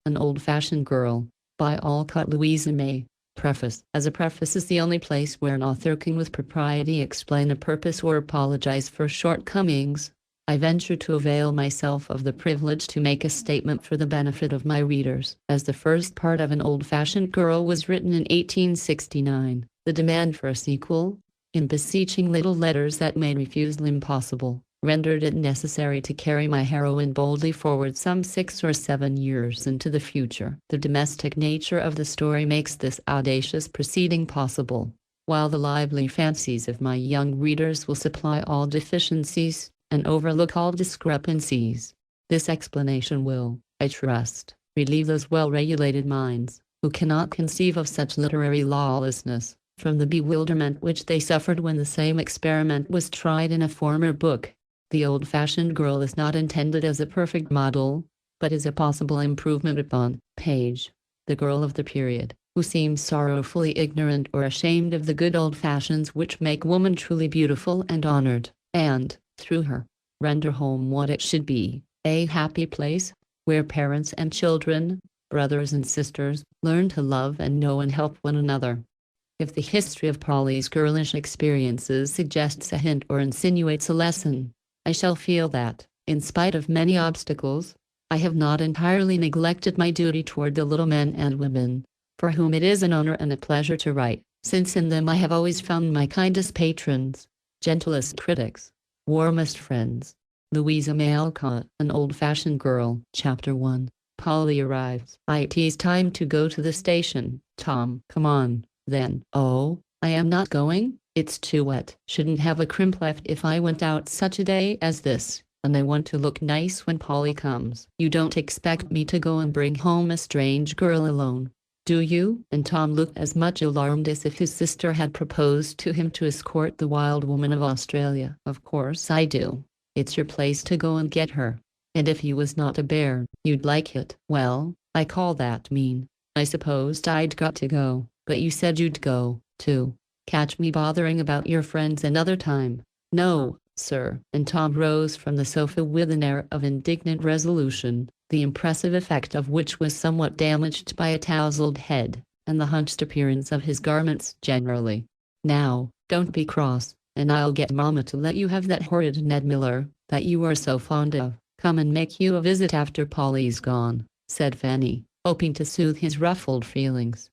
An Old-Fashioned Girl, by Alcott Louisa May. Preface. As a preface is the only place where an author can with propriety explain a purpose or apologize for shortcomings, I venture to avail myself of the privilege to make a statement for the benefit of my readers. As the first part of An Old-Fashioned Girl was written in 1869, the demand for a sequel, in beseeching little letters that made refusal impossible, rendered it necessary to carry my heroine boldly forward some 6 or 7 years into the future. The domestic nature of the story makes this audacious proceeding possible, while the lively fancies of my young readers will supply all deficiencies, and overlook all discrepancies. This explanation will, I trust, relieve those well-regulated minds, who cannot conceive of such literary lawlessness, from the bewilderment which they suffered when the same experiment was tried in a former book. The Old-Fashioned Girl is not intended as a perfect model, but is a possible improvement upon, Page, the girl of the period, who seems sorrowfully ignorant or ashamed of the good old fashions which make woman truly beautiful and honored, and, through her, render home what it should be, a happy place, where parents and children, brothers and sisters, learn to love and know and help one another. If the history of Polly's girlish experiences suggests a hint or insinuates a lesson, I shall feel that, in spite of many obstacles, I have not entirely neglected my duty toward the little men and women, for whom it is an honor and a pleasure to write, since in them I have always found my kindest patrons, gentlest critics, warmest friends. Louisa May Alcott, An Old-Fashioned Girl. Chapter 1. Polly arrives. It's time to go to the station, Tom. Come on, then. Oh, I am not going? It's too wet. Shouldn't have a crimp left if I went out such a day as this, and I want to look nice when Polly comes. You don't expect me to go and bring home a strange girl alone, do you? And Tom looked as much alarmed as if his sister had proposed to him to escort the wild woman of Australia. Of course I do. It's your place to go and get her. And if he was not a bear, you'd like it. Well, I call that mean. I supposed I'd got to go, but you said you'd go, too. Catch me bothering about your friends another time. No, sir. And Tom rose from the sofa with an air of indignant resolution, the impressive effect of which was somewhat damaged by a tousled head, and the hunched appearance of his garments generally. Now, don't be cross, and I'll get Mama to let you have that horrid Ned Miller, that you are so fond of, come and make you a visit after Polly's gone, said Fanny, hoping to soothe his ruffled feelings.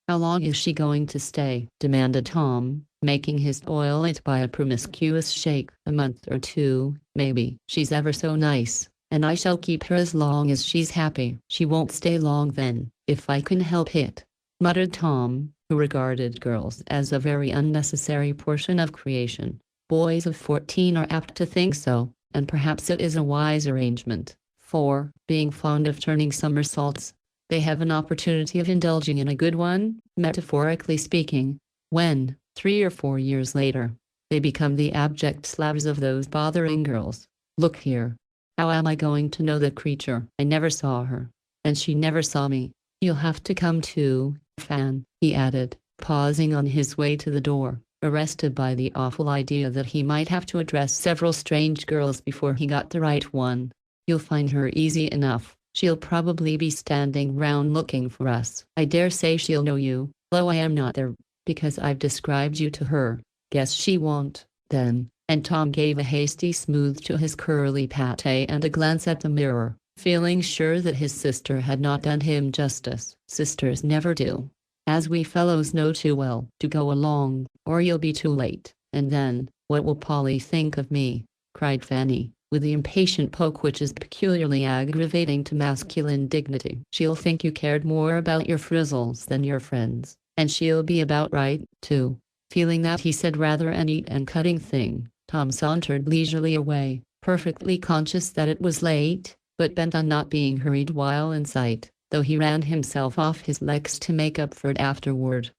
How long is she going to stay? Demanded Tom, making his toilet by a promiscuous shake. A month or 2, maybe. She's ever so nice, and I shall keep her as long as she's happy. She won't stay long then, if I can help it, muttered Tom, who regarded girls as a very unnecessary portion of creation. Boys of 14 are apt to think so, and perhaps it is a wise arrangement, for, being fond of turning somersaults, they have an opportunity of indulging in a good one, metaphorically speaking, when, 3 or 4 years later, they become the abject slavs of those bothering girls. Look here. How am I going to know the creature? I never saw her, and she never saw me. You'll have to come too, Fan, he added, pausing on his way to the door, arrested by the awful idea that he might have to address several strange girls before he got the right one. You'll find her easy enough. She'll probably be standing round looking for us. I dare say she'll know you, though I am not there, because I've described you to her. Guess she won't, then. And Tom gave a hasty smooth to his curly pate and a glance at the mirror, feeling sure that his sister had not done him justice. Sisters never do, as we fellows know too well. To go along, or you'll be too late. And then, what will Polly think of me? Cried Fanny, with the impatient poke which is peculiarly aggravating to masculine dignity. She'll think you cared more about your frizzles than your friends, and she'll be about right, too. Feeling that he said rather a neat and cutting thing, Tom sauntered leisurely away, perfectly conscious that it was late, but bent on not being hurried while in sight, though he ran himself off his legs to make up for it afterward.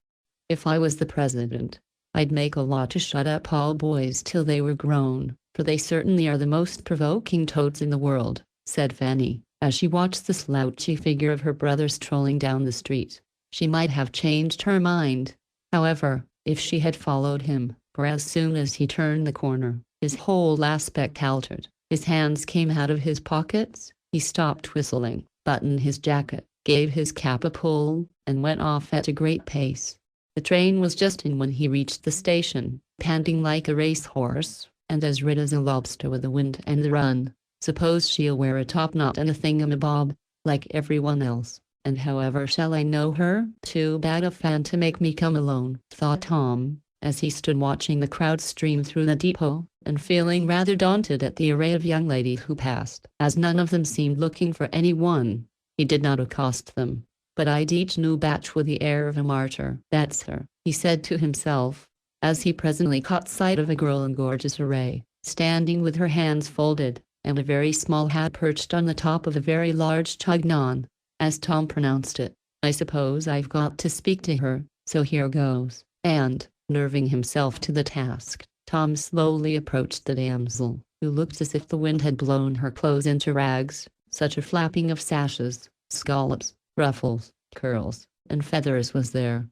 If I was the president, I'd make a law to shut up all boys till they were grown, for they certainly are the most provoking toads in the world, said Fanny, as she watched the slouchy figure of her brother strolling down the street. She might have changed her mind, however, if she had followed him, for as soon as he turned the corner, his whole aspect altered. His hands came out of his pockets, he stopped whistling, buttoned his jacket, gave his cap a pull, and went off at a great pace. The train was just in when he reached the station, panting like a racehorse, and as red as a lobster with the wind and the run. Suppose she'll wear a topknot and a thingamabob, like everyone else, and however shall I know her? Too bad of Fan to make me come alone, thought Tom, as he stood watching the crowd stream through the depot, and feeling rather daunted at the array of young ladies who passed. As none of them seemed looking for anyone, he did not accost them, but eyed each new batch with the air of a martyr. That's her, he said to himself, as he presently caught sight of a girl in gorgeous array, standing with her hands folded, and a very small hat perched on the top of a very large chignon, as Tom pronounced it. I suppose I've got to speak to her, so here goes. And, nerving himself to the task, Tom slowly approached the damsel, who looked as if the wind had blown her clothes into rags. Such a flapping of sashes, scallops, ruffles, curls, and feathers was there.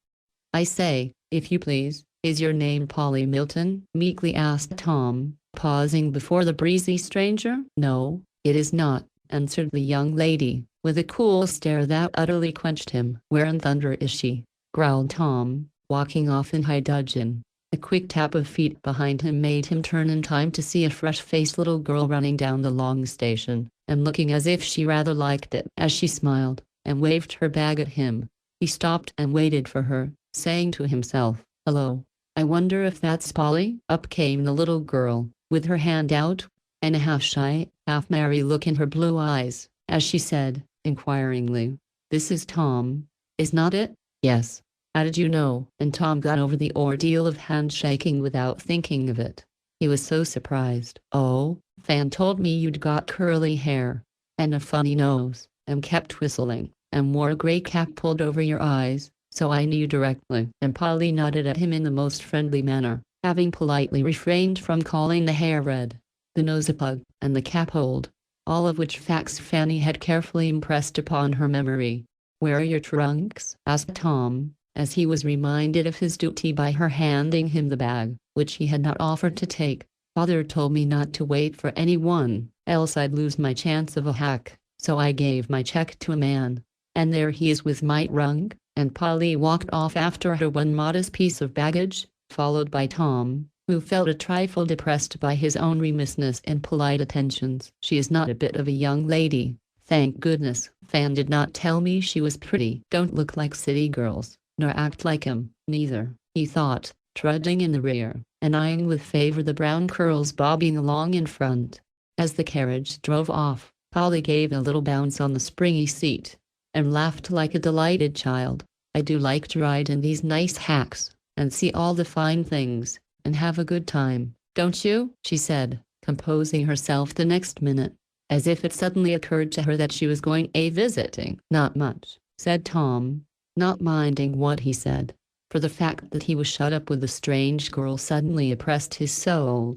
I say, if you please, is your name Polly Milton? Meekly asked Tom, pausing before the breezy stranger. No, it is not, answered the young lady, with a cool stare that utterly quenched him. Where in thunder is she? Growled Tom, walking off in high dudgeon. A quick tap of feet behind him made him turn in time to see a fresh-faced little girl running down the long station, and looking as if she rather liked it. As she smiled, and waved her bag at him, he stopped and waited for her, saying to himself, "Hello, I wonder if that's Polly?" Up came the little girl, with her hand out, and a half-shy, half-merry look in her blue eyes, as she said, inquiringly, "This is Tom, is not it?" "Yes. How did you know?" And Tom got over the ordeal of handshaking without thinking of it. He was so surprised. "Oh, Fan told me you'd got curly hair, and a funny nose, and kept whistling, and wore a gray cap pulled over your eyes, so I knew directly." And Polly nodded at him in the most friendly manner, having politely refrained from calling the hair red, the nose a pug, and the cap old, all of which facts Fanny had carefully impressed upon her memory. "Where are your trunks?" asked Tom, as he was reminded of his duty by her handing him the bag, which he had not offered to take. "Father told me not to wait for anyone, else I'd lose my chance of a hack, so I gave my check to a man, and there he is with my trunk." And Polly walked off after her one modest piece of baggage, followed by Tom, who felt a trifle depressed by his own remissness in polite attentions. "She is not a bit of a young lady, thank goodness. Fan did not tell me she was pretty. Don't look like city girls, nor act like 'em, neither," he thought, trudging in the rear, and eyeing with favor the brown curls bobbing along in front. As the carriage drove off, Polly gave a little bounce on the springy seat, and laughed like a delighted child. "I do like to ride in these nice hacks, and see all the fine things, and have a good time, don't you?" she said, composing herself the next minute, as if it suddenly occurred to her that she was going a-visiting. "Not much," said Tom, not minding what he said, for the fact that he was shut up with the strange girl suddenly oppressed his soul.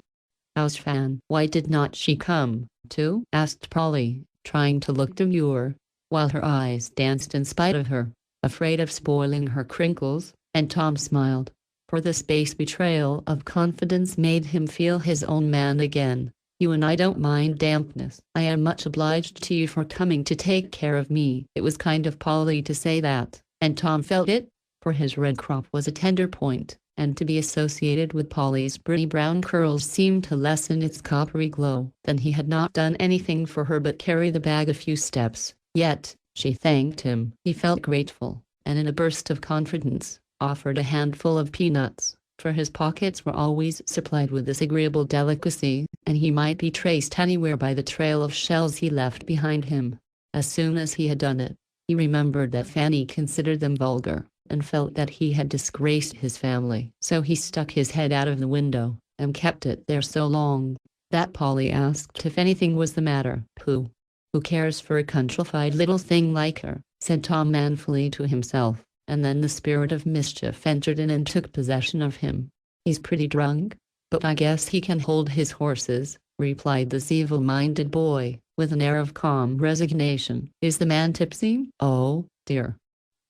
"How's Fan? Why did not she come, too?" asked Polly, trying to look demure, while her eyes danced in spite of her, afraid of spoiling her crinkles, and Tom smiled, for this base betrayal of confidence made him feel his own man again. "You and I don't mind dampness. I am much obliged to you for coming to take care of me." It was kind of Polly to say that, and Tom felt it, for his red crop was a tender point, and to be associated with Polly's pretty brown curls seemed to lessen its coppery glow. Then he had not done anything for her but carry the bag a few steps, yet she thanked him. He felt grateful, and in a burst of confidence, offered a handful of peanuts, for his pockets were always supplied with this agreeable delicacy, and he might be traced anywhere by the trail of shells he left behind him. As soon as he had done it, he remembered that Fanny considered them vulgar, and felt that he had disgraced his family. So he stuck his head out of the window, and kept it there so long, that Polly asked if anything was the matter. Who cares for a countrified little thing like her?" said Tom manfully to himself, and then the spirit of mischief entered in and took possession of him. "He's pretty drunk, but I guess he can hold his horses," replied this evil-minded boy, with an air of calm resignation. "Is the man tipsy?" "Oh, dear.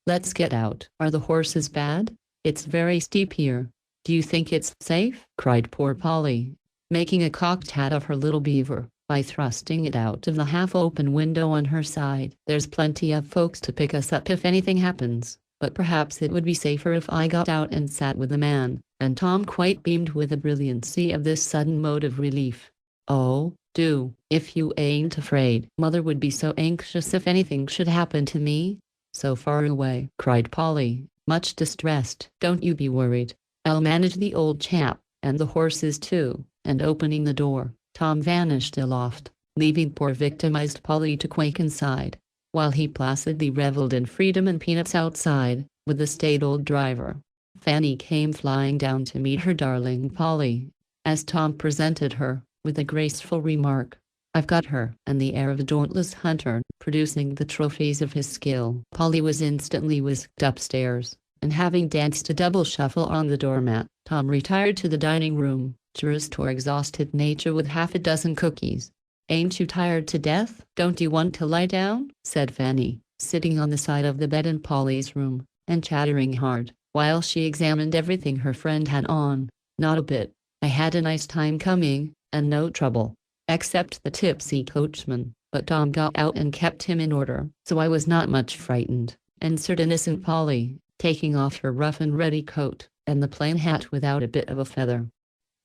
Let's get out." "Are the horses bad?" "It's very steep here." "Do you think it's safe?" cried poor Polly, making a cocked hat of her little beaver, by thrusting it out of the half-open window on her side. "There's plenty of folks to pick us up if anything happens, but perhaps it would be safer if I got out and sat with the man," and Tom quite beamed with the brilliancy of this sudden mode of relief. "Oh, do, if you ain't afraid. Mother would be so anxious if anything should happen to me. So far away," cried Polly, much distressed. "Don't you be worried. I'll manage the old chap, and the horses too," and opening the door, Tom vanished aloft, leaving poor victimized Polly to quake inside, while he placidly reveled in freedom and peanuts outside, with the staid old driver. Fanny came flying down to meet her darling Polly, as Tom presented her, with a graceful remark, "I've got her," and the air of a dauntless hunter, producing the trophies of his skill. Polly was instantly whisked upstairs, and having danced a double shuffle on the doormat, Tom retired to the dining room, to restore exhausted nature with half a dozen cookies. "Ain't you tired to death? Don't you want to lie down?" said Fanny, sitting on the side of the bed in Polly's room, and chattering hard, while she examined everything her friend had on. "Not a bit. I had a nice time coming, and no trouble, except the tipsy coachman, but Tom got out and kept him in order, so I was not much frightened," answered innocent Polly, taking off her rough and ready coat, and the plain hat without a bit of a feather.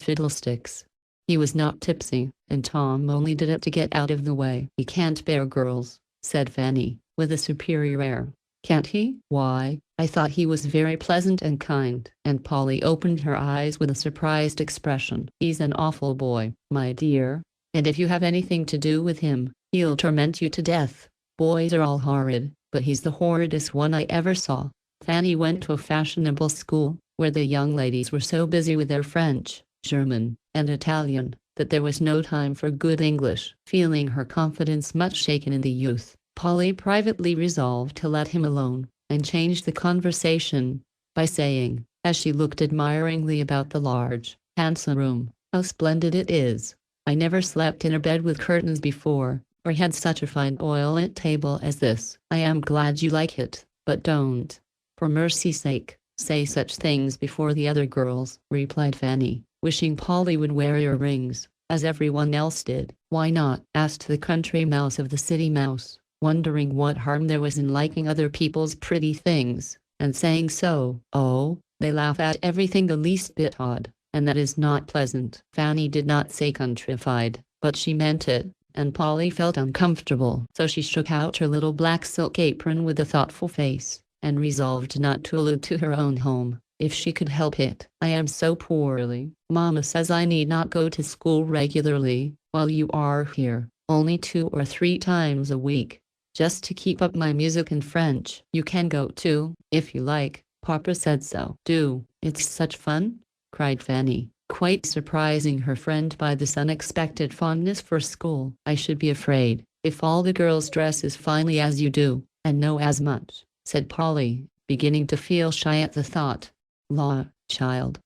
"Fiddlesticks. He was not tipsy, and Tom only did it to get out of the way." "He can't bear girls," said Fanny, with a superior air. "Can't he? Why, I thought he was very pleasant and kind," and Polly opened her eyes with a surprised expression. "He's an awful boy, my dear, and if you have anything to do with him, he'll torment you to death. Boys are all horrid, but he's the horridest one I ever saw." Fanny went to a fashionable school, where the young ladies were so busy with their French, German, and Italian, that there was no time for good English. Feeling her confidence much shaken in the youth, Polly privately resolved to let him alone, and changed the conversation, by saying, as she looked admiringly about the large, handsome room, "How splendid it is! I never slept in a bed with curtains before, or had such a fine oil-lit table as this. I am glad you like it, but don't, for mercy's sake, say such things before the other girls," replied Fanny, wishing Polly would wear earrings, as everyone else did. "Why not?" asked the country mouse of the city mouse, wondering what harm there was in liking other people's pretty things, and saying so. "Oh, they laugh at everything the least bit odd, and that is not pleasant." Fanny did not say countrified, but she meant it, and Polly felt uncomfortable. So she shook out her little black silk apron with a thoughtful face, and resolved not to allude to her own home, if she could help it. "I am so poorly. Mamma says I need not go to school regularly, while you are here, only 2 or 3 times a week, just to keep up my music and French." "You can go too, if you like. Papa said so." "Do, it's such fun," cried Fanny, quite surprising her friend by this unexpected fondness for school. "I should be afraid, if all the girls dress as finely as you do, and know as much," said Polly, beginning to feel shy at the thought. "La, child,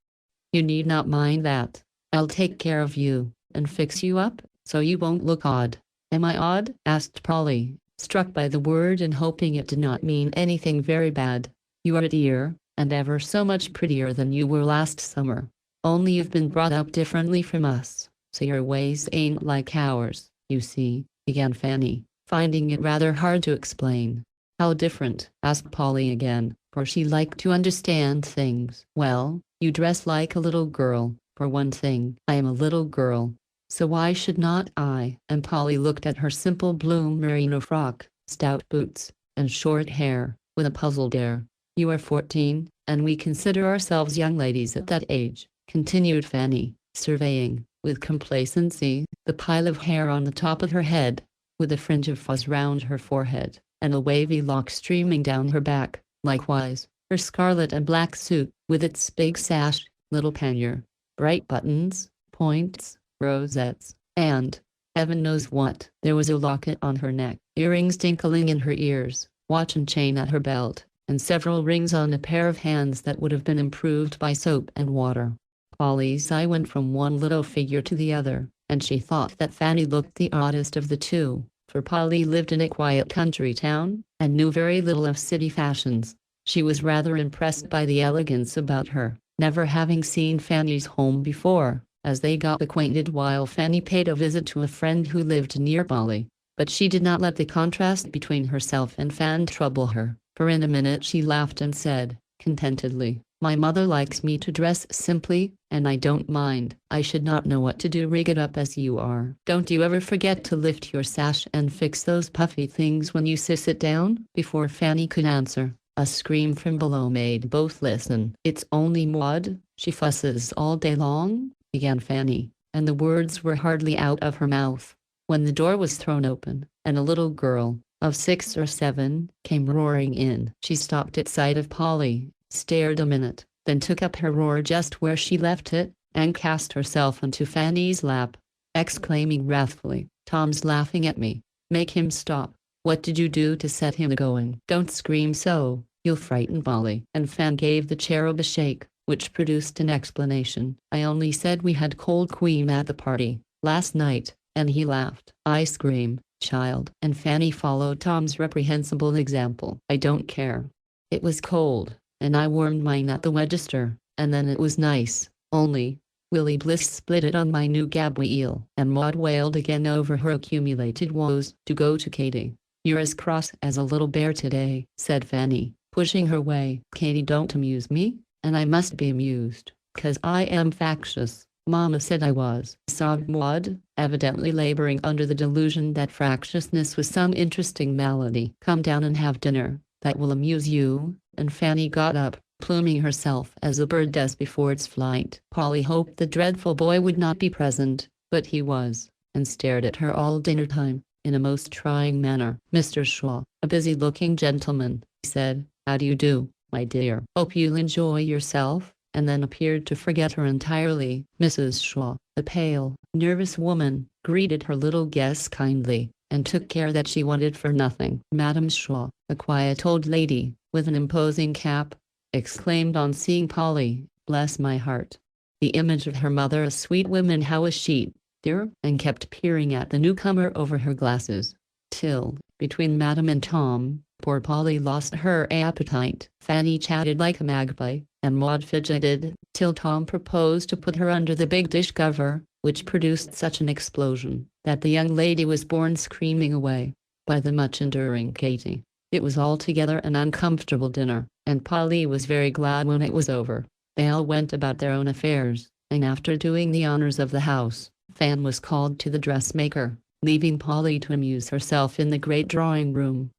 you need not mind that. I'll take care of you, and fix you up, so you won't look odd." "Am I odd?" asked Polly, struck by the word and hoping it did not mean anything very bad. "You are a dear, and ever so much prettier than you were last summer. Only you've been brought up differently from us, so your ways ain't like ours, you see," began Fanny, finding it rather hard to explain. "How different?" asked Polly again, for she liked to understand things. "Well, you dress like a little girl, for one thing." "I am a little girl, so why should not I?" And Polly looked at her simple blue merino frock, stout boots, and short hair, with a puzzled air. "You are 14, and we consider ourselves young ladies at that age," continued Fanny, surveying, with complacency, the pile of hair on the top of her head, with a fringe of fuzz round her forehead, and a wavy lock streaming down her back. Likewise, her scarlet and black suit, with its big sash, little pannier, bright buttons, points, rosettes, and, heaven knows what. There was a locket on her neck, earrings tinkling in her ears, watch and chain at her belt, and several rings on a pair of hands that would have been improved by soap and water. Polly's eye went from one little figure to the other, and she thought that Fanny looked the oddest of the two, for Polly lived in a quiet country town, and knew very little of city fashions. She was rather impressed by the elegance about her, never having seen Fanny's home before, as they got acquainted while Fanny paid a visit to a friend who lived near Polly. But she did not let the contrast between herself and Fan trouble her, for in a minute she laughed and said, contentedly, "My mother likes me to dress simply, and I don't mind. I should not know what to do rigged up as you are. Don't you ever forget to lift your sash and fix those puffy things when you sit down?" Before Fanny could answer, a scream from below made both listen. "It's only Maud, she fusses all day long," began Fanny, and the words were hardly out of her mouth when the door was thrown open, and a little girl, of 6 or 7, came roaring in. She stopped at sight of Polly, stared a minute, then took up her roar just where she left it, and cast herself into Fanny's lap, exclaiming wrathfully, "Tom's laughing at me. Make him stop. What did you do to set him going? Don't scream so, you'll frighten Polly." And Fan gave the cherub a shake, which produced an explanation. "I only said we had cold cream at the party last night, and he laughed." "I scream, child." And Fanny followed Tom's reprehensible example. "I don't care. It was cold, and I warmed mine at the register, and then it was nice, only Willie Bliss split it on my new gab wheel." And Maud wailed again over her accumulated woes. "To go to Katie. You're as cross as a little bear today," said Fanny, pushing her way. "Katie don't amuse me, and I must be amused, 'cause I am factious. Mama said I was," sobbed Maud, evidently laboring under the delusion that fractiousness was some interesting malady. "Come down and have dinner, that will amuse you." And Fanny got up, pluming herself as a bird does before its flight. Polly hoped the dreadful boy would not be present, but he was, and stared at her all dinner time, in a most trying manner. "Mr. Shaw, a busy-looking gentleman," said, "how do you do, my dear? Hope you'll enjoy yourself," and then appeared to forget her entirely. Mrs. Shaw, a pale, nervous woman, greeted her little guests kindly, and took care that she wanted for nothing. Madam Shaw, a quiet old lady, with an imposing cap, exclaimed on seeing Polly, "Bless my heart! The image of her mother, a sweet woman. How is she, dear?" and kept peering at the newcomer over her glasses, till, between Madam and Tom, poor Polly lost her appetite. Fanny chatted like a magpie, and Maud fidgeted, till Tom proposed to put her under the big dish cover, which produced such an explosion, that the young lady was borne screaming away by the much-enduring Katie. It was altogether an uncomfortable dinner, and Polly was very glad when it was over. They all went about their own affairs, and after doing the honors of the house, Fan was called to the dressmaker, leaving Polly to amuse herself in the great drawing-room.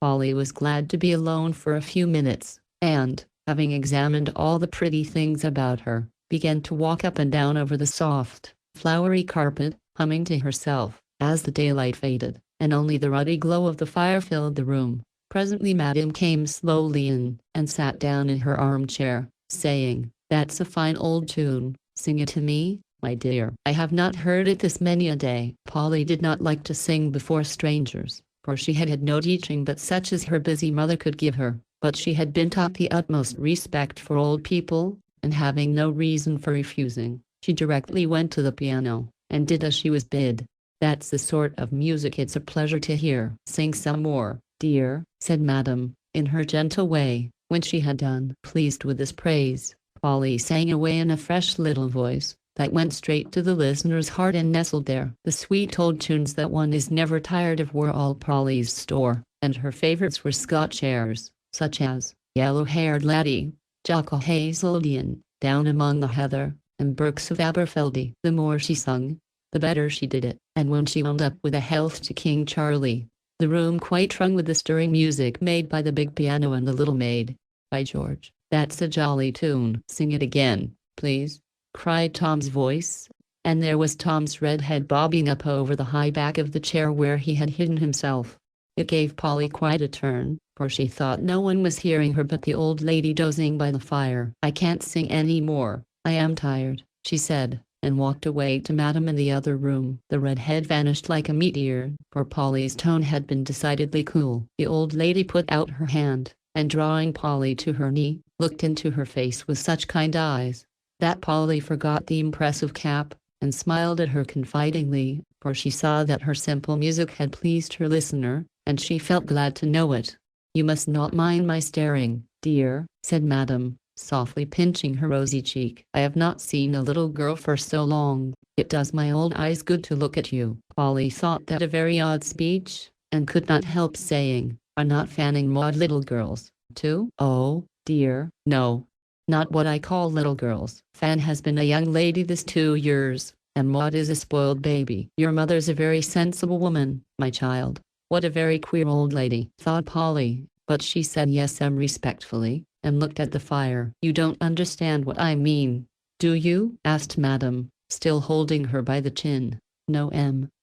Polly was glad to be alone for a few minutes, and, having examined all the pretty things about her, began to walk up and down over the soft, flowery carpet, humming to herself, as the daylight faded, and only the ruddy glow of the fire filled the room. Presently Madame came slowly in, and sat down in her armchair, saying, "That's a fine old tune. Sing it to me, my dear. I have not heard it this many a day." Polly did not like to sing before strangers, for she had had no teaching but such as her busy mother could give her, but she had been taught the utmost respect for old people, and having no reason for refusing, she directly went to the piano, and did as she was bid. "That's the sort of music it's a pleasure to hear." "Sing some more, dear," said Madame, in her gentle way, when she had done. Pleased with this praise, Polly sang away in a fresh little voice that went straight to the listener's heart and nestled there. The sweet old tunes that one is never tired of were all Polly's store, and her favorites were Scotch airs, such as "Yellow-Haired Laddie," "Jock o' Hazeldean," "Down Among the Heather," and "Burks of Aberfeldy." The more she sung, the better she did it, and when she wound up with a health to King Charlie, the room quite rung with the stirring music made by the big piano and the little maid. "By George, that's a jolly tune." "Sing it again, please," cried Tom's voice, and there was Tom's red head bobbing up over the high back of the chair where he had hidden himself. It gave Polly quite a turn, for she thought no one was hearing her but the old lady dozing by the fire. "I can't sing any more, I am tired," she said, and walked away to Madame in the other room. The red head vanished like a meteor, for Polly's tone had been decidedly cool. The old lady put out her hand, and drawing Polly to her knee, looked into her face with such kind eyes, that Polly forgot the impressive cap, and smiled at her confidingly, for she saw that her simple music had pleased her listener, and she felt glad to know it. "You must not mind my staring, dear," said Madame, softly pinching her rosy cheek. I have not seen a little girl for so long. It does my old eyes good to look at you. Polly thought that a very odd speech, and could not help saying, "Are not Fanning Maud little girls, too?" "Oh, dear, no. Not what I call little girls. Fan has been a young lady this 2 years, and Maud is a spoiled baby." "Your mother's a very sensible woman, my child." "What a very queer old lady," thought Polly, but she said yes respectfully, and looked at the fire. "You don't understand what I mean, do you?" asked Madame, still holding her by the chin. "No,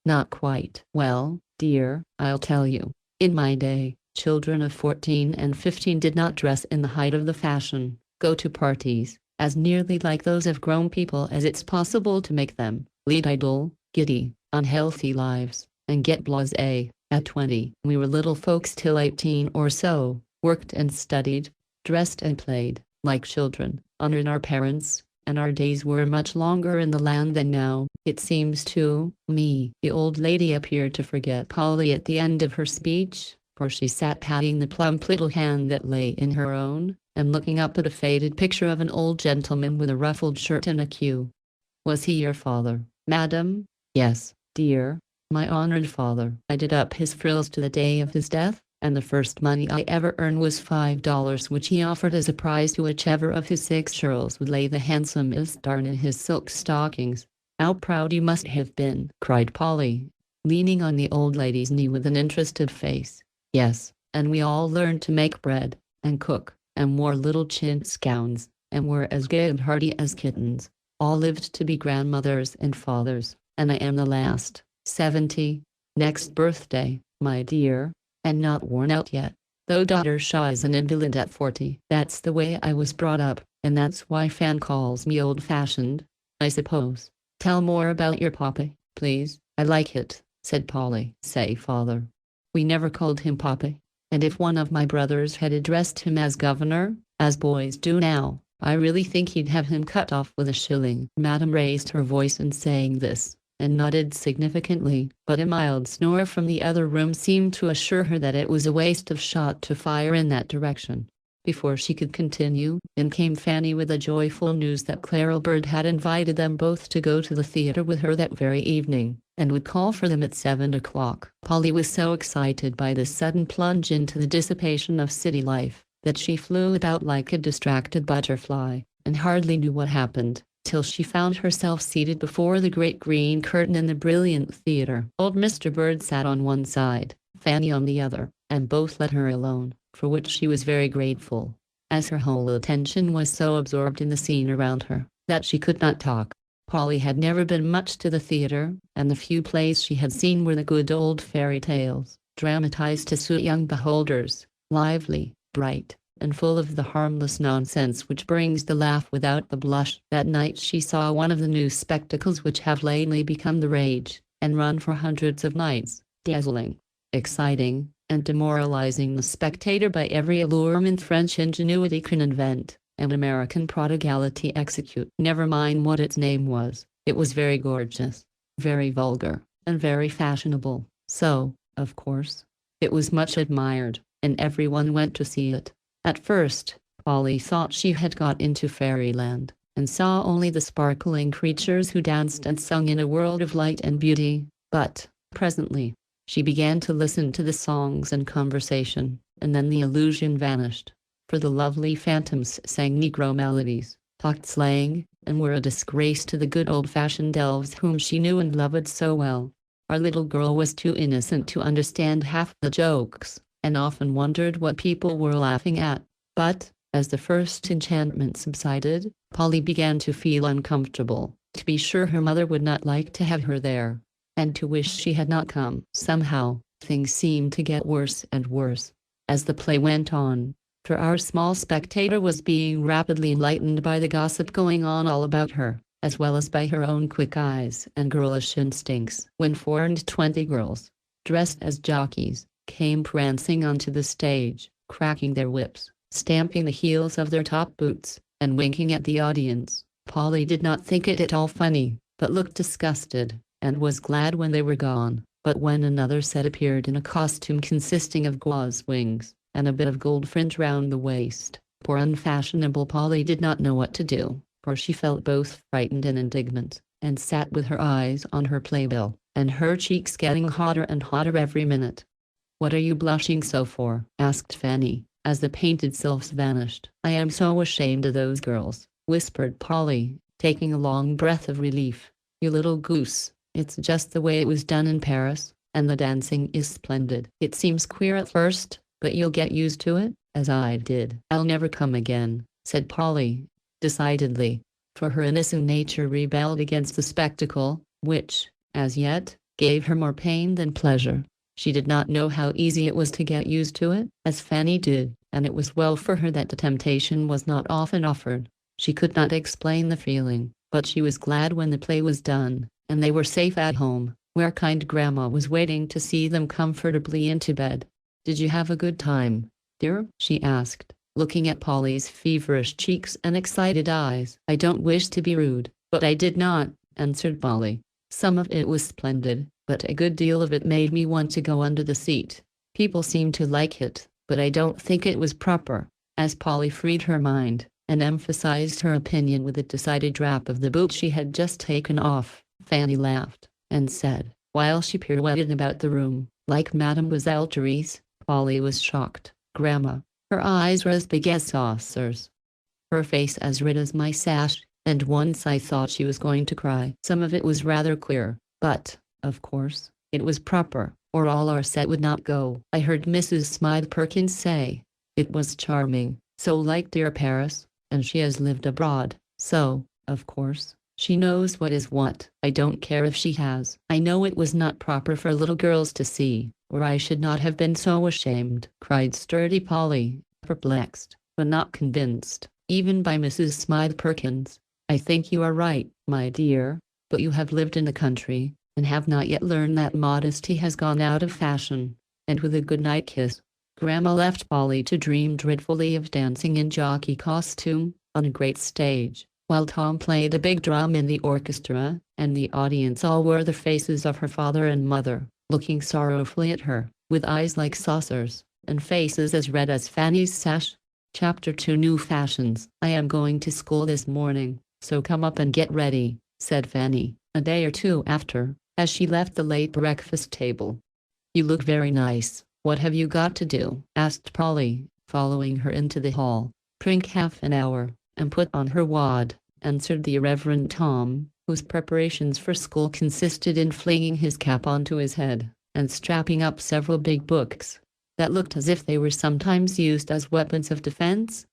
not quite." "Well, dear, I'll tell you. In my day, children of 14 and 15 did not dress in the height of the fashion, go to parties, as nearly like those of grown people as it's possible to make them, lead idle, giddy, unhealthy lives, and get blasé. At 20, we were little folks till 18 or so, worked and studied, dressed and played, like children, under our parents, and our days were much longer in the land than now, it seems to me." The old lady appeared to forget Polly at the end of her speech, for she sat patting the plump little hand that lay in her own, and looking up at a faded picture of an old gentleman with a ruffled shirt and a queue. "Was he your father, madam?" "Yes, dear. My honored father. I did up his frills to the day of his death, and the first money I ever earned was $5, which he offered as a prize to whichever of his 6 churls would lay the handsomest darn in his silk stockings." "How proud you must have been," cried Polly, leaning on the old lady's knee with an interested face. "Yes, and we all learned to make bread, and cook, and wore little chintz gowns, and were as gay and hearty as kittens. All lived to be grandmothers and fathers, and I am the last, 70, next birthday, my dear, and not worn out yet, though daughter Shaw is an invalid at 40. That's the way I was brought up, and that's why Fan calls me old-fashioned, I suppose." "Tell more about your papa, please. I like it," said Polly. "Say father. We never called him papa, and if one of my brothers had addressed him as governor, as boys do now, I really think he'd have him cut off with a shilling." Madame raised her voice in saying this, and nodded significantly, but a mild snore from the other room seemed to assure her that it was a waste of shot to fire in that direction. Before she could continue, in came Fanny with the joyful news that Clara Bird had invited them both to go to the theatre with her that very evening, and would call for them at 7 o'clock. Polly was so excited by this sudden plunge into the dissipation of city life, that she flew about like a distracted butterfly, and hardly knew what happened, till she found herself seated before the great green curtain in the brilliant theatre. Old Mr. Bird sat on one side, Fanny on the other, and both let her alone, for which she was very grateful, as her whole attention was so absorbed in the scene around her, that she could not talk. Polly had never been much to the theatre, and the few plays she had seen were the good old fairy tales, dramatized to suit young beholders, lively, bright, and full of the harmless nonsense which brings the laugh without the blush. That night she saw one of the new spectacles which have lately become the rage, and run for hundreds of nights, dazzling, exciting, and demoralizing the spectator by every allurement French ingenuity can invent, and American prodigality execute. Never mind what its name was, it was very gorgeous, very vulgar, and very fashionable, so, of course, it was much admired, and everyone went to see it. At first, Polly thought she had got into fairyland, and saw only the sparkling creatures who danced and sung in a world of light and beauty, but, presently, she began to listen to the songs and conversation, and then the illusion vanished, for the lovely phantoms sang Negro melodies, talked slang, and were a disgrace to the good old-fashioned elves whom she knew and loved so well. Our little girl was too innocent to understand half the jokes, and often wondered what people were laughing at, but, as the first enchantment subsided, Polly began to feel uncomfortable, to be sure her mother would not like to have her there, and to wish she had not come. Somehow, things seemed to get worse and worse, as the play went on, for our small spectator was being rapidly enlightened by the gossip going on all about her, as well as by her own quick eyes and girlish instincts. When 24 girls, dressed as jockeys, came prancing onto the stage, cracking their whips, stamping the heels of their top boots, and winking at the audience, Polly did not think it at all funny, but looked disgusted, and was glad when they were gone. But when another set appeared in a costume consisting of gauze wings, and a bit of gold fringe round the waist, Poor unfashionable Polly did not know what to do, for she felt both frightened and indignant, and sat with her eyes on her playbill, and her cheeks getting hotter and hotter every minute. "What are you blushing so for?" asked Fanny, as the painted sylphs vanished. "I am so ashamed of those girls," whispered Polly, taking a long breath of relief. "You little goose, it's just the way it was done in Paris, and the dancing is splendid. It seems queer at first, but you'll get used to it, as I did." "I'll never come again," said Polly, decidedly, for her innocent nature rebelled against the spectacle, which, as yet, gave her more pain than pleasure. She did not know how easy it was to get used to it, as Fanny did, and it was well for her that the temptation was not often offered. She could not explain the feeling, but she was glad when the play was done, and they were safe at home, where kind Grandma was waiting to see them comfortably into bed. "Did you have a good time, dear?" she asked, looking at Polly's feverish cheeks and excited eyes. "I don't wish to be rude, but I did not," answered Polly. "Some of it was splendid, but a good deal of it made me want to go under the seat. People seemed to like it, but I don't think it was proper." As Polly freed her mind, and emphasized her opinion with a decided drop of the boot she had just taken off, Fanny laughed, and said, while she pirouetted about the room, like Mademoiselle Therese, Polly was shocked. "Grandma." Her eyes were as big as saucers, her face as red as my sash, and once I thought she was going to cry. "Some of it was rather queer, but, of course, it was proper, or all our set would not go," I heard Mrs. Smythe Perkins say. "It was charming, so like dear Paris, and she has lived abroad, so, of course, she knows what is what." "I don't care if she has. I know it was not proper for little girls to see, or I should not have been so ashamed," cried sturdy Polly, perplexed, but not convinced, even by Mrs. Smythe Perkins. "I think you are right, my dear, but you have lived in the country, and have not yet learned that modesty has gone out of fashion." And with a good-night kiss, Grandma left Polly to dream dreadfully of dancing in jockey costume, on a great stage, while Tom played a big drum in the orchestra, and the audience all wore the faces of her father and mother, looking sorrowfully at her, with eyes like saucers, and faces as red as Fanny's sash. Chapter 2 New Fashions. "I am going to school this morning, so come up and get ready," said Fanny, a day or two after, as she left the late breakfast table. "You look very nice. What have you got to do?" asked Polly, following her into the hall. "Drink half an hour, and put on her wad," answered the Reverend Tom, whose preparations for school consisted in flinging his cap onto his head, and strapping up several big books, that looked as if they were sometimes used as weapons of defense.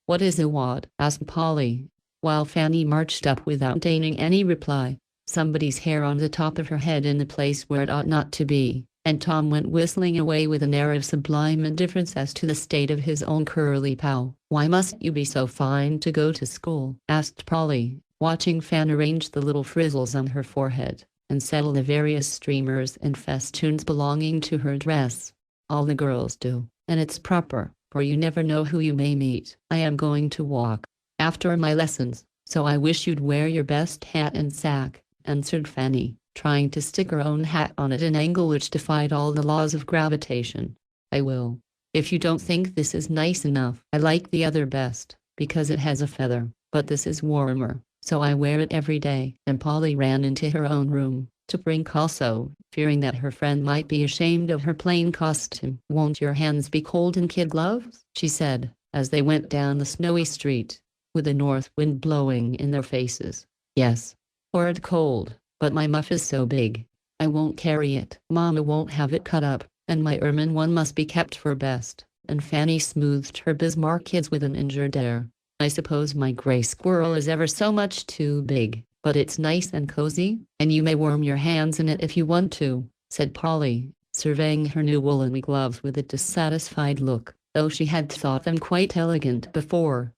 "What is a wad?" asked Polly, while Fanny marched up without deigning any reply. "Somebody's hair on the top of her head in the place where it ought not to be," and Tom went whistling away with an air of sublime indifference as to the state of his own curly pow. "Why must you be so fine to go to school?" asked Polly, watching Fan arrange the little frizzles on her forehead, and settle the various streamers and festoons belonging to her dress. "All the girls do, and it's proper, for you never know who you may meet." "I am going to walk, after my lessons, so I wish you'd wear your best hat and sack," answered Fanny, trying to stick her own hat on at an angle which defied all the laws of gravitation. "I will, if you don't think this is nice enough. I like the other best, because it has a feather, but this is warmer, so I wear it every day." And Polly ran into her own room, to drink also, fearing that her friend might be ashamed of her plain costume. "Won't your hands be cold in kid gloves?" she said, as they went down the snowy street, with the north wind blowing in their faces. "Yes. Horrid cold, but my muff is so big, I won't carry it. Mama won't have it cut up, and my ermine one must be kept for best." And Fanny smoothed her Bismarck kids with an injured air. "I suppose my gray squirrel is ever so much too big, but it's nice and cozy, and you may warm your hands in it if you want to," said Polly, surveying her new woolen gloves with a dissatisfied look, though she had thought them quite elegant before.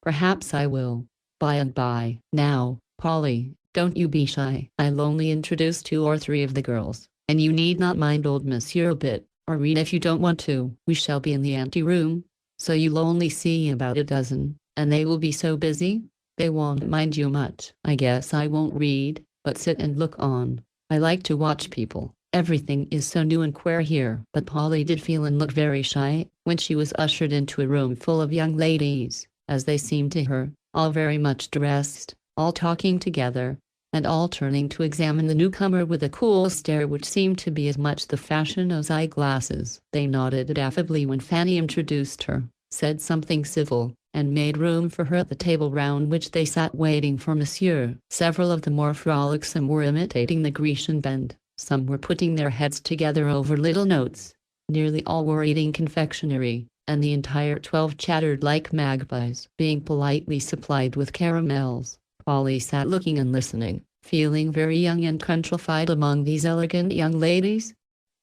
"Perhaps I will, by and by. Now, Polly, don't you be shy. I'll only introduce 2 or 3 of the girls, and you need not mind old Monsieur a bit, or read if you don't want to. We shall be in the ante-room, so you'll only see about a dozen, and they will be so busy, they won't mind you much. I guess I won't read, but sit and look on. I like to watch people. Everything is so new and queer here." But Polly did feel and look very shy, when she was ushered into a room full of young ladies, as they seemed to her, all very much dressed, all talking together, and all turning to examine the newcomer with a cool stare which seemed to be as much the fashion as eyeglasses. They nodded affably when Fanny introduced her, said something civil, and made room for her at the table round which they sat waiting for Monsieur. Several of the more frolicsome were imitating the Grecian bend, some were putting their heads together over little notes, nearly all were eating confectionery, and the entire 12 chattered like magpies, being politely supplied with caramels. Polly sat looking and listening, feeling very young and countrified among these elegant young ladies.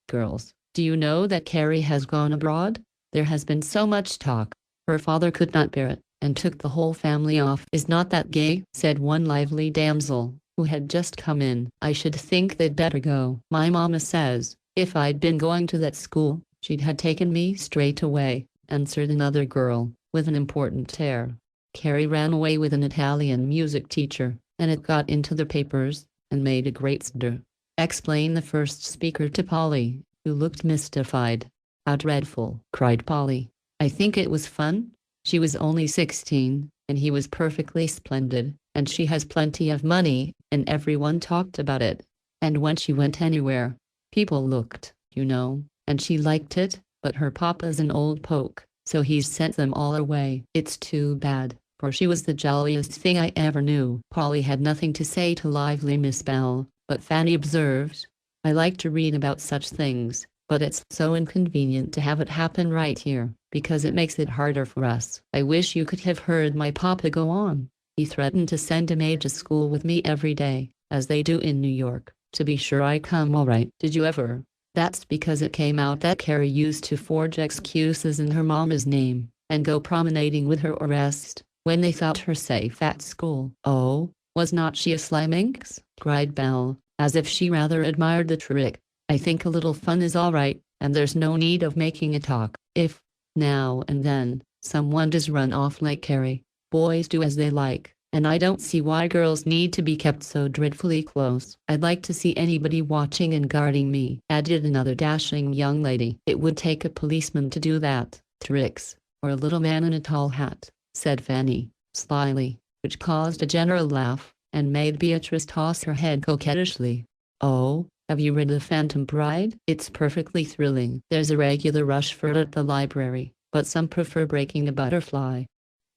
"Girls, do you know that Carrie has gone abroad? There has been so much talk. Her father could not bear it, and took the whole family off." "Is not that gay?" said one lively damsel, who had just come in. "I should think they'd better go. My mamma says, if I'd been going to that school, she'd have taken me straight away," answered another girl, with an important air. "Carrie ran away with an Italian music teacher, and it got into the papers, and made a great stir," explained the first speaker to Polly, who looked mystified. "How dreadful!" cried Polly. "I think it was fun. She was only 16, and he was perfectly splendid, and she has plenty of money, and everyone talked about it. And when she went anywhere, people looked, you know, and she liked it, but her papa's an old poke, so he's sent them all away. It's too bad, for she was the jolliest thing I ever knew." Polly had nothing to say to lively Miss Bell, but Fanny observed, "I like to read about such things, but it's so inconvenient to have it happen right here, because it makes it harder for us. I wish you could have heard my papa go on. He threatened to send a maid to school with me every day, as they do in New York, to be sure I come all right. Did you ever?" That's because it came out that Carrie used to forge excuses in her mamma's name, and go promenading with her or rest, when they thought her safe at school. "Oh, was not she a sly minx?" cried Belle, as if she rather admired the trick. "I think a little fun is all right, and there's no need of making a talk. If, now and then, someone does run off like Carrie, boys do as they like, and I don't see why girls need to be kept so dreadfully close. I'd like to see anybody watching and guarding me," added another dashing young lady. "It would take a policeman to do that, Trix, or a little man in a tall hat," said Fanny, slyly, which caused a general laugh, and made Beatrice toss her head coquettishly. "Oh, have you read The Phantom Bride? It's perfectly thrilling. There's a regular rush for it at the library, but some prefer Breaking a Butterfly."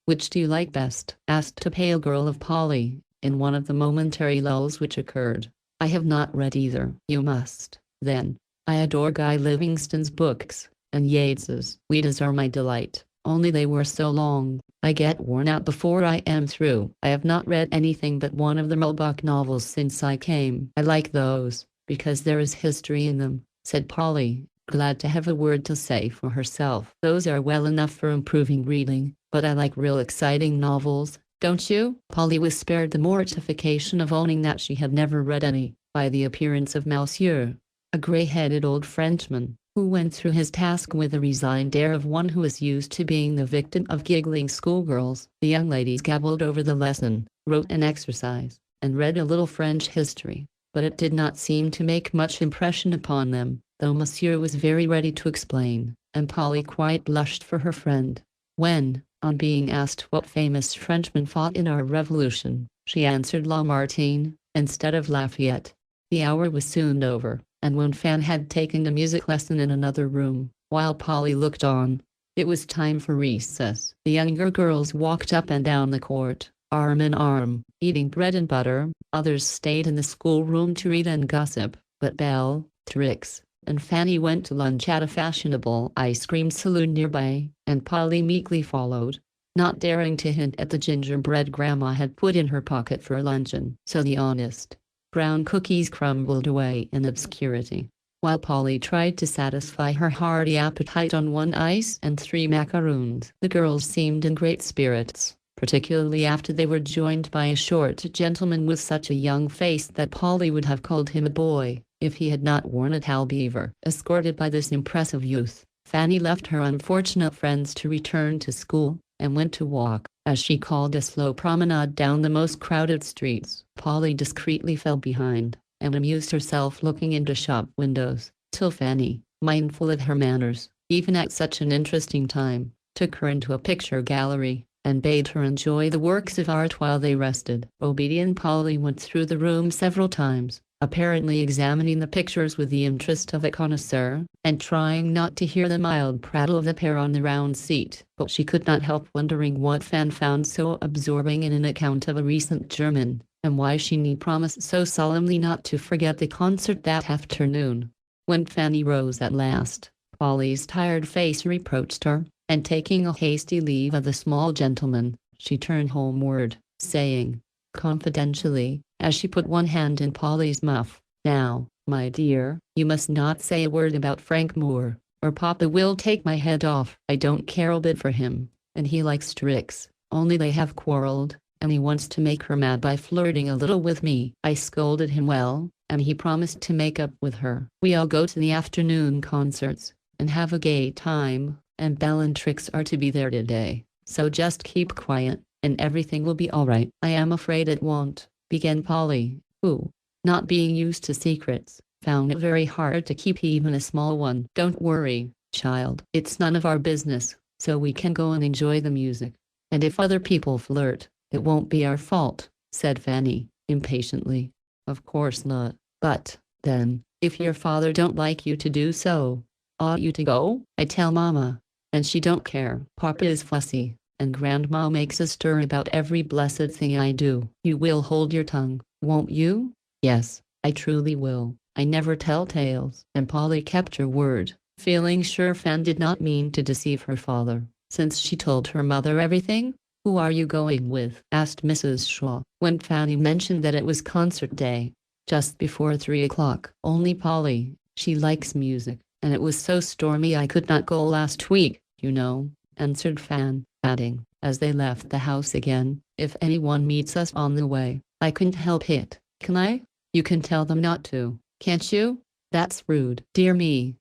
"Which do you like best?" asked a pale girl of Polly, in one of the momentary lulls which occurred. "I have not read either." "You must, then. I adore Guy Livingstone's books, and Yeats's. Ouida's are my delight, only they were so long, I get worn out before I am through. I have not read anything but one of the Mulbach novels since I came." "I like those, because there is history in them," said Polly, glad to have a word to say for herself. "Those are well enough for improving reading, but I like real exciting novels, don't you?" Polly was spared the mortification of owning that she had never read any, by the appearance of Monsieur, a grey-headed old Frenchman, who went through his task with the resigned air of one who is used to being the victim of giggling schoolgirls. The young ladies gabbled over the lesson, wrote an exercise, and read a little French history, but it did not seem to make much impression upon them, though Monsieur was very ready to explain, and Polly quite blushed for her friend. When, on being asked what famous Frenchman fought in our Revolution, she answered Lamartine, instead of Lafayette. The hour was soon over, and when Fan had taken a music lesson in another room, while Polly looked on, it was time for recess. The younger girls walked up and down the court, arm in arm, eating bread and butter. Others stayed in the schoolroom to read and gossip, but Belle, Trix, and Fanny went to lunch at a fashionable ice cream saloon nearby, and Polly meekly followed, not daring to hint at the gingerbread Grandma had put in her pocket for luncheon. So the honest brown cookies crumbled away in obscurity, while Polly tried to satisfy her hearty appetite on 1 ice and 3 macaroons. The girls seemed in great spirits, particularly after they were joined by a short gentleman with such a young face that Polly would have called him a boy, if he had not worn a towel beaver. Escorted by this impressive youth, Fanny left her unfortunate friends to return to school, and went to walk, as she called, a slow promenade down the most crowded streets. Polly discreetly fell behind, and amused herself looking into shop windows, till Fanny, mindful of her manners, even at such an interesting time, took her into a picture gallery, and bade her enjoy the works of art while they rested. Obedient Polly went through the room several times, apparently examining the pictures with the interest of a connoisseur, and trying not to hear the mild prattle of the pair on the round seat. But she could not help wondering what Fan found so absorbing in an account of a recent German, and why she need promise so solemnly not to forget the concert that afternoon. When Fanny rose at last, Polly's tired face reproached her, and taking a hasty leave of the small gentleman, she turned homeward, saying, confidentially, as she put one hand in Polly's muff, "Now, my dear, you must not say a word about Frank Moore, or Papa will take my head off. I don't care a bit for him, and he likes tricks, only they have quarreled, and he wants to make her mad by flirting a little with me. I scolded him well, and he promised to make up with her. We all go to the afternoon concerts, and have a gay time, and Bellatrix are to be there today, so just keep quiet, and everything will be all right." "I am afraid it won't," began Polly, who, not being used to secrets, found it very hard to keep even a small one. "Don't worry, child. It's none of our business, so we can go and enjoy the music. And if other people flirt, it won't be our fault," said Fanny, impatiently. "Of course not. But, then, if your father don't like you to do so, ought you to go?" "I tell Mama, and she don't care. Papa is fussy, and Grandma makes a stir about every blessed thing I do." "You will hold your tongue, won't you?" "Yes, I truly will. I never tell tales." And Polly kept her word, feeling sure Fan did not mean to deceive her father, since she told her mother everything. "Who are you going with?" asked Mrs. Shaw, when Fanny mentioned that it was concert day, just before 3 o'clock. "Only Polly. She likes music, and it was so stormy I could not go last week, you know," answered Fan, adding, as they left the house again, "If anyone meets us on the way, I couldn't help it, can I?" "You can tell them not to, can't you? That's rude." "Dear me.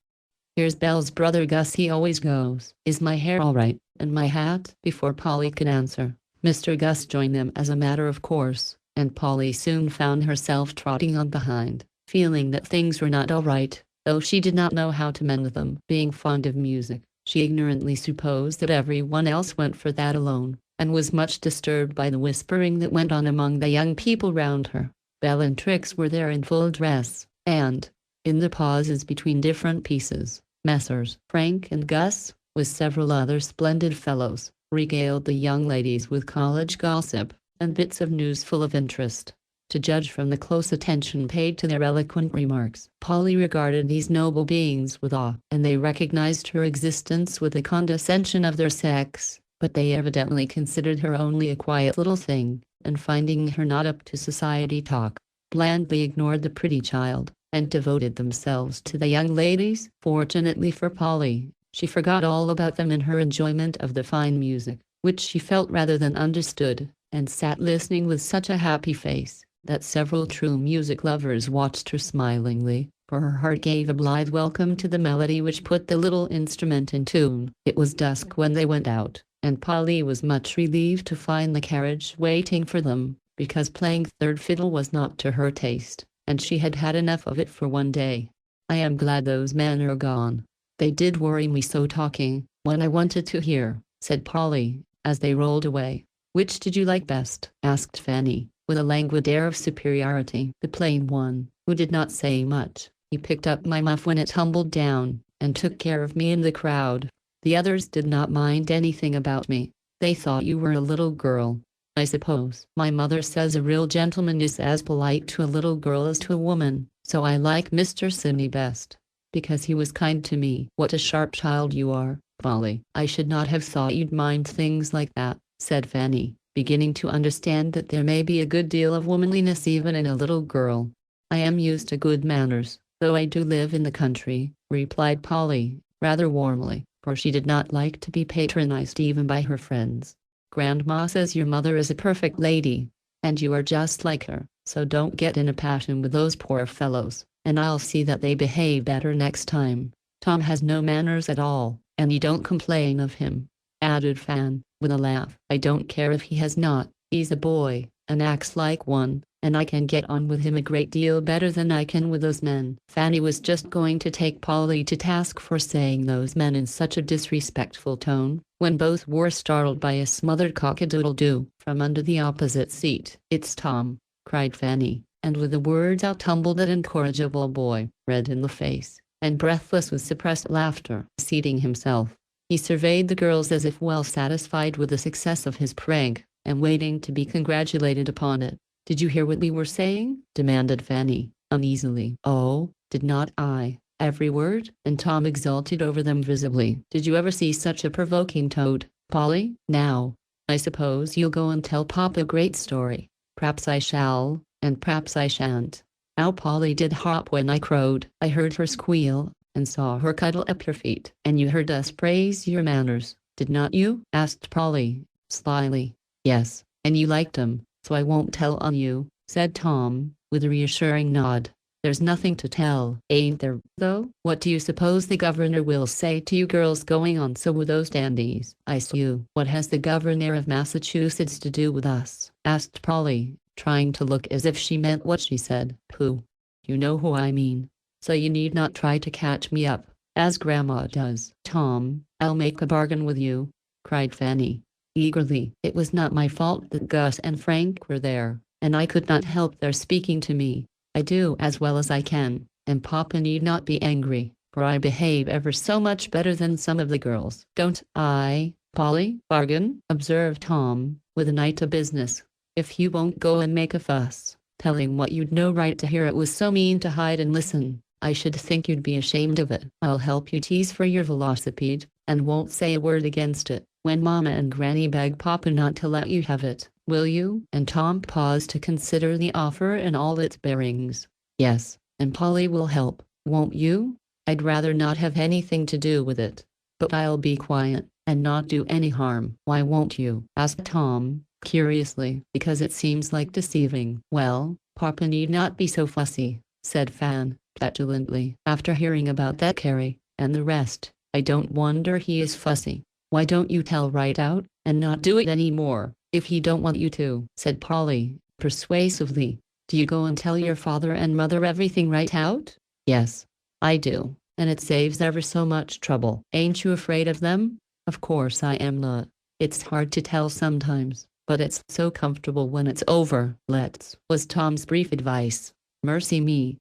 Here's Belle's brother Gus, he always goes. Is my hair all right, and my hat?" Before Polly could answer, Mr. Gus joined them as a matter of course, and Polly soon found herself trotting on behind, feeling that things were not all right, though she did not know how to mend them. Being fond of music, she ignorantly supposed that everyone else went for that alone, and was much disturbed by the whispering that went on among the young people round her. Bellatrix were there in full dress, and, in the pauses between different pieces, Messrs. Frank and Gus, with several other splendid fellows, regaled the young ladies with college gossip, and bits of news full of interest. To judge from the close attention paid to their eloquent remarks, Polly regarded these noble beings with awe, and they recognized her existence with the condescension of their sex, but they evidently considered her only a quiet little thing, and finding her not up to society talk, blandly ignored the pretty child, and devoted themselves to the young ladies. Fortunately for Polly, she forgot all about them in her enjoyment of the fine music, which she felt rather than understood, and sat listening with such a happy face, that several true music lovers watched her smilingly, for her heart gave a blithe welcome to the melody which put the little instrument in tune. It was dusk when they went out, and Polly was much relieved to find the carriage waiting for them, because playing third fiddle was not to her taste, and she had had enough of it for one day. "I am glad those men are gone. They did worry me so talking, when I wanted to hear," said Polly, as they rolled away. "Which did you like best?" asked Fanny, with a languid air of superiority. "The plain one, who did not say much. He picked up my muff when it tumbled down, and took care of me in the crowd. The others did not mind anything about me. They thought you were a little girl, I suppose. My mother says a real gentleman is as polite to a little girl as to a woman, so I like Mr. Sidney best, because he was kind to me." "What a sharp child you are, Polly. I should not have thought you'd mind things like that," said Fanny, beginning to understand that there may be a good deal of womanliness even in a little girl. "I am used to good manners, though I do live in the country," replied Polly, rather warmly, for she did not like to be patronized even by her friends. "Grandma says your mother is a perfect lady, and you are just like her, so don't get in a passion with those poor fellows, and I'll see that they behave better next time. Tom has no manners at all, and you don't complain of him," added Fan, with a laugh. "I don't care if he has not, he's a boy, and acts like one." and I can get on with him a great deal better than I can with those men." Fanny was just going to take Polly to task for saying those men in such a disrespectful tone, when both were startled by a smothered cock-a-doodle-doo from under the opposite seat. "It's Tom," cried Fanny, and with the words out tumbled that incorrigible boy, red in the face, and breathless with suppressed laughter. Seating himself, he surveyed the girls as if well satisfied with the success of his prank, and waiting to be congratulated upon it. "Did you hear what we were saying?" demanded Fanny, uneasily. "Oh, did not I? Every word?" and Tom exulted over them visibly. "Did you ever see such a provoking toad, Polly? Now, I suppose you'll go and tell Papa a great story. P'raps I shall, and p'raps I shan't. How Polly did hop when I crowed. I heard her squeal, and saw her cuddle up your feet." "And you heard us praise your manners, did not you?" asked Polly, slyly. "Yes, and you liked 'em, so I won't tell on you," said Tom, with a reassuring nod. "There's nothing to tell, ain't there, though? What do you suppose the governor will say to you girls going on so with those dandies?" "I see you. What has the governor of Massachusetts to do with us?" asked Polly, trying to look as if she meant what she said. "Pooh! You know who I mean, so you need not try to catch me up, as Grandma does." "Tom, I'll make a bargain with you," cried Fanny, eagerly. "It was not my fault that Gus and Frank were there, and I could not help their speaking to me. I do as well as I can, and Papa need not be angry, for I behave ever so much better than some of the girls." "Don't I, Polly?" "Bargain?" observed Tom, with an eye to business. "If you won't go and make a fuss, telling what you'd no right to hear, it was so mean to hide and listen, I should think you'd be ashamed of it. I'll help you tease for your velocipede, and won't say a word against it, when Mama and Granny beg Papa not to let you have it. Will you?" And Tom paused to consider the offer in all its bearings. "Yes, and Polly will help, won't you?" "I'd rather not have anything to do with it, but I'll be quiet, and not do any harm." "Why won't you?" asked Tom, curiously. "Because it seems like deceiving." "Well, Papa need not be so fussy," said Fan, petulantly. "After hearing about that Carrie, and the rest, I don't wonder he is fussy. Why don't you tell right out, and not do it any more, if he don't want you to?" said Polly, persuasively. "Do you go and tell your father and mother everything right out?" "Yes, I do, and it saves ever so much trouble." "Ain't you afraid of them?" "Of course I am not. It's hard to tell sometimes, but it's so comfortable when it's over." "Let's," was Tom's brief advice. "Mercy me!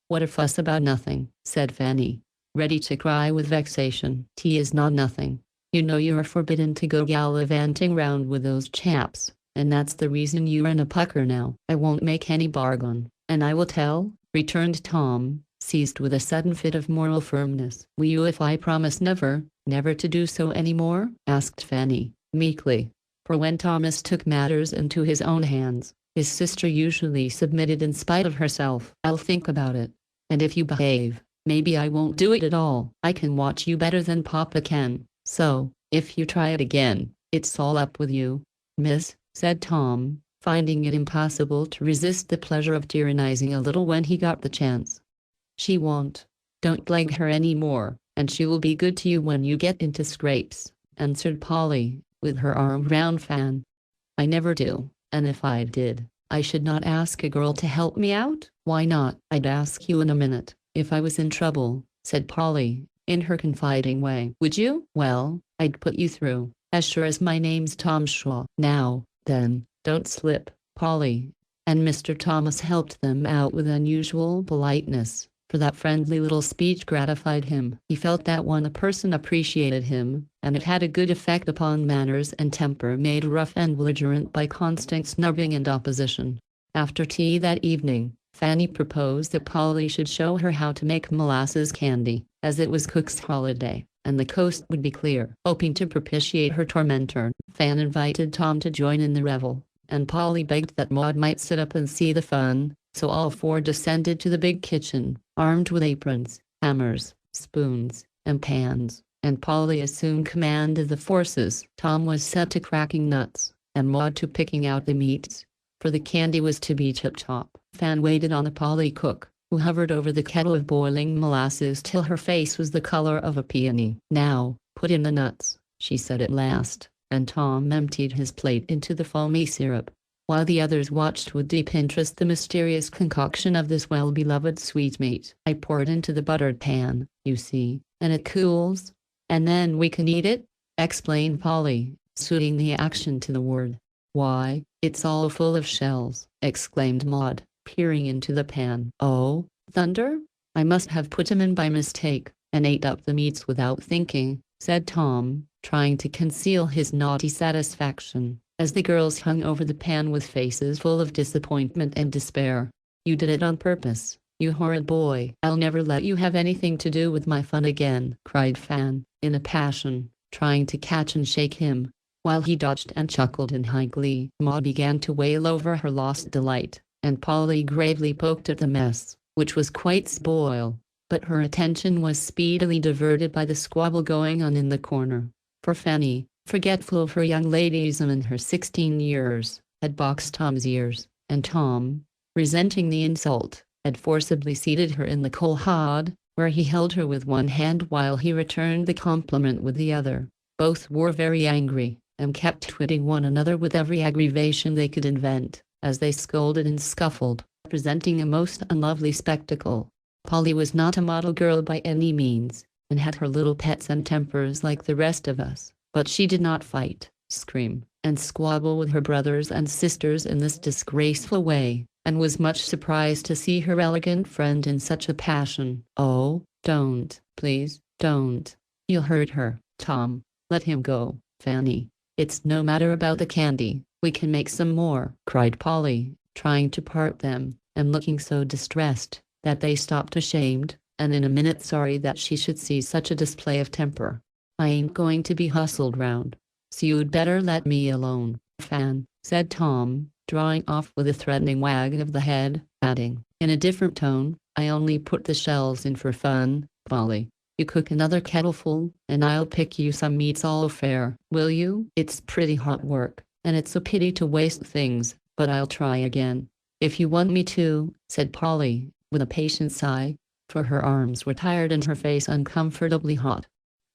What a fuss about nothing," said Fanny, ready to cry with vexation. "Tea is not nothing. You know you are forbidden to go gallivanting round with those chaps, and that's the reason you're in a pucker now." "I won't make any bargain, and I will tell," returned Tom, seized with a sudden fit of moral firmness. "Will you if I promise never, never to do so any more?" asked Fanny, meekly, for when Thomas took matters into his own hands, his sister usually submitted in spite of herself. "I'll think about it, and if you behave, maybe I won't do it at all. I can watch you better than Papa can. So, if you try it again, it's all up with you, miss," said Tom, finding it impossible to resist the pleasure of tyrannizing a little when he got the chance. "She won't. Don't plague her any more, and she will be good to you when you get into scrapes," answered Polly, with her arm round Fan. "I never do, and if I did, I should not ask a girl to help me out." "Why not?" "I'd ask you in a minute, if I was in trouble," said Polly, in her confiding way. "Would you?" "Well, I'd put you through, as sure as my name's Tom Shaw." "Now, then, don't slip, Polly." And Mr. Thomas helped them out with unusual politeness, for that friendly little speech gratified him. He felt that when a person appreciated him, and it had a good effect upon manners and temper made rough and belligerent by constant snubbing and opposition. After tea that evening, Fanny proposed that Polly should show her how to make molasses candy, as it was Cook's holiday, and the coast would be clear. Hoping to propitiate her tormentor, Fan invited Tom to join in the revel, and Polly begged that Maud might sit up and see the fun, so all four descended to the big kitchen, armed with aprons, hammers, spoons, and pans, and Polly assumed command of the forces. Tom was set to cracking nuts, and Maud to picking out the meats, for the candy was to be tip-top. Fan waited on the Polly cook, who hovered over the kettle of boiling molasses till her face was the color of a peony. "Now, put in the nuts," she said at last, and Tom emptied his plate into the foamy syrup, while the others watched with deep interest the mysterious concoction of this well-beloved sweetmeat. I pour it into the buttered pan, you see, and it cools, and then we can eat it, explained Polly, suiting the action to the word. Why, it's all full of shells, exclaimed Maud, peering into the pan. Oh, thunder! I must have put 'em in by mistake, and ate up the meats without thinking, said Tom, trying to conceal his naughty satisfaction, as the girls hung over the pan with faces full of disappointment and despair. You did it on purpose, you horrid boy. I'll never let you have anything to do with my fun again, cried Fan, in a passion, trying to catch and shake him. While he dodged and chuckled in high glee, Maud began to wail over her lost delight, and Polly gravely poked at the mess, which was quite spoiled, but her attention was speedily diverted by the squabble going on in the corner. For Fanny, forgetful of her young ladyism and her 16 years, had boxed Tom's ears, and Tom, resenting the insult, had forcibly seated her in the coal hod, where he held her with one hand while he returned the compliment with the other. Both were very angry, and kept twitting one another with every aggravation they could invent, as they scolded and scuffled, presenting a most unlovely spectacle. Polly was not a model girl by any means, and had her little pets and tempers like the rest of us, but she did not fight, scream, and squabble with her brothers and sisters in this disgraceful way, and was much surprised to see her elegant friend in such a passion. Oh, don't, please, don't. You'll hurt her, Tom. Let him go, Fanny. It's no matter about the candy, we can make some more, cried Polly, trying to part them, and looking so distressed that they stopped ashamed, and in a minute sorry that she should see such a display of temper. I ain't going to be hustled round, so you'd better let me alone, Fan, said Tom, drawing off with a threatening wag of the head, adding, in a different tone, I only put the shells in for fun, Polly. You cook another kettleful, and I'll pick you some meats all fair, will you? It's pretty hot work, and it's a pity to waste things, but I'll try again. If you want me to, said Polly, with a patient sigh, for her arms were tired and her face uncomfortably hot.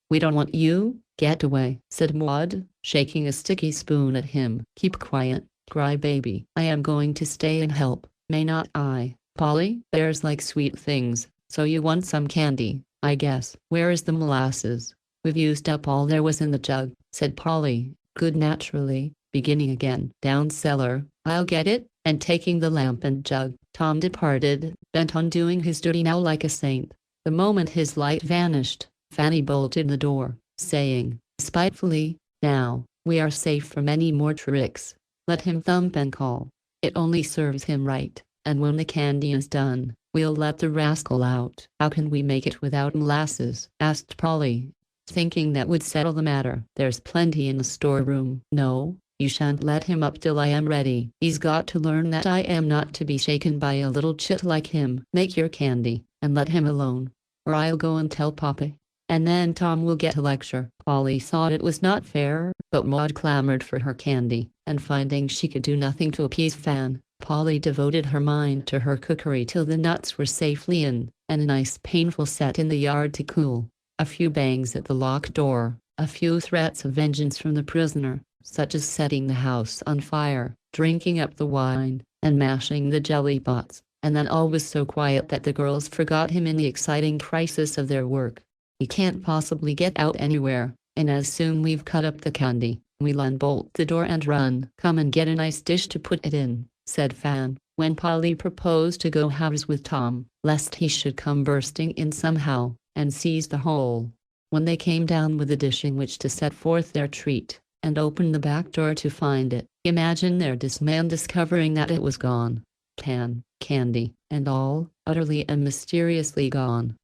We don't want you, get away, said Maud, shaking a sticky spoon at him. Keep quiet, cry baby. I am going to stay and help, may not I? Polly, bears like sweet things, so you want some candy, I guess. Where is the molasses? We've used up all there was in the jug, said Polly, good naturally, beginning again. Down cellar, I'll get it, and taking the lamp and jug, Tom departed, bent on doing his duty now like a saint. The moment his light vanished, Fanny bolted the door, saying, spitefully, now, we are safe from any more tricks. Let him thump and call. It only serves him right, and when the candy is done, we'll let the rascal out. How can we make it without molasses? Asked Polly, thinking that would settle the matter. There's plenty in the storeroom. No, you shan't let him up till I am ready. He's got to learn that I am not to be shaken by a little chit like him. Make your candy, and let him alone, or I'll go and tell Papa. And then Tom will get a lecture. Polly thought it was not fair, but Maud clamored for her candy, and finding she could do nothing to appease Fan, Polly devoted her mind to her cookery till the nuts were safely in, and a nice painful set in the yard to cool. A few bangs at the locked door, a few threats of vengeance from the prisoner, such as setting the house on fire, drinking up the wine, and mashing the jelly pots, and then all was so quiet that the girls forgot him in the exciting crisis of their work. He can't possibly get out anywhere, and as soon we've cut up the candy, we'll unbolt the door and run. Come and get a nice dish to put it in, said Fan, when Polly proposed to go halves with Tom, lest he should come bursting in somehow, and seize the whole. When they came down with a dish in which to set forth their treat, and opened the back door to find it, imagine their dismay on discovering that it was gone. Pan, candy, and all, utterly and mysteriously gone.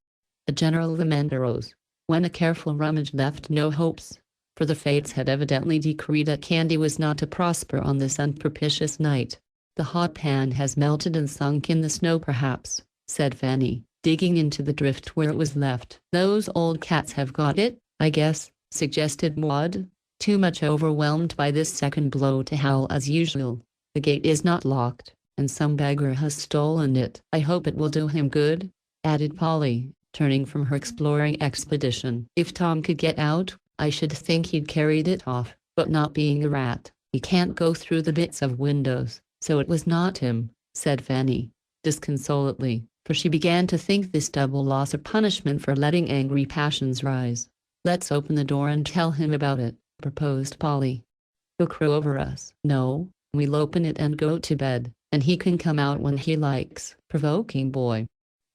A general lament arose, when a careful rummage left no hopes, for the fates had evidently decreed that candy was not to prosper on this unpropitious night. The hot pan has melted and sunk in the snow perhaps, said Fanny, digging into the drift where it was left. Those old cats have got it, I guess, suggested Maud, too much overwhelmed by this second blow to howl as usual. The gate is not locked, and some beggar has stolen it. I hope it will do him good, added Polly, turning from her exploring expedition. If Tom could get out, I should think he'd carried it off, but not being a rat, He can't go through the bits of windows, so it was not him," said Fanny, disconsolately, for she began to think this double loss a punishment for letting angry passions rise. "Let's open the door and tell him about it," proposed Polly. "He'll crow over us." "No, we'll open it and go to bed, and he can come out when he likes." Provoking boy.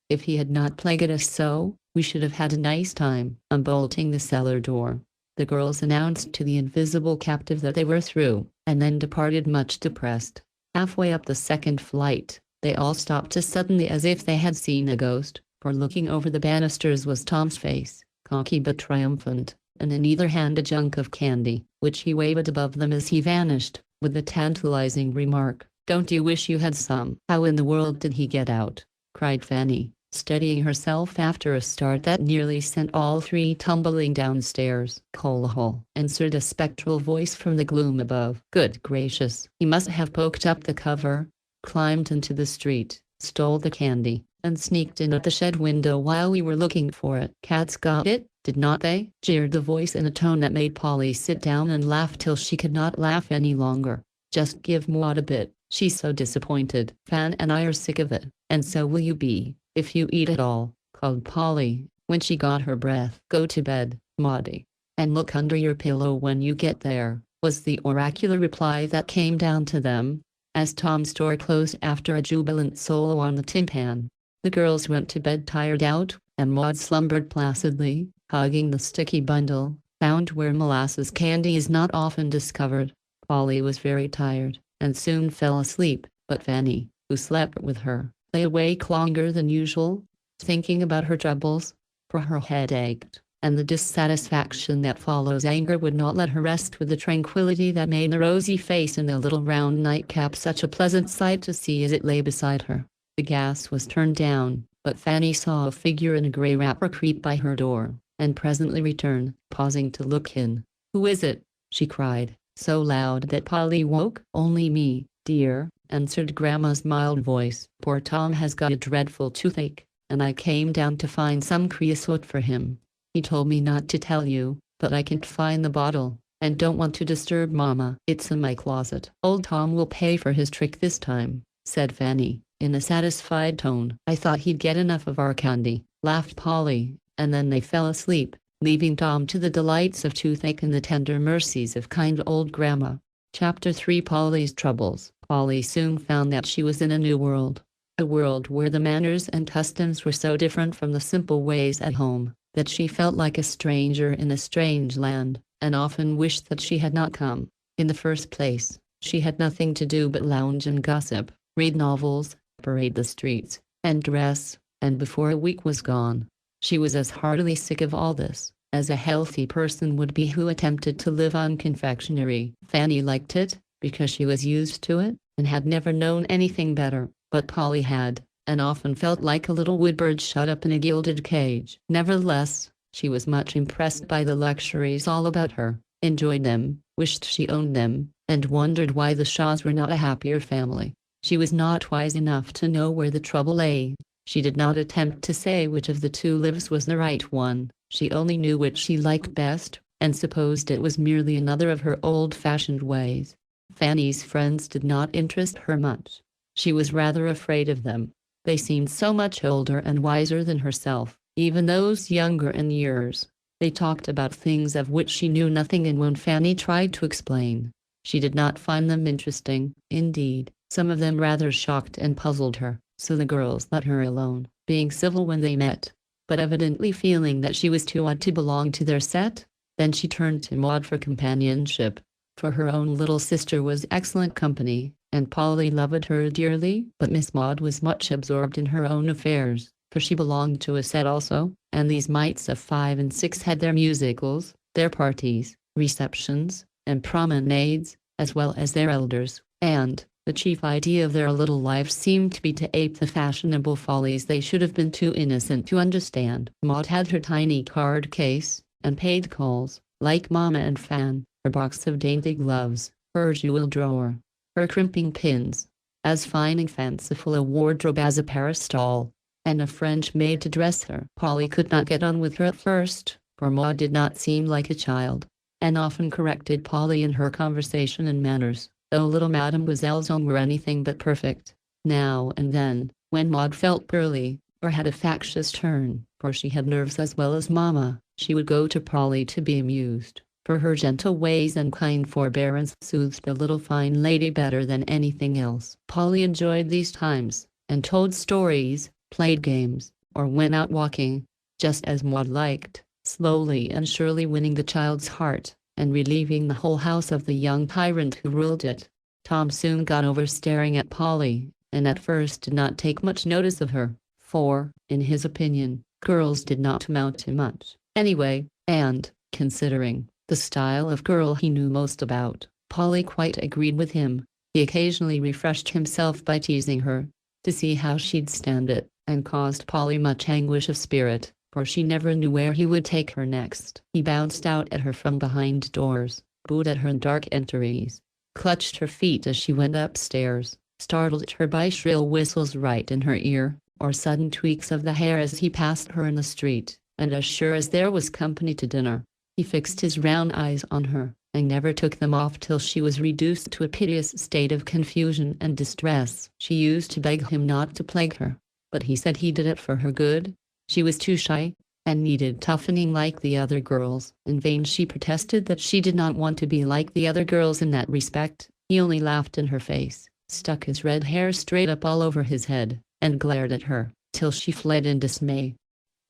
If he had not plagued us so, we should have had a nice time. Unbolting the cellar door, the girls announced to the invisible captive that they were through, and then departed much depressed. Halfway up the second flight, they all stopped as suddenly as if they had seen a ghost, for looking over the banisters was Tom's face, cocky but triumphant, and in either hand a junk of candy, which he waved above them as he vanished, with the tantalizing remark, "Don't you wish you had some?" "How in the world did he get out?" cried Fanny, steadying herself after a start that nearly sent all three tumbling downstairs. "Coal hole," answered a spectral voice from the gloom above. "Good gracious! He must have poked up the cover, climbed into the street, stole the candy, and sneaked in at the shed window while we were looking for it." "Cats got it, did not they?" jeered the voice in a tone that made Polly sit down and laugh till she could not laugh any longer. "Just give Maud a bit, she's so disappointed. Fan and I are sick of it, and so will you be, if you eat it all," called Polly, when she got her breath. "Go to bed, Maudie, and look under your pillow when you get there," was the oracular reply that came down to them, as Tom's door closed after a jubilant solo on the timpan. The girls went to bed tired out, and Maud slumbered placidly, hugging the sticky bundle, found where molasses candy is not often discovered. Polly was very tired, and soon fell asleep, but Fanny, who slept with her, lay awake longer than usual, thinking about her troubles, for her head ached, and the dissatisfaction that follows anger would not let her rest with the tranquility that made the rosy face in the little round nightcap such a pleasant sight to see as it lay beside her. The gas was turned down, but Fanny saw a figure in a grey wrapper creep by her door, and presently return, pausing to look in. "Who is it?" she cried, so loud that Polly woke. "Only me, dear," answered Grandma's mild voice. "Poor Tom has got a dreadful toothache, and I came down to find some creosote for him. He told me not to tell you, but I can't find the bottle, and don't want to disturb Mama. It's in my closet." "Old Tom will pay for his trick this time," said Fanny, in a satisfied tone. "I thought he'd get enough of our candy," laughed Polly, and then they fell asleep, leaving Tom to the delights of toothache and the tender mercies of kind old Grandma. Chapter 3: Polly's Troubles. Polly soon found that she was in a new world, a world where the manners and customs were so different from the simple ways at home, that she felt like a stranger in a strange land, and often wished that she had not come. In the first place, she had nothing to do but lounge and gossip, read novels, parade the streets, and dress, and before a week was gone, she was as heartily sick of all this as a healthy person would be who attempted to live on confectionery. Fanny liked it, because she was used to it, and had never known anything better, but Polly had, and often felt like a little woodbird shut up in a gilded cage. Nevertheless, she was much impressed by the luxuries all about her, enjoyed them, wished she owned them, and wondered why the Shaws were not a happier family. She was not wise enough to know where the trouble lay. She did not attempt to say which of the two lives was the right one. She only knew which she liked best, and supposed it was merely another of her old-fashioned ways. Fanny's friends did not interest her much. She was rather afraid of them. They seemed so much older and wiser than herself, even those younger in years. They talked about things of which she knew nothing, and when Fanny tried to explain, she did not find them interesting. Indeed, some of them rather shocked and puzzled her, so the girls let her alone, being civil when they met, but evidently feeling that she was too odd to belong to their set. Then she turned to Maud for companionship, for her own little sister was excellent company, and Polly loved her dearly. But Miss Maud was much absorbed in her own affairs, for she belonged to a set also, and these mites of 5 and 6 had their musicals, their parties, receptions, and promenades, as well as their elders, and the chief idea of their little life seemed to be to ape the fashionable follies they should have been too innocent to understand. Maud had her tiny card case, and paid calls, like Mama and Fan, her box of dainty gloves, her jewel drawer, her crimping pins, as fine and fanciful a wardrobe as a Paris doll, and a French maid to dress her. Polly could not get on with her at first, for Maud did not seem like a child. and often corrected Polly in her conversation and manners, though little Mademoiselle's own were anything but perfect. Now and then, when Maud felt poorly, or had a factious turn, for she had nerves as well as Mamma, she would go to Polly to be amused, for her gentle ways and kind forbearance soothed the little fine lady better than anything else. Polly enjoyed these times, and told stories, played games, or went out walking, just as Maud liked, slowly and surely winning the child's heart, and relieving the whole house of the young tyrant who ruled it. Tom soon got over staring at Polly, and at first did not take much notice of her, for, in his opinion, girls did not amount to much, anyway, and, considering the style of girl he knew most about, Polly quite agreed with him. He occasionally refreshed himself by teasing her, to see how she'd stand it, and caused Polly much anguish of spirit, for she never knew where he would take her next. He bounced out at her from behind doors, booed at her in dark entries, clutched her feet as she went upstairs, startled her by shrill whistles right in her ear, or sudden tweaks of the hair as he passed her in the street, and as sure as there was company to dinner, he fixed his round eyes on her, and never took them off till she was reduced to a piteous state of confusion and distress. She used to beg him not to plague her, but he said he did it for her good. She was too shy, and needed toughening like the other girls. In vain she protested that she did not want to be like the other girls in that respect. He only laughed in her face, stuck his red hair straight up all over his head, and glared at her, till she fled in dismay.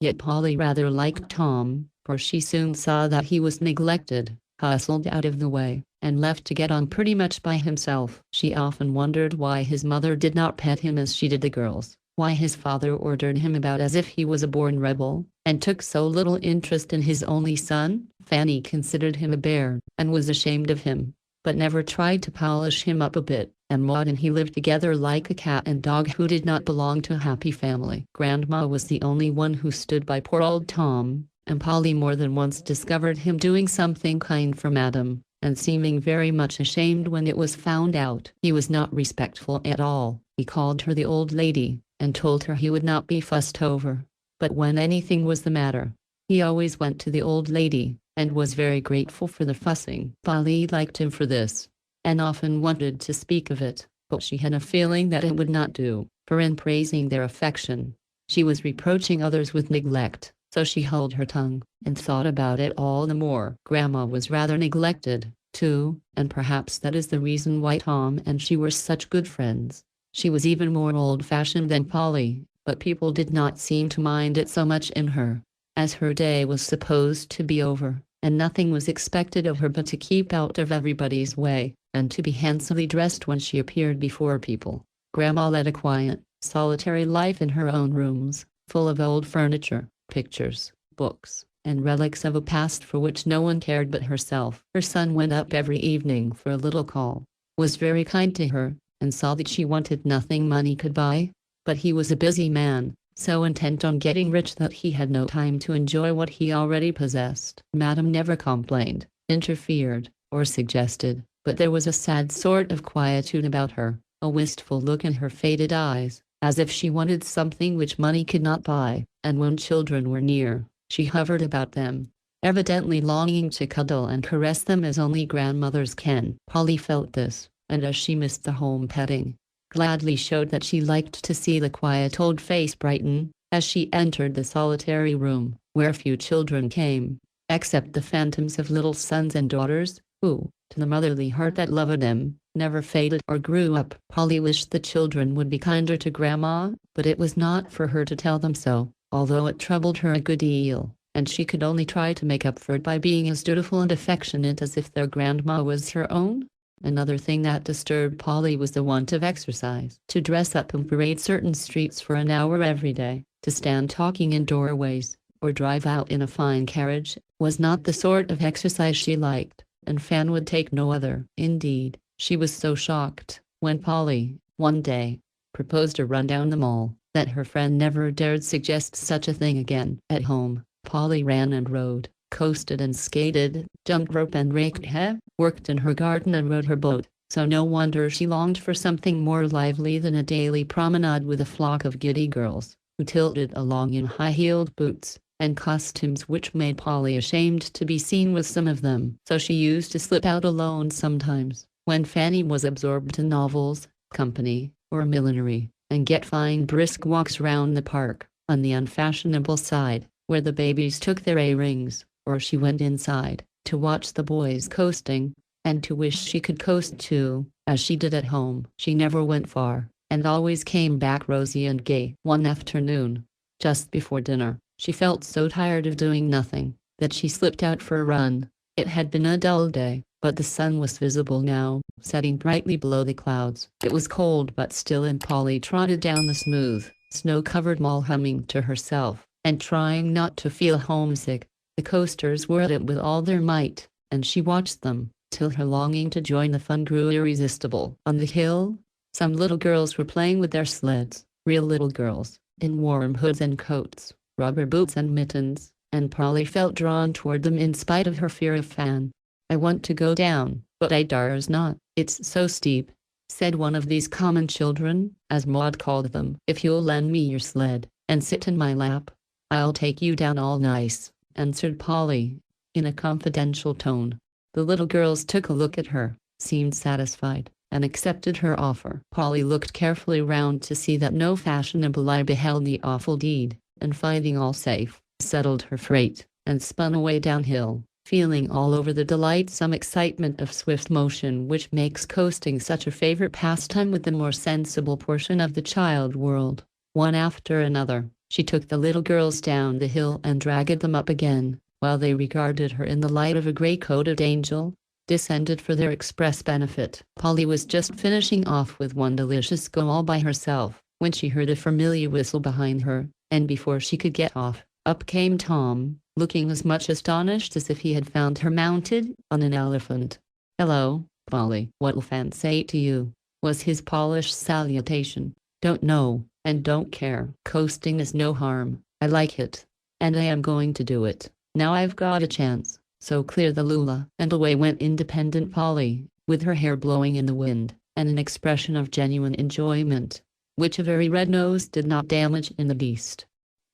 Yet Polly rather liked Tom, for she soon saw that he was neglected, hustled out of the way, and left to get on pretty much by himself. She often wondered why his mother did not pet him as she did the girls, why his father ordered him about as if he was a born rebel, and took so little interest in his only son. Fanny considered him a bear, and was ashamed of him, but never tried to polish him up a bit, and Maud and he lived together like a cat and dog who did not belong to a happy family. Grandma was the only one who stood by poor old Tom, and Polly more than once discovered him doing something kind for Madame, and seeming very much ashamed when it was found out. He was not respectful at all. He called her the old lady, and told her he would not be fussed over. But when anything was the matter, he always went to the old lady, and was very grateful for the fussing. Polly liked him for this, and often wanted to speak of it, but she had a feeling that it would not do, for in praising their affection, she was reproaching others with neglect. So she held her tongue, and thought about it all the more. Grandma was rather neglected, too, and perhaps that is the reason why Tom and she were such good friends. She was even more old-fashioned than Polly, but people did not seem to mind it so much in her, as her day was supposed to be over, and nothing was expected of her but to keep out of everybody's way, and to be handsomely dressed when she appeared before people. Grandma led a quiet, solitary life in her own rooms, full of old furniture, pictures, books, and relics of a past for which no one cared but herself. Her son went up every evening for a little call, was very kind to her, and saw that she wanted nothing money could buy, but he was a busy man, so intent on getting rich that he had no time to enjoy what he already possessed. Madame never complained, interfered, or suggested, but there was a sad sort of quietude about her, a wistful look in her faded eyes, as if she wanted something which money could not buy, and when children were near, she hovered about them, evidently longing to cuddle and caress them as only grandmothers can. Polly felt this, and as she missed the home petting, gladly showed that she liked to see the quiet old face brighten, as she entered the solitary room, where few children came, except the phantoms of little sons and daughters, who, to the motherly heart that loved them, never faded or grew up. Polly wished the children would be kinder to Grandma, but it was not for her to tell them so, although it troubled her a good deal, and she could only try to make up for it by being as dutiful and affectionate as if their grandma was her own. Another thing that disturbed Polly was the want of exercise. To dress up and parade certain streets for an hour every day, to stand talking in doorways, or drive out in a fine carriage, was not the sort of exercise she liked, and Fan would take no other. Indeed, she was so shocked, when Polly, one day, proposed a run down the mall, that her friend never dared suggest such a thing again. At home, Polly ran and rode, coasted and skated, jumped rope and raked hay, worked in her garden and rowed her boat, so no wonder she longed for something more lively than a daily promenade with a flock of giddy girls, who tilted along in high-heeled boots, and costumes which made Polly ashamed to be seen with some of them. So she used to slip out alone sometimes, when Fanny was absorbed in novels, company, or millinery, and get fine brisk walks round the park, on the unfashionable side, where the babies took their A-rings, or she went inside, to watch the boys coasting, and to wish she could coast too, as she did at home. She never went far, and always came back rosy and gay. One afternoon, just before dinner, she felt so tired of doing nothing, that she slipped out for a run. It had been a dull day, but the sun was visible now, setting brightly below the clouds. It was cold but still, and Polly trotted down the smooth, snow-covered mall humming to herself, and trying not to feel homesick. The coasters were at it with all their might, and she watched them, till her longing to join the fun grew irresistible. On the hill, some little girls were playing with their sleds, real little girls, in warm hoods and coats, rubber boots and mittens, and Polly felt drawn toward them in spite of her fear of Fan. "I want to go down, but I dares not, it's so steep," said one of these common children, as Maud called them. "If you'll lend me your sled, and sit in my lap, I'll take you down all nice," answered Polly, in a confidential tone. The little girls took a look at her, seemed satisfied, and accepted her offer. Polly looked carefully round to see that no fashionable eye beheld the awful deed, and finding all safe, settled her freight, and spun away downhill, feeling all over the delightsome excitement of swift motion which makes coasting such a favorite pastime with the more sensible portion of the child world. One after another, she took the little girls down the hill and dragged them up again, while they regarded her in the light of a grey-coated angel, descended for their express benefit. Polly was just finishing off with one delicious go all by herself, when she heard a familiar whistle behind her, and before she could get off, up came Tom, looking as much astonished as if he had found her mounted on an elephant. "Hello, Polly, what'll Fan say to you?" was his polished salutation. "Don't know, and don't care. Coasting is no harm. I like it, and I am going to do it. Now I've got a chance, so clear the lula." And away went independent Polly, with her hair blowing in the wind, and an expression of genuine enjoyment, which a very red nose did not damage in the least.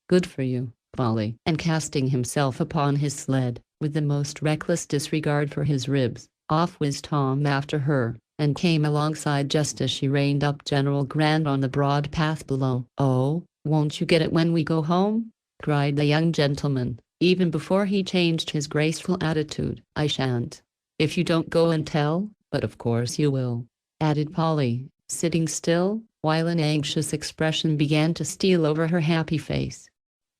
"Good for you, Polly." And casting himself upon his sled, with the most reckless disregard for his ribs, off whizzed Tom after her, and came alongside just as she reined up General Grant on the broad path below. "Oh, won't you get it when we go home?" cried the young gentleman, even before he changed his graceful attitude. "I shan't, if you don't go and tell, but of course you will," added Polly, sitting still, while an anxious expression began to steal over her happy face.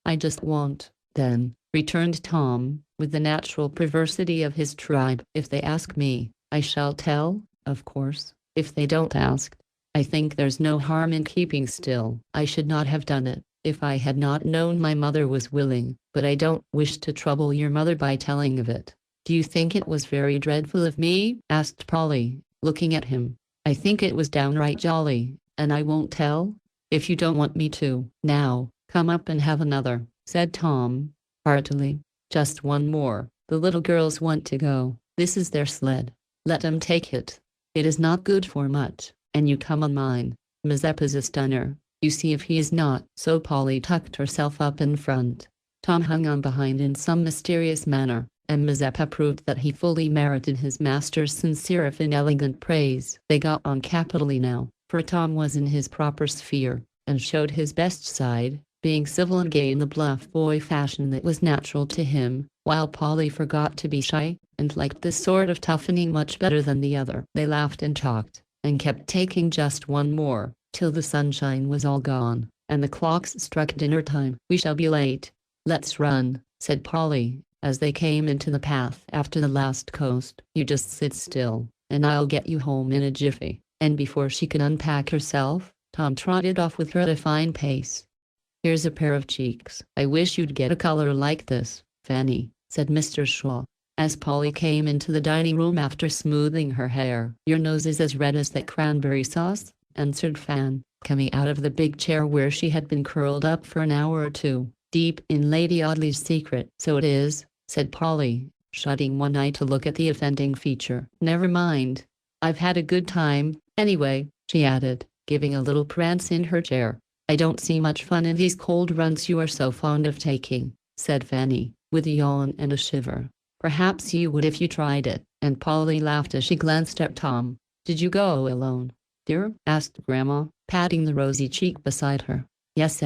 "I just won't, then," returned Tom, with the natural perversity of his tribe. "If they ask me, I shall tell, of course. If they don't ask, I think there's no harm in keeping still. I should not have done it, if I had not known my mother was willing, but I don't wish to trouble your mother by telling of it." "Do you think it was very dreadful of me?" asked Polly, looking at him. "I think it was downright jolly, and I won't tell, if you don't want me to." "Now, come up and have another," said Tom, heartily. "Just one more. The little girls want to go. This is their sled. Let them take it. It is not good for much, and you come on mine. Mazeppa's a stunner, you see if he is not." So Polly tucked herself up in front. Tom hung on behind in some mysterious manner, and Mazeppa proved that he fully merited his master's sincere if inelegant praise. They got on capitally now, for Tom was in his proper sphere, and showed his best side, being civil and gay in the bluff boy fashion that was natural to him, while Polly forgot to be shy, and liked this sort of toughening much better than the other. They laughed and talked, and kept taking just one more, till the sunshine was all gone, and the clocks struck dinner time. "We shall be late. Let's run," said Polly, as they came into the path after the last coast. "You just sit still, and I'll get you home in a jiffy." And before she could unpack herself, Tom trotted off with her at a fine pace. "Here's a pair of cheeks. I wish you'd get a color like this, Fanny," said Mr. Shaw, as Polly came into the dining room after smoothing her hair. "Your nose is as red as that cranberry sauce," answered Fan, coming out of the big chair where she had been curled up for an hour or two, deep in Lady Audley's secret. "So it is," said Polly, shutting one eye to look at the offending feature. "Never mind. I've had a good time, anyway," she added, giving a little prance in her chair. "I don't see much fun in these cold runs you are so fond of taking." said Fanny, with a yawn and a shiver. "Perhaps you would if you tried it," and Polly laughed as she glanced at Tom. "Did you go alone, dear?" asked Grandma, patting the rosy cheek beside her. "Yes,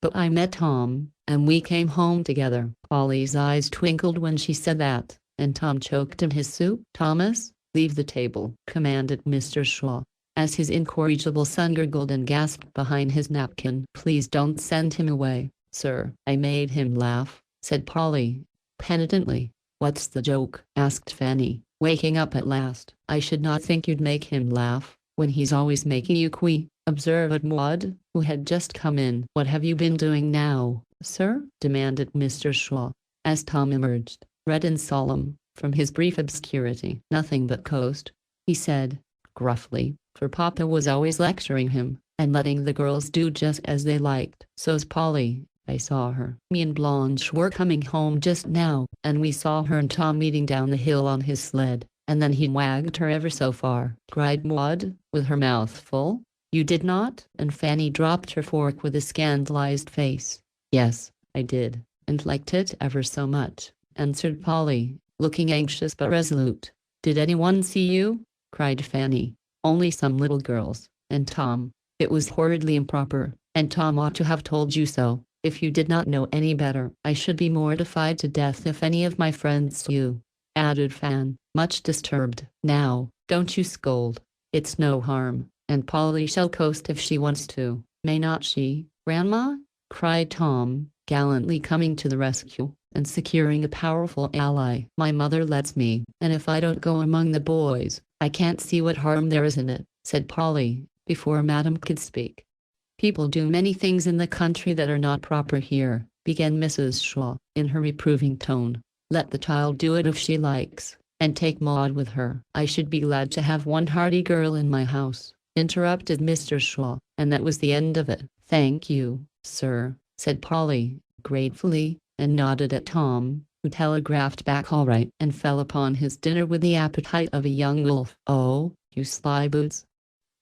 but I met Tom, and we came home together." Polly's eyes twinkled when she said that, and Tom choked in his soup. "Thomas, leave the table," commanded Mr. Shaw, as his incorrigible son gurgled and gasped behind his napkin. "Please don't send him away, sir." "I made him laugh," said Polly, penitently. "What's the joke?" asked Fanny, waking up at last. "I should not think you'd make him laugh, when he's always making you observed Maud, who had just come in. "What have you been doing now, sir?" demanded Mr. Shaw, as Tom emerged, red and solemn, from his brief obscurity. "Nothing but coast," he said, gruffly, for Papa was always lecturing him, and letting the girls do just as they liked. "So's Polly. I saw her. Me and Blanche were coming home just now, and we saw her and Tom meeting down the hill on his sled, and then he wagged her ever so far," cried Maud, with her mouth full. "You did not?" and Fanny dropped her fork with a scandalized face. "Yes, I did, and liked it ever so much," answered Polly, looking anxious but resolute. "Did anyone see you?" cried Fanny. "Only some little girls, and Tom. It was horridly improper, and Tom ought to have told you so. If you did not know any better, I should be mortified to death if any of my friends saw you," added Fan, much disturbed. "Now, don't you scold. It's no harm, and Polly shall coast if she wants to, may not she, Grandma?" cried Tom, gallantly coming to the rescue, and securing a powerful ally. "My mother lets me, and if I don't go among the boys, I can't see what harm there is in it," said Polly, before Madam could speak. "People do many things in the country that are not proper here," began Mrs. Shaw, in her reproving tone. "Let the child do it if she likes, and take Maud with her." "I should be glad to have one hardy girl in my house," interrupted Mr. Shaw, and that was the end of it. "Thank you, sir," said Polly, gratefully, and nodded at Tom, who telegraphed back all right and fell upon his dinner with the appetite of a young wolf. "Oh, you sly boots.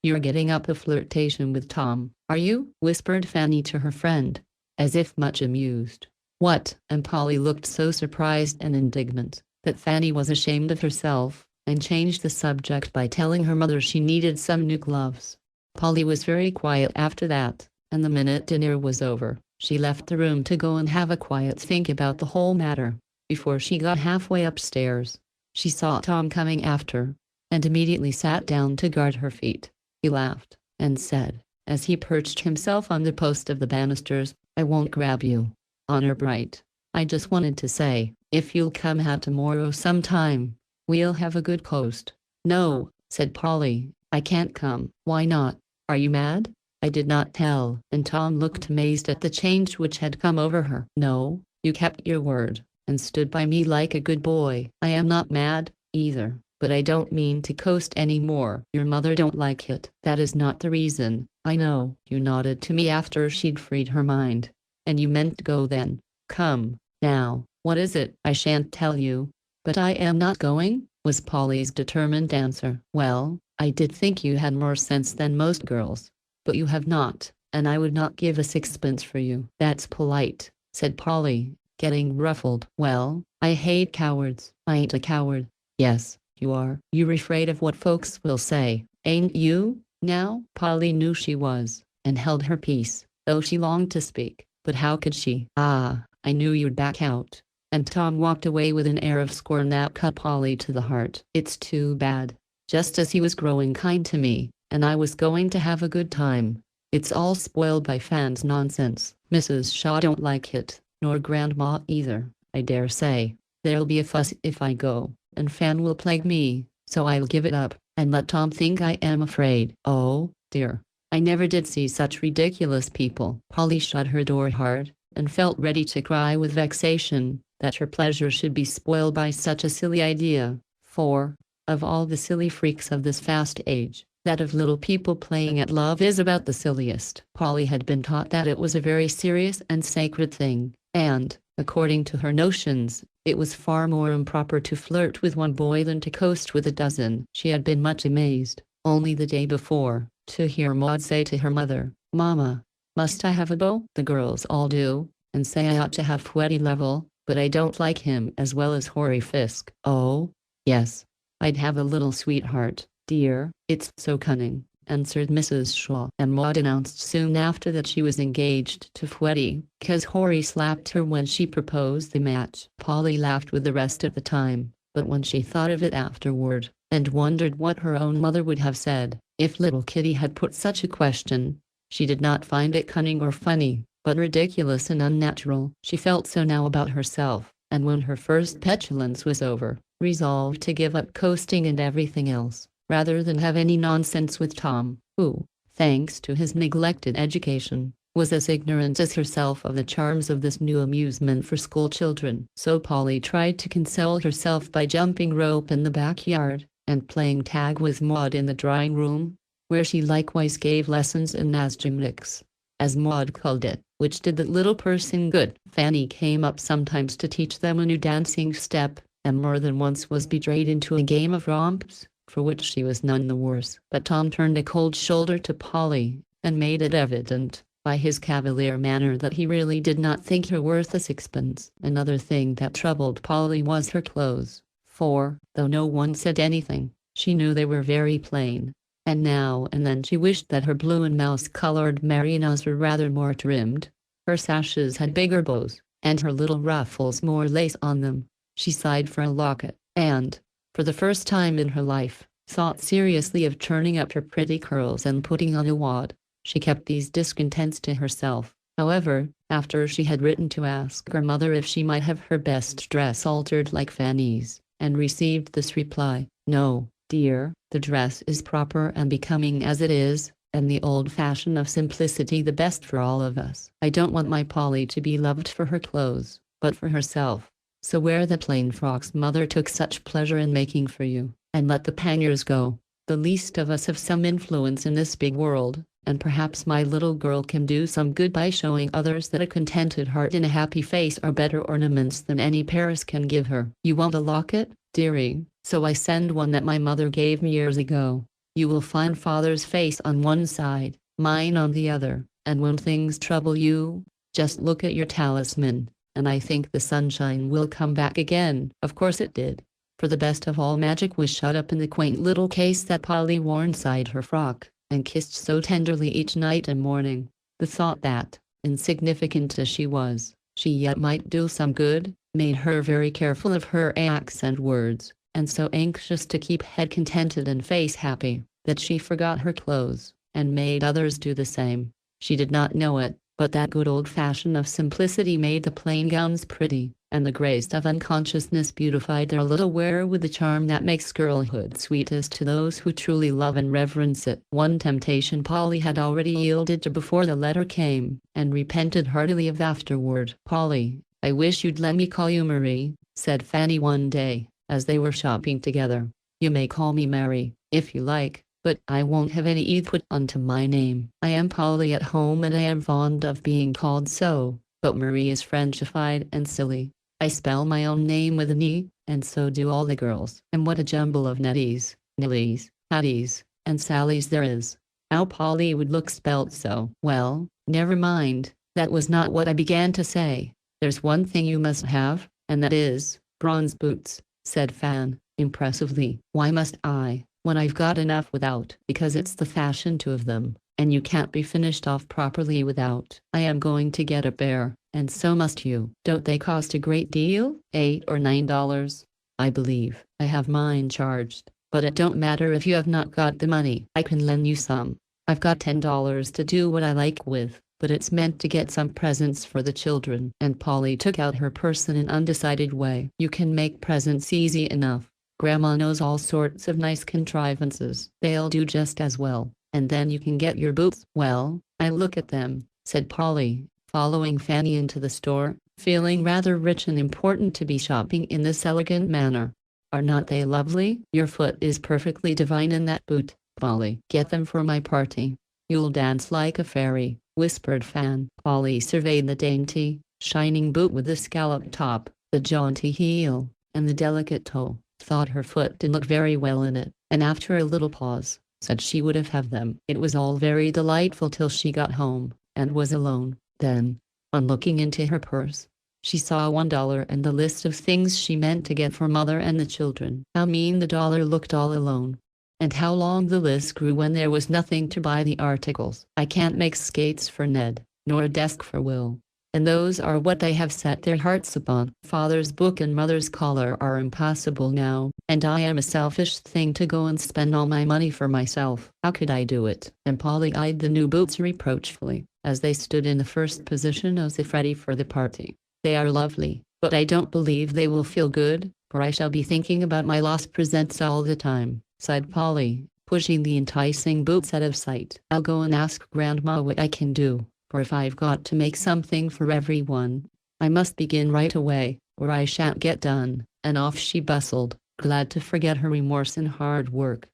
You're getting up a flirtation with Tom, are you?" whispered Fanny to her friend, as if much amused. "What?" and Polly looked so surprised and indignant, that Fanny was ashamed of herself, and changed the subject by telling her mother she needed some new gloves. Polly was very quiet after that, and the minute dinner was over, she left the room to go and have a quiet think about the whole matter. Before she got halfway upstairs, she saw Tom coming after, and immediately sat down to guard her feet. He laughed, and said, as he perched himself on the post of the banisters, "I won't grab you. Honor bright. I just wanted to say, if you'll come out tomorrow sometime, we'll have a good coast." "No," said Polly, "I can't come." "Why not? Are you mad?" "I did not tell," and Tom looked amazed at the change which had come over her. "No, you kept your word, and stood by me like a good boy." "I am not mad, either, but I don't mean to coast any more." "Your mother don't like it." "That is not the reason." "I know. You nodded to me after she'd freed her mind, and you meant to go then. Come, now, what is it?" "I shan't tell you." "But I am not going," was Polly's determined answer. "Well, I did think you had more sense than most girls, but you have not, and I would not give a sixpence for you." "That's polite," said Polly, getting ruffled. "Well, I hate cowards." "I ain't a coward." "Yes, you are. You're afraid of what folks will say, ain't you, now?" Polly knew she was, and held her peace, though she longed to speak, but how could she? "Ah, I knew you'd back out," and Tom walked away with an air of scorn that cut Polly to the heart. "It's too bad. Just as he was growing kind to me, and I was going to have a good time. It's all spoiled by Fan's nonsense. Mrs. Shaw don't like it, nor Grandma either, I dare say. There'll be a fuss if I go, and Fan will plague me, so I'll give it up, and let Tom think I am afraid." "Oh, dear. I never did see such ridiculous people." Polly shut her door hard, and felt ready to cry with vexation, that her pleasure should be spoiled by such a silly idea, for, of all the silly freaks of this fast age, that of little people playing at love is about the silliest. Polly had been taught that it was a very serious and sacred thing, and, according to her notions, it was far more improper to flirt with one boy than to coast with a dozen. She had been much amazed, only the day before, to hear Maud say to her mother, "Mamma, must I have a beau?" "The girls all do, and say I ought to have Fwetty Level, but I don't like him as well as Hoary Fisk. Oh, yes. I'd have a little sweetheart, dear. It's so cunning, answered Mrs. Shaw. And Maud announced soon after that she was engaged to Fwetty, 'cause Hoary slapped her when she proposed the match. Polly laughed with the rest of the time, but when she thought of it afterward, and wondered what her own mother would have said if little Kitty had put such a question, she did not find it cunning or funny, but ridiculous and unnatural. She felt so now about herself, and when her first petulance was over, resolved to give up coasting and everything else, rather than have any nonsense with Tom, who, thanks to his neglected education, was as ignorant as herself of the charms of this new amusement for school children. So Polly tried to console herself by jumping rope in the backyard, and playing tag with Maud in the drawing room, where she likewise gave lessons in nasgymnix, as Maud called it, which did the little person good. Fanny came up sometimes to teach them a new dancing step, and more than once was betrayed into a game of romps, for which she was none the worse. But Tom turned a cold shoulder to Polly, and made it evident, by his cavalier manner, that he really did not think her worth a sixpence. Another thing that troubled Polly was her clothes, for, though no one said anything, she knew they were very plain, and now and then she wished that her blue and mouse-colored merinos were rather more trimmed. Her sashes had bigger bows, and her little ruffles more lace on them. She sighed for a locket, and, for the first time in her life, thought seriously of turning up her pretty curls and putting on a wad. She kept these discontents to herself, however, after she had written to ask her mother if she might have her best dress altered like Fanny's, and received this reply: "No, dear, the dress is proper and becoming as it is, and the old fashion of simplicity the best for all of us. I don't want my Polly to be loved for her clothes, but for herself. So wear the plain frocks mother took such pleasure in making for you, and let the panniers go. The least of us have some influence in this big world, and perhaps my little girl can do some good by showing others that a contented heart and a happy face are better ornaments than any Paris can give her. You want a locket, dearie? So I send one that my mother gave me years ago. You will find father's face on one side, mine on the other, and when things trouble you, just look at your talisman, and I think the sunshine will come back again." Of course it did, for the best of all magic was shut up in the quaint little case that Polly wore inside her frock, and kissed so tenderly each night and morning. The thought that, insignificant as she was, she yet might do some good, made her very careful of her acts and words, and so anxious to keep head contented and face happy, that she forgot her clothes, and made others do the same. She did not know it, but that good old fashion of simplicity made the plain gowns pretty, and the grace of unconsciousness beautified their little wearer with the charm that makes girlhood sweetest to those who truly love and reverence it. One temptation Polly had already yielded to before the letter came, and repented heartily of afterward. "Polly, I wish you'd let me call you Marie," said Fanny one day, as they were shopping together. "You may call me Mary, if you like, but I won't have any E put onto my name. I am Polly at home and I am fond of being called so, but Marie is Frenchified and silly. I spell my own name with an E, and so do all the girls. And what a jumble of Netties, Nillies, Hatties, and Sallys there is. How Polly would look spelt so." "Well, never mind, that was not what I began to say. There's one thing you must have, and that is bronze boots," said Fan, impressively. "Why must I, when I've got enough without?" "Because it's the fashion to have them, and you can't be finished off properly without. I am going to get a pair, and so must you." "Don't they cost a great deal?" $8 or $9, I believe. "I have mine charged, but it don't matter if you have not got the money. I can lend you some. I've got $10 to do what I like with, but it's meant to get some presents for the children." And Polly took out her purse in an undecided way. "You can make presents easy enough. Grandma knows all sorts of nice contrivances. They'll do just as well, and then you can get your boots." "Well, I look at them," said Polly, following Fanny into the store, feeling rather rich and important to be shopping in this elegant manner. "Are not they lovely? Your foot is perfectly divine in that boot, Polly. Get them for my party. You'll dance like a fairy," whispered Fan. Polly surveyed the dainty, shining boot with the scallop top, the jaunty heel, and the delicate toe, thought her foot did look very well in it, and after a little pause, said she would have them. It was all very delightful till she got home, and was alone. Then, On looking into her purse, she saw $1 and the list of things she meant to get for Mother and the children. How mean the dollar looked all alone. And how long the list grew when there was nothing to buy the articles. I can't make skates for Ned, nor a desk for Will. And those are what they have set their hearts upon. Father's book and Mother's collar are impossible now, and I am a selfish thing to go and spend all my money for myself. How could I do it? And Polly eyed the new boots reproachfully, as they stood in the first position as if ready for the party. They are lovely, but I don't believe they will feel good, for I shall be thinking about my lost presents all the time, sighed Polly, pushing the enticing boots out of sight. I'll go and ask Grandma what I can do, for if I've got to make something for everyone, I must begin right away, or I shan't get done. And off she bustled, glad to forget her remorse in hard work.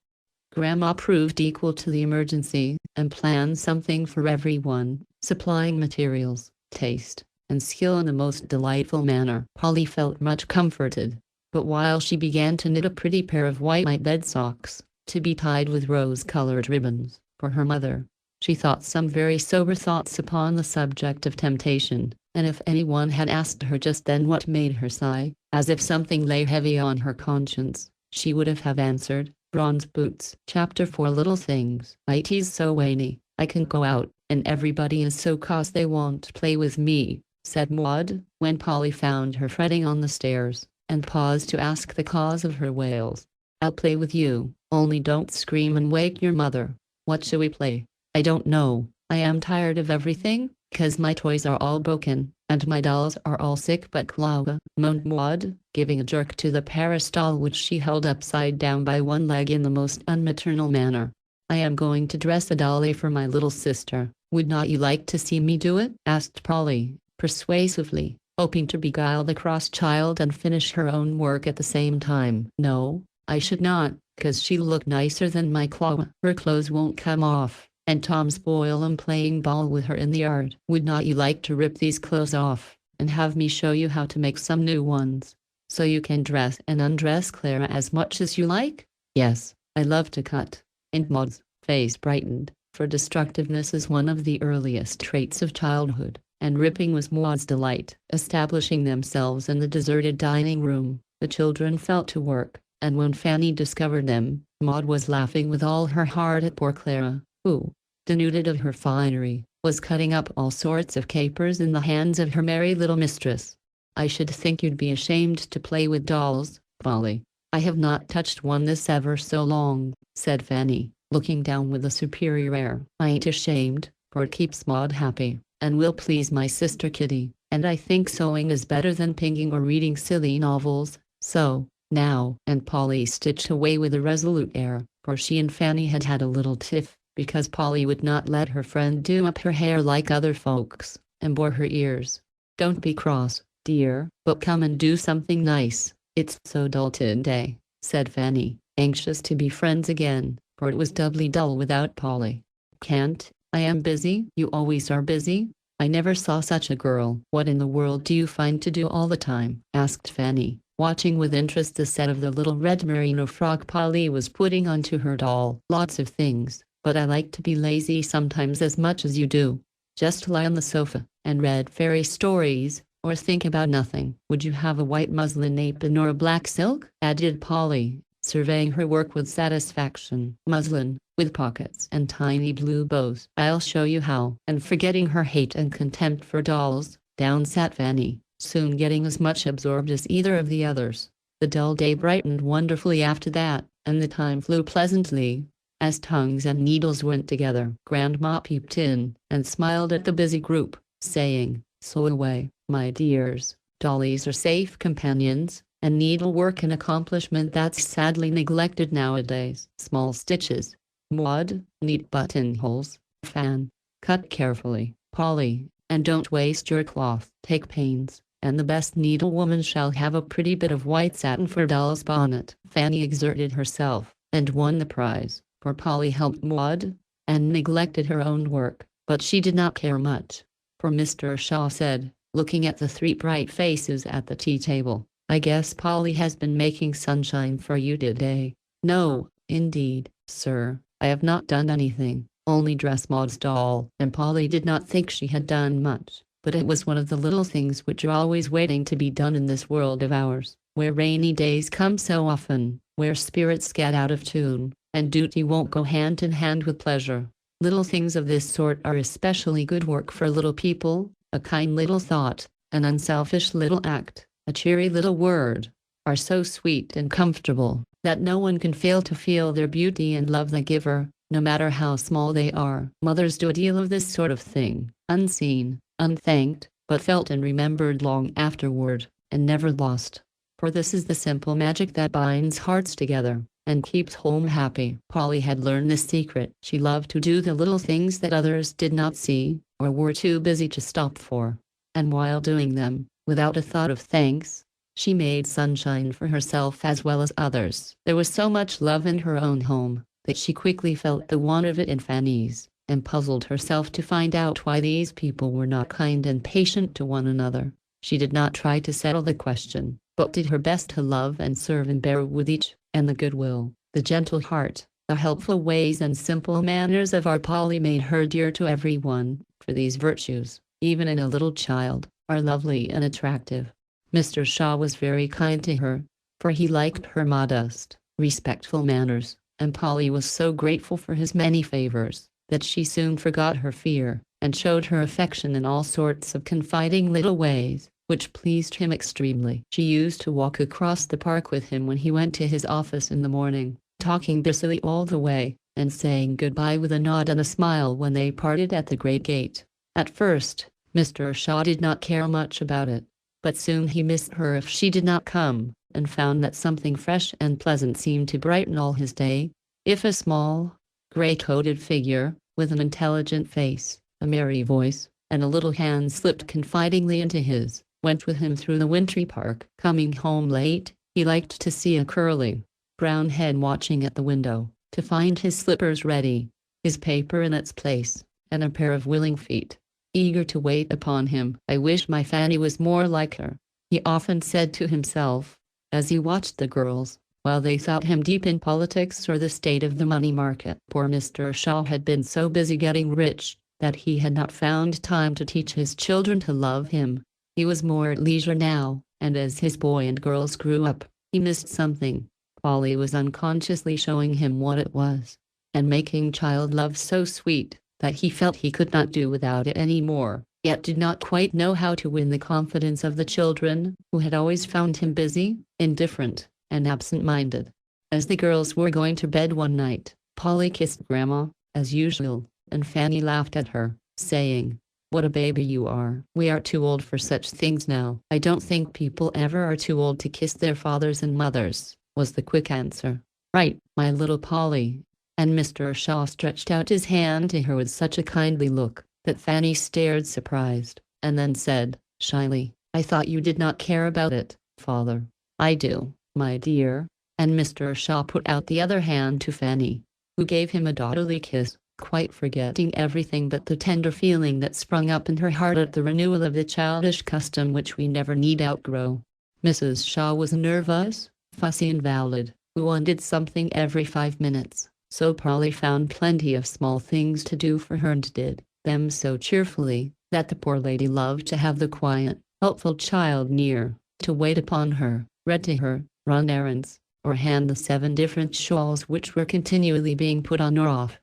Grandma proved equal to the emergency, and planned something for everyone, supplying materials, taste, and skill in the most delightful manner. Polly felt much comforted, but while she began to knit a pretty pair of white bed socks, to be tied with rose-colored ribbons, for her mother, she thought some very sober thoughts upon the subject of temptation, and if anyone had asked her just then what made her sigh, as if something lay heavy on her conscience, she would have answered, bronze boots. Chapter 4 Little Things. It's so rainy, I can go out, and everybody is so cross they won't play with me, said Maud, when Polly found her fretting on the stairs, and paused to ask the cause of her wails. I'll play with you, only don't scream and wake your mother. What shall we play? I don't know, I am tired of everything, 'cause my toys are all broken, and my dolls are all sick but Clara, moaned Maud, giving a jerk to the Paris doll which she held upside down by one leg in the most unmaternal manner. I am going to dress a dolly for my little sister. Would not you like to see me do it? Asked Polly, persuasively, hoping to beguile the cross child and finish her own work at the same time. No, I should not, 'cause she'll look nicer than my Clara. Her clothes won't come off, and Tom spoil 'em playing ball with her in the yard. Would not you like to rip these clothes off, and have me show you how to make some new ones, so you can dress and undress Clara as much as you like? Yes, I love to cut. And Maud's face brightened, for destructiveness is one of the earliest traits of childhood, and ripping was Maud's delight. Establishing themselves in the deserted dining room, the children fell to work, and when Fanny discovered them, Maud was laughing with all her heart at poor Clara, who, denuded of her finery, was cutting up all sorts of capers in the hands of her merry little mistress. I should think you'd be ashamed to play with dolls, Polly. I have not touched one this ever so long, said Fanny, looking down with a superior air. I ain't ashamed, for it keeps Maud happy, and will please my sister Kitty, and I think sewing is better than pinging or reading silly novels, so, now. And Polly stitched away with a resolute air, for she and Fanny had had a little tiff, because Polly would not let her friend do up her hair like other folks, and bore her ears. Don't be cross, dear, but come and do something nice. It's so dull today, said Fanny, anxious to be friends again, for it was doubly dull without Polly. Can't, I am busy. You always are busy. I never saw such a girl. What in the world do you find to do all the time? Asked Fanny, watching with interest the set of the little red merino frock Polly was putting onto her doll. Lots of things, but I like to be lazy sometimes as much as you do. Just lie on the sofa, and read fairy stories, or think about nothing. Would you have a white muslin apron or a black silk? Added Polly, surveying her work with satisfaction. Muslin, with pockets and tiny blue bows. I'll show you how. And forgetting her hate and contempt for dolls, down sat Fanny, soon getting as much absorbed as either of the others. The dull day brightened wonderfully after that, and the time flew pleasantly, as tongues and needles went together. Grandma peeped in, and smiled at the busy group, saying, "Sew away, my dears. Dollies are safe companions, and needlework an accomplishment that's sadly neglected nowadays. Small stitches, Maud, neat buttonholes, fan, cut carefully, Polly, and don't waste your cloth. Take pains, and the best needlewoman shall have a pretty bit of white satin for doll's bonnet." Fanny exerted herself, and won the prize, for Polly helped Maud, and neglected her own work, but she did not care much, for Mr. Shaw said, looking at the three bright faces at the tea table, "I guess Polly has been making sunshine for you today." "No, indeed, sir, I have not done anything, only dress Maud's doll." And Polly did not think she had done much, but it was one of the little things which are always waiting to be done in this world of ours, where rainy days come so often, where spirits get out of tune, and duty won't go hand in hand with pleasure. Little things of this sort are especially good work for little people. A kind little thought, an unselfish little act, a cheery little word, are so sweet and comfortable that no one can fail to feel their beauty and love the giver, no matter how small they are. Mothers do a deal of this sort of thing, unseen, unthanked, but felt and remembered long afterward, and never lost. For this is the simple magic that binds hearts together and keeps home happy. Polly had learned this secret. She loved to do the little things that others did not see, or were too busy to stop for. And while doing them, without a thought of thanks, she made sunshine for herself as well as others. There was so much love in her own home, that she quickly felt the want of it in Fanny's, and puzzled herself to find out why these people were not kind and patient to one another. She did not try to settle the question, but did her best to love and serve and bear with each, and the goodwill, the gentle heart, the helpful ways and simple manners of our Polly made her dear to everyone, for these virtues, even in a little child, are lovely and attractive. Mr. Shaw was very kind to her, for he liked her modest, respectful manners, and Polly was so grateful for his many favors, that she soon forgot her fear, and showed her affection in all sorts of confiding little ways, which pleased him extremely. She used to walk across the park with him when he went to his office in the morning, talking busily all the way, and saying goodbye with a nod and a smile when they parted at the great gate. At first, Mr. Shaw did not care much about it, but soon he missed her if she did not come, and found that something fresh and pleasant seemed to brighten all his day. If a small, gray-coated figure, with an intelligent face, a merry voice, and a little hand slipped confidingly into his, went with him through the wintry park. Coming home late, he liked to see a curly, brown head watching at the window, to find his slippers ready, his paper in its place, and a pair of willing feet, eager to wait upon him. "I wish my Fanny was more like her," he often said to himself, as he watched the girls, while they thought him deep in politics or the state of the money market. Poor Mr. Shaw had been so busy getting rich, that he had not found time to teach his children to love him. He was more at leisure now, and as his boy and girls grew up, he missed something. Polly was unconsciously showing him what it was, and making child love so sweet, that he felt he could not do without it any more, yet did not quite know how to win the confidence of the children, who had always found him busy, indifferent, and absent-minded. As the girls were going to bed one night, Polly kissed Grandma, as usual, and Fanny laughed at her, saying, "What a baby you are." "We are too old for such things now." "I don't think people ever are too old to kiss their fathers and mothers," was the quick answer. "Right, my little Polly." And Mr. Shaw stretched out his hand to her with such a kindly look, that Fanny stared surprised, and then said, shyly, "I thought you did not care about it, father." "I do, my dear." And Mr. Shaw put out the other hand to Fanny, who gave him a daughterly kiss, quite forgetting everything but the tender feeling that sprung up in her heart at the renewal of the childish custom which we never need outgrow. Mrs. Shaw was a nervous, fussy invalid, who wanted something every 5 minutes, so Polly found plenty of small things to do for her and did them so cheerfully, that the poor lady loved to have the quiet, helpful child near, to wait upon her, read to her, run errands, or hand the 7 different shawls which were continually being put on or off.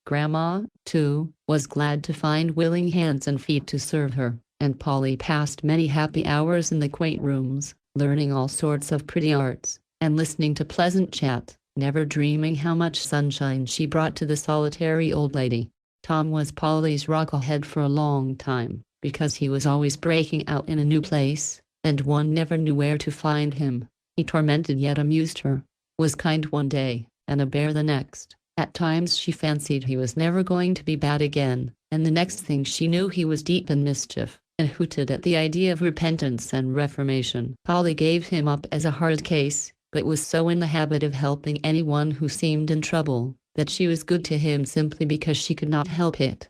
Grandma, too, was glad to find willing hands and feet to serve her, and Polly passed many happy hours in the quaint rooms, learning all sorts of pretty arts, and listening to pleasant chat, never dreaming how much sunshine she brought to the solitary old lady. Tom was Polly's rock-ahead for a long time, because he was always breaking out in a new place, and one never knew where to find him. He tormented yet amused her, was kind one day, and a bear the next. At times she fancied he was never going to be bad again, and the next thing she knew he was deep in mischief, and hooted at the idea of repentance and reformation. Polly gave him up as a hard case, but was so in the habit of helping anyone who seemed in trouble, that she was good to him simply because she could not help it.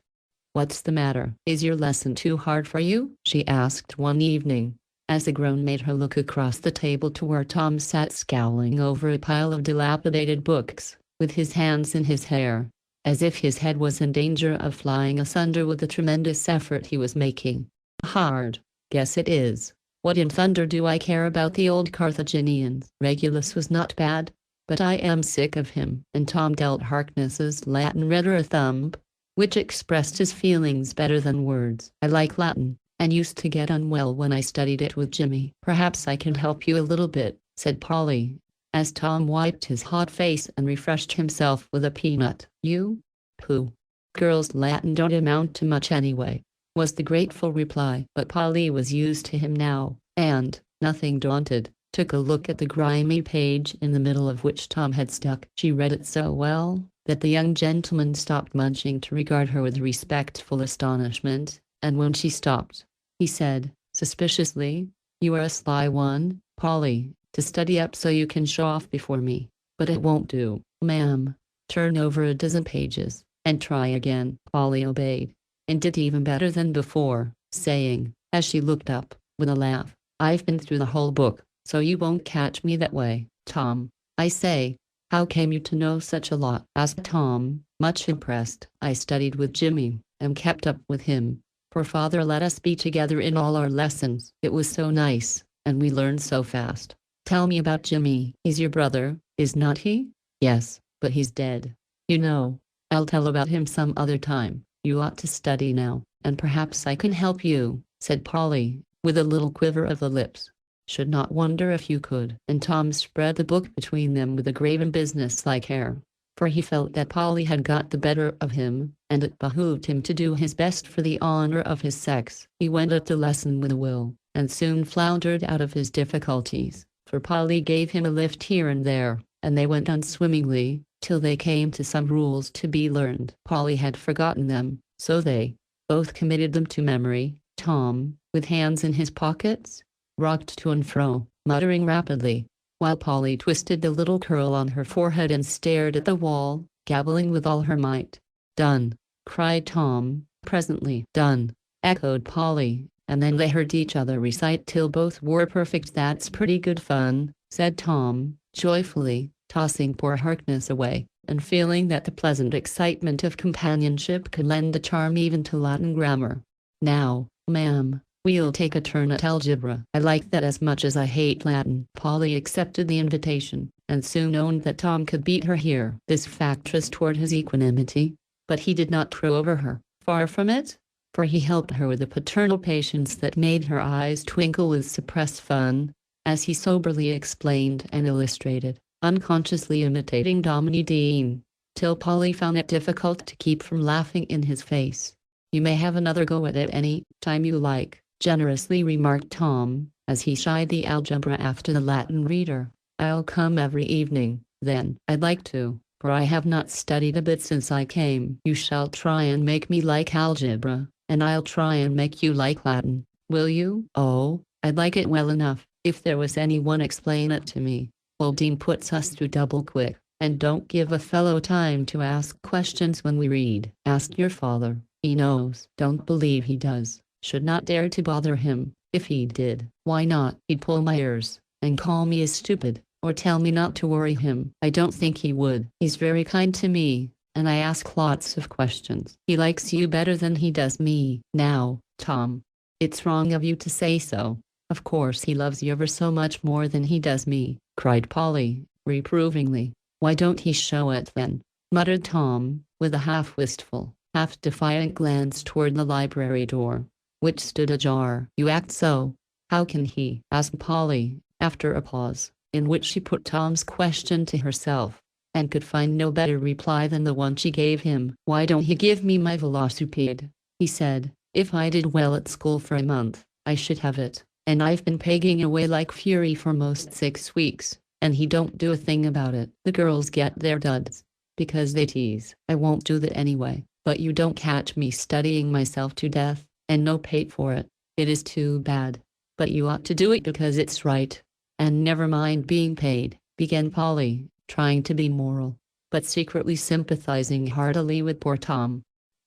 "What's the matter? Is your lesson too hard for you?" she asked one evening, as the groan made her look across the table to where Tom sat scowling over a pile of dilapidated books, with his hands in his hair, as if his head was in danger of flying asunder with the tremendous effort he was making. Hard. Guess it is. What in thunder do I care about the old Carthaginians? Regulus was not bad, but I am sick of him. And Tom dealt Harkness's Latin redder a thumb, which expressed his feelings better than words. I like Latin, and used to get unwell when I studied it with Jimmy. Perhaps I can help you a little bit, said Polly, as Tom wiped his hot face and refreshed himself with a peanut. You? Pooh. Girls' Latin don't amount to much anyway, was the grateful reply. But Polly was used to him now, and, nothing daunted, took a look at the grimy page in the middle of which Tom had stuck. She read it so well that the young gentleman stopped munching to regard her with respectful astonishment, and when she stopped, he said, suspiciously, "You are a sly one, Polly, to study up so you can show off before me. But it won't do, ma'am. Turn over a dozen pages, and try again." Polly obeyed, and did even better than before, saying, as she looked up, with a laugh, "I've been through the whole book, so you won't catch me that way." "Tom, I say, how came you to know such a lot?" asked Tom, much impressed. "I studied with Jimmy, and kept up with him, for father let us be together in all our lessons. It was so nice, and we learned so fast." "Tell me about Jimmy." "He's your brother, is not he?" "Yes, but he's dead. You know, I'll tell about him some other time. You ought to study now, and perhaps I can help you," said Polly, with a little quiver of the lips. "Should not wonder if you could." And Tom spread the book between them with a grave and business-like air, for he felt that Polly had got the better of him, and it behooved him to do his best for the honor of his sex. He went at the lesson with a will, and soon floundered out of his difficulties, for Polly gave him a lift here and there, and they went on swimmingly, till they came to some rules to be learned. Polly had forgotten them, so they both committed them to memory. Tom, with hands in his pockets, rocked to and fro, muttering rapidly, while Polly twisted the little curl on her forehead and stared at the wall, gabbling with all her might. "Done!" cried Tom, presently. "Done!" echoed Polly, and then they heard each other recite till both were perfect. "That's pretty good fun," said Tom, joyfully, tossing poor Harkness away, and feeling that the pleasant excitement of companionship could lend a charm even to Latin grammar. "Now, ma'am, we'll take a turn at algebra." "I like that as much as I hate Latin." Polly accepted the invitation, and soon owned that Tom could beat her here. This fact restored his equanimity, but he did not crow over her. Far from it, for he helped her with a paternal patience that made her eyes twinkle with suppressed fun, as he soberly explained and illustrated, unconsciously imitating Dominie Dean, till Polly found it difficult to keep from laughing in his face. "You may have another go at it any time you like," generously remarked Tom, as he shied the algebra after the Latin reader. "I'll come every evening, then." "I'd like to, for I have not studied a bit since I came." "You shall try and make me like algebra, and I'll try and make you like Latin." "Will you?" "Oh, I'd like it well enough, if there was anyone explain it to me. Old Dean puts us through double quick, and don't give a fellow time to ask questions when we read." "Ask your father, he knows." "Don't believe he does. Should not dare to bother him. If he did." "Why not?" "He'd pull my ears, and call me a stupid, or tell me not to worry him." "I don't think he would. He's very kind to me, and I ask lots of questions." "He likes you better than he does me." "Now, Tom, it's wrong of you to say so. Of course he loves you ever so much more than he does me," cried Polly, reprovingly. "Why don't he show it then?" muttered Tom, with a half-wistful, half-defiant glance toward the library door, which stood ajar. "You act so. How can he?" asked Polly, after a pause, in which she put Tom's question to herself, and could find no better reply than the one she gave him. "Why don't he give me my velocipede?" he said. "If I did well at school for a month, I should have it, and I've been pegging away like fury for most 6 weeks, and he don't do a thing about it. The girls get their duds, because they tease. I won't do that anyway, but you don't catch me studying myself to death, and no pay for it. It is too bad. But you ought to do it because it's right. And never mind being paid," began Polly, trying to be moral, but secretly sympathizing heartily with poor Tom.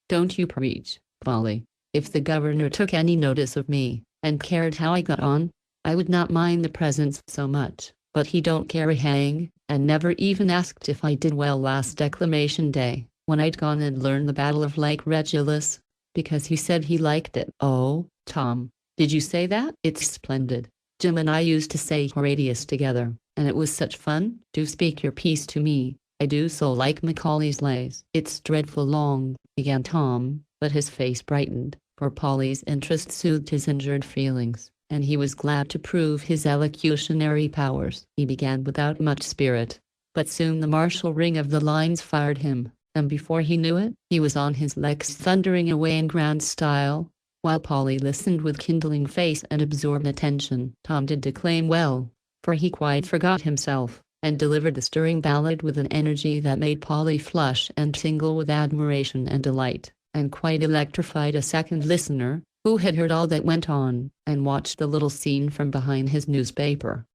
"Don't you preach, Polly. If the governor took any notice of me, and cared how I got on, I would not mind the presents so much, but he don't care a hang, and never even asked if I did well last Declamation Day, when I'd gone and learned the Battle of Lake Regillus, because he said he liked it." "Oh, Tom, did you say that? It's splendid. Jim and I used to say Horatius together, and it was such fun. Do speak your piece to me. I do so like Macaulay's lays. It's dreadful long, began Tom, but his face brightened, for Polly's interest soothed his injured feelings, and he was glad to prove his elocutionary powers. He began without much spirit, but soon the martial ring of the lines fired him, and before he knew it, he was on his legs thundering away in grand style, while Polly listened with kindling face and absorbed attention. Tom did declaim well, for he quite forgot himself, and delivered the stirring ballad with an energy that made Polly flush and tingle with admiration and delight, and quite electrified a second listener, who had heard all that went on, and watched the little scene from behind his newspaper.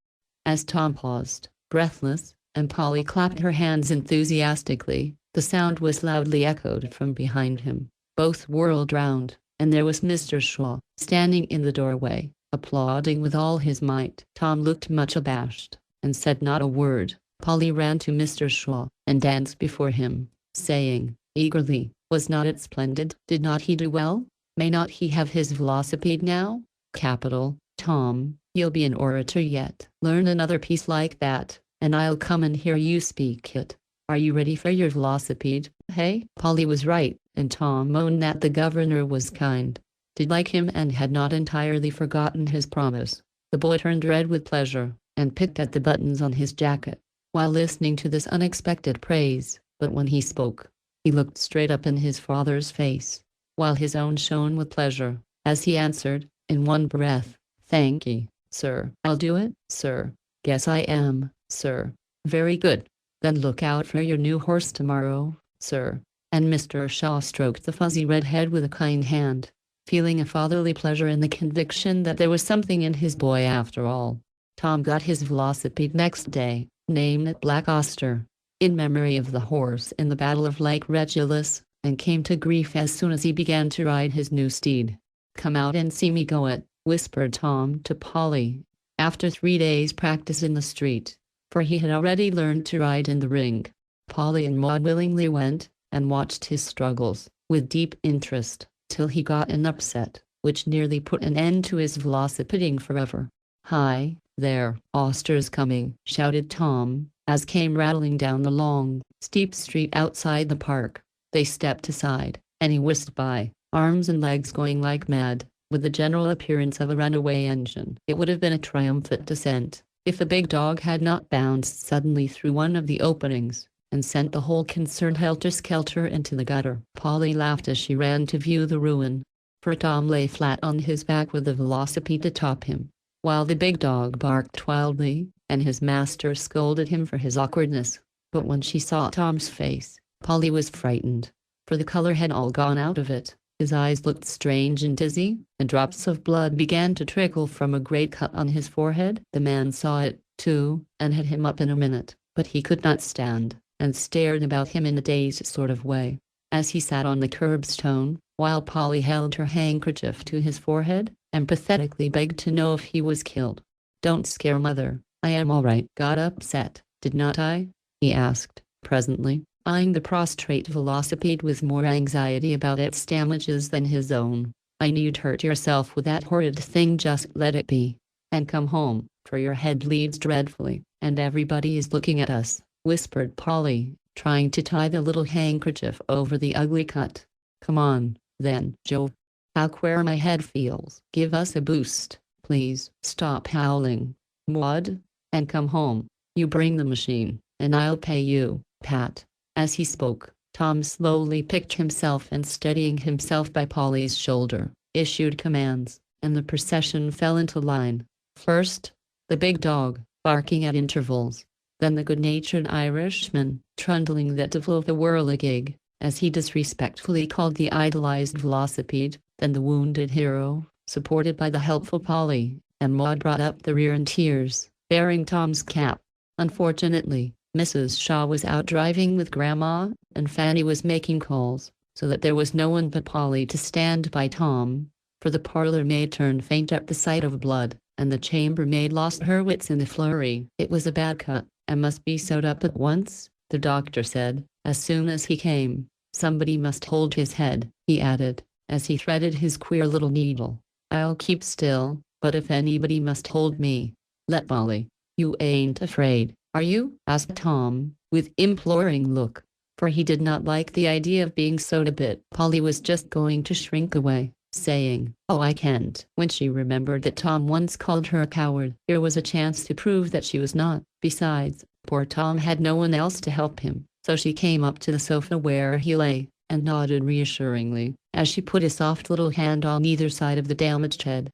As Tom paused, breathless, and Polly clapped her hands enthusiastically, the sound was loudly echoed from behind him. Both whirled round, and there was Mr. Shaw, standing in the doorway, applauding with all his might. Tom looked much abashed, and said not a word. Polly ran to Mr. Shaw, and danced before him, saying, eagerly, was not it splendid? Did not he do well? May not he have his velocipede now? Capital, Tom, you'll be an orator yet. Learn another piece like that, and I'll come and hear you speak it. Are you ready for your velocipede, hey? Polly was right, and Tom owned that the governor was kind, did like him and had not entirely forgotten his promise. The boy turned red with pleasure, and picked at the buttons on his jacket, while listening to this unexpected praise, but when he spoke, he looked straight up in his father's face, while his own shone with pleasure, as he answered, in one breath, thank ye, sir. I'll do it, sir. Guess I am, sir. Very good. Then look out for your new horse tomorrow, sir. And Mr. Shaw stroked the fuzzy red head with a kind hand, feeling a fatherly pleasure in the conviction that there was something in his boy after all. Tom got his velocipede next day, named it Black Auster, in memory of the horse in the Battle of Lake Regillus, and came to grief as soon as he began to ride his new steed. Come out and see me go it, whispered Tom to Polly, after 3 days' practice in the street, for he had already learned to ride in the ring. Polly and Maud willingly went, and watched his struggles, with deep interest, till he got an upset, which nearly put an end to his velocipeding forever. Hi, there, Auster's coming, shouted Tom, as came rattling down the long, steep street outside the park. They stepped aside, and he whisked by, arms and legs going like mad, with the general appearance of a runaway engine. It would have been a triumphant descent, if the big dog had not bounced suddenly through one of the openings, and sent the whole concern helter-skelter into the gutter. Polly laughed as she ran to view the ruin, for Tom lay flat on his back with the velocipede atop him, while the big dog barked wildly, and his master scolded him for his awkwardness. But when she saw Tom's face, Polly was frightened, for the color had all gone out of it. His eyes looked strange and dizzy, and drops of blood began to trickle from a great cut on his forehead. The man saw it, too, and had him up in a minute, but he could not stand, and stared about him in a dazed sort of way, as he sat on the curbstone, while Polly held her handkerchief to his forehead, and pathetically begged to know if he was killed. Don't scare mother, I am all right. Got upset, did not I? He asked, presently, eyeing the prostrate velocipede with more anxiety about its damages than his own. I knew you'd hurt yourself with that horrid thing. Just let it be, and come home, for your head bleeds dreadfully, and everybody is looking at us, whispered Polly, trying to tie the little handkerchief over the ugly cut. Come on, then, Joe. How queer my head feels. Give us a boost, please. Stop howling, Maud, and come home. You bring the machine, and I'll pay you, Pat. As he spoke, Tom slowly picked himself and, steadying himself by Polly's shoulder, issued commands, and the procession fell into line. First, the big dog, barking at intervals, then the good-natured Irishman, trundling that devil of a whirligig, as he disrespectfully called the idolized velocipede, then the wounded hero, supported by the helpful Polly, and Maud brought up the rear in tears, bearing Tom's cap. Unfortunately, Mrs. Shaw was out driving with Grandma, and Fanny was making calls, so that there was no one but Polly to stand by Tom, for the parlor maid turned faint at the sight of blood, and the chambermaid lost her wits in the flurry. It was a bad cut, and must be sewed up at once, the doctor said, as soon as he came. Somebody must hold his head, he added, as he threaded his queer little needle. I'll keep still, but if anybody must hold me, let Polly. You ain't afraid, are you? Asked Tom, with imploring look, for he did not like the idea of being sewed a bit. Polly was just going to shrink away, saying, "Oh, I can't," when she remembered that Tom once called her a coward. Here was a chance to prove that she was not. Besides, poor Tom had no one else to help him, so she came up to the sofa where he lay, and nodded reassuringly, as she put a soft little hand on either side of the damaged head.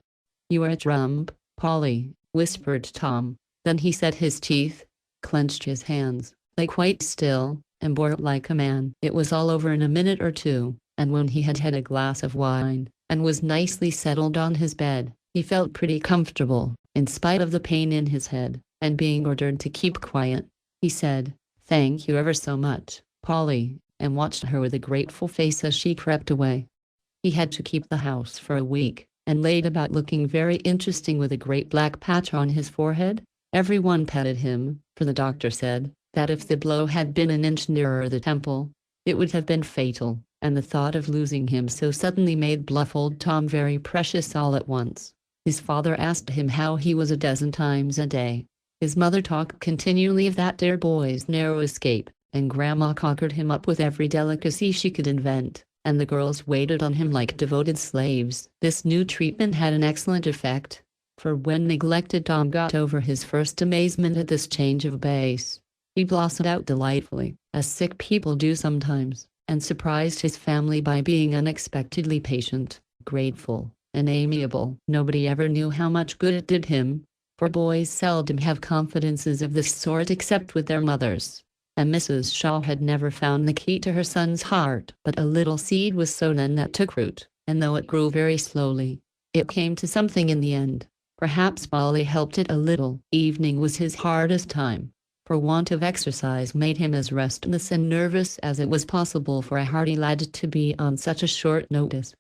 "You are a trump, Polly," whispered Tom. Then he set his teeth, clenched his hands, lay quite still, and bore it like a man. It was all over in a minute or two, and when he had had a glass of wine, and was nicely settled on his bed, he felt pretty comfortable, in spite of the pain in his head, and being ordered to keep quiet, he said, "Thank you ever so much, Polly," and watched her with a grateful face as she crept away. He had to keep the house for a week, and laid about looking very interesting with a great black patch on his forehead. Everyone petted him, for the doctor said that if the blow had been an inch nearer the temple, it would have been fatal, and the thought of losing him so suddenly made bluff old Tom very precious all at once. His father asked him how he was a dozen times a day. His mother talked continually of that dear boy's narrow escape, and Grandma conquered him up with every delicacy she could invent, and the girls waited on him like devoted slaves. This new treatment had an excellent effect, for when neglected Tom got over his first amazement at this change of base, he blossomed out delightfully, as sick people do sometimes, and surprised his family by being unexpectedly patient, grateful, and amiable. Nobody ever knew how much good it did him, for boys seldom have confidences of this sort except with their mothers, and Mrs. Shaw had never found the key to her son's heart. But a little seed was sown and that took root, and though it grew very slowly, it came to something in the end. Perhaps Polly helped it a little. Evening was his hardest time, for want of exercise made him as restless and nervous as it was possible for a hardy lad to be on such a short notice.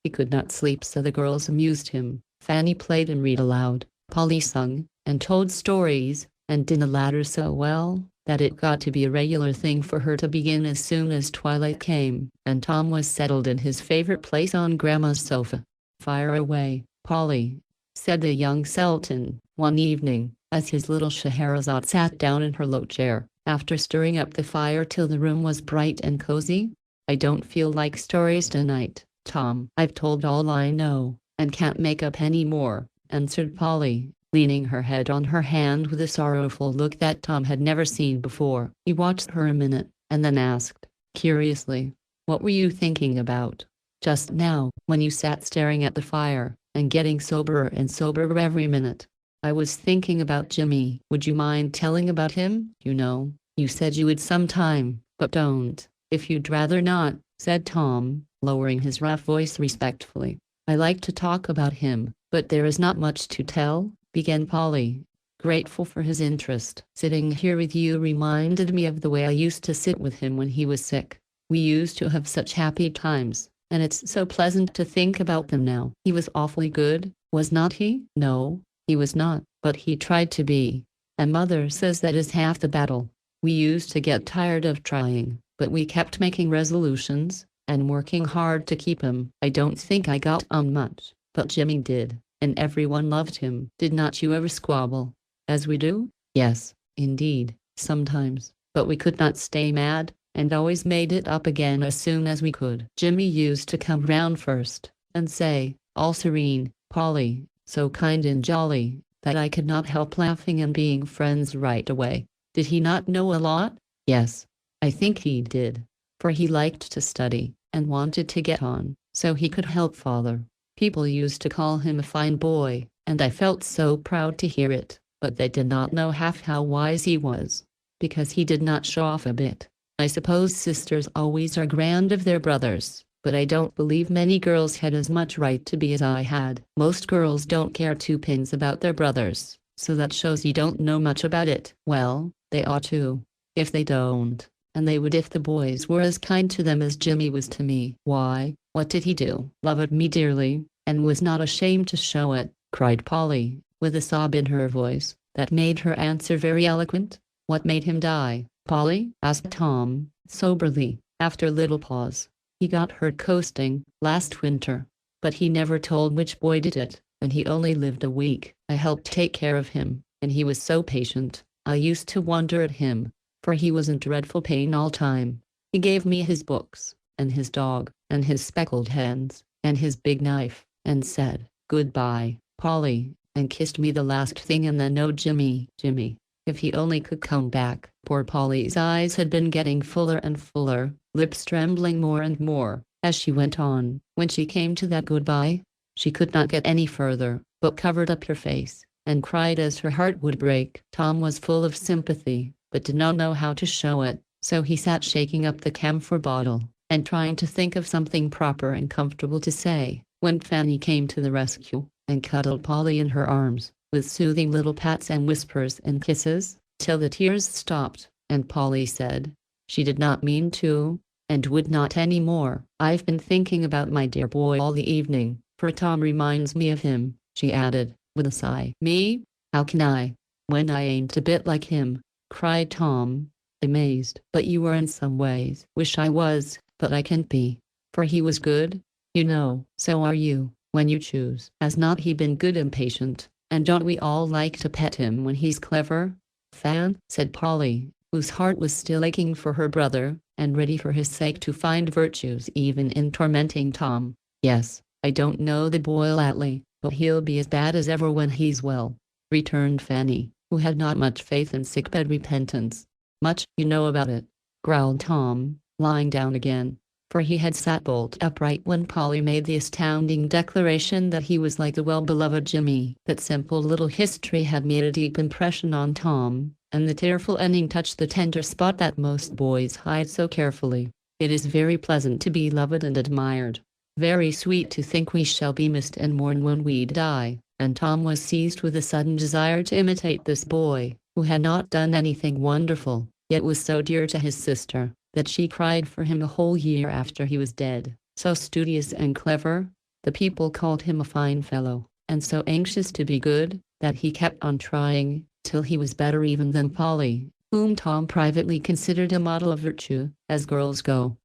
He could not sleep, so the girls amused him. Fanny played and read aloud, Polly sung, and told stories, and did the latter so well, that it got to be a regular thing for her to begin as soon as twilight came, and Tom was settled in his favorite place on Grandma's sofa. "Fire away, Polly," said the young Sultan, one evening, as his little Scheherazade sat down in her low chair, after stirring up the fire till the room was bright and cozy. "I don't feel like stories tonight, Tom. I've told all I know, and can't make up any more," answered Polly, leaning her head on her hand with a sorrowful look that Tom had never seen before. He watched her a minute, and then asked, curiously, "What were you thinking about just now, when you sat staring at the fire, and getting soberer and soberer every minute?" "I was thinking about Jimmy." "Would you mind telling about him? You know, you said you would sometime, but don't, if you'd rather not," said Tom, lowering his rough voice respectfully. "I like to talk about him, but there is not much to tell," began Polly, grateful for his interest. "Sitting here with you reminded me of the way I used to sit with him when he was sick. We used to have such happy times, and it's so pleasant to think about them now. He was awfully good, was not he?" "No, he was not, but he tried to be, and Mother says that is half the battle. We used to get tired of trying, but we kept making resolutions, and working hard to keep him. I don't think I got on much, but Jimmy did, and everyone loved him." "Did not you ever squabble, as we do?" "Yes, indeed, sometimes, but we could not stay mad, and always made it up again as soon as we could. Jimmy used to come round first, and say, all serene, Polly, so kind and jolly, that I could not help laughing and being friends right away." "Did he not know a lot?" "Yes, I think he did, for he liked to study, and wanted to get on, so he could help Father. People used to call him a fine boy, and I felt so proud to hear it, but they did not know half how wise he was, because he did not show off a bit. I suppose sisters always are grand of their brothers, but I don't believe many girls had as much right to be as I had. Most girls don't care two pins about their brothers, so that shows you don't know much about it." "Well, they ought to, if they don't, and they would if the boys were as kind to them as Jimmy was to me." "Why, what did he do?" "Loved me dearly, and was not ashamed to show it," cried Polly, with a sob in her voice, that made her answer very eloquent. "What made him die, Polly?" asked Tom, soberly, after a little pause. "He got hurt coasting, last winter." but he never told which boy did it, and he only lived a week. I helped take care of him, and he was so patient. I used to wonder at him, for he was in dreadful pain all time. He gave me his books, and his dog, and his speckled hens, and his big knife, and said, "Goodbye, Polly," and kissed me the last thing, and then, "Oh, Jimmy, Jimmy, if he only could come back." Poor Polly's eyes had been getting fuller and fuller, lips trembling more and more, as she went on. When she came to that goodbye, she could not get any further, but covered up her face, and cried as her heart would break. Tom was full of sympathy, but did not know how to show it, so he sat shaking up the camphor bottle, and trying to think of something proper and comfortable to say, when Fanny came to the rescue, and cuddled Polly in her arms, with soothing little pats and whispers and kisses, till the tears stopped, and Polly said, she did not mean to, and would not any more. "I've been thinking about my dear boy all the evening, for Tom reminds me of him," she added, with a sigh. "Me? How can I, when I ain't a bit like him?" cried Tom, amazed. "But you are in some ways." "Wish I was, but I can't be, for he was good, you know." "So are you, when you choose." "Has not he been good and patient, and don't we all like to pet him when he's clever?" "Fan," said Polly, whose heart was still aching for her brother, and ready for his sake to find virtues even in tormenting Tom. "Yes, I don't know the boy lately, but he'll be as bad as ever when he's well," returned Fanny, who had not much faith in sickbed repentance. "Much you know about it," growled Tom, lying down again, for he had sat bolt upright when Polly made the astounding declaration that he was like the well-beloved Jimmy. That simple little history had made a deep impression on Tom, and the tearful ending touched the tender spot that most boys hide so carefully. It is very pleasant to be loved and admired, very sweet to think we shall be missed and mourned when we die, and Tom was seized with a sudden desire to imitate this boy, who had not done anything wonderful, yet was so dear to his sister, that she cried for him a whole year after he was dead. So studious and clever, the people called him a fine fellow, and so anxious to be good, that he kept on trying, till he was better even than Polly, whom Tom privately considered a model of virtue, as girls go.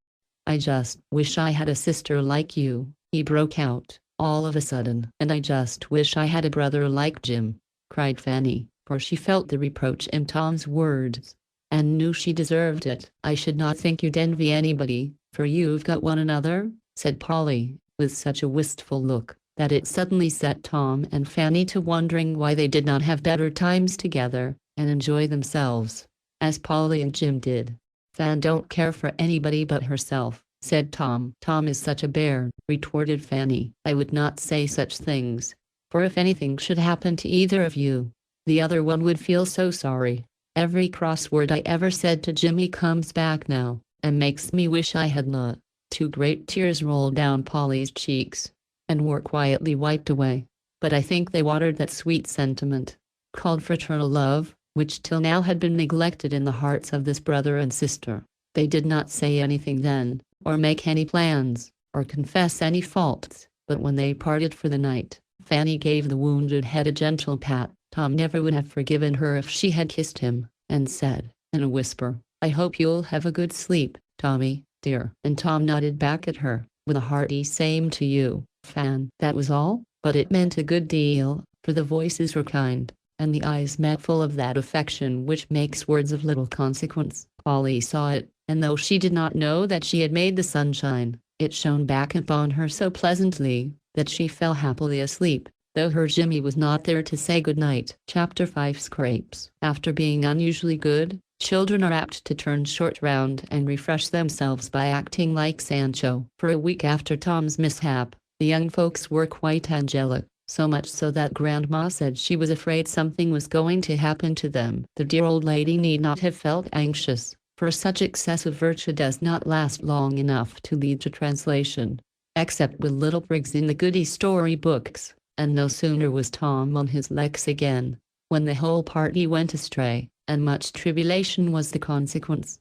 "I just wish I had a sister like you," he broke out, all of a sudden. "And I just wish I had a brother like Jim," cried Fanny, for she felt the reproach in Tom's words, and knew she deserved it. "I should not think you'd envy anybody, for you've got one another," said Polly, with such a wistful look, that it suddenly set Tom and Fanny to wondering why they did not have better times together, and enjoy themselves, as Polly and Jim did. "Fan don't care for anybody but herself," said Tom. "Tom is such a bear," retorted Fanny. "I would not say such things, for if anything should happen to either of you, the other one would feel so sorry. Every cross word I ever said to Jimmy comes back now, and makes me wish I had not." 2 great tears rolled down Polly's cheeks, and were quietly wiped away, but I think they watered that sweet sentiment, called fraternal love, which till now had been neglected in the hearts of this brother and sister. They did not say anything then, or make any plans, or confess any faults, but when they parted for the night, Fanny gave the wounded head a gentle pat. Tom never would have forgiven her if she had kissed him, and said, in a whisper, "I hope you'll have a good sleep, Tommy, dear." And Tom nodded back at her, with a hearty "Same to you, Fan." That was all, but it meant a good deal, for the voices were kind, and the eyes met full of that affection which makes words of little consequence. Polly saw it, and though she did not know that she had made the sunshine, it shone back upon her so pleasantly, that she fell happily asleep, though her Jimmy was not there to say good night. Chapter 5 Scrapes. After being unusually good, children are apt to turn short round and refresh themselves by acting like Sancho. For a week after Tom's mishap, the young folks were quite angelic, so much so that Grandma said she was afraid something was going to happen to them. The dear old lady need not have felt anxious, for such excessive virtue does not last long enough to lead to translation, except with little prigs in the goody story books. And no sooner was Tom on his legs again, when the whole party went astray, and much tribulation was the consequence.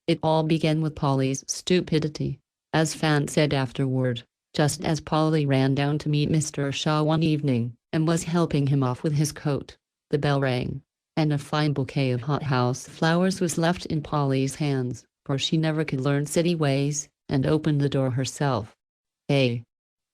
It all began with Polly's stupidity, as Fan said afterward. Just as Polly ran down to meet Mr. Shaw one evening, and was helping him off with his coat, the bell rang, and a fine bouquet of hothouse flowers was left in Polly's hands, for she never could learn city ways, and opened the door herself. "Hey,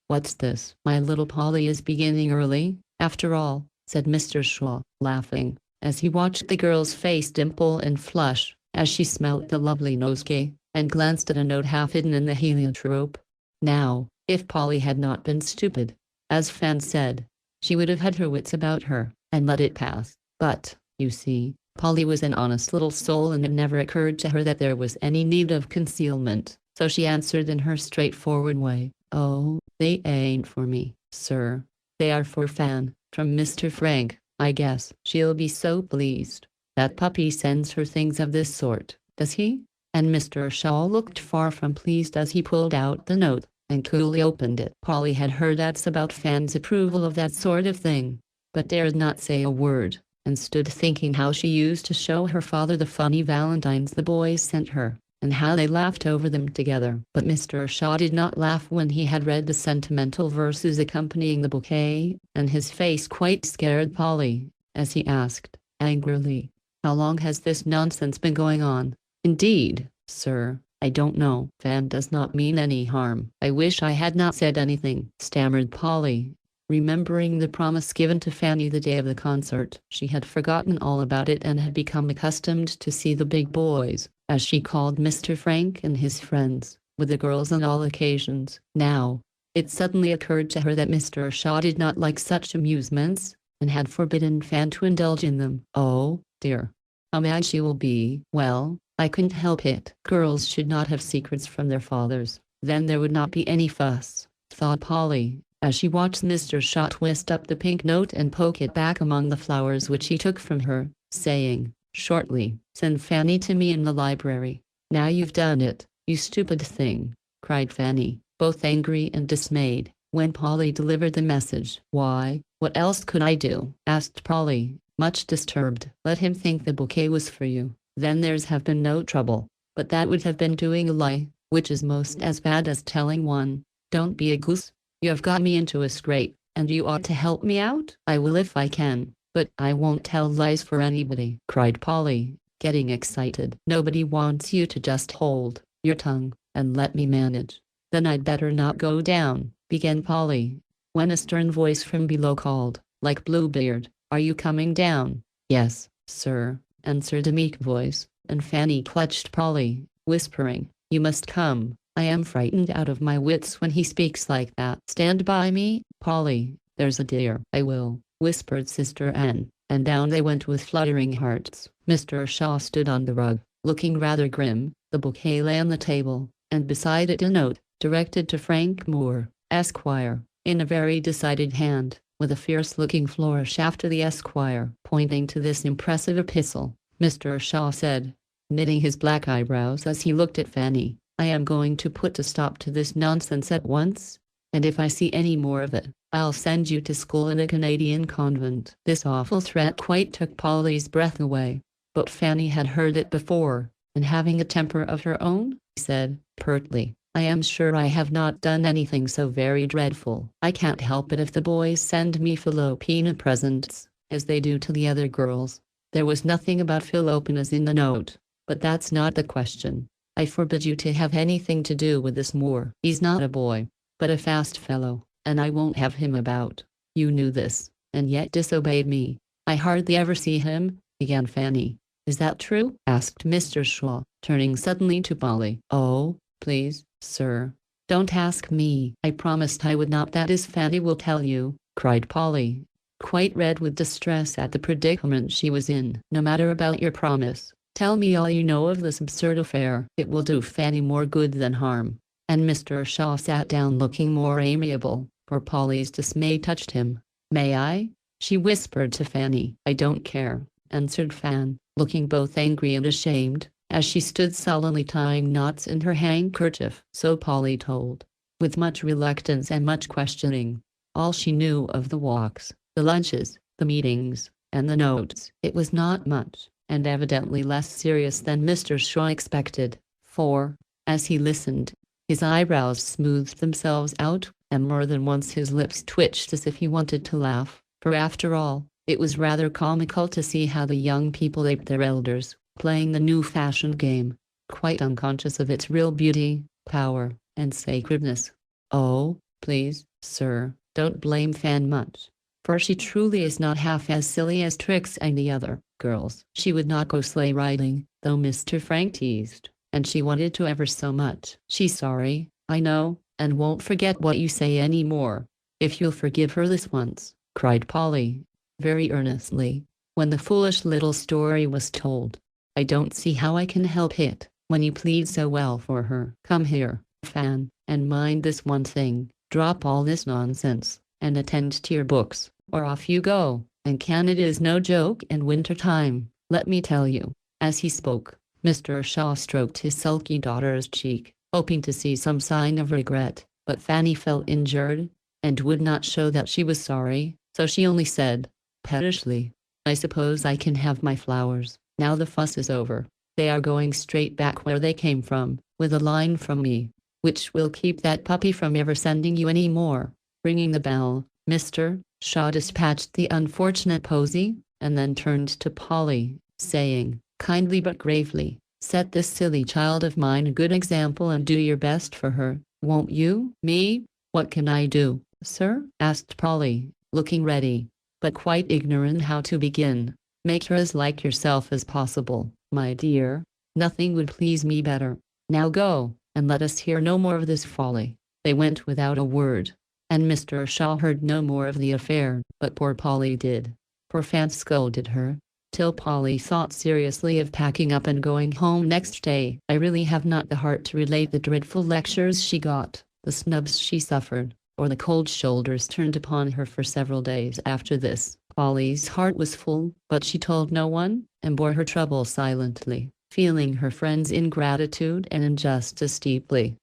What's this? My little Polly is beginning early, after all, said Mr. Shaw, laughing, as he watched the girl's face dimple and flush, as she smelt the lovely nosegay, and glanced at a note half hidden in the heliotrope. Now, if Polly had not been stupid, as Fan said, she would have had her wits about her, and let it pass. But, you see, Polly was an honest little soul, and it never occurred to her that there was any need of concealment, so she answered in her straightforward way, "Oh, they ain't for me, sir. They are for Fan, from Mr. Frank. I guess she'll be so pleased. That puppy sends her things of this sort, does he?" And Mr. Shaw looked far from pleased as he pulled out the note, and coolly opened it. Polly had heard ads about Fan's approval of that sort of thing, but dared not say a word, and stood thinking how she used to show her father the funny valentines the boys sent her, and how they laughed over them together. But Mr. Shaw did not laugh when he had read the sentimental verses accompanying the bouquet, and his face quite scared Polly, as he asked, angrily, "How long has this nonsense been going on?" "Indeed, sir, I don't know. Fan does not mean any harm." "I wish I had not said anything," stammered Polly, remembering the promise given to Fanny the day of the concert. She had forgotten all about it and had become accustomed to see the big boys, as she called Mr. Frank and his friends, with the girls on all occasions. Now, it suddenly occurred to her that Mr. Shaw did not like such amusements, and had forbidden Fan to indulge in them. "Oh, dear, how mad she will be." "Well, I couldn't help it. Girls should not have secrets from their fathers. Then there would not be any fuss," thought Polly, as she watched Mr. Shaw twist up the pink note and poke it back among the flowers which he took from her, saying, shortly, "Send Fanny to me in the library." "Now you've done it, you stupid thing," cried Fanny, both angry and dismayed, when Polly delivered the message. "Why, what else could I do?" asked Polly, much disturbed. "Let him think the bouquet was for you. Then there's have been no trouble. But that would have been doing a lie, which is most as bad as telling one. Don't be a goose. You have got me into a scrape, and you ought to help me out." "I will if I can, but I won't tell lies for anybody," cried Polly, getting excited. "Nobody wants you to just hold your tongue, and let me manage." "Then I'd better not go down," began Polly, when a stern voice from below called, like Bluebeard, "Are you coming down?" "Yes, sir," answered a meek voice, and Fanny clutched Polly, whispering, "You must come. I am frightened out of my wits when he speaks like that." "Stand by me, Polly, there's a dear." "I will," whispered Sister Anne, and down they went with fluttering hearts. Mr. Shaw stood on the rug, looking rather grim. The bouquet lay on the table, and beside it a note, directed to Frank Moore, Esquire, in a very decided hand, with a fierce-looking flourish after the Esquire. Pointing to this impressive epistle, Mr. Shaw said, knitting his black eyebrows as he looked at Fanny, "I am going to put a stop to this nonsense at once, and if I see any more of it, I'll send you to school in a Canadian convent." This awful threat quite took Polly's breath away, but Fanny had heard it before, and having a temper of her own, said, pertly, "I am sure I have not done anything so very dreadful. I can't help it if the boys send me Philopena presents, as they do to the other girls." There was nothing about Philopenas in the note, but that's not the question. "I forbid you to have anything to do with this Moore. He's not a boy, but a fast fellow, and I won't have him about. You knew this, and yet disobeyed me." "I hardly ever see him," began Fanny. "Is that true?" asked Mr. Shaw, turning suddenly to Polly. "Oh, please, sir, don't ask me. I promised I would not. That is, Fanny will tell you," cried Polly, quite red with distress at the predicament she was in. "No matter about your promise. Tell me all you know of this absurd affair. It will do Fanny more good than harm." And Mr. Shaw sat down looking more amiable, for Polly's dismay touched him. "May I?" she whispered to Fanny. "I don't care," answered Fan, looking both angry and ashamed, as she stood sullenly tying knots in her handkerchief. So Polly told, with much reluctance and much questioning, all she knew of the walks, the lunches, the meetings, and the notes. It was not much, and evidently less serious than Mr. Shaw expected, for, as he listened, his eyebrows smoothed themselves out, and more than once his lips twitched as if he wanted to laugh, for after all, it was rather comical to see how the young people aped their elders, playing the new-fashioned game, quite unconscious of its real beauty, power, and sacredness. "Oh, Please, sir, don't blame Fan much, for she truly is not half as silly as Trix and the other girls. She would not go sleigh riding, though Mr. Frank teased, and she wanted to ever so much. She's sorry, I know, and won't forget what you say any more. If you'll forgive her this once, cried Polly, very earnestly, when the foolish little story was told. I don't see how I can help it, when you plead so well for her. Come here, Fan, and mind this one thing, drop all this nonsense, and attend to your books, or off you go, and Canada is no joke in winter time, let me tell you. As he spoke, Mr. Shaw stroked his sulky daughter's cheek, hoping to see some sign of regret, but Fanny felt injured, and would not show that she was sorry, so she only said, pettishly, I suppose I can have my flowers, now the fuss is over. They are going straight back where they came from, with a line from me, which will keep that puppy from ever sending you any more. Ringing the bell, Mr. Shaw dispatched the unfortunate posy, and then turned to Polly, saying, kindly but gravely, set this silly child of mine a good example and do your best for her, won't you? Me? What can I do, sir? Asked Polly, looking ready, but quite ignorant how to begin. Make her as like yourself as possible, my dear. Nothing would please me better. Now go, and let us hear no more of this folly. They went without a word, and Mr. Shaw heard no more of the affair, but poor Polly did. For Fan scolded her, till Polly thought seriously of packing up and going home next day. I really have not the heart to relate the dreadful lectures she got, the snubs she suffered, or the cold shoulders turned upon her for several days after this. Polly's heart was full, but she told no one, and bore her trouble silently, feeling her friend's ingratitude and injustice deeply.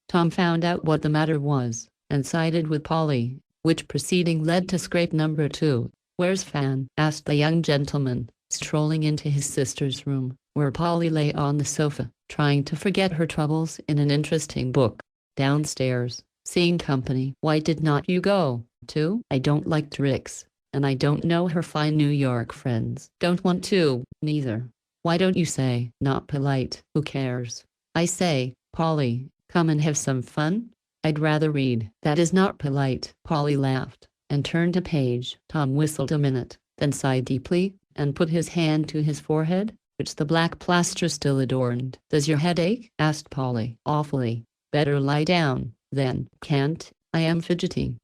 Tom found out what the matter was, and sided with Polly, which proceeding led to scrape number 2. Where's Fan? Asked the young gentleman, strolling into his sister's room, where Polly lay on the sofa, trying to forget her troubles in an interesting book. Downstairs, seeing company. Why did not you go, too? I don't like Trix, and I don't know her fine New York friends. Don't want to, neither. Why don't you say, not polite? Who cares? I say, Polly, come and have some fun? I'd rather read. That is not polite. Polly laughed, and turned a page. Tom whistled a minute, then sighed deeply, and put his hand to his forehead, which the black plaster still adorned. Does your head ache? Asked Polly. Awfully. Better lie down, then. Can't, I am fidgeting.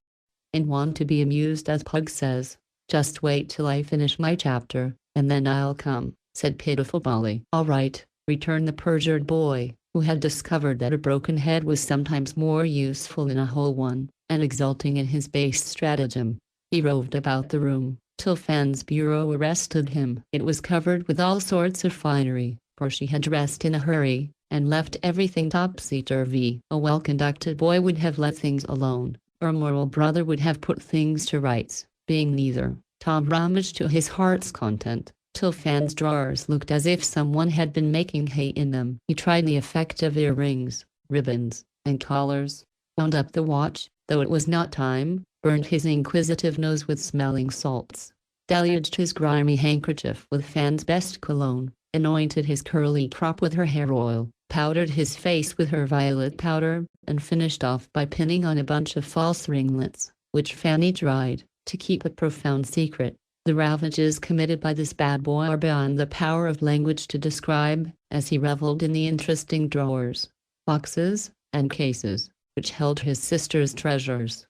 And want to be amused, as Pug says. Just wait till I finish my chapter, and then I'll come, said pitiful Polly. All right, returned the perjured boy, who had discovered that a broken head was sometimes more useful than a whole one, and exulting in his base stratagem, he roved about the room, till Fan's bureau arrested him. It was covered with all sorts of finery, for she had dressed in a hurry, and left everything topsy-turvy. A well-conducted boy would have let things alone, or a moral brother would have put things to rights. Being neither, Tom rummaged to his heart's content, till Fan's drawers looked as if someone had been making hay in them. He tried the effect of earrings, ribbons, and collars, wound up the watch, though it was not time, burned his inquisitive nose with smelling salts, deluged his grimy handkerchief with Fan's best cologne, anointed his curly crop with her hair oil, powdered his face with her violet powder, and finished off by pinning on a bunch of false ringlets, which Fanny tried to keep a profound secret. The ravages committed by this bad boy are beyond the power of language to describe, as he reveled in the interesting drawers, boxes, and cases, which held his sister's treasures.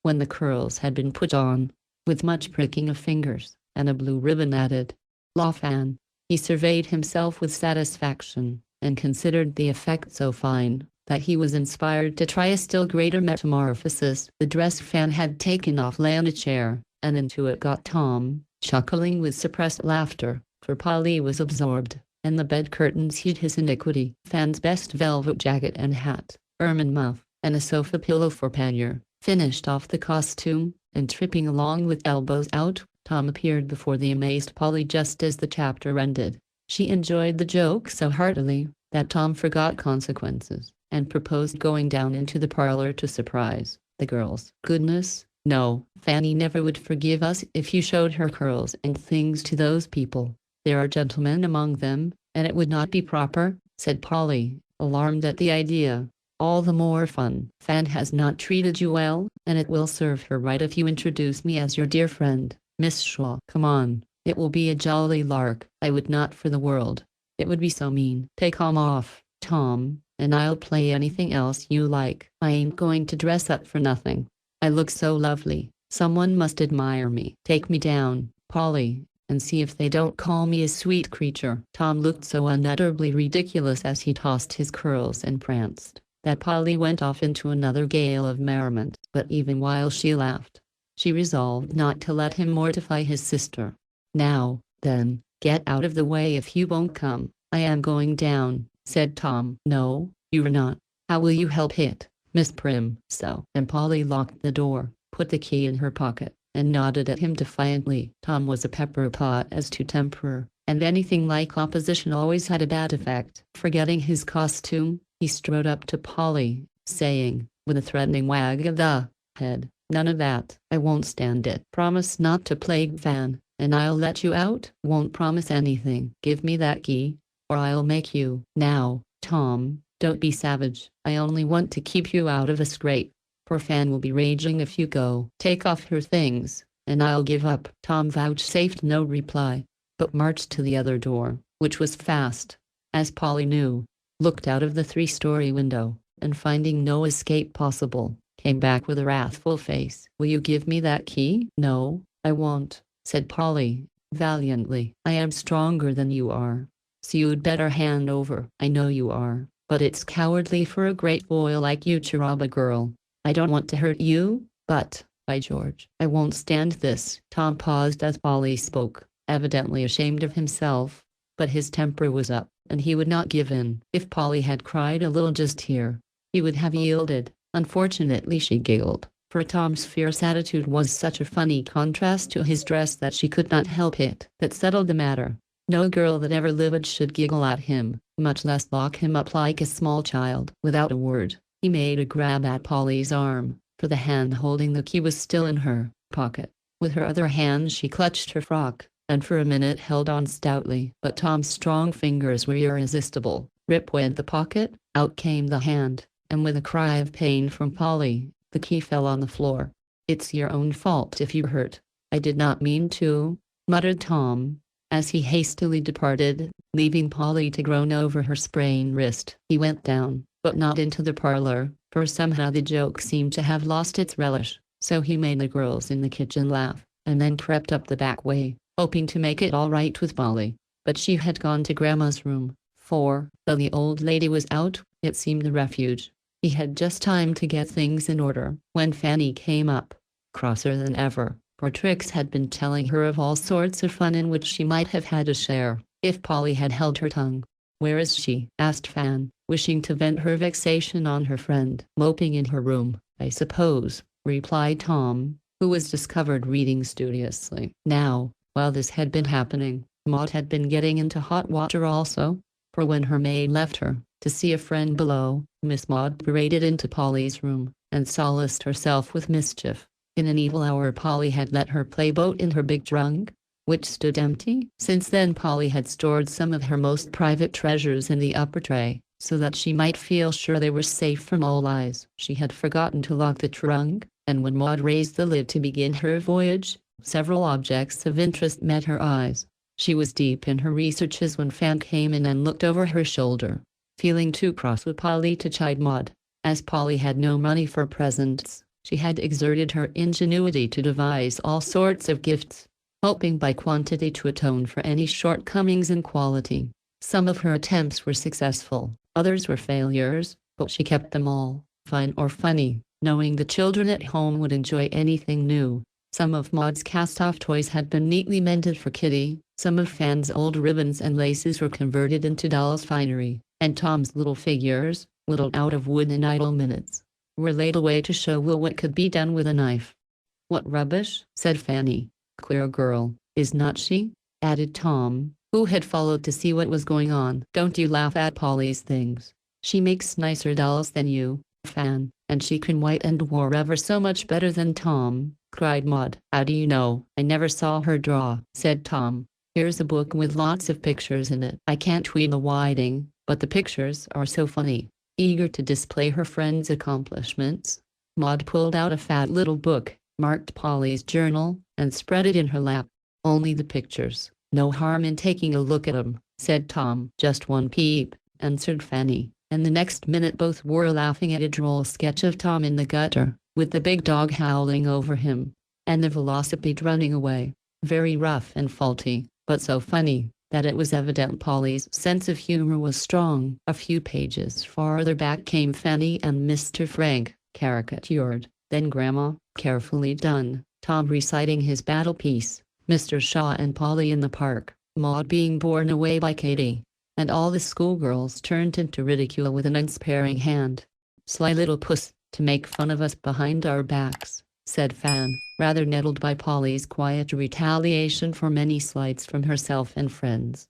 When the curls had been put on, with much pricking of fingers, and a blue ribbon added, La Fan, he surveyed himself with satisfaction, and considered the effect so fine, that he was inspired to try a still greater metamorphosis. The dress Fan had taken off lay on a chair, and into it got Tom, chuckling with suppressed laughter, for Polly was absorbed, and the bed curtains hid his iniquity. Fan's best velvet jacket and hat, ermine muff, and a sofa pillow for pannier, finished off the costume, and tripping along with elbows out, Tom appeared before the amazed Polly just as the chapter ended. She enjoyed the joke so heartily, that Tom forgot consequences, and proposed going down into the parlor to surprise the girls. Goodness, no, Fanny never would forgive us if you showed her curls and things to those people. There are gentlemen among them, and it would not be proper, said Polly, alarmed at the idea. All the more fun. Fan has not treated you well, and it will serve her right if you introduce me as your dear friend, Miss Shaw. Come on, it will be a jolly lark. I would not for the world. It would be so mean. Take 'em off, Tom, and I'll play anything else you like. I ain't going to dress up for nothing. I look so lovely. Someone must admire me. Take me down, Polly, and see if they don't call me a sweet creature. Tom looked so unutterably ridiculous as he tossed his curls and pranced, that Polly went off into another gale of merriment. But even while she laughed, she resolved not to let him mortify his sister. Now, then, get out of the way if you won't come. I am going down, said Tom. No, you're not. How will you help it, Miss Prim? So. And Polly locked the door, put the key in her pocket, and nodded at him defiantly. Tom was a pepper pot as to temper, and anything like opposition always had a bad effect. Forgetting his costume, he strode up to Polly, saying, with a threatening wag of the head, "None of that. I won't stand it. Promise not to plague Fan, and I'll let you out." "Won't promise anything. Give me that key, or I'll make you." "Now, Tom, don't be savage. I only want to keep you out of a scrape. Poor Fan will be raging if you go." "Take off her things, and I'll give up." Tom vouchsafed no reply, but marched to the other door, which was fast, as Polly knew, looked out of the 3-story window, and finding no escape possible, came back with a wrathful face. "Will you give me that key?" "No, I won't," said Polly, valiantly. "I am stronger than you are, so you'd better hand over." "I know you are, but it's cowardly for a great boy like you to rob a girl. I don't want to hurt you, but, by George, I won't stand this." Tom paused as Polly spoke, evidently ashamed of himself, but his temper was up, and he would not give in. If Polly had cried a little just here, he would have yielded. Unfortunately she giggled, for Tom's fierce attitude was such a funny contrast to his dress that she could not help it. That settled the matter. No girl that ever lived should giggle at him, much less lock him up like a small child. Without a word, he made a grab at Polly's arm, for the hand holding the key was still in her pocket. With her other hand she clutched her frock, and for a minute held on stoutly. But Tom's strong fingers were irresistible. Rip went the pocket, out came the hand, and with a cry of pain from Polly, the key fell on the floor. "It's your own fault if you're hurt." "I did not mean to," muttered Tom, as he hastily departed, leaving Polly to groan over her sprained wrist. He went down, but not into the parlor, for somehow the joke seemed to have lost its relish. So he made the girls in the kitchen laugh, and then crept up the back way, hoping to make it all right with Polly. But she had gone to Grandma's room, for, though the old lady was out, it seemed the refuge. He had just time to get things in order, when Fanny came up, crosser than ever, for Trix had been telling her of all sorts of fun in which she might have had a share, if Polly had held her tongue. "Where is she?" asked Fan, wishing to vent her vexation on her friend. "Moping in her room, I suppose," replied Tom, who was discovered reading studiously. Now, while this had been happening, Maud had been getting into hot water also, for when her maid left her, to see a friend below, Miss Maud paraded into Polly's room, and solaced herself with mischief. In an evil hour Polly had let her play boat in her big trunk, which stood empty. Since then Polly had stored some of her most private treasures in the upper tray, so that she might feel sure they were safe from all eyes. She had forgotten to lock the trunk, and when Maud raised the lid to begin her voyage, several objects of interest met her eyes. She was deep in her researches when Fan came in and looked over her shoulder, feeling too cross with Polly to chide Maud. As Polly had no money for presents, she had exerted her ingenuity to devise all sorts of gifts, hoping by quantity to atone for any shortcomings in quality. Some of her attempts were successful, others were failures, but she kept them all, fine or funny, knowing the children at home would enjoy anything new. Some of Maud's cast-off toys had been neatly mended for Kitty, some of Fan's old ribbons and laces were converted into doll's finery, and Tom's little figures, whittled out of wood in idle minutes, were laid away to show Will what could be done with a knife. "What rubbish," said Fanny. "Queer girl, is not she?" added Tom, who had followed to see what was going on. "Don't you laugh at Polly's things. She makes nicer dolls than you, Fan, and she can white and war ever so much better than Tom," cried Maud. "How do you know?" "I never saw her draw," said Tom. "Here's a book with lots of pictures in it. I can't read the whiting, but the pictures are so funny." eager to display her friend's accomplishments. Maud pulled out a fat little book, marked Polly's journal, and spread it in her lap. "Only the pictures. No harm in taking a look at 'em," said Tom. "Just one peep," answered Fanny, and the next minute both were laughing at a droll sketch of Tom in the gutter, with the big dog howling over him, and the velocipede running away. Very rough and faulty, but so funny that it was evident Polly's sense of humor was strong. A few pages farther back came Fanny and Mr. Frank, caricatured, then Grandma, carefully done, Tom reciting his battle piece, Mr. Shaw and Polly in the park, Maud being borne away by Katie, and all the schoolgirls turned into ridicule with an unsparing hand. "Sly little puss, to make fun of us behind our backs," said Fan, rather nettled by Polly's quiet retaliation for many slights from herself and friends.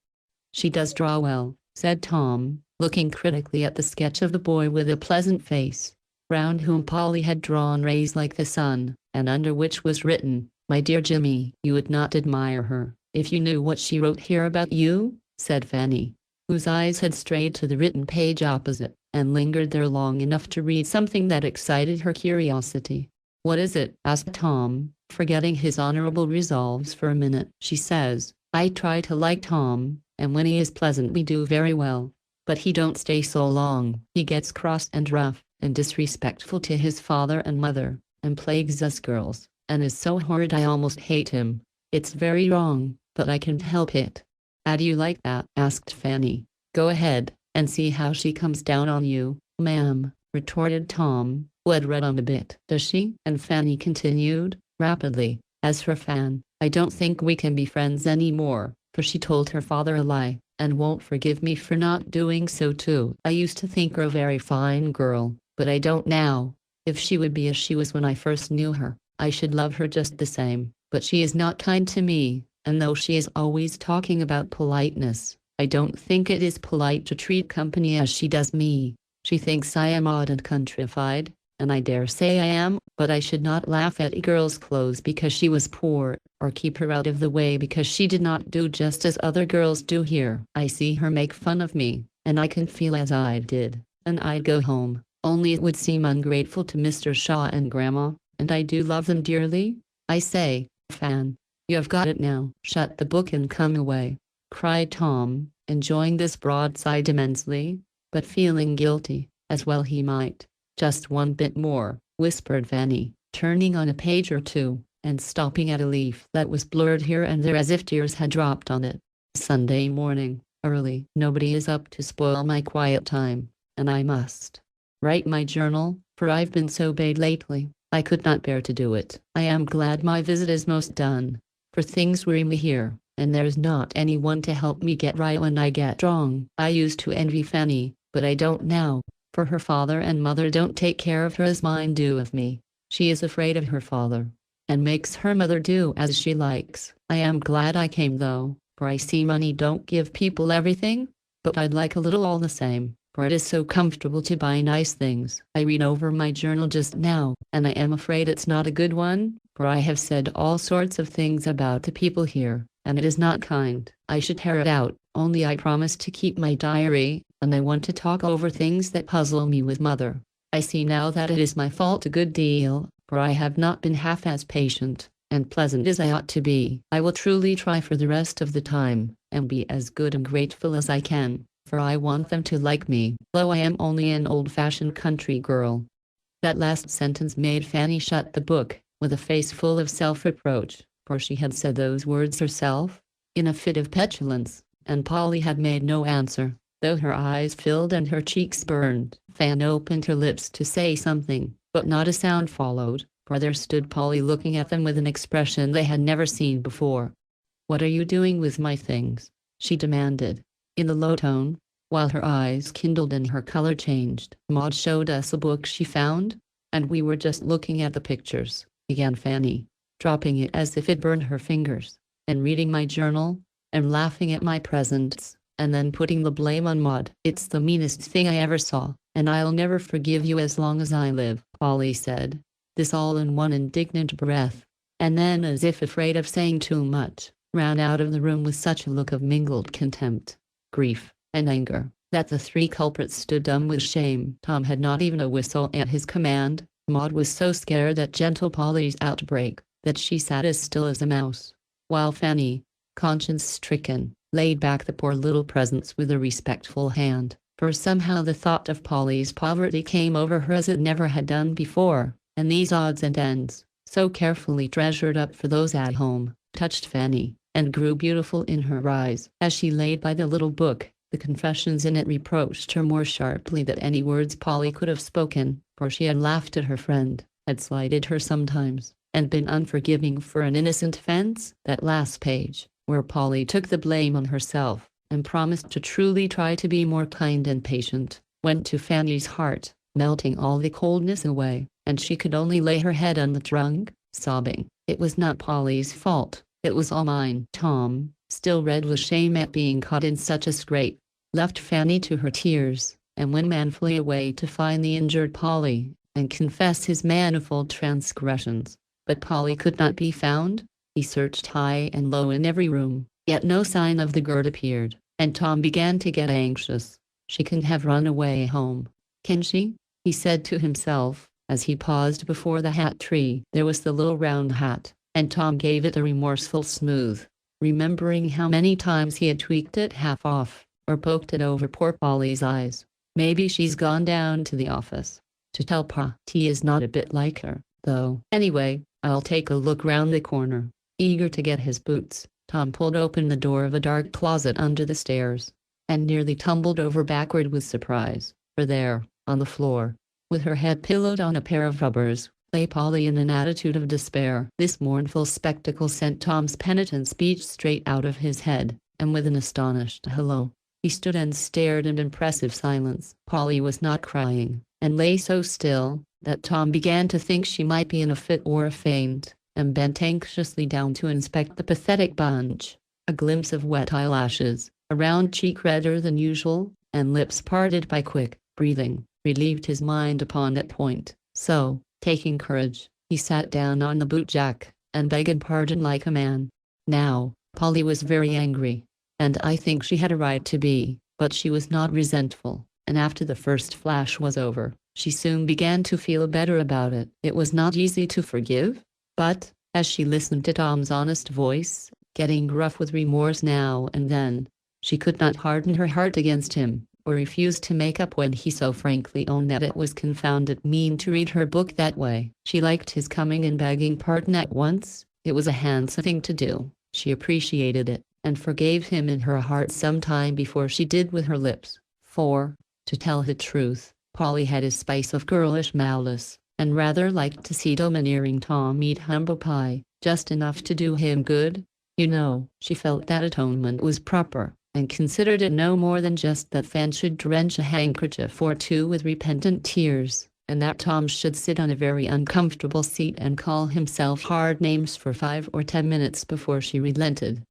"She does draw well," said Tom, looking critically at the sketch of the boy with a pleasant face, round whom Polly had drawn rays like the sun, and under which was written, "My dear Jimmy, you would not admire her, if you knew what she wrote here about you," said Fanny, whose eyes had strayed to the written page opposite, and lingered there long enough to read something that excited her curiosity. "What is it?" asked Tom, forgetting his honorable resolves for a minute. "She says, I try to like Tom, and when he is pleasant we do very well. But he don't stay so long. He gets cross and rough, and disrespectful to his father and mother, and plagues us girls, and is so horrid I almost hate him. It's very wrong, but I can't help it." "How do you like that?" asked Fanny. "Go ahead, and see how she comes down on you, ma'am," retorted Tom, who had read on a bit. "Does she?" And Fanny continued, rapidly, "As for Fan, I don't think we can be friends any more, for she told her father a lie, and won't forgive me for not doing so too. I used to think her a very fine girl, but I don't now. If she would be as she was when I first knew her, I should love her just the same, but she is not kind to me, and though she is always talking about politeness, I don't think it is polite to treat company as she does me. She thinks I am odd and countrified, and I dare say I am, but I should not laugh at a girl's clothes because she was poor, or keep her out of the way because she did not do just as other girls do here. I see her make fun of me, and I can feel as I did, and I'd go home, only it would seem ungrateful to Mr. Shaw and Grandma, and I do love them dearly. I say, Fan, you have got it now. Shut the book and come away," cried Tom, enjoying this broadside immensely, but feeling guilty, as well he might. "Just one bit more," whispered Fanny, turning on a page or two, and stopping at a leaf that was blurred here and there as if tears had dropped on it. "Sunday morning, early. Nobody is up to spoil my quiet time, and I must write my journal, for I've been so bad lately, I could not bear to do it. I am glad my visit is most done, for things worry me here, and there's not anyone to help me get right when I get wrong. I used to envy Fanny, but I don't now, for her father and mother don't take care of her as mine do of me. She is afraid of her father, and makes her mother do as she likes. I am glad I came though, for I see money don't give people everything, but I'd like a little all the same, for it is so comfortable to buy nice things. I read over my journal just now, and I am afraid it's not a good one, for I have said all sorts of things about the people here, and it is not kind. I should tear it out, only I promised to keep my diary, and I want to talk over things that puzzle me with Mother. I see now that it is my fault a good deal, for I have not been half as patient and pleasant as I ought to be. I will truly try for the rest of the time, and be as good and grateful as I can, for I want them to like me, though I am only an old-fashioned country girl." That last sentence made Fanny shut the book, with a face full of self-reproach, for she had said those words herself, in a fit of petulance, and Polly had made no answer, though her eyes filled and her cheeks burned. Fan opened her lips to say something, but not a sound followed, for there stood Polly looking at them with an expression they had never seen before. "What are you doing with my things?" she demanded, in a low tone, while her eyes kindled and her color changed. "Maud showed us a book she found, and we were just looking at the pictures," began Fanny, dropping it as if it burned her fingers, "and reading my journal, and laughing at my presents, and then putting the blame on Maud. It's the meanest thing I ever saw, and I'll never forgive you as long as I live," Polly said, this all in one indignant breath, and then, as if afraid of saying too much, ran out of the room with such a look of mingled contempt, grief, and anger, that the three culprits stood dumb with shame. Tom had not even a whistle at his command. Maud was so scared at gentle Polly's outbreak that she sat as still as a mouse, while Fanny, conscience-stricken, laid back the poor little presents with a respectful hand, for somehow the thought of Polly's poverty came over her as it never had done before, and these odds and ends, so carefully treasured up for those at home, touched Fanny, and grew beautiful in her eyes. As she laid by the little book, the confessions in it reproached her more sharply than any words Polly could have spoken, for she had laughed at her friend, had slighted her sometimes, and been unforgiving for an innocent offense. That last page, where Polly took the blame on herself, and promised to truly try to be more kind and patient, went to Fanny's heart, melting all the coldness away, and she could only lay her head on the trunk, sobbing. It was not Polly's fault, it was all mine. Tom, still red with shame at being caught in such a scrape, left Fanny to her tears, and went manfully away to find the injured Polly, and confess his manifold transgressions. But Polly could not be found. He searched high and low in every room, yet no sign of the girl appeared, and Tom began to get anxious. She can have run away home, can she? He said to himself, as he paused before the hat tree. There was the little round hat, and Tom gave it a remorseful smooth, remembering how many times he had tweaked it half off, or poked it over poor Polly's eyes. Maybe she's gone down to the office to tell Pa. He is not a bit like her, though. Anyway, I'll take a look round the corner. Eager to get his boots, Tom pulled open the door of a dark closet under the stairs, and nearly tumbled over backward with surprise, for there, on the floor, with her head pillowed on a pair of rubbers, lay Polly in an attitude of despair. This mournful spectacle sent Tom's penitent speech straight out of his head, and with an astonished hello, he stood and stared in impressive silence. Polly was not crying, and lay so still, that Tom began to think she might be in a fit or a faint, and bent anxiously down to inspect the pathetic bunch. A glimpse of wet eyelashes, a round cheek redder than usual, and lips parted by quick breathing, relieved his mind upon that point. So, taking courage, he sat down on the boot-jack, and begged pardon like a man. Now, Polly was very angry, and I think she had a right to be, but she was not resentful, and after the first flash was over, she soon began to feel better about it. It was not easy to forgive, but, as she listened to Tom's honest voice, getting gruff with remorse now and then, she could not harden her heart against him, or refuse to make up when he so frankly owned that it was confounded mean to read her book that way. She liked his coming and begging pardon at once. It was a handsome thing to do. She appreciated it, and forgave him in her heart some time before she did with her lips. For, to tell the truth, Polly had a spice of girlish malice, and rather liked to see domineering Tom eat humble pie, just enough to do him good. You know, she felt that atonement was proper, and considered it no more than just that Fan should drench a handkerchief or two with repentant tears, and that Tom should sit on a very uncomfortable seat and call himself hard names for 5 or 10 minutes before she relented.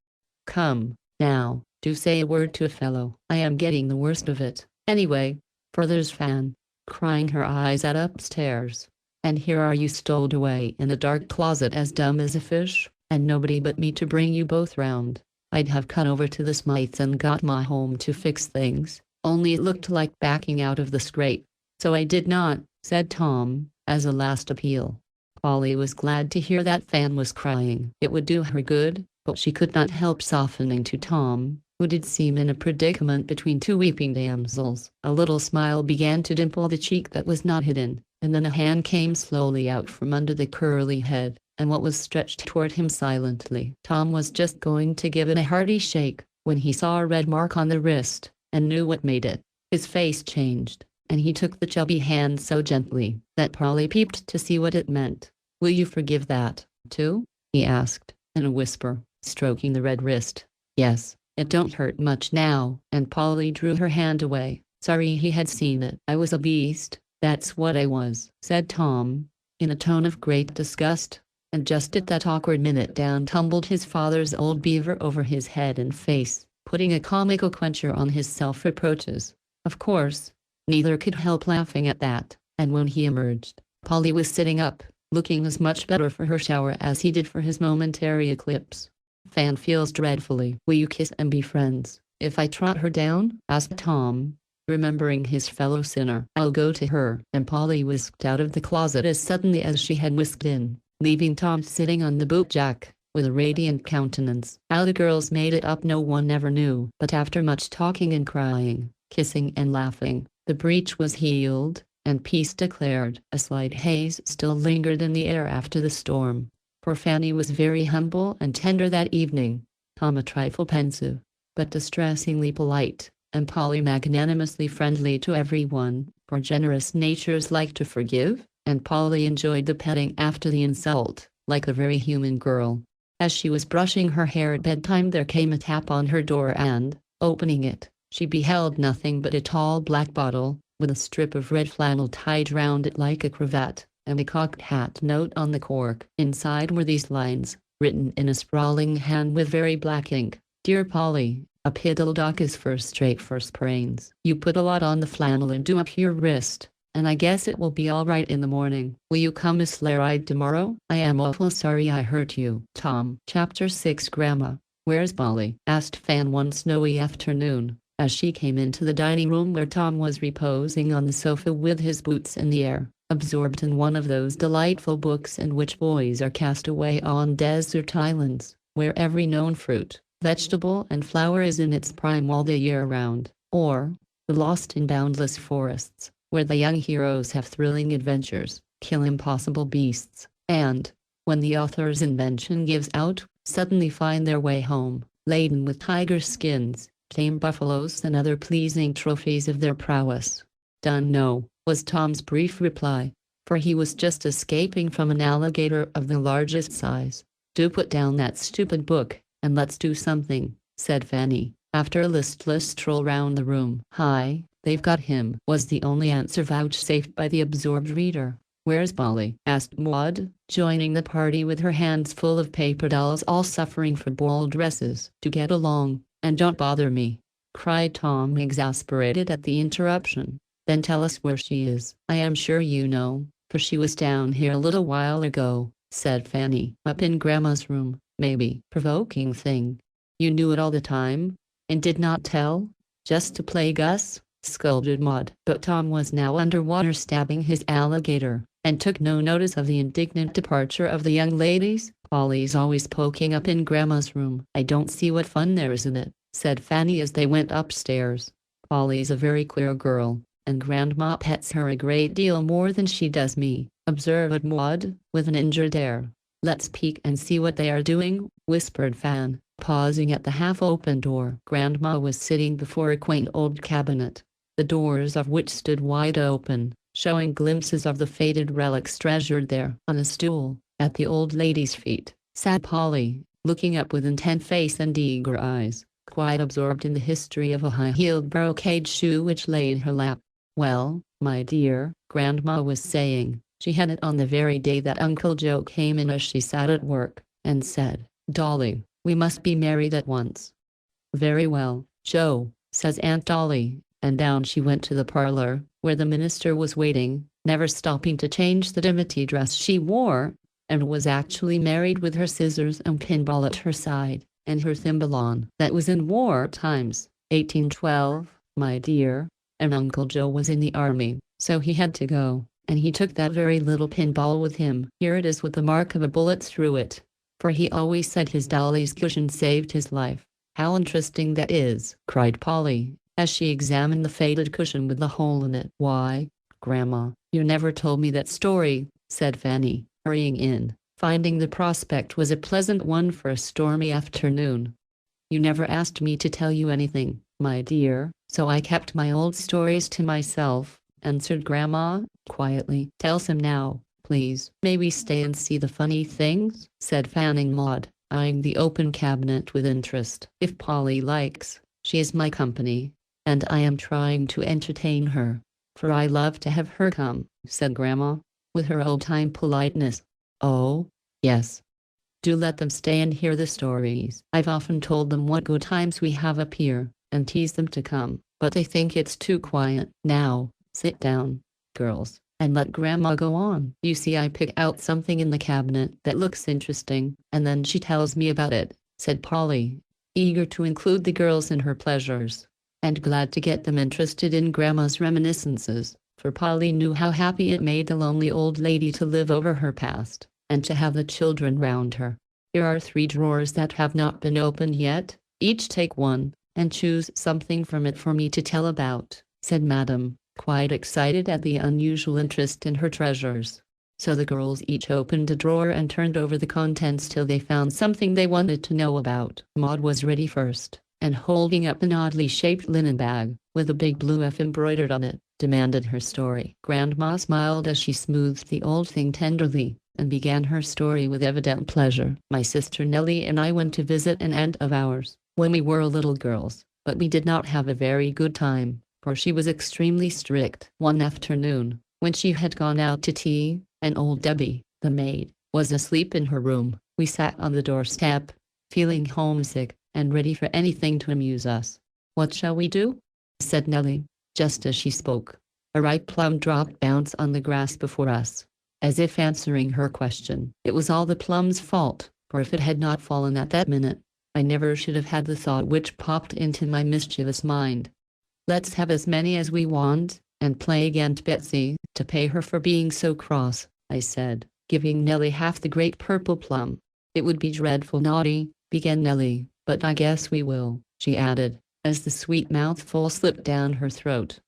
Come, now, do say a word to a fellow. I am getting the worst of it. Anyway, for there's Fan, crying her eyes out upstairs, and here are you stowed away in a dark closet as dumb as a fish, and nobody but me to bring you both round. I'd have cut over to the Smythes and got my home to fix things, only it looked like backing out of the scrape. So I did not, said Tom, as a last appeal. Polly was glad to hear that Fan was crying. It would do her good, but she could not help softening to Tom, who did seem in a predicament between two weeping damsels. A little smile began to dimple the cheek that was not hidden, and then a hand came slowly out from under the curly head, and what was stretched toward him silently. Tom was just going to give it a hearty shake, when he saw a red mark on the wrist, and knew what made it. His face changed, and he took the chubby hand so gently, that Polly peeped to see what it meant. Will you forgive that, too? He asked, in a whisper, stroking the red wrist. Yes, it don't hurt much now, and Polly drew her hand away, sorry he had seen it. I was a beast, that's what I was, said Tom, in a tone of great disgust. And just at that awkward minute down tumbled his father's old beaver over his head and face, putting a comical quencher on his self-reproaches. Of course, neither could help laughing at that, and when he emerged, Polly was sitting up, looking as much better for her shower as he did for his momentary eclipse. Fan feels dreadfully. Will you kiss and be friends, if I trot her down? Asked Tom, remembering his fellow sinner. I'll go to her. And Polly whisked out of the closet as suddenly as she had whisked in, leaving Tom sitting on the bootjack, with a radiant countenance. How the girls made it up no one ever knew, but after much talking and crying, kissing and laughing, the breach was healed, and peace declared. A slight haze still lingered in the air after the storm, for Fanny was very humble and tender that evening, Tom a trifle pensive, but distressingly polite, and Polly magnanimously friendly to everyone, for generous natures like to forgive, and Polly enjoyed the petting after the insult, like a very human girl. As she was brushing her hair at bedtime there came a tap on her door and, opening it, she beheld nothing but a tall black bottle, with a strip of red flannel tied round it like a cravat, and a cocked hat note on the cork. Inside were these lines, written in a sprawling hand with very black ink. Dear Polly, a piddle dock is first rate for sprains. You put a lot on the flannel and do up your wrist, and I guess it will be all right in the morning. Will you come Miss Laride tomorrow? I am awful sorry I hurt you. Tom. Chapter 6. Grandma. Where's Polly? Asked Fan one snowy afternoon, as she came into the dining room where Tom was reposing on the sofa with his boots in the air, absorbed in one of those delightful books in which boys are cast away on desert islands, where every known fruit, vegetable and flower is in its prime all the year round, or, the lost in boundless forests, where the young heroes have thrilling adventures, kill impossible beasts, and, when the author's invention gives out, suddenly find their way home, laden with tiger skins, tame buffaloes and other pleasing trophies of their prowess. Done no, was Tom's brief reply, for he was just escaping from an alligator of the largest size. Do put down that stupid book, and let's do something, said Fanny, after a listless stroll round the room. Hi, they've got him, was the only answer vouchsafed by the absorbed reader. Where's Polly? Asked Maud, joining the party with her hands full of paper dolls all suffering for ball dresses. To get along, and don't bother me, cried Tom, exasperated at the interruption. Then tell us where she is. I am sure you know, for she was down here a little while ago, said Fanny. Up in Grandma's room, maybe. Provoking thing. You knew it all the time, and did not tell? Just to plague us? Scolded Maud. But Tom was now underwater stabbing his alligator, and took no notice of the indignant departure of the young ladies. Polly's always poking up in Grandma's room. I don't see what fun there is in it, said Fanny as they went upstairs. Polly's a very queer girl, and Grandma pets her a great deal more than she does me, observed Maud, with an injured air. Let's peek and see what they are doing, whispered Fan, pausing at the half-open door. Grandma was sitting before a quaint old cabinet, the doors of which stood wide open, showing glimpses of the faded relics treasured there. On a stool, at the old lady's feet, sat Polly, looking up with intent face and eager eyes, quite absorbed in the history of a high-heeled brocade shoe which lay in her lap. Well, my dear, Grandma was saying, she had it on the very day that Uncle Joe came in as she sat at work, and said, Dolly, we must be married at once. Very well, Joe, says Aunt Dolly, and down she went to the parlor, where the minister was waiting, never stopping to change the dimity dress she wore, and was actually married with her scissors and pinball at her side, and her thimble on. That was in war times, 1812, my dear, and Uncle Joe was in the army, so he had to go, and he took that very little pinball with him. Here it is with the mark of a bullet through it, for he always said his Dolly's cushion saved his life. How interesting that is, cried Polly, as she examined the faded cushion with the hole in it. Why, Grandma, you never told me that story, said Fanny, hurrying in, finding the prospect was a pleasant one for a stormy afternoon. You never asked me to tell you anything, my dear, so I kept my old stories to myself, answered Grandma, quietly. Tell some now, please. May we stay and see the funny things? Said Fanning Maud, eyeing the open cabinet with interest. If Polly likes, she is my company, and I am trying to entertain her, for I love to have her come, said Grandma, with her old-time politeness. Oh, yes. Do let them stay and hear the stories. I've often told them what good times we have up here, and teased them to come, but they think it's too quiet. Now, sit down, girls, and let Grandma go on. You see, I pick out something in the cabinet that looks interesting, and then she tells me about it, said Polly, eager to include the girls in her pleasures. and glad to get them interested in Grandma's reminiscences, for Polly knew how happy it made the lonely old lady to live over her past, and to have the children round her. "Here are 3 drawers that have not been opened yet. Each take one, and choose something from it for me to tell about," said Madame, quite excited at the unusual interest in her treasures. So the girls each opened a drawer and turned over the contents till they found something they wanted to know about. Maud was ready first, and holding up an oddly shaped linen bag, with a big blue F embroidered on it, demanded her story. Grandma smiled as she smoothed the old thing tenderly, and began her story with evident pleasure. "My sister Nellie and I went to visit an aunt of ours, when we were little girls, but we did not have a very good time, for she was extremely strict. One afternoon, when she had gone out to tea, and old Debbie, the maid, was asleep in her room, we sat on the doorstep, feeling homesick, and ready for anything to amuse us. 'What shall we do?' said Nellie, just as she spoke. A ripe plum dropped bounce on the grass before us, as if answering her question. It was all the plum's fault, for if it had not fallen at that minute, I never should have had the thought which popped into my mischievous mind. 'Let's have as many as we want, and play against Betsy, to pay her for being so cross,' I said, giving Nellie half the great purple plum. 'It would be dreadful naughty,' began Nellie, 'but I guess we will,' she added, as the sweet mouthful slipped down her throat.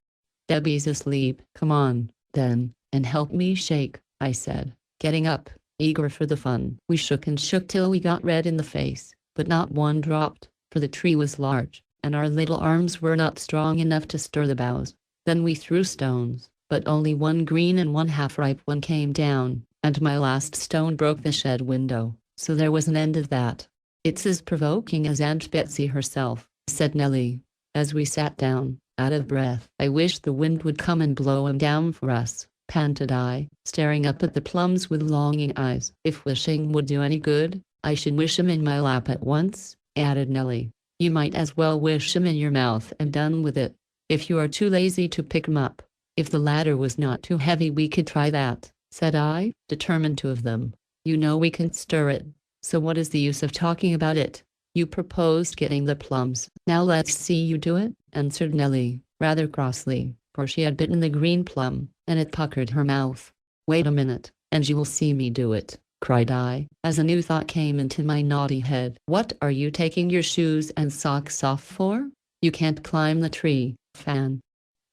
'Debbie's asleep.' 'Come on, then, and help me shake,' I said, getting up, eager for the fun. We shook and shook till we got red in the face, but not one dropped, for the tree was large, and our little arms were not strong enough to stir the boughs. Then we threw stones, but only one green and one half-ripe one came down, and my last stone broke the shed window, so there was an end of that. 'It's as provoking as Aunt Betsy herself,' said Nellie, as we sat down, out of breath. 'I wish the wind would come and blow 'em down for us,' panted I, staring up at the plums with longing eyes. 'If wishing would do any good, I should wish 'em in my lap at once,' added Nellie. 'You might as well wish 'em in your mouth and done with it, if you are too lazy to pick 'em up.' 'If the ladder was not too heavy we could try that,' said I, determined to have them. 'You know we can stir it, so what is the use of talking about it? You proposed getting the plums. Now let's see you do it,' answered Nellie, rather crossly, for she had bitten the green plum, and it puckered her mouth. 'Wait a minute, and you will see me do it,' cried I, as a new thought came into my naughty head. 'What are you taking your shoes and socks off for? You can't climb the tree, Fan.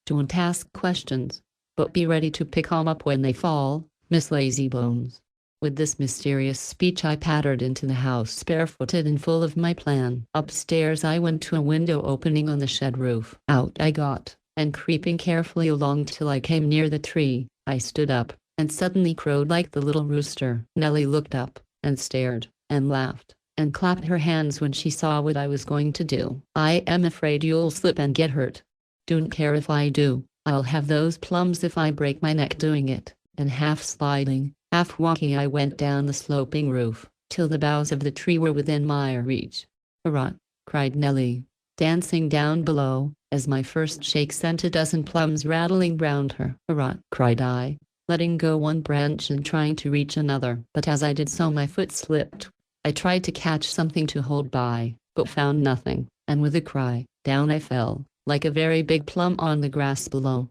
Don't ask questions, but be ready to pick 'em up when they fall, Miss Lazybones.' With this mysterious speech I pattered into the house barefooted and full of my plan. Upstairs I went to a window opening on the shed roof. Out I got, and creeping carefully along till I came near the tree, I stood up, and suddenly crowed like the little rooster. Nellie looked up, and stared, and laughed, and clapped her hands when she saw what I was going to do. 'I am afraid you'll slip and get hurt.' 'Don't care if I do. I'll have those plums if I break my neck doing it.' And half sliding, half walking I went down the sloping roof, till the boughs of the tree were within my reach. 'Hurrah!' cried Nellie, dancing down below, as my first shake sent a dozen plums rattling round her. 'Hurrah!' cried I, letting go one branch and trying to reach another. But as I did so my foot slipped. I tried to catch something to hold by, but found nothing, and with a cry, down I fell, like a very big plum on the grass below.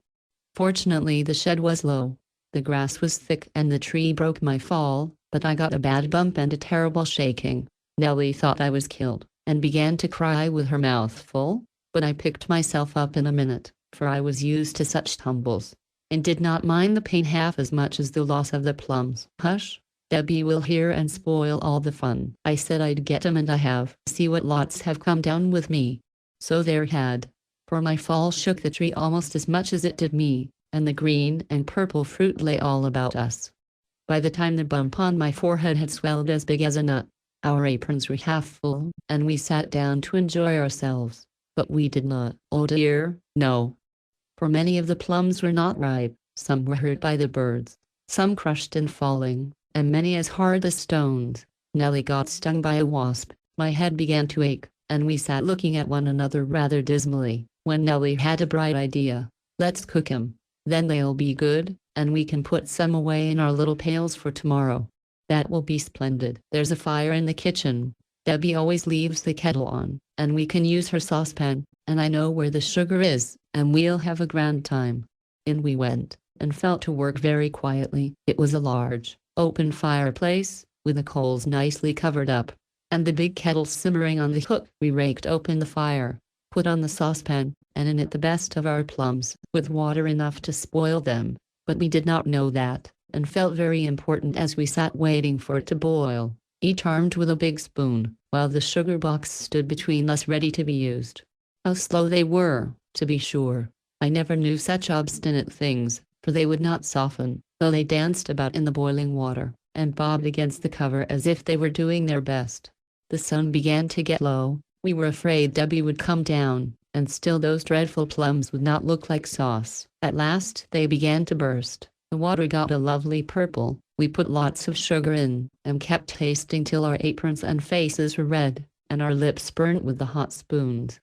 Fortunately the shed was low. The grass was thick and the tree broke my fall, but I got a bad bump and a terrible shaking. Nellie thought I was killed, and began to cry with her mouth full, but I picked myself up in a minute, for I was used to such tumbles, and did not mind the pain half as much as the loss of the plums. 'Hush! Debbie will hear and spoil all the fun.' I said I'd get 'em and I have. See what lots have come down with me." So there had, for my fall shook the tree almost as much as it did me, and the green and purple fruit lay all about us. By the time the bump on my forehead had swelled as big as a nut, our aprons were half full, and we sat down to enjoy ourselves. But we did not. Oh dear, no. For many of the plums were not ripe, some were hurt by the birds, some crushed in falling, and many as hard as stones. Nellie got stung by a wasp, my head began to ache, and we sat looking at one another rather dismally, when Nellie had a bright idea. "Let's cook 'em. Then they'll be good, and we can put some away in our little pails for tomorrow." "That will be splendid. There's a fire in the kitchen. Debbie always leaves the kettle on, and we can use her saucepan," and I know where the sugar is, and we'll have a grand time." In we went, and fell to work very quietly. It was a large, open fireplace, with the coals nicely covered up, and the big kettle simmering on the hook. We raked open the fire, put on the saucepan, and in it the best of our plums, with water enough to spoil them, but we did not know that, and felt very important as we sat waiting for it to boil, each armed with a big spoon, while the sugar box stood between us ready to be used. How slow they were, to be sure. I never knew such obstinate things, for they would not soften, though they danced about in the boiling water, and bobbed against the cover as if they were doing their best. The sun began to get low. We were afraid Debbie would come down, and still those dreadful plums would not look like sauce. At last they began to burst. The water got a lovely purple. We put lots of sugar in, and kept tasting till our aprons and faces were red, and our lips burnt with the hot spoons.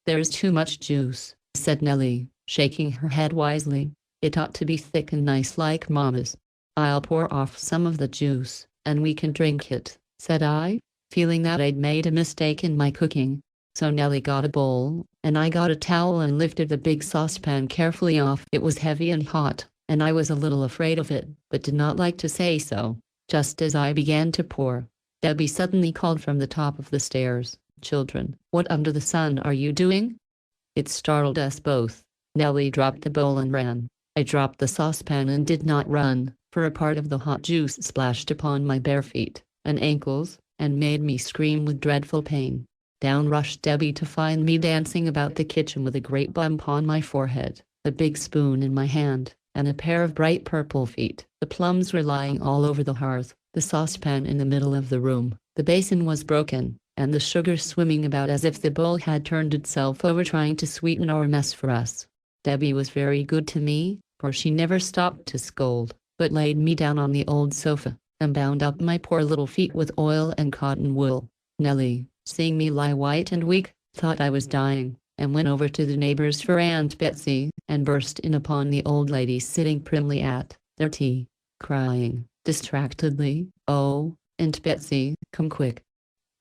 "There's too much juice," said Nellie, shaking her head wisely. "It ought to be thick and nice like Mama's." "I'll pour off some of the juice, and we can drink it," said I, feeling that I'd made a mistake in my cooking. So Nellie got a bowl, and I got a towel and lifted the big saucepan carefully off. It was heavy and hot, and I was a little afraid of it, but did not like to say so. Just as I began to pour, Debbie suddenly called from the top of the stairs, "Children, what under the sun are you doing?" It startled us both. Nellie dropped the bowl and ran. I dropped the saucepan and did not run, for a part of the hot juice splashed upon my bare feet and ankles, and made me scream with dreadful pain. Down rushed Debbie to find me dancing about the kitchen with a great bump on my forehead, a big spoon in my hand, and a pair of bright purple feet. The plums were lying all over the hearth, the saucepan in the middle of the room. The basin was broken, and the sugar swimming about as if the bowl had turned itself over trying to sweeten our mess for us. Debbie was very good to me, for she never stopped to scold, but laid me down on the old sofa, and bound up my poor little feet with oil and cotton wool. Nellie, seeing me lie white and weak, thought I was dying, and went over to the neighbors for Aunt Betsy, and burst in upon the old lady sitting primly at their tea, crying distractedly, "Oh, Aunt Betsy, come quick,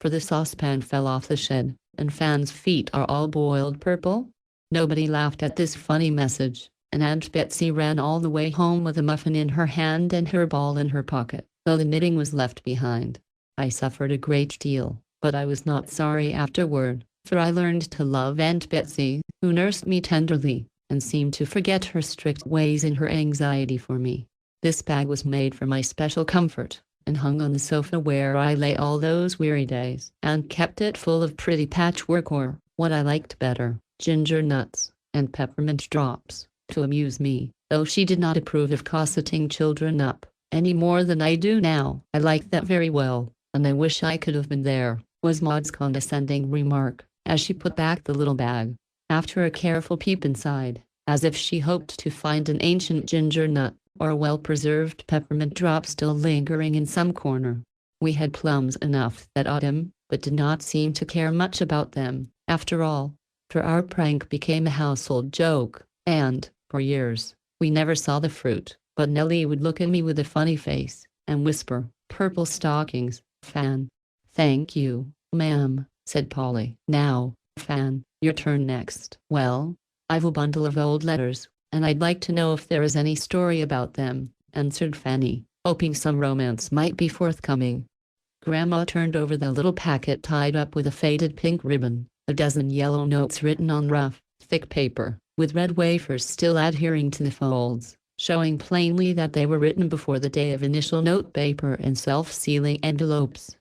for the saucepan fell off the shed, and Fan's feet are all boiled purple." Nobody laughed at this funny message, and Aunt Betsy ran all the way home with a muffin in her hand and her ball in her pocket, though the knitting was left behind. I suffered a great deal, but I was not sorry afterward, for I learned to love Aunt Betsy, who nursed me tenderly, and seemed to forget her strict ways in her anxiety for me. This bag was made for my special comfort, and hung on the sofa where I lay all those weary days, and kept it full of pretty patchwork, or, what I liked better, ginger nuts, and peppermint drops, to amuse me, though she did not approve of cosseting children up, any more than I do now. "I like that very well, and I wish I could have been there," was Maud's condescending remark, as she put back the little bag, after a careful peep inside, as if she hoped to find an ancient ginger nut, or a well-preserved peppermint drop still lingering in some corner. We had plums enough that autumn, but did not seem to care much about them, after all, for our prank became a household joke, and, for years, we never saw the fruit. But Nellie would look at me with a funny face, and whisper, "Purple stockings, Fan." "Thank you, ma'am," said Polly. "Now, Fan, your turn next." "Well, I've a bundle of old letters, and I'd like to know if there is any story about them," answered Fanny, hoping some romance might be forthcoming. Grandma turned over the little packet tied up with a faded pink ribbon, a dozen yellow notes written on rough, thick paper, with red wafers still adhering to the folds, showing plainly that they were written before the day of initial note paper and self-sealing envelopes.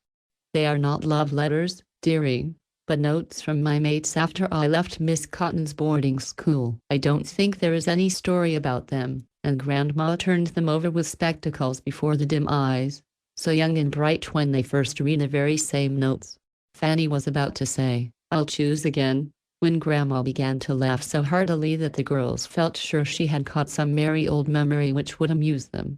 "They are not love letters, dearie, but notes from my mates after I left Miss Cotton's boarding school. I don't think there is any story about them," and Grandma turned them over with spectacles before the dim eyes, so young and bright when they first read the very same notes. Fanny was about to say, "I'll choose again," when Grandma began to laugh so heartily that the girls felt sure she had caught some merry old memory which would amuse them.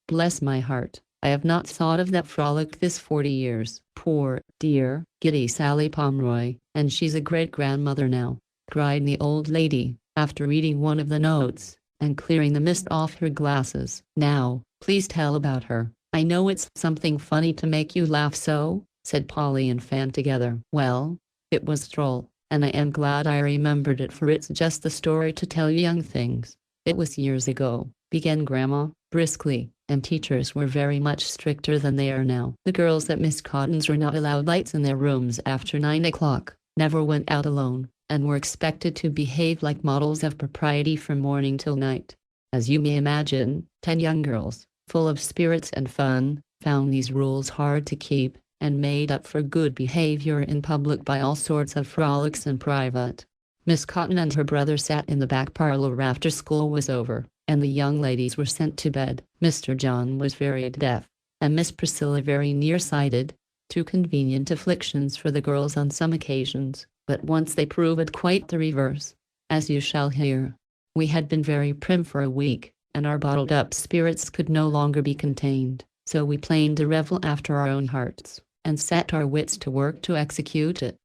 "Bless my heart, I have not thought of that frolic this 40 years. Poor, dear, giddy Sally Pomeroy, and she's a great-grandmother now," cried the old lady, after reading one of the notes, and clearing the mist off her glasses. "Now, please tell about her. I know it's something funny to make you laugh so," said Polly and Fan together. "Well, it was droll, and I am glad I remembered it, for it's just the story to tell young things. It was years ago, began Grandma, briskly, and teachers were very much stricter than they are now. The girls at Miss Cotton's were not allowed lights in their rooms after 9 o'clock, never went out alone, and were expected to behave like models of propriety from morning till night. As you may imagine, 10 young girls, full of spirits and fun, found these rules hard to keep, and made up for good behavior in public by all sorts of frolics in private. Miss Cotton and her brother sat in the back parlor after school was over, and the young ladies were sent to bed. Mr. John was very deaf, and Miss Priscilla very nearsighted, two convenient afflictions for the girls on some occasions, but once they proved quite the reverse, as you shall hear. We had been very prim for a week, and our bottled-up spirits could no longer be contained, so we planned a revel after our own hearts, and set our wits to work to execute it.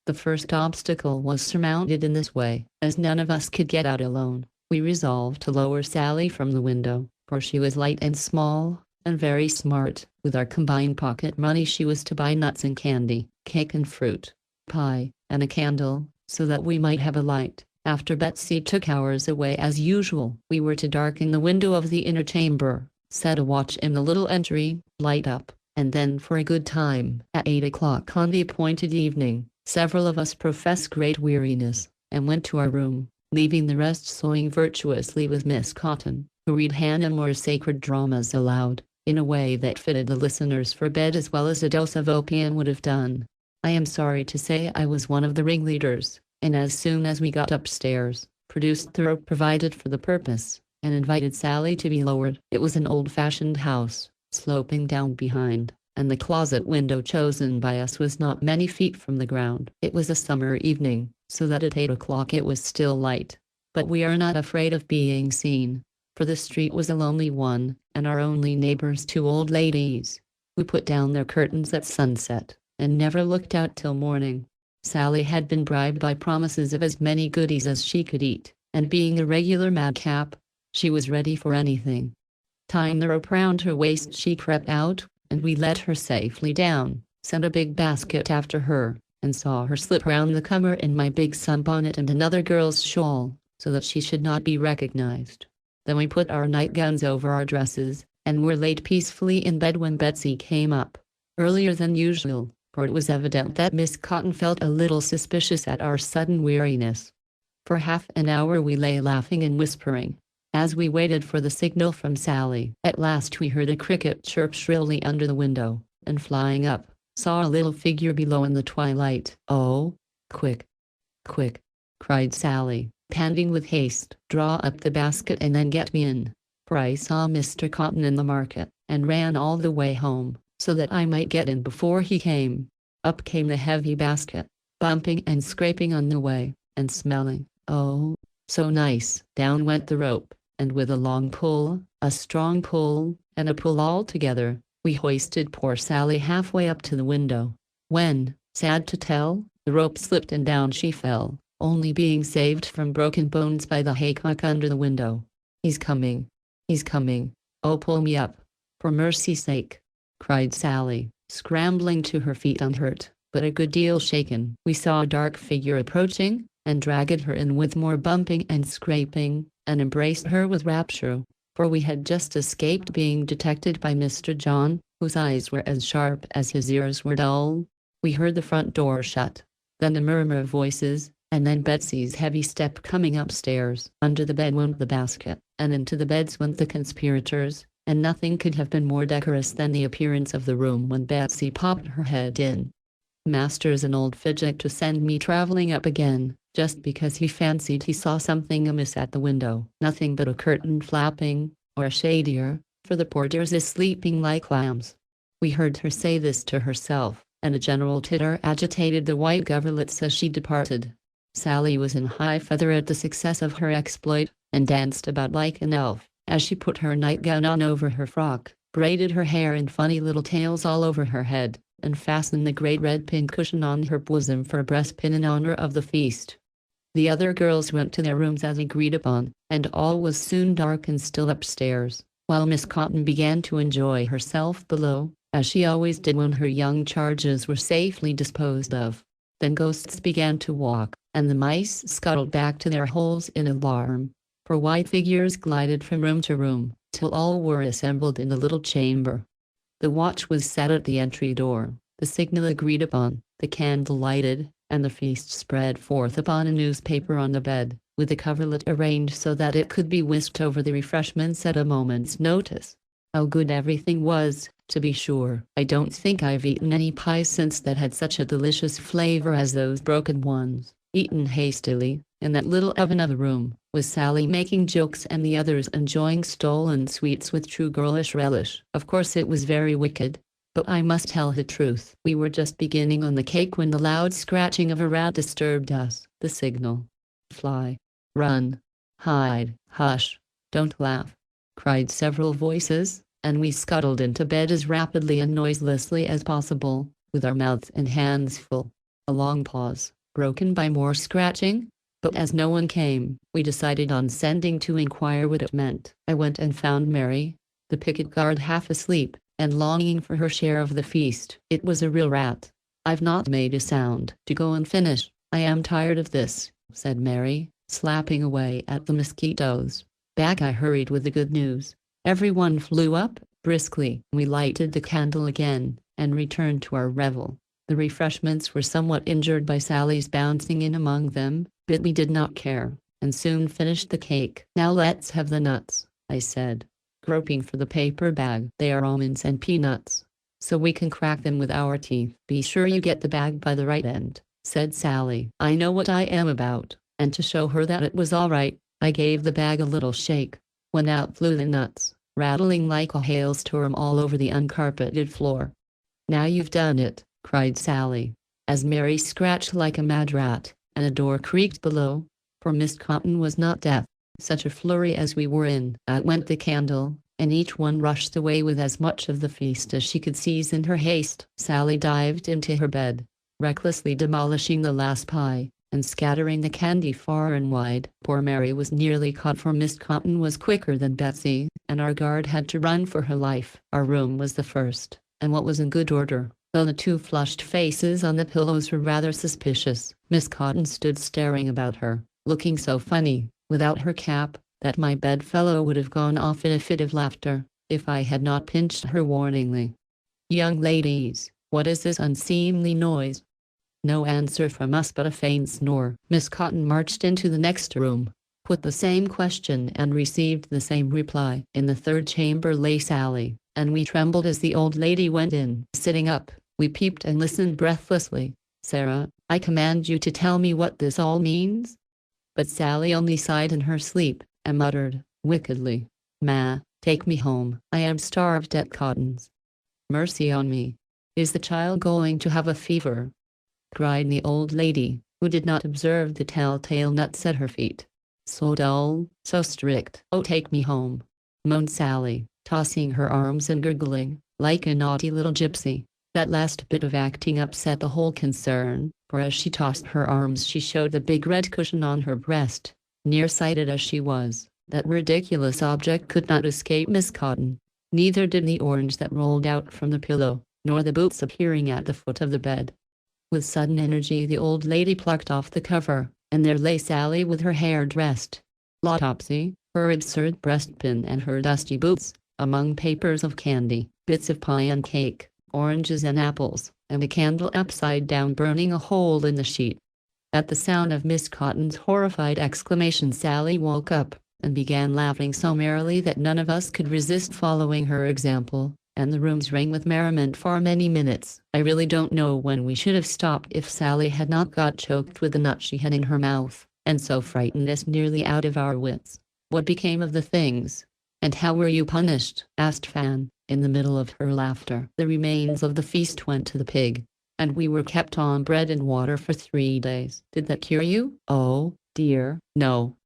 The first obstacle was surmounted in this way. As none of us could get out alone, we resolved to lower Sally from the window, for she was light and small, and very smart. With our combined pocket money she was to buy nuts and candy, cake and fruit, pie, and a candle, so that we might have a light. After Betsy took ours away as usual, we were to darken the window of the inner chamber, set a watch in the little entry, light up, and then for a good time. At 8 o'clock on the appointed evening, several of us professed great weariness, and went to our room, leaving the rest sewing virtuously with Miss Cotton, who read Hannah More's sacred dramas aloud, in a way that fitted the listeners for bed as well as a dose of opium would have done. I am sorry to say I was one of the ringleaders, and as soon as we got upstairs, produced the rope provided for the purpose, and invited Sally to be lowered. It was an old-fashioned house, sloping down behind, and the closet window chosen by us was not many feet from the ground. It was a summer evening, so that at 8 o'clock it was still light. But we are not afraid of being seen, for the street was a lonely one, and our only neighbors 2 old ladies, who put down their curtains at sunset, and never looked out till morning. Sally had been bribed by promises of as many goodies as she could eat, and being a regular madcap, she was ready for anything. Tying the rope round her waist she crept out, and we let her safely down, sent a big basket after her, and saw her slip round the comer in my big sunbonnet and another girl's shawl, so that she should not be recognized. Then we put our nightgowns over our dresses, and were laid peacefully in bed when Betsy came up, earlier than usual, for it was evident that Miss Cotton felt a little suspicious at our sudden weariness. For half an hour we lay laughing and whispering, as we waited for the signal from Sally. At last we heard a cricket chirp shrilly under the window, and flying up, saw a little figure below in the twilight. "Oh, quick, quick," cried Sally, panting with haste. "Draw up the basket and then get me in, for I saw Mr. Cotton in the market, and ran all the way home, so that I might get in before he came." Up came the heavy basket, bumping and scraping on the way, and smelling, oh, so nice. Down went the rope, and with a long pull, a strong pull, and a pull all together, we hoisted poor Sally halfway up to the window, when, sad to tell, the rope slipped and down she fell, only being saved from broken bones by the haycock under the window. "He's coming! He's coming! Oh, pull me up, for mercy's sake!" cried Sally, scrambling to her feet unhurt, but a good deal shaken. We saw a dark figure approaching, and dragged her in with more bumping and scraping, and embraced her with rapture, for we had just escaped being detected by Mr. John, whose eyes were as sharp as his ears were dull. We heard the front door shut, then a murmur of voices, and then Betsy's heavy step coming upstairs. Under the bed went the basket, and into the beds went the conspirators, and nothing could have been more decorous than the appearance of the room when Betsy popped her head in. Master's an old fidget to send me traveling up again, just because he fancied he saw something amiss at the window. Nothing but a curtain flapping, or a shadier, for the poor dears is sleeping like lambs. We heard her say this to herself, and a general titter agitated the white coverlets as she departed. Sally was in high feather at the success of her exploit, and danced about like an elf, as she put her nightgown on over her frock, braided her hair in funny little tails all over her head, and fastened the great red pincushion on her bosom for a breastpin in honor of the feast. The other girls went to their rooms as agreed upon, and all was soon dark and still upstairs, while Miss Cotton began to enjoy herself below, as she always did when her young charges were safely disposed of. Then ghosts began to walk, and the mice scuttled back to their holes in alarm. For white figures glided from room to room, till all were assembled in the little chamber. The watch was set at the entry door, the signal agreed upon, the candle lighted, and the feast spread forth upon a newspaper on the bed, with the coverlet arranged so that it could be whisked over the refreshments at a moment's notice. How good everything was, to be sure. I don't think I've eaten any pies since that had such a delicious flavor as those broken ones, eaten hastily, in that little oven of a room, with Sally making jokes and the others enjoying stolen sweets with true girlish relish. Of course it was very wicked, but I must tell the truth. We were just beginning on the cake when the loud scratching of a rat disturbed us. The signal. Fly. Run. Hide. Hush. Don't laugh, cried several voices, and we scuttled into bed as rapidly and noiselessly as possible, with our mouths and hands full. A long pause, broken by more scratching, but as no one came, we decided on sending to inquire what it meant. I went and found Mary, the picket guard, half asleep, and longing for her share of the feast. It was a real rat. I've not made a sound. To go and finish. I am tired of this, said Mary, slapping away at the mosquitoes. Back I hurried with the good news. Everyone flew up, briskly. We lighted the candle again, and returned to our revel. The refreshments were somewhat injured by Sally's bouncing in among them, but we did not care, and soon finished the cake. Now let's have the nuts, I said, groping for the paper bag. They are almonds and peanuts, so we can crack them with our teeth. Be sure you get the bag by the right end, said Sally. I know what I am about, and to show her that it was all right, I gave the bag a little shake, when out flew the nuts, rattling like a hailstorm all over the uncarpeted floor. Now you've done it, cried Sally, as Mary scratched like a mad rat, and a door creaked below, for Miss Cotton was not deaf. Such a flurry as we were in. Out went the candle, and each one rushed away with as much of the feast as she could seize in her haste. Sally dived into her bed, recklessly demolishing the last pie, and scattering the candy far and wide. Poor Mary was nearly caught, for Miss Cotton was quicker than Betsy, and our guard had to run for her life. Our room was the first, and what was in good order, though the two flushed faces on the pillows were rather suspicious. Miss Cotton stood staring about her, looking so funny, without her cap, that my bedfellow would have gone off in a fit of laughter, if I had not pinched her warningly. Young ladies, what is this unseemly noise? No answer from us but a faint snore. Miss Cotton marched into the next room, put the same question and received the same reply. In the third chamber lay Sally, and we trembled as the old lady went in. Sitting up, we peeped and listened breathlessly. Sarah, I command you to tell me what this all means. But Sally only sighed in her sleep, and muttered, wickedly, Ma, take me home. I am starved at Cotton's. Mercy on me. Is the child going to have a fever? Cried the old lady, who did not observe the telltale nuts at her feet. So dull, so strict. Oh, take me home, moaned Sally, tossing her arms and gurgling, like a naughty little gypsy. That last bit of acting upset the whole concern, for as she tossed her arms she showed the big red cushion on her breast. Nearsighted as she was, that ridiculous object could not escape Miss Cotton. Neither did the orange that rolled out from the pillow, nor the boots appearing at the foot of the bed. With sudden energy the old lady plucked off the cover, and there lay Sally with her hair dressed, l'autopsy, her absurd breastpin and her dusty boots, among papers of candy, bits of pie and cake, oranges and apples, and a candle upside down burning a hole in the sheet. At the sound of Miss Cotton's horrified exclamation Sally woke up, and began laughing so merrily that none of us could resist following her example, and the rooms rang with merriment for many minutes. I really don't know when we should have stopped if Sally had not got choked with the nut she had in her mouth, and so frightened us nearly out of our wits. What became of the things? And how were you punished? Asked Fan, in the middle of her laughter. The remains of the feast went to the pig, and we were kept on bread and water for 3 days. Did that cure you? Oh, dear, no.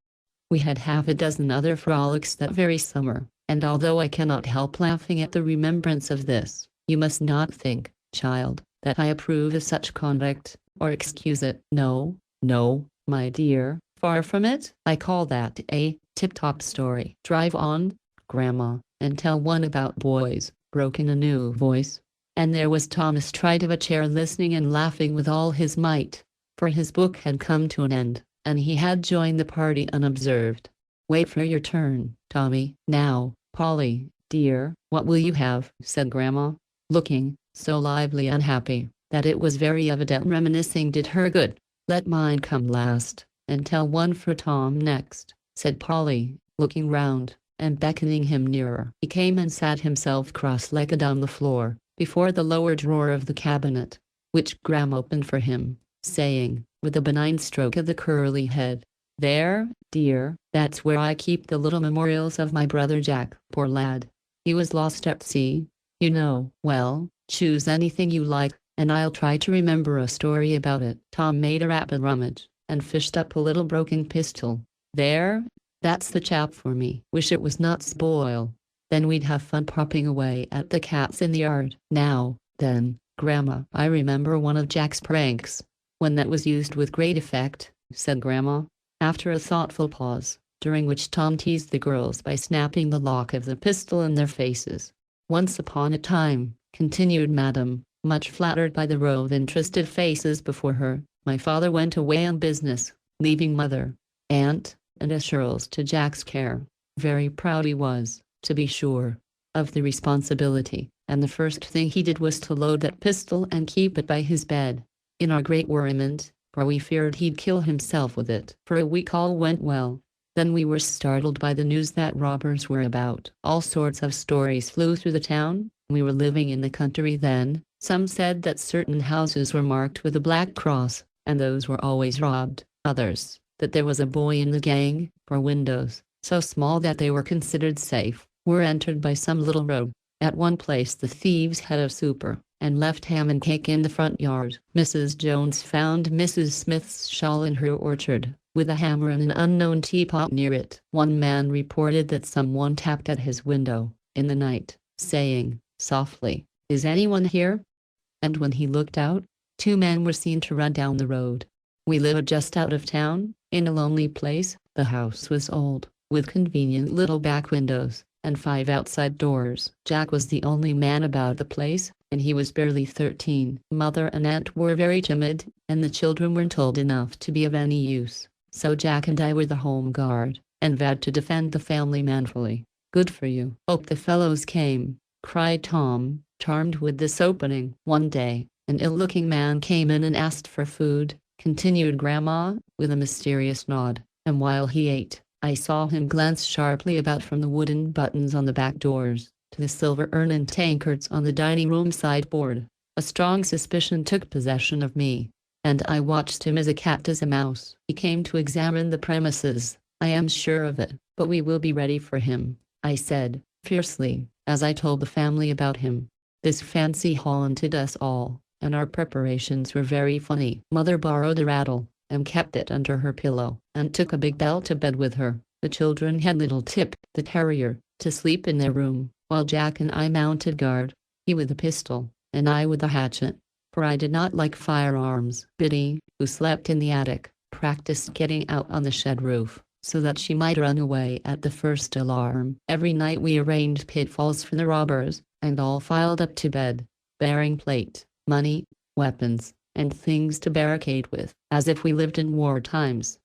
We had half a dozen other frolics that very summer, and although I cannot help laughing at the remembrance of this, you must not think, child, that I approve of such conduct, or excuse it. No, no, my dear, far from it. I call that a tip-top story. Drive on, Grandma, and tell one about boys, broke in a new voice. And there was Thomas Trite of a chair listening and laughing with all his might, for his book had come to an end, and he had joined the party unobserved. "Wait for your turn, Tommy. Now, Polly, dear, what will you have?" said Grandma, looking so lively and happy that it was very evident reminiscing did her good. "Let mine come last, and tell one for Tom next," said Polly, looking round, and beckoning him nearer. He came and sat himself cross-legged on the floor, before the lower drawer of the cabinet, which Grandma opened for him, saying, with a benign stroke of the curly head, "There, dear, that's where I keep the little memorials of my brother Jack, poor lad. He was lost at sea, you know. Well, choose anything you like, and I'll try to remember a story about it." Tom made a rapid rummage, and fished up a little broken pistol. "There, that's the chap for me. Wish it was not spoiled. Then we'd have fun popping away at the cats in the yard." "Now, then, Grandma, I remember one of Jack's pranks, when that was used with great effect," said Grandma, after a thoughtful pause, during which Tom teased the girls by snapping the lock of the pistol in their faces. "Once upon a time," continued Madam, much flattered by the row of interested faces before her, "my father went away on business, leaving mother, aunt, and us Shirls to Jack's care. Very proud he was, to be sure, of the responsibility, and the first thing he did was to load that pistol and keep it by his bed, in our great worriment, for we feared he'd kill himself with it. For a week all went well. Then we were startled by the news that robbers were about. All sorts of stories flew through the town. We were living in the country then. Some said that certain houses were marked with a black cross, and those were always robbed. Others, that there was a boy in the gang, for windows, so small that they were considered safe, were entered by some little rogue. At one place the thieves had a super, and left ham and cake in the front yard. Mrs. Jones found Mrs. Smith's shawl in her orchard, with a hammer and an unknown teapot near it. One man reported that someone tapped at his window, in the night, saying, softly, "Is anyone here?" And when he looked out, 2 men were seen to run down the road. We lived just out of town, in a lonely place. The house was old, with convenient little back windows, and 5 outside doors. Jack was the only man about the place, and he was barely 13. Mother and aunt were very timid, and the children weren't old enough to be of any use. So Jack and I were the home guard, and vowed to defend the family manfully. "Good for you." "Hope the fellows came," cried Tom, charmed with this opening. "One day, an ill-looking man came in and asked for food," continued Grandma, with a mysterious nod, "and while he ate, I saw him glance sharply about from the wooden buttons on the back doors, to the silver urn and tankards on the dining room sideboard. A strong suspicion took possession of me, and I watched him as a cat does a mouse. He came to examine the premises, I am sure of it, but we will be ready for him," I said, fiercely, as I told the family about him. This fancy haunted us all, and our preparations were very funny. Mother borrowed a rattle, and kept it under her pillow, and took a big bell to bed with her. The children had little Tip, the terrier, to sleep in their room, while Jack and I mounted guard, he with a pistol, and I with a hatchet, for I did not like firearms. Biddy, who slept in the attic, practiced getting out on the shed roof, so that she might run away at the first alarm. Every night we arranged pitfalls for the robbers, and all filed up to bed, bearing plate, money, weapons, and things to barricade with, as if we lived in war times.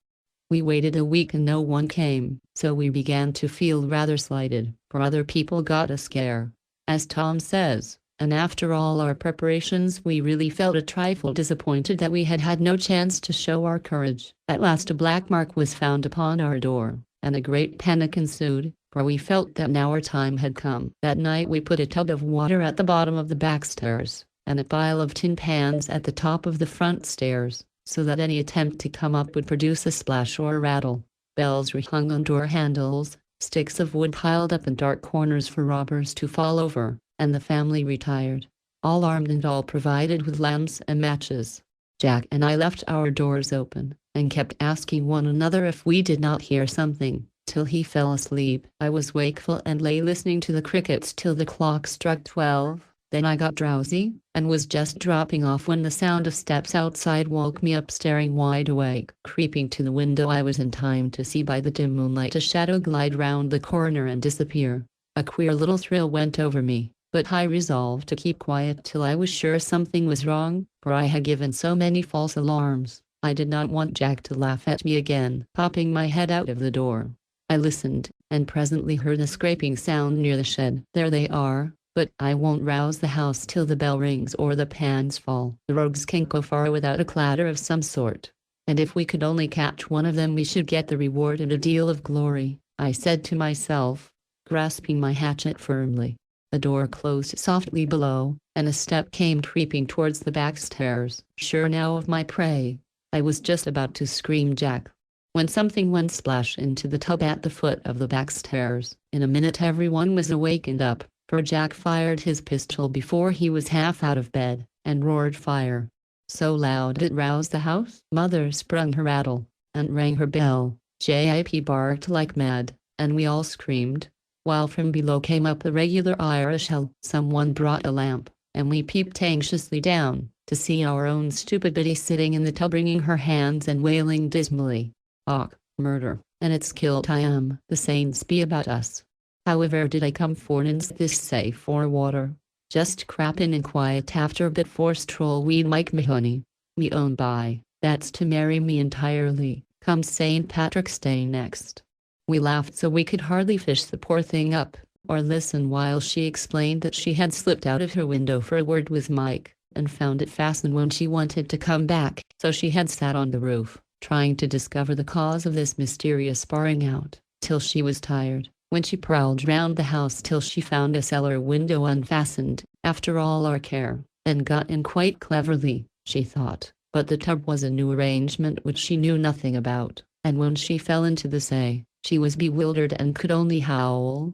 We waited a week and no one came, so we began to feel rather slighted, for other people got a scare, as Tom says, and after all our preparations we really felt a trifle disappointed that we had had no chance to show our courage. At last a black mark was found upon our door, and a great panic ensued, for we felt that now our time had come. That night we put a tub of water at the bottom of the back stairs, and a pile of tin pans at the top of the front stairs, so that any attempt to come up would produce a splash or rattle. Bells were hung on door handles, sticks of wood piled up in dark corners for robbers to fall over, and the family retired, all armed and all provided with lamps and matches. Jack and I left our doors open, and kept asking one another if we did not hear something, till he fell asleep. I was wakeful and lay listening to the crickets till the clock struck 12. Then I got drowsy, and was just dropping off when the sound of steps outside woke me up staring wide awake. Creeping to the window I was in time to see by the dim moonlight a shadow glide round the corner and disappear. A queer little thrill went over me, but I resolved to keep quiet till I was sure something was wrong, for I had given so many false alarms. I did not want Jack to laugh at me again. Popping my head out of the door, I listened, and presently heard a scraping sound near the shed. There they are, but I won't rouse the house till the bell rings or the pans fall. The rogues can't go far without a clatter of some sort, and if we could only catch one of them we should get the reward and a deal of glory, I said to myself, grasping my hatchet firmly. The door closed softly below, and a step came creeping towards the back stairs. Sure now of my prey, I was just about to scream Jack, when something went splash into the tub at the foot of the back stairs. In a minute everyone was awakened up, for Jack fired his pistol before he was half out of bed, and roared fire so loud it roused the house. Mother sprung her rattle, and rang her bell. Jip barked like mad, and we all screamed, while from below came up the regular Irish hell. Someone brought a lamp, and we peeped anxiously down, to see our own stupid Biddy sitting in the tub wringing her hands and wailing dismally, "Och, murder, and it's killed I am. The saints be about us. However did I come for in's this safe for water? Just crappin' in quiet after a bit forced troll weed Mike Mahoney. Me own by, that's to marry me entirely. Come St. Patrick's Day next." We laughed so we could hardly fish the poor thing up, or listen while she explained that she had slipped out of her window for a word with Mike, and found it fastened when she wanted to come back. So she had sat on the roof, trying to discover the cause of this mysterious sparring out, till she was tired, when she prowled round the house till she found a cellar window unfastened, after all our care, and got in quite cleverly, she thought. But the tub was a new arrangement which she knew nothing about, and when she fell into the sea, she was bewildered and could only howl.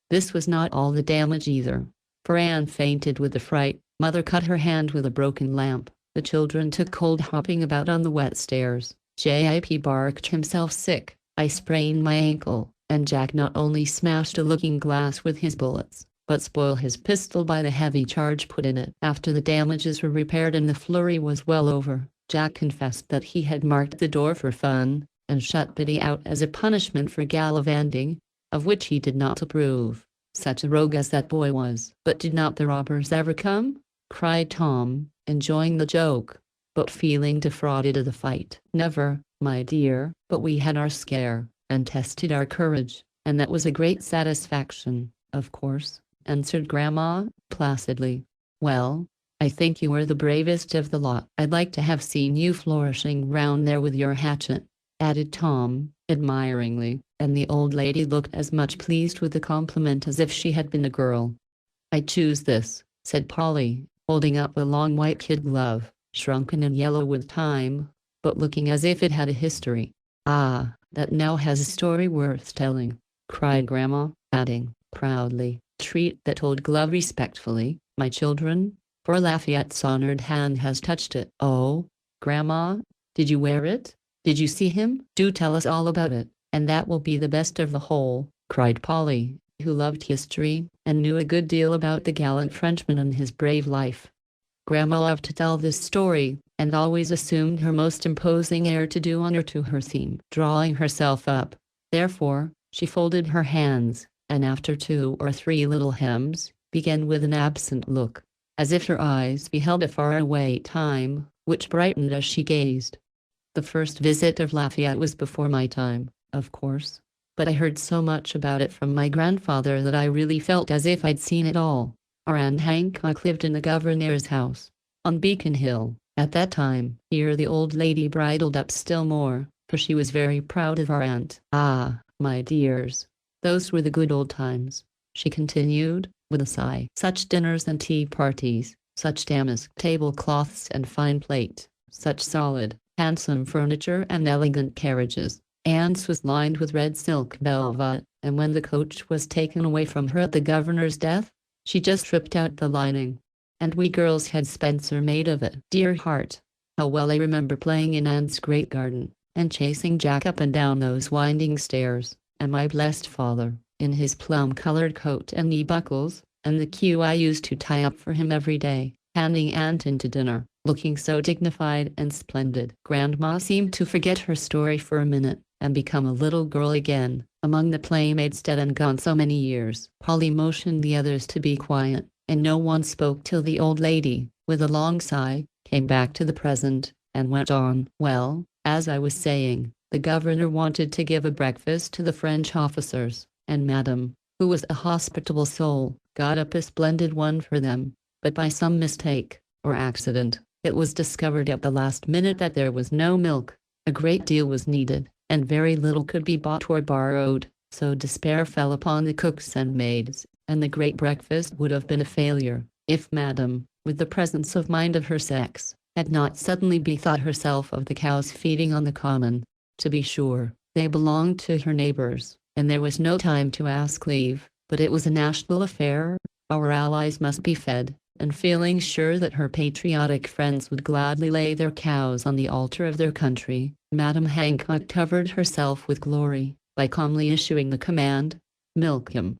This was not all the damage either, for Anne fainted with the fright, Mother cut her hand with a broken lamp, the children took cold hopping about on the wet stairs, Jip barked himself sick, I sprained my ankle, and Jack not only smashed a looking-glass with his bullets, but spoiled his pistol by the heavy charge put in it. After the damages were repaired and the flurry was well over, Jack confessed that he had marked the door for fun, and shut Biddy out as a punishment for gallivanting, of which he did not approve, such a rogue as that boy was. "But did not the robbers ever come?" cried Tom, enjoying the joke, but feeling defrauded of the fight. "Never, my dear, but we had our scare, and tested our courage, and that was a great satisfaction, of course," answered Grandma, placidly. "Well, I think you were the bravest of the lot. I'd like to have seen you flourishing round there with your hatchet," added Tom, admiringly, and the old lady looked as much pleased with the compliment as if she had been a girl. "I choose this," said Polly, holding up a long white kid glove, shrunken and yellow with time, but looking as if it had a history. "Ah, that now has a story worth telling," cried Grandma, adding, proudly, "treat that old glove respectfully, my children, for Lafayette's honored hand has touched it." "Oh, Grandma, did you wear it? Did you see him? Do tell us all about it, and that will be the best of the whole," cried Polly, who loved history, and knew a good deal about the gallant Frenchman and his brave life. Grandma loved to tell this story, and always assumed her most imposing air to do honor to her theme. Drawing herself up, therefore, she folded her hands, and after 2 or 3 little hems, began with an absent look, as if her eyes beheld a far-away time, which brightened as she gazed. "The first visit of Lafayette was before my time, of course, but I heard so much about it from my grandfather that I really felt as if I'd seen it all. Our Aunt Hancock lived in the governor's house, on Beacon Hill, at that time." Here the old lady bridled up still more, for she was very proud of our aunt. "Ah, my dears, those were the good old times," she continued, with a sigh. "Such dinners and tea parties, such damask tablecloths and fine plate, such solid, handsome furniture and elegant carriages. Anne's was lined with red silk velvet, and when the coach was taken away from her at the governor's death, she just stripped out the lining, and we girls had Spencer made of it. Dear heart, how well I remember playing in Anne's great garden, and chasing Jack up and down those winding stairs, and my blessed father, in his plum-colored coat and knee-buckles, and the queue I used to tie up for him every day, handing Aunt in to dinner, looking so dignified and splendid." Grandma seemed to forget her story for a minute, and become a little girl again, among the playmates dead and gone so many years. Polly motioned the others to be quiet, and no one spoke till the old lady, with a long sigh, came back to the present, and went on. Well, as I was saying, the governor wanted to give a breakfast to the French officers, and Madame, who was a hospitable soul, got up a splendid one for them, but by some mistake, or accident, it was discovered at the last minute that there was no milk. A great deal was needed, and very little could be bought or borrowed, so despair fell upon the cooks and maids, and the great breakfast would have been a failure, if Madame, with the presence of mind of her sex, had not suddenly bethought herself of the cows feeding on the common. To be sure, they belonged to her neighbors, and there was no time to ask leave, but it was a national affair. Our allies must be fed, and feeling sure that her patriotic friends would gladly lay their cows on the altar of their country, Madame Hancock covered herself with glory by calmly issuing the command, "Milk him."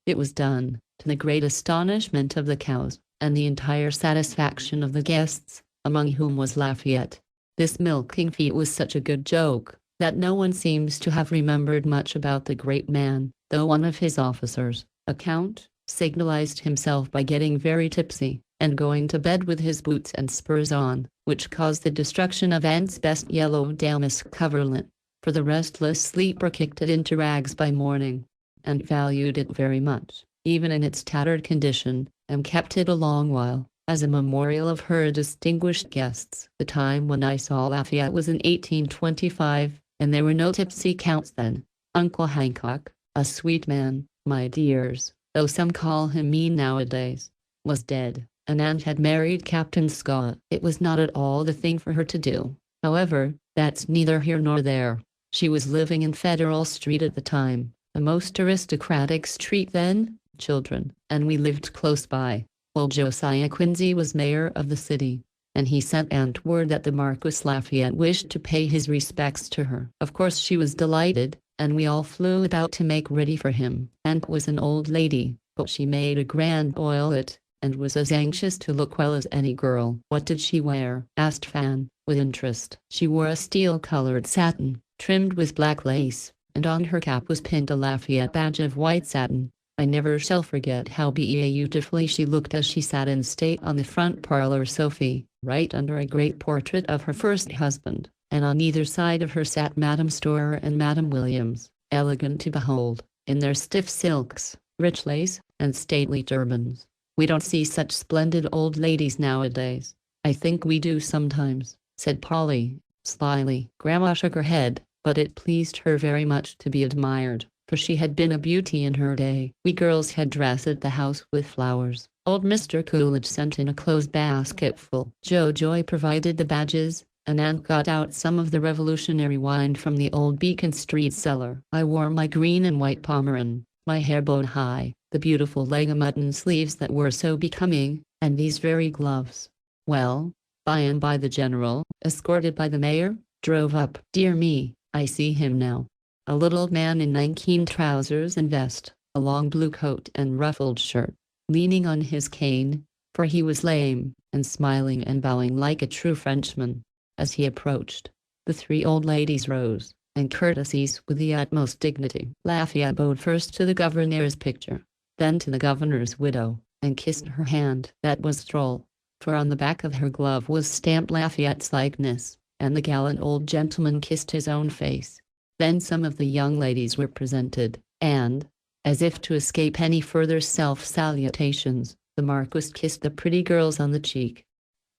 It was done, to the great astonishment of the cows, and the entire satisfaction of the guests, among whom was Lafayette. This milking feat was such a good joke, that no one seems to have remembered much about the great man, though one of his officers, a count, signalized himself by getting very tipsy, and going to bed with his boots and spurs on, which caused the destruction of Aunt's best yellow damask coverlet, for the restless sleeper kicked it into rags by morning, and valued it very much, even in its tattered condition, and kept it a long while, as a memorial of her distinguished guests. The time when I saw Lafayette was in 1825, and there were no tipsy counts then. Uncle Hancock, a sweet man, my dears, though some call him mean nowadays, was dead, and Aunt had married Captain Scott. It was not at all the thing for her to do. However, that's neither here nor there. She was living in Federal Street at the time, a most aristocratic street then, children, and we lived close by. Old Josiah Quincy was mayor of the city, and he sent Aunt word that the Marquis Lafayette wished to pay his respects to her. Of course she was delighted, and we all flew about to make ready for him. Aunt was an old lady, but she made a grand toilet, and was as anxious to look well as any girl. What did she wear? Asked Fan, with interest. She wore a steel-colored satin, trimmed with black lace, and on her cap was pinned a Lafayette badge of white satin. I never shall forget how beautifully she looked as she sat in state on the front parlor sofa, right under a great portrait of her first husband, and on either side of her sat Madame Storer and Madame Williams, elegant to behold, in their stiff silks, rich lace, and stately turbans. We don't see such splendid old ladies nowadays. I think we do sometimes, said Polly, slyly. Grandma shook her head, but it pleased her very much to be admired, for she had been a beauty in her day. We girls had dressed at the house with flowers. Old Mr. Coolidge sent in a clothes basketful. Joe Joy provided the badges, and Aunt got out some of the Revolutionary wine from the old Beacon Street cellar. I wore my green and white pomeran, my hair bowed high, the beautiful leg of mutton sleeves that were so becoming, and these very gloves. Well, by and by the general, escorted by the mayor, drove up. Dear me, I see him now. A little man in nankeen trousers and vest, a long blue coat and ruffled shirt, leaning on his cane, for he was lame, and smiling and bowing like a true Frenchman. As he approached, the three old ladies rose, and courtesies with the utmost dignity. Lafayette bowed first to the governor's picture, then to the governor's widow, and kissed her hand. That was droll, for on the back of her glove was stamped Lafayette's likeness, and the gallant old gentleman kissed his own face. Then some of the young ladies were presented, and, as if to escape any further self-salutations, the Marquis kissed the pretty girls on the cheek.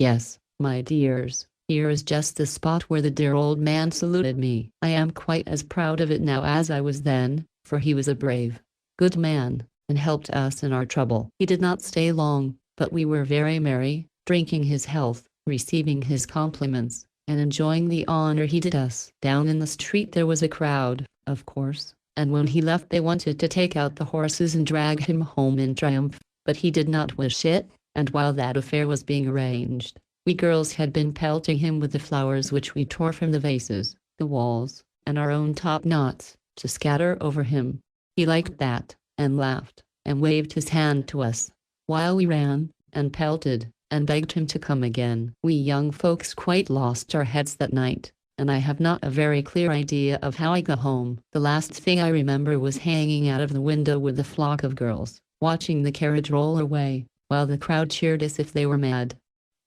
Yes, my dears, here is just the spot where the dear old man saluted me. I am quite as proud of it now as I was then, for he was a brave, good man, and helped us in our trouble. He did not stay long, but we were very merry, drinking his health, receiving his compliments, and enjoying the honor he did us. Down in the street there was a crowd, of course, and when he left they wanted to take out the horses and drag him home in triumph, but he did not wish it, and while that affair was being arranged, we girls had been pelting him with the flowers which we tore from the vases, the walls, and our own top knots, to scatter over him. He liked that, and laughed, and waved his hand to us, while we ran, and pelted, and begged him to come again. We young folks quite lost our heads that night, and I have not a very clear idea of how I got home. The last thing I remember was hanging out of the window with a flock of girls, watching the carriage roll away, while the crowd cheered as if they were mad.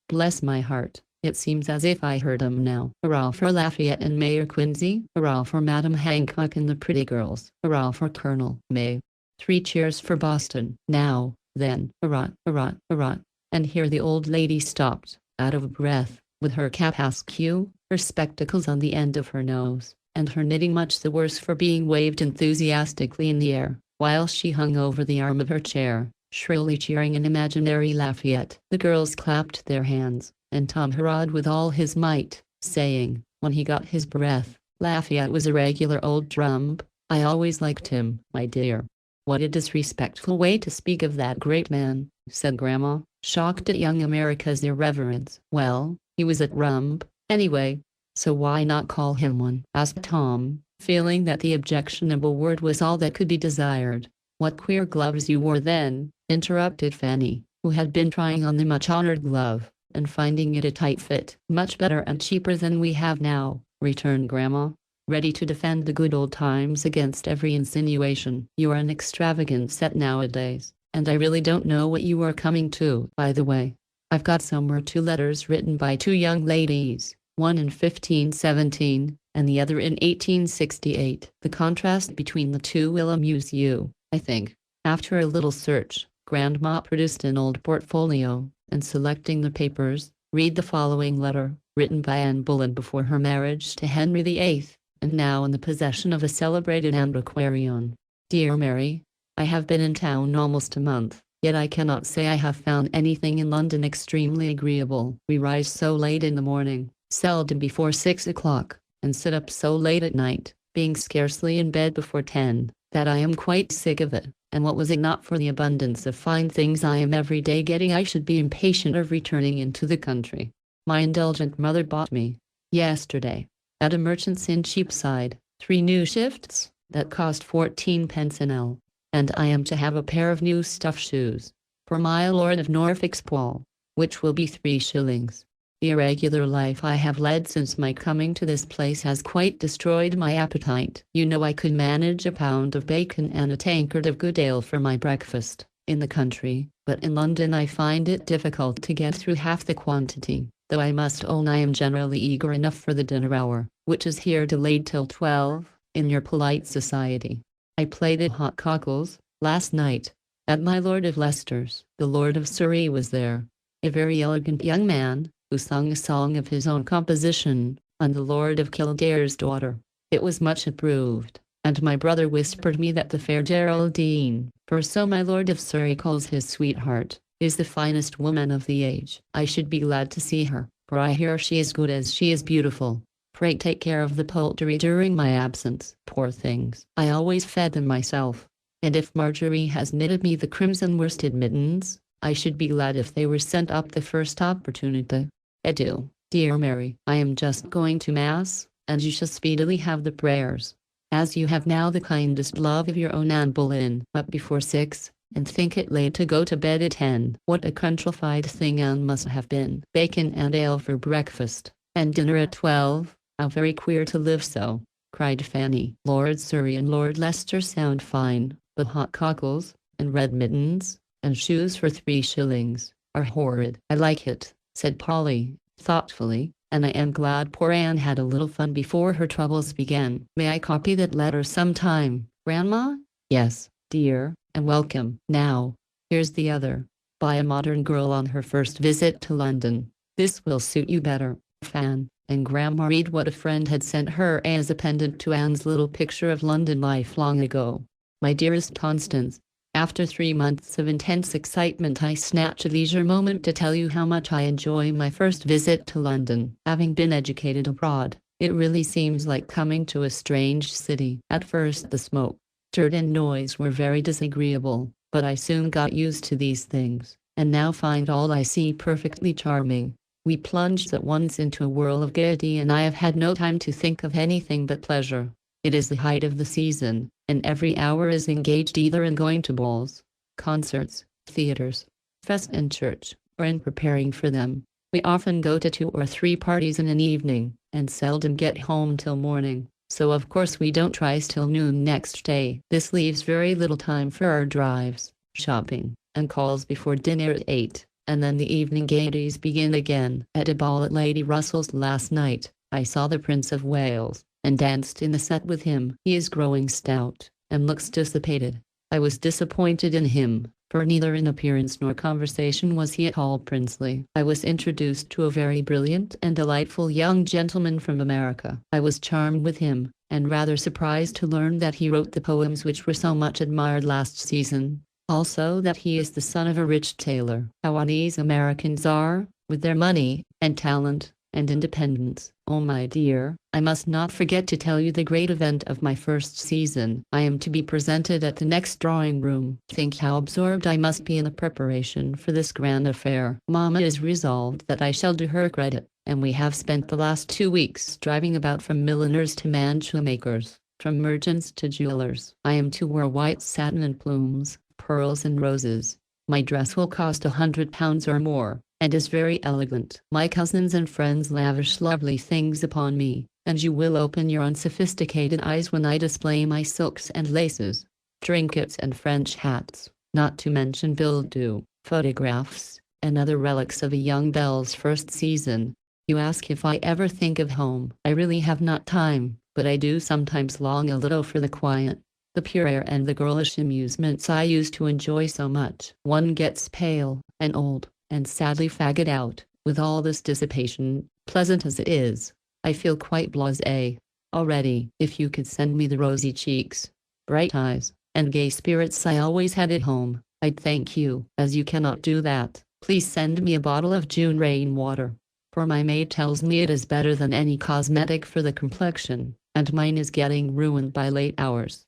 Bless my heart, it seems as if I heard 'em now. Hurrah for Lafayette and Mayor Quincy, hurrah for Madam Hancock and the pretty girls, hurrah for Colonel May. 3 cheers for Boston. Now, then, hurrah, hurrah, hurrah. And here the old lady stopped, out of breath, with her cap askew, her spectacles on the end of her nose, and her knitting much the worse for being waved enthusiastically in the air, while she hung over the arm of her chair, shrilly cheering an imaginary Lafayette. The girls clapped their hands, and Tom hurrahed with all his might, saying, when he got his breath, Lafayette was a regular old trump. I always liked him, my dear. What a disrespectful way to speak of that great man, said Grandma, shocked at young America's irreverence. Well, he was a trump, anyway, so why not call him one? Asked Tom, feeling that the objectionable word was all that could be desired. What queer gloves you wore then, interrupted Fanny, who had been trying on the much-honored glove, and finding it a tight fit. Much better and cheaper than we have now, returned Grandma, ready to defend the good old times against every insinuation. You are an extravagant set nowadays, and I really don't know what you are coming to. By the way, I've got somewhere 2 letters written by 2 young ladies, one in 1517, and the other in 1868. The contrast between the 2 will amuse you, I think. After a little search, Grandma produced an old portfolio, and selecting the papers, read the following letter, written by Anne Boleyn before her marriage to Henry VIII, and now in the possession of a celebrated antiquarian. Dear Mary, I have been in town almost a month, yet I cannot say I have found anything in London extremely agreeable. We rise so late in the morning, seldom before 6 o'clock, and sit up so late at night, being scarcely in bed before 10, that I am quite sick of it, and what was it not for the abundance of fine things I am every day getting, I should be impatient of returning into the country. My indulgent mother bought me, yesterday, at a merchant's in Cheapside, 3 new shifts, that cost 14 pence an ell, and I am to have a pair of new stuff shoes, for my Lord of Norfolk's ball, which will be 3 shillings. The irregular life I have led since my coming to this place has quite destroyed my appetite. You know I could manage a pound of bacon and a tankard of good ale for my breakfast, in the country, but in London I find it difficult to get through half the quantity, though I must own I am generally eager enough for the dinner hour, which is here delayed till 12, in your polite society. I played at hot cockles, last night, at my Lord of Leicester's. The Lord of Surrey was there, a very elegant young man, who sung a song of his own composition, on the Lord of Kildare's daughter. It was much approved, and my brother whispered me that the fair Geraldine, for so my Lord of Surrey calls his sweetheart, is the finest woman of the age. I should be glad to see her, for I hear she is good as she is beautiful. Pray take care of the poultry during my absence. Poor things, I always fed them myself, and if Marjorie has knitted me the crimson worsted mittens, I should be glad if they were sent up the first opportunity. Adieu, dear Mary. I am just going to Mass, and you shall speedily have the prayers, as you have now the kindest love of your own Anne Boleyn. Up before 6, and think it late to go to bed at 10. What a countrified thing Anne must have been. Bacon and ale for breakfast, and dinner at 12. How very queer to live so, cried Fanny. Lord Surrey and Lord Leicester sound fine, but hot cockles, and red mittens, and shoes for 3 shillings, are horrid. I like it, said Polly, thoughtfully, and I am glad poor Anne had a little fun before her troubles began. May I copy that letter sometime, Grandma? Yes, dear, and welcome. Now, here's the other, by a modern girl on her first visit to London. This will suit you better, Fan. And Grandma read what a friend had sent her as a pendant to Anne's little picture of London life long ago. My dearest Constance, after 3 months of intense excitement I snatch a leisure moment to tell you how much I enjoy my first visit to London. Having been educated abroad, it really seems like coming to a strange city. At first the smoke, dirt and noise were very disagreeable, but I soon got used to these things, and now find all I see perfectly charming. We plunged at once into a whirl of gaiety and I have had no time to think of anything but pleasure. It is the height of the season, and every hour is engaged either in going to balls, concerts, theaters, fests and church, or in preparing for them. We often go to 2 or 3 parties in an evening, and seldom get home till morning, so of course we don't rise till noon next day. This leaves very little time for our drives, shopping, and calls before dinner at 8, and then the evening gaieties begin again. At a ball at Lady Russell's last night, I saw the Prince of Wales, and danced in the set with him. He is growing stout, and looks dissipated. I was disappointed in him, for neither in appearance nor conversation was he at all princely. I was introduced to a very brilliant and delightful young gentleman from America. I was charmed with him, and rather surprised to learn that he wrote the poems which were so much admired last season. Also that he is the son of a rich tailor. How these Americans are, with their money, and talent, and independence. Oh my dear, I must not forget to tell you the great event of my first season. I am to be presented at the next drawing room. Think how absorbed I must be in the preparation for this grand affair. Mamma is resolved that I shall do her credit, and we have spent the last 2 weeks driving about from milliners to mantua makers, from merchants to jewelers. I am to wear white satin and plumes, pearls and roses. My dress will cost £100 or more, and is very elegant. My cousins and friends lavish lovely things upon me, and you will open your unsophisticated eyes when I display my silks and laces, trinkets and French hats, not to mention billet-doux, photographs, and other relics of a young belle's first season. You ask if I ever think of home. I really have not time, but I do sometimes long a little for the quiet, the pure air and the girlish amusements I used to enjoy so much. One gets pale, and old, and sadly fagged out, with all this dissipation, pleasant as it is. I feel quite blasé already. If you could send me the rosy cheeks, bright eyes, and gay spirits I always had at home, I'd thank you. As you cannot do that, please send me a bottle of June rain water, for my maid tells me it is better than any cosmetic for the complexion, and mine is getting ruined by late hours.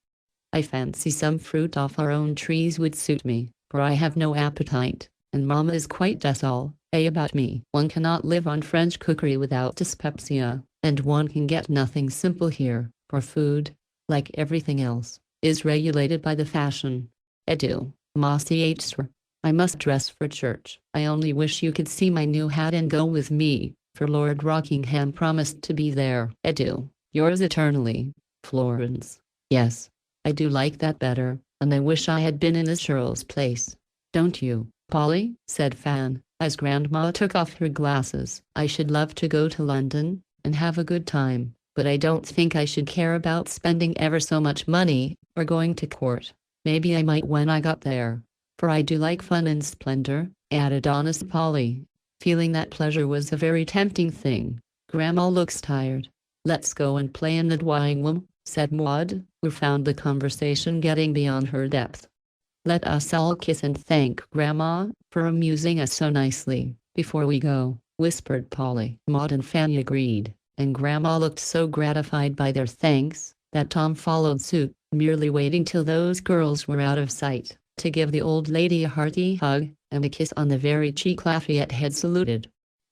I fancy some fruit off our own trees would suit me, for I have no appetite, and Mamma is quite docile, about me. One cannot live on French cookery without dyspepsia, and one can get nothing simple here, for food, like everything else, is regulated by the fashion. Adieu, Mossy Sir. I must dress for church. I only wish you could see my new hat and go with me, for Lord Rockingham promised to be there. Adieu, yours eternally, Florence. Yes, I do like that better, and I wish I had been in the Earl's place. Don't you, Polly? Said Fan, as Grandma took off her glasses. I should love to go to London, and have a good time, but I don't think I should care about spending ever so much money, or going to court. Maybe I might when I got there, for I do like fun and splendor, added honest Polly, feeling that pleasure was a very tempting thing. Grandma looks tired. Let's go and play in the drawing room, said Maud, who found the conversation getting beyond her depth. Let us all kiss and thank Grandma for amusing us so nicely, before we go, whispered Polly. Maud and Fanny agreed, and Grandma looked so gratified by their thanks, that Tom followed suit, merely waiting till those girls were out of sight, to give the old lady a hearty hug, and a kiss on the very cheek Lafayette had saluted.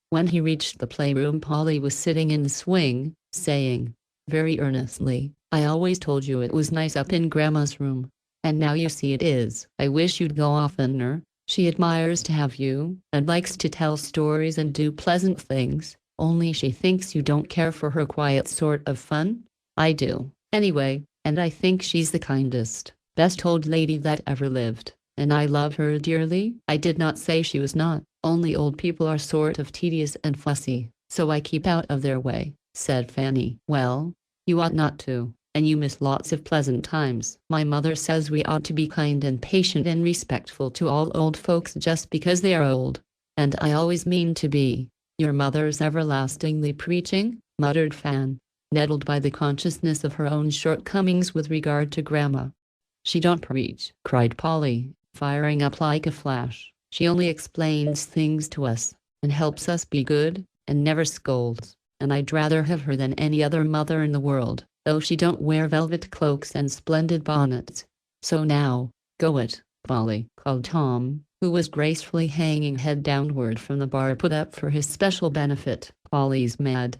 When he reached the playroom, Polly was sitting in the swing, saying, very earnestly, I always told you it was nice up in Grandma's room, and now you see it is. I wish you'd go oftener. She admires to have you, and likes to tell stories and do pleasant things, only she thinks you don't care for her quiet sort of fun. I do, anyway, and I think she's the kindest, best old lady that ever lived, and I love her dearly. I did not say she was not, only old people are sort of tedious and fussy, so I keep out of their way, said Fanny. Well, you ought not to, and you miss lots of pleasant times. My mother says we ought to be kind and patient and respectful to all old folks just because they are old, and I always mean to be. Your mother's everlastingly preaching, muttered Fan, nettled by the consciousness of her own shortcomings with regard to Grandma. She don't preach, cried Polly, firing up like a flash. She only explains things to us, and helps us be good, and never scolds, and I'd rather have her than any other mother in the world, though she don't wear velvet cloaks and splendid bonnets. So now, go it, Polly, called Tom, who was gracefully hanging head downward from the bar put up for his special benefit. Polly's mad,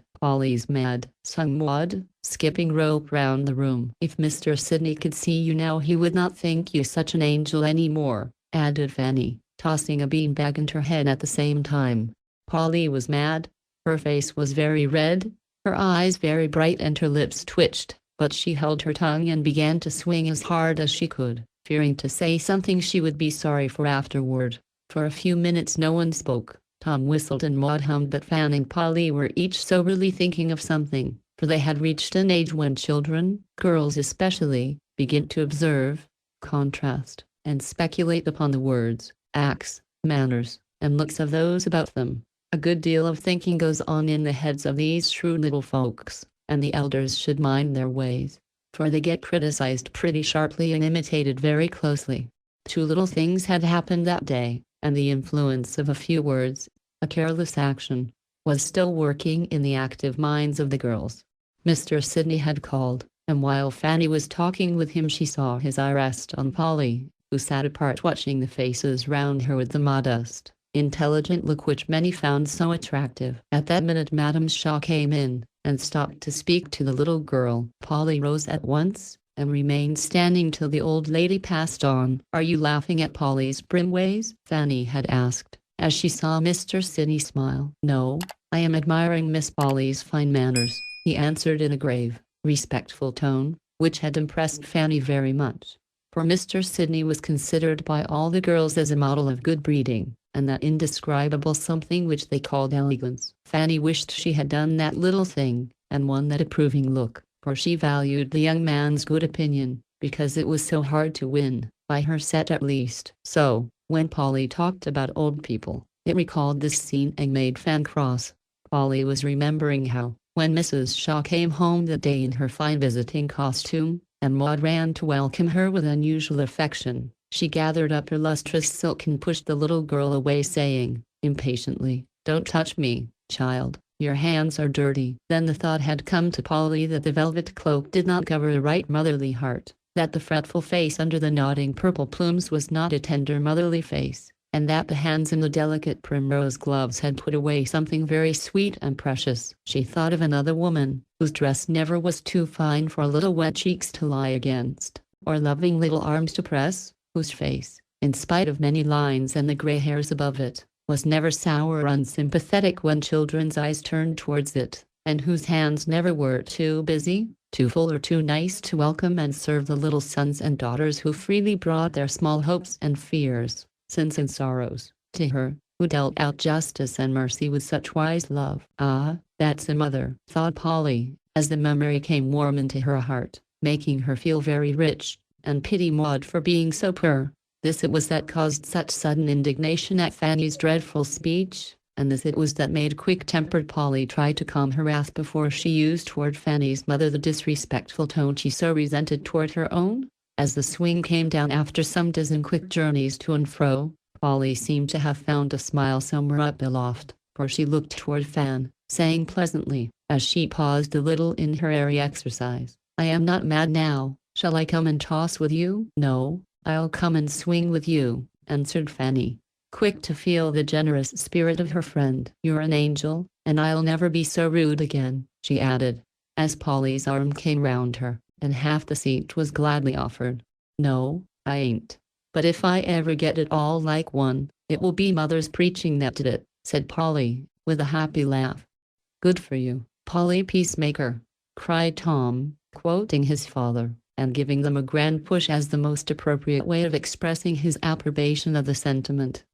sung Maud, skipping rope round the room. If Mr. Sidney could see you now he would not think you such an angel any more, added Fanny, tossing a beanbag in her head at the same time. Polly was mad. Her face was very red, her eyes very bright and her lips twitched, but she held her tongue and began to swing as hard as she could. fearing to say something she would be sorry for afterward. For a few minutes no one spoke. Tom whistled and Maud hummed, but Fan and Polly were each soberly thinking of something, for they had reached an age when children, girls especially, begin to observe, contrast, and speculate upon the words, acts, manners, and looks of those about them. A good deal of thinking goes on in the heads of these shrewd little folks, and the elders should mind their ways, for they get criticized pretty sharply and imitated very closely. Two little things had happened that day, and the influence of a few words, a careless action, was still working in the active minds of the girls. Mr. Sidney had called, and while Fanny was talking with him she saw his eye rest on Polly, who sat apart watching the faces round her with the modest, intelligent look which many found so attractive. At that minute Madame Shaw came in, and stopped to speak to the little girl. Polly rose at once, and remained standing till the old lady passed on. "Are you laughing at Polly's prim ways?" Fanny had asked, as she saw Mr. Sidney smile. "No, I am admiring Miss Polly's fine manners," he answered in a grave, respectful tone, which had impressed Fanny very much. For Mr. Sidney was considered by all the girls as a model of good breeding, and that indescribable something which they called elegance. Fanny wished she had done that little thing, and won that approving look, for she valued the young man's good opinion, because it was so hard to win, by her set at least. So, when Polly talked about old people, it recalled this scene and made Fan cross. Polly was remembering how, when Mrs. Shaw came home that day in her fine visiting costume, and Maud ran to welcome her with unusual affection, she gathered up her lustrous silk and pushed the little girl away, saying, impatiently, "Don't touch me, child. Your hands are dirty." Then the thought had come to Polly that the velvet cloak did not cover a right motherly heart, that the fretful face under the nodding purple plumes was not a tender motherly face, and that the hands in the delicate primrose gloves had put away something very sweet and precious. She thought of another woman, whose dress never was too fine for little wet cheeks to lie against, or loving little arms to press, whose face, in spite of many lines and the gray hairs above it, was never sour or unsympathetic when children's eyes turned towards it, and whose hands never were too busy, too full or too nice to welcome and serve the little sons and daughters who freely brought their small hopes and fears, sins and sorrows, to her, who dealt out justice and mercy with such wise love. "Ah, that's a mother," thought Polly, as the memory came warm into her heart, making her feel very rich, and pity Maud for being so poor. This it was that caused such sudden indignation at Fanny's dreadful speech, and this it was that made quick-tempered Polly try to calm her wrath before she used toward Fanny's mother the disrespectful tone she so resented toward her own. As the swing came down after some dozen quick journeys to and fro, Polly seemed to have found a smile somewhere up aloft, for she looked toward Fan, saying pleasantly, as she paused a little in her airy exercise, "I am not mad now. Shall I come and toss with you?" "No, I'll come and swing with you," answered Fanny, quick to feel the generous spirit of her friend. "You're an angel, and I'll never be so rude again," she added, as Polly's arm came round her, and half the seat was gladly offered. "No, I ain't. But if I ever get it all like one, it will be Mother's preaching that did it," said Polly, with a happy laugh. "Good for you, Polly Peacemaker," cried Tom, quoting his father, and giving them a grand push as the most appropriate way of expressing his approbation of the sentiment.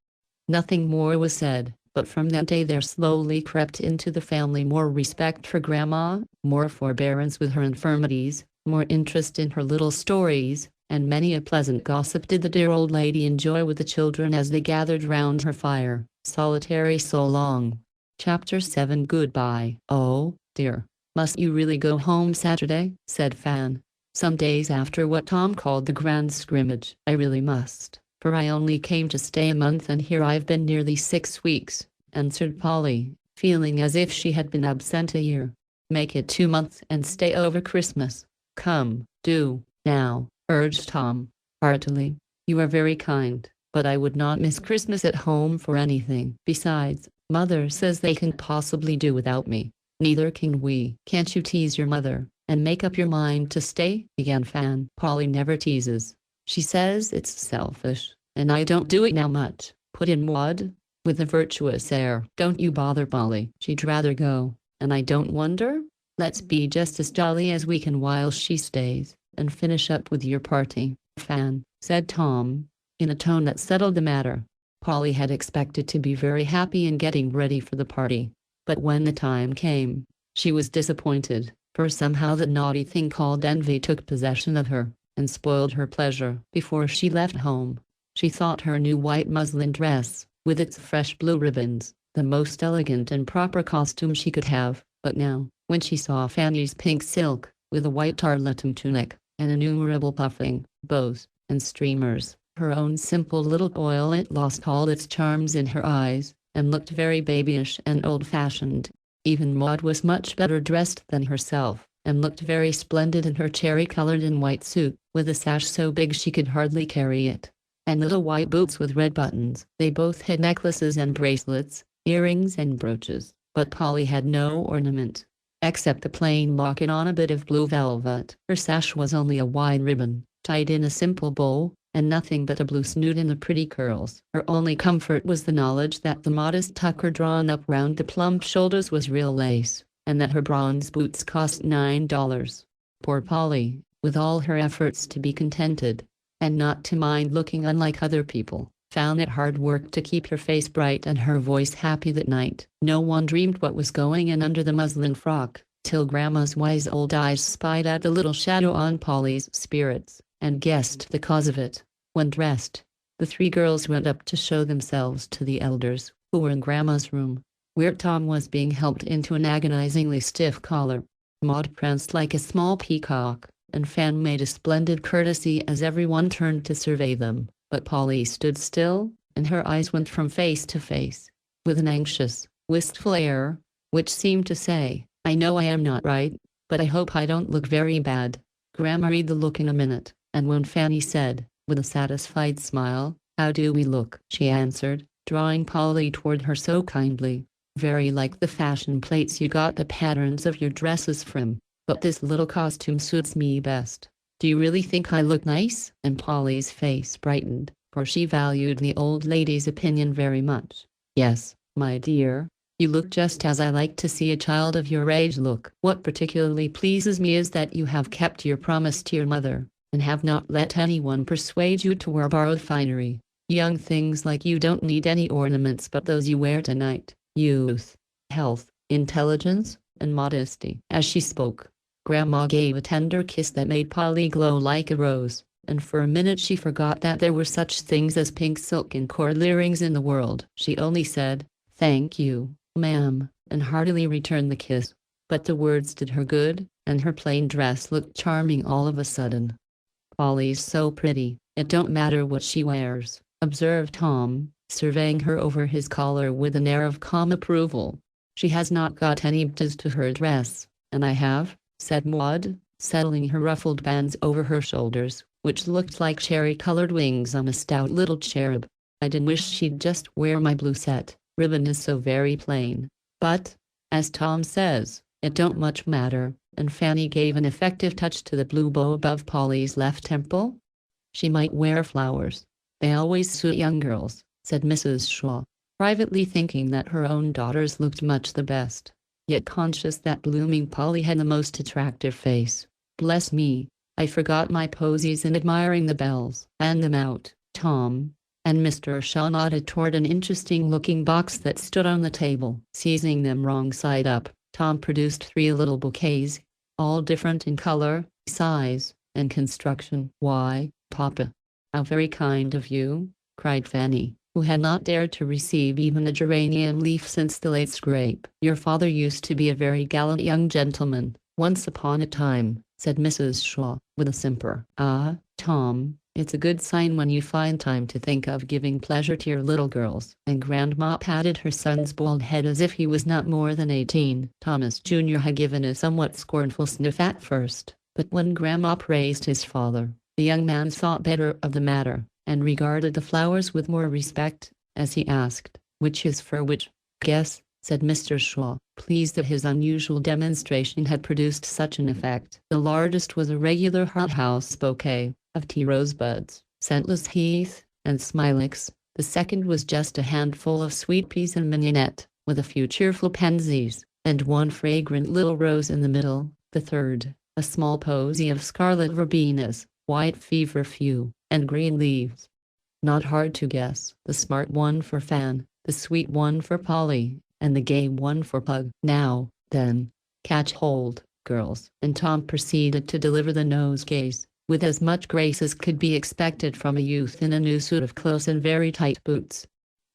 Nothing more was said, but from that day there slowly crept into the family more respect for Grandma, more forbearance with her infirmities, more interest in her little stories, and many a pleasant gossip did the dear old lady enjoy with the children as they gathered round her fire, solitary so long. Chapter 7. Goodbye. "Oh, dear, must you really go home Saturday?" said Fan, some days after what Tom called the grand scrimmage. "I really must, for I only came to stay a month and here I've been nearly 6 weeks, answered Polly, feeling as if she had been absent a year. "Make it 2 months and stay over Christmas. Come, do, now," urged Tom, heartily. "You are very kind, but I would not miss Christmas at home for anything. Besides, Mother says they can't possibly do without me." "Neither can we." "Can't you tease your mother, and make up your mind to stay?" began Fan. "Polly never teases. She says it's selfish, and I don't do it now much," put in Maud, with a virtuous air. "Don't you bother Polly. She'd rather go, and I don't wonder. Let's be just as jolly as we can while she stays, and finish up with your party." Fan, said Tom, in a tone that settled the matter. Polly had expected to be very happy in getting ready for the party, but when the time came, she was disappointed, for somehow the naughty thing called envy took possession of her, and spoiled her pleasure. Before she left home, she thought her new white muslin dress, with its fresh blue ribbons, the most elegant and proper costume she could have, but now, when she saw Fanny's pink silk, with a white tarlatan tunic, and innumerable puffing, bows, and streamers, her own simple little toilet lost all its charms in her eyes, and looked very babyish and old-fashioned. Even Maud was much better dressed than herself, and looked very splendid in her cherry-colored and white suit, with a sash so big she could hardly carry it, and little white boots with red buttons. They both had necklaces and bracelets, earrings and brooches, but Polly had no ornament, except a plain locket on a bit of blue velvet. Her sash was only a wide ribbon, tied in a simple bow, and nothing but a blue snood and the pretty curls. Her only comfort was the knowledge that the modest tucker drawn up round the plump shoulders was real lace, and that her bronze boots cost $9. Poor Polly, with all her efforts to be contented, and not to mind looking unlike other people, found it hard work to keep her face bright and her voice happy that night. No one dreamed what was going in under the muslin frock, till Grandma's wise old eyes spied out a little shadow on Polly's spirits, and guessed the cause of it. When dressed, the three girls went up to show themselves to the elders, who were in Grandma's room, where Tom was being helped into an agonizingly stiff collar. Maud pranced like a small peacock, and Fan made a splendid courtesy as everyone turned to survey them, but Polly stood still, and her eyes went from face to face, with an anxious, wistful air, which seemed to say, "I know I am not right, but I hope I don't look very bad." Grandma read the look in a minute, and when Fanny said, with a satisfied smile, "How do we look?" she answered, drawing Polly toward her so kindly, "Very like the fashion plates you got the patterns of your dresses from, but this little costume suits me best. Do you really think I look nice?" And Polly's face brightened, for she valued the old lady's opinion very much. "Yes, my dear, you look just as I like to see a child of your age look. What particularly pleases me is that you have kept your promise to your mother, and have not let anyone persuade you to wear borrowed finery. Young things like you don't need any ornaments but those you wear tonight. Youth, health, intelligence, and modesty." As she spoke, Grandma gave a tender kiss that made Polly glow like a rose, and for a minute she forgot that there were such things as pink silk and coral earrings in the world. She only said, "Thank you, ma'am," and heartily returned the kiss. But the words did her good, and her plain dress looked charming all of a sudden. "Polly's so pretty, it don't matter what she wears," observed Tom, surveying her over his collar with an air of calm approval. "She has not got any bodice to her dress, and I have," said Maud, settling her ruffled bands over her shoulders, which looked like cherry-colored wings on a stout little cherub. "I did wish she'd just wear my blue set. Ribbon is so very plain. But, as Tom says, it don't much matter," and Fanny gave an effective touch to the blue bow above Polly's left temple. "She might wear flowers. They always suit young girls," said Mrs. Shaw, privately thinking that her own daughters looked much the best, yet conscious that blooming Polly had the most attractive face. "Bless me, I forgot my posies in admiring the bells." "Hand them out, Tom," and Mr. Shaw nodded toward an interesting-looking box that stood on the table. Seizing them wrong side up, Tom produced 3 little bouquets, all different in color, size, and construction. "Why, Papa, how very kind of you," cried Fanny, who had not dared to receive even a geranium leaf since the late scrape. "Your father used to be a very gallant young gentleman, once upon a time," said Mrs. Shaw, with a simper. "Ah, Tom, it's a good sign when you find time to think of giving pleasure to your little girls." And Grandma patted her son's bald head as if he was not more than 18. Thomas Jr. had given a somewhat scornful sniff at first, but when Grandma praised his father, the young man thought better of the matter, and regarded the flowers with more respect, as he asked, "Which is for which?" "Guess," said Mr. Shaw, pleased that his unusual demonstration had produced such an effect. The largest was a regular hothouse bouquet, of tea rosebuds, scentless heath, and smilax. The second was just a handful of sweet peas and mignonette, with a few cheerful pansies, and one fragrant little rose in the middle. The third, a small posy of scarlet verbenas, white feverfew, and green leaves. Not hard to guess, the smart one for Fan, the sweet one for Polly, and the gay one for Pug. Now, then, catch hold, girls. And Tom proceeded to deliver the nosegays, with as much grace as could be expected from a youth in a new suit of clothes and very tight boots.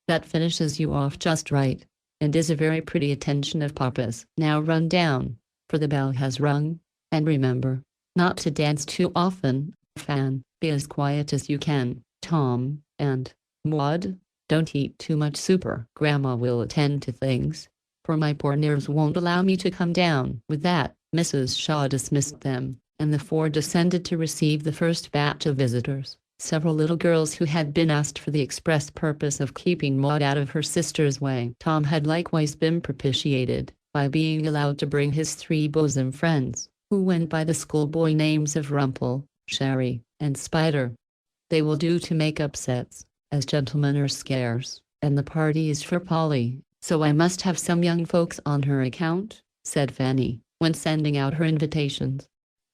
That finishes you off just right, and is a very pretty attention of Papa's. Now run down, for the bell has rung, and remember, not to dance too often. Fan, be as quiet as you can. Tom, and, Maud, don't eat too much super. Grandma will attend to things, for my poor nerves won't allow me to come down. With that, Mrs. Shaw dismissed them, and the four descended to receive the first batch of visitors, several little girls who had been asked for the express purpose of keeping Maud out of her sister's way. Tom had likewise been propitiated by being allowed to bring his three bosom friends, who went by the schoolboy names of Rumple, Sherry, and Spider. They will do to make upsets, as gentlemen are scarce, and the party is for Polly, so I must have some young folks on her account, said Fanny, when sending out her invitations.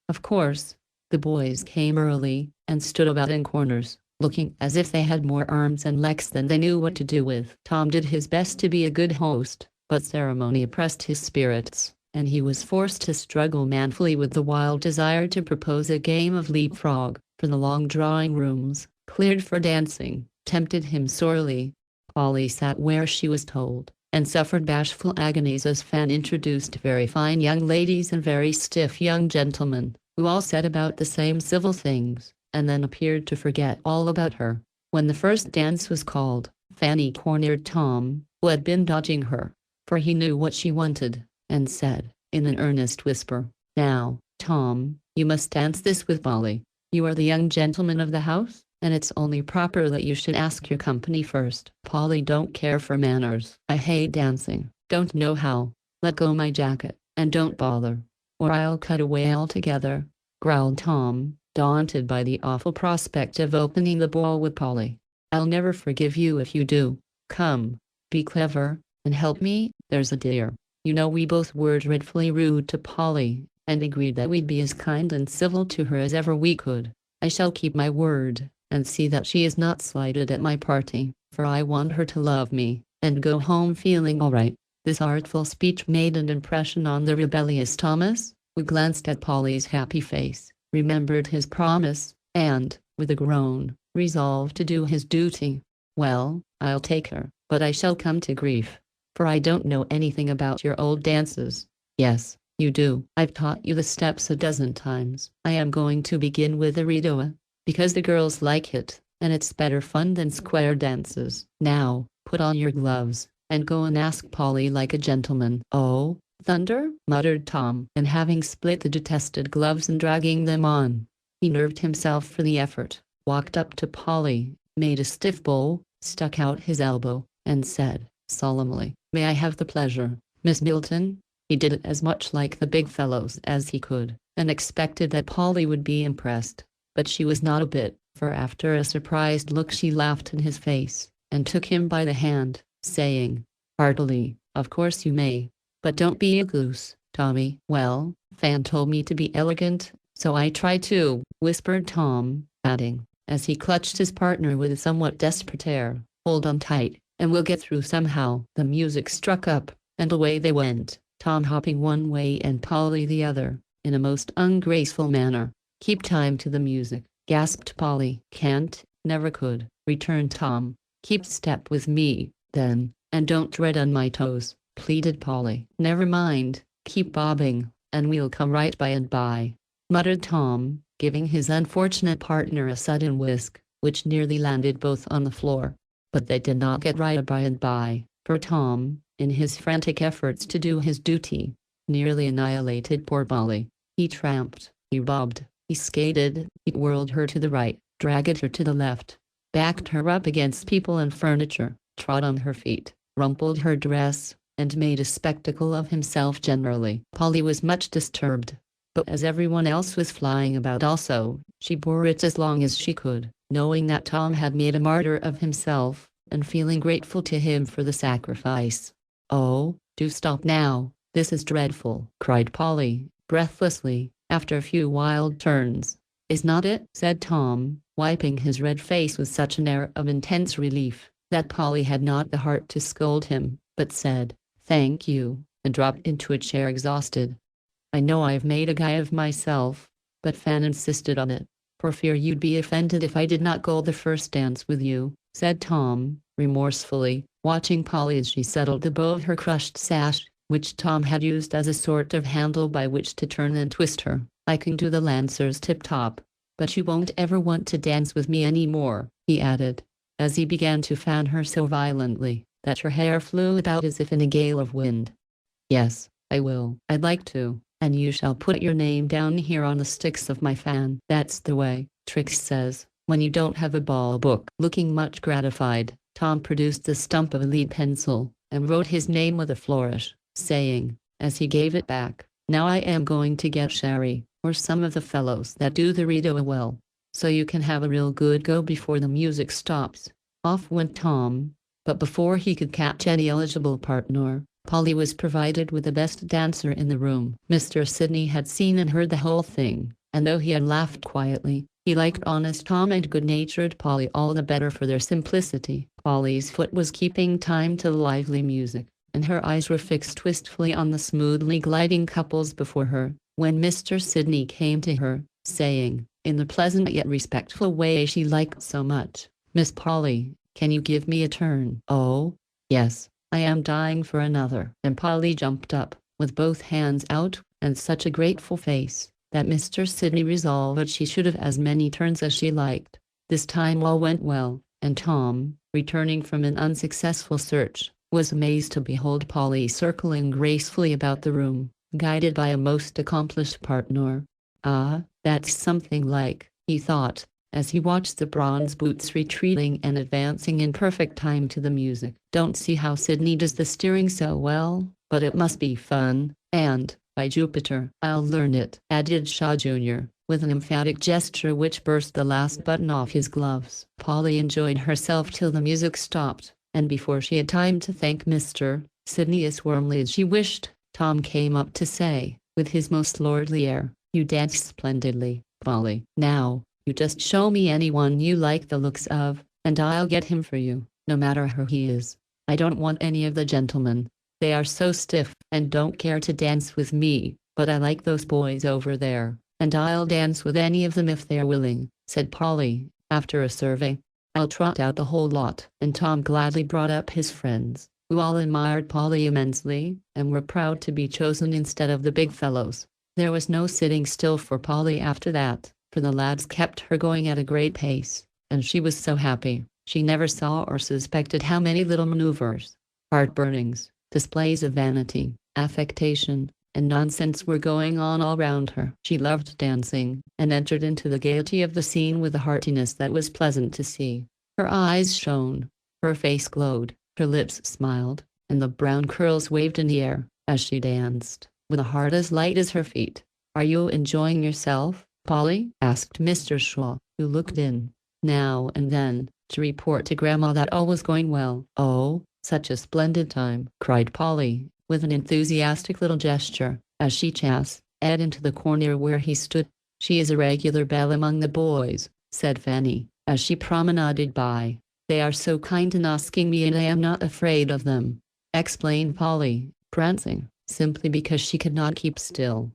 Of course, the boys came early, and stood about in corners, looking as if they had more arms and legs than they knew what to do with. Tom did his best to be a good host, but ceremony oppressed his spirits, and he was forced to struggle manfully with the wild desire to propose a game of leapfrog, for the long drawing rooms, cleared for dancing, tempted him sorely. Polly sat where she was told, and suffered bashful agonies as Fan introduced very fine young ladies and very stiff young gentlemen, who all said about the same civil things, and then appeared to forget all about her. When the first dance was called, Fanny cornered Tom, who had been dodging her, for he knew what she wanted, and said, in an earnest whisper, "Now, Tom, you must dance this with Polly. You are the young gentleman of the house, and it's only proper that you should ask your company first." "Polly don't care for manners. I hate dancing. Don't know how. Let go my jacket, and don't bother, or I'll cut away altogether," growled Tom, daunted by the awful prospect of opening the ball with Polly. "I'll never forgive you if you do. Come, be clever, and help me, there's a dear." You know we both were dreadfully rude to Polly, and agreed that we'd be as kind and civil to her as ever we could. I shall keep my word, and see that she is not slighted at my party, for I want her to love me, and go home feeling all right. This artful speech made an impression on the rebellious Thomas, who glanced at Polly's happy face, remembered his promise, and, with a groan, resolved to do his duty. "Well, I'll take her, but I shall come to grief, for I don't know anything about your old dances." "Yes, you do. I've taught you the steps a dozen times. I am going to begin with the redowa, because the girls like it, and it's better fun than square dances. Now, put on your gloves, and go and ask Polly like a gentleman." "Oh, thunder!" muttered Tom, and having split the detested gloves and dragging them on, he nerved himself for the effort, walked up to Polly, made a stiff bow, stuck out his elbow, and said, solemnly, "May I have the pleasure, Miss Milton?" He did it as much like the big fellows as he could, and expected that Polly would be impressed, but she was not a bit, for after a surprised look she laughed in his face, and took him by the hand, saying, heartily, "Of course you may, but don't be a goose, Tommy." "Well, Fan told me to be elegant, so I try to," whispered Tom, adding, as he clutched his partner with a somewhat desperate air, "Hold on tight, and we'll get through somehow." The music struck up, and away they went, Tom hopping one way and Polly the other, in a most ungraceful manner. "Keep time to the music," gasped Polly. "Can't, never could," returned Tom. "Keep step with me, then, and don't tread on my toes," pleaded Polly. "Never mind, keep bobbing, and we'll come right by and by," muttered Tom, giving his unfortunate partner a sudden whisk, which nearly landed both on the floor. But they did not get right by and by, for Tom, in his frantic efforts to do his duty, nearly annihilated poor Polly. He tramped, he bobbed, he skated, he whirled her to the right, dragged her to the left, backed her up against people and furniture, trod on her feet, rumpled her dress, and made a spectacle of himself generally. Polly was much disturbed, but as everyone else was flying about also, she bore it as long as she could, knowing that Tom had made a martyr of himself, and feeling grateful to him for the sacrifice. "Oh, do stop now, this is dreadful," cried Polly, breathlessly, after a few wild turns. is not it?" said Tom, wiping his red face with such an air of intense relief that Polly had not the heart to scold him, but said, "Thank you," and dropped into a chair exhausted. "I know I've made a guy of myself, but Fan insisted on it, for fear you'd be offended if I did not go the first dance with you," said Tom, remorsefully, watching Polly as she settled the bow of her crushed sash, which Tom had used as a sort of handle by which to turn and twist her. "I can do the Lancer's tip-top, but you won't ever want to dance with me any more," he added, as he began to fan her so violently that her hair flew about as if in a gale of wind. "Yes, I will. I'd like to, and you shall put your name down here on the sticks of my fan. That's the way, Trix says, when you don't have a ball book." Looking much gratified, Tom produced the stump of a lead pencil and wrote his name with a flourish, saying, as he gave it back, "Now I am going to get Sherry, or some of the fellows that do the Rito well, so you can have a real good go before the music stops." Off went Tom, but before he could catch any eligible partner, Polly was provided with the best dancer in the room. Mr. Sidney had seen and heard the whole thing, and though he had laughed quietly, he liked honest Tom and good-natured Polly all the better for their simplicity. Polly's foot was keeping time to the lively music, and her eyes were fixed wistfully on the smoothly gliding couples before her, when Mr. Sidney came to her, saying, in the pleasant yet respectful way she liked so much, "Miss Polly, can you give me a turn?" "Oh, yes, I am dying for another." And Polly jumped up, with both hands out, and such a grateful face, that Mr. Sidney resolved she should have as many turns as she liked. This time all went well, and Tom, returning from an unsuccessful search, was amazed to behold Polly circling gracefully about the room, guided by a most accomplished partner. "Ah, that's something like," he thought, as he watched the bronze boots retreating and advancing in perfect time to the music. "Don't see how Sidney does the steering so well, but it must be fun, and, by Jupiter, I'll learn it," added Shaw Jr., with an emphatic gesture which burst the last button off his gloves. Polly enjoyed herself till the music stopped, and before she had time to thank Mr. Sidney as warmly as she wished, Tom came up to say, with his most lordly air, "You dance splendidly, Polly. Now, you just show me anyone you like the looks of, and I'll get him for you, no matter who he is. I don't want any of the gentlemen. They are so stiff and don't care to dance with me, but I like those boys over there, and I'll dance with any of them if they're willing," said Polly, after a survey. "I'll trot out the whole lot." And Tom gladly brought up his friends, who all admired Polly immensely, and were proud to be chosen instead of the big fellows. There was no sitting still for Polly after that, for the lads kept her going at a great pace, and she was so happy, she never saw or suspected how many little maneuvers, heart-burnings, displays of vanity, affectation, and nonsense were going on all round her. She loved dancing, and entered into the gaiety of the scene with a heartiness that was pleasant to see. Her eyes shone, her face glowed, her lips smiled, and the brown curls waved in the air, as she danced, with a heart as light as her feet. "Are you enjoying yourself, Polly?" asked Mr. Shaw, who looked in, now and then, to report to Grandma that all was going well. "Oh, such a splendid time!" cried Polly, with an enthusiastic little gesture, as she chased Ed into the corner where he stood. "She is a regular belle among the boys," said Fanny, as she promenaded by. "They are so kind in asking me and I am not afraid of them," explained Polly, prancing, simply because she could not keep still.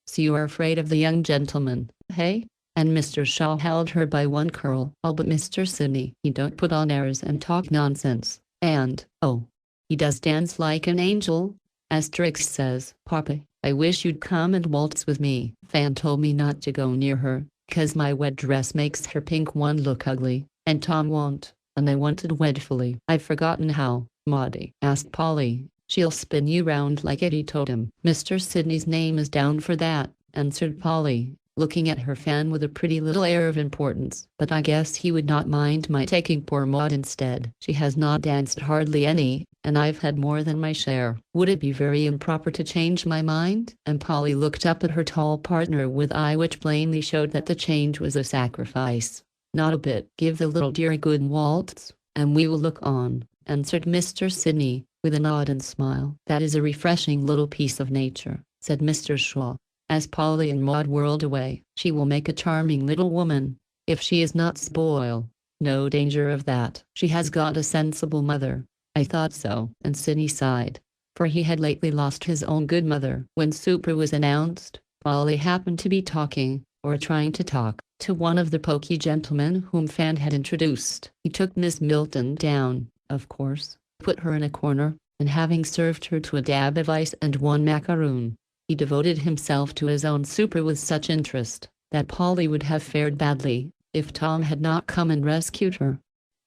"So you are afraid of the young gentleman, hey?" And Mr. Shaw held her by one curl. "All but Mr. Sidney. He don't put on airs and talk nonsense, and, oh, he does dance like an angel, as Trix says. Papa, I wish you'd come and waltz with me. Fan told me not to go near her, 'cause my wet dress makes her pink one look ugly, and Tom won't, and I wanted wedfully." "I've forgotten how, Maudie?" asked Polly. "She'll spin you round like Eddie Totem." "Mr. Sidney's name is down for that," answered Polly, looking at her fan with a pretty little air of importance. "But I guess he would not mind my taking poor Maud instead. She has not danced hardly any, and I've had more than my share. Would it be very improper to change my mind?" And Polly looked up at her tall partner with eye which plainly showed that the change was a sacrifice. "Not a bit. Give the little dear a good waltz, and we will look on," answered Mr. Sidney, with a nod and smile. "That is a refreshing little piece of nature," said Mr. Shaw. As Polly and Maud whirled away, "She will make a charming little woman, if she is not spoiled." "No danger of that. She has got a sensible mother." "I thought so," and Sidney sighed, for he had lately lost his own good mother. When supper was announced, Polly happened to be talking, or trying to talk, to one of the poky gentlemen whom Fan had introduced. He took Miss Milton down, of course, put her in a corner, and having served her to a dab of ice and one macaroon, he devoted himself to his own supper with such interest, that Polly would have fared badly, if Tom had not come and rescued her.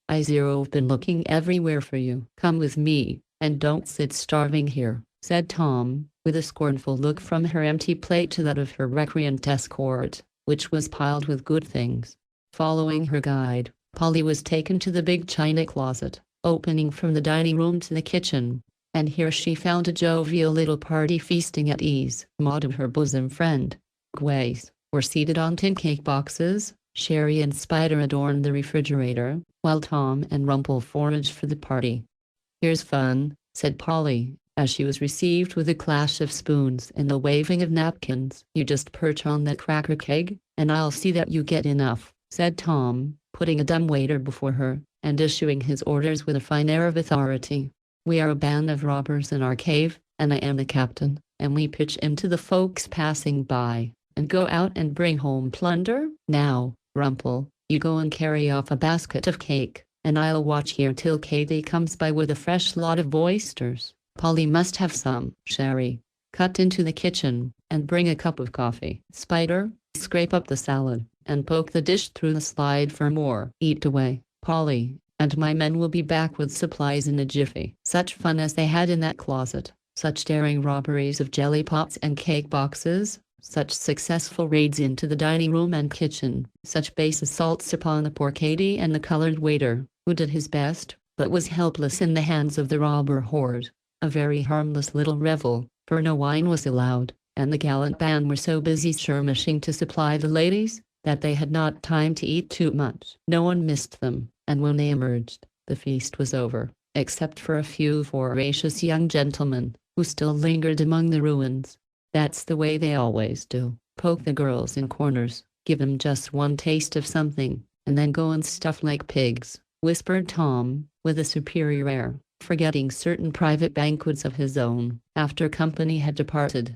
"I've been looking everywhere for you. Come with me, and don't sit starving here," said Tom, with a scornful look from her empty plate to that of her recreant escort, which was piled with good things. Following her guide, Polly was taken to the big china closet, opening from the dining room to the kitchen, and here she found a jovial little party feasting at ease. Maud and her bosom friend, Grace, were seated on tin cake boxes. Sherry and Spider adorned the refrigerator, while Tom and Rumple foraged for the party. "Here's fun," said Polly, as she was received with a clash of spoons and a waving of napkins. "You just perch on that cracker keg, and I'll see that you get enough," said Tom, putting a dumbwaiter before her, and issuing his orders with a fine air of authority. "We are a band of robbers in our cave, and I am the captain, and we pitch into the folks passing by, and go out and bring home plunder. Now, Rumple, you go and carry off a basket of cake, and I'll watch here till Katy comes by with a fresh lot of oysters. Polly must have some sherry. Cut into the kitchen, and bring a cup of coffee. Spider, scrape up the salad, and poke the dish through the slide for more. Eat away, Polly, and my men will be back with supplies in a jiffy." Such fun as they had in that closet, such daring robberies of jelly pots and cake boxes, such successful raids into the dining room and kitchen, such base assaults upon the poor Katy and the colored waiter, who did his best, but was helpless in the hands of the robber horde. A very harmless little revel, for no wine was allowed, and the gallant band were so busy skirmishing to supply the ladies, that they had not time to eat too much. No one missed them, and when they emerged, the feast was over, except for a few voracious young gentlemen, who still lingered among the ruins. "That's the way they always do. Poke the girls in corners, give them just one taste of something, and then go and stuff like pigs," whispered Tom, with a superior air, forgetting certain private banquets of his own, after company had departed.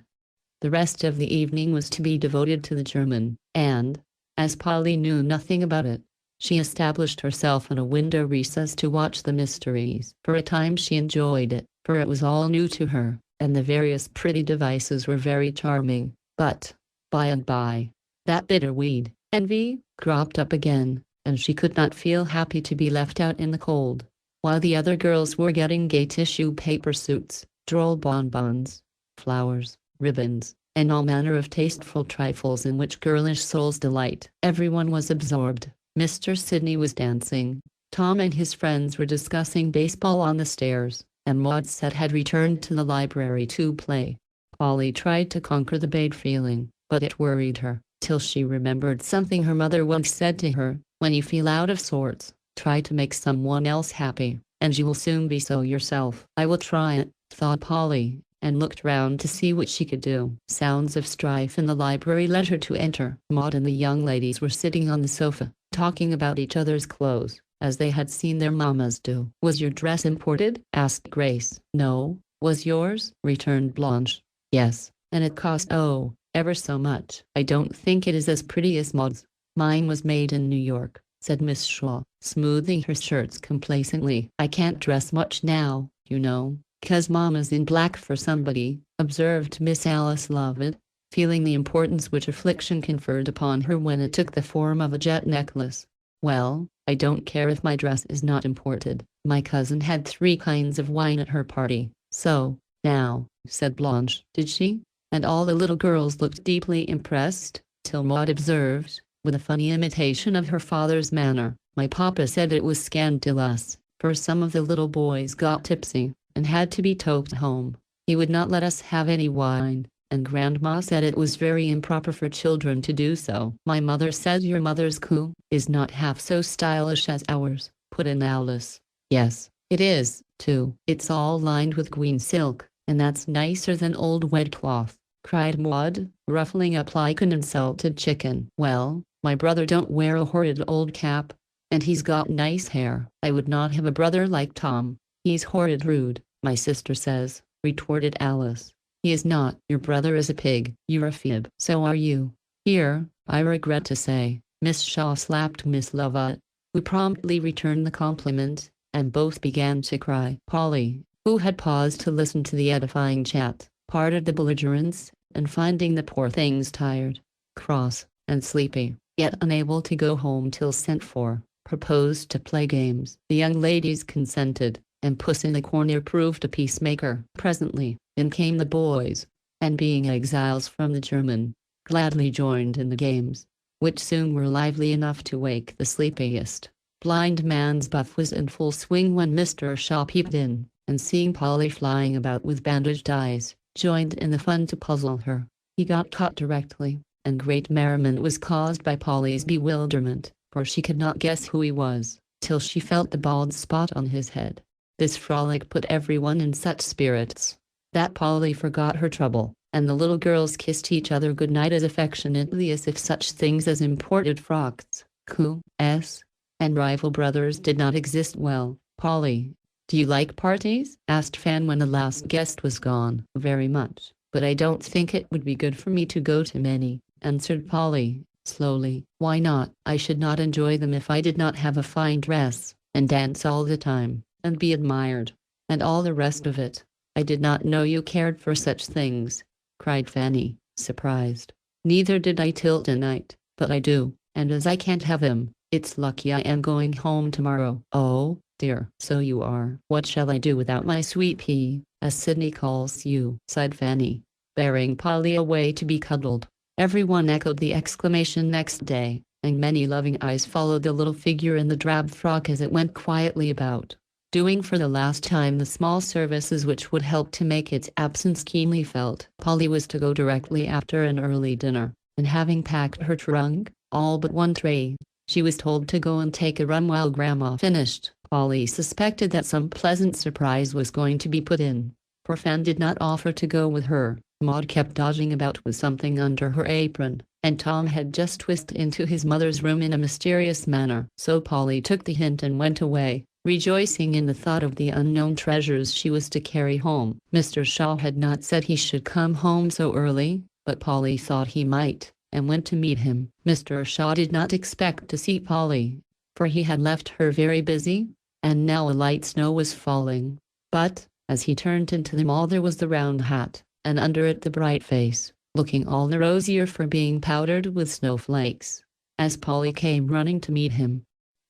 The rest of the evening was to be devoted to the German, and, as Polly knew nothing about it, she established herself in a window recess to watch the mysteries. For a time she enjoyed it, for it was all new to her, and the various pretty devices were very charming. But, by and by, that bitter weed, envy, cropped up again, and she could not feel happy to be left out in the cold, while the other girls were getting gay tissue paper suits, droll bonbons, flowers, ribbons, and all manner of tasteful trifles in which girlish souls delight. Everyone was absorbed. Mr. Sidney was dancing, Tom and his friends were discussing baseball on the stairs, and Maud had returned to the library to play. Polly tried to conquer the bad feeling, but it worried her, till she remembered something her mother once said to her: "When you feel out of sorts, try to make someone else happy, and you will soon be so yourself." "I will try it," thought Polly, and looked round to see what she could do. Sounds of strife in the library led her to enter. Maud and the young ladies were sitting on the sofa, talking about each other's clothes, as they had seen their mammas do. "Was your dress imported?" asked Grace. "No." "Was yours?" returned Blanche. "Yes, and it cost, oh, ever so much." "I don't think it is as pretty as Maud's." "Mine was made in New York," said Miss Shaw, smoothing her skirts complacently. "I can't dress much now, you know, 'cause Mamma's in black for somebody," observed Miss Alice Lovett, feeling the importance which affliction conferred upon her when it took the form of a jet necklace. "Well, I don't care if my dress is not imported. My cousin had 3 kinds of wine at her party, so, now," said Blanche. "Did she?" And all the little girls looked deeply impressed, till Maud observed, with a funny imitation of her father's manner, "My papa said it was scandalous, for some of the little boys got tipsy, and had to be towed home. He would not let us have any wine, and Grandma said it was very improper for children to do so." "My mother says your mother's coo is not half so stylish as ours," put in Alice. "Yes, it is, too. It's all lined with green silk, and that's nicer than old wet cloth. cried Maud, ruffling up like an insulted chicken. Well, my brother don't wear a horrid old cap, and he's got nice hair. I would not have a brother like Tom. He's horrid rude, my sister says, retorted Alice. He is not. Your brother is a pig. You're a fib. So are you. Here, I regret to say, Miss Shaw slapped Miss Lovett, who promptly returned the compliment, and both began to cry. Polly, who had paused to listen to the edifying chat, parted the belligerents, and finding the poor things tired, cross, and sleepy, yet unable to go home till sent for, proposed to play games. The young ladies consented, and Puss in the Corner proved a peacemaker. Presently, in came the boys, and being exiles from the German, gladly joined in the games, which soon were lively enough to wake the sleepiest. Blind Man's Buff was in full swing when Mr. Shaw peeped in, and seeing Polly flying about with bandaged eyes, joined in the fun to puzzle her. He got caught directly, and great merriment was caused by Polly's bewilderment, for she could not guess who he was, till she felt the bald spot on his head. This frolic put everyone in such spirits that Polly forgot her trouble, and the little girls kissed each other good night as affectionately as if such things as imported frocks, coups, and rival brothers did not exist. Well, Polly, do you like parties? Asked Fan when the last guest was gone. Very much, but I don't think it would be good for me to go to many, answered Polly, slowly. Why not? I should not enjoy them if I did not have a fine dress, and dance all the time, and be admired, and all the rest of it. I did not know you cared for such things, cried Fanny, surprised. Neither did I till tonight, but I do, and as I can't have him, it's lucky I am going home tomorrow. Oh, dear. So you are. What shall I do without my sweet pea, as Sydney calls you? Sighed Fanny, bearing Polly away to be cuddled. Everyone echoed the exclamation next day, and many loving eyes followed the little figure in the drab frock as it went quietly about, doing for the last time the small services which would help to make its absence keenly felt. Polly was to go directly after an early dinner, and having packed her trunk, all but one tray, she was told to go and take a run while Grandma finished. Polly suspected that some pleasant surprise was going to be put in, for Fan did not offer to go with her. Maud kept dodging about with something under her apron, and Tom had just whisked into his mother's room in a mysterious manner. So Polly took the hint and went away, rejoicing in the thought of the unknown treasures she was to carry home. Mr. Shaw had not said he should come home so early, but Polly thought he might, and went to meet him. Mr. Shaw did not expect to see Polly, for he had left her very busy, and now a light snow was falling. But, as he turned into the mall, there was the round hat, and under it the bright face, looking all the rosier for being powdered with snowflakes, as Polly came running to meet him.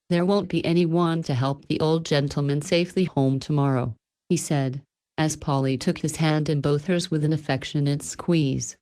There won't be any one to help the old gentleman safely home tomorrow, he said, as Polly took his hand in both hers with an affectionate squeeze.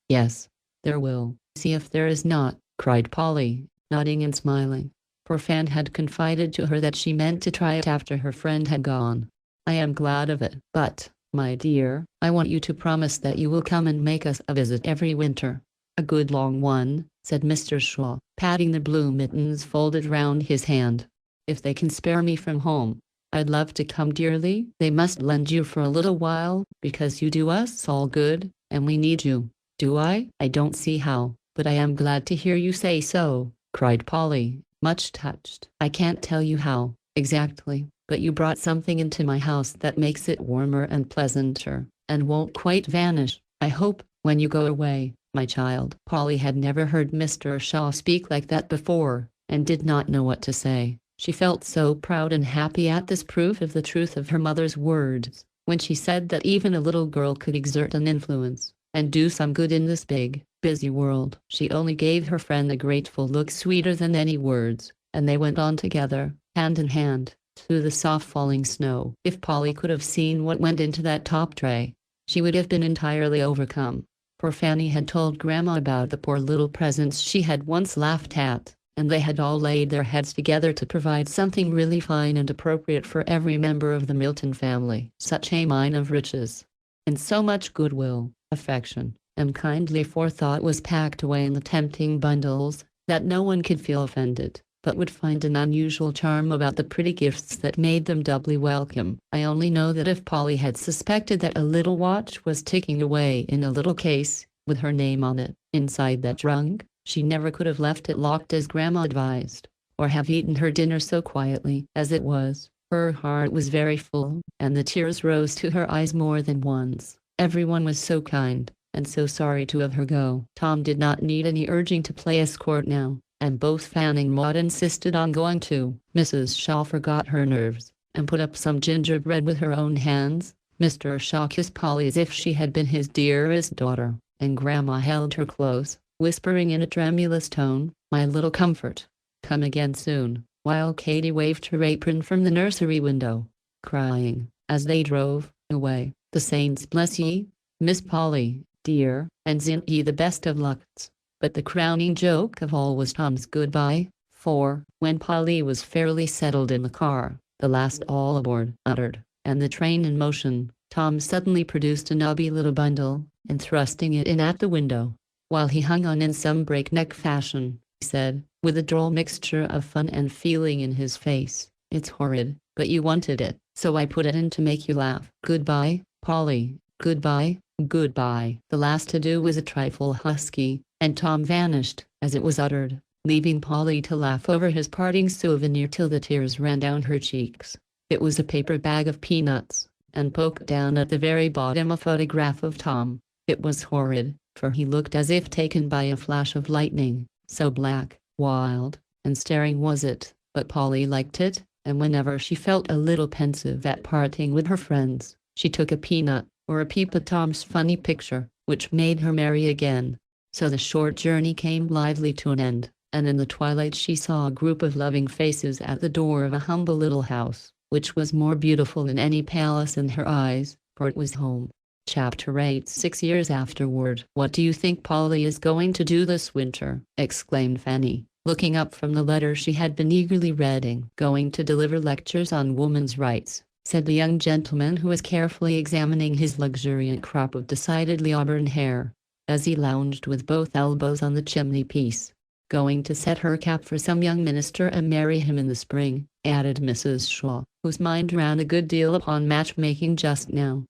Yes, there will. See if there is not, cried Polly, nodding and smiling, for Fan had confided to her that she meant to try it after her friend had gone. I am glad of it. But, my dear, I want you to promise that you will come and make us a visit every winter. A good long one, said Mr. Shaw, patting the blue mittens folded round his hand. If they can spare me from home, I'd love to come dearly. They must lend you for a little while, because you do us all good, and we need you. Do I? I don't see how, but I am glad to hear you say so, cried Polly, much touched. I can't tell you how, exactly, but you brought something into my house that makes it warmer and pleasanter, and won't quite vanish, I hope, when you go away, my child. Polly had never heard Mr. Shaw speak like that before, and did not know what to say. She felt so proud and happy at this proof of the truth of her mother's words, when she said that even a little girl could exert an influence, and do some good in this big, busy world. She only gave her friend a grateful look sweeter than any words, and they went on together, hand in hand, through the soft falling snow. If Polly could have seen what went into that top tray, she would have been entirely overcome, for Fanny had told Grandma about the poor little presents she had once laughed at, and they had all laid their heads together to provide something really fine and appropriate for every member of the Milton family. Such a mine of riches, and so much goodwill, affection, and kindly forethought was packed away in the tempting bundles, that no one could feel offended. but would find an unusual charm about the pretty gifts that made them doubly welcome. I only know that if Polly had suspected that a little watch was ticking away in a little case, with her name on it, inside that trunk, she never could have left it locked as Grandma advised, or have eaten her dinner so quietly. As it was, her heart was very full, and the tears rose to her eyes more than once. Everyone was so kind, and so sorry to have her go. Tom did not need any urging to play escort now, and both Fanny and Maud insisted on going too. Mrs. Shaw forgot her nerves, and put up some gingerbread with her own hands. Mr. Shaw kissed Polly as if she had been his dearest daughter, and Grandma held her close, whispering in a tremulous tone, "My little comfort, come again soon," while Katy waved her apron from the nursery window, crying, as they drove away, "The saints bless ye, Miss Polly, dear, and send ye the best of lucks." But the crowning joke of all was Tom's goodbye, for, when Polly was fairly settled in the car, the last all aboard uttered, and the train in motion, Tom suddenly produced a knobby little bundle, and thrusting it in at the window, while he hung on in some breakneck fashion, he said, with a droll mixture of fun and feeling in his face, "It's horrid, but you wanted it, so I put it in to make you laugh. Goodbye, Polly, goodbye, goodbye." The last to do was a trifle husky, and Tom vanished, as it was uttered, leaving Polly to laugh over his parting souvenir till the tears ran down her cheeks. It was a paper bag of peanuts, and poked down at the very bottom a photograph of Tom. It was horrid, for he looked as if taken by a flash of lightning, so black, wild, and staring was it, but Polly liked it, and whenever she felt a little pensive at parting with her friends, she took a peanut, or a peep at Tom's funny picture, which made her merry again. So the short journey came lively to an end, and in the twilight she saw a group of loving faces at the door of a humble little house, which was more beautiful than any palace in her eyes, for it was home. Chapter 8. 6 years afterward. "What do you think Polly is going to do this winter?" exclaimed Fanny, looking up from the letter she had been eagerly reading. "Going to deliver lectures on woman's rights," said the young gentleman who was carefully examining his luxuriant crop of decidedly auburn hair, as he lounged with both elbows on the chimney-piece. "Going to set her cap for some young minister and marry him in the spring," added Mrs. Shaw, whose mind ran a good deal upon matchmaking just now.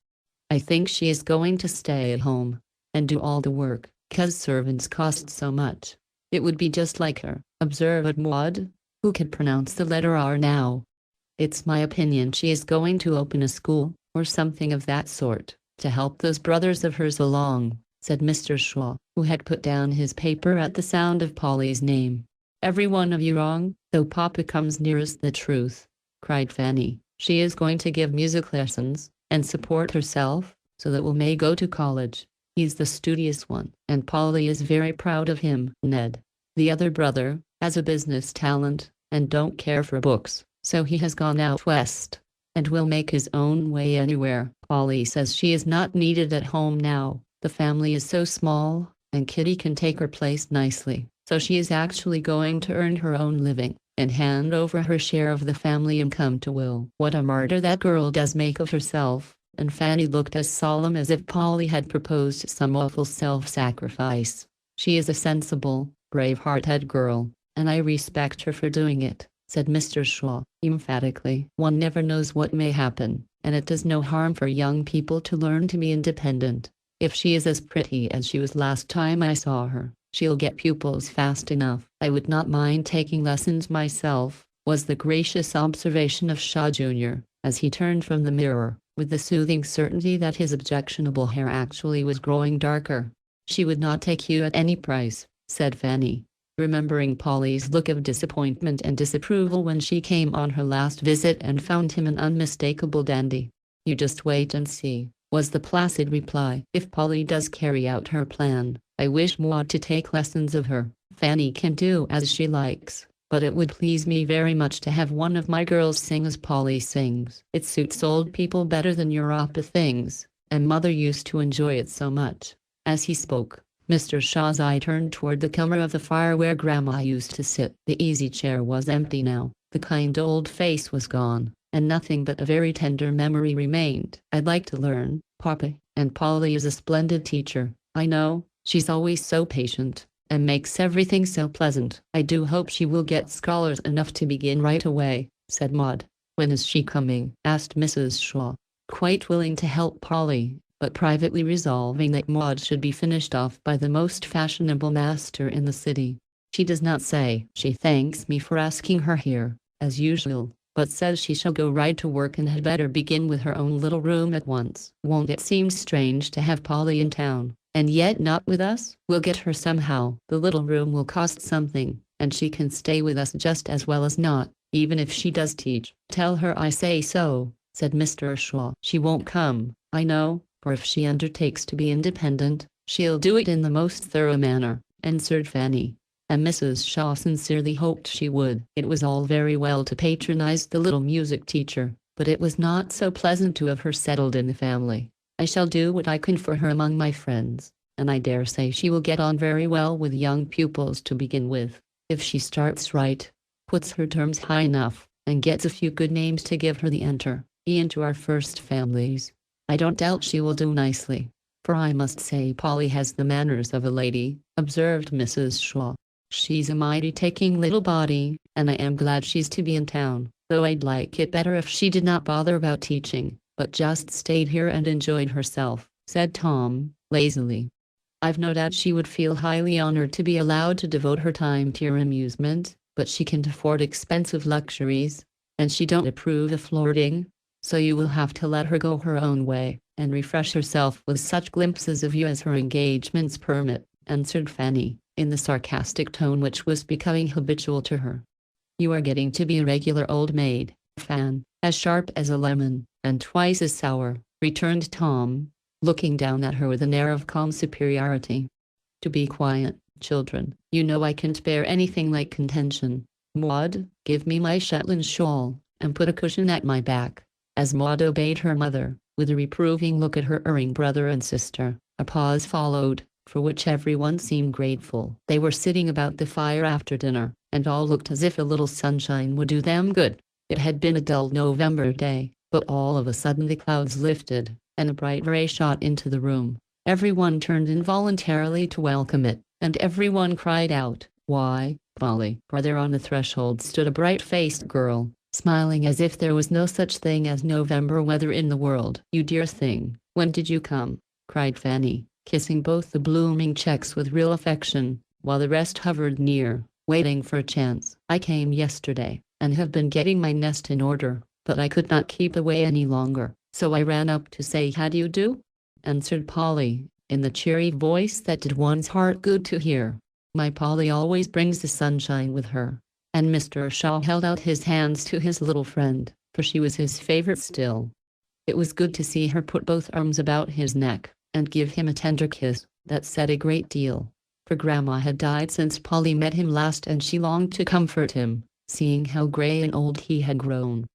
"I think she is going to stay at home, and do all the work, 'cause servants cost so much." "It would be just like her," observed Maud, who could pronounce the letter R now. "It's my opinion she is going to open a school, or something of that sort, to help those brothers of hers along," said Mr. Shaw, who had put down his paper at the sound of Polly's name. "Every one of you wrong, though Papa comes nearest the truth," cried Fanny. "She is going to give music lessons, and support herself, so that Will may go to college. He's the studious one, and Polly is very proud of him. Ned, the other brother, has a business talent, and don't care for books, so he has gone out west, and will make his own way anywhere. Polly says she is not needed at home now. The family is so small, and Kitty can take her place nicely, so she is actually going to earn her own living, and hand over her share of the family income to Will. What a martyr that girl does make of herself," and Fanny looked as solemn as if Polly had proposed some awful self-sacrifice. "She is a sensible, brave-hearted girl, and I respect her for doing it," said Mr. Shaw, emphatically. "One never knows what may happen, and it does no harm for young people to learn to be independent. If she is as pretty as she was last time I saw her, she'll get pupils fast enough." "I would not mind taking lessons myself," was the gracious observation of Shaw Jr., as he turned from the mirror, with the soothing certainty that his objectionable hair actually was growing darker. "She would not take you at any price," said Fanny, remembering Polly's look of disappointment and disapproval when she came on her last visit and found him an unmistakable dandy. "You just wait and see," was the placid reply. "If Polly does carry out her plan, I wish Maud to take lessons of her. Fanny can do as she likes, but it would please me very much to have one of my girls sing as Polly sings. It suits old people better than your opera things, and Mother used to enjoy it so much." As he spoke, Mr. Shaw's eye turned toward the corner of the fire where Grandma used to sit. The easy chair was empty now, the kind old face was gone, and nothing but a very tender memory remained. "I'd like to learn, Papa, and Polly is a splendid teacher, I know. She's always so patient, and makes everything so pleasant. I do hope she will get scholars enough to begin right away," said Maud. "When is she coming?" asked Mrs. Shaw, quite willing to help Polly, but privately resolving that Maud should be finished off by the most fashionable master in the city. "She does not say. She thanks me for asking her here, as usual, but says she shall go right to work and had better begin with her own little room at once. Won't it seem strange to have Polly in town, and yet not with us? We'll get her somehow. The little room will cost something, and she can stay with us just as well as not, even if she does teach." "Tell her I say so," said Mr. Shaw. "She won't come, I know, for if she undertakes to be independent, she'll do it in the most thorough manner," answered Fanny. And Mrs. Shaw sincerely hoped she would. It was all very well to patronize the little music teacher, but it was not so pleasant to have her settled in the family. "I shall do what I can for her among my friends, and I dare say she will get on very well with young pupils to begin with, if she starts right, puts her terms high enough, and gets a few good names to give her the enter into our first families. I don't doubt she will do nicely, for I must say Polly has the manners of a lady," observed Mrs. Shaw. "She's a mighty taking little body, and I am glad she's to be in town, though I'd like it better if she did not bother about teaching, but just stayed here and enjoyed herself," said Tom, lazily. "I've no doubt she would feel highly honored to be allowed to devote her time to your amusement, but she can't afford expensive luxuries, and she don't approve of flirting, so you will have to let her go her own way, and refresh herself with such glimpses of you as her engagements permit," answered Fanny, in the sarcastic tone which was becoming habitual to her. "You are getting to be a regular old maid, Fan, as sharp as a lemon, and twice as sour," returned Tom, looking down at her with an air of calm superiority. "Do be quiet, children. You know I can't bear anything like contention. Maud, give me my Shetland shawl, and put a cushion at my back." As Maud obeyed her mother, with a reproving look at her erring brother and sister, a pause followed, for which everyone seemed grateful. They were sitting about the fire after dinner, and all looked as if a little sunshine would do them good. It had been a dull November day, but all of a sudden the clouds lifted, and a bright ray shot into the room. Everyone turned involuntarily to welcome it, and everyone cried out, "Why, Polly!" For there on the threshold stood a bright-faced girl, smiling as if there was no such thing as November weather in the world. "You dear thing, when did you come?" cried Fanny, kissing both the blooming checks with real affection, while the rest hovered near, waiting for a chance. "I came yesterday, and have been getting my nest in order, but I could not keep away any longer, so I ran up to say how do you do," answered Polly, in the cheery voice that did one's heart good to hear. "My Polly always brings the sunshine with her," and Mr. Shaw held out his hands to his little friend, for she was his favorite still. It was good to see her put both arms about his neck, and give him a tender kiss. That said a great deal, for Grandma had died since Polly met him last, and she longed to comfort him, seeing how gray and old he had grown.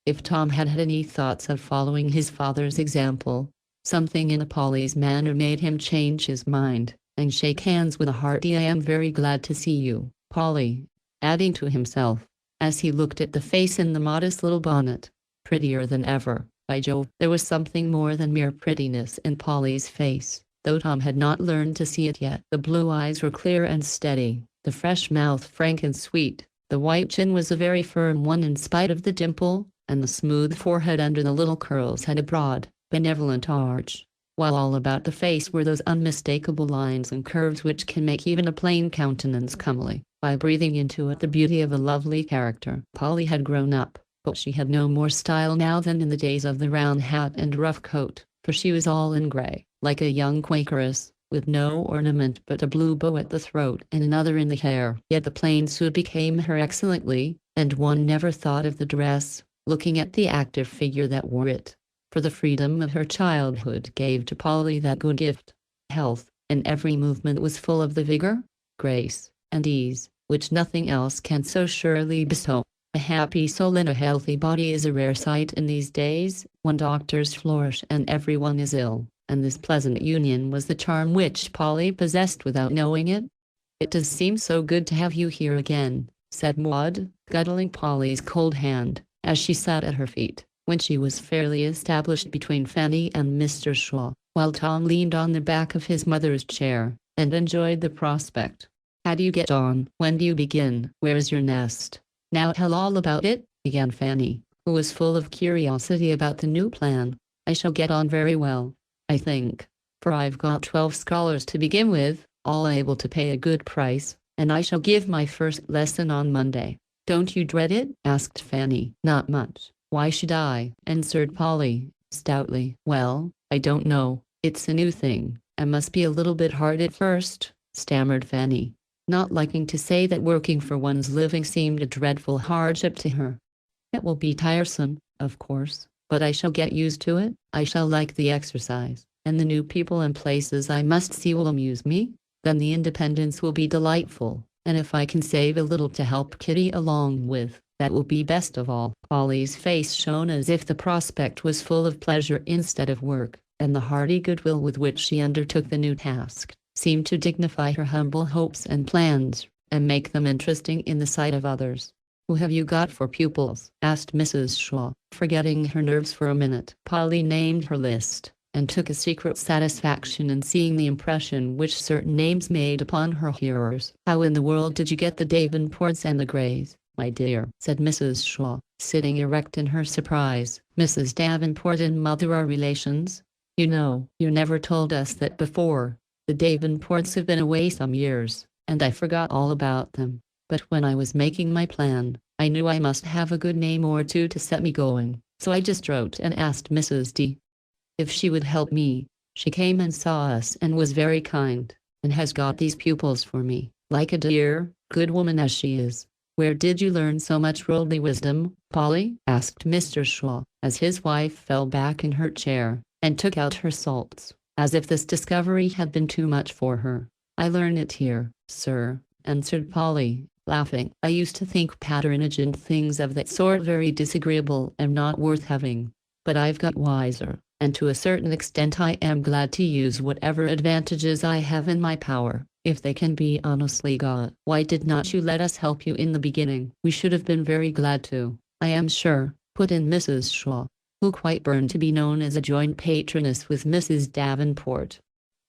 If Tom had had any thoughts of following his father's example, something in Polly's manner made him change his mind, and shake hands with a hearty "I am very glad to see you, Polly," adding to himself, as he looked at the face in the modest little bonnet, "prettier than ever, by Jove." There was something more than mere prettiness in Polly's face, though Tom had not learned to see it yet. The blue eyes were clear and steady, the fresh mouth frank and sweet, the white chin was a very firm one in spite of the dimple, and the smooth forehead under the little curls had a broad, benevolent arch, while all about the face were those unmistakable lines and curves which can make even a plain countenance comely, by breathing into it the beauty of a lovely character. Polly had grown up, but she had no more style now than in the days of the round hat and rough coat, for she was all in gray, like a young Quakeress, with no ornament but a blue bow at the throat and another in the hair. Yet the plain suit became her excellently, and one never thought of the dress, looking at the active figure that wore it, for the freedom of her childhood gave to Polly that good gift, health, and every movement was full of the vigor, grace, and ease, which nothing else can so surely bestow. A happy soul in a healthy body is a rare sight in these days, when doctors flourish and everyone is ill, and this pleasant union was the charm which Polly possessed without knowing it. "It does seem so good to have you here again," said Maud, cuddling Polly's cold hand, as she sat at her feet, when she was fairly established between Fanny and Mr. Shaw, while Tom leaned on the back of his mother's chair, and enjoyed the prospect. How do you get on? When do you begin? Where's your nest? Now tell all about it, began Fanny, who was full of curiosity about the new plan. I shall get on very well, I think, for I've got 12 scholars to begin with, all able to pay a good price, and I shall give my first lesson on Monday. Don't you dread it? Asked Fanny. Not much. Why should I? Answered Polly, stoutly. Well, I don't know. It's a new thing. I must be a little bit hard at first, stammered Fanny, not liking to say that working for one's living seemed a dreadful hardship to her. It will be tiresome, of course, but I shall get used to it. I shall like the exercise, and the new people and places I must see will amuse me. Then the independence will be delightful, and if I can save a little to help Kitty along with, that will be best of all. Polly's face shone as if the prospect was full of pleasure instead of work, and the hearty goodwill with which she undertook the new task seemed to dignify her humble hopes and plans, and make them interesting in the sight of others. Who have you got for pupils? Asked Mrs. Shaw, forgetting her nerves for a minute. Polly named her list, and took a secret satisfaction in seeing the impression which certain names made upon her hearers. How in the world did you get the Davenports and the Greys, my dear? Said Mrs. Shaw, sitting erect in her surprise. Mrs. Davenport and mother are relations? You know, you never told us that before. The Davenports have been away some years, and I forgot all about them. But when I was making my plan, I knew I must have a good name or two to set me going, so I just wrote and asked Mrs. D. if she would help me. She came and saw us and was very kind, and has got these pupils for me, like a dear, good woman as she is. Where did you learn so much worldly wisdom, Polly? Asked Mr. Shaw, as his wife fell back in her chair, and took out her salts, as if this discovery had been too much for her. I learn it here, sir, answered Polly, laughing. I used to think patronage and things of that sort very disagreeable and not worth having. But I've got wiser, and to a certain extent I am glad to use whatever advantages I have in my power, if they can be honestly got. Why did not you let us help you in the beginning? We should have been very glad to, I am sure, put in Mrs. Shaw, who quite burned to be known as a joint patroness with Mrs. Davenport.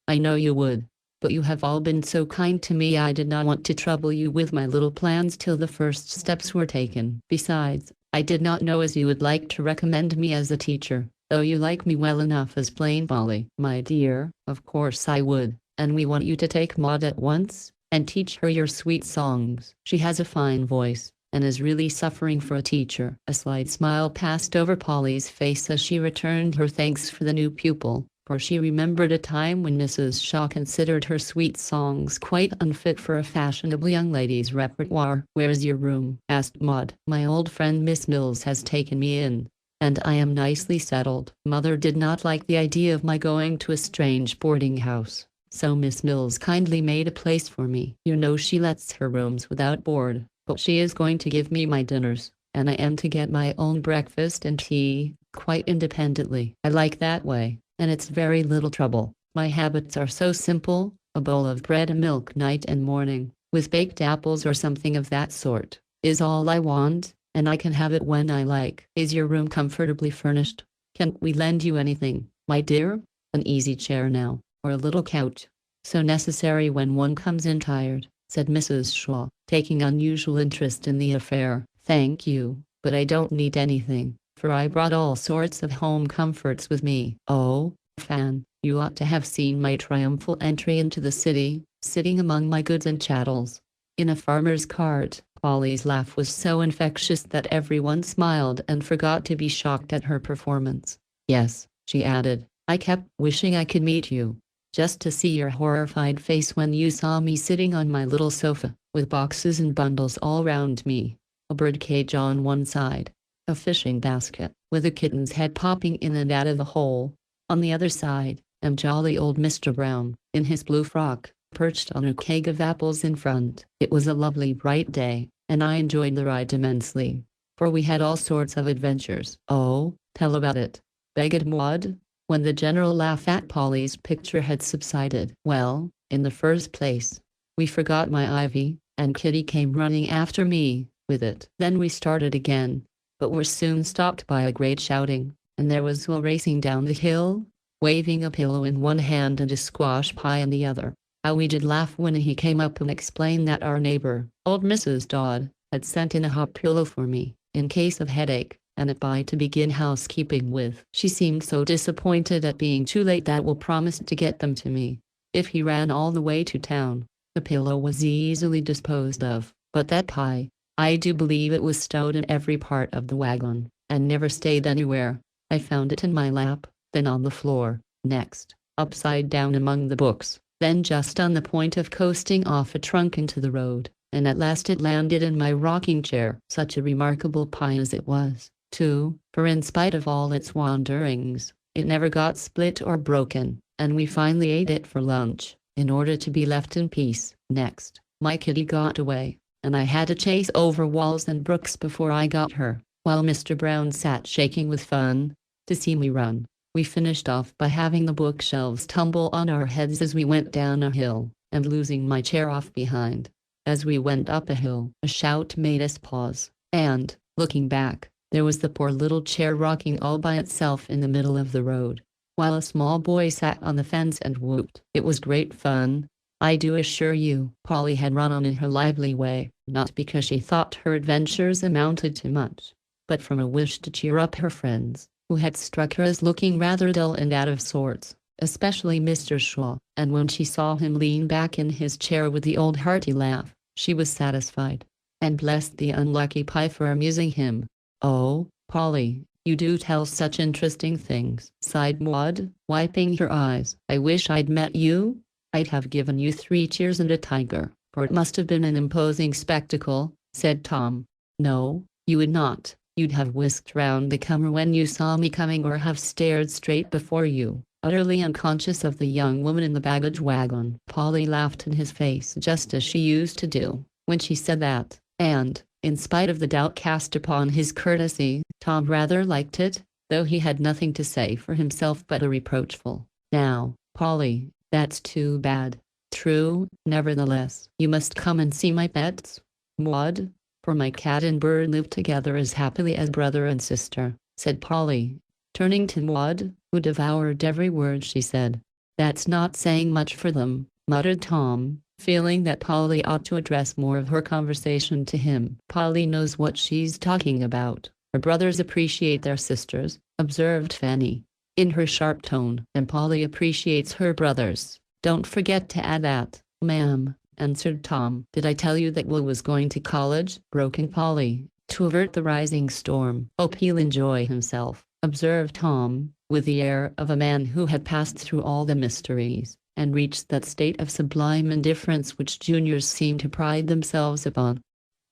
I know you would, but you have all been so kind to me I did not want to trouble you with my little plans till the first steps were taken. Besides, I did not know as you would like to recommend me as a teacher, though you like me well enough as plain Polly. My dear, of course I would, and we want you to take Maud at once, and teach her your sweet songs. She has a fine voice, and is really suffering for a teacher. A slight smile passed over Polly's face as she returned her thanks for the new pupil, for she remembered a time when Mrs. Shaw considered her sweet songs quite unfit for a fashionable young lady's repertoire. Where's your room? Asked Maud. My old friend Miss Mills has taken me in, and I am nicely settled. Mother did not like the idea of my going to a strange boarding house, so Miss Mills kindly made a place for me. You know she lets her rooms without board, but she is going to give me my dinners, and I am to get my own breakfast and tea, quite independently. I like that way, and it's very little trouble. My habits are so simple, a bowl of bread and milk night and morning, with baked apples or something of that sort, is all I want, and I can have it when I like. Is your room comfortably furnished? Can we lend you anything, my dear? An easy chair now, or a little couch? So necessary when one comes in tired, said Mrs. Shaw, taking unusual interest in the affair. Thank you, but I don't need anything, for I brought all sorts of home comforts with me. Oh, Fan, you ought to have seen my triumphal entry into the city, sitting among my goods and chattels, in a farmer's cart. Polly's laugh was so infectious that everyone smiled and forgot to be shocked at her performance. Yes, she added, I kept wishing I could meet you, just to see your horrified face when you saw me sitting on my little sofa, with boxes and bundles all round me, a birdcage on one side, a fishing basket, with a kitten's head popping in and out of the hole, on the other side, and jolly old Mr. Brown, in his blue frock, perched on a keg of apples in front. It was a lovely bright day, and I enjoyed the ride immensely, for we had all sorts of adventures. Oh, tell about it, begged Maud, when the general laugh at Polly's picture had subsided. Well, in the first place, we forgot my ivy, and Kitty came running after me with it. Then we started again, but were soon stopped by a great shouting, and there was Will racing down the hill, waving a pillow in one hand and a squash pie in the other. How we did laugh when he came up and explained that our neighbor, old Mrs. Dodd, had sent in a hot pillow for me, in case of headache, and a pie to begin housekeeping with. She seemed so disappointed at being too late that Will promised to get them to me if he ran all the way to town. The pillow was easily disposed of, but that pie, I do believe it was stowed in every part of the wagon, and never stayed anywhere. I found it in my lap, then on the floor, next, upside down among the books, then just on the point of coasting off a trunk into the road, and at last it landed in my rocking chair. Such a remarkable pie as it was, too, for in spite of all its wanderings, it never got split or broken, and we finally ate it for lunch, in order to be left in peace. Next, my kitty got away, and I had to chase over walls and brooks before I got her, while Mr. Brown sat shaking with fun to see me run. We finished off by having the bookshelves tumble on our heads as we went down a hill, and losing my chair off behind. As we went up a hill, a shout made us pause, and, looking back, there was the poor little chair rocking all by itself in the middle of the road, while a small boy sat on the fence and whooped. It was great fun, I do assure you. Polly had run on in her lively way, not because she thought her adventures amounted to much, but from a wish to cheer up her friends, who had struck her as looking rather dull and out of sorts, especially Mr. Shaw, and when she saw him lean back in his chair with the old hearty laugh, she was satisfied, and blessed the unlucky pie for amusing him. "Oh, Polly, you do tell such interesting things," sighed Maud, wiping her eyes. "I wish I'd met you. I'd have given you 3 cheers and a tiger, for it must have been an imposing spectacle," said Tom. "No, you would not. You'd have whisked round the corner when you saw me coming, or have stared straight before you, utterly unconscious of the young woman in the baggage wagon." Polly laughed in his face just as she used to do when she said that, and, in spite of the doubt cast upon his courtesy, Tom rather liked it, though he had nothing to say for himself but a reproachful, "Now, Polly, that's too bad." "True, nevertheless. You must come and see my pets, Maud, for my cat and bird live together as happily as brother and sister," said Polly, turning to Maud, who devoured every word she said. "That's not saying much for them," muttered Tom, feeling that Polly ought to address more of her conversation to him. "Polly knows what she's talking about. Her brothers appreciate their sisters," observed Fanny, in her sharp tone. "And Polly appreciates her brothers. Don't forget to add that, ma'am," answered Tom. "Did I tell you that Will was going to college?" broke in Polly, to avert the rising storm. "Hope he'll enjoy himself," observed Tom, with the air of a man who had passed through all the mysteries, and reached that state of sublime indifference which juniors seem to pride themselves upon.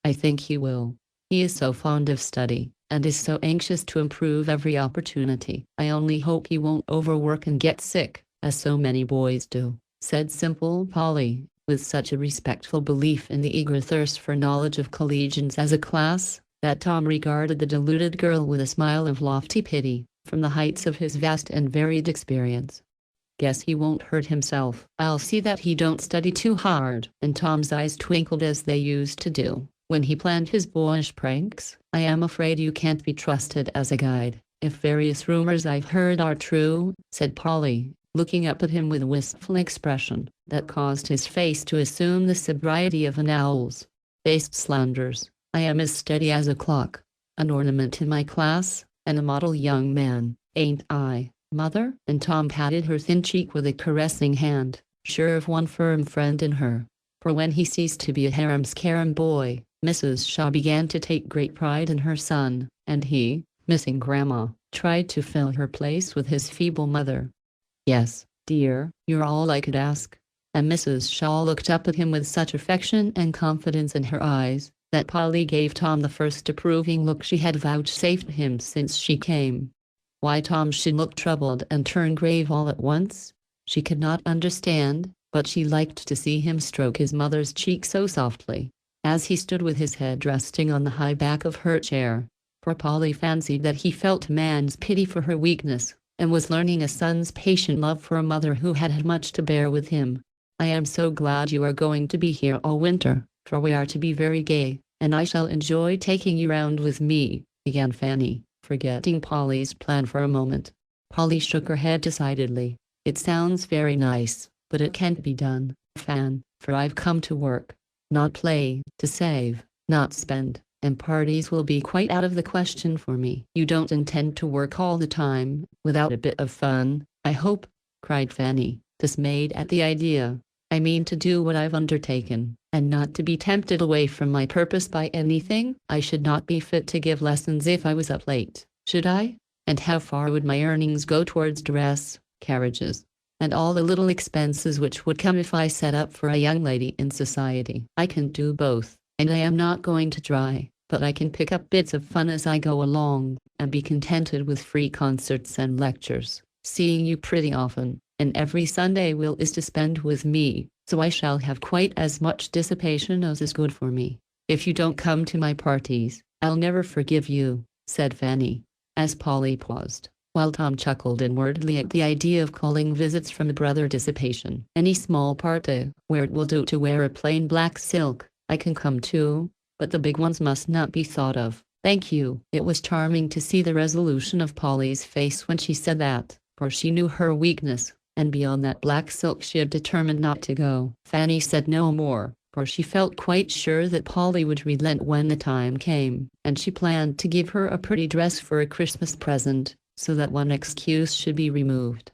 "I think he will. He is so fond of study, and is so anxious to improve every opportunity. I only hope he won't overwork and get sick, as so many boys do," said simple Polly, with such a respectful belief in the eager thirst for knowledge of collegians as a class, that Tom regarded the deluded girl with a smile of lofty pity, from the heights of his vast and varied experience. "Guess he won't hurt himself. I'll see that he don't study too hard." And Tom's eyes twinkled as they used to do when he planned his boyish pranks. "I am afraid you can't be trusted as a guide, if various rumors I've heard are true," said Polly, looking up at him with a wistful expression that caused his face to assume the sobriety of an owl's. "Based slanders. I am as steady as a clock, an ornament in my class, and a model young man, ain't I, Mother?" And Tom patted her thin cheek with a caressing hand, sure of one firm friend in her. For when he ceased to be a harum-scarum boy, Mrs. Shaw began to take great pride in her son, and he, missing Grandma, tried to fill her place with his feeble mother. "Yes, dear, you're all I could ask." And Mrs. Shaw looked up at him with such affection and confidence in her eyes, that Polly gave Tom the first approving look she had vouchsafed him since she came. Why Tom should look troubled and turn grave all at once, she could not understand, but she liked to see him stroke his mother's cheek so softly, as he stood with his head resting on the high back of her chair, for Polly fancied that he felt man's pity for her weakness, and was learning a son's patient love for a mother who had had much to bear with him. "I am so glad you are going to be here all winter, for we are to be very gay, and I shall enjoy taking you round with me," began Fanny, forgetting Polly's plan for a moment. Polly shook her head decidedly. "It sounds very nice, but it can't be done. Fan, for I've come to work, not play, to save, not spend, and parties will be quite out of the question for me. You don't intend to work all the time, without a bit of fun, I hope, cried Fanny, dismayed at the idea. I mean to do what I've undertaken, and not to be tempted away from my purpose by anything. I should not be fit to give lessons if I was up late, should I? And how far would my earnings go towards dress, carriages, and all the little expenses which would come if I set up for a young lady in society? I can do both, and I am not going to try, but I can pick up bits of fun as I go along, and be contented with free concerts and lectures, seeing you pretty often, and every Sunday Will is to spend with me, so I shall have quite as much dissipation as is good for me. If you don't come to my parties, I'll never forgive you, said Fanny, as Polly paused, while Tom chuckled inwardly at the idea of calling visits from a brother dissipation. Any small party, where it will do to wear a plain black silk, I can come to, but the big ones must not be thought of. Thank you. It was charming to see the resolution of Polly's face when she said that, for she knew her weakness, and beyond that black silk she had determined not to go. Fanny said no more, for she felt quite sure that Polly would relent when the time came, and she planned to give her a pretty dress for a Christmas present, so that one excuse should be removed.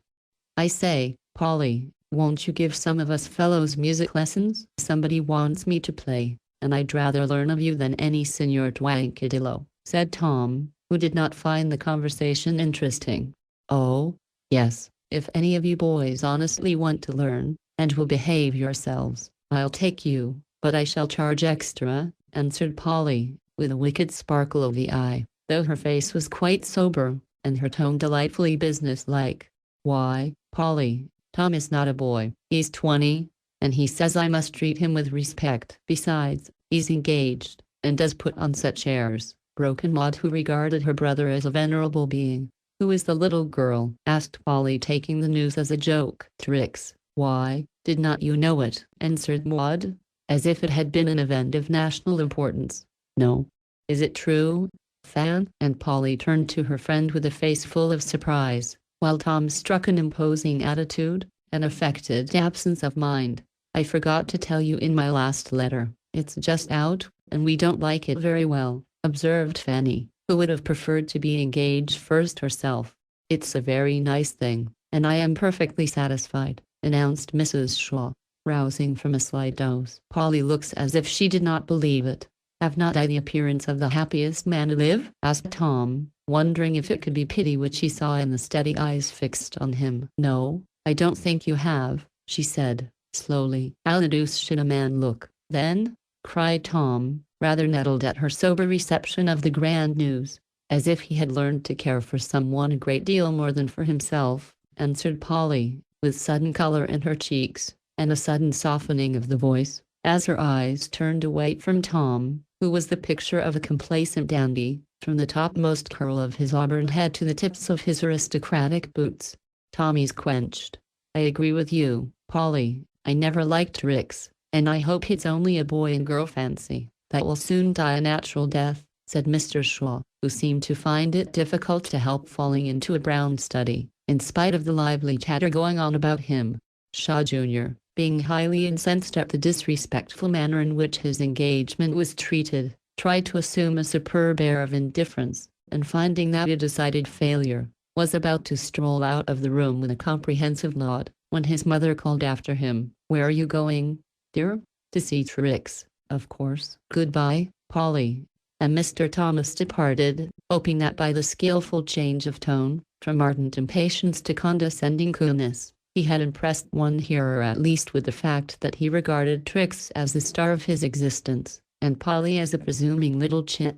I say, Polly, won't you give some of us fellows music lessons? Somebody wants me to play, and I'd rather learn of you than any Signor Twankadillo, said Tom, who did not find the conversation interesting. Oh, yes. If any of you boys honestly want to learn, and will behave yourselves, I'll take you, but I shall charge extra, answered Polly, with a wicked sparkle of the eye, though her face was quite sober, and her tone delightfully businesslike. Why, Polly, Tom is not a boy, he's 20, and he says I must treat him with respect. Besides, he's engaged, and does put on such airs, broke in Maud, who regarded her brother as a venerable being. Who is the little girl? Asked Polly, taking the news as a joke. Trix. Why, did not you know it? Answered Maud, as if it had been an event of national importance. No. Is it true, Fan? And Polly turned to her friend with a face full of surprise, while Tom struck an imposing attitude, an affected absence of mind. I forgot to tell you in my last letter. It's just out, and we don't like it very well, observed Fanny, who would have preferred to be engaged first herself. It's a very nice thing, and I am perfectly satisfied, announced Mrs. Shaw, rousing from a slight doze. Polly looks as if she did not believe it. Have not I the appearance of the happiest man alive? Asked Tom, wondering if it could be pity which he saw in the steady eyes fixed on him. No, I don't think you have, she said, slowly. How the deuce should a man look, then? Cried Tom, rather nettled at her sober reception of the grand news, as if he had learned to care for someone a great deal more than for himself, answered Polly, with sudden color in her cheeks, and a sudden softening of the voice, as her eyes turned away from Tom, who was the picture of a complacent dandy, from the topmost curl of his auburn head to the tips of his aristocratic boots. Tommy's quenched. I agree with you, Polly. I never liked Trix, and I hope it's only a boy and girl fancy. That will soon die a natural death, said Mr. Shaw, who seemed to find it difficult to help falling into a brown study, in spite of the lively chatter going on about him. Shaw Jr., being highly incensed at the disrespectful manner in which his engagement was treated, tried to assume a superb air of indifference, and finding that a decided failure, was about to stroll out of the room with a comprehensive nod, when his mother called after him, Where are you going, dear? To see Trix, of course. Goodbye, Polly. And Mr. Thomas departed, hoping that by the skillful change of tone, from ardent impatience to condescending coolness, he had impressed one hearer at least with the fact that he regarded Trix as the star of his existence, and Polly as a presuming little chit.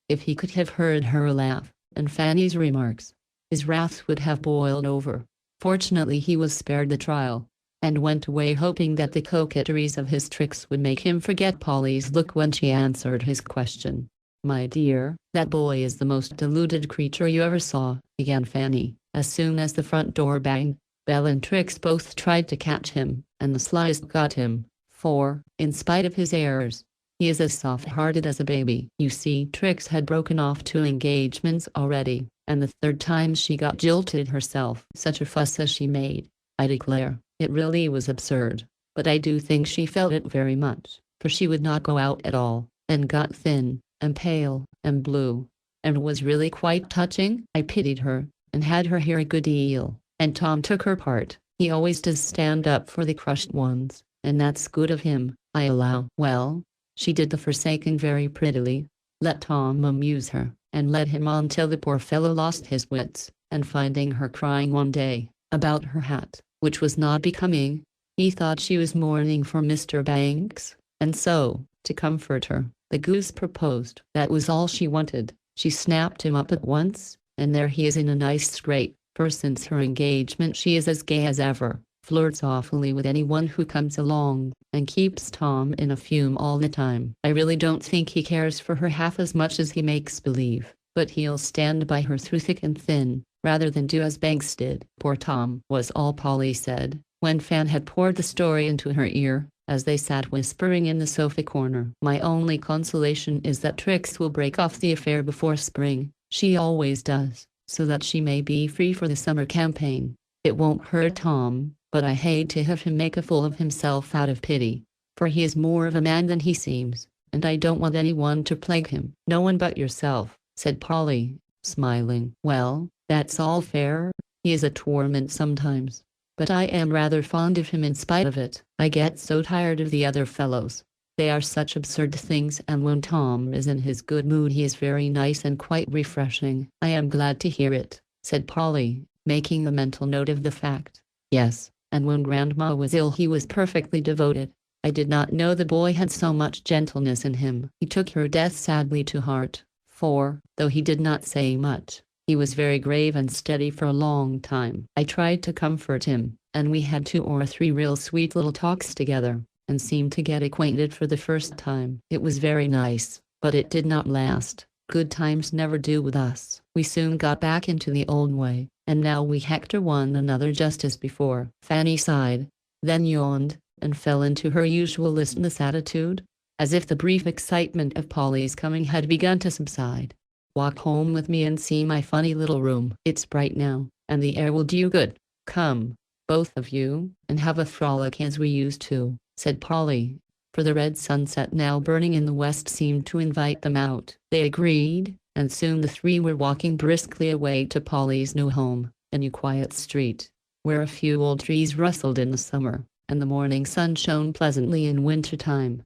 If he could have heard her laugh, and Fanny's remarks, his wrath would have boiled over. Fortunately he was spared the trial, and went away hoping that the coquetries of his Trix would make him forget Polly's look when she answered his question. My dear, that boy is the most deluded creature you ever saw, began Fanny, as soon as the front door banged. Belle and Trix both tried to catch him, and the slyest got him, for, in spite of his errors, he is as soft-hearted as a baby. You see, Trix had broken off 2 engagements already, and the 3rd time she got jilted herself. Such a fuss as she made, I declare, it really was absurd. but I do think she felt it very much, for she would not go out at all, and got thin, and pale, and blue, and was really quite touching. I pitied her, and had her hear a good deal, and Tom took her part. He always does stand up for the crushed ones, and that's good of him, I allow. Well, she did the forsaking very prettily, let Tom amuse her, and led him on till the poor fellow lost his wits, and finding her crying one day about her hat, which was not becoming, he thought she was mourning for Mr. Banks, and so, to comfort her, the goose proposed. That was all she wanted. She snapped him up at once, and there he is in a nice scrape, for since her engagement she is as gay as ever, flirts awfully with anyone who comes along, and keeps Tom in a fume all the time. I really don't think he cares for her half as much as he makes believe, but he'll stand by her through thick and thin, rather than do as Banks did. Poor Tom, was all Polly said, when Fan had poured the story into her ear, as they sat whispering in the sofa corner. My only consolation is that Trix will break off the affair before spring. She always does, so that she may be free for the summer campaign. It won't hurt Tom, but I hate to have him make a fool of himself out of pity, for he is more of a man than he seems, and I don't want anyone to plague him. No one but yourself, said Polly, smiling. Well, that's all fair. He is a torment sometimes, but I am rather fond of him in spite of it. I get so tired of the other fellows. They are such absurd things, and when Tom is in his good mood he is very nice and quite refreshing. I am glad to hear it, said Polly, making a mental note of the fact. Yes, and when Grandma was ill he was perfectly devoted. I did not know the boy had so much gentleness in him. He took her death sadly to heart, for, though he did not say much, he was very grave and steady for a long time. I tried to comfort him, and we had 2 or 3 real sweet little talks together, and seemed to get acquainted for the first time. It was very nice, but it did not last. Good times never do with us. We soon got back into the old way, and now we hector one another just as before. Fanny sighed, then yawned, and fell into her usual listless attitude, as if the brief excitement of Polly's coming had begun to subside. Walk home with me and see my funny little room. It's bright now, and the air will do you good. Come, both of you, and have a frolic as we used to, said Polly, for the red sunset now burning in the west seemed to invite them out. They agreed, and soon the 3 were walking briskly away to Polly's new home, a new quiet street, where a few old trees rustled in the summer, and the morning sun shone pleasantly in winter time.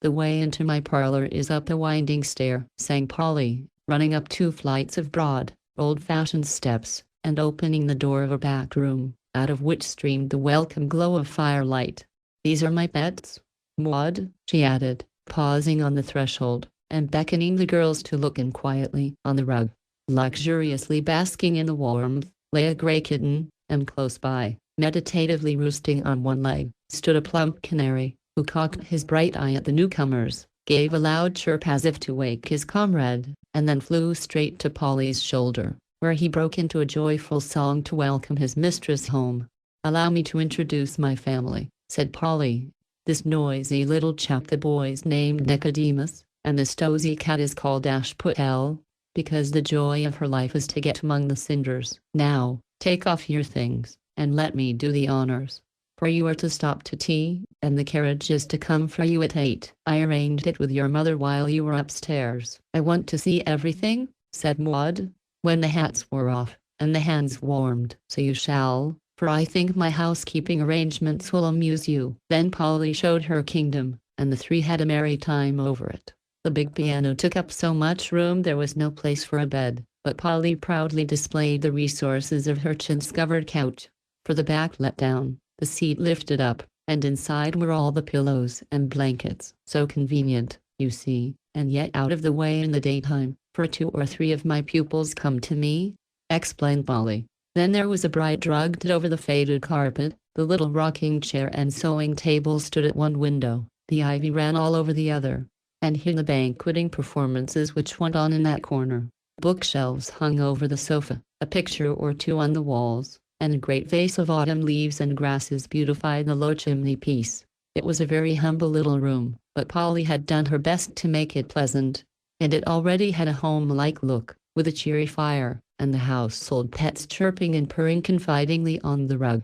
The way into my parlor is up a winding stair, sang Polly, running up 2 flights of broad, old-fashioned steps, and opening the door of a back room, out of which streamed the welcome glow of firelight. These are my pets, Maud, she added, pausing on the threshold, and beckoning the girls to look in quietly. On the rug, luxuriously basking in the warmth, lay a gray kitten, and close by, meditatively roosting on one leg, stood a plump canary, who cocked his bright eye at the newcomers, gave a loud chirp as if to wake his comrade, and then flew straight to Polly's shoulder, where he broke into a joyful song to welcome his mistress home. Allow me to introduce my family, said Polly. This noisy little chap the boys named Nicodemus, and this dozy cat is called Ashputtel, because the joy of her life is to get among the cinders. Now, take off your things, and let me do the honors, for you are to stop to tea, and the carriage is to come for you at 8. I arranged it with your mother while you were upstairs. I want to see everything, said Maud, when the hats were off, and the hands warmed. So you shall, for I think my housekeeping arrangements will amuse you. Then Polly showed her kingdom, and the 3 had a merry time over it. The big piano took up so much room there was no place for a bed, but Polly proudly displayed the resources of her chintz-covered couch, for the back let down, the seat lifted up, and inside were all the pillows and blankets. So convenient, you see, and yet out of the way in the daytime, for 2 or 3 of my pupils come to me, explained Polly. Then there was a bright rug over the faded carpet, the little rocking chair and sewing table stood at one window, the ivy ran all over the other, and here the banqueting performances which went on in that corner. Bookshelves hung over the sofa, a picture or 2 on the walls, and a great vase of autumn leaves and grasses beautified the low chimney-piece. It was a very humble little room, but Polly had done her best to make it pleasant, and it already had a home-like look, with a cheery fire, and the household pets chirping and purring confidingly on the rug.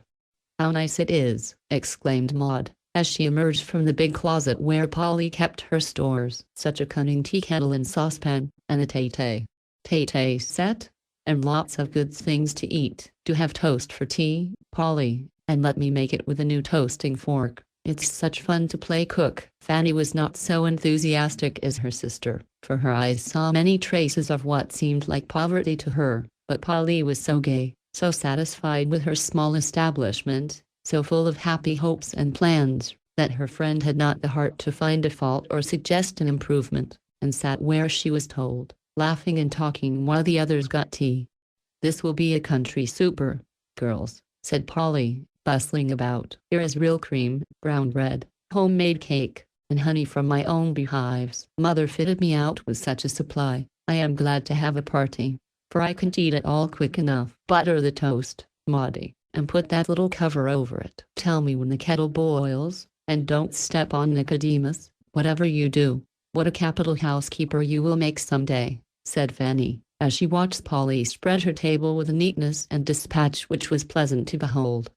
How nice it is, exclaimed Maud, as she emerged from the big closet where Polly kept her stores. Such a cunning tea kettle and saucepan, and a tay-tay set, and lots of good things to eat. Do have toast for tea, Polly, and let me make it with a new toasting fork. It's such fun to play cook. Fanny was not so enthusiastic as her sister, for her eyes saw many traces of what seemed like poverty to her, but Polly was so gay, so satisfied with her small establishment, so full of happy hopes and plans, that her friend had not the heart to find a fault or suggest an improvement, and sat where she was told, laughing and talking while the others got tea. "This will be a country super, girls," said Polly, bustling about. "Here is real cream, brown bread, homemade cake, and honey from my own beehives. Mother fitted me out with such a supply. I am glad to have a party, for I can't eat it all quick enough. Butter the toast, Maudie, and put that little cover over it. Tell me when the kettle boils, and don't step on Nicodemus, whatever you do. What a capital housekeeper you will make someday," said Fanny, as she watched Polly spread her table with a neatness and dispatch which was pleasant to behold.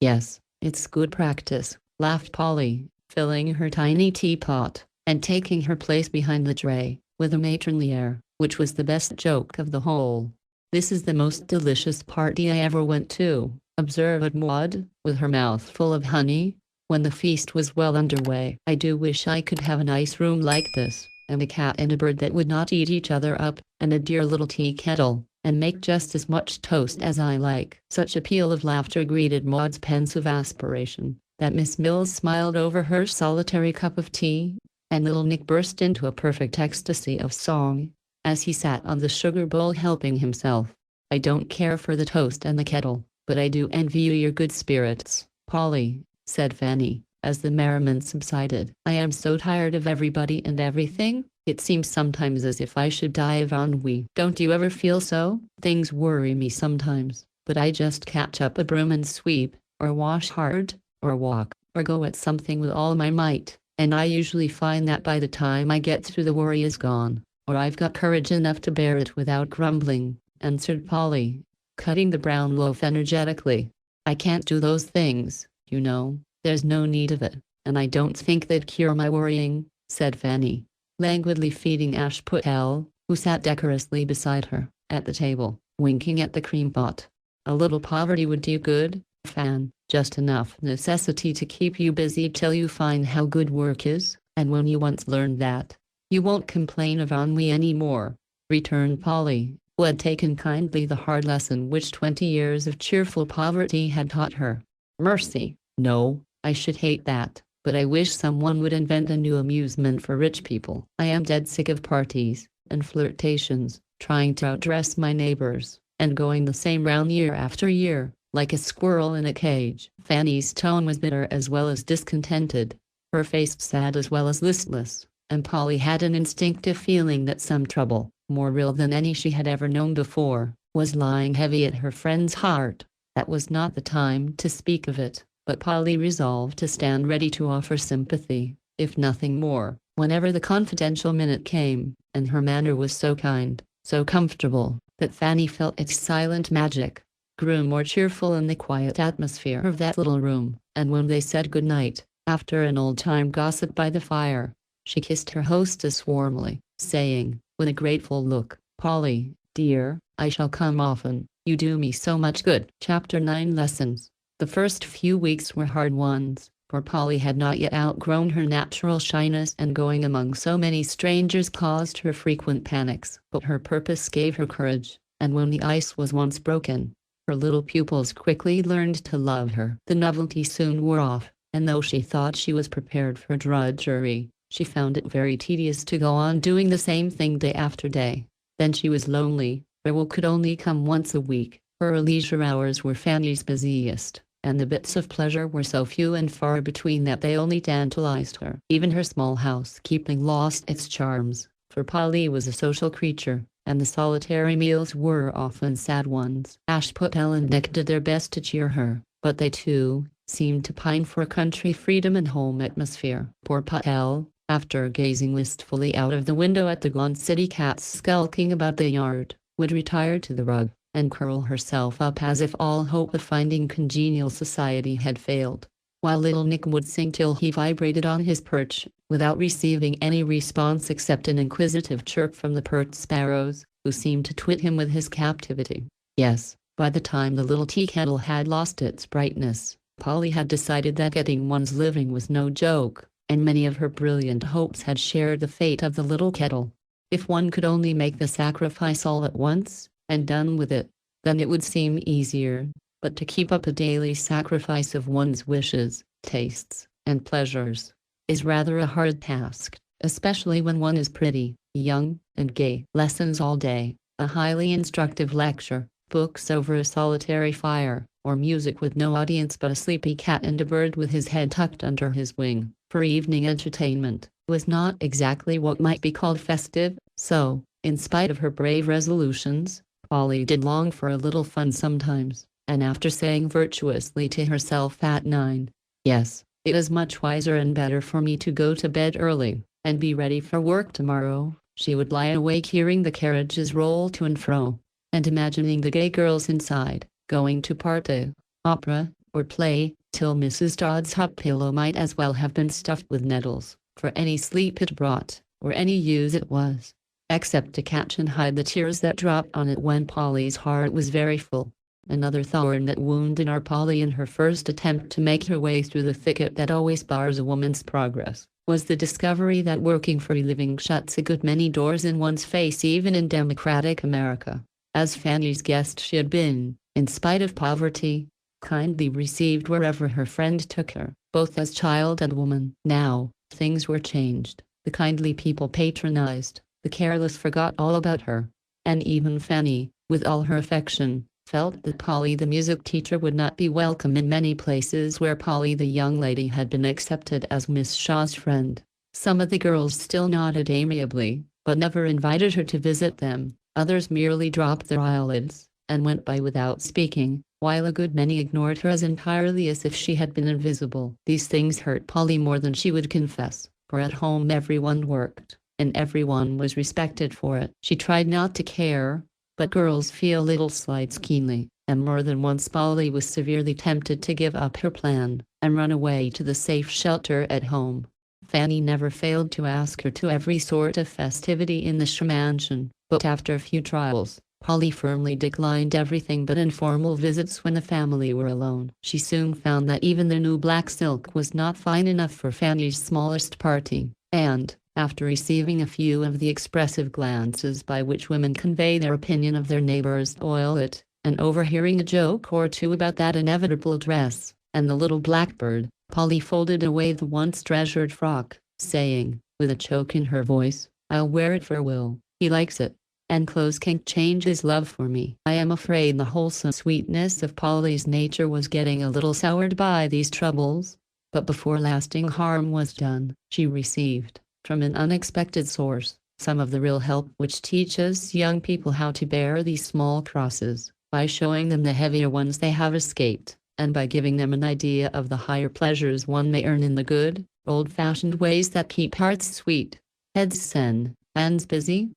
"Yes, it's good practice," laughed Polly, filling her tiny teapot, and taking her place behind the tray, with a matronly air, which was the best joke of the whole. "This is the most delicious party I ever went to," observed Maud, with her mouth full of honey, when the feast was well underway. "I do wish I could have a nice room like this, and a cat and a bird that would not eat each other up, and a dear little tea kettle, and make just as much toast as I like." Such a peal of laughter greeted Maud's pensive aspiration, that Miss Mills smiled over her solitary cup of tea, and little Nick burst into a perfect ecstasy of song, as he sat on the sugar bowl helping himself. "I don't care for the toast and the kettle, but I do envy you your good spirits, Polly," said Fanny, as the merriment subsided. "I am so tired of everybody and everything. It seems sometimes as if I should die of ennui. Don't you ever feel so? Things worry me sometimes, but I just catch up a broom and sweep, or wash hard, or walk, or go at something with all my might, and I usually find that by the time I get through the worry is gone, or I've got courage enough to bear it without grumbling," answered Polly, cutting the brown loaf energetically. "I can't do those things, you know. There's no need of it, and I don't think they'd cure my worrying," said Fanny, languidly feeding Ashputtel, who sat decorously beside her, at the table, winking at the cream pot. "A little poverty would do good, Fan, just enough necessity to keep you busy till you find how good work is, and when you once learn that, you won't complain of ennui any more," returned Polly, who had taken kindly the hard lesson which 20 years of cheerful poverty had taught her. "Mercy, no, I should hate that, but I wish someone would invent a new amusement for rich people. I am dead sick of parties, and flirtations, trying to outdress my neighbors, and going the same round year after year, like a squirrel in a cage." Fanny's tone was bitter as well as discontented, her face sad as well as listless, and Polly had an instinctive feeling that some trouble, more real than any she had ever known before, was lying heavy at her friend's heart. That was not the time to speak of it, but Polly resolved to stand ready to offer sympathy, if nothing more, whenever the confidential minute came, and her manner was so kind, so comfortable, that Fanny felt its silent magic grew more cheerful in the quiet atmosphere of that little room, and when they said good night, after an old-time gossip by the fire, she kissed her hostess warmly, saying, with a grateful look, "Polly, dear, I shall come often, you do me so much good." Chapter 9 Lessons. The first few weeks were hard ones, for Polly had not yet outgrown her natural shyness, and going among so many strangers caused her frequent panics. But her purpose gave her courage, and when the ice was once broken, her little pupils quickly learned to love her. The novelty soon wore off, and though she thought she was prepared for drudgery, she found it very tedious to go on doing the same thing day after day. Then she was lonely, for work could only come once a week. Her leisure hours were Fanny's busiest, and the bits of pleasure were so few and far between that they only tantalized her. Even her small housekeeping lost its charms, for Polly was a social creature, and the solitary meals were often sad ones. Ashputtel and Nick did their best to cheer her, but they too seemed to pine for country freedom and home atmosphere. Poor Puttel, after gazing wistfully out of the window at the gaunt city cats skulking about the yard, would retire to the rug, and curl herself up as if all hope of finding congenial society had failed. while little Nick would sing till he vibrated on his perch, without receiving any response except an inquisitive chirp from the pert sparrows, who seemed to twit him with his captivity. Yes, by the time the little tea kettle had lost its brightness, Polly had decided that getting one's living was no joke, and many of her brilliant hopes had shared the fate of the little kettle. If one could only make the sacrifice all at once, and done with it, then it would seem easier, but to keep up a daily sacrifice of one's wishes, tastes, and pleasures is rather a hard task, especially when one is pretty, young, and gay. Lessons all day, a highly instructive lecture, books over a solitary fire, or music with no audience but a sleepy cat and a bird with his head tucked under his wing, for evening entertainment, was not exactly what might be called festive, so, in spite of her brave resolutions, Polly did long for a little fun sometimes, and after saying virtuously to herself at 9, "Yes, it is much wiser and better for me to go to bed early, and be ready for work tomorrow," she would lie awake hearing the carriages roll to and fro, and imagining the gay girls inside, going to party, opera, or play, till Mrs. Dodd's hot pillow might as well have been stuffed with nettles, for any sleep it brought, or any use it was, except to catch and hide the tears that dropped on it when Polly's heart was very full. Another thorn that wounded our Polly in her first attempt to make her way through the thicket that always bars a woman's progress, was the discovery that working for a living shuts a good many doors in one's face even in democratic America. As Fanny's guest she had been, in spite of poverty, kindly received wherever her friend took her, both as child and woman. Now, things were changed. The kindly people patronized, the careless forgot all about her, and even Fanny, with all her affection, felt that Polly the music teacher would not be welcome in many places where Polly the young lady had been accepted as Miss Shaw's friend. Some of the girls still nodded amiably, but never invited her to visit them. Others merely dropped their eyelids, and went by without speaking, while a good many ignored her as entirely as if she had been invisible. These things hurt Polly more than she would confess, for at home everyone worked, and everyone was respected for it. She tried not to care, but girls feel little slights keenly, and more than once Polly was severely tempted to give up her plan, and run away to the safe shelter at home. Fanny never failed to ask her to every sort of festivity in the mansion, but after a few trials, Polly firmly declined everything but informal visits when the family were alone. She soon found that even the new black silk was not fine enough for Fanny's smallest party, and, after receiving a few of the expressive glances by which women convey their opinion of their neighbor's toilet, and overhearing a joke or two about that inevitable dress, and the little blackbird, Polly folded away the once treasured frock, saying, with a choke in her voice, "I'll wear it for Will, he likes it, and clothes can't change his love for me." I am afraid the wholesome sweetness of Polly's nature was getting a little soured by these troubles, but before lasting harm was done, she received, from an unexpected source, some of the real help which teaches young people how to bear these small crosses, by showing them the heavier ones they have escaped, and by giving them an idea of the higher pleasures one may earn in the good, old-fashioned ways that keep hearts sweet, heads sane, hands busy.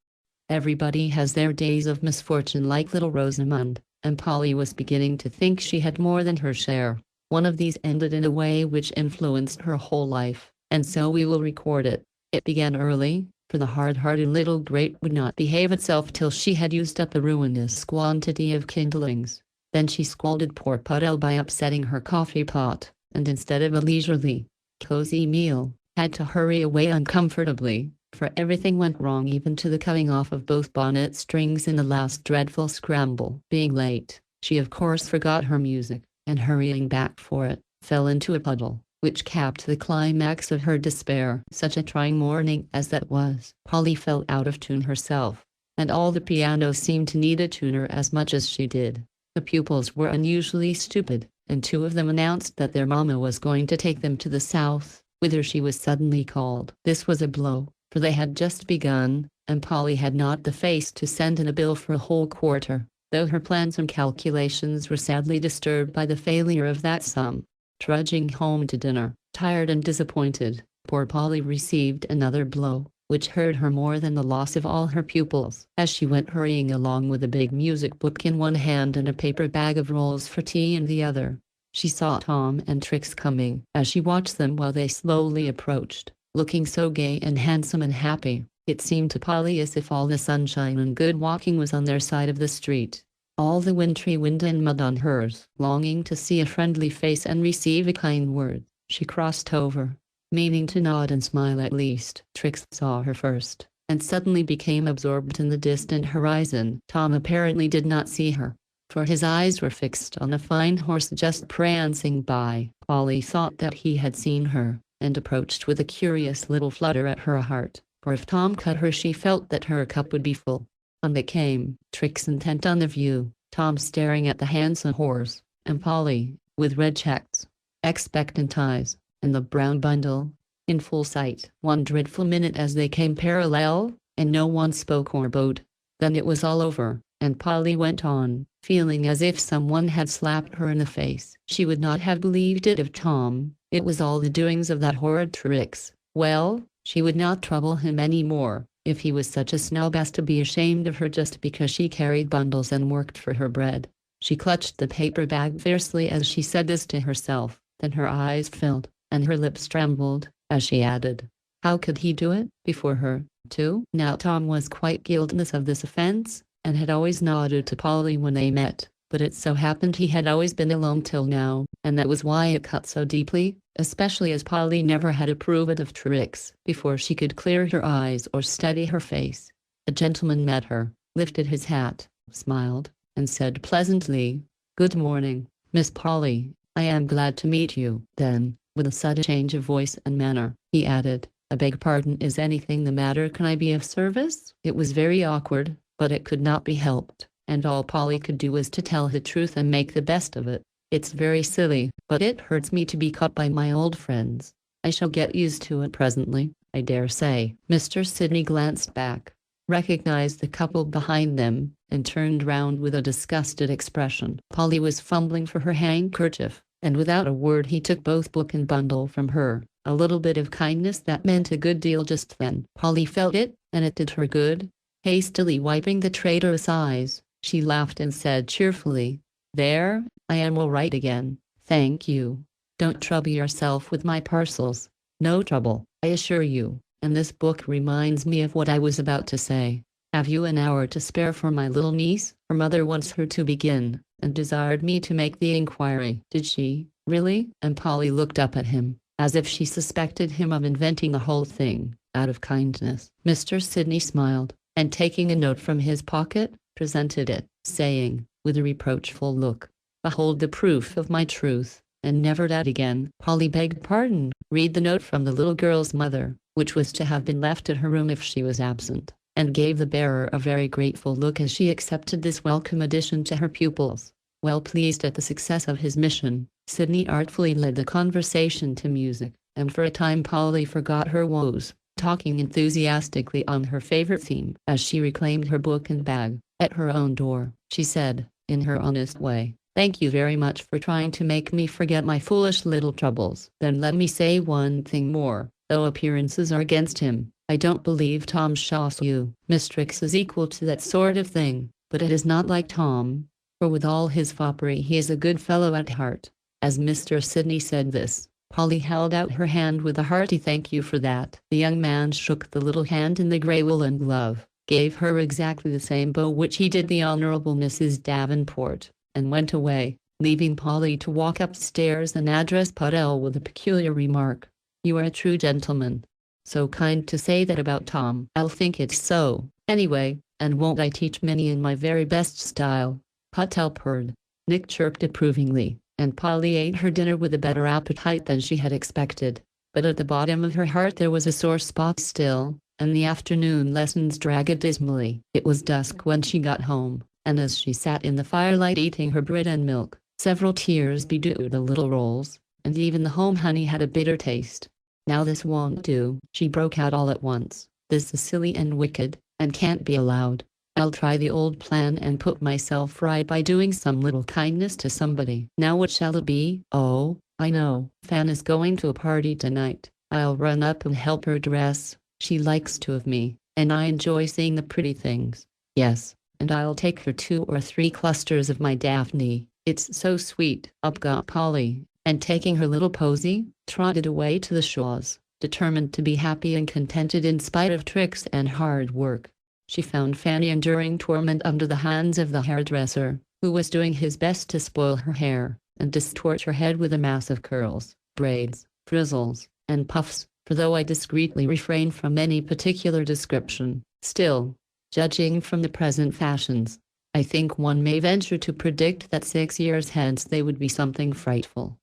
Everybody has their days of misfortune like little Rosamund, and Polly was beginning to think she had more than her share. One of these ended in a way which influenced her whole life, and so we will record it. It began early, for the hard-hearted little grate would not behave itself till she had used up a ruinous quantity of kindlings. Then she scolded poor Puddle by upsetting her coffee pot, and instead of a leisurely, cozy meal, had to hurry away uncomfortably, for everything went wrong even to the cutting off of both bonnet strings in the last dreadful scramble. Being late, she of course forgot her music, and hurrying back for it, fell into a puddle, which capped the climax of her despair. Such a trying morning as that was. Polly felt out of tune herself, and all the pianos seemed to need a tuner as much as she did. The pupils were unusually stupid, and 2 of them announced that their mamma was going to take them to the south, whither she was suddenly called. This was a blow, for they had just begun, and Polly had not the face to send in a bill for a whole quarter, though her plans and calculations were sadly disturbed by the failure of that sum. Trudging home to dinner, tired and disappointed, poor Polly received another blow, which hurt her more than the loss of all her pupils. As she went hurrying along with a big music book in one hand and a paper bag of rolls for tea in the other, She saw Tom and Trix coming as she watched them while they slowly approached, looking so gay and handsome and happy. It seemed to Polly as if all the sunshine and good walking was on their side of the street, all the wintry wind and mud on hers. Longing to see a friendly face and receive a kind word, she crossed over, meaning to nod and smile at least. Trix saw her first, and suddenly became absorbed in the distant horizon. Tom apparently did not see her, for his eyes were fixed on a fine horse just prancing by. Polly thought that he had seen her, and approached with a curious little flutter at her heart, for if Tom cut her she felt that her cup would be full. On they came, Trix intent on the view, Tom staring at the handsome horse, and Polly, with red checks, expectant eyes, and the brown bundle, in full sight. One dreadful minute as they came parallel, and no one spoke or bowed. Then it was all over, and Polly went on, feeling as if someone had slapped her in the face. She would not have believed it of Tom. It was all the doings of that horrid Trix. Well, she would not trouble him any more, if he was such a snob as to be ashamed of her just because she carried bundles and worked for her bread. She clutched the paper bag fiercely as she said this to herself, then her eyes filled, and her lips trembled, as she added, how could he do it, before her, too? Now Tom was quite guiltless of this offense, and had always nodded to Polly when they met, but it so happened he had always been alone till now, and that was why it cut so deeply, especially as Polly never had approved of Trix. Before she could clear her eyes or steady her face, a gentleman met her, lifted his hat, smiled, and said pleasantly, "Good morning, Miss Polly. I am glad to meet you." Then, with a sudden change of voice and manner, he added, "I beg pardon, is anything the matter? Can I be of service?" It was very awkward, but it could not be helped, and all Polly could do was to tell the truth and make the best of it. "It's very silly, but it hurts me to be caught by my old friends. I shall get used to it presently, I dare say." Mr. Sidney glanced back, recognized the couple behind them, and turned round with a disgusted expression. Polly was fumbling for her handkerchief, and without a word he took both book and bundle from her, a little bit of kindness that meant a good deal just then. Polly felt it, and it did her good. Hastily wiping the traitorous eyes, she laughed and said cheerfully, "There, I am all right again, thank you. Don't trouble yourself with my parcels." "No trouble, I assure you, and this book reminds me of what I was about to say. Have you an hour to spare for my little niece? Her mother wants her to begin, and desired me to make the inquiry." "Did she, really?" And Polly looked up at him, as if she suspected him of inventing the whole thing, out of kindness. Mr. Sidney smiled, and taking a note from his pocket, presented it, saying, with a reproachful look, "Behold the proof of my truth, and never that again." Polly begged pardon. Read the note from the little girl's mother, which was to have been left at her room if she was absent, and gave the bearer a very grateful look as she accepted this welcome addition to her pupils. Well pleased at the success of his mission, Sidney artfully led the conversation to music, and for a time Polly forgot her woes, talking enthusiastically on her favorite theme. As she reclaimed her book and bag, at her own door, she said, in her honest way, "Thank you very much for trying to make me forget my foolish little troubles." "Then let me say one thing more, though appearances are against him. I don't believe Tom shawls you. Miss Trix is equal to that sort of thing, but it is not like Tom, for with all his foppery he is a good fellow at heart." As Mr. Sidney said this, Polly held out her hand with a hearty "Thank you for that." The young man shook the little hand in the grey woolen glove, gave her exactly the same bow which he did the Honourable Mrs. Davenport, and went away, leaving Polly to walk upstairs and address Pudell with a peculiar remark. "You are a true gentleman. So kind to say that about Tom." "I'll think it's so, anyway, and won't I teach Minnie in my very best style?" Pudell purred. Nick chirped approvingly, and Polly ate her dinner with a better appetite than she had expected. But at the bottom of her heart there was a sore spot still, and the afternoon lessons dragged dismally. It was dusk when she got home, and as she sat in the firelight eating her bread and milk, several tears bedewed the little rolls, and even the home honey had a bitter taste. "Now this won't do," she broke out all at once. "This is silly and wicked, and can't be allowed. I'll try the old plan and put myself right by doing some little kindness to somebody. Now what shall it be? Oh, I know. Fan is going to a party tonight. I'll run up and help her dress. She likes to of me, and I enjoy seeing the pretty things. Yes, and I'll take her 2 or 3 clusters of my Daphne. It's so sweet, up got Polly, and taking her little posy, trotted away to the Shaws, determined to be happy and contented in spite of tricks and hard work. She found Fanny enduring torment under the hands of the hairdresser, who was doing his best to spoil her hair, and distort her head with a mass of curls, braids, frizzles, and puffs, for though I discreetly refrain from any particular description, still, judging from the present fashions, I think one may venture to predict that 6 years hence they would be something frightful.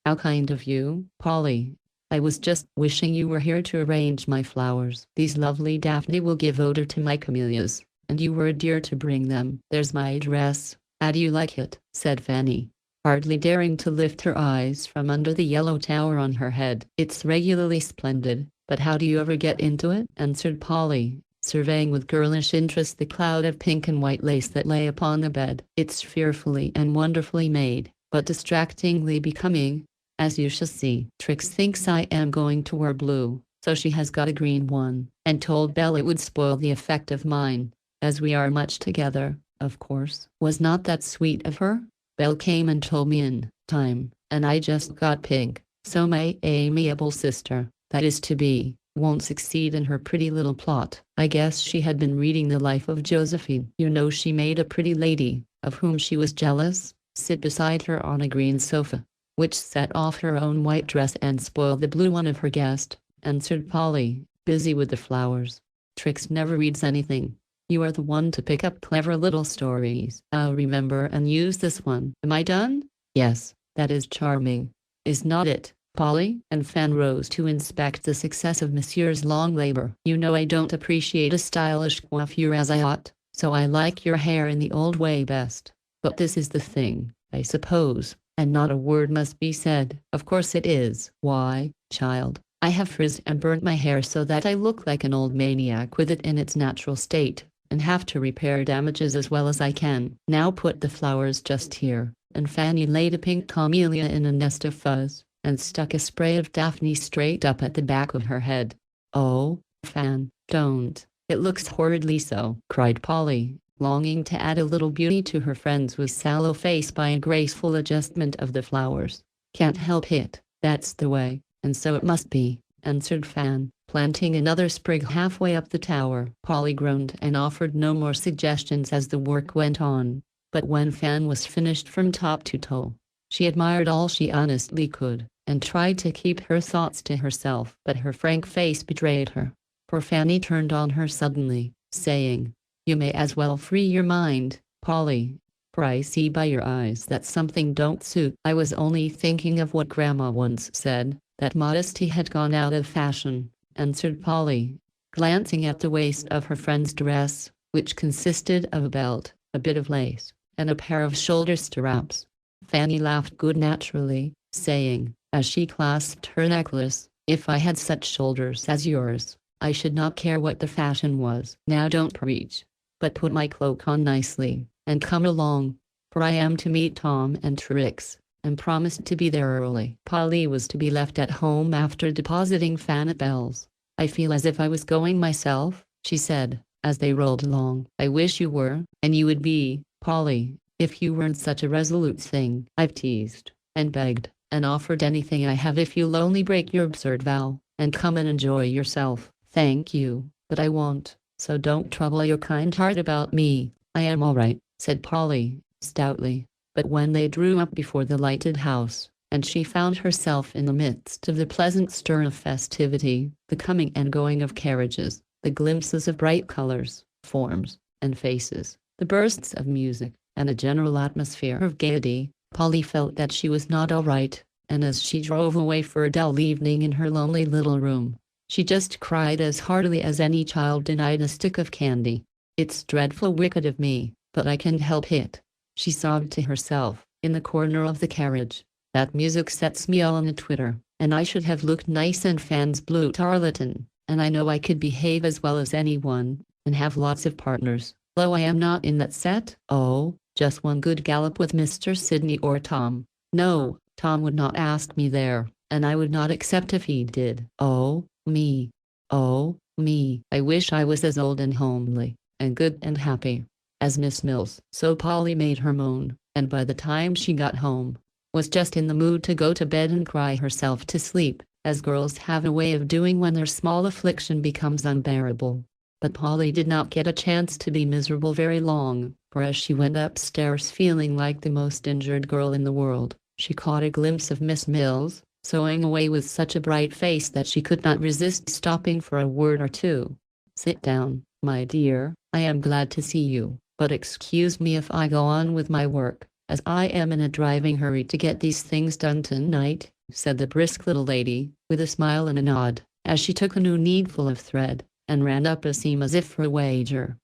How kind of you, Polly. I was just wishing you were here to arrange my flowers. These lovely Daphne will give odor to my camellias, and you were a dear to bring them. There's my dress. How do you like it? Said Fanny, hardly daring to lift her eyes from under the yellow tower on her head. It's regularly splendid, but how do you ever get into it? Answered Polly, surveying with girlish interest the cloud of pink and white lace that lay upon the bed. It's fearfully and wonderfully made, but distractingly becoming, as you shall see. Trix thinks I am going to wear blue, so she has got a green one, and told Belle it would spoil the effect of mine, as we are much together, of course. Was not that sweet of her? Belle came and told me in time, and I just got pink, so my amiable sister, that is to be, won't succeed in her pretty little plot. I guess she had been reading the life of Josephine. You know she made a pretty lady, of whom she was jealous, sit beside her on a green sofa, which set off her own white dress and spoiled the blue one of her guest, answered Polly, busy with the flowers. Trix never reads anything. You are the one to pick up clever little stories. I'll remember and use this one. Am I done? Yes, that is charming. Is not it, Polly? And Fan rose to inspect the success of Monsieur's long labor. You know I don't appreciate a stylish coiffure as I ought, so I like your hair in the old way best. But this is the thing, I suppose, and not a word must be said. Of course it is. Why, child, I have frizzed and burnt my hair so that I look like an old maniac with it in its natural state, and have to repair damages as well as I can. Now put the flowers just here. And Fanny laid a pink camellia in a nest of fuzz, and stuck a spray of Daphne straight up at the back of her head. Oh, Fan, don't. It looks horridly so, cried Polly, longing to add a little beauty to her friend's was sallow face by a graceful adjustment of the flowers. Can't help it, that's the way, and so it must be, answered Fan, planting another sprig halfway up the tower. Polly groaned and offered no more suggestions as the work went on, but when Fan was finished from top to toe, she admired all she honestly could, and tried to keep her thoughts to herself. But her frank face betrayed her, for Fanny turned on her suddenly, saying, You may as well free your mind, Polly, for I see by your eyes that something don't suit. I was only thinking of what Grandma once said, that modesty had gone out of fashion, answered Polly, glancing at the waist of her friend's dress, which consisted of a belt, a bit of lace, and a pair of shoulder straps. Fanny laughed good-naturally, saying, as she clasped her necklace, If I had such shoulders as yours, I should not care what the fashion was. Now don't preach, but put my cloak on nicely, and come along, for I am to meet Tom and Trix, and promised to be there early. Polly was to be left at home after depositing Fan at Belle's. I feel as if I was going myself, she said, as they rolled along. I wish you were, and you would be, Polly, if you weren't such a resolute thing. I've teased, and begged, and offered anything I have if you'll only break your absurd vow, and come and enjoy yourself. Thank you, but I won't, so don't trouble your kind heart about me. I am all right, said Polly, stoutly. But when they drew up before the lighted house, and she found herself in the midst of the pleasant stir of festivity, the coming and going of carriages, the glimpses of bright colors, forms, and faces, the bursts of music, and a general atmosphere of gaiety, Polly felt that she was not all right, and as she drove away for a dull evening in her lonely little room, she just cried as heartily as any child denied a stick of candy. It's dreadful wicked of me, but I can't help it, she sobbed to herself, in the corner of the carriage. That music sets me all on a twitter, and I should have looked nice in Fan's blue tarlatan, and I know I could behave as well as anyone, and have lots of partners, though I am not in that set. Oh, just one good gallop with Mr. Sidney or Tom. No, Tom would not ask me there, and I would not accept if he did. Oh, me. Oh, me. I wish I was as old and homely, and good and happy as Miss Mills. So Polly made her moan, and by the time she got home, was just in the mood to go to bed and cry herself to sleep, as girls have a way of doing when their small affliction becomes unbearable. But Polly did not get a chance to be miserable very long, for as she went upstairs feeling like the most injured girl in the world, she caught a glimpse of Miss Mills, sewing away with such a bright face that she could not resist stopping for a word or two. "Sit down, my dear, I am glad to see you, but excuse me if I go on with my work, as I am in a driving hurry to get these things done tonight," said the brisk little lady, with a smile and a nod, as she took a new needful of thread, and ran up a seam as if for a wager.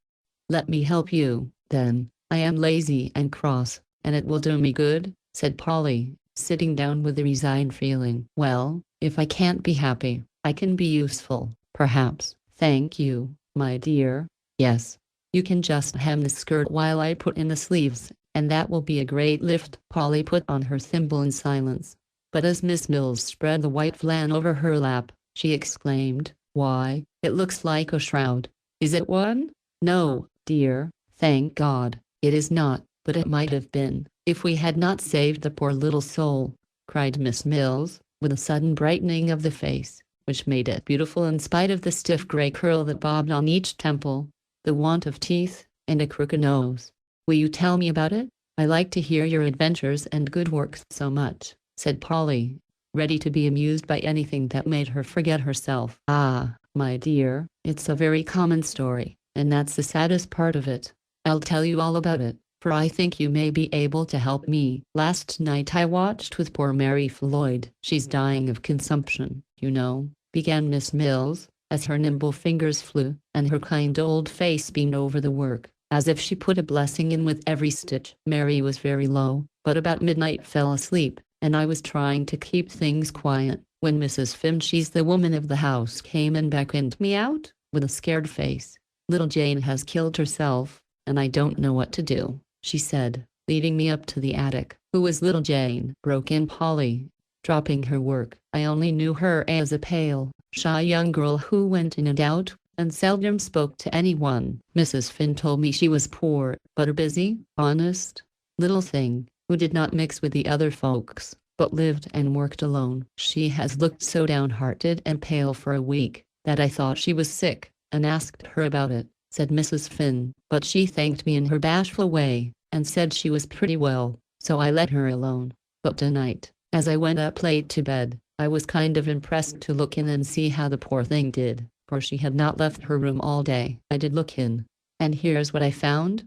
"Let me help you, then. I am lazy and cross, and it will do me good," said Polly, sitting down with a resigned feeling. "Well, if I can't be happy, I can be useful, perhaps." "Thank you, my dear. Yes. You can just hem the skirt while I put in the sleeves, and that will be a great lift." Polly put on her thimble in silence. But as Miss Mills spread the white flan over her lap, she exclaimed, "Why, it looks like a shroud." "Is it one?" "No, dear, thank God, it is not, but it might have been, if we had not saved the poor little soul," cried Miss Mills, with a sudden brightening of the face, which made it beautiful in spite of the stiff gray curl that bobbed on each temple, the want of teeth, and a crooked nose. "Will you tell me about it? I like to hear your adventures and good works so much," said Polly, ready to be amused by anything that made her forget herself. "Ah, my dear, it's a very common story, and that's the saddest part of it. I'll tell you all about it, for I think you may be able to help me. Last night I watched with poor Mary Floyd. She's dying of consumption, you know," began Miss Mills, as her nimble fingers flew, and her kind old face beamed over the work, as if she put a blessing in with every stitch. "Mary was very low, but about midnight fell asleep, and I was trying to keep things quiet, when Mrs. Finn, she's the woman of the house, came and beckoned me out, with a scared face. 'Little Jane has killed herself, and I don't know what to do,' she said, leading me up to the attic." "Who was little Jane?" broke in Polly, dropping her work. "I only knew her as a pale, shy young girl who went in and out, and seldom spoke to anyone. Mrs. Finn told me she was poor, but a busy, honest little thing, who did not mix with the other folks, but lived and worked alone. She has looked so downhearted and pale for a week, that I thought she was sick, and asked her about it," said Mrs. Finn. "But she thanked me in her bashful way, and said she was pretty well, so I let her alone. But tonight, as I went up late to bed, I was kind of impressed to look in and see how the poor thing did, for she had not left her room all day. I did look in, and here's what I found."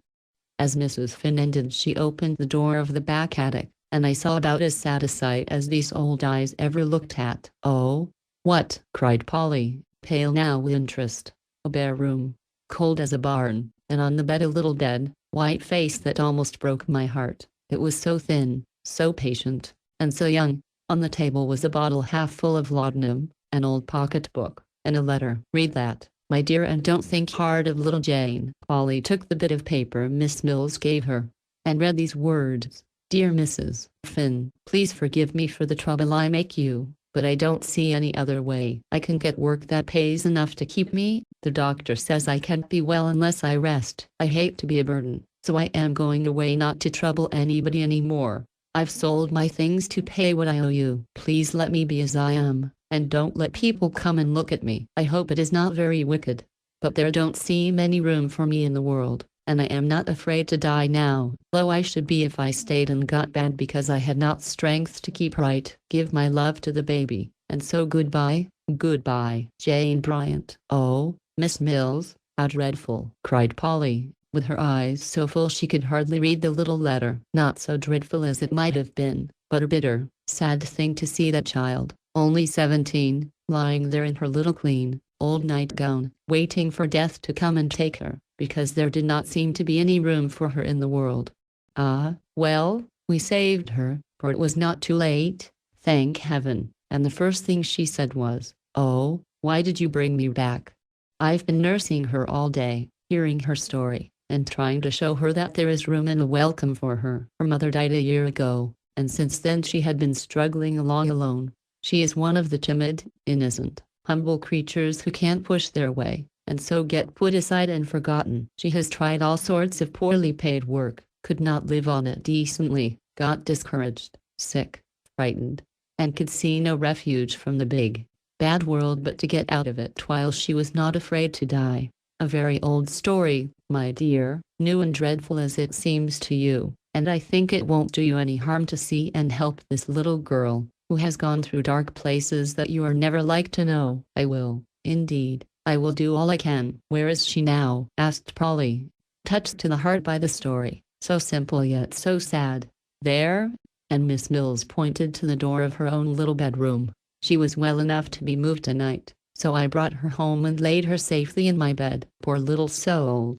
As Mrs. Finn ended, she opened the door of the back attic, and I saw about as sad a sight as these old eyes ever looked at. "Oh, what?" cried Polly, pale now with interest. "A bare room, cold as a barn, and on the bed a little dead, white face that almost broke my heart. It was so thin, so patient, and so young. On the table was a bottle half full of laudanum, an old pocket-book, and a letter. Read that, my dear, and don't think hard of little Jane." Polly took the bit of paper Miss Mills gave her, and read these words: "Dear Mrs. Finn, please forgive me for the trouble I make you, but I don't see any other way. I can get work that pays enough to keep me. The doctor says I can't be well unless I rest. I hate to be a burden, so I am going away not to trouble anybody anymore. I've sold my things to pay what I owe you. Please let me be as I am, and don't let people come and look at me. I hope it is not very wicked, but there don't seem any room for me in the world, and I am not afraid to die now, though I should be if I stayed and got bad because I had not strength to keep right. Give my love to the baby, and so goodbye, goodbye. Jane Bryant." "Oh, Miss Mills, how dreadful!" cried Polly, with her eyes so full she could hardly read the little letter. "Not so dreadful as it might have been, but a bitter, sad thing to see that child, only 17, lying there in her little clean, old nightgown, waiting for death to come and take her, because there did not seem to be any room for her in the world. Ah, well, we saved her, for it was not too late, thank heaven." And the first thing she said was, "Oh, why did you bring me back? I've been nursing her all day, hearing her story, and trying to show her that there is room and a welcome for her. Her mother died a year ago, and since then she had been struggling along alone. She is one of the timid, innocent, humble creatures who can't push their way, and so get put aside and forgotten. She has tried all sorts of poorly paid work, could not live on it decently, got discouraged, sick, frightened, and could see no refuge from the big, bad world but to get out of it while she was not afraid to die. A very old story, my dear, new and dreadful as it seems to you, and I think it won't do you any harm to see and help this little girl, who has gone through dark places that you are never like to know. I will, indeed, I will do all I can. Where is she now? Asked Polly, touched to the heart by the story, so simple yet so sad. There, and Miss Mills pointed to the door of her own little bedroom. She was well enough to be moved tonight, so I brought her home and laid her safely in my bed. Poor little soul.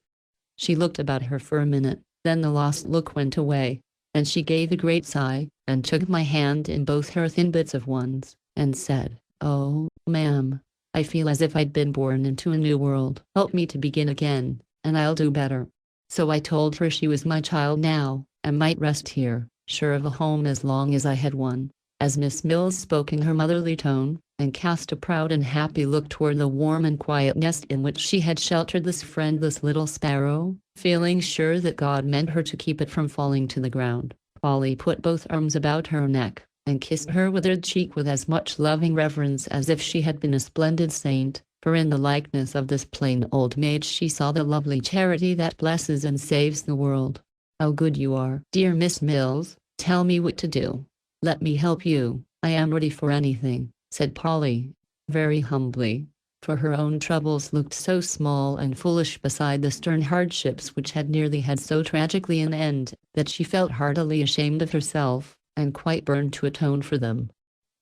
She looked about her for a minute, then the lost look went away, and she gave a great sigh, and took my hand in both her thin bits of ones, and said, "Oh, ma'am, I feel as if I'd been born into a new world. Help me to begin again, and I'll do better." So I told her she was my child now, and might rest here, sure of a home as long as I had one. As Miss Mills spoke in her motherly tone, and cast a proud and happy look toward the warm and quiet nest in which she had sheltered this friendless little sparrow, feeling sure that God meant her to keep it from falling to the ground, Polly put both arms about her neck, and kissed her withered cheek with as much loving reverence as if she had been a splendid saint, for in the likeness of this plain old maid she saw the lovely charity that blesses and saves the world. "How good you are, dear Miss Mills. Tell me what to do. Let me help you. I am ready for anything," said Polly, very humbly, for her own troubles looked so small and foolish beside the stern hardships which had nearly had so tragically an end, that she felt heartily ashamed of herself, and quite burned to atone for them.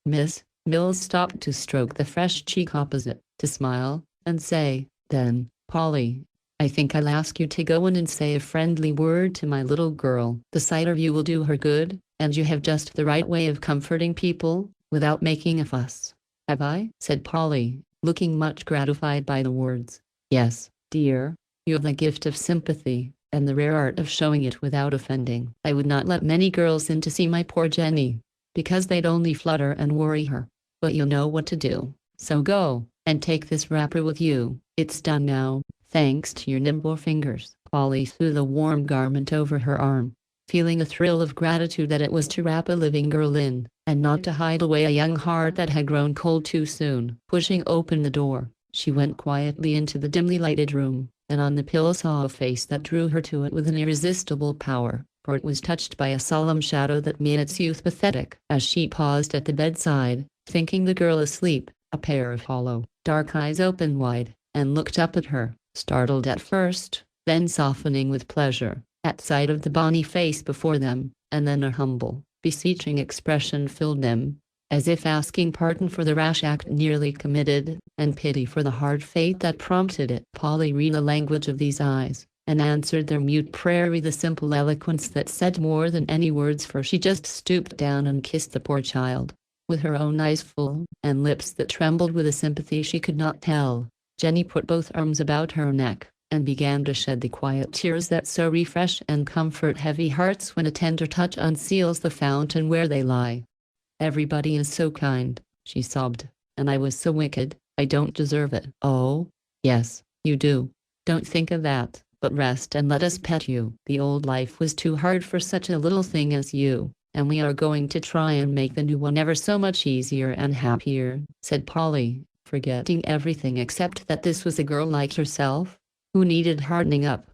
Miss Mills stopped to stroke the fresh cheek opposite, to smile, and say, "Then, Polly, I think I'll ask you to go in and say a friendly word to my little girl. The sight of you will do her good, and you have just the right way of comforting people, without making a fuss." "Have I?" said Polly, looking much gratified by the words. "Yes, dear, you have the gift of sympathy, and the rare art of showing it without offending. I would not let many girls in to see my poor Jenny, because they'd only flutter and worry her. But you know what to do, so go, and take this wrapper with you. It's done now, thanks to your nimble fingers." Polly threw the warm garment over her arm, feeling a thrill of gratitude that it was to wrap a living girl in, and not to hide away a young heart that had grown cold too soon. Pushing open the door, she went quietly into the dimly lighted room, and on the pillow saw a face that drew her to it with an irresistible power, for it was touched by a solemn shadow that made its youth pathetic. As she paused at the bedside, thinking the girl asleep, a pair of hollow, dark eyes opened wide, and looked up at her, startled at first, then softening with pleasure, at sight of the bonny face before them, and then a humble, beseeching expression filled them, as if asking pardon for the rash act nearly committed, and pity for the hard fate that prompted it. Polly read the language of these eyes, and answered their mute prayer with a simple eloquence that said more than any words, for she just stooped down and kissed the poor child, with her own eyes full, and lips that trembled with a sympathy she could not tell. Jenny put both arms about her neck, and began to shed the quiet tears that so refresh and comfort heavy hearts when a tender touch unseals the fountain where they lie. "Everybody is so kind," she sobbed, "and I was so wicked, I don't deserve it." "Oh, yes, you do. Don't think of that, but rest and let us pet you. The old life was too hard for such a little thing as you, and we are going to try and make the new one ever so much easier and happier," said Polly, forgetting everything except that this was a girl like herself, who needed hardening up.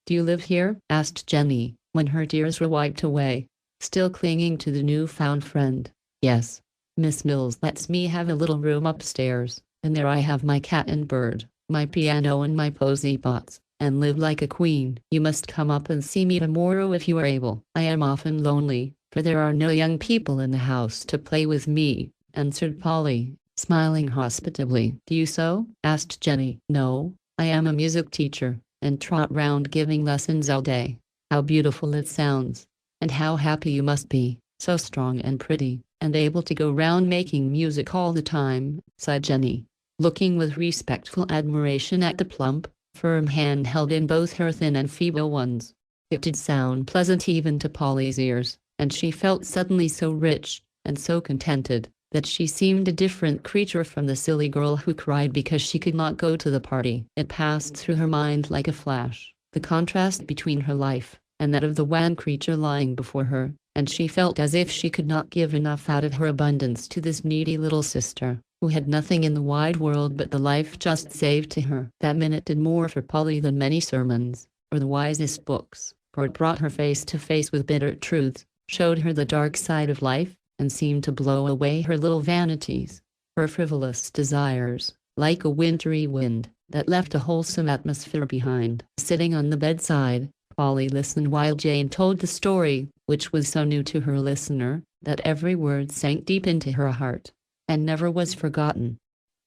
"Do you live here?" asked Jenny, when her tears were wiped away, still clinging to the new-found friend. "Yes. Miss Mills lets me have a little room upstairs, and there I have my cat and bird, my piano and my posy pots, and live like a queen. You must come up and see me tomorrow if you are able. I am often lonely, for there are no young people in the house to play with me," answered Polly, smiling hospitably. "Do you sew?" asked Jenny. "No. I am a music teacher, and trot round giving lessons all day." "How beautiful it sounds, and how happy you must be, so strong and pretty, and able to go round making music all the time," sighed Jenny, looking with respectful admiration at the plump, firm hand held in both her thin and feeble ones. It did sound pleasant even to Polly's ears, and she felt suddenly so rich, and so contented, that she seemed a different creature from the silly girl who cried because she could not go to the party. It passed through her mind like a flash, the contrast between her life, and that of the wan creature lying before her, and she felt as if she could not give enough out of her abundance to this needy little sister, who had nothing in the wide world but the life just saved to her. That minute did more for Polly than many sermons, or the wisest books, for it brought her face to face with bitter truths, showed her the dark side of life, and seemed to blow away her little vanities, her frivolous desires, like a wintry wind that left a wholesome atmosphere behind. Sitting on the bedside, Polly listened while Jane told the story, which was so new to her listener, that every word sank deep into her heart, and never was forgotten.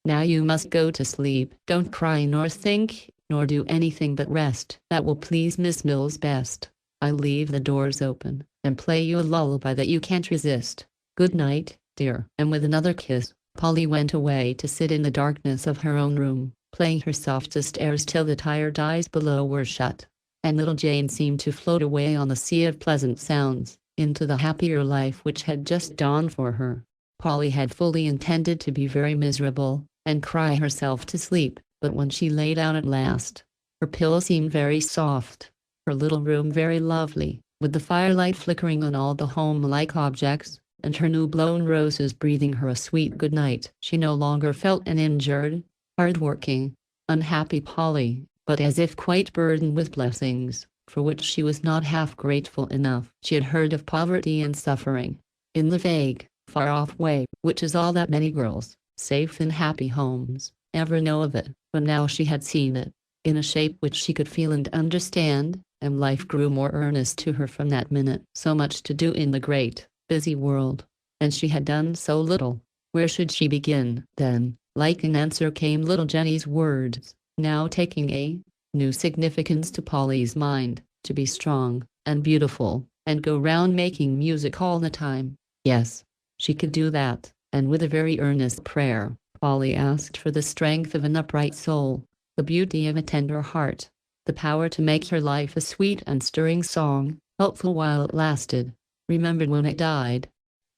Now you must go to sleep. Don't cry nor think, nor do anything but rest. That will please Miss Mills best. I'll leave the doors open, and play you a lullaby that you can't resist. Good night, dear. And with another kiss, Polly went away to sit in the darkness of her own room, playing her softest airs till the tired eyes below were shut, and little Jane seemed to float away on the sea of pleasant sounds, into the happier life which had just dawned for her. Polly had fully intended to be very miserable, and cry herself to sleep, but when she lay down at last, her pillow seemed very soft, her little room very lovely, with the firelight flickering on all the home-like objects, and her new-blown roses breathing her a sweet good night. She no longer felt an injured, hard-working, unhappy Polly, but as if quite burdened with blessings, for which she was not half grateful enough. She had heard of poverty and suffering, in the vague, far-off way, which is all that many girls, safe in happy homes, ever know of it, but now she had seen it, in a shape which she could feel and understand, and life grew more earnest to her from that minute. So much to do in the great, busy world, and she had done so little. Where should she begin? Then, like an answer came little Jenny's words, now taking a new significance to Polly's mind, to be strong, and beautiful, and go round making music all the time. Yes, she could do that, and with a very earnest prayer, Polly asked for the strength of an upright soul, the beauty of a tender heart, the power to make her life a sweet and stirring song, helpful while it lasted, remembered when it died.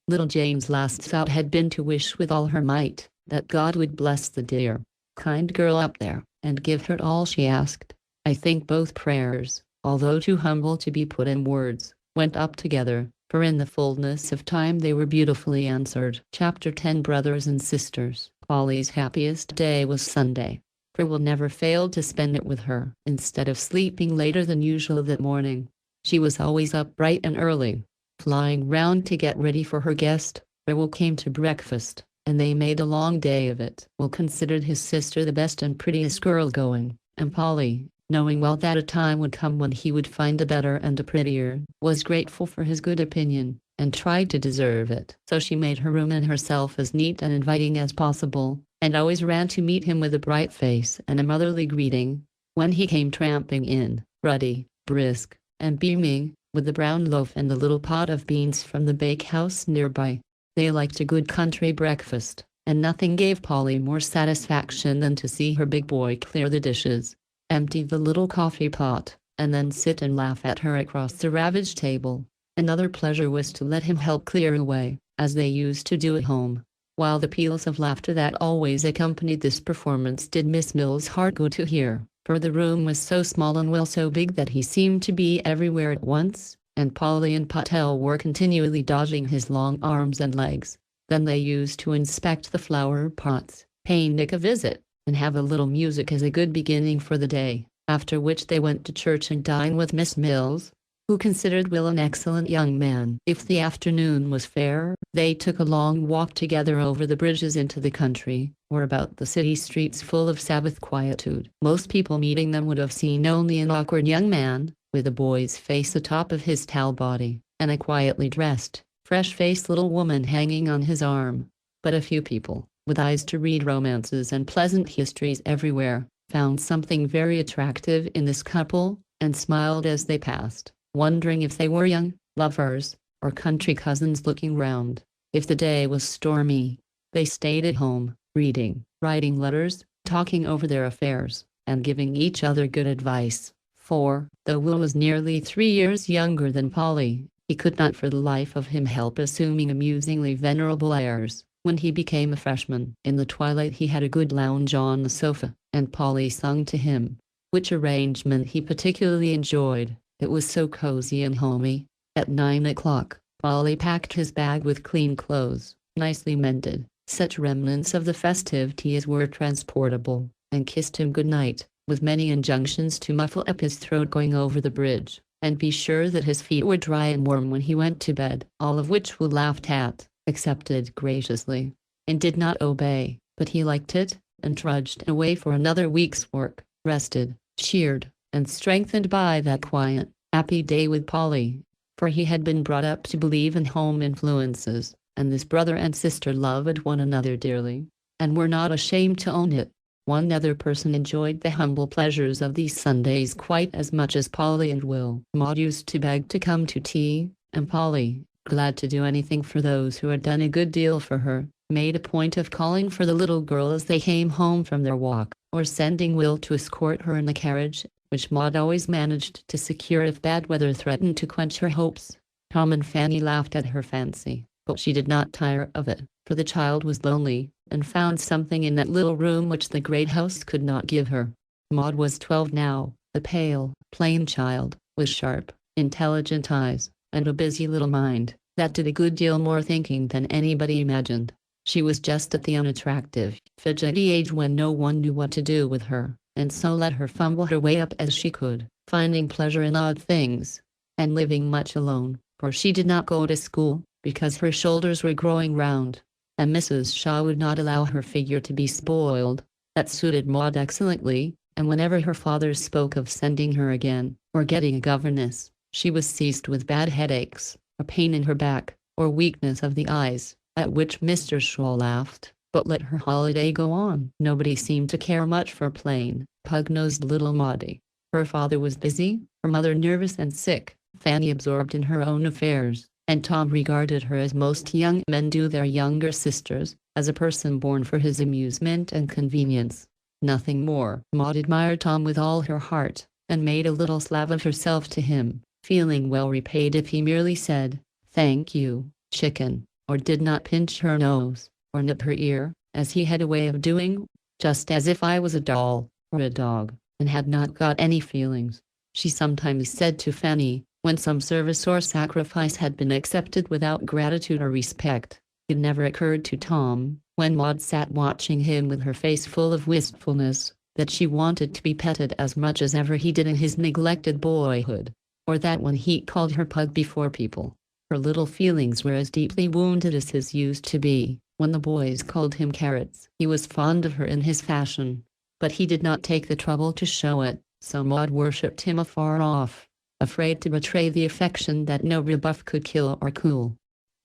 Little Jane's last thought had been to wish with all her might that God would bless the dear, kind girl up there, and give her all she asked. I think both prayers, although too humble to be put in words, went up together, for in the fullness of time they were beautifully answered. Chapter 10. Brothers and Sisters. Polly's happiest day was Sunday, for Will never failed to spend it with her. Instead of sleeping later than usual that morning, she was always up bright and early, flying round to get ready for her guest. Will came to breakfast, and they made a long day of it. Will considered his sister the best and prettiest girl going, and Polly, knowing well that a time would come when he would find a better and a prettier, was grateful for his good opinion, and tried to deserve it. So she made her room and herself as neat and inviting as possible, and always ran to meet him with a bright face and a motherly greeting, when he came tramping in, ruddy, brisk, and beaming, with the brown loaf and the little pot of beans from the bakehouse nearby. They liked a good country breakfast, and nothing gave Polly more satisfaction than to see her big boy clear the dishes, empty the little coffee pot, and then sit and laugh at her across the ravaged table. Another pleasure was to let him help clear away, as they used to do at home, while the peals of laughter that always accompanied this performance did Miss Mills' heart good to hear, for the room was so small and Will so big that he seemed to be everywhere at once, and Polly and Patel were continually dodging his long arms and legs. Then they used to inspect the flower pots, pay Nick a visit, and have a little music as a good beginning for the day, after which they went to church and dined with Miss Mills, who considered Will an excellent young man. If the afternoon was fair, they took a long walk together over the bridges into the country, or about the city streets full of Sabbath quietude. Most people meeting them would have seen only an awkward young man, with a boy's face atop of his tall body, and a quietly dressed, fresh-faced little woman hanging on his arm. But a few people, with eyes to read romances and pleasant histories everywhere, found something very attractive in this couple, and smiled as they passed, wondering if they were young lovers, or country cousins looking round. If the day was stormy, they stayed at home, reading, writing letters, talking over their affairs, and giving each other good advice. For, though Will was nearly 3 years younger than Polly, he could not for the life of him help assuming amusingly venerable airs. When he became a freshman, in the twilight he had a good lounge on the sofa, and Polly sung to him, which arrangement he particularly enjoyed, It was so cozy and homey. At 9 o'clock, Polly packed his bag with clean clothes, nicely mended, such remnants of the festivity as were transportable, and kissed him good night, with many injunctions to muffle up his throat going over the bridge, and be sure that his feet were dry and warm when he went to bed. All of which Will laughed at, accepted graciously, and did not obey, but he liked it, and trudged away for another week's work, rested, cheered, and strengthened by that quiet, happy day with Polly. For he had been brought up to believe in home influences, and this brother and sister loved one another dearly, and were not ashamed to own it. One other person enjoyed the humble pleasures of these Sundays quite as much as Polly and Will. Maud used to beg to come to tea, and Polly, glad to do anything for those who had done a good deal for her, made a point of calling for the little girl as they came home from their walk, or sending Will to escort her in the carriage, which Maud always managed to secure if bad weather threatened to quench her hopes. Tom and Fanny laughed at her fancy, but she did not tire of it, for the child was lonely, and found something in that little room which the great house could not give her. Maud was 12 now, a pale, plain child, with sharp, intelligent eyes, and a busy little mind, that did a good deal more thinking than anybody imagined. She was just at the unattractive, fidgety age when no one knew what to do with her, and so let her fumble her way up as she could, finding pleasure in odd things, and living much alone, for she did not go to school, because her shoulders were growing round, and Mrs. Shaw would not allow her figure to be spoiled. That suited Maud excellently, and whenever her father spoke of sending her again, or getting a governess, she was seized with bad headaches, a pain in her back, or weakness of the eyes, at which Mr. Shaw laughed, but let her holiday go on. Nobody seemed to care much for plain, pug-nosed little Maudie. Her father was busy, her mother nervous and sick, Fanny absorbed in her own affairs, and Tom regarded her as most young men do their younger sisters, as a person born for his amusement and convenience. Nothing more. Maud admired Tom with all her heart, and made a little slave of herself to him, feeling well repaid if he merely said, "Thank you, chicken," or did not pinch her nose, or nip her ear, as he had a way of doing, just as if I was a doll, or a dog, and had not got any feelings. She sometimes said to Fanny, when some service or sacrifice had been accepted without gratitude or respect. It never occurred to Tom, when Maud sat watching him with her face full of wistfulness, that she wanted to be petted as much as ever he did in his neglected boyhood, or that when he called her pug before people, her little feelings were as deeply wounded as his used to be, when the boys called him carrots. He was fond of her in his fashion, but he did not take the trouble to show it, so Maud worshipped him afar off, afraid to betray the affection that no rebuff could kill or cool.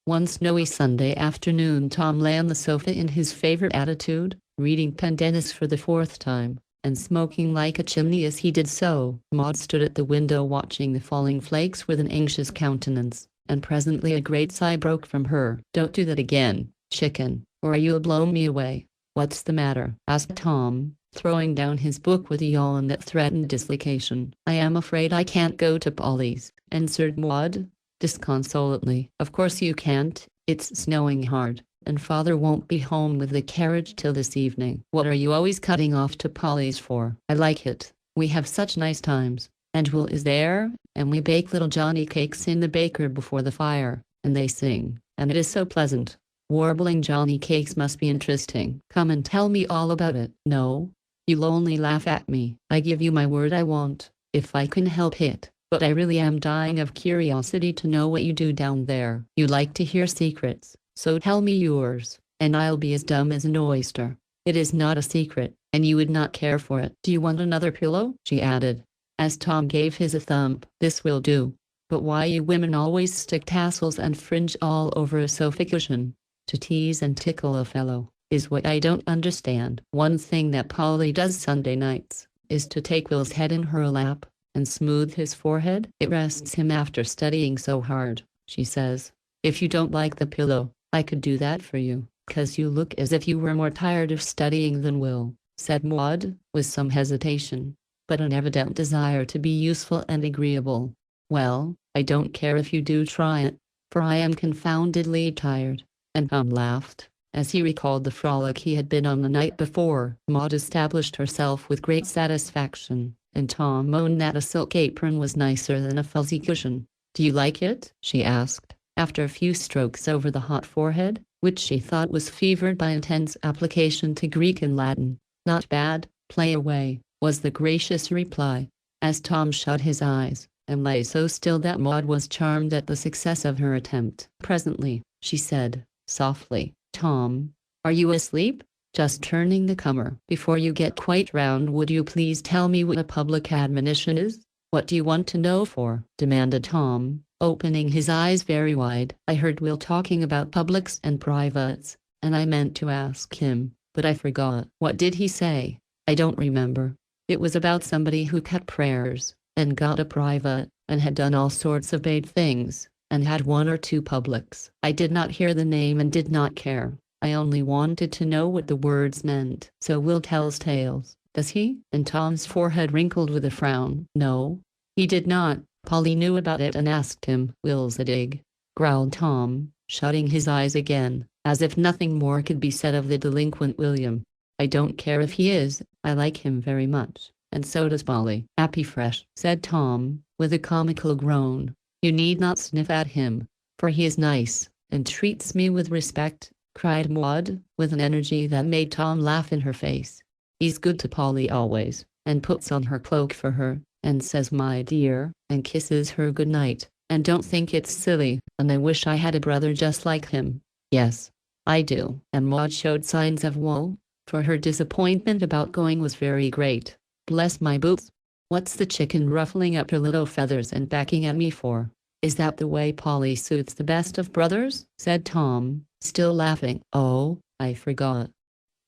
One snowy Sunday afternoon Tom lay on the sofa in his favorite attitude, reading Pendennis for the 4th time, and smoking like a chimney as he did so. Maud stood at the window watching the falling flakes with an anxious countenance, and presently a great sigh broke from her. "Don't do that again, chicken, or you'll blow me away." "What's the matter?" asked Tom, throwing down his book with a yawn that threatened dislocation. "I am afraid I can't go to Polly's," answered Maud, disconsolately. "Of course you can't, it's snowing hard, and father won't be home with the carriage till this evening." "What are you always cutting off to Polly's for?" "I like it, we have such nice times, and Will is there, and we bake little Johnny cakes in the baker before the fire, and they sing, and it is so pleasant." "Warbling Johnny cakes must be interesting. Come and tell me all about it." "No, you'll only laugh at me. I give you my word I won't, if I can help it. But I really am dying of curiosity to know what you do down there." "You like to hear secrets, so tell me yours, and I'll be as dumb as an oyster." "It is not a secret, and you would not care for it. Do you want another pillow?" she added, as Tom gave his a thump. "This will do. But why you women always stick tassels and fringe all over a sofa cushion, to tease and tickle a fellow, is what I don't understand." "One thing that Polly does Sunday nights, is to take Will's head in her lap, and smooth his forehead. It rests him after studying so hard, she says. If you don't like the pillow, I could do that for you, 'cause you look as if you were more tired of studying than Will," said Maud, with some hesitation, but an evident desire to be useful and agreeable. "Well, I don't care if you do try it, for I am confoundedly tired," and Tom laughed, as he recalled the frolic he had been on the night before. Maud established herself with great satisfaction, and Tom moaned that a silk apron was nicer than a fuzzy cushion. "Do you like it?" she asked, after a few strokes over the hot forehead, which she thought was fevered by intense application to Greek and Latin. "Not bad, play away," was the gracious reply, as Tom shut his eyes and lay so still that Maud was charmed at the success of her attempt. Presently, she said, softly, "Tom, are you asleep?" "Just turning the comer. Before you get quite round, would you please tell me what a public admonition is?" "What do you want to know for?" demanded Tom, opening his eyes very wide. "I heard Will talking about publics and privates, and I meant to ask him, but I forgot." "What did he say?" "I don't remember. It was about somebody who cut prayers, and got a private, and had done all sorts of bad things, and had one or two publics. I did not hear the name and did not care. I only wanted to know what the words meant." "So Will tells tales, does he?" And Tom's forehead wrinkled with a frown. "No, he did not. Polly knew about it and asked him." "Will's a dig," growled Tom, shutting his eyes again, as if nothing more could be said of the delinquent William. "I don't care if he is, I like him very much, and so does Polly." "Appy fresh," said Tom, with a comical groan. "You need not sniff at him, for he is nice, and treats me with respect," cried Maud, with an energy that made Tom laugh in her face. "He's good to Polly always, and puts on her cloak for her, and says 'my dear,' and kisses her good night, and don't think it's silly, and I wish I had a brother just like him." "Yes, I do." And Maud showed signs of woe, for her disappointment about going was very great. "Bless my boots! What's the chicken ruffling up her little feathers and backing at me for?" "Is that the way Polly suits the best of brothers?" said Tom, still laughing. "Oh, I forgot.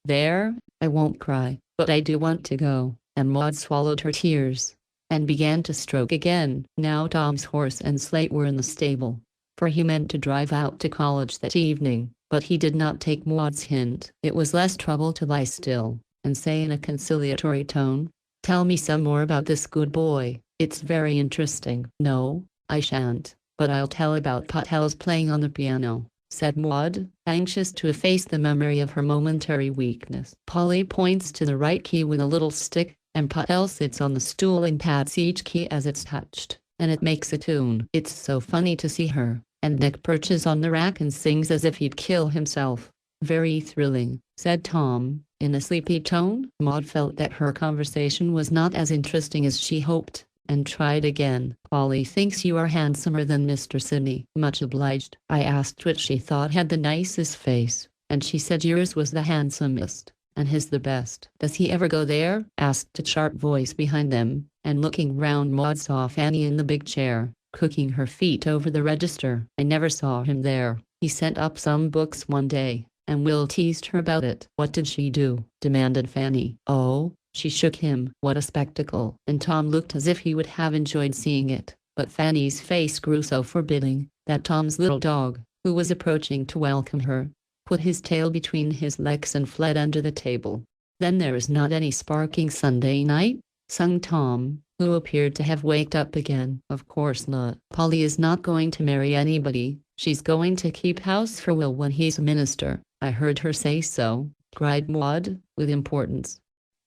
There, I won't cry, but I do want to go." And Maud swallowed her tears, and began to stroke again. Now Tom's horse and sleigh were in the stable, for he meant to drive out to college that evening, but he did not take Maud's hint. It was less trouble to lie still, and say in a conciliatory tone, "Tell me some more about this good boy, it's very interesting." "No, I shan't, but I'll tell about Patel's playing on the piano," said Maud, anxious to efface the memory of her momentary weakness. "Polly points to the right key with a little stick, and Patel sits on the stool and pats each key as it's touched, and it makes a tune. It's so funny to see her, and Nick perches on the rack and sings as if he'd kill himself." "Very thrilling," said Tom, in a sleepy tone. Maud felt that her conversation was not as interesting as she hoped, and tried again. "Polly thinks you are handsomer than Mr. Sidney." "Much obliged." "I asked which she thought had the nicest face, and she said yours was the handsomest, and his the best." "Does he ever go there?" asked a sharp voice behind them, and looking round Maud saw Fanny in the big chair, cooking her feet over the register. "I never saw him there. He sent up some books one day, and Will teased her about it." "What did she do?" demanded Fanny. "Oh, she shook him." "What a spectacle!" And Tom looked as if he would have enjoyed seeing it, but Fanny's face grew so forbidding, that Tom's little dog, who was approaching to welcome her, put his tail between his legs and fled under the table. "Then there is not any sparking Sunday night?" sung Tom, who appeared to have waked up again. "Of course not. Polly is not going to marry anybody. She's going to keep house for Will when he's a minister." "I heard her say so," cried Maud, with importance.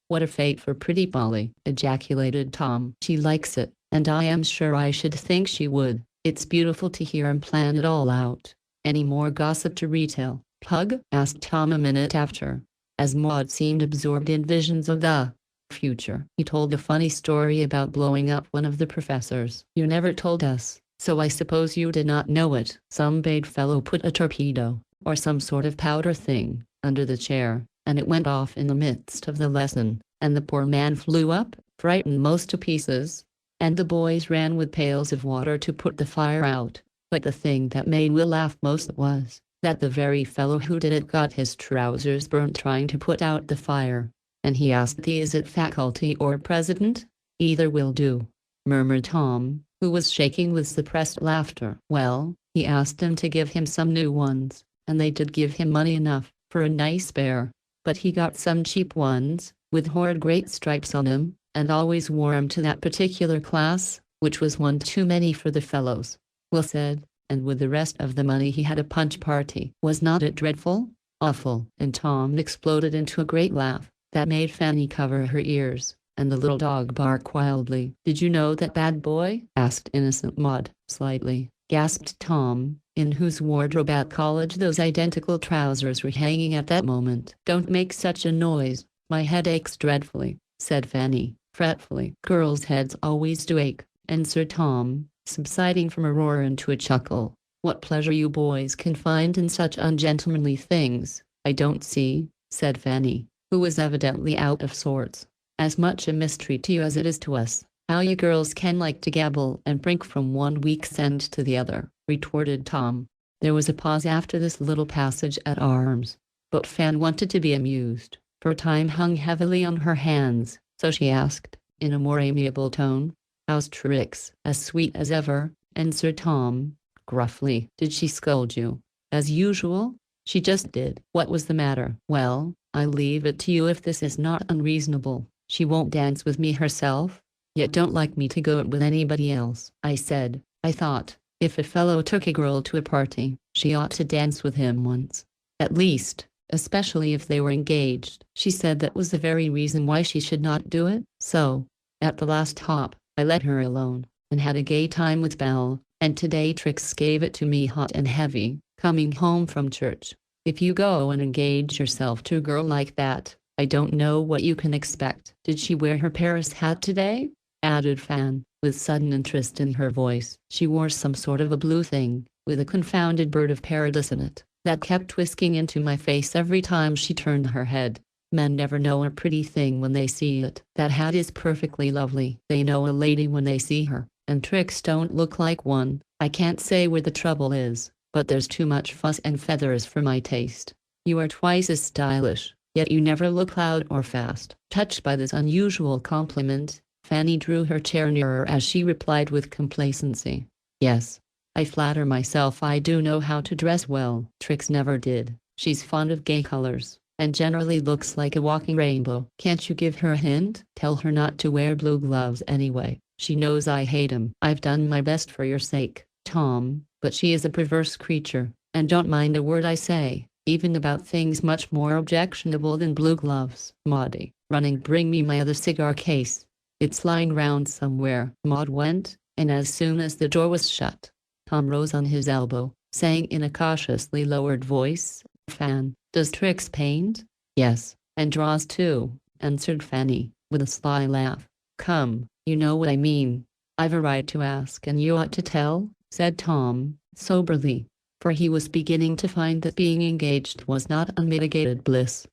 "What a fate for pretty Polly!" ejaculated Tom. "She likes it, and I am sure I should think she would. It's beautiful to hear him plan it all out." "Any more gossip to retell, Pug?" asked Tom a minute after, as Maud seemed absorbed in visions of the future. "He told a funny story about blowing up one of the professors." "You never told us, so I suppose you did not know it." "Some bad fellow put a torpedo, or some sort of powder thing, under the chair, and it went off in the midst of the lesson, and the poor man flew up, frightened most to pieces, and the boys ran with pails of water to put the fire out. But the thing that made Will laugh most was, that the very fellow who did it got his trousers burnt trying to put out the fire, and he asked is it faculty or president?" "Either will do," murmured Tom, who was shaking with suppressed laughter. "Well, he asked them to give him some new ones, and they did give him money enough for a nice pair, but he got some cheap ones, with horrid great stripes on them, and always wore 'em to that particular class, which was one too many for the fellows," Will said, "and with the rest of the money he had a punch party." "Was not it dreadful?" "Awful." And Tom exploded into a great laugh, that made Fanny cover her ears. and the little dog barked wildly. "Did you know that bad boy?" asked innocent Maud, slightly. Gasped Tom, in whose wardrobe at college those identical trousers were hanging at that moment. "Don't make such a noise, my head aches dreadfully," said Fanny, fretfully. "Girls' heads always do ache," answered Tom, subsiding from a roar into a chuckle. "What pleasure you boys can find in such ungentlemanly things, I don't see," said Fanny, who was evidently out of sorts. "As much a mystery to you as it is to us, how you girls can like to gabble and brink from one week's end to the other," retorted Tom. There was a pause after this little passage at arms, but Fan wanted to be amused, for time hung heavily on her hands, so she asked, in a more amiable tone, "How's Trix?" "As sweet as ever," answered Tom, gruffly. "Did she scold you?" "As usual. She just did." "What was the matter?" "Well, I leave it to you if this is not unreasonable. She won't dance with me herself, yet don't like me to go out with anybody else. I said, I thought, if a fellow took a girl to a party, she ought to dance with him once. At least, especially if they were engaged." She said that was the very reason why she should not do it. So, at the last hop, I let her alone, and had a gay time with Belle, and today Trix gave it to me hot and heavy, coming home from church. If you go and engage yourself to a girl like that, I don't know what you can expect. "Did she wear her Paris hat today?" added Fan, with sudden interest in her voice. "She wore some sort of a blue thing, with a confounded bird of paradise in it, that kept whisking into my face every time she turned her head. Men never know a pretty thing when they see it. That hat is perfectly lovely. They know a lady when they see her, and Trix don't look like one. I can't say where the trouble is, but there's too much fuss and feathers for my taste. You are twice as stylish, yet you never look loud or fast." Touched by this unusual compliment, Fanny drew her chair nearer as she replied with complacency, "Yes, I flatter myself I do know how to dress well. Trix never did. She's fond of gay colors, and generally looks like a walking rainbow." "Can't you give her a hint? Tell her not to wear blue gloves anyway. She knows I hate 'em." "I've done my best for your sake, Tom, but she is a perverse creature, and don't mind a word I say, even about things much more objectionable than blue gloves." "Maudie, running bring me my other cigar case. It's lying round somewhere." Maud went, and as soon as the door was shut, Tom rose on his elbow, saying in a cautiously lowered voice, "Fan, does Trix paint?" "Yes, and draws too," answered Fanny, with a sly laugh. "Come, you know what I mean." "I've a right to ask and you ought to tell," said Tom, soberly, for he was beginning to find that being engaged was not unmitigated bliss.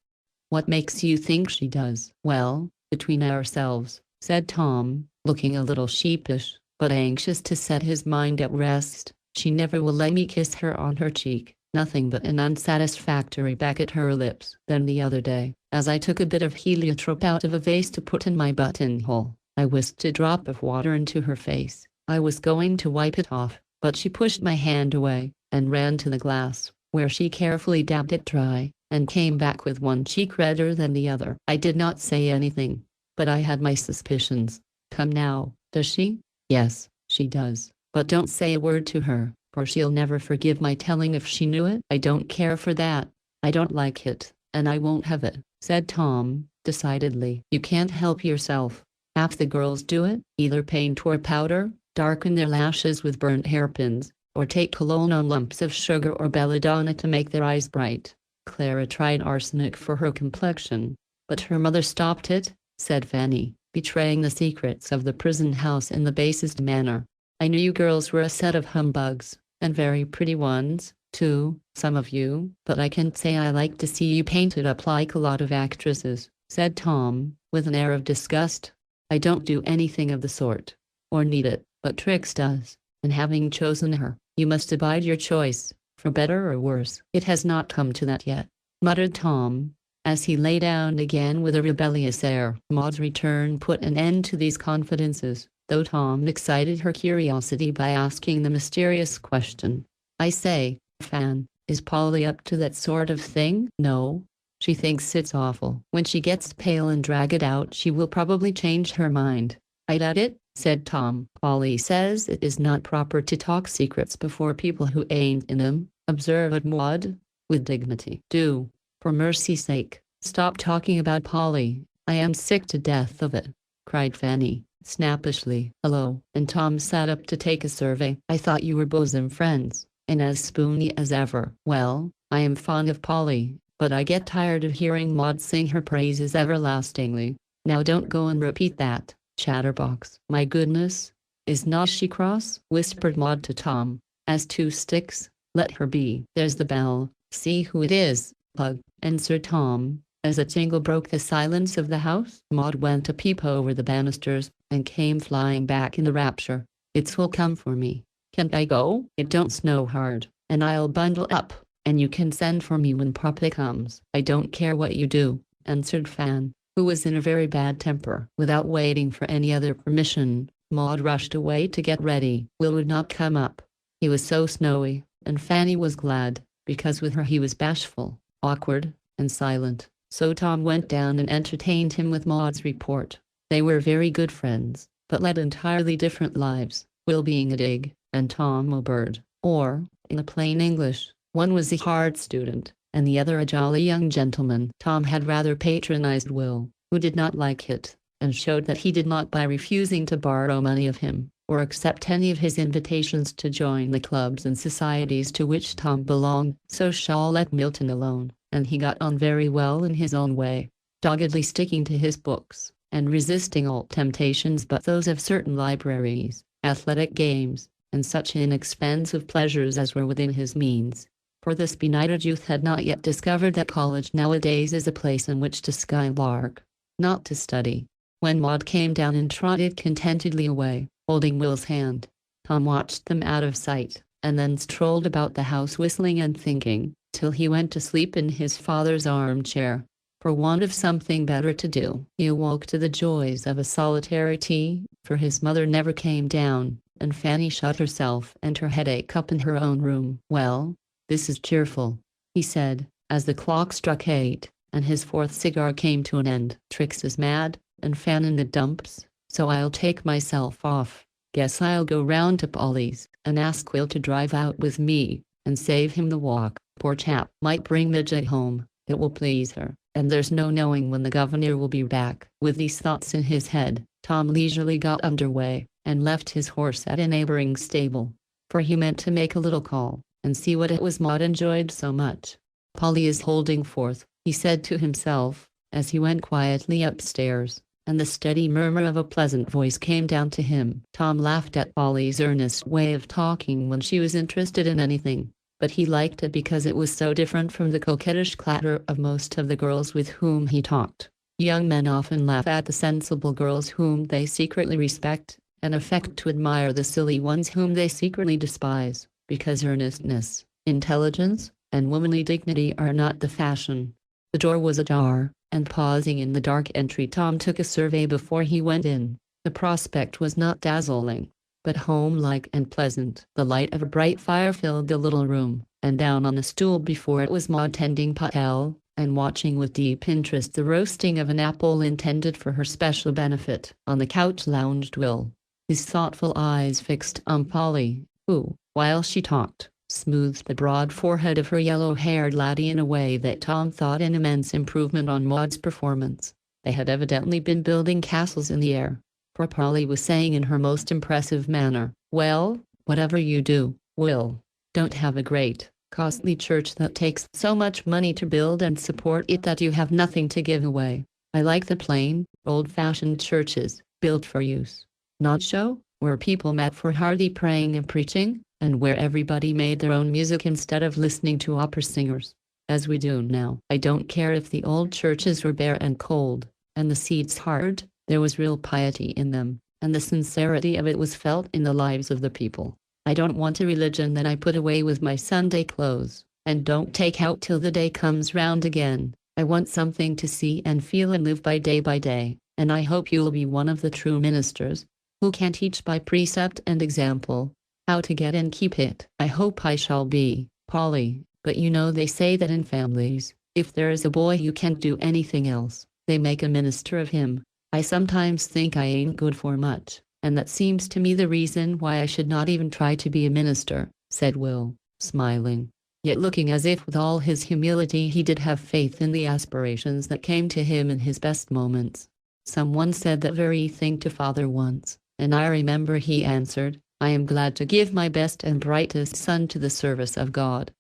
"What makes you think she does?" "Well, between ourselves," said Tom, looking a little sheepish, but anxious to set his mind at rest, "she never will let me kiss her on her cheek, nothing but an unsatisfactory peck at her lips. Then the other day, as I took a bit of heliotrope out of a vase to put in my buttonhole, I whisked a drop of water into her face. I was going to wipe it off, but she pushed my hand away, and ran to the glass, where she carefully dabbed it dry, and came back with one cheek redder than the other. I did not say anything, but I had my suspicions. Come now, does she?" "Yes, she does, but don't say a word to her, for she'll never forgive my telling if she knew it." "I don't care for that. I don't like it, and I won't have it," said Tom, decidedly. "You can't help yourself. Half the girls do it, either paint or powder, darken their lashes with burnt hairpins, or take cologne on lumps of sugar or belladonna to make their eyes bright. Clara tried arsenic for her complexion, but her mother stopped it," said Fanny, betraying the secrets of the prison house in the basest manner. "I knew you girls were a set of humbugs, and very pretty ones, too, some of you, but I can't say I like to see you painted up like a lot of actresses," said Tom, with an air of disgust. "I don't do anything of the sort, or need it, but Trix does, and having chosen her, you must abide your choice, for better or worse." "It has not come to that yet," muttered Tom, as he lay down again with a rebellious air. Maud's return put an end to these confidences, though Tom excited her curiosity by asking the mysterious question, "I say, Fan, is Polly up to that sort of thing?" "No. She thinks it's awful. When she gets pale and drag it out she will probably change her mind." "I doubt it," said Tom. "Polly says it is not proper to talk secrets before people who ain't in 'em," observed Maud, with dignity. "Do, for mercy's sake, stop talking about Polly. I am sick to death of it." cried Fanny, snappishly. "Hello." And Tom sat up to take a survey. "I thought you were bosom friends, and as spoony as ever." "Well, I am fond of Polly, but I get tired of hearing Maud sing her praises everlastingly." "Now don't go and repeat that, chatterbox." "My goodness, is not she cross?" whispered Maud to Tom. "As two sticks, let her be." "There's the bell, see who it is, Pug," answered Tom, as a jingle broke the silence of the house. Maud went to peep over the banisters, and came flying back in a rapture. "It's will come for me. Can't I go? It don't snow hard, and I'll bundle up, and you can send for me when Papa comes." "I don't care what you do," answered Fan, who was in a very bad temper. Without waiting for any other permission, Maud rushed away to get ready. Will would not come up. He was so snowy, and Fanny was glad, because with her he was bashful, awkward, and silent. So Tom went down and entertained him with Maud's report. They were very good friends, but led entirely different lives, Will being a dig, and Tom a bird, or, in plain English, one was a hard student, and the other a jolly young gentleman. Tom had rather patronized Will, who did not like it, and showed that he did not by refusing to borrow money of him, or accept any of his invitations to join the clubs and societies to which Tom belonged. So Shaw let Milton alone, and he got on very well in his own way, doggedly sticking to his books, and resisting all temptations but those of certain libraries, athletic games, and such inexpensive pleasures as were within his means. For this benighted youth had not yet discovered that college nowadays is a place in which to skylark, not to study. When Maud came down and trotted contentedly away, holding Will's hand, Tom watched them out of sight, and then strolled about the house whistling and thinking, till he went to sleep in his father's armchair, for want of something better to do. He awoke to the joys of a solitary tea, for his mother never came down, and Fanny shut herself and her headache up in her own room. "Well, this is cheerful," he said, as the clock struck 8, and his fourth cigar came to an end. "Trix is mad, and Fan in the dumps, so I'll take myself off. Guess I'll go round to Polly's, and ask Will to drive out with me, and save him the walk. Poor chap, might bring Midget home, it will please her, and there's no knowing when the governor will be back." With these thoughts in his head, Tom leisurely got under way, and left his horse at a neighboring stable, for he meant to make a little call, and see what it was Maud enjoyed so much. "Polly is holding forth," he said to himself, as he went quietly upstairs, and the steady murmur of a pleasant voice came down to him. Tom laughed at Polly's earnest way of talking when she was interested in anything, but he liked it because it was so different from the coquettish clatter of most of the girls with whom he talked. Young men often laugh at the sensible girls whom they secretly respect, and affect to admire the silly ones whom they secretly despise, because earnestness, intelligence, and womanly dignity are not the fashion. The door was ajar, and pausing in the dark entry Tom took a survey before he went in. The prospect was not dazzling, but home-like and pleasant. The light of a bright fire filled the little room, and down on a stool before it was Maud tending Patel, and watching with deep interest the roasting of an apple intended for her special benefit. On the couch lounged Will, his thoughtful eyes fixed on Polly, who, while she talked, smoothed the broad forehead of her yellow-haired laddie in a way that Tom thought an immense improvement on Maud's performance. They had evidently been building castles in the air, for Polly was saying in her most impressive manner, "Well, whatever you do, Will, don't have a great, costly church that takes so much money to build and support it that you have nothing to give away. I like the plain, old-fashioned churches, built for use, not show, where people met for hearty praying and preaching, and where everybody made their own music instead of listening to opera singers, as we do now. I don't care if the old churches were bare and cold, and the seats hard, there was real piety in them, and the sincerity of it was felt in the lives of the people. I don't want a religion that I put away with my Sunday clothes, and don't take out till the day comes round again. I want something to see and feel and live by day, and I hope you'll be one of the true ministers, who can teach by precept and example, how to get and keep it. I hope I shall be, Polly, but you know they say that in families, if there is a boy who can't do anything else, they make a minister of him. I sometimes think I ain't good for much, and that seems to me the reason why I should not even try to be a minister," said Will, smiling, yet looking as if with all his humility he did have faith in the aspirations that came to him in his best moments. Someone said that very thing to father once, and I remember he answered, I am glad to give my best and brightest son to the service of God.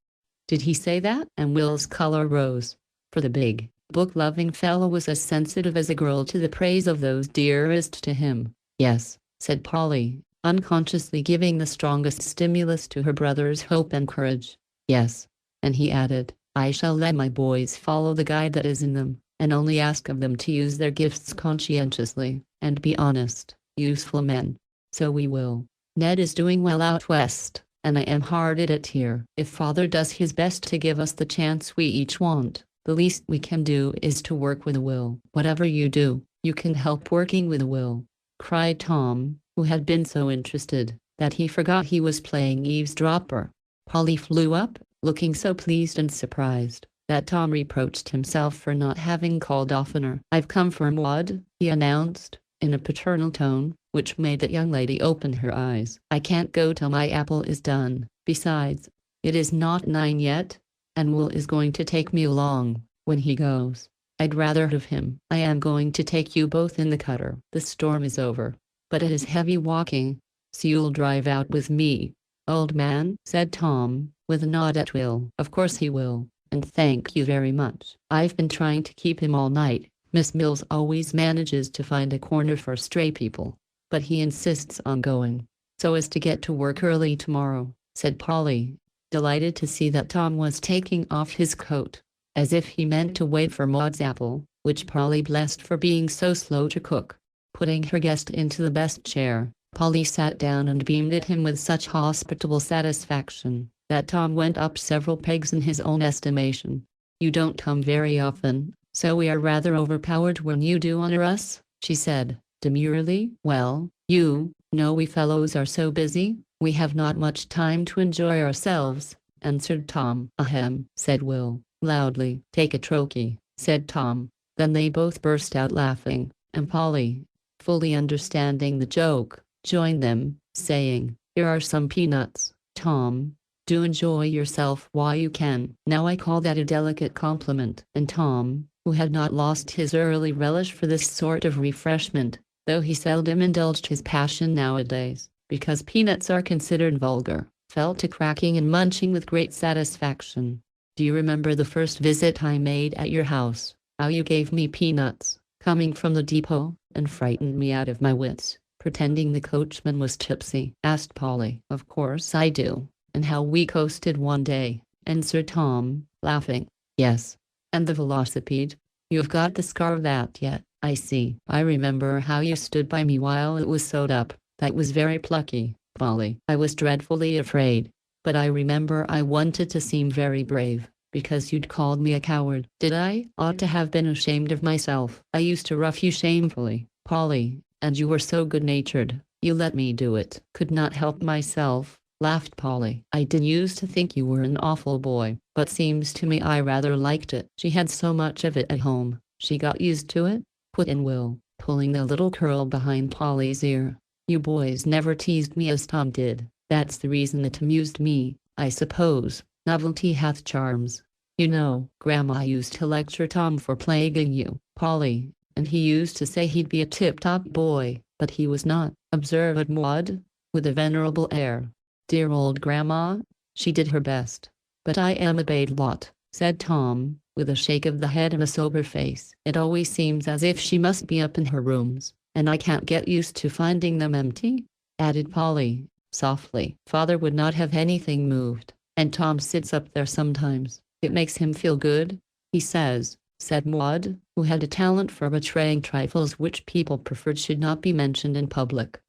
Did he say that? And Will's color rose. For the big, book-loving fellow was as sensitive as a girl to the praise of those dearest to him. Yes, said Polly, unconsciously giving the strongest stimulus to her brother's hope and courage. Yes. And he added, I shall let my boys follow the guide that is in them, and only ask of them to use their gifts conscientiously, and be honest, useful men. So we will. Ned is doing well out west, and I am hard at it here. If father does his best to give us the chance we each want, the least we can do is to work with a will. Whatever you do, you can help working with a will, cried Tom, who had been so interested that he forgot he was playing eavesdropper. Polly flew up, looking so pleased and surprised that Tom reproached himself for not having called oftener. I've come for Maud, he announced, in a paternal tone, which made that young lady open her eyes. I can't go till my apple is done. Besides, it is not 9 yet, and Will is going to take me along when he goes. I'd rather have him. I am going to take you both in the cutter. The storm is over, but it is heavy walking, so you'll drive out with me, old man, said Tom, with a nod at Will. Of course he will, and thank you very much. I've been trying to keep him all night. Miss Mills always manages to find a corner for stray people, but he insists on going, so as to get to work early tomorrow, said Polly, delighted to see that Tom was taking off his coat, as if he meant to wait for Maud's apple, which Polly blessed for being so slow to cook. Putting her guest into the best chair, Polly sat down and beamed at him with such hospitable satisfaction that Tom went up several pegs in his own estimation. You don't come very often, so we are rather overpowered when you do honor us, she said, demurely. Well, you know we fellows are so busy, we have not much time to enjoy ourselves, answered Tom. Ahem, said Will, loudly. Take a trochee, said Tom. Then they both burst out laughing, and Polly, fully understanding the joke, joined them, saying, Here are some peanuts, Tom. Do enjoy yourself while you can. Now I call that a delicate compliment. And Tom, who had not lost his early relish for this sort of refreshment, though he seldom indulged his passion nowadays, because peanuts are considered vulgar, fell to cracking and munching with great satisfaction. Do you remember the first visit I made at your house? How you gave me peanuts, coming from the depot, and frightened me out of my wits, pretending the coachman was tipsy? Asked Polly. Of course I do. And how we coasted one day, answered Tom, laughing. Yes. And the velocipede? You've got the scar of that yet, I see. I remember how you stood by me while it was sewed up. That was very plucky, Polly. I was dreadfully afraid, but I remember I wanted to seem very brave, because you'd called me a coward. Did I? Ought to have been ashamed of myself. I used to rough you shamefully, Polly, and you were so good-natured, you let me do it. Could not help myself, laughed Polly. I did used to think you were an awful boy, but seems to me I rather liked it. She had so much of it at home, she got used to it, put in Will, pulling the little curl behind Polly's ear. You boys never teased me as Tom did. That's the reason it amused me, I suppose. Novelty hath charms. You know, Grandma used to lecture Tom for plaguing you, Polly, and he used to say he'd be a tip-top boy, but he was not, observed Maud, with a venerable air. Dear old Grandma, she did her best. But I am a bad lot, said Tom, with a shake of the head and a sober face. It always seems as if she must be up in her rooms, and I can't get used to finding them empty, added Polly, softly. Father would not have anything moved, and Tom sits up there sometimes. It makes him feel good, he says, said Maud, who had a talent for betraying trifles which people preferred should not be mentioned in public.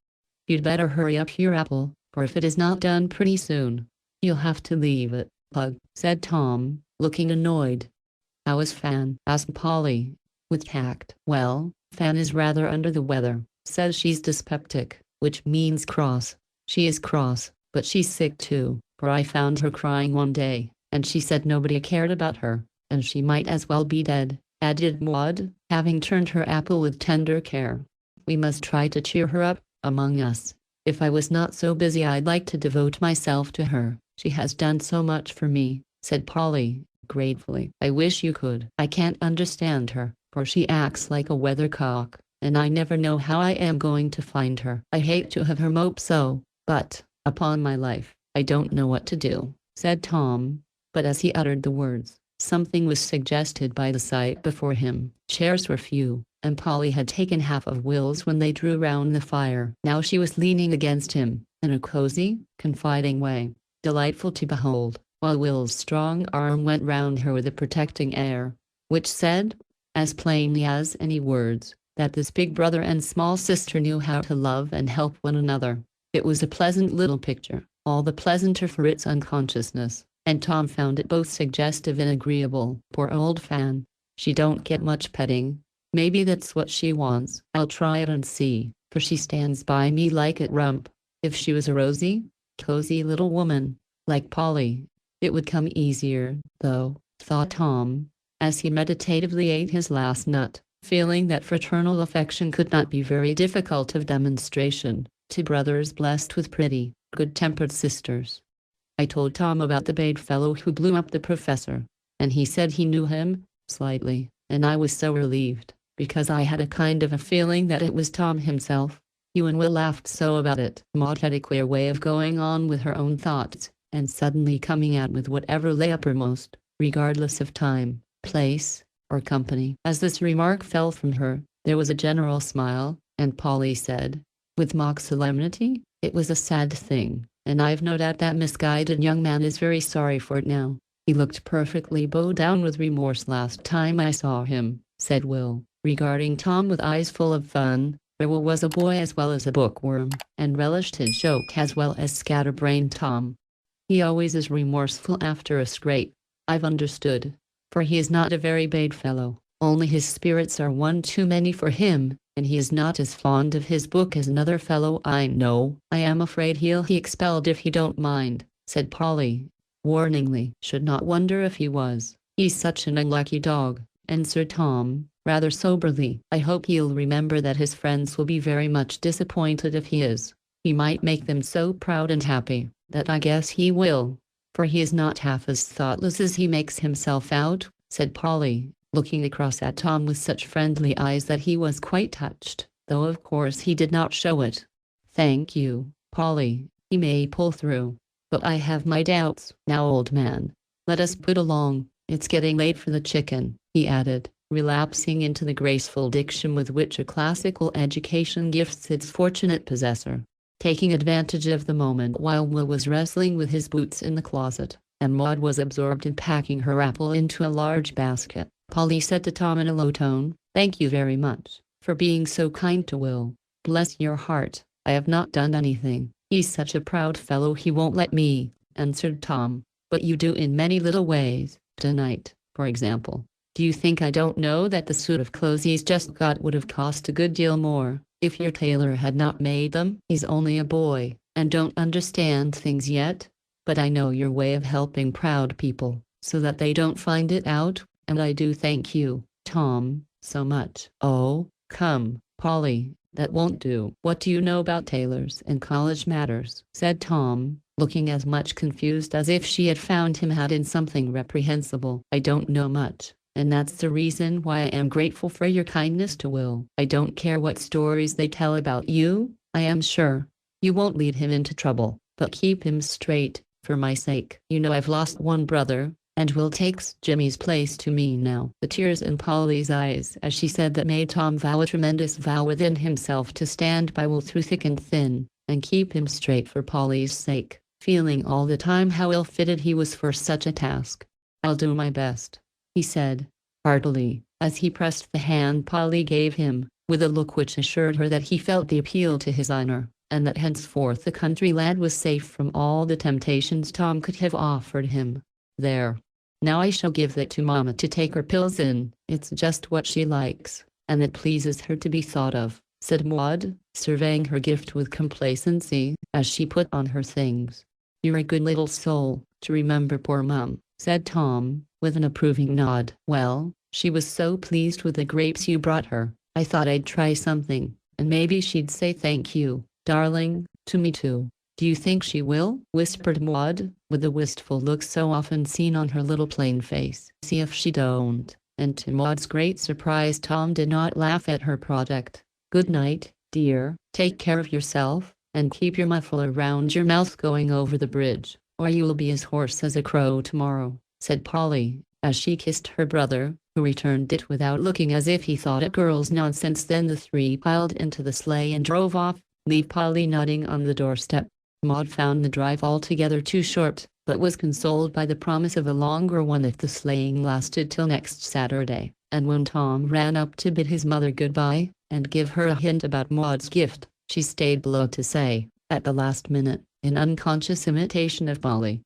You'd better hurry up your apple, for if it is not done pretty soon, you'll have to leave it, Pug, said Tom, looking annoyed. How is Fan? Asked Polly, with tact. Well, Fan is rather under the weather, says she's dyspeptic, which means cross. She is cross, but she's sick too, for I found her crying one day, and she said nobody cared about her, and she might as well be dead, added Maud, having turned her apple with tender care. We must try to cheer her up, among us. If I was not so busy I'd like to devote myself to her. She has done so much for me, said Polly, gratefully. I wish you could. I can't understand her, for she acts like a weathercock. and I never know how I am going to find her. I hate to have her mope so, but, upon my life, I don't know what to do," said Tom. But as he uttered the words, something was suggested by the sight before him. Chairs were few, and Polly had taken half of Will's when they drew round the fire. Now she was leaning against him, in a cozy, confiding way, delightful to behold, while Will's strong arm went round her with a protecting air, which said, as plainly as any words, that this big brother and small sister knew how to love and help one another. It was a pleasant little picture, all the pleasanter for its unconsciousness, and Tom found it both suggestive and agreeable. Poor old Fan. She don't get much petting. Maybe that's what she wants. I'll try it and see, for she stands by me like a rump. If she was a rosy, cozy little woman, like Polly, it would come easier, though, thought Tom, as he meditatively ate his last nut, feeling that fraternal affection could not be very difficult of demonstration to brothers blessed with pretty, good-tempered sisters. I told Tom about the bait fellow who blew up the professor, and he said he knew him, slightly, and I was so relieved, because I had a kind of a feeling that it was Tom himself. You and Will laughed so about it. Maud had a queer way of going on with her own thoughts, and suddenly coming out with whatever lay uppermost, regardless of time, place, or company. As this remark fell from her, there was a general smile, and Polly said, with mock solemnity, "It was a sad thing, and I've no doubt that misguided young man is very sorry for it now. He looked perfectly bowed down with remorse last time I saw him," said Will, regarding Tom with eyes full of fun. For Will was a boy as well as a bookworm, and relished his joke as well as scatterbrained Tom. "He always is remorseful after a scrape, I've understood, for he is not a very bad fellow, only his spirits are one too many for him, and he is not as fond of his book as another fellow I know. I am afraid he'll be expelled if he don't mind," said Polly, warningly. "Should not wonder if he was. He's such an unlucky dog," answered Tom, rather soberly. "I hope he'll remember that his friends will be very much disappointed if he is. He might make them so proud and happy, that I guess he will, for he is not half as thoughtless as he makes himself out," said Polly, looking across at Tom with such friendly eyes that he was quite touched, though of course he did not show it. "Thank you, Polly, he may pull through, but I have my doubts. Now, old man, let us put along, it's getting late for the chicken," he added, relapsing into the graceful diction with which a classical education gifts its fortunate possessor. Taking advantage of the moment while Will was wrestling with his boots in the closet, and Maud was absorbed in packing her apple into a large basket, Polly said to Tom in a low tone, "Thank you very much for being so kind to Will. Bless your heart, I have not done anything. He's such a proud fellow he won't let me," answered Tom. "But you do in many little ways. Tonight, for example. Do you think I don't know that the suit of clothes he's just got would have cost a good deal more if your tailor had not made them? He's only a boy, and don't understand things yet, but I know your way of helping proud people, so that they don't find it out, and I do thank you, Tom, so much." "Oh, come, Polly, that won't do. What do you know about tailors and college matters?" said Tom, looking as much confused as if she had found him out in something reprehensible. "I don't know much, and that's the reason why I am grateful for your kindness to Will. I don't care what stories they tell about you, I am sure. You won't lead him into trouble, but keep him straight, for my sake. You know I've lost one brother, and Will takes Jimmy's place to me now." The tears in Polly's eyes as she said that made Tom vow a tremendous vow within himself to stand by Will through thick and thin, and keep him straight for Polly's sake, feeling all the time how ill-fitted he was for such a task. "I'll do my best," he said, heartily, as he pressed the hand Polly gave him, with a look which assured her that he felt the appeal to his honor, and that henceforth the country lad was safe from all the temptations Tom could have offered him. "There. Now I shall give that to Mama to take her pills in. It's just what she likes, and it pleases her to be thought of," said Maud, surveying her gift with complacency, as she put on her things. "You're a good little soul, to remember poor Mum," said Tom, with an approving nod. "Well, she was so pleased with the grapes you brought her, I thought I'd try something, and maybe she'd say thank you, darling, to me too." "Do you think she will?" whispered Maud, with the wistful look so often seen on her little plain face. "See if she don't." And to Maud's great surprise Tom did not laugh at her project, Good night, dear. Take care of yourself, and keep your muffler round your mouth going over the bridge, or you will be as hoarse as a crow tomorrow," said Polly, as she kissed her brother, who returned it without looking as if he thought it girl's nonsense. Then the three piled into the sleigh and drove off, leave Polly nodding on the doorstep. Maud found the drive altogether too short, but was consoled by the promise of a longer one if the sleighing lasted till next Saturday. And when Tom ran up to bid his mother goodbye, and give her a hint about Maud's gift, she stayed below to say, at the last minute, in unconscious imitation of Polly,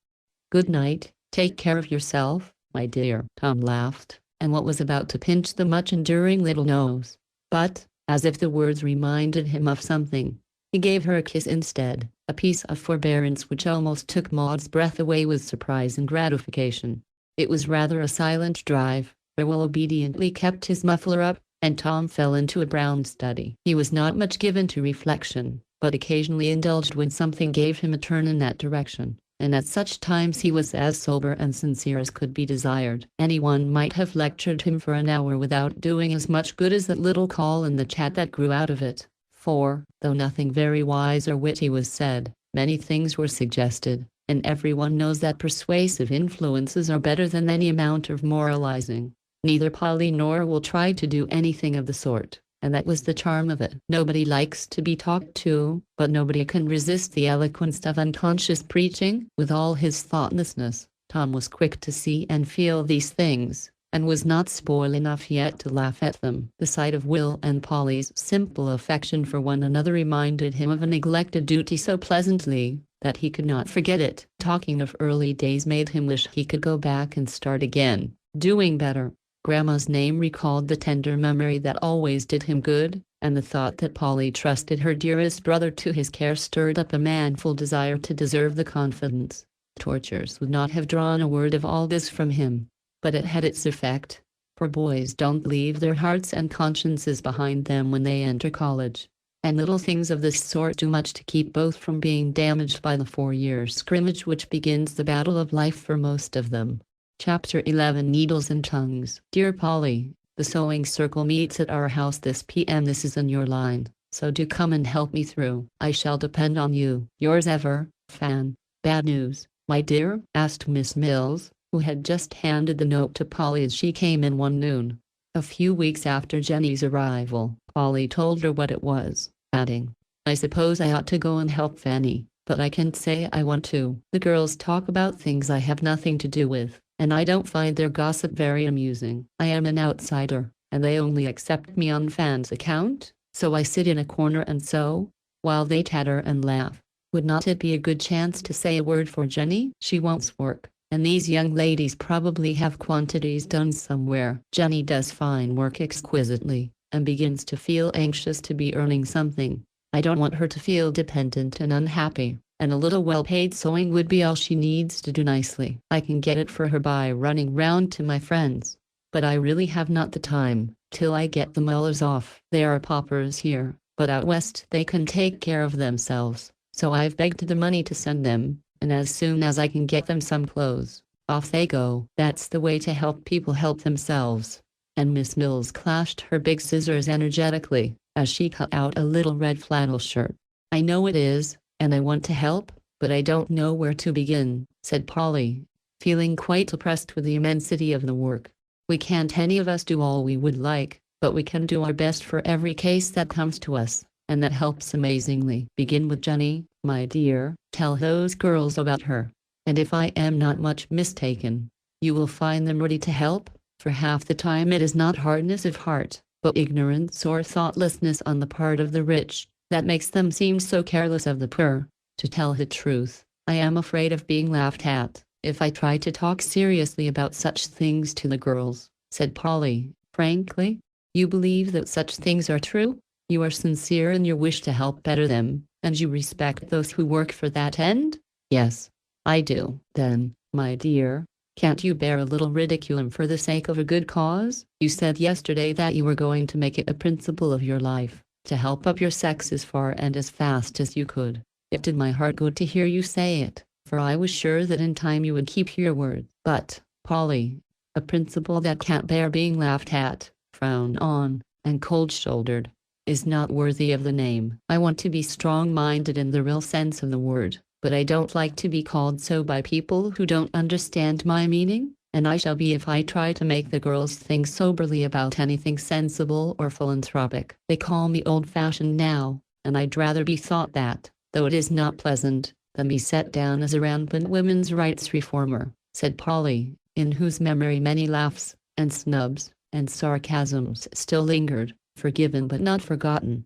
"Good night, take care of yourself, my dear." Tom laughed, and what was about to pinch the much-enduring little nose. But, as if the words reminded him of something, he gave her a kiss instead, a piece of forbearance which almost took Maud's breath away with surprise and gratification. It was rather a silent drive. Will obediently kept his muffler up, and Tom fell into a brown study. He was not much given to reflection, but occasionally indulged when something gave him a turn in that direction, and at such times he was as sober and sincere as could be desired. Anyone might have lectured him for an hour without doing as much good as that little call and the chat that grew out of it, for, though nothing very wise or witty was said, many things were suggested, and everyone knows that persuasive influences are better than any amount of moralizing. Neither Polly nor Will tried to do anything of the sort, and that was the charm of it. Nobody likes to be talked to, but nobody can resist the eloquence of unconscious preaching. With all his thoughtlessness, Tom was quick to see and feel these things, and was not spoiled enough yet to laugh at them. The sight of Will and Polly's simple affection for one another reminded him of a neglected duty so pleasantly that he could not forget it. Talking of early days made him wish he could go back and start again, doing better. Grandma's name recalled the tender memory that always did him good, and the thought that Polly trusted her dearest brother to his care stirred up a manful desire to deserve the confidence. Tortures would not have drawn a word of all this from him, but it had its effect, for boys don't leave their hearts and consciences behind them when they enter college, and little things of this sort do much to keep both from being damaged by the 4-year scrimmage which begins the battle of life for most of them. Chapter 11 Needles and Tongues. Dear Polly, the sewing circle meets at our house this p.m. This is in your line, so do come and help me through. I shall depend on you. Yours ever, Fan. Bad news, my dear? Asked Miss Mills, who had just handed the note to Polly as she came in one noon. A few weeks after Jenny's arrival, Polly told her what it was, adding, "I suppose I ought to go and help Fanny, but I can't say I want to. The girls talk about things I have nothing to do with, and I don't find their gossip very amusing. I am an outsider, and they only accept me on Fan's account, so I sit in a corner and sew, while they tatter and laugh. Would not it be a good chance to say a word for Jenny? She wants work, and these young ladies probably have quantities done somewhere. Jenny does fine work exquisitely, and begins to feel anxious to be earning something. I don't want her to feel dependent and unhappy, and a little well-paid sewing would be all she needs to do nicely. I can get it for her by running round to my friends, but I really have not the time, till I get the Mullers off. They are paupers here, but out west they can take care of themselves, so I've begged the money to send them, and as soon as I can get them some clothes, off they go. That's the way to help people help themselves." And Miss Mills clashed her big scissors energetically, as she cut out a little red flannel shirt. "I know it is, and I want to help, but I don't know where to begin," said Polly, feeling quite oppressed with the immensity of the work. "We can't any of us do all we would like, but we can do our best for every case that comes to us, and that helps amazingly. Begin with Jenny, my dear, tell those girls about her, and if I am not much mistaken, you will find them ready to help, for half the time it is not hardness of heart, but ignorance or thoughtlessness on the part of the rich, that makes them seem so careless of the poor. To tell the truth, I am afraid of being laughed at, if I try to talk seriously about such things to the girls," said Polly, frankly. "You believe that such things are true? You are sincere in your wish to help better them, and you respect those who work for that end?" "Yes, I do." "Then, my dear, can't you bear a little ridicule for the sake of a good cause? You said yesterday that you were going to make it a principle of your life to help up your sex as far and as fast as you could. It did my heart good to hear you say it, for I was sure that in time you would keep your word." "But, Polly, a principle that can't bear being laughed at, frowned on, and cold-shouldered, is not worthy of the name. I want to be strong-minded in the real sense of the word, but I don't like to be called so by people who don't understand my meaning, and I shall be if I try to make the girls think soberly about anything sensible or philanthropic. They call me old-fashioned now, and I'd rather be thought that, though it is not pleasant, than be set down as a rampant women's rights reformer," said Polly, in whose memory many laughs, and snubs, and sarcasms still lingered, forgiven but not forgotten.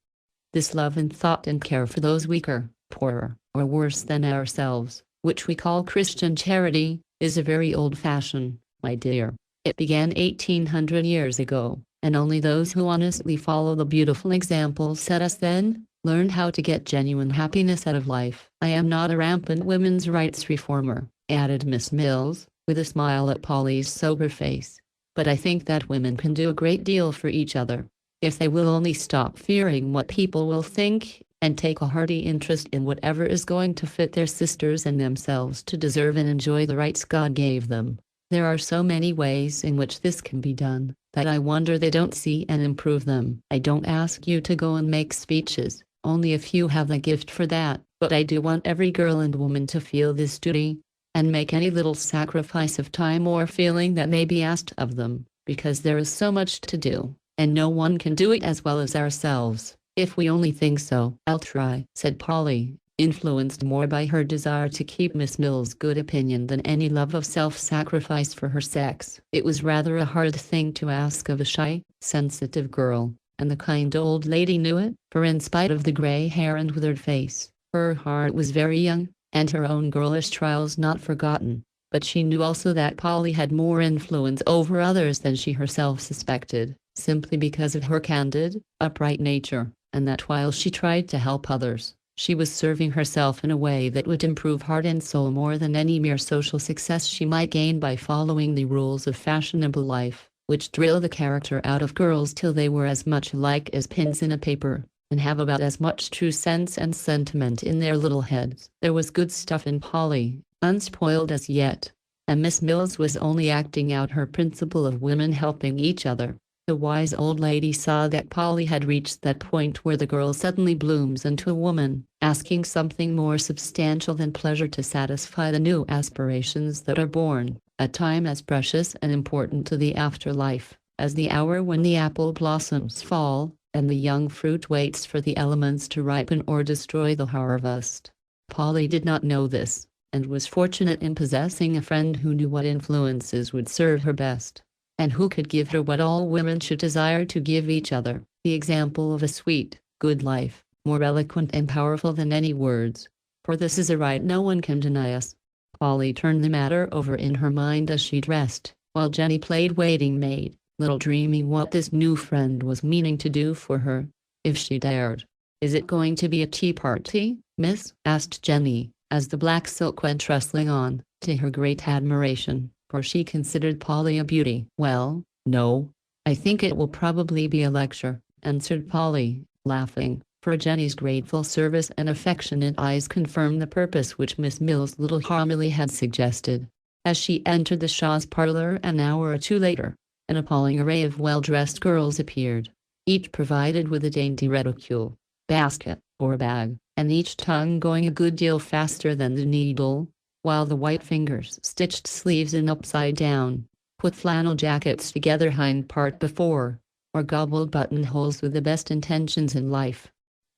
This love and thought and care for those weaker, poorer, or worse than ourselves, which we call Christian charity, is a very old fashion, my dear. It began 1800 years ago, and only those who honestly follow the beautiful examples set us then, learned how to get genuine happiness out of life. I am not a rampant women's rights reformer, added Miss Mills, with a smile at Polly's sober face. But I think that women can do a great deal for each other, if they will only stop fearing what people will think, and take a hearty interest in whatever is going to fit their sisters and themselves to deserve and enjoy the rights God gave them. There are so many ways in which this can be done, that I wonder they don't see and improve them. I don't ask you to go and make speeches, only if you have the gift for that, but I do want every girl and woman to feel this duty, and make any little sacrifice of time or feeling that may be asked of them, because there is so much to do, and no one can do it as well as ourselves, if we only think so. "I'll try," said Polly, influenced more by her desire to keep Miss Mill's good opinion than any love of self-sacrifice for her sex. It was rather a hard thing to ask of a shy, sensitive girl, and the kind old lady knew it, for in spite of the gray hair and withered face, her heart was very young, and her own girlish trials not forgotten. But she knew also that Polly had more influence over others than she herself suspected, simply because of her candid, upright nature, and that while she tried to help others, she was serving herself in a way that would improve heart and soul more than any mere social success she might gain by following the rules of fashionable life, which drill the character out of girls till they were as much alike as pins in a paper, and have about as much true sense and sentiment in their little heads. There was good stuff in Polly, unspoiled as yet, and Miss Mills was only acting out her principle of women helping each other. The wise old lady saw that Polly had reached that point where the girl suddenly blooms into a woman, asking something more substantial than pleasure to satisfy the new aspirations that are born, a time as precious and important to the afterlife, as the hour when the apple blossoms fall, and the young fruit waits for the elements to ripen or destroy the harvest. Polly did not know this, and was fortunate in possessing a friend who knew what influences would serve her best, and who could give her what all women should desire to give each other, the example of a sweet, good life, more eloquent and powerful than any words. For this is a right no one can deny us. Polly turned the matter over in her mind as she dressed, while Jenny played waiting maid, little dreaming what this new friend was meaning to do for her, if she dared. "Is it going to be a tea party, miss?" asked Jenny, as the black silk went rustling on, to her great admiration, for she considered Polly a beauty. "Well, no. I think it will probably be a lecture," answered Polly, laughing, for Jenny's grateful service and affectionate eyes confirmed the purpose which Miss Mill's little homily had suggested. As she entered the Shaw's parlor an hour or two later, an appalling array of well-dressed girls appeared, each provided with a dainty reticule, basket, or bag, and each tongue going a good deal faster than the needle, while the white fingers stitched sleeves in upside down, put flannel jackets together hind part before, or gobbled buttonholes with the best intentions in life.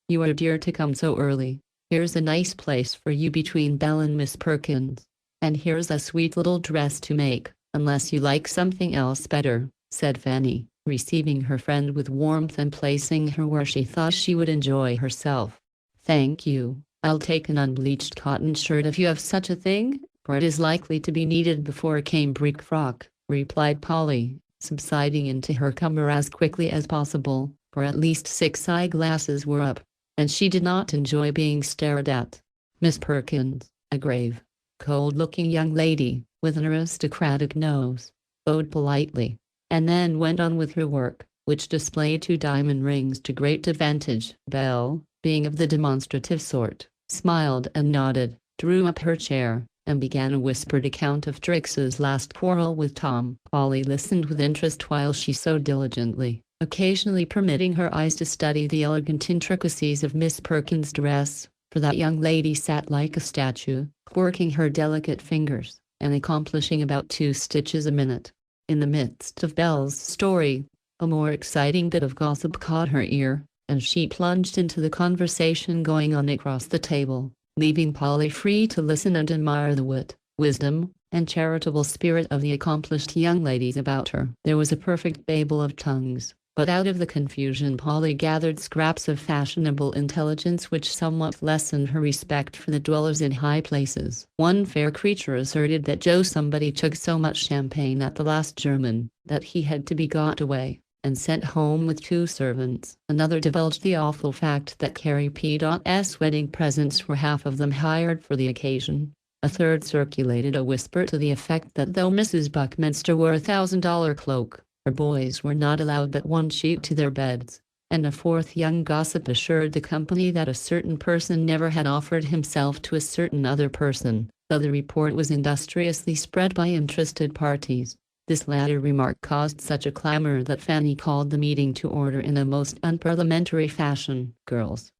"You are dear to come so early. Here's a nice place for you between Belle and Miss Perkins, and here's a sweet little dress to make, unless you like something else better," said Fanny, receiving her friend with warmth and placing her where she thought she would enjoy herself. "Thank you, I'll take an unbleached cotton shirt if you have such a thing, for it is likely to be needed before a cambric frock," replied Polly, subsiding into her cumber as quickly as possible, for at least 6 eyeglasses were up, and she did not enjoy being stared at. Miss Perkins, a grave, cold-looking young lady, with an aristocratic nose, bowed politely, and then went on with her work, which displayed 2 diamond rings to great advantage. Belle, being of the demonstrative sort, smiled and nodded, drew up her chair, and began a whispered account of Trix's last quarrel with Tom. Polly listened with interest while she sewed diligently, occasionally permitting her eyes to study the elegant intricacies of Miss Perkins' dress, for that young lady sat like a statue, working her delicate fingers, and accomplishing about 2 stitches a minute. In the midst of Belle's story, a more exciting bit of gossip caught her ear, and she plunged into the conversation going on across the table, leaving Polly free to listen and admire the wit, wisdom, and charitable spirit of the accomplished young ladies about her. There was a perfect babel of tongues, but out of the confusion Polly gathered scraps of fashionable intelligence which somewhat lessened her respect for the dwellers in high places. One fair creature asserted that Joe somebody took so much champagne at the last German, that he had to be got away, and sent home with 2 servants. Another divulged the awful fact that Carrie P.'s wedding presents were half of them hired for the occasion. A third circulated a whisper to the effect that though Mrs. Buckminster wore a $1,000 cloak, her boys were not allowed but 1 sheet to their beds, and a fourth young gossip assured the company that a certain person never had offered himself to a certain other person, though the report was industriously spread by interested parties. This latter remark caused such a clamor that Fanny called the meeting to order in a most unparliamentary fashion. Girls,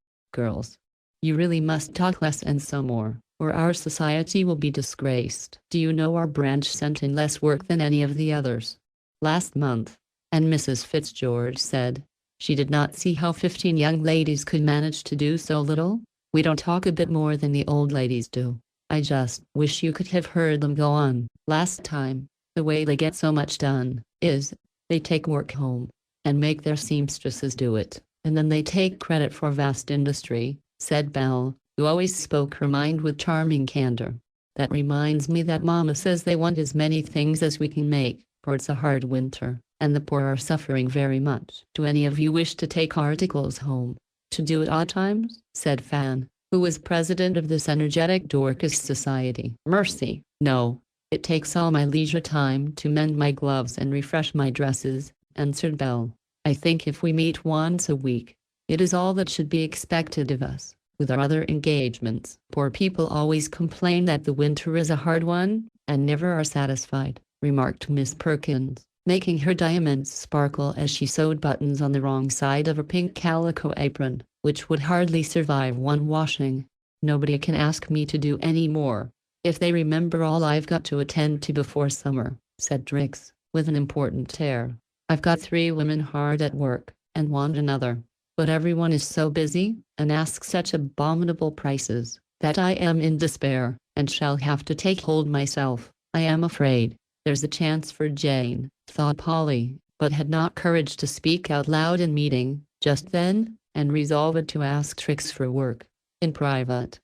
you really must talk less and so more, or our society will be disgraced. Do you know our branch sent in less work than any of the others last month? And Mrs. Fitzgeorge said she did not see how 15 young ladies could manage to do so little. We don't talk a bit more than the old ladies do. I just wish you could have heard them go on last time. The way they get so much done is, they take work home, and make their seamstresses do it, and then they take credit for vast industry, said Belle, who always spoke her mind with charming candor. That reminds me that Mama says they want as many things as we can make, for it's a hard winter, and the poor are suffering very much. Do any of you wish to take articles home, to do at odd times? Said Fan, who was president of this energetic Dorcas Society. Mercy, no. It takes all my leisure time to mend my gloves and refresh my dresses, answered Belle. I think if we meet once a week, it is all that should be expected of us. With our other engagements, poor people always complain that the winter is a hard one, and never are satisfied, remarked Miss Perkins, making her diamonds sparkle as she sewed buttons on the wrong side of her pink calico apron, which would hardly survive 1 washing. Nobody can ask me to do any more, if they remember all I've got to attend to before summer, said Trix, with an important air. I've got 3 women hard at work, and want another. But everyone is so busy, and asks such abominable prices, that I am in despair, and shall have to take hold myself. I am afraid there's a chance for Jane, thought Polly, but had not courage to speak out loud in meeting, just then, and resolved to ask Trix for work, in private.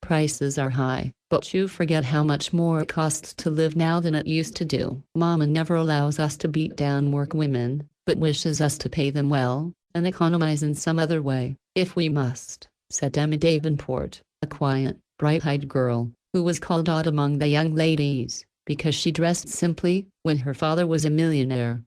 Prices are high, but you forget how much more it costs to live now than it used to do. Mama never allows us to beat down work women, but wishes us to pay them well, and economize in some other way, if we must, said Emma Davenport, a quiet, bright-eyed girl, who was called odd among the young ladies, because she dressed simply, when her father was a millionaire.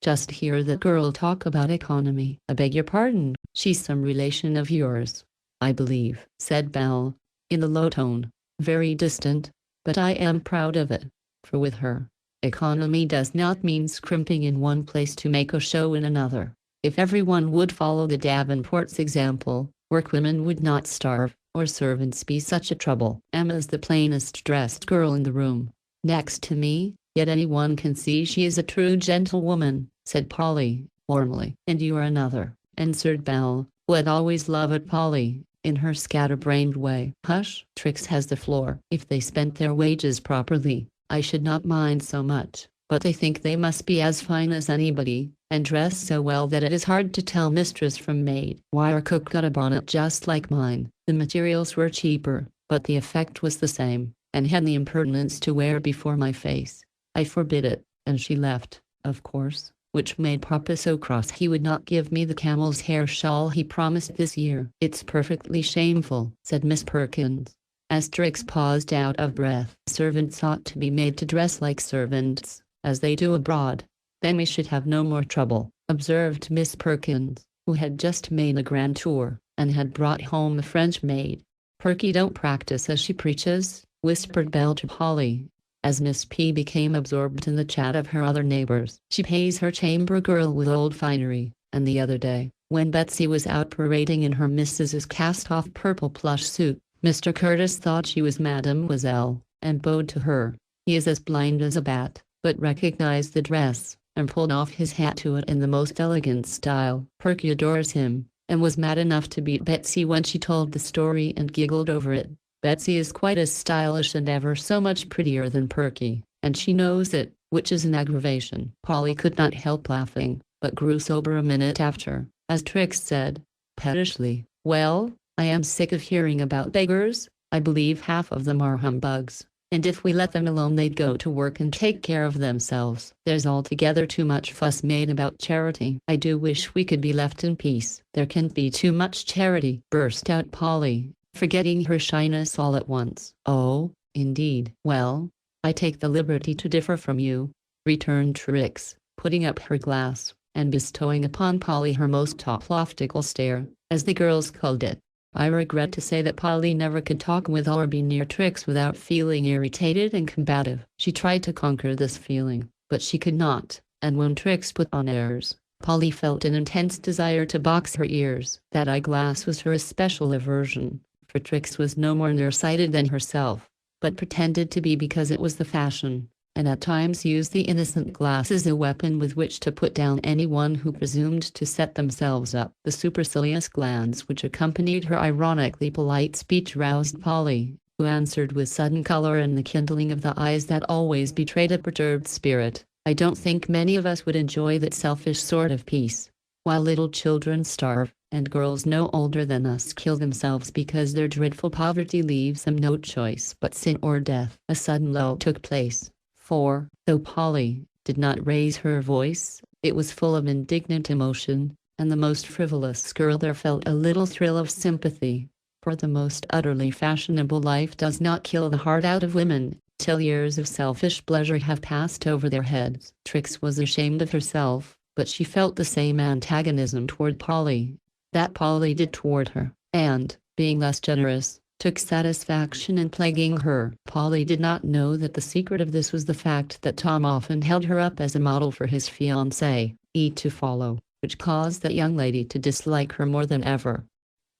Just hear the girl talk about economy. I beg your pardon, she's some relation of yours, I believe, said Belle, in a low tone, very distant, but I am proud of it, for with her, economy does not mean scrimping in one place to make a show in another. If everyone would follow the Davenports' example, workwomen would not starve, or servants be such a trouble. Emma's the plainest dressed girl in the room, next to me, yet anyone can see she is a true gentlewoman, said Polly, warmly. And you are another, answered Belle, who had always loved Polly, in her scatterbrained way. Hush, Trix has the floor. If they spent their wages properly, I should not mind so much, but they think they must be as fine as anybody, and dress so well that it is hard to tell mistress from maid. Why, our cook got a bonnet just like mine. The materials were cheaper, but the effect was the same, and had the impertinence to wear before my face. I forbid it, and she left, of course, which made Papa so cross he would not give me the camel's hair shawl he promised this year. It's perfectly shameful, said Miss Perkins, as Trix paused out of breath. Servants ought to be made to dress like servants, as they do abroad. Then we should have no more trouble, observed Miss Perkins, who had just made a grand tour, and had brought home a French maid. Perky don't practice as she preaches, whispered Belle to Polly, as Miss P became absorbed in the chat of her other neighbors. She pays her chamber girl with old finery, and the other day, when Betsy was out parading in her Mrs.'s cast-off purple plush suit, Mr. Curtis thought she was Mademoiselle, and bowed to her. He is as blind as a bat, but recognized the dress, and pulled off his hat to it in the most elegant style. Perky adores him, and was mad enough to beat Betsy when she told the story and giggled over it. Betsy is quite as stylish and ever so much prettier than Perky, and she knows it, which is an aggravation. Polly could not help laughing, but grew sober a minute after, as Trix said, pettishly, "Well, I am sick of hearing about beggars. I believe half of them are humbugs, and if we let them alone they'd go to work and take care of themselves. There's altogether too much fuss made about charity. I do wish we could be left in peace." "There can't be too much charity," burst out Polly, forgetting her shyness all at once. "Oh, indeed." "Well, I take the liberty to differ from you," returned Trix, putting up her glass, and bestowing upon Polly her most toploftical stare, as the girls called it. I regret to say that Polly never could talk with or be near Trix without feeling irritated and combative. She tried to conquer this feeling, but she could not, and when Trix put on airs, Polly felt an intense desire to box her ears. That eyeglass was her especial aversion, for Trix was no more nearsighted than herself, but pretended to be because it was the fashion, and at times used the innocent glass as a weapon with which to put down anyone who presumed to set themselves up. The supercilious glance which accompanied her ironically polite speech roused Polly, who answered with sudden color and the kindling of the eyes that always betrayed a perturbed spirit. "I don't think many of us would enjoy that selfish sort of peace, while little children starve, and girls no older than us kill themselves because their dreadful poverty leaves them no choice but sin or death." A sudden lull took place, for, though Polly did not raise her voice, it was full of indignant emotion, and the most frivolous girl there felt a little thrill of sympathy, for the most utterly fashionable life does not kill the heart out of women, till years of selfish pleasure have passed over their heads. Trix was ashamed of herself, but she felt the same antagonism toward Polly that Polly did toward her, and, being thus generous, took satisfaction in plaguing her. Polly did not know that the secret of this was the fact that Tom often held her up as a model for his fiancée to follow, which caused that young lady to dislike her more than ever.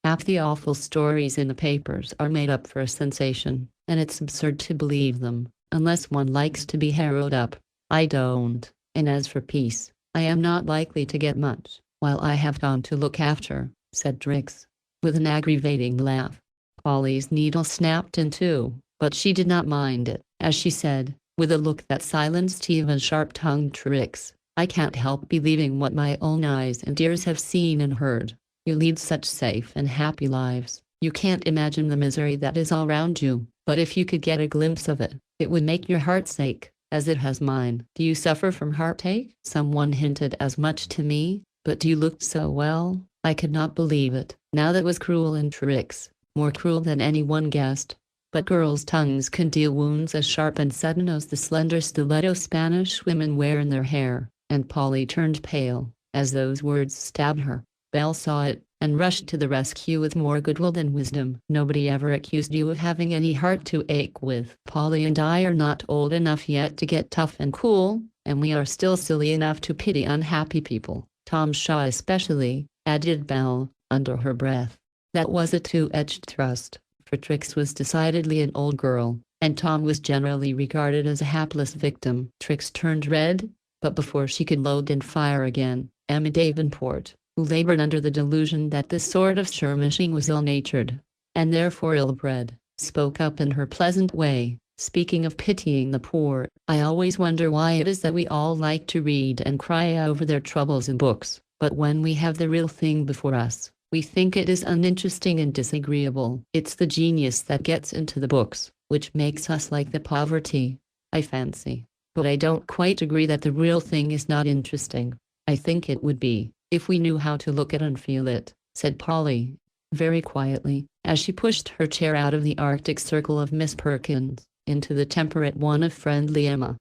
Half the awful stories in the papers are made up for a sensation, and it's absurd to believe them, unless one likes to be harrowed up. I don't, and as for peace, I am not likely to get much, while I have Tom to look after, said Trix, with an aggravating laugh. Polly's needle snapped in two, but she did not mind it, as she said, with a look that silenced even sharp-tongued Trix, "I can't help believing what my own eyes and ears have seen and heard. You lead such safe and happy lives, you can't imagine the misery that is all round you, but if you could get a glimpse of it, it would make your heart ache, as it has mine." "Do you suffer from heartache?" Someone hinted as much to me, but you looked so well, I could not believe it. Now that was cruel in Trix, more cruel than anyone guessed. But girls' tongues can deal wounds as sharp and sudden as the slender stiletto Spanish women wear in their hair, and Polly turned pale, as those words stabbed her. Belle saw it, and rushed to the rescue with more goodwill than wisdom. "Nobody ever accused you of having any heart to ache with. Polly and I are not old enough yet to get tough and cool, and we are still silly enough to pity unhappy people. Tom Shaw especially," added Belle, under her breath. That was a two-edged thrust, for Trix was decidedly an old girl, and Tom was generally regarded as a hapless victim. Trix turned red, but before she could load and fire again, Emma Davenport, who labored under the delusion that this sort of skirmishing was ill-natured, and therefore ill-bred, spoke up in her pleasant way, speaking of pitying the poor. "I always wonder why it is that we all like to read and cry over their troubles in books, but when we have the real thing before us, we think it is uninteresting and disagreeable. It's the genius that gets into the books, which makes us like the poverty, I fancy. But I don't quite agree that the real thing is not interesting. I think it would be, if we knew how to look at and feel it," said Polly, very quietly, as she pushed her chair out of the Arctic circle of Miss Perkins, into the temperate one of friendly Emma.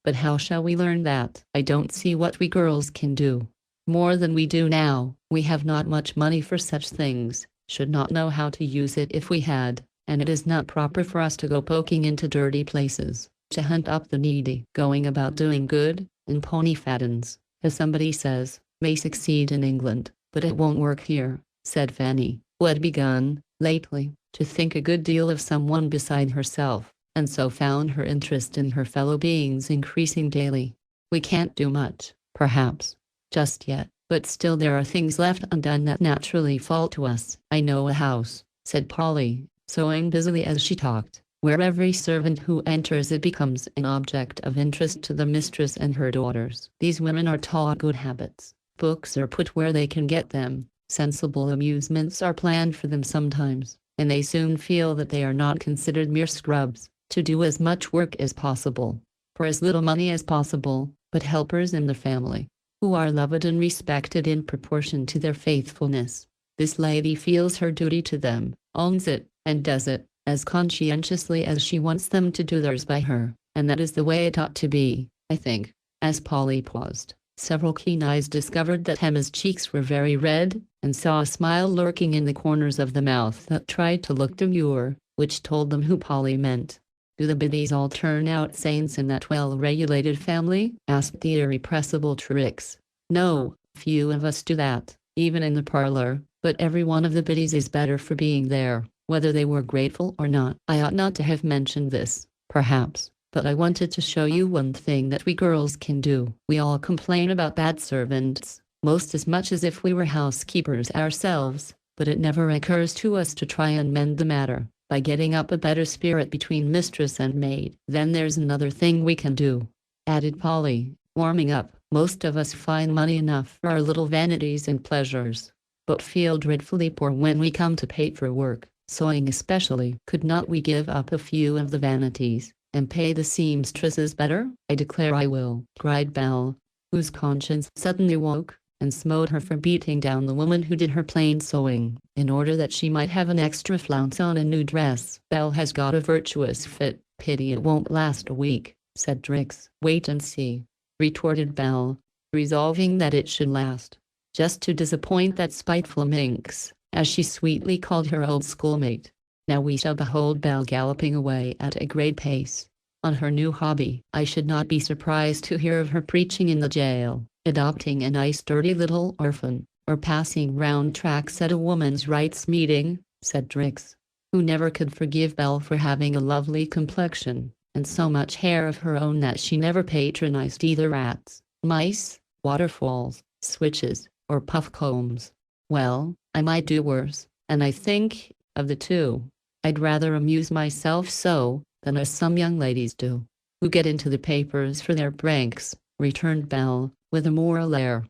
"But how shall we learn that? I don't see what we girls can do. More than we do now. We have not much money for such things, should not know how to use it if we had, and it is not proper for us to go poking into dirty places, to hunt up the needy, going about doing good, and pony faddens, as somebody says. may succeed in England, but it won't work here," said Fanny, who had begun, lately, to think a good deal of someone beside herself, and so found her interest in her fellow beings increasing daily. "We can't do much, perhaps, just yet, but still there are things left undone that naturally fall to us." "I know a house," said Polly, sewing busily as she talked, "where every servant who enters it becomes an object of interest to the mistress and her daughters. These women are taught good habits, books are put where they can get them, sensible amusements are planned for them sometimes, and they soon feel that they are not considered mere scrubs, to do as much work as possible, for as little money as possible, but helpers in the family, who are loved and respected in proportion to their faithfulness. This lady feels her duty to them, owns it, and does it as conscientiously as she wants them to do theirs by her, and that is the way it ought to be, I think." As Polly paused, several keen eyes discovered that Emma's cheeks were very red, and saw a smile lurking in the corners of the mouth that tried to look demure, which told them who Polly meant. "Do the biddies all turn out saints in that well-regulated family?" asked the irrepressible Trix. "No, few of us do that, even in the parlor, but every one of the biddies is better for being there, whether they were grateful or not. I ought not to have mentioned this, perhaps, but I wanted to show you one thing that we girls can do. We all complain about bad servants, most as much as if we were housekeepers ourselves, but it never occurs to us to try and mend the matter by getting up a better spirit between mistress and maid. Then there's another thing we can do," added Polly, warming up. "Most of us find money enough for our little vanities and pleasures, but feel dreadfully poor when we come to pay for work, sewing especially. Could not we give up a few of the vanities, and pay the seamstresses better?" "I declare I will," cried Belle, whose conscience suddenly woke, and smote her for beating down the woman who did her plain sewing, in order that she might have an extra flounce on a new dress. "Belle has got a virtuous fit. Pity it won't last a week," said Trix. "Wait and see," retorted Belle, resolving that it should last, just to disappoint that spiteful minx, as she sweetly called her old schoolmate. Now we shall behold Belle galloping away at a great pace on her new hobby. "I should not be surprised to hear of her preaching in the jail, adopting a nice dirty little orphan, or passing round tracts at a woman's rights meeting," said Trix, who never could forgive Belle for having a lovely complexion, and so much hair of her own that she never patronized either rats, mice, waterfalls, switches, or puff-combs. "Well, I might do worse, and I think, of the two, I'd rather amuse myself so, than as some young ladies do, who get into the papers for their pranks," returned Belle, with a moral air.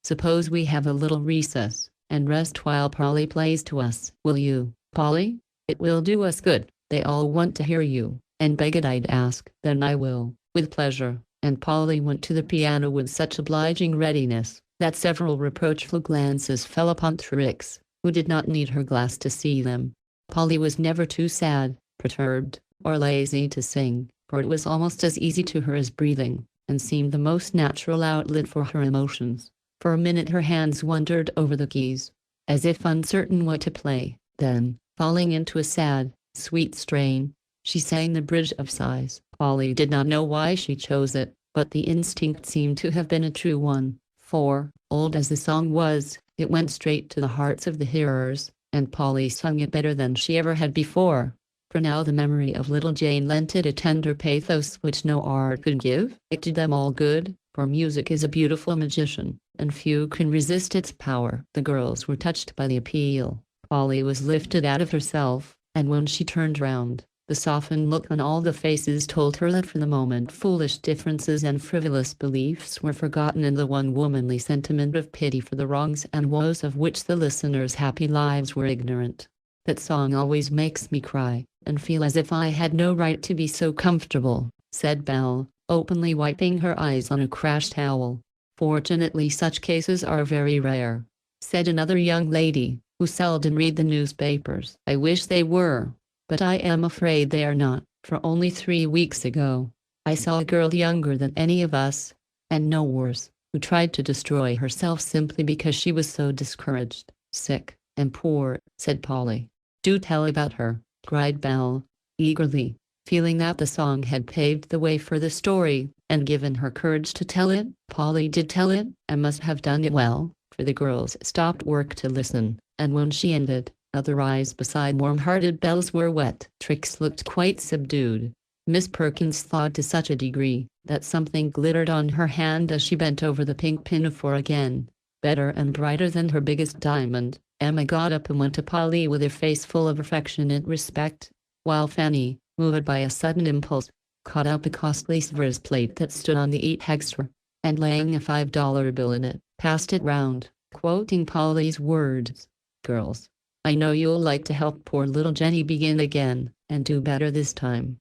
"Suppose we have a little recess, and rest while Polly plays to us. Will you, Polly? It will do us good. They all want to hear you, and beg it I'd ask." "Then I will, with pleasure," and Polly went to the piano with such obliging readiness, that several reproachful glances fell upon Trix, who did not need her glass to see them. Polly was never too sad, perturbed, or lazy to sing, for it was almost as easy to her as breathing, and seemed the most natural outlet for her emotions. For a minute her hands wandered over the keys, as if uncertain what to play. Then, falling into a sad, sweet strain, she sang the Bridge of Sighs. Polly did not know why she chose it, but the instinct seemed to have been a true one, for, old as the song was, it went straight to the hearts of the hearers, and Polly sung it better than she ever had before. For now the memory of little Jane lent it a tender pathos which no art could give. It did them all good, for music is a beautiful magician, and few can resist its power. The girls were touched by the appeal. Polly was lifted out of herself, and when she turned round, the softened look on all the faces told her that for the moment foolish differences and frivolous beliefs were forgotten in the one womanly sentiment of pity for the wrongs and woes of which the listeners' happy lives were ignorant. "That song always makes me cry, and feel as if I had no right to be so comfortable," said Belle, openly wiping her eyes on a crash towel. "Fortunately such cases are very rare," said another young lady, who seldom read the newspapers. "I wish they were, but I am afraid they are not, for only 3 weeks ago, I saw a girl younger than any of us, and no worse, who tried to destroy herself simply because she was so discouraged, sick, and poor," said Polly. "Do tell about her," cried Belle, eagerly. Feeling that the song had paved the way for the story, and given her courage to tell it, Polly did tell it, and must have done it well, for the girls stopped work to listen, and when she ended, other eyes beside warm-hearted Belle's were wet. Trix looked quite subdued. Miss Perkins thawed to such a degree, that something glittered on her hand as she bent over the pink pinafore again. Better and brighter than her biggest diamond, Emma got up and went to Polly with her face full of affectionate respect, while Fanny, moved by a sudden impulse, caught up a costly silver plate that stood on the eat extra, and laying a $5 bill in it, passed it round, quoting Polly's words, "Girls, I know you'll like to help poor little Jenny begin again, and do better this time."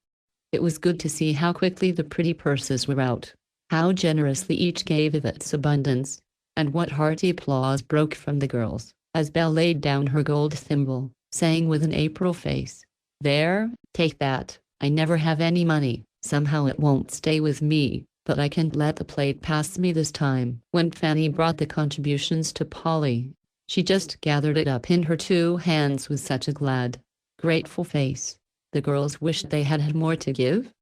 It was good to see how quickly the pretty purses were out, how generously each gave of its abundance, and what hearty applause broke from the girls, as Belle laid down her gold thimble, saying with an April face, "There, take that. I never have any money, somehow it won't stay with me, but I can't let the plate pass me this time." When Fanny brought the contributions to Polly, she just gathered it up in her two hands with such a glad, grateful face. The girls wished they had had more to give.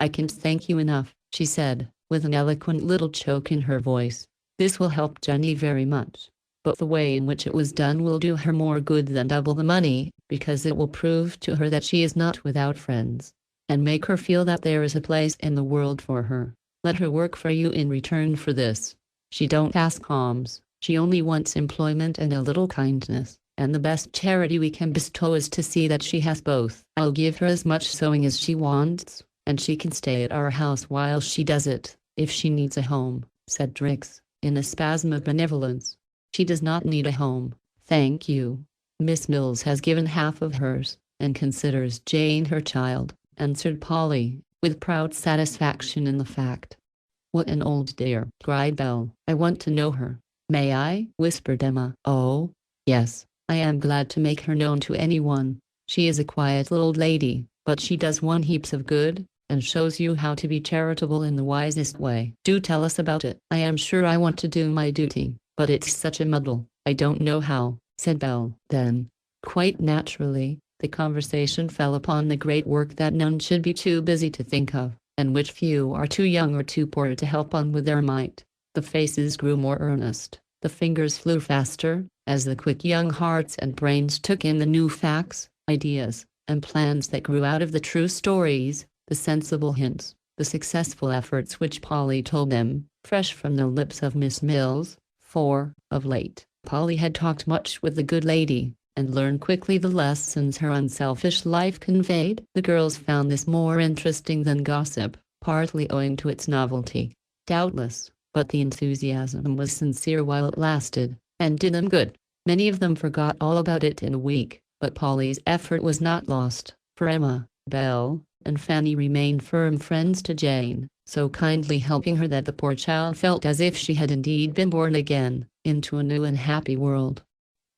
"I can't thank you enough," she said, with an eloquent little choke in her voice. "This will help Jenny very much, but the way in which it was done will do her more good than double the money, because it will prove to her that she is not without friends, and make her feel that there is a place in the world for her. Let her work for you in return for this. She don't ask alms, she only wants employment and a little kindness, and the best charity we can bestow is to see that she has both. I'll give her as much sewing as she wants, and she can stay at our house while she does it, if she needs a home," said Trix, in a spasm of benevolence. "She does not need a home, thank you. Miss Mills has given half of hers, and considers Jane her child," answered Polly, with proud satisfaction in the fact. "What an old dear!" cried Belle. "I want to know her." "May I?" whispered Emma. "Oh, yes, I am glad to make her known to anyone. She is a quiet little lady, but she does one heaps of good, and shows you how to be charitable in the wisest way." "Do tell us about it. I am sure I want to do my duty, but it's such a muddle, I don't know how," said Belle. Then, quite naturally, the conversation fell upon the great work that none should be too busy to think of, and which few are too young or too poor to help on with their might. The faces grew more earnest, the fingers flew faster, as the quick young hearts and brains took in the new facts, ideas, and plans that grew out of the true stories, the sensible hints, the successful efforts which Polly told them, fresh from the lips of Miss Mills, for, of late, Polly had talked much with the good lady, and learned quickly the lessons her unselfish life conveyed. The girls found this more interesting than gossip, partly owing to its novelty, doubtless, but the enthusiasm was sincere while it lasted, and did them good. Many of them forgot all about it in a week, but Polly's effort was not lost, for Emma, Belle, and Fanny remained firm friends to Jane, so kindly helping her that the poor child felt as if she had indeed been born again, into a new and happy world.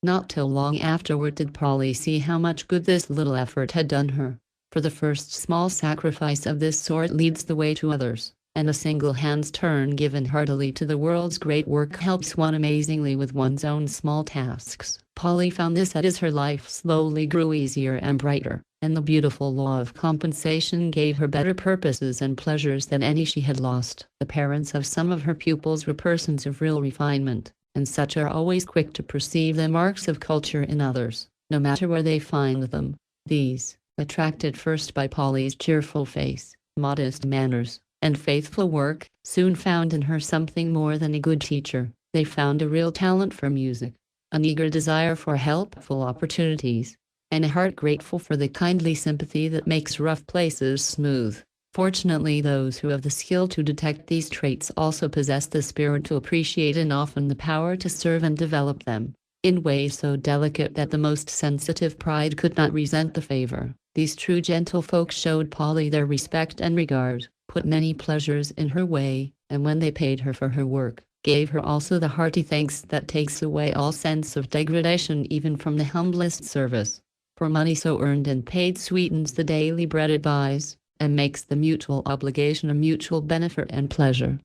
Not till long afterward did Polly see how much good this little effort had done her, for the first small sacrifice of this sort leads the way to others, and a single hand's turn given heartily to the world's great work helps one amazingly with one's own small tasks. Polly found this as her life slowly grew easier and brighter, and the beautiful law of compensation gave her better purposes and pleasures than any she had lost. The parents of some of her pupils were persons of real refinement, and such are always quick to perceive the marks of culture in others, no matter where they find them. These, attracted first by Polly's cheerful face, modest manners, and faithful work, soon found in her something more than a good teacher. They found a real talent for music, an eager desire for helpful opportunities, and a heart grateful for the kindly sympathy that makes rough places smooth. Fortunately, those who have the skill to detect these traits also possess the spirit to appreciate and often the power to serve and develop them, in ways so delicate that the most sensitive pride could not resent the favor. These true gentlefolk showed Polly their respect and regard, put many pleasures in her way, and when they paid her for her work, gave her also the hearty thanks that takes away all sense of degradation even from the humblest service. For money so earned and paid sweetens the daily bread it buys, and makes the mutual obligation a mutual benefit and pleasure.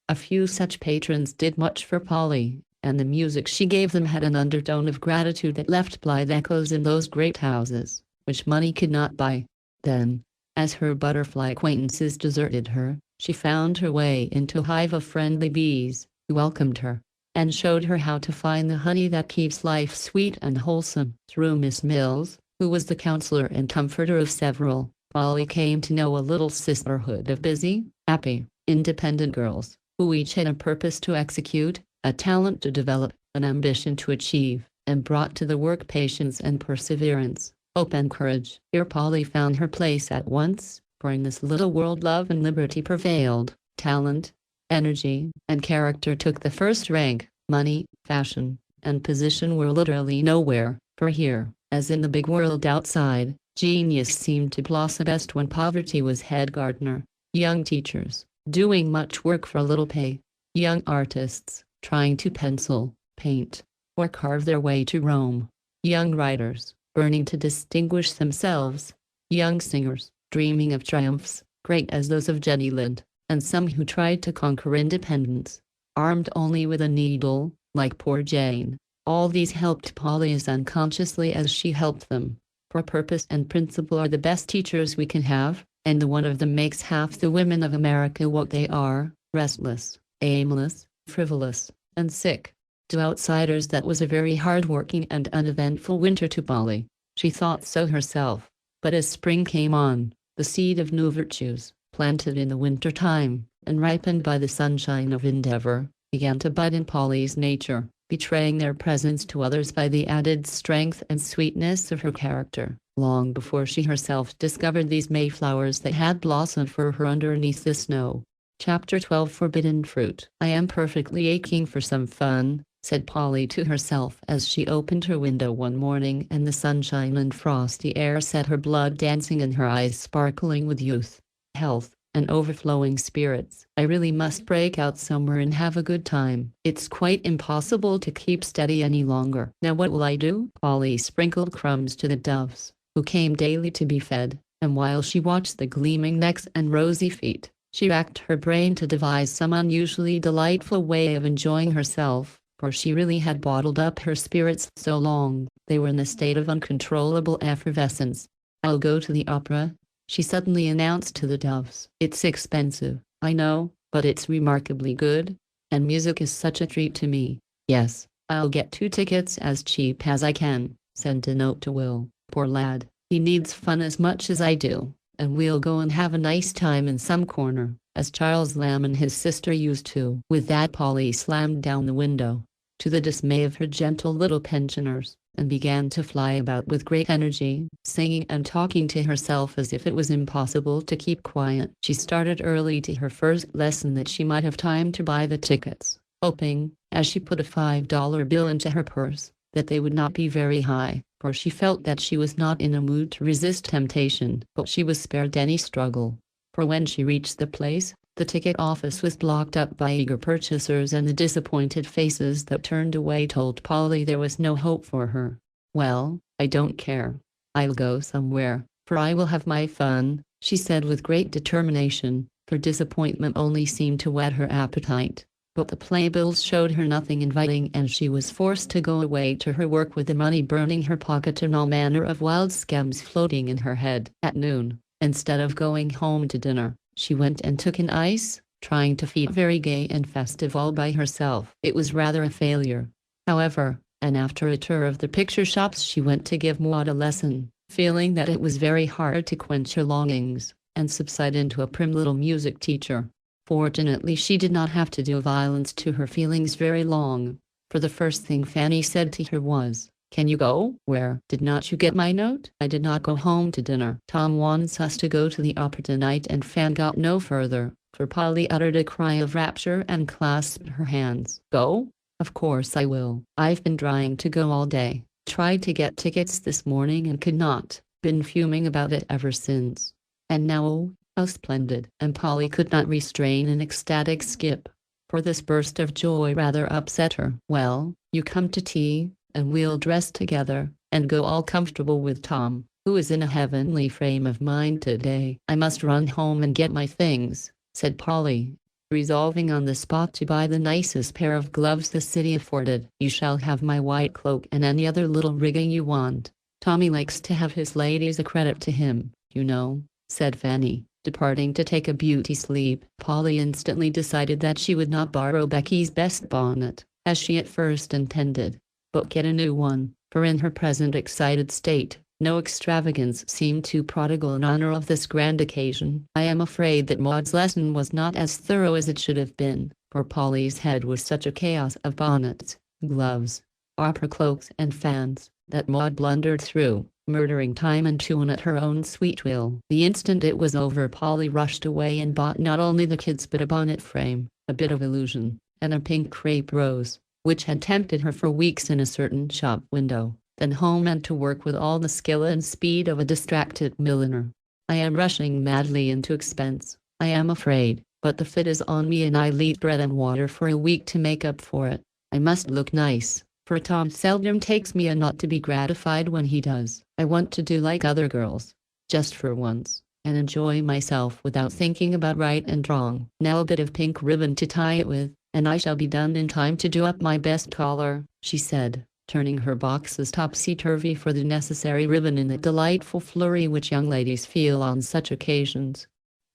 A few such patrons did much for Polly, and the music she gave them had an undertone of gratitude that left blithe echoes in those great houses, which money could not buy. Then, As her butterfly acquaintances deserted her, she found her way into a hive of friendly bees, who welcomed her and showed her how to find the honey that keeps life sweet and wholesome. Through Miss Mills, who was the counselor and comforter of several, Polly came to know a little sisterhood of busy, happy, independent girls, who each had a purpose to execute, a talent to develop, an ambition to achieve, and brought to the work patience and perseverance, hope and courage. Here Polly found her place at once, for in this little world love and liberty prevailed. Talent, energy, and character took the first rank. Money, fashion, and position were literally nowhere, for here, as in the big world outside, genius seemed to blossom best when poverty was head gardener. Young teachers, doing much work for little pay. Young artists, trying to pencil, paint, or carve their way to Rome. Young writers, burning to distinguish themselves. Young singers, dreaming of triumphs, great as those of Jenny Lind, and some who tried to conquer independence, armed only with a needle, like poor Jane. All these helped Polly as unconsciously as she helped them, for purpose and principle are the best teachers we can have, and the one of them makes half the women of America what they are, restless, aimless, frivolous, and sick. To outsiders that was a very hard-working and uneventful winter to Polly. She thought so herself. But as spring came on, the seed of new virtues, planted in the winter time, and ripened by the sunshine of endeavor, began to bud in Polly's nature, betraying their presence to others by the added strength and sweetness of her character. Long before she herself discovered these mayflowers that had blossomed for her underneath the snow. Chapter 12 Forbidden Fruit. I am perfectly aching for some fun, said Polly to herself as she opened her window one morning and the sunshine and frosty air set her blood dancing and her eyes sparkling with youth, health, and overflowing spirits. I really must break out somewhere and have a good time. It's quite impossible to keep steady any longer. Now what will I do? Polly sprinkled crumbs to the doves, who came daily to be fed, and while she watched the gleaming necks and rosy feet, she racked her brain to devise some unusually delightful way of enjoying herself. For she really had bottled up her spirits so long, they were in a state of uncontrollable effervescence. I'll go to the opera, she suddenly announced to the doves. It's expensive, I know, but it's remarkably good, and music is such a treat to me. Yes, I'll get 2 tickets as cheap as I can. Send a note to Will, poor lad, he needs fun as much as I do, and we'll go and have a nice time in some corner, as Charles Lamb and his sister used to. With that Polly slammed down the window, to the dismay of her gentle little pensioners, and began to fly about with great energy, singing and talking to herself as if it was impossible to keep quiet. She started early to her first lesson that she might have time to buy the tickets, hoping, as she put a $5 bill into her purse, that they would not be very high, for she felt that she was not in a mood to resist temptation. But she was spared any struggle, for when she reached the place, the ticket office was blocked up by eager purchasers, and the disappointed faces that turned away told Polly there was no hope for her. Well, I don't care. I'll go somewhere, for I will have my fun, she said with great determination, for disappointment only seemed to whet her appetite. But the playbills showed her nothing inviting, and she was forced to go away to her work with the money burning her pocket and all manner of wild schemes floating in her head. At noon, instead of going home to dinner, she went and took an ice, trying to feel very gay and festive all by herself. It was rather a failure, however, and after a tour of the picture shops she went to give Maud a lesson, feeling that it was very hard to quench her longings, and subside into a prim little music teacher. Fortunately she did not have to do violence to her feelings very long, for the first thing Fanny said to her was, "Can you go?" "Where? Did not you get my note?" "I did not go home to dinner. Tom wants us to go to the opera tonight," and Fan got no further, for Polly uttered a cry of rapture and clasped her hands. "Go? Of course I will. I've been trying to go all day. Tried to get tickets this morning and could not. Been fuming about it ever since. And now, oh, how splendid!" And Polly could not restrain an ecstatic skip, for this burst of joy rather upset her. "Well, you come to tea, and we'll dress together, and go all comfortable with Tom, who is in a heavenly frame of mind today." "I must run home and get my things," said Polly, resolving on the spot to buy the nicest pair of gloves the city afforded. "You shall have my white cloak and any other little rigging you want. Tommy likes to have his ladies a credit to him, you know," said Fanny, departing to take a beauty sleep. Polly instantly decided that she would not borrow Becky's best bonnet, as she at first intended, but get a new one, for in her present excited state, no extravagance seemed too prodigal in honor of this grand occasion. I am afraid that Maud's lesson was not as thorough as it should have been, for Polly's head was such a chaos of bonnets, gloves, opera cloaks and fans, that Maud blundered through, murdering time and tune at her own sweet will. The instant it was over, Polly rushed away and bought not only the kids but a bonnet frame, a bit of illusion, and a pink crepe rose, which had tempted her for weeks in a certain shop window, then home and to work with all the skill and speed of a distracted milliner. I am rushing madly into expense, I am afraid, but the fit is on me and I leave bread and water for a week to make up for it. I must look nice, for Tom seldom takes me and not to be gratified when he does. I want to do like other girls, just for once, and enjoy myself without thinking about right and wrong. Now a bit of pink ribbon to tie it with, and I shall be done in time to do up my best collar, she said, turning her boxes topsy-turvy for the necessary ribbon in the delightful flurry which young ladies feel on such occasions.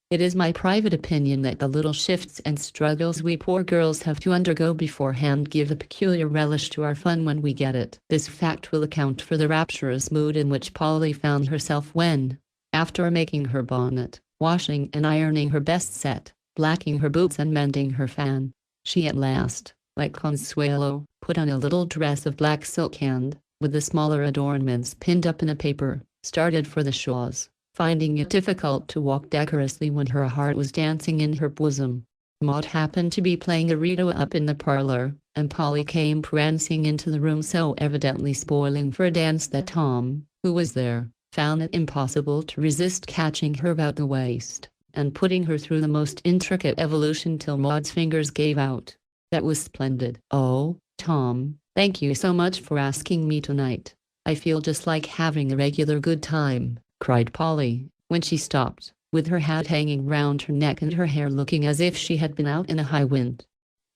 It is my private opinion that the little shifts and struggles we poor girls have to undergo beforehand give a peculiar relish to our fun when we get it. This fact will account for the rapturous mood in which Polly found herself when, after making her bonnet, washing and ironing her best set, blacking her boots and mending her fan, she at last, like Consuelo, put on a little dress of black silk and, with the smaller adornments pinned up in a paper, started for the Shaws, finding it difficult to walk decorously when her heart was dancing in her bosom. Maud happened to be playing a Rito up in the parlor, and Polly came prancing into the room so evidently spoiling for a dance that Tom, who was there, found it impossible to resist catching her about the waist, and putting her through the most intricate evolution till Maud's fingers gave out. That was splendid. Oh, Tom, thank you so much for asking me tonight. I feel just like having a regular good time, cried Polly, when she stopped, with her hat hanging round her neck and her hair looking as if she had been out in a high wind.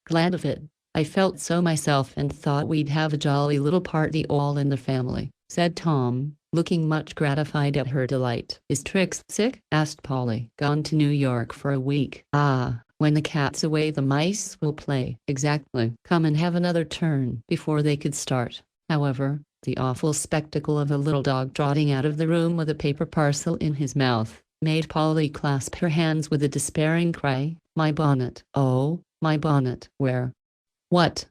Glad of it. I felt so myself and thought we'd have a jolly little party all in the family, said Tom, looking much gratified at her delight. Is Trix sick? Asked Polly. Gone to New York for a week. Ah, when the cat's away the mice will play. Exactly. Come and have another turn. Before they could start, however, the awful spectacle of a little dog trotting out of the room with a paper parcel in his mouth made Polly clasp her hands with a despairing cry. My bonnet. Oh, my bonnet. Where? What?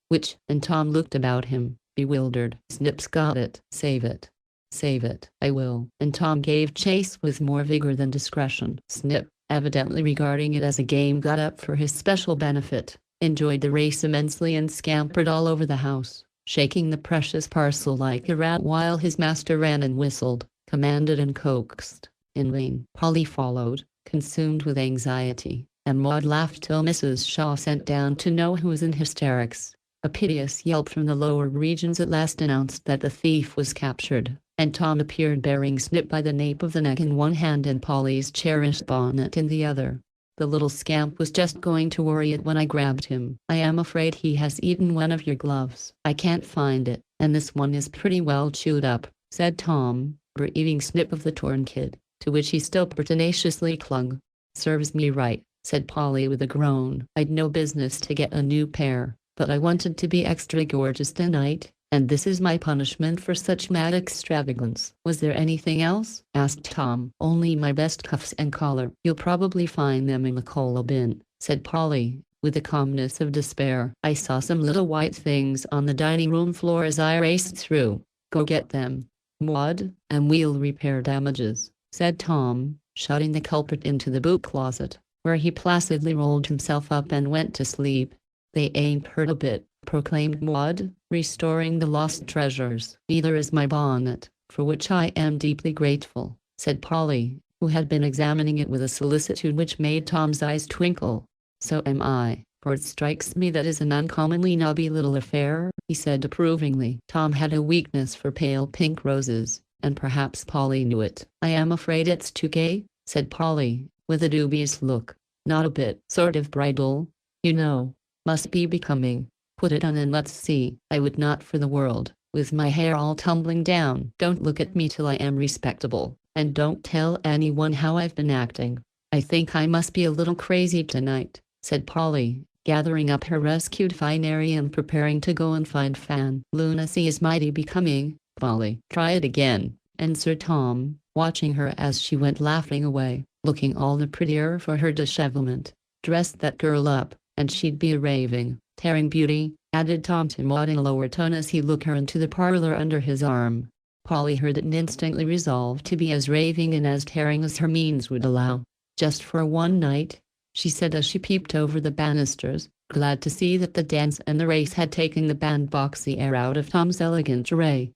Which? And Tom looked about him, bewildered. Snip's got it. Save it. Save it. I will. And Tom gave chase with more vigor than discretion. Snip, evidently regarding it as a game got up for his special benefit, enjoyed the race immensely and scampered all over the house, shaking the precious parcel like a rat while his master ran and whistled, commanded and coaxed. In vain. Polly followed, consumed with anxiety, and Maud laughed till Mrs. Shaw sent down to know who was in hysterics. A piteous yelp from the lower regions at last announced that the thief was captured, and Tom appeared bearing Snip by the nape of the neck in one hand and Polly's cherished bonnet in the other. The little scamp was just going to worry it when I grabbed him. I am afraid he has eaten one of your gloves. I can't find it, and this one is pretty well chewed up, said Tom, relieving Snip of the torn kid, to which he still pertinaciously clung. Serves me right, said Polly with a groan. I'd no business to get a new pair, but I wanted to be extra gorgeous tonight, and this is my punishment for such mad extravagance. Was there anything else? Asked Tom. Only my best cuffs and collar. You'll probably find them in the coal bin, said Polly, with the calmness of despair. I saw some little white things on the dining room floor as I raced through. Go get them, Maud, and we'll repair damages, said Tom, shutting the culprit into the boot closet, where he placidly rolled himself up and went to sleep. They ain't hurt a bit, proclaimed Maud, restoring the lost treasures. Neither is my bonnet, for which I am deeply grateful, said Polly, who had been examining it with a solicitude which made Tom's eyes twinkle. So am I, for it strikes me that is an uncommonly nubby little affair, he said approvingly. Tom had a weakness for pale pink roses, and perhaps Polly knew it. I am afraid it's too gay, said Polly, with a dubious look. Not a bit. Sort of bridal, you know. Must be becoming. Put it on and let's see. I would not for the world, with my hair all tumbling down. Don't look at me till I am respectable, and don't tell anyone how I've been acting. I think I must be a little crazy tonight," said Polly, gathering up her rescued finery and preparing to go and find Fan. "Lunacy is mighty becoming, Polly." "Try it again," answered Tom, watching her as she went laughing away, looking all the prettier for her dishevelment. "Dress that girl up, and she'd be a raving, tearing beauty," added Tom to Maud in a lower tone as he looked her into the parlor under his arm. Polly heard it and instantly resolved to be as raving and as tearing as her means would allow. "Just for one night," she said as she peeped over the banisters, glad to see that the dance and the race had taken the bandboxy air out of Tom's elegant array.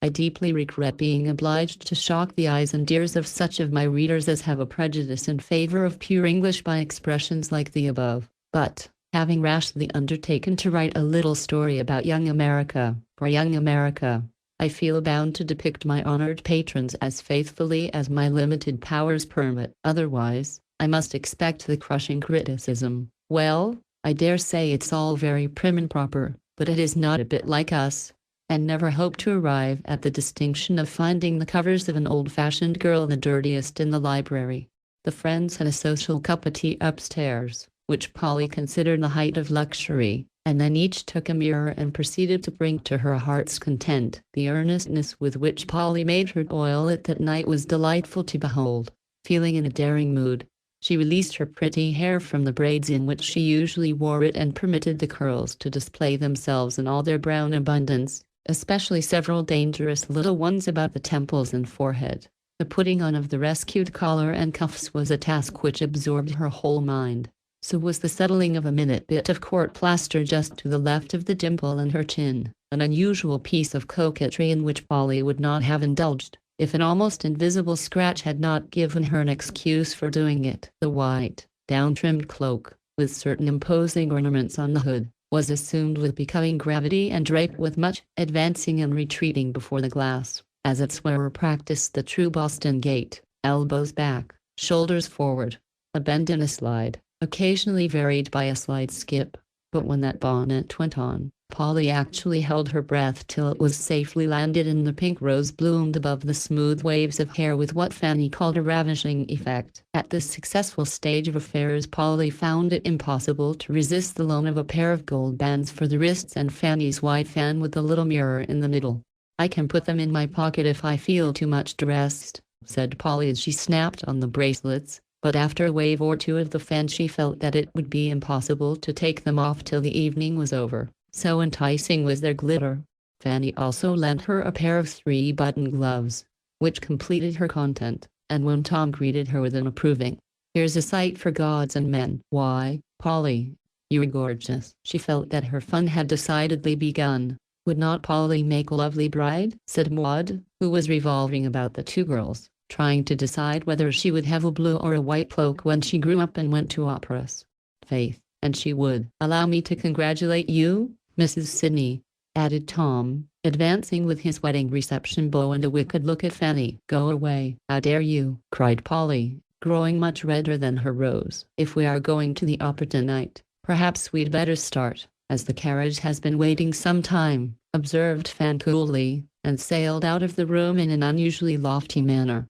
"I deeply regret being obliged to shock the eyes and ears of such of my readers as have a prejudice in favor of pure English by expressions like the above, but, having rashly undertaken to write a little story about young America, for young America, I feel bound to depict my honored patrons as faithfully as my limited powers permit. Otherwise, I must expect the crushing criticism, 'Well, I dare say it's all very prim and proper, but it is not a bit like us,' and never hope to arrive at the distinction of finding the covers of an old-fashioned girl the dirtiest in the library." The friends had a social cup of tea upstairs, which Polly considered the height of luxury, and then each took a mirror and proceeded to bring to her heart's content. The earnestness with which Polly made her toilet that night was delightful to behold. Feeling in a daring mood, she released her pretty hair from the braids in which she usually wore it and permitted the curls to display themselves in all their brown abundance, especially several dangerous little ones about the temples and forehead. The putting on of the rescued collar and cuffs was a task which absorbed her whole mind. So was the settling of a minute bit of court plaster just to the left of the dimple in her chin, an unusual piece of coquetry in which Polly would not have indulged, if an almost invisible scratch had not given her an excuse for doing it. The white, down-trimmed cloak, with certain imposing ornaments on the hood, was assumed with becoming gravity and draped with much advancing and retreating before the glass, as its wearer practiced the true Boston gait, elbows back, shoulders forward, a bend and a slide, occasionally varied by a slight skip. But when that bonnet went on, Polly actually held her breath till it was safely landed and the pink rose bloomed above the smooth waves of hair with what Fanny called a ravishing effect. At this successful stage of affairs Polly found it impossible to resist the loan of a pair of gold bands for the wrists and Fanny's white fan with the little mirror in the middle. "I can put them in my pocket if I feel too much dressed," said Polly as she snapped on the bracelets. But after a wave or two of the fan she felt that it would be impossible to take them off till the evening was over, so enticing was their glitter. Fanny also lent her a pair of 3-button gloves, which completed her content, and when Tom greeted her with an approving, "Here's a sight for gods and men. Why, Polly, you're gorgeous," she felt that her fun had decidedly begun. "Would not Polly make a lovely bride?" said Maud, who was revolving about the two girls, trying to decide whether she would have a blue or a white cloak when she grew up and went to operas. "Faith, and she would." "Allow me to congratulate you, Mrs. Sidney," added Tom, advancing with his wedding reception bow and a wicked look at Fanny. "Go away." "How dare you?" cried Polly, growing much redder than her rose. "If we are going to the opera tonight, perhaps we'd better start, as the carriage has been waiting some time," observed Fan coolly, and sailed out of the room in an unusually lofty manner.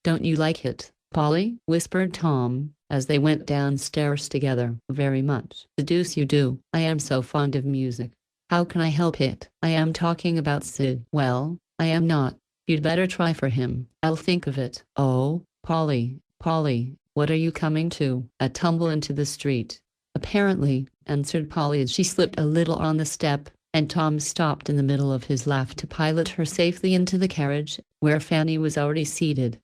"Don't you like it, Polly?" whispered Tom, as they went downstairs together. "Very much." "The deuce you do. I am so fond of music." "How can I help it? I am talking about Sid." "Well, I am not. You'd better try for him." "I'll think of it." "Oh, Polly, what are you coming to?" "A tumble into the street." "Apparently," answered Polly as she slipped a little on the step, and Tom stopped in the middle of his laugh to pilot her safely into the carriage, where Fanny was already seated.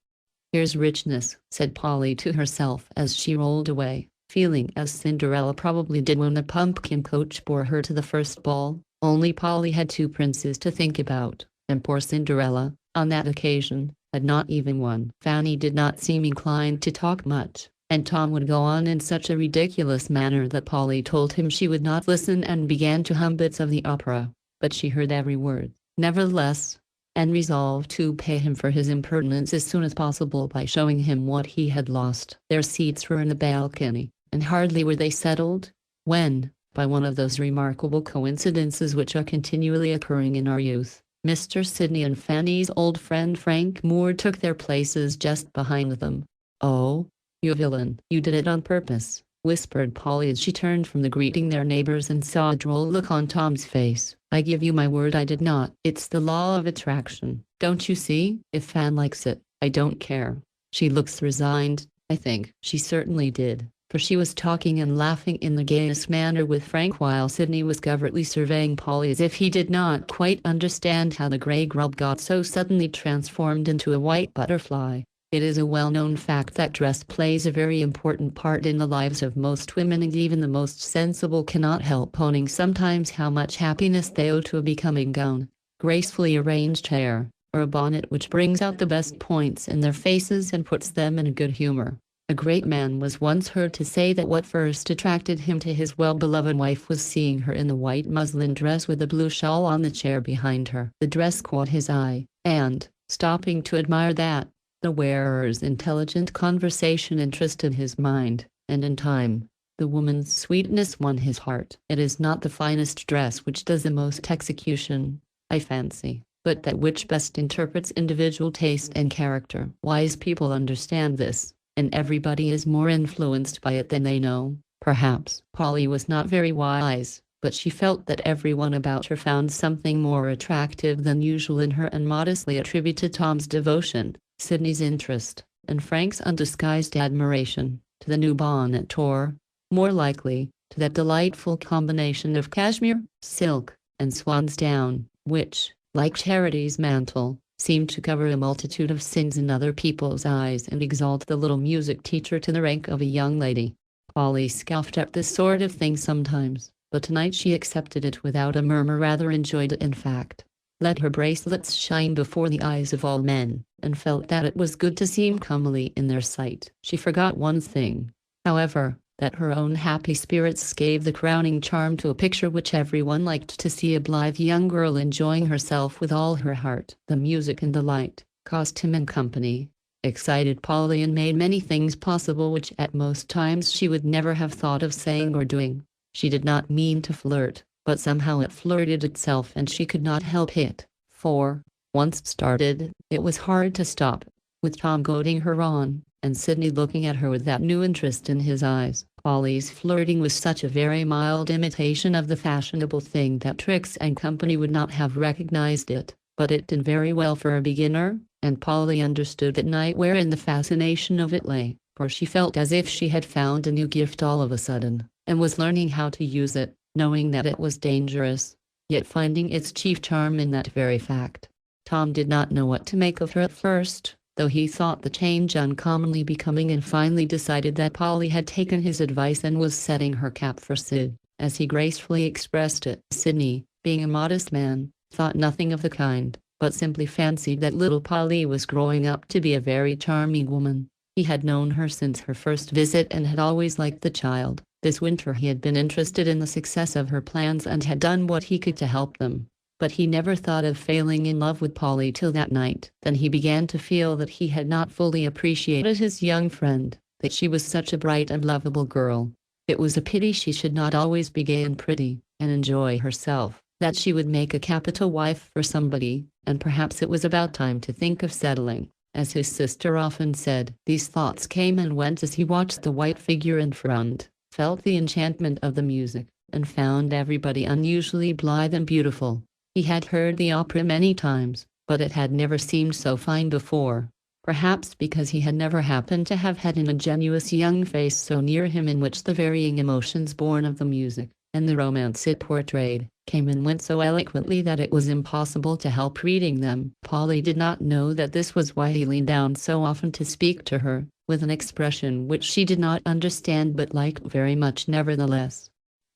"Here's richness," said Polly to herself as she rolled away, feeling as Cinderella probably did when the pumpkin coach bore her to the first ball, only Polly had 2 princes to think about, and poor Cinderella, on that occasion, had not even one. Fanny did not seem inclined to talk much, and Tom would go on in such a ridiculous manner that Polly told him she would not listen and began to hum bits of the opera, but she heard every word, nevertheless, and resolved to pay him for his impertinence as soon as possible by showing him what he had lost. Their seats were in the balcony, and hardly were they settled, when, by one of those remarkable coincidences which are continually occurring in our youth, Mr. Sidney and Fanny's old friend Frank Moore took their places just behind them. "Oh, you villain, you did it on purpose," whispered Polly as she turned from the greeting their neighbors and saw a droll look on Tom's face. "I give you my word I did not. It's the law of attraction. Don't you see? If Fan likes it, I don't care." She looks resigned. I think she certainly did, for she was talking and laughing in the gayest manner with Frank while Sidney was covertly surveying Polly as if he did not quite understand how the grey grub got so suddenly transformed into a white butterfly. It is a well-known fact that dress plays a very important part in the lives of most women, and even the most sensible cannot help owning sometimes how much happiness they owe to a becoming gown, gracefully arranged hair, or a bonnet which brings out the best points in their faces and puts them in a good humor. A great man was once heard to say that what first attracted him to his well-beloved wife was seeing her in the white muslin dress with a blue shawl on the chair behind her. The dress caught his eye, and, stopping to admire that, the wearer's intelligent conversation interested his mind, and in time, the woman's sweetness won his heart. It is not the finest dress which does the most execution, I fancy, but that which best interprets individual taste and character. Wise people understand this, and everybody is more influenced by it than they know, perhaps. Polly was not very wise, but she felt that everyone about her found something more attractive than usual in her and modestly attributed Tom's devotion, Sidney's interest, and Frank's undisguised admiration to the new bonnet, or, more likely, to that delightful combination of cashmere, silk, and swan's down, which, like Charity's mantle, seemed to cover a multitude of sins in other people's eyes and exalt the little music teacher to the rank of a young lady. Polly scoffed at this sort of thing sometimes, but tonight she accepted it without a murmur, rather enjoyed it in fact. Let her bracelets shine before the eyes of all men, and felt that it was good to seem comely in their sight. She forgot one thing, however, that her own happy spirits gave the crowning charm to a picture which everyone liked to see: a blithe young girl enjoying herself with all her heart. The music and the light, costume and company, excited Polly and made many things possible which at most times she would never have thought of saying or doing. She did not mean to flirt, but somehow it flirted itself and she could not help it, for, once started, it was hard to stop, with Tom goading her on, and Sidney looking at her with that new interest in his eyes. Polly's flirting was such a very mild imitation of the fashionable thing that Trix and company would not have recognized it, but it did very well for a beginner, and Polly understood that night wherein the fascination of it lay, for she felt as if she had found a new gift all of a sudden, and was learning how to use it, knowing that it was dangerous, yet finding its chief charm in that very fact. Tom did not know what to make of her at first, though he thought the change uncommonly becoming, and finally decided that Polly had taken his advice and was setting her cap for Sid, as he gracefully expressed it. Sidney, being a modest man, thought nothing of the kind, but simply fancied that little Polly was growing up to be a very charming woman. He had known her since her first visit and had always liked the child. This winter he had been interested in the success of her plans and had done what he could to help them. But he never thought of falling in love with Polly till that night. Then he began to feel that he had not fully appreciated his young friend, that she was such a bright and lovable girl. It was a pity she should not always be gay and pretty, and enjoy herself, that she would make a capital wife for somebody, and perhaps it was about time to think of settling, as his sister often said. These thoughts came and went as he watched the white figure in front, felt the enchantment of the music, and found everybody unusually blithe and beautiful. He had heard the opera many times, but it had never seemed so fine before, perhaps because he had never happened to have had an ingenuous young face so near him in which the varying emotions born of the music, and the romance it portrayed, came and went so eloquently that it was impossible to help reading them. Polly did not know that this was why he leaned down so often to speak to her, with an expression which she did not understand but liked very much nevertheless.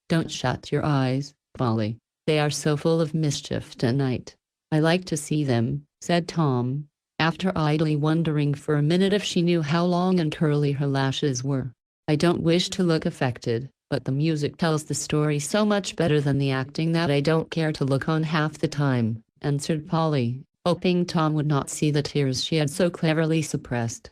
"Don't shut your eyes, Polly. They are so full of mischief tonight. I like to see them," said Tom, after idly wondering for a minute if she knew how long and curly her lashes were. "I don't wish to look affected, but the music tells the story so much better than the acting that I don't care to look on half the time," answered Polly, hoping Tom would not see the tears she had so cleverly suppressed.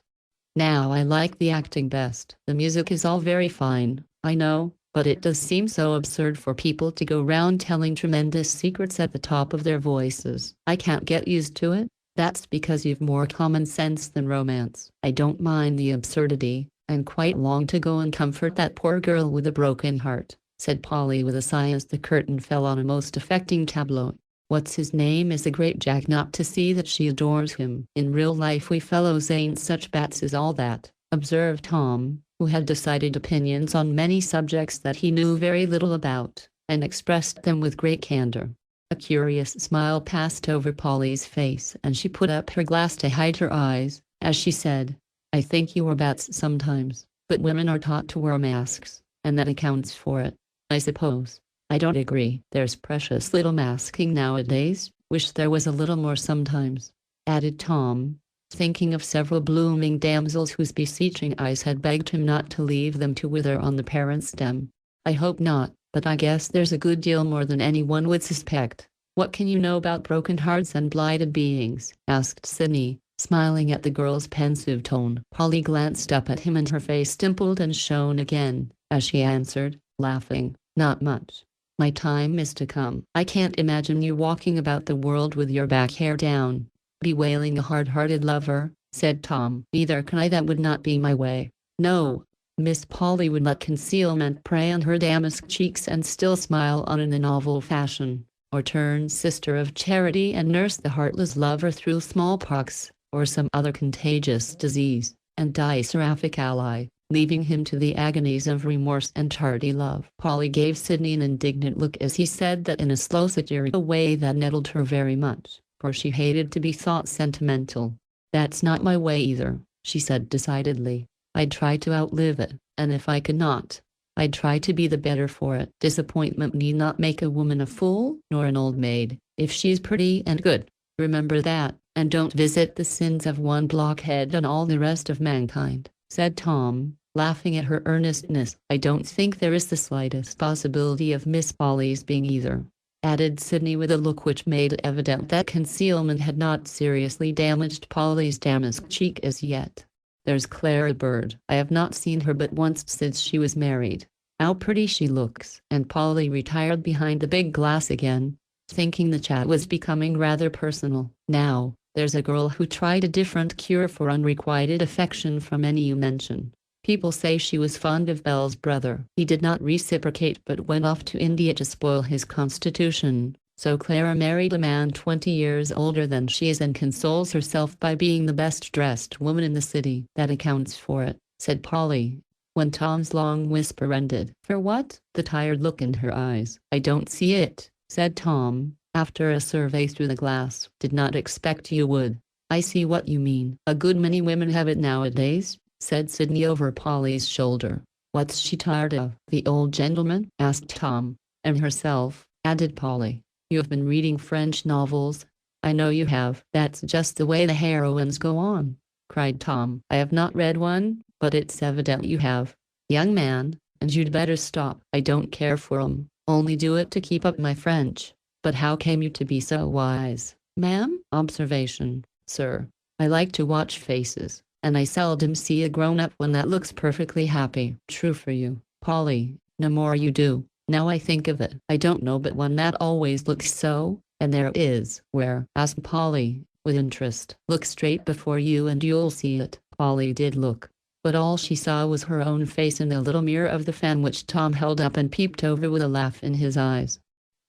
"Now I like the acting best. The music is all very fine, I know, but it does seem so absurd for people to go round telling tremendous secrets at the top of their voices. I can't get used to it. That's because you've more common sense than romance. I don't mind the absurdity, and quite long to go and comfort that poor girl with a broken heart," said Polly with a sigh as the curtain fell on a most affecting tableau. "What's his name is a great jack not to see that she adores him. In real life we fellows ain't such bats as all that," observed Tom, who had decided opinions on many subjects that he knew very little about, and expressed them with great candor. A curious smile passed over Polly's face and she put up her glass to hide her eyes, as she said, "I think you are bats sometimes, but women are taught to wear masks, and that accounts for it, I suppose." "I don't agree. There's precious little masking nowadays. Wish there was a little more sometimes," added Tom, thinking of several blooming damsels whose beseeching eyes had begged him not to leave them to wither on the parent stem. "I hope not, but I guess there's a good deal more than anyone would suspect." "What can you know about broken hearts and blighted beings?" asked Sydney, smiling at the girl's pensive tone. Polly glanced up at him and her face dimpled and shone again, as she answered, laughing, "Not much. My time is to come. I can't imagine you walking about the world with your back hair down, bewailing a hard-hearted lover," said Tom. "Neither can I. That would not be my way." "No." Miss Polly would let concealment prey on her damask cheeks and still smile on in the novel fashion, or turn sister of charity and nurse the heartless lover through smallpox, or some other contagious disease, and die seraphic ally, leaving him to the agonies of remorse and tardy love. Polly gave Sydney an indignant look as he said that in a slow satirical way that nettled her very much, for she hated to be thought sentimental. "That's not my way either," she said decidedly. "I'd try to outlive it, and if I could not, I'd try to be the better for it. Disappointment need not make a woman a fool, nor an old maid, if she's pretty and good. Remember that, and don't visit the sins of one blockhead on all the rest of mankind," said Tom, laughing at her earnestness. "I don't think there is the slightest possibility of Miss Polly's being either," added Sydney with a look which made it evident that concealment had not seriously damaged Polly's damask cheek as yet. "There's Clara Bird. I have not seen her but once since she was married. How pretty she looks," and Polly retired behind the big glass again, thinking the chat was becoming rather personal. "Now, there's a girl who tried a different cure for unrequited affection from any you mention. People say she was fond of Belle's brother. He did not reciprocate but went off to India to spoil his constitution. So Clara married a man 20 years older than she is and consoles herself by being the best-dressed woman in the city." "That accounts for it," said Polly, when Tom's long whisper ended. "For what?" The tired look in her eyes. "I don't see it," said Tom, after a survey through the glass. "Did not expect you would." "I see what you mean. A good many women have it nowadays," said Sydney over Polly's shoulder. "What's she tired of?" "The old gentleman?" asked Tom. "And herself," added Polly. "You have been reading French novels." "I know you have." "That's just the way the heroines go on," cried Tom. "I have not read one, but it's evident you have." "Young man, and you'd better stop." "I don't care for 'em, only do it to keep up my French." "But how came you to be so wise?" "Ma'am?" "Observation, sir. I like to watch faces, and I seldom see a grown-up one that looks perfectly happy." "True for you, Polly, no more you do. Now I think of it, I don't know but one that always looks so, and there it is." "Where?" asked Polly, with interest. "Look straight before you and you'll see it." Polly did look, but all she saw was her own face in the little mirror of the fan which Tom held up and peeped over with a laugh in his eyes.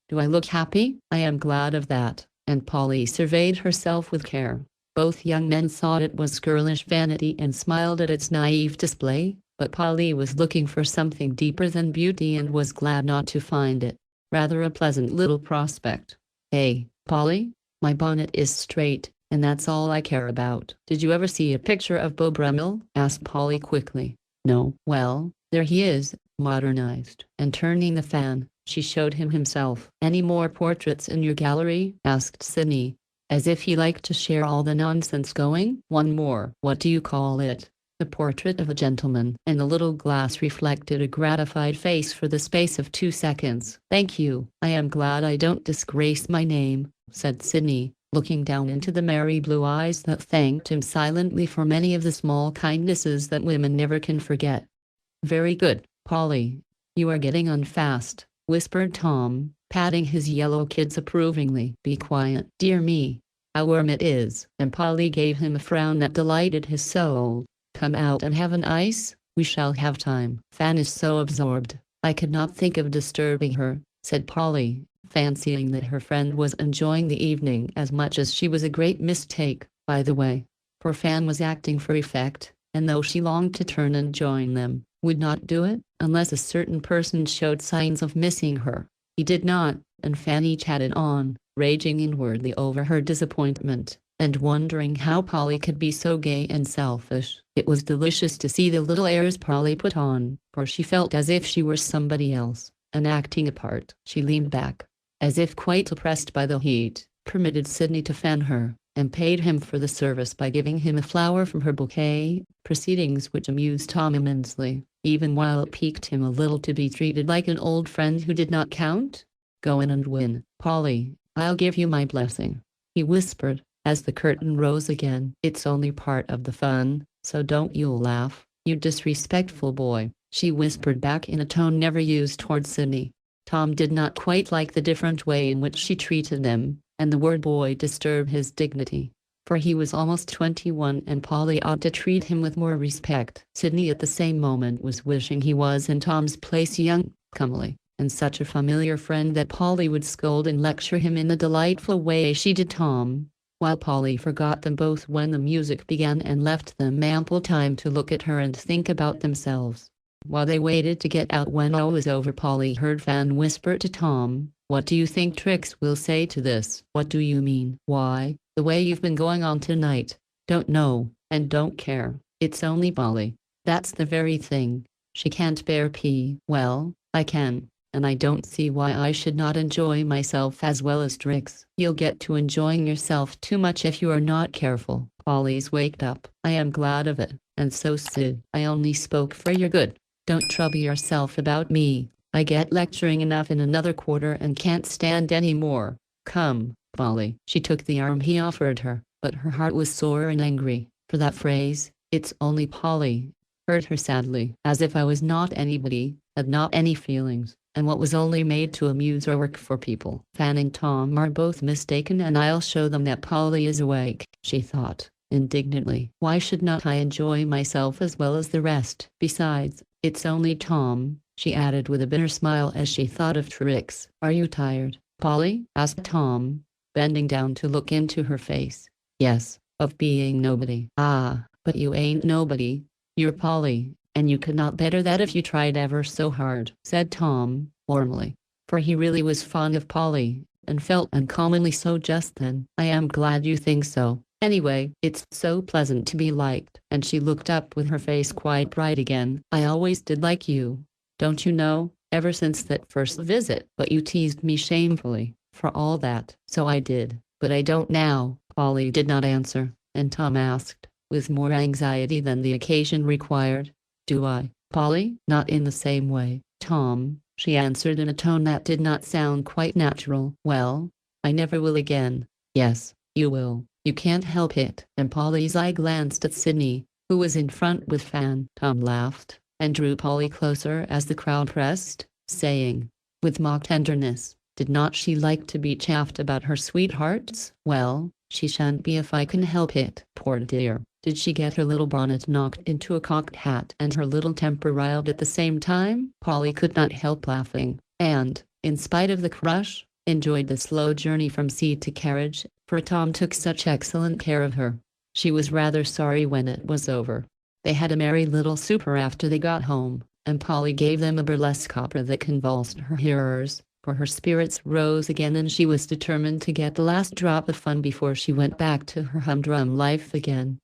"Do I look happy?" "I am glad of that," and Polly surveyed herself with care. Both young men thought it was girlish vanity and smiled at its naive display, but Polly was looking for something deeper than beauty and was glad not to find it. Rather a pleasant little prospect. "Hey, Polly, my bonnet is straight, and that's all I care about." "Did you ever see a picture of Beau Brummel?" asked Polly quickly. "No." "Well, there he is, modernized." And turning the fan, she showed him himself. "Any more portraits in your gallery?" asked Sydney, as if he liked to share all the nonsense going. "One more." "What do you call it?" "The portrait of a gentleman," and the little glass reflected a gratified face for the space of 2 seconds. "Thank you. I am glad I don't disgrace my name," said Sydney, looking down into the merry blue eyes that thanked him silently for many of the small kindnesses that women never can forget. "Very good, Polly. You are getting on fast, whispered Tom, patting his yellow kids approvingly. Be quiet. Dear me, how warm it is. And Polly gave him a frown that delighted his soul. Come out and have an ice, we shall have time. Fan is so absorbed, I could not think of disturbing her, said Polly, fancying that her friend was enjoying the evening as much as she was. A great mistake, by the way, for Fan was acting for effect, and though she longed to turn and join them, would not do it, unless a certain person showed signs of missing her. He did not, and Fanny chatted on, raging inwardly over her disappointment, and wondering how Polly could be so gay and selfish. It was delicious to see the little airs Polly put on, for she felt as if she were somebody else, and acting a part. She leaned back, as if quite oppressed by the heat, permitted Sidney to fan her, and paid him for the service by giving him a flower from her bouquet, proceedings which amused Tom immensely, even while it piqued him a little to be treated like an old friend who did not count. Go in and win, Polly, I'll give you my blessing, he whispered, as the curtain rose again. It's only part of the fun, so don't you laugh, you disrespectful boy, she whispered back in a tone never used toward Sidney. Tom did not quite like the different way in which she treated them, and the word boy disturbed his dignity, for he was almost 21 and Polly ought to treat him with more respect. Sidney at the same moment was wishing he was in Tom's place, young, comely, and such a familiar friend that Polly would scold and lecture him in the delightful way she did Tom, while Polly forgot them both when the music began and left them ample time to look at her and think about themselves. While they waited to get out when all was over, Polly heard Fan whisper to Tom, "What do you think Trix will say to this?" "What do you mean?" "Why, the way you've been going on tonight." "Don't know, and don't care. It's only Polly." "That's the very thing. She can't bear pee." "Well, I can, and I don't see why I should not enjoy myself as well as Trix." "You'll get to enjoying yourself too much if you are not careful." Polly's waked up. "I am glad of it, and so Sid. I only spoke for your good. Don't trouble yourself about me. I get lecturing enough in another quarter and can't stand any more. Come, Polly." She took the arm he offered her, but her heart was sore and angry, for that phrase, "It's only Polly," hurt her sadly. "As if I was not anybody, had not any feelings, and what was only made to amuse or work for people." "Fan and Tom are both mistaken, and I'll show them that Polly is awake," she thought, indignantly. "Why should not I enjoy myself as well as the rest? Besides, it's only Tom," she added with a bitter smile as she thought of Trix. "Are you tired, Polly?" asked Tom, bending down to look into her face. "Yes, of being nobody." "Ah, but you ain't nobody. You're Polly, and you could not better that if you tried ever so hard," said Tom, warmly, for he really was fond of Polly, and felt uncommonly so just then. "I am glad you think so. Anyway, it's so pleasant to be liked," and she looked up with her face quite bright again. "I always did like you, don't you know, ever since that first visit. But you teased me shamefully, for all that." "So I did, but I don't now." Polly did not answer, and Tom asked, with more anxiety than the occasion required, "Do I, Polly?" "Not in the same way, Tom," she answered in a tone that did not sound quite natural. "Well, I never will again." "Yes, you will. You can't help it." And Polly's eye glanced at Sidney, who was in front with Fan. Tom laughed, and drew Polly closer as the crowd pressed, saying, with mock tenderness, "Did not she like to be chaffed about her sweethearts? Well, she shan't be if I can help it. Poor dear, did she get her little bonnet knocked into a cocked hat and her little temper riled at the same time?" Polly could not help laughing, and, in spite of the crush, enjoyed the slow journey from seat to carriage, for Tom took such excellent care of her. She was rather sorry when it was over. They had a merry little supper after they got home, and Polly gave them a burlesque opera that convulsed her hearers, for her spirits rose again and she was determined to get the last drop of fun before she went back to her humdrum life again.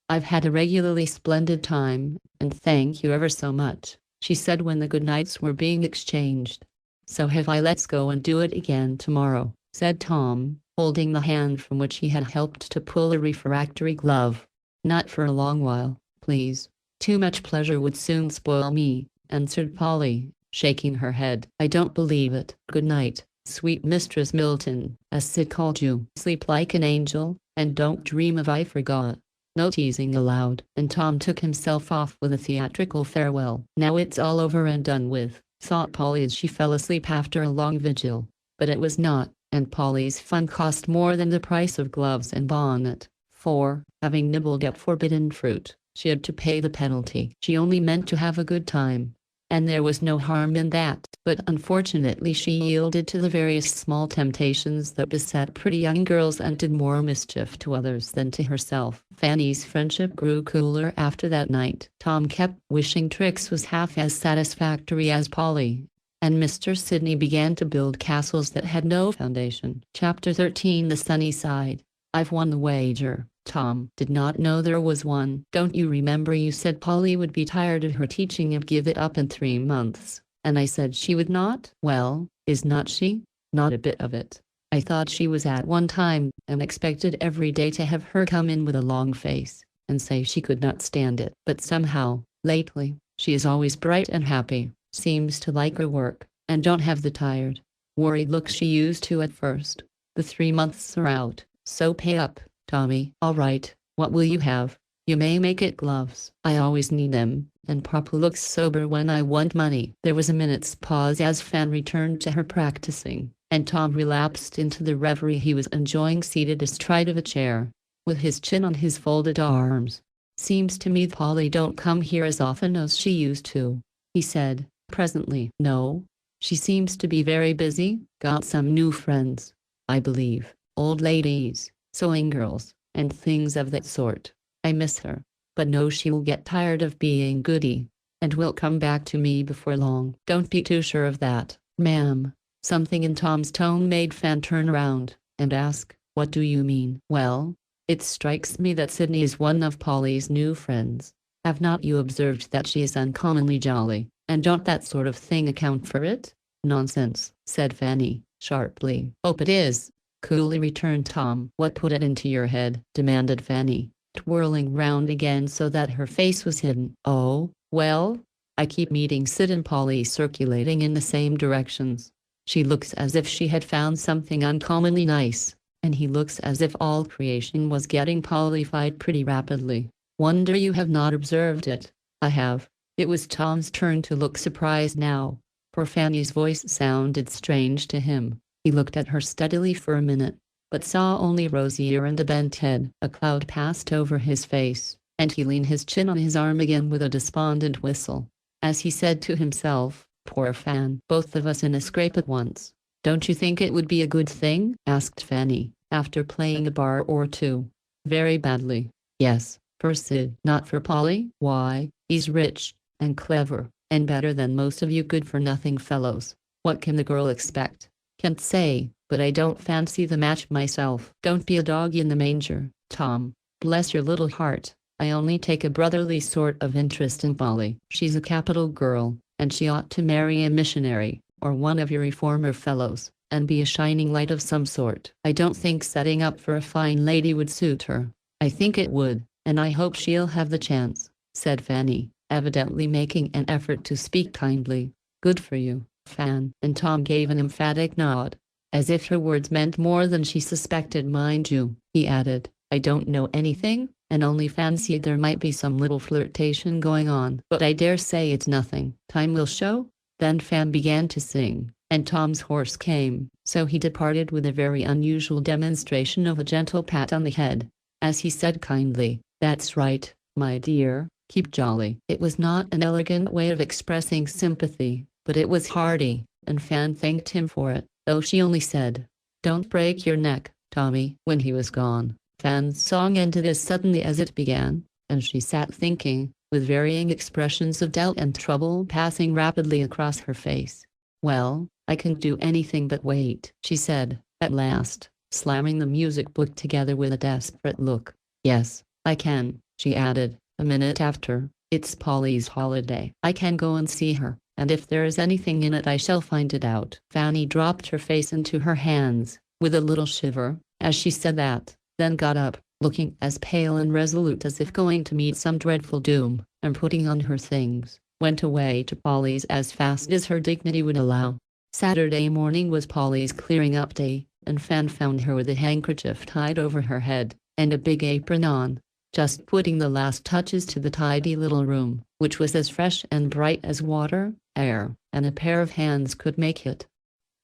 "I've had a regularly splendid time, and thank you ever so much," she said when the good nights were being exchanged. "So have I. Let's go and do it again tomorrow," said Tom, holding the hand from which he had helped to pull a refractory glove. "Not for a long while, please. Too much pleasure would soon spoil me," answered Polly, shaking her head. "I don't believe it. Good night, sweet Mistress Milton, as Sid called you. Sleep like an angel, and don't dream of I forgot. No teasing allowed." And Tom took himself off with a theatrical farewell. "Now it's all over and done with," thought Polly as she fell asleep after a long vigil. But it was not, and Polly's fun cost more than the price of gloves and bonnet, for, having nibbled at forbidden fruit, she had to pay the penalty. She only meant to have a good time, and there was no harm in that. But unfortunately she yielded to the various small temptations that beset pretty young girls and did more mischief to others than to herself. Fanny's friendship grew cooler after that night. Tom kept wishing Trix was half as satisfactory as Polly, and Mr. Sidney began to build castles that had no foundation. Chapter 13 The Sunny Side. I've won the wager. Tom did not know there was one. Don't you remember you said Polly would be tired of her teaching and give it up in 3 months? And I said she would not? Well, is not she? Not a bit of it. I thought she was at one time, and expected every day to have her come in with a long face, and say she could not stand it. But somehow, lately, she is always bright and happy, seems to like her work, and don't have the tired, worried look she used to at first. The 3 months are out, so pay up, Tommy. All right, what will you have? You may make it gloves. I always need them, and Papa looks sober when I want money. There was a minute's pause as Fan returned to her practicing, and Tom relapsed into the reverie he was enjoying seated astride of a chair, with his chin on his folded arms. Seems to me Polly don't come here as often as she used to, he said, presently. No, she seems to be very busy, got some new friends, I believe, old ladies, sewing girls, and things of that sort. I miss her, but know she will get tired of being goody, and will come back to me before long. Don't be too sure of that, ma'am. Something in Tom's tone made Fan turn around, and ask, what do you mean? Well, it strikes me that Sidney is one of Polly's new friends. Have not you observed that she is uncommonly jolly, and don't that sort of thing account for it? Nonsense, said Fanny, sharply. Hope it is, coolly returned Tom. What put it into your head? Demanded Fanny, twirling round again so that her face was hidden. Oh, well, I keep meeting Sid and Polly circulating in the same directions. She looks as if she had found something uncommonly nice, and he looks as if all creation was getting Pollyfied pretty rapidly. Wonder you have not observed it. I have. It was Tom's turn to look surprised now, for Fanny's voice sounded strange to him. He looked at her steadily for a minute, but saw only rosy ear and a bent head. A cloud passed over his face, and he leaned his chin on his arm again with a despondent whistle, as he said to himself, poor Fan, both of us in a scrape at once. Don't you think it would be a good thing? Asked Fanny, after playing a bar or two. Very badly. Yes, for Sid. Not for Polly. Why, he's rich, and clever, and better than most of you good-for-nothing fellows. What can the girl expect? Can't say, but I don't fancy the match myself. Don't be a dog in the manger, Tom. Bless your little heart. I only take a brotherly sort of interest in Polly. She's a capital girl, and she ought to marry a missionary, or one of your reformer fellows, and be a shining light of some sort. I don't think setting up for a fine lady would suit her. I think it would, and I hope she'll have the chance, said Fanny, evidently making an effort to speak kindly. Good for you, Fan. And Tom gave an emphatic nod, as if her words meant more than she suspected. Mind you, he added, I don't know anything, and only fancied there might be some little flirtation going on. But I dare say it's nothing. Time will show. Then Fan began to sing, and Tom's horse came, so he departed with a very unusual demonstration of a gentle pat on the head, as he said kindly, That's right, my dear, keep jolly. It was not an elegant way of expressing sympathy, but it was hearty, and Fan thanked him for it, though she only said, Don't break your neck, Tommy. When he was gone, Fan's song ended as suddenly as it began, and she sat thinking, with varying expressions of doubt and trouble passing rapidly across her face. Well, I can't do anything but wait, she said, at last, slamming the music book together with a desperate look. Yes, I can, she added, a minute after. It's Polly's holiday. I can go and see her, and if there is anything in it I shall find it out. Fanny dropped her face into her hands, with a little shiver, as she said that, then got up, looking as pale and resolute as if going to meet some dreadful doom, and putting on her things, went away to Polly's as fast as her dignity would allow. Saturday morning was Polly's clearing up day, and Fan found her with a handkerchief tied over her head, and a big apron on, just putting the last touches to the tidy little room, which was as fresh and bright as water, air, and a pair of hands could make it.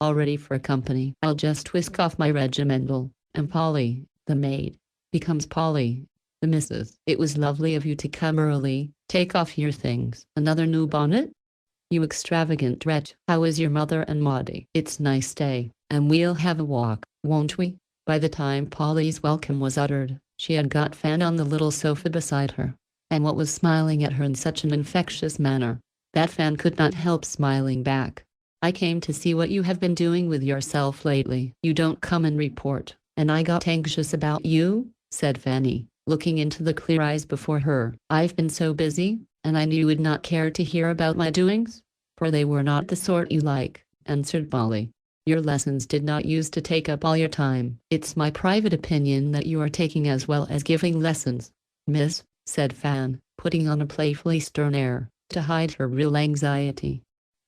All ready for company. I'll just whisk off my regimental, and Polly, the maid, becomes Polly, the missus. It was lovely of you to come early. Take off your things. Another new bonnet? You extravagant wretch. How is your mother and Maudie? It's nice day, and we'll have a walk, won't we? By the time Polly's welcome was uttered, she had got Fan on the little sofa beside her, and what was smiling at her in such an infectious manner, that Fan could not help smiling back. I came to see what you have been doing with yourself lately. You don't come and report, and I got anxious about you, said Fanny, looking into the clear eyes before her. I've been so busy, and I knew you would not care to hear about my doings, for they were not the sort you like, answered Polly. Your lessons did not use to take up all your time. It's my private opinion that you are taking as well as giving lessons, miss, said Fan, putting on a playfully stern air, to hide her real anxiety.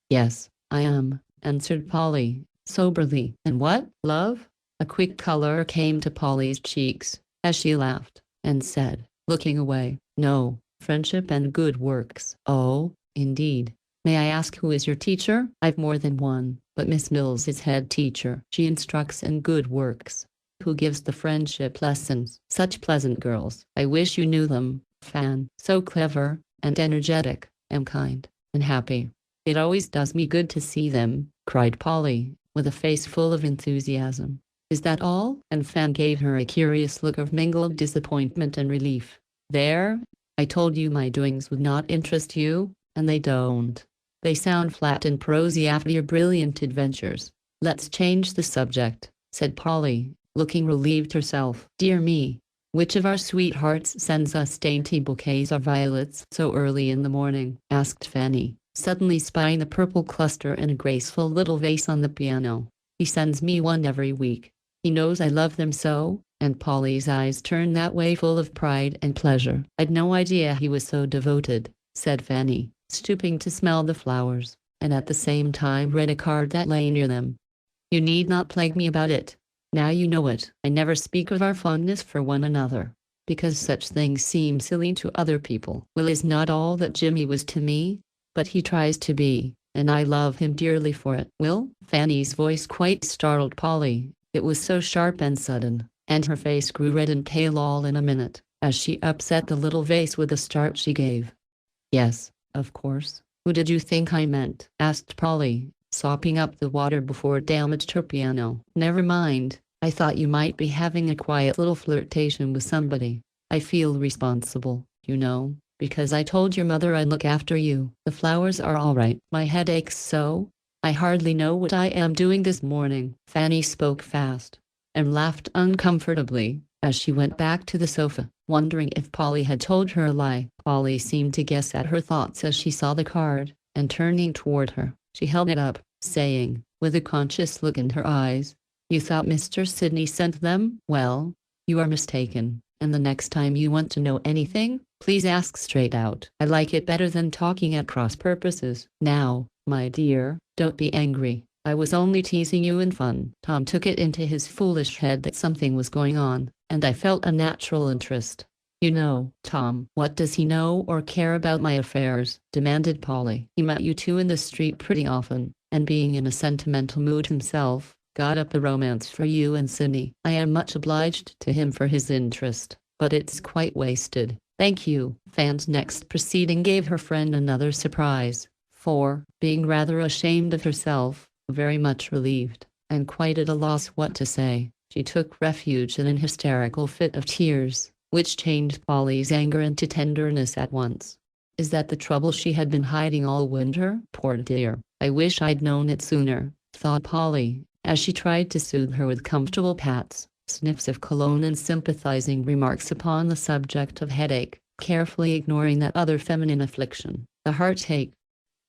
Yes, I am, answered Polly, soberly. And what, love? A quick color came to Polly's cheeks, as she laughed, and said, looking away, no, friendship and good works. Oh, indeed. May I ask who is your teacher? I've more than one, but Miss Mills is head teacher. She instructs in good works. Who gives the friendship lessons? Such pleasant girls. I wish you knew them, Fan. So clever, and energetic, and kind, and happy. It always does me good to see them, cried Polly, with a face full of enthusiasm. Is that all? And Fan gave her a curious look of mingled disappointment and relief. There, I told you my doings would not interest you, and they don't. They sound flat and prosy after your brilliant adventures. Let's change the subject, said Polly, looking relieved herself. Dear me, which of our sweethearts sends us dainty bouquets of violets so early in the morning? Asked Fanny, suddenly spying a purple cluster in a graceful little vase on the piano. He sends me one every week. He knows I love them so, and Polly's eyes turned that way full of pride and pleasure. I'd no idea he was so devoted, said Fanny, stooping to smell the flowers, and at the same time read a card that lay near them. You need not plague me about it. Now you know it. I never speak of our fondness for one another, because such things seem silly to other people. Will is not all that Jimmy was to me, but he tries to be, and I love him dearly for it. Will? Fanny's voice quite startled Polly. It was so sharp and sudden, and her face grew red and pale all in a minute, as she upset the little vase with a start she gave. Yes, of course. Who did you think I meant? Asked Polly, sopping up the water before it damaged her piano. Never mind. I thought you might be having a quiet little flirtation with somebody. I feel responsible, you know, because I told your mother I'd look after you. The flowers are all right. My head aches so. I hardly know what I am doing this morning. Fanny spoke fast, and laughed uncomfortably, as she went back to the sofa, wondering if Polly had told her a lie. Polly seemed to guess at her thoughts as she saw the card, and turning toward her, she held it up, saying, with a conscious look in her eyes, You thought Mr. Sidney sent them? Well, you are mistaken, and the next time you want to know anything, please ask straight out. I like it better than talking at cross purposes. Now, my dear, don't be angry. I was only teasing you in fun. Tom took it into his foolish head that something was going on, and I felt a natural interest. You know, Tom. What does he know or care about my affairs? Demanded Polly. He met you two in the street pretty often, and being in a sentimental mood himself, got up a romance for you and Sidney. I am much obliged to him for his interest, but it's quite wasted. Thank you. Fan's next proceeding gave her friend another surprise, for, being rather ashamed of herself, very much relieved, and quite at a loss what to say, she took refuge in an hysterical fit of tears, which changed Polly's anger into tenderness at once. Is that the trouble she had been hiding all winter? Poor dear. I wish I'd known it sooner, thought Polly, as she tried to soothe her with comfortable pats, sniffs of cologne and sympathizing remarks upon the subject of headache, carefully ignoring that other feminine affliction, the heartache.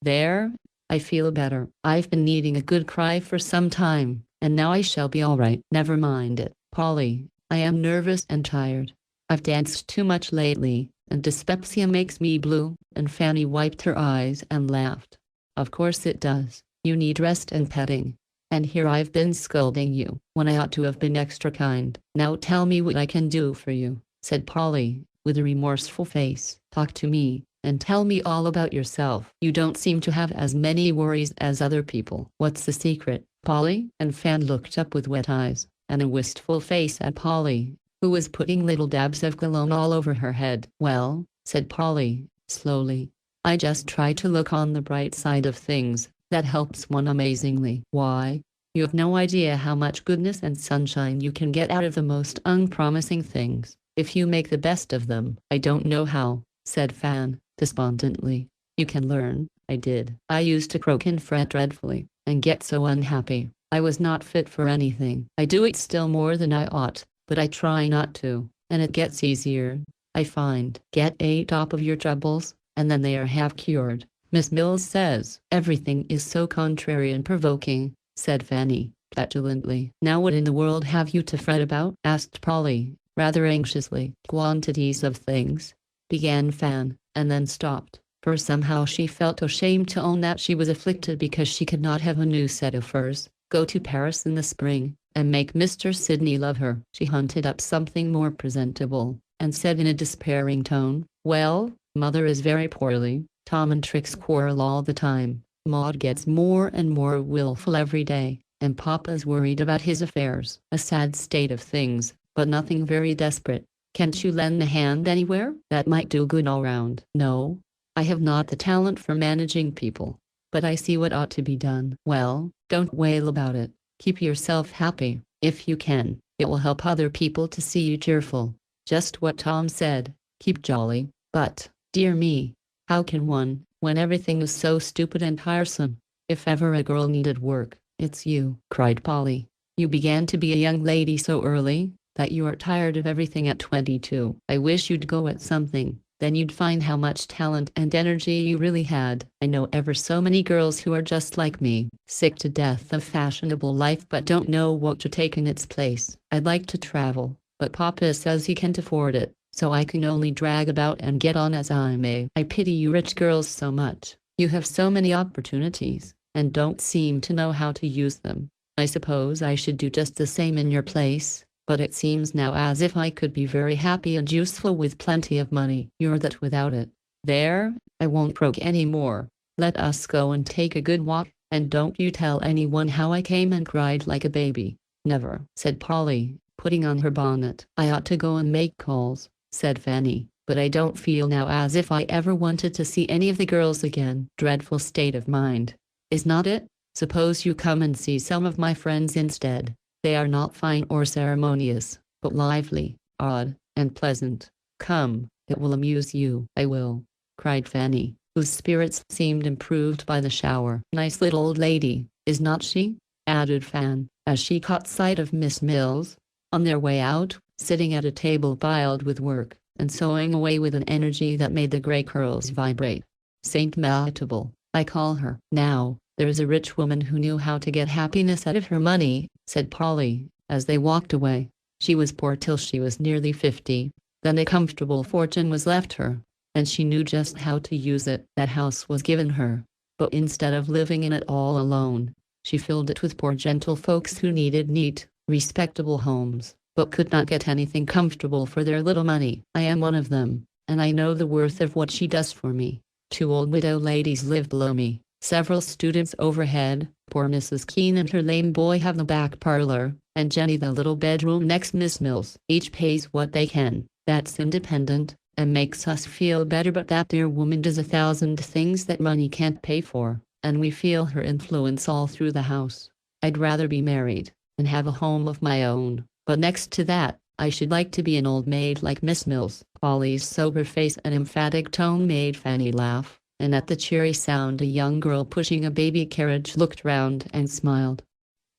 There, I feel better. I've been needing a good cry for some time, and now I shall be all right. Never mind it, Polly. I am nervous and tired. I've danced too much lately, and dyspepsia makes me blue, and Fanny wiped her eyes and laughed. Of course it does. You need rest and petting. And here I've been scolding you, when I ought to have been extra kind. Now tell me what I can do for you, said Polly, with a remorseful face. Talk to me. and tell me all about yourself. You don't seem to have as many worries as other people. What's the secret, Polly?" And Fan looked up with wet eyes and a wistful face at Polly, who was putting little dabs of cologne all over her head. "Well," said Polly, slowly, "I just try to look on the bright side of things. That helps one amazingly. Why? You have no idea how much goodness and sunshine you can get out of the most unpromising things, if you make the best of them." "I don't know how," said Fan, despondently. "You can learn." "I did. I used to croak and fret dreadfully, and get so unhappy. I was not fit for anything. I do it still more than I ought, but I try not to, and it gets easier, I find. Get a top of your troubles, and then they are half cured. Miss Mills says." "Everything is so contrary and provoking," said Fanny, petulantly. "Now what in the world have you to fret about?" asked Polly, rather anxiously. "Quantities of things," began Fan, and then stopped, for somehow she felt ashamed to own that she was afflicted because she could not have a new set of furs, go to Paris in the spring, and make Mr. Sidney love her. She hunted up something more presentable, and said in a despairing tone, "Well, Mother is very poorly. Tom and Trix quarrel all the time. Maud gets more and more willful every day, and Papa's worried about his affairs. A sad state of things, but nothing very desperate. Can't you lend a hand anywhere? That might do good all round." "No, I have not the talent for managing people, but I see what ought to be done." "Well, don't wail about it. Keep yourself happy, if you can. It will help other people to see you cheerful. Just what Tom said, keep jolly. But, dear me, how can one, when everything is so stupid and tiresome? If ever a girl needed work, it's you," cried Polly. "You began to be a young lady so early, that you are tired of everything at 22. I wish you'd go at something, then you'd find how much talent and energy you really had. I know ever so many girls who are just like me, sick to death of fashionable life but don't know what to take in its place. I'd like to travel, but Papa says he can't afford it, so I can only drag about and get on as I may. I pity you rich girls so much. You have so many opportunities, and don't seem to know how to use them. I suppose I should do just the same in your place, but it seems now as if I could be very happy and useful with plenty of money. You're that without it. There, I won't croak any more. Let us go and take a good walk, and don't you tell anyone how I came and cried like a baby." "Never," said Polly, putting on her bonnet. "I ought to go and make calls," said Fanny, "but I don't feel now as if I ever wanted to see any of the girls again." "Dreadful state of mind, is not it? Suppose you come and see some of my friends instead. They are not fine or ceremonious, but lively, odd, and pleasant. Come, it will amuse you." "I will," cried Fanny, whose spirits seemed improved by the shower. "Nice little old lady, is not she?" added Fan, as she caught sight of Miss Mills, on their way out, sitting at a table piled with work, and sewing away with an energy that made the grey curls vibrate. "Saint Maltable, I call her." "Now, there's a rich woman who knew how to get happiness out of her money," said Polly, as they walked away. "She was poor till she was nearly 50, then a comfortable fortune was left her, and she knew just how to use it. That house was given her, but instead of living in it all alone, she filled it with poor gentle folks who needed neat, respectable homes, but could not get anything comfortable for their little money. I am one of them, and I know the worth of what she does for me. 2 old widow ladies live below me, several students overhead. Poor Mrs. Keene and her lame boy have the back parlor, and Jenny the little bedroom next Miss Mills. Each pays what they can. That's independent, and makes us feel better, but that dear woman does 1,000 things that money can't pay for, and we feel her influence all through the house. I'd rather be married, and have a home of my own, but next to that, I should like to be an old maid like Miss Mills." Polly's sober face and emphatic tone made Fanny laugh, and at the cheery sound a young girl pushing a baby carriage looked round and smiled.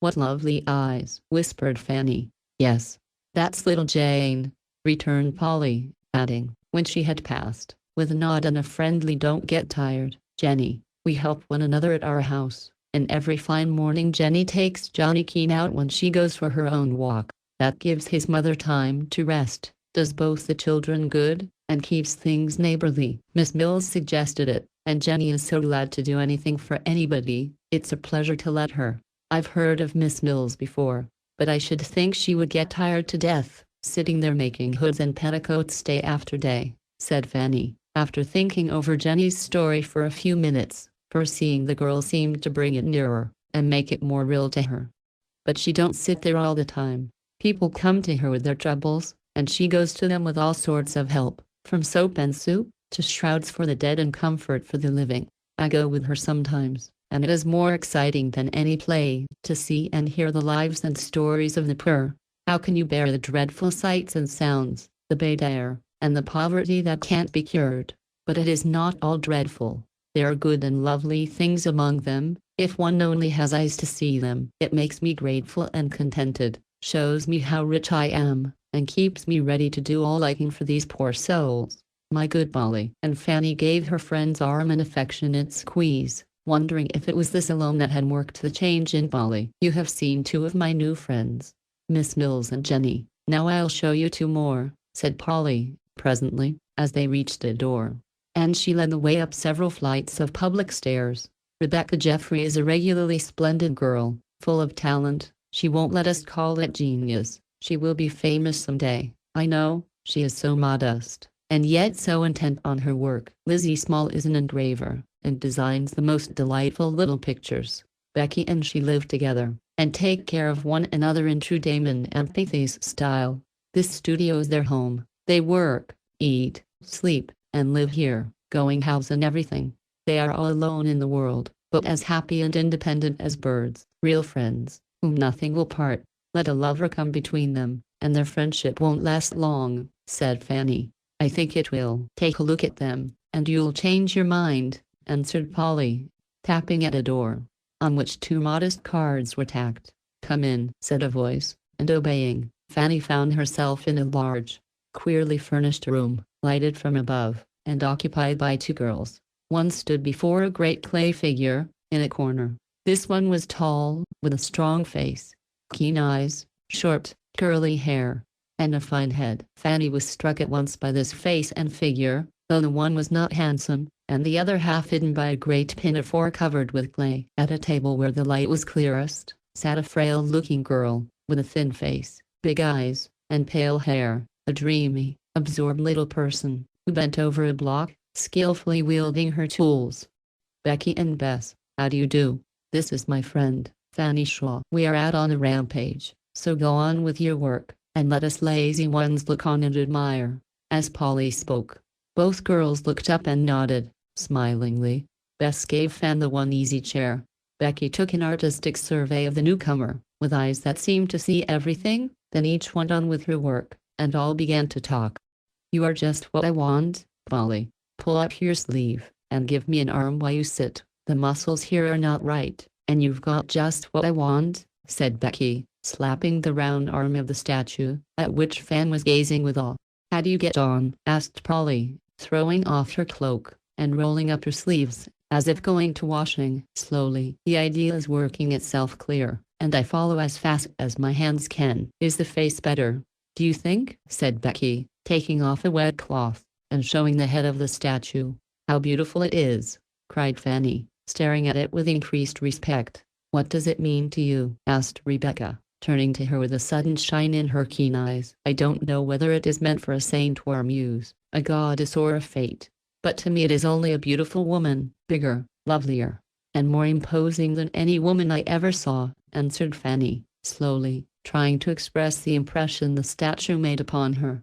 "What lovely eyes," whispered Fanny. "Yes, that's little Jane," returned Polly, adding, when she had passed, with a nod and a friendly "Don't get tired, Jenny. We help one another at our house, and every fine morning Jenny takes Johnny Keene out when she goes for her own walk. That gives his mother time to rest, does both the children good, and keeps things neighborly. Miss Mills suggested it, and Jenny is so glad to do anything for anybody, it's a pleasure to let her. I've heard of Miss Mills before, but I should think she would get tired to death, sitting there making hoods and petticoats day after day," said Fanny, After thinking over Jenny's story for a few minutes, foreseeing the girl seemed to bring it nearer and make it more real to her. But she don't sit there all the time. People come to her with their troubles, and she goes to them with all sorts of help, from soap and soup, to shrouds for the dead and comfort for the living. I go with her sometimes, and it is more exciting than any play, to see and hear the lives and stories of the poor. How can you bear the dreadful sights and sounds, the bad air, and the poverty that can't be cured? But it is not all dreadful. There are good and lovely things among them, if one only has eyes to see them. It makes me grateful and contented, shows me how rich I am, and keeps me ready to do all I can for these poor souls. My good Polly. And Fanny gave her friend's arm an affectionate squeeze, wondering if it was this alone that had worked the change in Polly. You have seen two of my new friends, Miss Mills and Jenny. Now I'll show you two more, said Polly, presently, as they reached a door. And she led the way up several flights of public stairs. Rebecca Jeffrey is a regularly splendid girl, full of talent. She won't let us call it genius. She will be famous someday. I know, she is so modest, and yet so intent on her work. Lizzie Small is an engraver, and designs the most delightful little pictures. Becky and she live together, and take care of one another in true Damon and Pythias style. This studio is their home. They work, eat, sleep, and live here, going house and everything. They are all alone in the world, but as happy and independent as birds, real friends, whom nothing will part. Let a lover come between them, and their friendship won't last long, said Fanny. I think it will. Take a look at them, and you'll change your mind, answered Polly, tapping at a door, on which two modest cards were tacked. Come in, said a voice, and obeying, Fanny found herself in a large, queerly furnished room, lighted from above, and occupied by two girls. One stood before a great clay figure, in a corner. This one was tall, with a strong face, keen eyes, short, curly hair, and a fine head. Fanny was struck at once by this face and figure, though the one was not handsome, and the other half hidden by a great pinafore covered with clay. At a table where the light was clearest, sat a frail-looking girl, with a thin face, big eyes, and pale hair, a dreamy, absorbed little person, who bent over a block, skillfully wielding her tools. Becky and Bess, how do you do? This is my friend, Fanny Shaw. We are out on a rampage, so go on with your work, and let us lazy ones look on and admire. As Polly spoke, both girls looked up and nodded, smilingly. Bess gave Fan the one easy chair. Becky took an artistic survey of the newcomer, with eyes that seemed to see everything, then each went on with her work, and all began to talk. You are just what I want, Polly. Pull up your sleeve, and give me an arm while you sit. The muscles here are not right, and you've got just what I want, said Becky, slapping the round arm of the statue, at which Fan was gazing with awe. How do you get on? Asked Polly, throwing off her cloak, and rolling up her sleeves, as if going to washing. Slowly, the idea is working itself clear, and I follow as fast as my hands can. Is the face better, do you think? Said Becky, taking off a wet cloth, and showing the head of the statue. How beautiful it is, cried Fanny, staring at it with increased respect. What does it mean to you? Asked Rebecca, turning to her with a sudden shine in her keen eyes. I don't know whether it is meant for a saint or a muse, a goddess or a fate, but to me it is only a beautiful woman, bigger, lovelier, and more imposing than any woman I ever saw, answered Fanny, slowly, trying to express the impression the statue made upon her.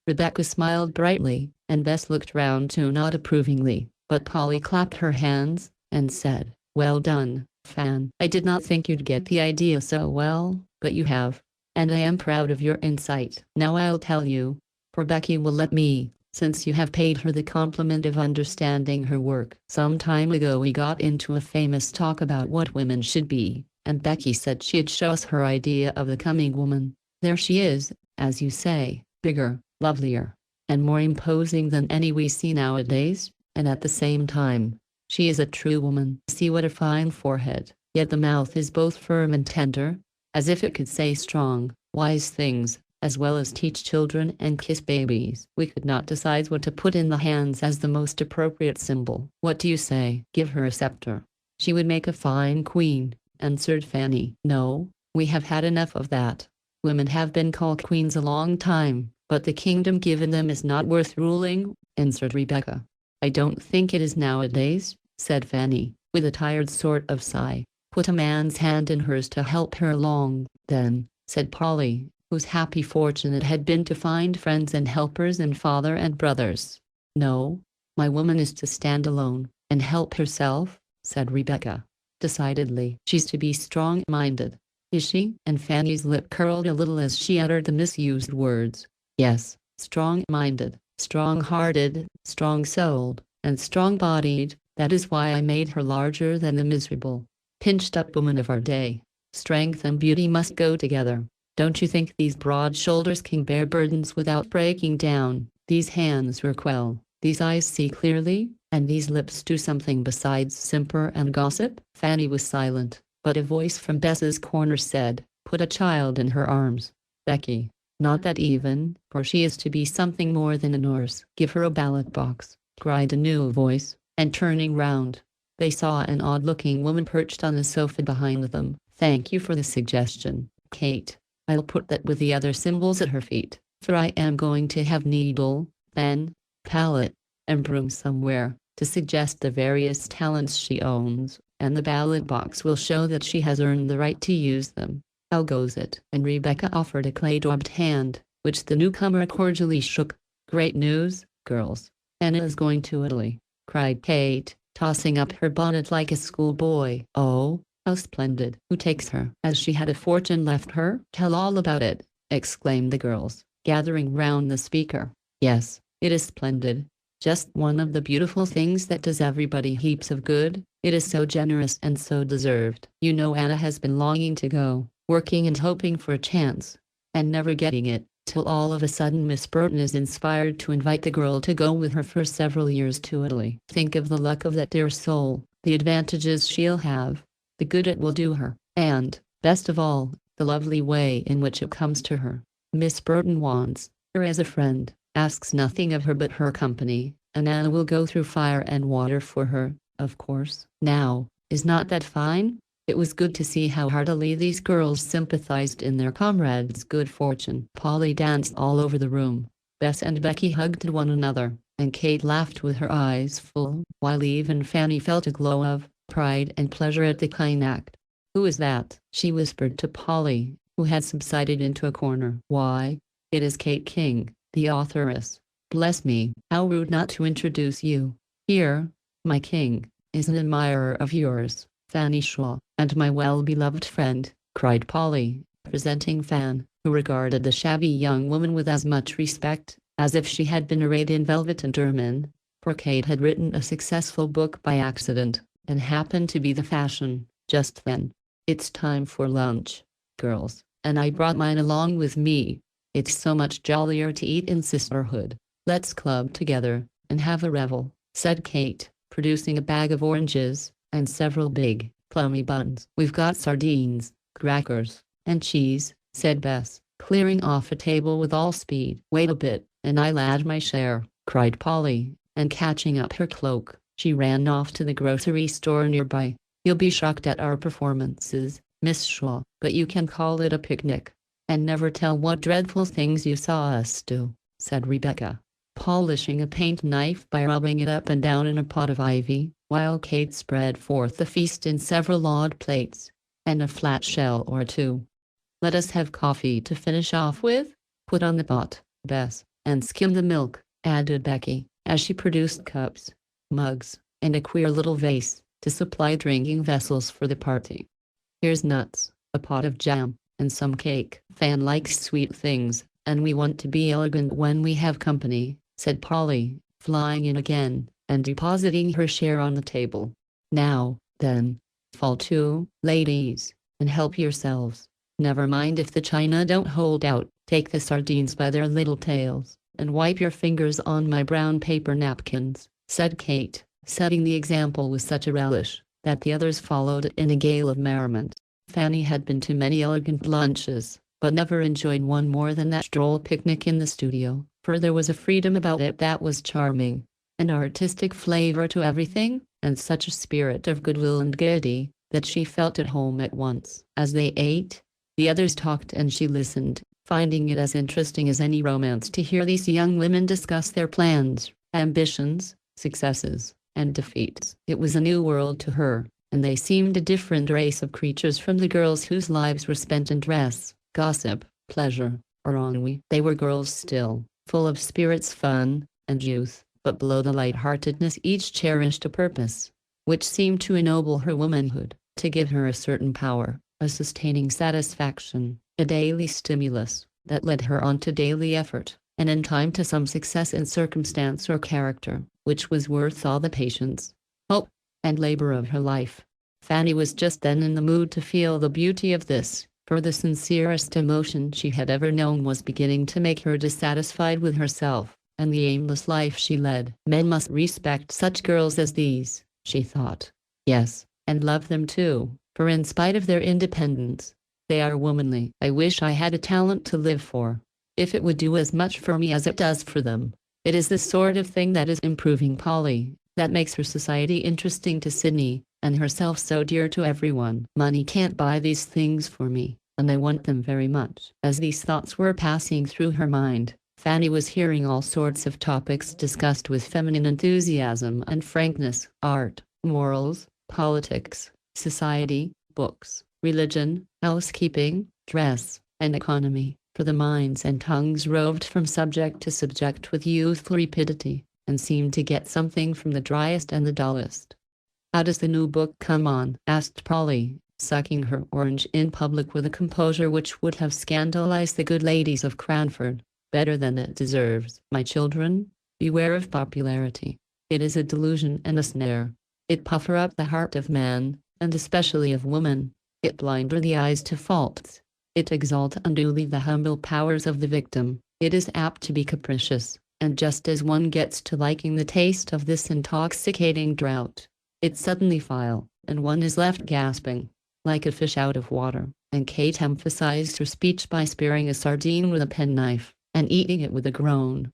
Rebecca smiled brightly, and Bess looked round too, not approvingly, but Polly clapped her hands, and said, Well done, Fan. I did not think you'd get the idea so well, but you have, and I am proud of your insight. Now I'll tell you, for Becky will let me, since you have paid her the compliment of understanding her work. Some time ago we got into a famous talk about what women should be, and Becky said she'd show us her idea of the coming woman. There she is, as you say, bigger, lovelier, and more imposing than any we see nowadays, and at the same time, she is a true woman. See what a fine forehead, yet the mouth is both firm and tender, as if it could say strong, wise things, as well as teach children and kiss babies. We could not decide what to put in the hands as the most appropriate symbol. What do you say? Give her a scepter. She would make a fine queen, answered Fanny. No, we have had enough of that. Women have been called queens a long time, but the kingdom given them is not worth ruling, answered Rebecca. I don't think it is nowadays, said Fanny, with a tired sort of sigh. Put a man's hand in hers to help her along, then, said Polly, whose happy fortune it had been to find friends and helpers in father and brothers. No, my woman is to stand alone, and help herself, said Rebecca. Decidedly, she's to be strong-minded. Is she? And Fanny's lip curled a little as she uttered the misused words. Yes, strong-minded, strong-hearted, strong-souled, and strong-bodied. That is why I made her larger than the miserable, pinched-up woman of our day. Strength and beauty must go together. Don't you think these broad shoulders can bear burdens without breaking down? These hands work well, these eyes see clearly, and these lips do something besides simper and gossip? Fanny was silent, but a voice from Bess's corner said, put a child in her arms. Becky, not that even, for she is to be something more than a nurse. Give her a ballot box, cried a new voice, and turning round, they saw an odd-looking woman perched on the sofa behind them. Thank you for the suggestion, Kate. I'll put that with the other symbols at her feet, for I am going to have needle, pen, palette, and broom somewhere, to suggest the various talents she owns, and the ballot box will show that she has earned the right to use them. How goes it? And Rebecca offered a clay-daubed hand, which the newcomer cordially shook. Great news, girls. Anna is going to Italy, cried Kate, tossing up her bonnet like a schoolboy. Oh, how splendid. Who takes her? As she had a fortune left her? Tell all about it, exclaimed the girls, gathering round the speaker. Yes, it is splendid. Just one of the beautiful things that does everybody heaps of good. It is so generous and so deserved. You know Anna has been longing to go, working and hoping for a chance, and never getting it, till all of a sudden Miss Burton is inspired to invite the girl to go with her for several years to Italy. Think of the luck of that dear soul, the advantages she'll have, the good it will do her, and, best of all, the lovely way in which it comes to her. Miss Burton wants her as a friend, asks nothing of her but her company, and Anna will go through fire and water for her, of course. Now, is not that fine? It was good to see how heartily these girls sympathized in their comrade's good fortune. Polly danced all over the room. Bess and Becky hugged one another, and Kate laughed with her eyes full, while even Fanny felt a glow of pride and pleasure at the kind act. Who is that? She whispered to Polly, who had subsided into a corner. Why, it is Kate King, the authoress. Bless me, how rude not to introduce you. Here, my king, is an admirer of yours, Fanny Shaw, and my well-beloved friend, cried Polly, presenting Fan, who regarded the shabby young woman with as much respect as if she had been arrayed in velvet and ermine, for Kate had written a successful book by accident, and happened to be the fashion, just then. It's time for lunch, girls, and I brought mine along with me. It's so much jollier to eat in sisterhood. Let's club together, and have a revel, said Kate, producing a bag of oranges, and several big, plummy buns. We've got sardines, crackers, and cheese, said Bess, clearing off a table with all speed. Wait a bit, and I'll add my share, cried Polly, and catching up her cloak, she ran off to the grocery store nearby. You'll be shocked at our performances, Miss Shaw, but you can call it a picnic, and never tell what dreadful things you saw us do, said Rebecca, polishing a paint knife by rubbing it up and down in a pot of ivy, while Kate spread forth the feast in several odd plates, and a flat shell or two. Let us have coffee to finish off with. Put on the pot, Bess, and skim the milk, added Becky, as she produced cups, mugs, and a queer little vase, to supply drinking vessels for the party. Here's nuts, a pot of jam, and some cake. Fan likes sweet things, and we want to be elegant when we have company, said Polly, flying in again, and depositing her share on the table. Now, then, fall to, ladies, and help yourselves. Never mind if the china don't hold out. Take the sardines by their little tails, and wipe your fingers on my brown paper napkins, said Kate, setting the example with such a relish, that the others followed in a gale of merriment. Fanny had been to many elegant lunches, but never enjoyed one more than that stroll picnic in the studio, for there was a freedom about it that was charming, an artistic flavor to everything, and such a spirit of goodwill and gaiety, that she felt at home at once. As they ate, the others talked and she listened, finding it as interesting as any romance to hear these young women discuss their plans, ambitions, successes, and defeats. It was a new world to her, and they seemed a different race of creatures from the girls whose lives were spent in dress, gossip, pleasure, or ennui. They were girls still, full of spirits, fun, and youth, but below the light-heartedness each cherished a purpose, which seemed to ennoble her womanhood, to give her a certain power, a sustaining satisfaction, a daily stimulus, that led her on to daily effort, and in time to some success in circumstance or character, which was worth all the patience, hope, and labor of her life. Fanny was just then in the mood to feel the beauty of this, for the sincerest emotion she had ever known was beginning to make her dissatisfied with herself, and the aimless life she led. Men must respect such girls as these, she thought. Yes, and love them too, for in spite of their independence, they are womanly. I wish I had a talent to live for. If it would do as much for me as it does for them. It is the sort of thing that is improving Polly, that makes her society interesting to Sydney, and herself so dear to everyone. Money can't buy these things for me, and I want them very much. As these thoughts were passing through her mind, Fanny was hearing all sorts of topics discussed with feminine enthusiasm and frankness: art, morals, politics, society, books, religion, housekeeping, dress, and economy. For the minds and tongues roved from subject to subject with youthful rapidity, and seemed to get something from the driest and the dullest. "How does the new book come on?" asked Polly, sucking her orange in public with a composure which would have scandalized the good ladies of Cranford. "Better than it deserves. My children, beware of popularity. It is a delusion and a snare. It puffer up the heart of man, and especially of woman. It blinder the eyes to faults. It exalt unduly the humble powers of the victim. It is apt to be capricious, and just as one gets to liking the taste of this intoxicating draught, it's suddenly vile, and one is left gasping, like a fish out of water." And Kate emphasized her speech by spearing a sardine with a penknife, and eating it with a groan.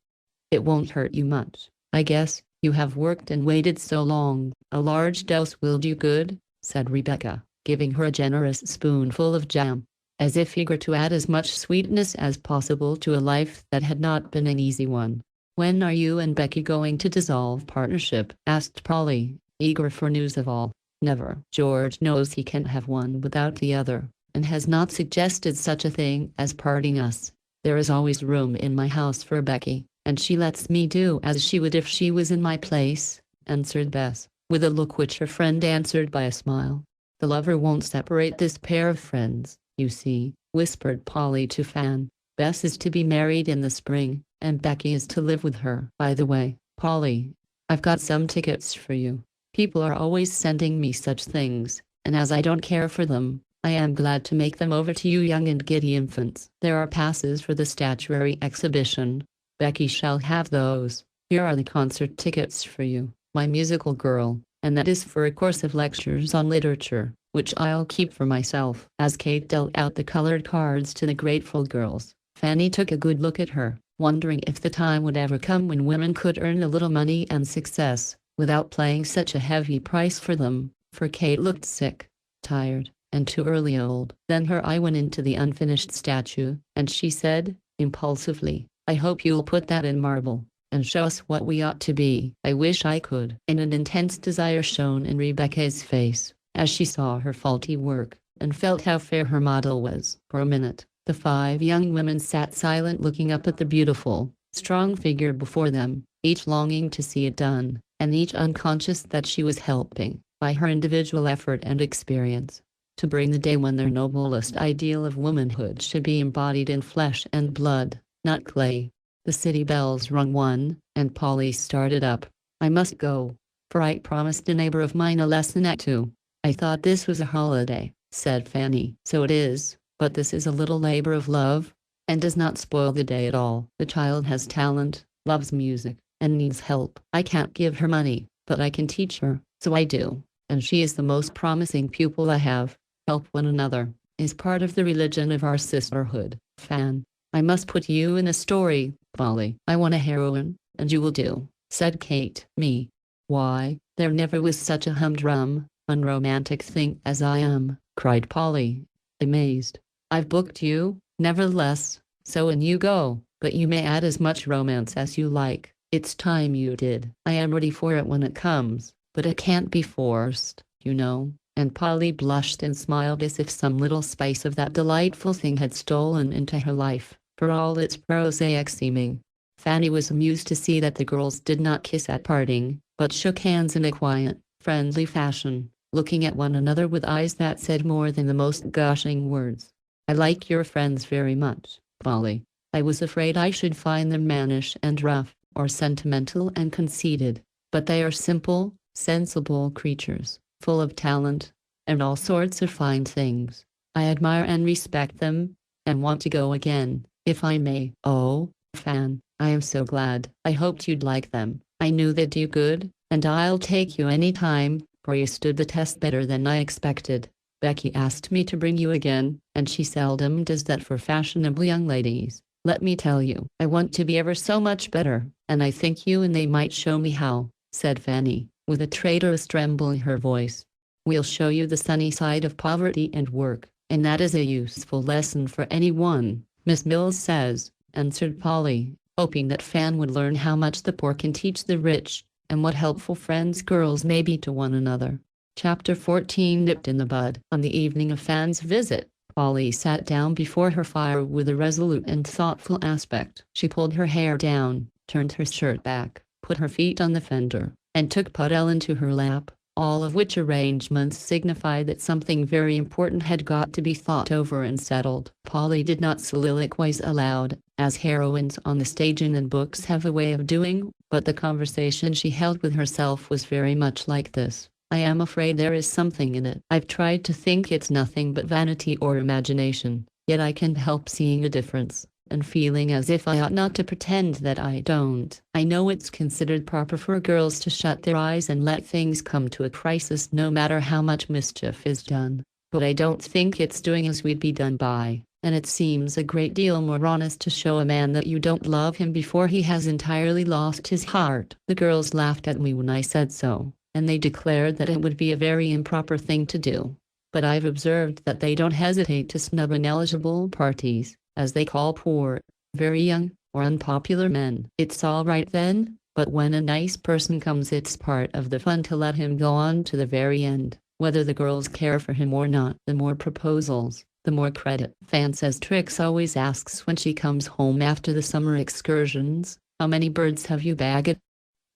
"It won't hurt you much, I guess, you have worked and waited so long. A large dose will do good," said Rebecca, giving her a generous spoonful of jam, as if eager to add as much sweetness as possible to a life that had not been an easy one. "When are you and Becky going to dissolve partnership?" asked Polly, eager for news of all. "Never. George knows he can't have one without the other, and has not suggested such a thing as parting us. There is always room in my house for Becky, and she lets me do as she would if she was in my place," answered Bess, with a look which her friend answered by a smile. "The lover won't separate this pair of friends, you see," whispered Polly to Fan. "Bess is to be married in the spring, and Becky is to live with her. By the way, Polly, I've got some tickets for you. People are always sending me such things, and as I don't care for them, I am glad to make them over to you young and giddy infants. There are passes for the statuary exhibition. Becky shall have those. Here are the concert tickets for you, my musical girl, and that is for a course of lectures on literature, which I'll keep for myself." As Kate dealt out the colored cards to the grateful girls, Fanny took a good look at her, wondering if the time would ever come when women could earn a little money and success, without paying such a heavy price for them, for Kate looked sick, tired, and too early old. Then her eye went into the unfinished statue, and she said, impulsively, "I hope you'll put that in marble, and show us what we ought to be." "I wish I could." And an intense desire shone in Rebecca's face, as she saw her faulty work, and felt how fair her model was. For a minute, the 5 young women sat silent, looking up at the beautiful, strong figure before them, each longing to see it done, and each unconscious that she was helping, by her individual effort and experience, to bring the day when their noblest ideal of womanhood should be embodied in flesh and blood, not clay. The city bells rung 1, and Polly started up. "I must go, for I promised a neighbor of mine a lesson at 2. "I thought this was a holiday," said Fanny. "So it is, but this is a little labor of love, and does not spoil the day at all. The child has talent, loves music, and needs help. I can't give her money, but I can teach her, so I do, and she is the most promising pupil I have. Help one another is part of the religion of our sisterhood." "Fan, I must put you in a story, Polly." "I want a heroine, and you will do," said Kate. "Me? Why, there never was such a humdrum, unromantic thing as I am," cried Polly, amazed. "I've booked you, nevertheless, so in you go, but you may add as much romance as you like. It's time you did. I am ready for it when it comes, but it can't be forced, you know." And Polly blushed and smiled as if some little spice of that delightful thing had stolen into her life, for all its prosaic seeming. Fanny was amused to see that the girls did not kiss at parting, but shook hands in a quiet, friendly fashion, looking at one another with eyes that said more than the most gushing words. "I like your friends very much, Polly. I was afraid I should find them mannish and rough, or sentimental and conceited, but they are simple, sensible creatures, full of talent, and all sorts of fine things. I admire and respect them, and want to go again, if I may." "Oh, Fan, I am so glad. I hoped you'd like them. I knew they'd do good, and I'll take you any time, for you stood the test better than I expected. Becky asked me to bring you again, and she seldom does that for fashionable young ladies. Let me tell you, I want to be ever so much better, and I think you and they might show me how," said Fanny, with a traitorous tremble in her voice. "We'll show you the sunny side of poverty and work, and that is a useful lesson for anyone, Miss Mills says," answered Polly, hoping that Fan would learn how much the poor can teach the rich, and what helpful friends girls may be to one another. Chapter 14 nipped in the bud. On the evening of Fan's visit, Polly sat down before her fire with a resolute and thoughtful aspect. She pulled her hair down, turned her shirt back, put her feet on the fender, and took Putnell into her lap, all of which arrangements signified that something very important had got to be thought over and settled. Polly did not soliloquize aloud, as heroines on the stage and in books have a way of doing, but the conversation she held with herself was very much like this. "I am afraid there is something in it. I've tried to think it's nothing but vanity or imagination, yet I can't help seeing a difference, and feeling as if I ought not to pretend that I don't. I know it's considered proper for girls to shut their eyes and let things come to a crisis no matter how much mischief is done, but I don't think it's doing as we'd be done by, and it seems a great deal more honest to show a man that you don't love him before he has entirely lost his heart." The girls laughed at me when I said so, and they declared that it would be a very improper thing to do. But I've observed that they don't hesitate to snub ineligible parties, as they call poor, very young, or unpopular men. It's all right then, but when a nice person comes it's part of the fun to let him go on to the very end, whether the girls care for him or not. The more proposals, the more credit. Fan says Trix always asks when she comes home after the summer excursions, "How many birds have you bagged?"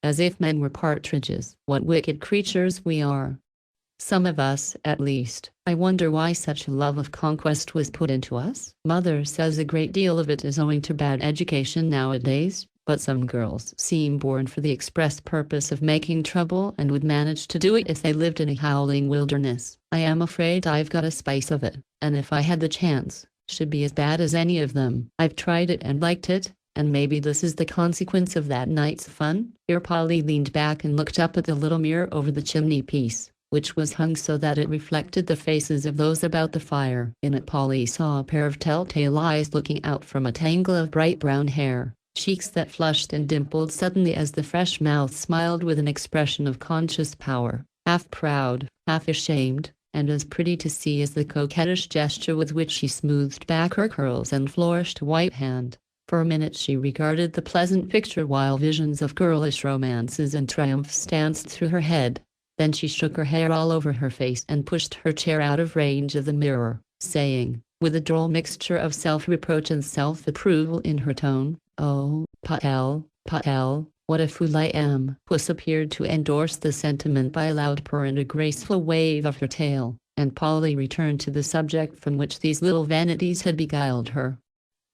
As if men were partridges. What wicked creatures we are. Some of us, at least. I wonder why such a love of conquest was put into us. Mother says a great deal of it is owing to bad education nowadays, but some girls seem born for the express purpose of making trouble and would manage to do it if they lived in a howling wilderness. I am afraid I've got a spice of it, and if I had the chance, should be as bad as any of them. I've tried it and liked it, and maybe this is the consequence of that night's fun." Here Polly leaned back and looked up at the little mirror over the chimney-piece, which was hung so that it reflected the faces of those about the fire. In it Polly saw a pair of telltale eyes looking out from a tangle of bright brown hair, cheeks that flushed and dimpled suddenly as the fresh mouth smiled with an expression of conscious power, half proud, half ashamed, and as pretty to see as the coquettish gesture with which she smoothed back her curls and flourished a white hand. For a minute she regarded the pleasant picture while visions of girlish romances and triumphs danced through her head. Then she shook her hair all over her face and pushed her chair out of range of the mirror, saying, with a droll mixture of self-reproach and self-approval in her tone, "Oh, Putnell, Putnell, what a fool I am." Puss appeared to endorse the sentiment by a loud purr and a graceful wave of her tail, and Polly returned to the subject from which these little vanities had beguiled her.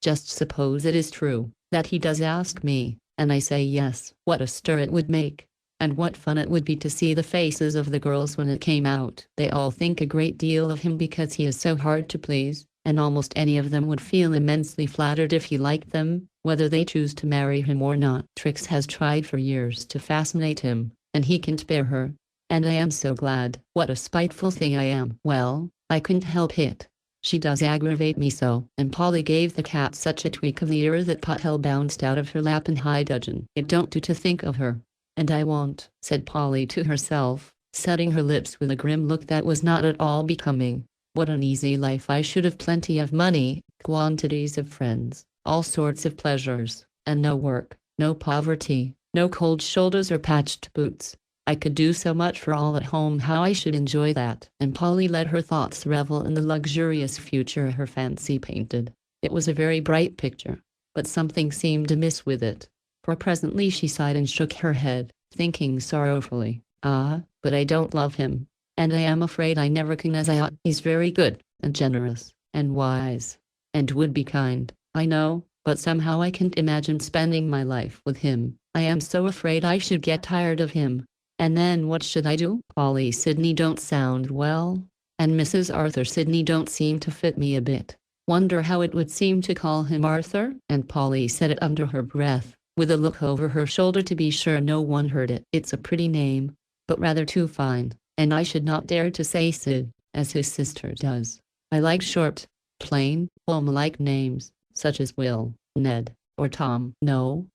"Just suppose it is true, that he does ask me, and I say yes. What a stir it would make, and what fun it would be to see the faces of the girls when it came out. They all think a great deal of him because he is so hard to please, and almost any of them would feel immensely flattered if he liked them, whether they choose to marry him or not. Trix has tried for years to fascinate him, and he can't bear her, and I am so glad. What a spiteful thing I am. Well, I couldn't help it. She does aggravate me so." And Polly gave the cat such a tweak of the ear that Putnell bounced out of her lap in high dudgeon. "It don't do to think of her, and I won't," said Polly to herself, setting her lips with a grim look that was not at all becoming. "What an easy life I should have, plenty of money, quantities of friends, all sorts of pleasures, and no work, no poverty. No cold shoulders or patched boots. I could do so much for all at home, how I should enjoy that. And Polly let her thoughts revel in the luxurious future her fancy painted. It was a very bright picture, but something seemed amiss with it. For presently she sighed and shook her head, thinking sorrowfully, "Ah, but I don't love him, and I am afraid I never can as I ought. He's very good, and generous, and wise, and would be kind, I know, but somehow I can't imagine spending my life with him. I am so afraid I should get tired of him. And then what should I do? Polly Sidney don't sound well, and Mrs. Arthur Sidney don't seem to fit me a bit. Wonder how it would seem to call him Arthur?" And Polly said it under her breath, with a look over her shoulder to be sure no one heard it. "It's a pretty name, but rather too fine, and I should not dare to say Sid, as his sister does. I like short, plain, home-like names, such as Will, Ned, or Tom. No,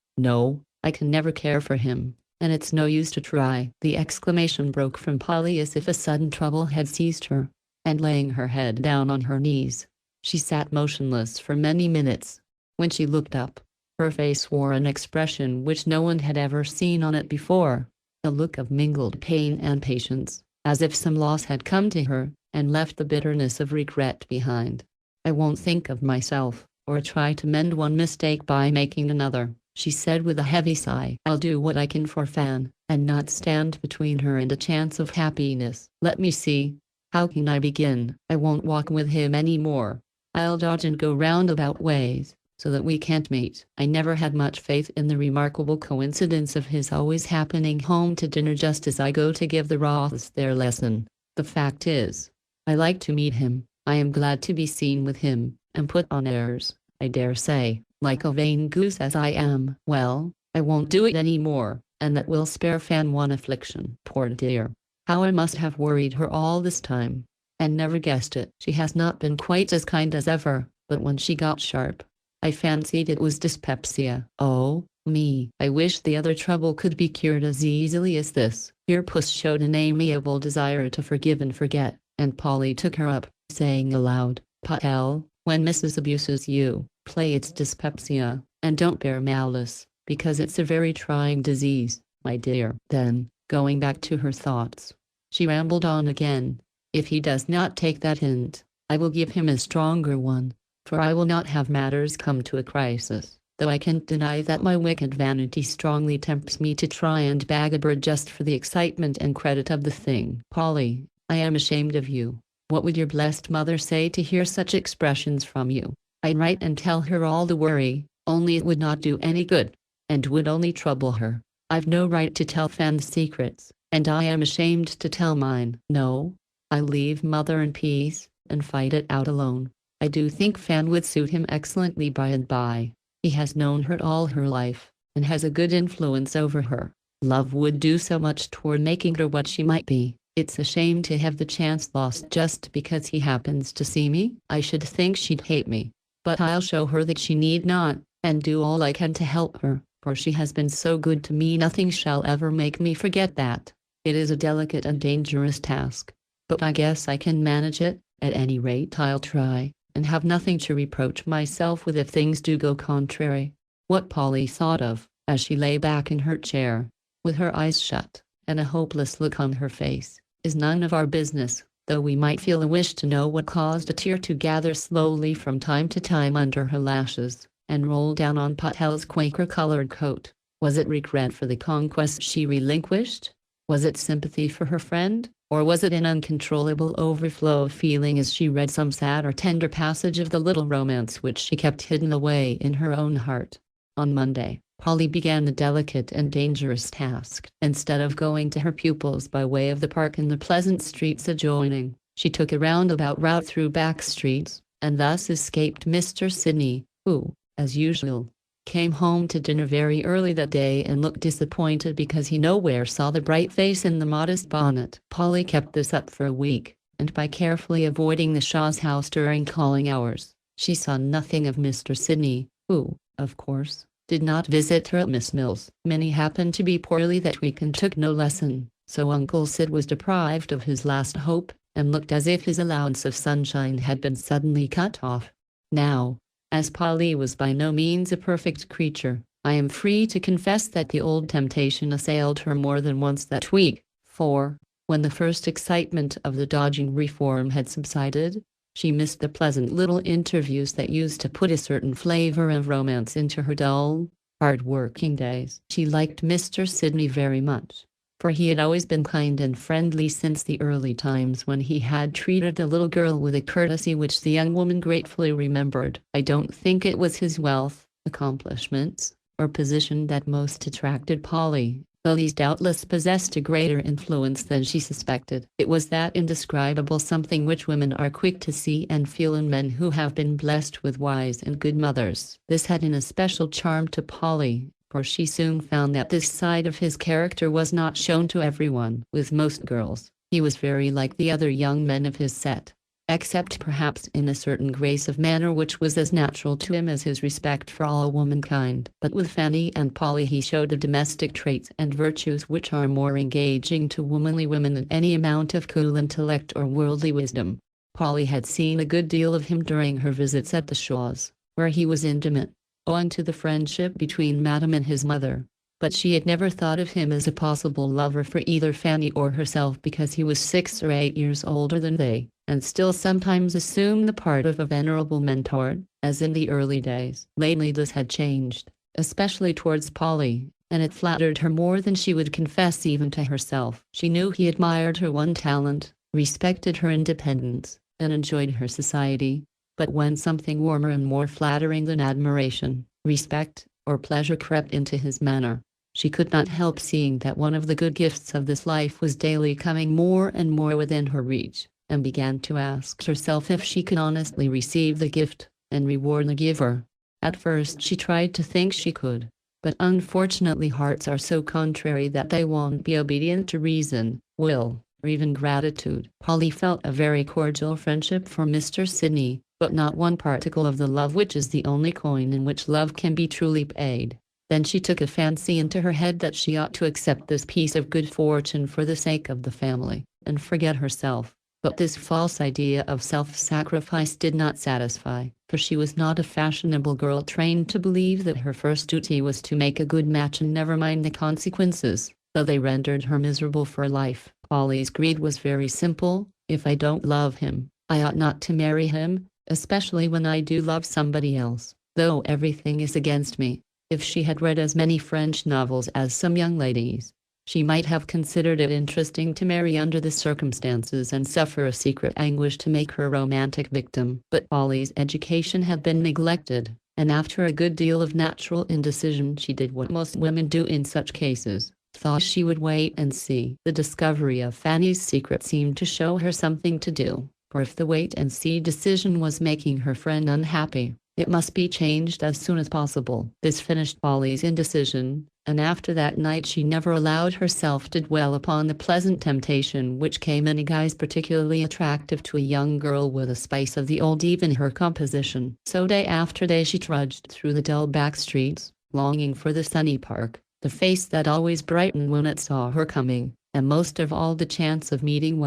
I can never care for him, and it's no use to try." The exclamation broke from Polly as if a sudden trouble had seized her, and laying her head down on her knees, she sat motionless for many minutes. When she looked up, her face wore an expression which no one had ever seen on it before, a look of mingled pain and patience, as if some loss had come to her, and left the bitterness of regret behind. "I won't think of myself, or try to mend one mistake by making another," she said with a heavy sigh. "I'll do what I can for Fan, and not stand between her and a chance of happiness. Let me see. How can I begin? I won't walk with him any more. I'll dodge and go roundabout ways, so that we can't meet." I never had much faith in the remarkable coincidence of his always happening home to dinner just as I go to give the Roths their lesson. The fact is, I like to meet him. I am glad to be seen with him, and put on airs, I dare say, like a vain goose as I am. Well, I won't do it any more, and that will spare Fan one affliction. Poor dear, how I must have worried her all this time, and never guessed it. She has not been quite as kind as ever, but when she got sharp, I fancied it was dyspepsia. Oh, me, I wish the other trouble could be cured as easily as this." Here Puss showed an amiable desire to forgive and forget, and Polly took her up, saying aloud, "Patel, when Mrs. abuses you, play it's dyspepsia, and don't bear malice, because it's a very trying disease, my dear." Then, going back to her thoughts, she rambled on again. "If he does not take that hint, I will give him a stronger one, for I will not have matters come to a crisis, though I can't deny that my wicked vanity strongly tempts me to try and bag a bird just for the excitement and credit of the thing. Polly, I am ashamed of you. What would your blessed mother say to hear such expressions from you?" I'd write and tell her all the worry, only it would not do any good, and would only trouble her. I've no right to tell Fan's secrets, and I am ashamed to tell mine. No, I leave mother in peace, and fight it out alone. I do think Fan would suit him excellently by and by. He has known her all her life, and has a good influence over her. Love would do so much toward making her what she might be. It's a shame to have the chance lost just because he happens to see me. I should think she'd hate me, but I'll show her that she need not, and do all I can to help her, for she has been so good to me nothing shall ever make me forget that. It is a delicate and dangerous task, but I guess I can manage it. At any rate I'll try, and have nothing to reproach myself with if things do go contrary." What Polly thought of, as she lay back in her chair, with her eyes shut, and a hopeless look on her face, is none of our business, though we might feel a wish to know what caused a tear to gather slowly from time to time under her lashes, and roll down on Patel's Quaker-colored coat. Was it regret for the conquest she relinquished? Was it sympathy for her friend? Or was it an uncontrollable overflow of feeling as she read some sad or tender passage of the little romance which she kept hidden away in her own heart? On Monday, Polly began the delicate and dangerous task. Instead of going to her pupils by way of the park and the pleasant streets adjoining, she took a roundabout route through back streets, and thus escaped Mr. Sidney, who, as usual, came home to dinner very early that day and looked disappointed because he nowhere saw the bright face in the modest bonnet. Polly kept this up for a week, and by carefully avoiding the Shaw's house during calling hours, she saw nothing of Mr. Sidney, who, of course, did not visit her at Miss Mill's. Minnie happened to be poorly that week and took no lesson, so Uncle Sid was deprived of his last hope, and looked as if his allowance of sunshine had been suddenly cut off. Now, as Polly was by no means a perfect creature, I am free to confess that the old temptation assailed her more than once that week, for, when the first excitement of the dodging reform had subsided, she missed the pleasant little interviews that used to put a certain flavor of romance into her dull, hard-working days. She liked Mr. Sidney very much, for he had always been kind and friendly since the early times when he had treated the little girl with a courtesy which the young woman gratefully remembered. I don't think it was his wealth, accomplishments, or position that most attracted Polly, though these doubtless possessed a greater influence than she suspected. It was that indescribable something which women are quick to see and feel in men who have been blessed with wise and good mothers. This had an especial charm to Polly, for she soon found that this side of his character was not shown to everyone. With most girls, he was very like the other young men of his set, except perhaps in a certain grace of manner which was as natural to him as his respect for all womankind. But with Fanny and Polly he showed the domestic traits and virtues which are more engaging to womanly women than any amount of cool intellect or worldly wisdom. Polly had seen a good deal of him during her visits at the Shaws, where he was intimate, owing to the friendship between Madame and his mother. But she had never thought of him as a possible lover for either Fanny or herself because he was 6 or 8 years older than they, and still sometimes assumed the part of a venerable mentor, as in the early days. Lately this had changed, especially towards Polly, and it flattered her more than she would confess even to herself. She knew he admired her one talent, respected her independence, and enjoyed her society, but when something warmer and more flattering than admiration, respect, or pleasure crept into his manner, she could not help seeing that one of the good gifts of this life was daily coming more and more within her reach, and began to ask herself if she could honestly receive the gift, and reward the giver. At first she tried to think she could, but unfortunately hearts are so contrary that they won't be obedient to reason, will, or even gratitude. Polly felt a very cordial friendship for Mr. Sidney, but not one particle of the love which is the only coin in which love can be truly paid. Then she took a fancy into her head that she ought to accept this piece of good fortune for the sake of the family, and forget herself. But this false idea of self-sacrifice did not satisfy, for she was not a fashionable girl trained to believe that her first duty was to make a good match and never mind the consequences, though they rendered her miserable for life. Polly's creed was very simple: if I don't love him, I ought not to marry him, especially when I do love somebody else, though everything is against me. If she had read as many French novels as some young ladies, she might have considered it interesting to marry under the circumstances and suffer a secret anguish to make her romantic victim. But Polly's education had been neglected, and after a good deal of natural indecision she did what most women do in such cases, thought she would wait and see. The discovery of Fanny's secret seemed to show her something to do, for if the wait-and-see decision was making her friend unhappy, it must be changed as soon as possible. This finished Polly's indecision, and after that night she never allowed herself to dwell upon the pleasant temptation which came in a guise particularly attractive to a young girl with a spice of the old even in her composition. So day after day she trudged through the dull back streets, longing for the sunny park, the face that always brightened when it saw her coming, and most of all the chance of meeting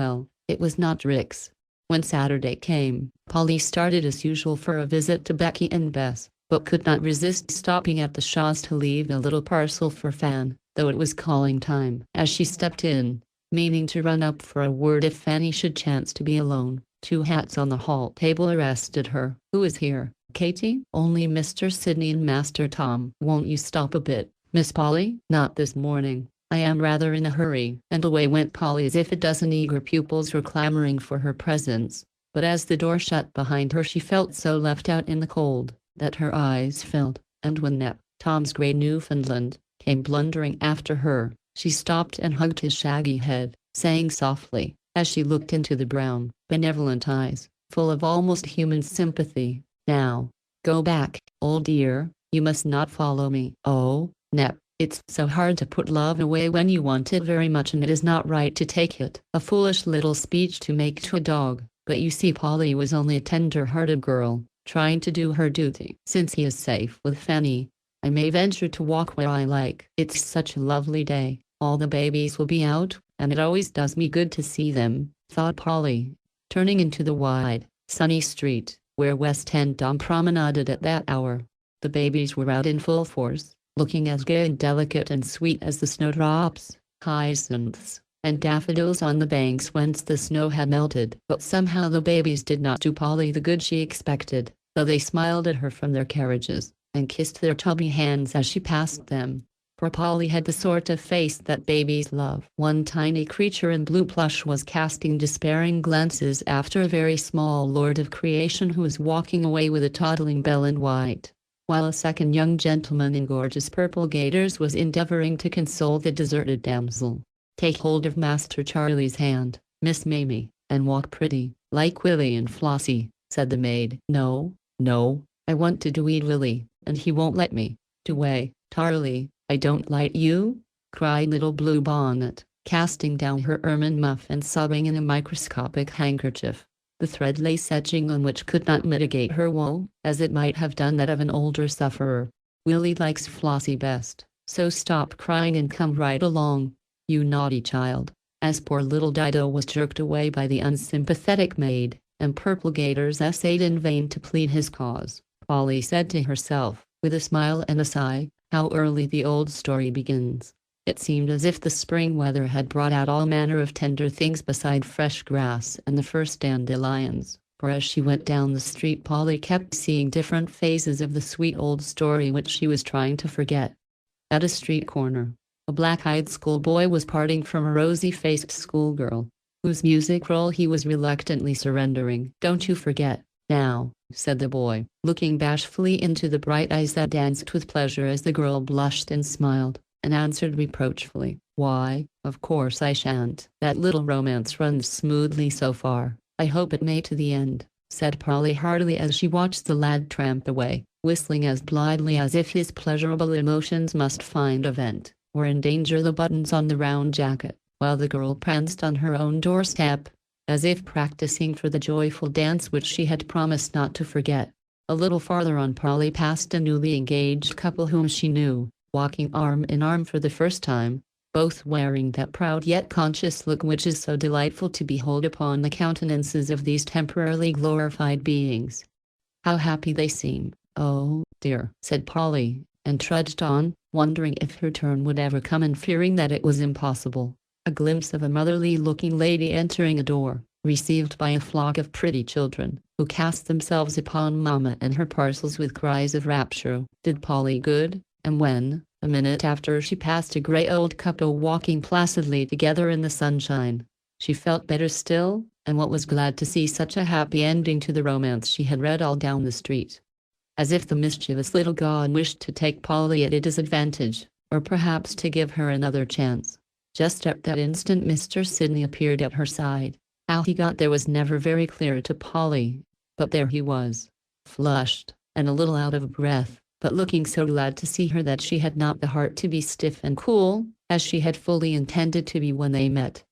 it was not Rick's. When Saturday came, Polly started as usual for a visit to Becky and Bess, but could not resist stopping at the Shaws to leave a little parcel for Fan, though it was calling time. As she stepped in, meaning to run up for a word if Fanny should chance to be alone, 2 hats on the hall table arrested her. "Who is here, Katie?" "Only Mr. Sidney and Master Tom." "Won't you stop a bit, Miss Polly?" "Not this morning. I am rather in a hurry." And away went Polly as if a dozen eager pupils were clamoring for her presence. But as the door shut behind her she felt so left out in the cold, that her eyes filled, and when Nep, Tom's grey Newfoundland, came blundering after her, she stopped and hugged his shaggy head, saying softly, as she looked into the brown, benevolent eyes, full of almost human sympathy, "Now, go back, old dear, you must not follow me." "Oh, Nep, it's so hard to put love away when you want it very much, and it is not right to take it." A foolish little speech to make to a dog, but you see Polly was only a tender-hearted girl, trying to do her duty. "Since he is safe with Fanny, I may venture to walk where I like. It's such a lovely day, all the babies will be out, and it always does me good to see them," thought Polly, turning into the wide, sunny street, where West End Dom promenaded at that hour. The babies were out in full force, looking as gay and delicate and sweet as the snowdrops, hyacinths, and daffodils on the banks whence the snow had melted. But somehow the babies did not do Polly the good she expected, though they smiled at her from their carriages, and kissed their chubby hands as she passed them. For Polly had the sort of face that babies love. One tiny creature in blue plush was casting despairing glances after a very small lord of creation who was walking away with a toddling belle in white, while a second young gentleman in gorgeous purple gaiters was endeavoring to console the deserted damsel. "Take hold of Master Charlie's hand, Miss Mamie, and walk pretty, like Willie and Flossie," said the maid. "No, no, I want to do Willie, and he won't let me. Do way, Charlie, I don't like you," cried little Blue Bonnet, casting down her ermine muff and sobbing in a microscopic handkerchief, the thread lace etching on which could not mitigate her woe, as it might have done that of an older sufferer. "Willie likes Flossie best, so stop crying and come right along, you naughty child," as poor little Dido was jerked away by the unsympathetic maid, and Purple Gaiters essayed in vain to plead his cause. Polly said to herself, with a smile and a sigh, "How early the old story begins." It seemed as if the spring weather had brought out all manner of tender things beside fresh grass and the first dandelions, for as she went down the street Polly kept seeing different phases of the sweet old story which she was trying to forget. At a street corner, a black-eyed schoolboy was parting from a rosy-faced schoolgirl, whose music roll he was reluctantly surrendering. "Don't you forget, now," said the boy, looking bashfully into the bright eyes that danced with pleasure as the girl blushed and smiled, and answered reproachfully, "Why, of course I shan't. That little romance runs smoothly so far. I hope it may to the end," said Polly heartily as she watched the lad tramp away, whistling as blithely as if his pleasurable emotions must find a vent, or endanger the buttons on the round jacket, while the girl pranced on her own doorstep, as if practicing for the joyful dance which she had promised not to forget. A little farther on Polly passed a newly engaged couple whom she knew, walking arm in arm for the first time, both wearing that proud yet conscious look which is so delightful to behold upon the countenances of these temporarily glorified beings. "How happy they seem, oh, dear," said Polly, and trudged on, wondering if her turn would ever come and fearing that it was impossible. A glimpse of a motherly-looking lady entering a door, received by a flock of pretty children, who cast themselves upon Mamma and her parcels with cries of rapture, did Polly good, and when, a minute after she passed a grey old couple walking placidly together in the sunshine, she felt better still, and was glad to see such a happy ending to the romance she had read all down the street. As if the mischievous little god wished to take Polly at a disadvantage, or perhaps to give her another chance. Just at that instant Mr. Sidney appeared at her side. How he got there was never very clear to Polly, but there he was, flushed, and a little out of breath, but looking so glad to see her that she had not the heart to be stiff and cool, as she had fully intended to be when they met.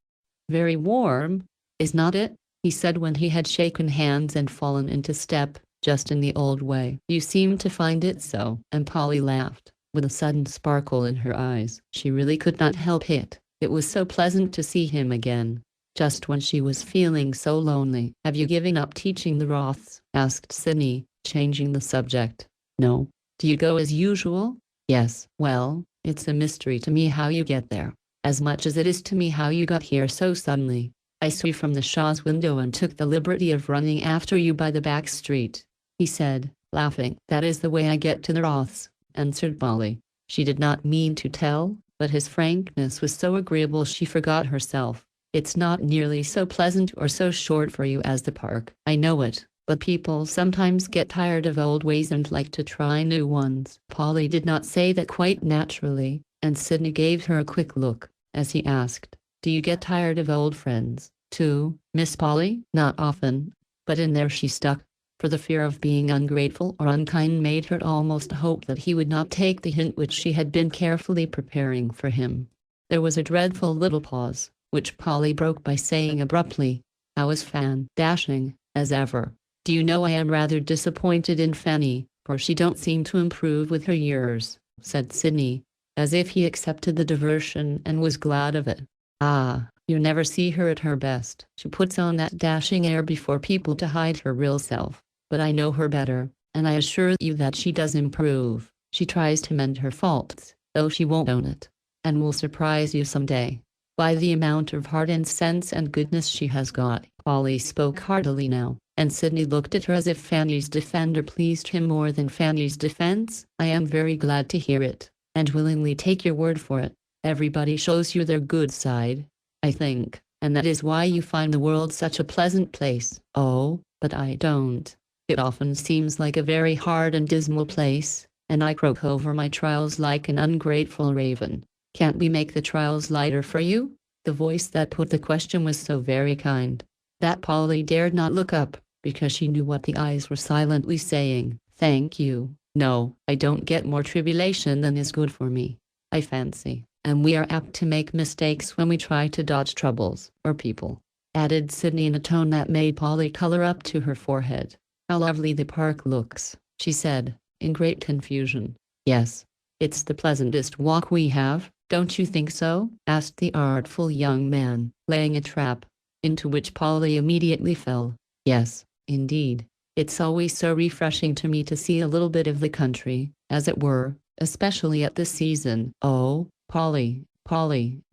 "Very warm, is not it?" he said when he had shaken hands and fallen into step, just in the old way. "You seem to find it so," and Polly laughed, with a sudden sparkle in her eyes. She really could not help it. It was so pleasant to see him again, just when she was feeling so lonely. "Have you given up teaching the Roths?" asked Sidney, changing the subject. "No." "Do you go as usual?" "Yes." "Well, it's a mystery to me how you get there, as much as it is to me how you got here so suddenly. I saw you from the Shaw's window and took the liberty of running after you by the back street," he said, laughing. "That is the way I get to the Roths," answered Polly. She did not mean to tell, but his frankness was so agreeable she forgot herself. "It's not nearly so pleasant or so short for you as the park." "I know it, but people sometimes get tired of old ways and like to try new ones." Polly did not say that quite naturally, and Sidney gave her a quick look, as he asked, "Do you get tired of old friends, too, Miss Polly?" "Not often," but in there she stuck, for the fear of being ungrateful or unkind made her almost hope that he would not take the hint which she had been carefully preparing for him. There was a dreadful little pause, which Polly broke by saying abruptly, "How is Fan?" "Dashing, as ever. Do you know I am rather disappointed in Fanny, for she don't seem to improve with her years," said Sidney, as if he accepted the diversion and was glad of it. "Ah, you never see her at her best. She puts on that dashing air before people to hide her real self. But I know her better, and I assure you that she does improve. She tries to mend her faults, though she won't own it, and will surprise you someday by the amount of heart and sense and goodness she has got." Polly spoke heartily now, and Sidney looked at her as if Fanny's defender pleased him more than Fanny's defense. "I am very glad to hear it, and willingly take your word for it. Everybody shows you their good side, I think, and that is why you find the world such a pleasant place." "Oh, but I don't. It often seems like a very hard and dismal place, and I croak over my trials like an ungrateful raven. Can't we make the trials lighter for you?" The voice that put the question was so very kind that Polly dared not look up, because she knew what the eyes were silently saying. "Thank you. No, I don't get more tribulation than is good for me, I fancy, and we are apt to make mistakes when we try to dodge troubles, or people," added Sidney in a tone that made Polly color up to her forehead. "How lovely the park looks," she said, in great confusion. "Yes, it's the pleasantest walk we have, don't you think so?" asked the artful young man, laying a trap, into which Polly immediately fell. "Yes, indeed. It's always so refreshing to me to see a little bit of the country, as it were, especially at this season." "Oh, Polly,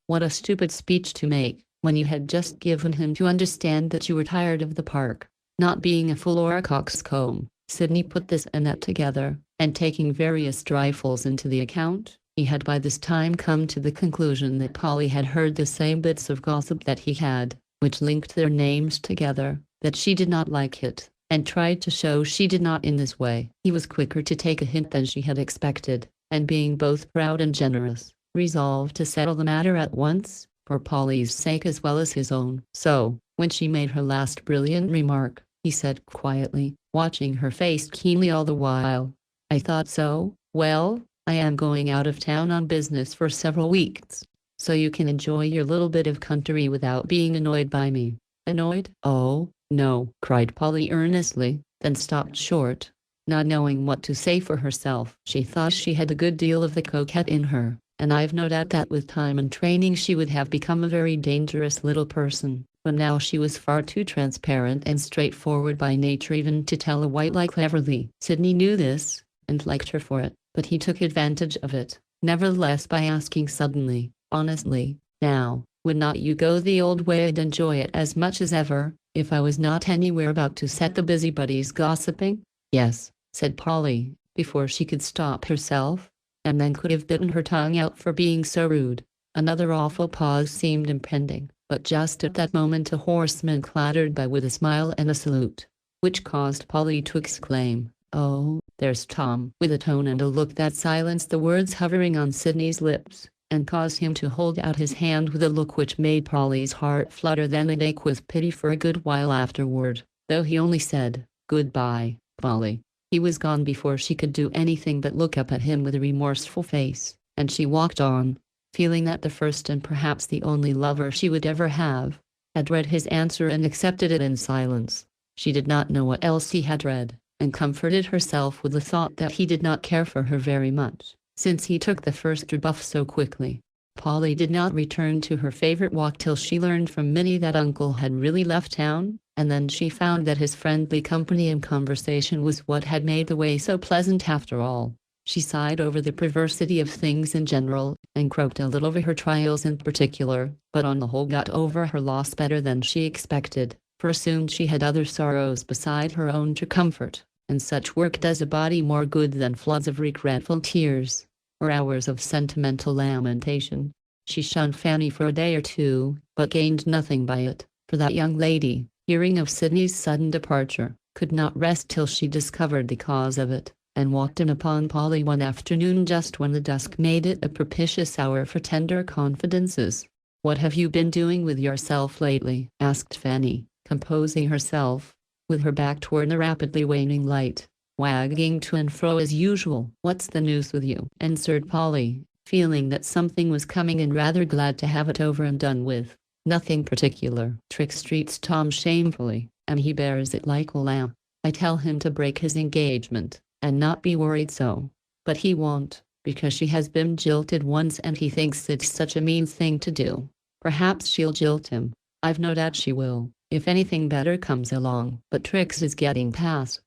what a stupid speech to make, when you had just given him to understand that you were tired of the park not being a full or a coxcomb." Sidney put this and that together, and taking various trifles into the account, he had by this time come to the conclusion that Polly had heard the same bits of gossip that he had, which linked their names together, that she did not like it, and tried to show she did not in this way. He was quicker to take a hint than she had expected, and being both proud and generous, resolved to settle the matter at once, for Polly's sake as well as his own. So, when she made her last brilliant remark, he said quietly, watching her face keenly all the while, "I thought so. Well, I am going out of town on business for several weeks, so you can enjoy your little bit of country without being annoyed by me." "Annoyed? Oh, no," cried Polly earnestly, then stopped short, not knowing what to say for herself. She thought she had a good deal of the coquette in her, and I've no doubt that with time and training she would have become a very dangerous little person. But now she was far too transparent and straightforward by nature even to tell a white lie cleverly. Sidney knew this, and liked her for it, but he took advantage of it, nevertheless, by asking suddenly, honestly, "Now, would not you go the old way and enjoy it as much as ever, if I was not anywhere about to set the busybodies gossiping?" "Yes," said Polly, before she could stop herself, and then could have bitten her tongue out for being so rude. Another awful pause seemed impending, but just at that moment a horseman clattered by with a smile and a salute, which caused Polly to exclaim, "Oh, there's Tom," with a tone and a look that silenced the words hovering on Sidney's lips, and caused him to hold out his hand with a look which made Polly's heart flutter then and ache with pity for a good while afterward, though he only said, "Goodbye, Polly." He was gone before she could do anything but look up at him with a remorseful face, and she walked on, feeling that the first and perhaps the only lover she would ever have had read his answer and accepted it in silence. She did not know what else he had read, and comforted herself with the thought that he did not care for her very much, since he took the first rebuff so quickly. Polly did not return to her favorite walk till she learned from Minnie that Uncle had really left town, and then she found that his friendly company and conversation was what had made the way so pleasant after all. She sighed over the perversity of things in general, and croaked a little over her trials in particular, but on the whole got over her loss better than she expected, for soon she had other sorrows beside her own to comfort, and such work does a body more good than floods of regretful tears, or hours of sentimental lamentation. She shunned Fanny for a day or two, but gained nothing by it, for that young lady, hearing of Sidney's sudden departure, could not rest till she discovered the cause of it, and walked in upon Polly one afternoon just when the dusk made it a propitious hour for tender confidences. "What have you been doing with yourself lately?" asked Fanny, composing herself, with her back toward the rapidly waning light, wagging to and fro as usual. "What's the news with you?" answered Polly, feeling that something was coming and rather glad to have it over and done with. "Nothing particular." Trix treats Tom shamefully, and he bears it like a lamb. I tell him to break his engagement, and not be worried so. But he won't, because she has been jilted once and he thinks it's such a mean thing to do. Perhaps she'll jilt him. I've no doubt she will, if anything better comes along. But Trix is getting past,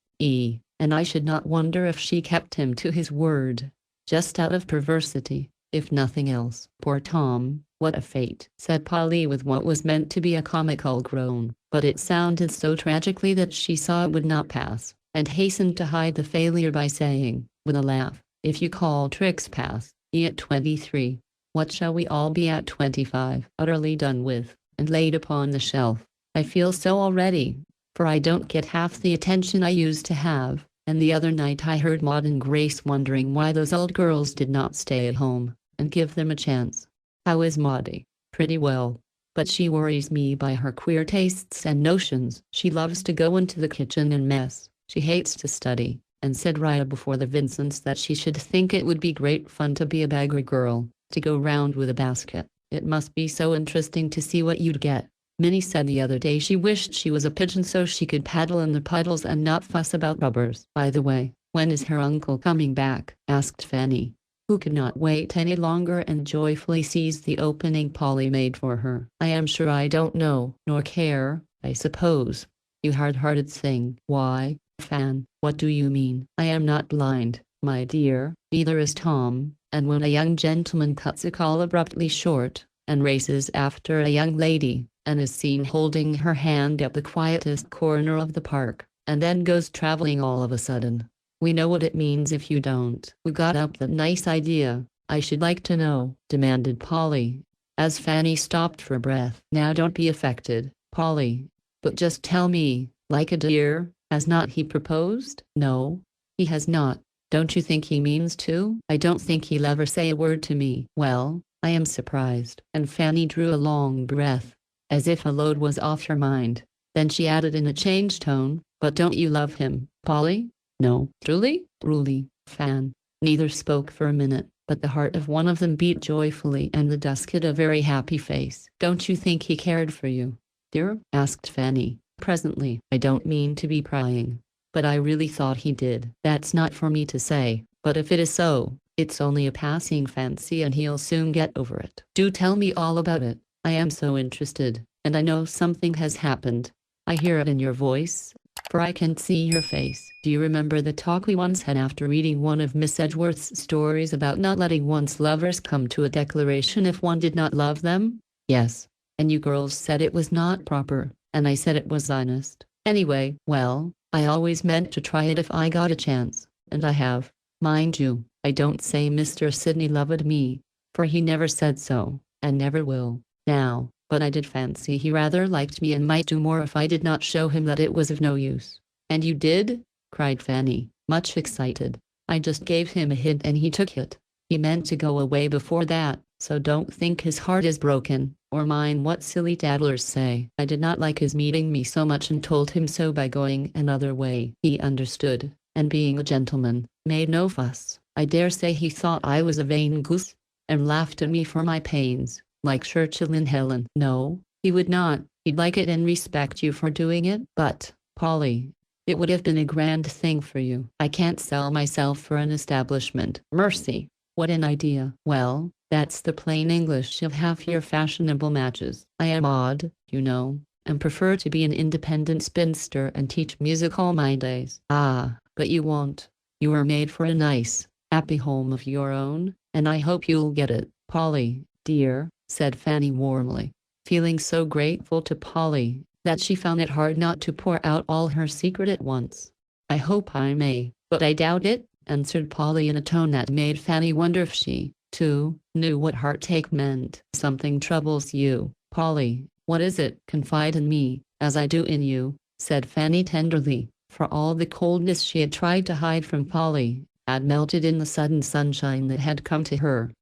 and I should not wonder if she kept him to his word. just out of perversity, if nothing else. Poor Tom, what a fate, said Polly with what was meant to be a comical groan, but it sounded so tragically that she saw it would not pass, and hastened to hide the failure by saying, with a laugh, if you call tricks pass, at 23, what shall we all be at 25? Utterly done with, and laid upon the shelf. I feel so already, for I don't get half the attention I used to have, and the other night I heard Maud and Grace wondering why those old girls did not stay at home, and give them a chance. How is Maudie? Pretty well, but she worries me by her queer tastes and notions. She loves to go into the kitchen and mess. She hates to study, and said right before the Vincents that she should think it would be great fun to be a beggar girl, to go round with a basket. It must be so interesting to see what you'd get. Minnie said the other day she wished she was a pigeon so she could paddle in the puddles and not fuss about rubbers. By the way, when is her uncle coming back? Asked Fanny, who could not wait any longer and joyfully seized the opening Polly made for her. I am sure I don't know, nor care, I suppose. You hard-hearted thing. Why, Fan, what do you mean? I am not blind, my dear, neither is Tom, and when a young gentleman cuts a call abruptly short, and races after a young lady, and is seen holding her hand at the quietest corner of the park, and then goes traveling all of a sudden. We know what it means if you don't. Who got up that nice idea, I should like to know, demanded Polly, as Fanny stopped for breath. Now don't be affected, Polly, but just tell me, like a dear, has not he proposed? No, he has not. Don't you think he means to? I don't think he'll ever say a word to me. Well, I am surprised. And Fanny drew a long breath, as if a load was off her mind. Then she added in a changed tone, but don't you love him, Polly? No. Truly? Truly, Fan. Neither spoke for a minute, but the heart of one of them beat joyfully and the dusk hid a very happy face. Don't you think he cared for you, dear? Asked Fanny, presently. I don't mean to be prying, but I really thought he did. That's not for me to say, but if it is so, it's only a passing fancy and he'll soon get over it. Do tell me all about it. I am so interested, and I know something has happened. I hear it in your voice, for I can see your face. Do you remember the talk we once had after reading one of Miss Edgeworth's stories about not letting one's lovers come to a declaration if one did not love them? Yes, and you girls said it was not proper, and I said it was honest. Anyway, well, I always meant to try it if I got a chance, and I have. Mind you, I don't say Mr. Sidney loved me, for he never said so, and never will, now, but I did fancy he rather liked me and might do more if I did not show him that it was of no use. And you did? Cried Fanny, much excited. I just gave him a hint and he took it. He meant to go away before that, so don't think his heart is broken, or mind what silly tattlers say. I did not like his meeting me so much and told him so by going another way. He understood, and being a gentleman, made no fuss. I dare say he thought I was a vain goose, and laughed at me for my pains, like Churchill in Helen. No, he would not. He'd like it and respect you for doing it. But, Polly, it would have been a grand thing for you. I can't sell myself for an establishment. Mercy, what an idea. Well, that's the plain English of half your fashionable matches. I am odd, you know, and prefer to be an independent spinster and teach music all my days. Ah, but you won't. You were made for a nice, happy home of your own, and I hope you'll get it. Polly, dear, said Fanny warmly, feeling so grateful to Polly that she found it hard not to pour out all her secret at once. I hope I may, but I doubt it, answered Polly in a tone that made Fanny wonder if she, too, knew what heartache meant. Something troubles you, Polly. What is it? Confide in me, as I do in you, said Fanny tenderly, for all the coldness she had tried to hide from Polly had melted in the sudden sunshine that had come to her.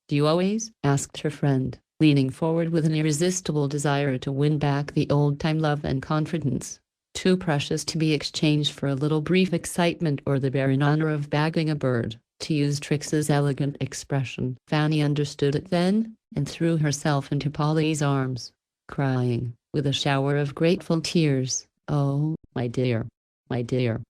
Do you always? Asked her friend, leaning forward with an irresistible desire to win back the old-time love and confidence, too precious to be exchanged for a little brief excitement or the barren honor of bagging a bird, to use Trix's elegant expression. Fanny understood it then, and threw herself into Polly's arms, crying, with a shower of grateful tears, "Oh, my dear, my dear.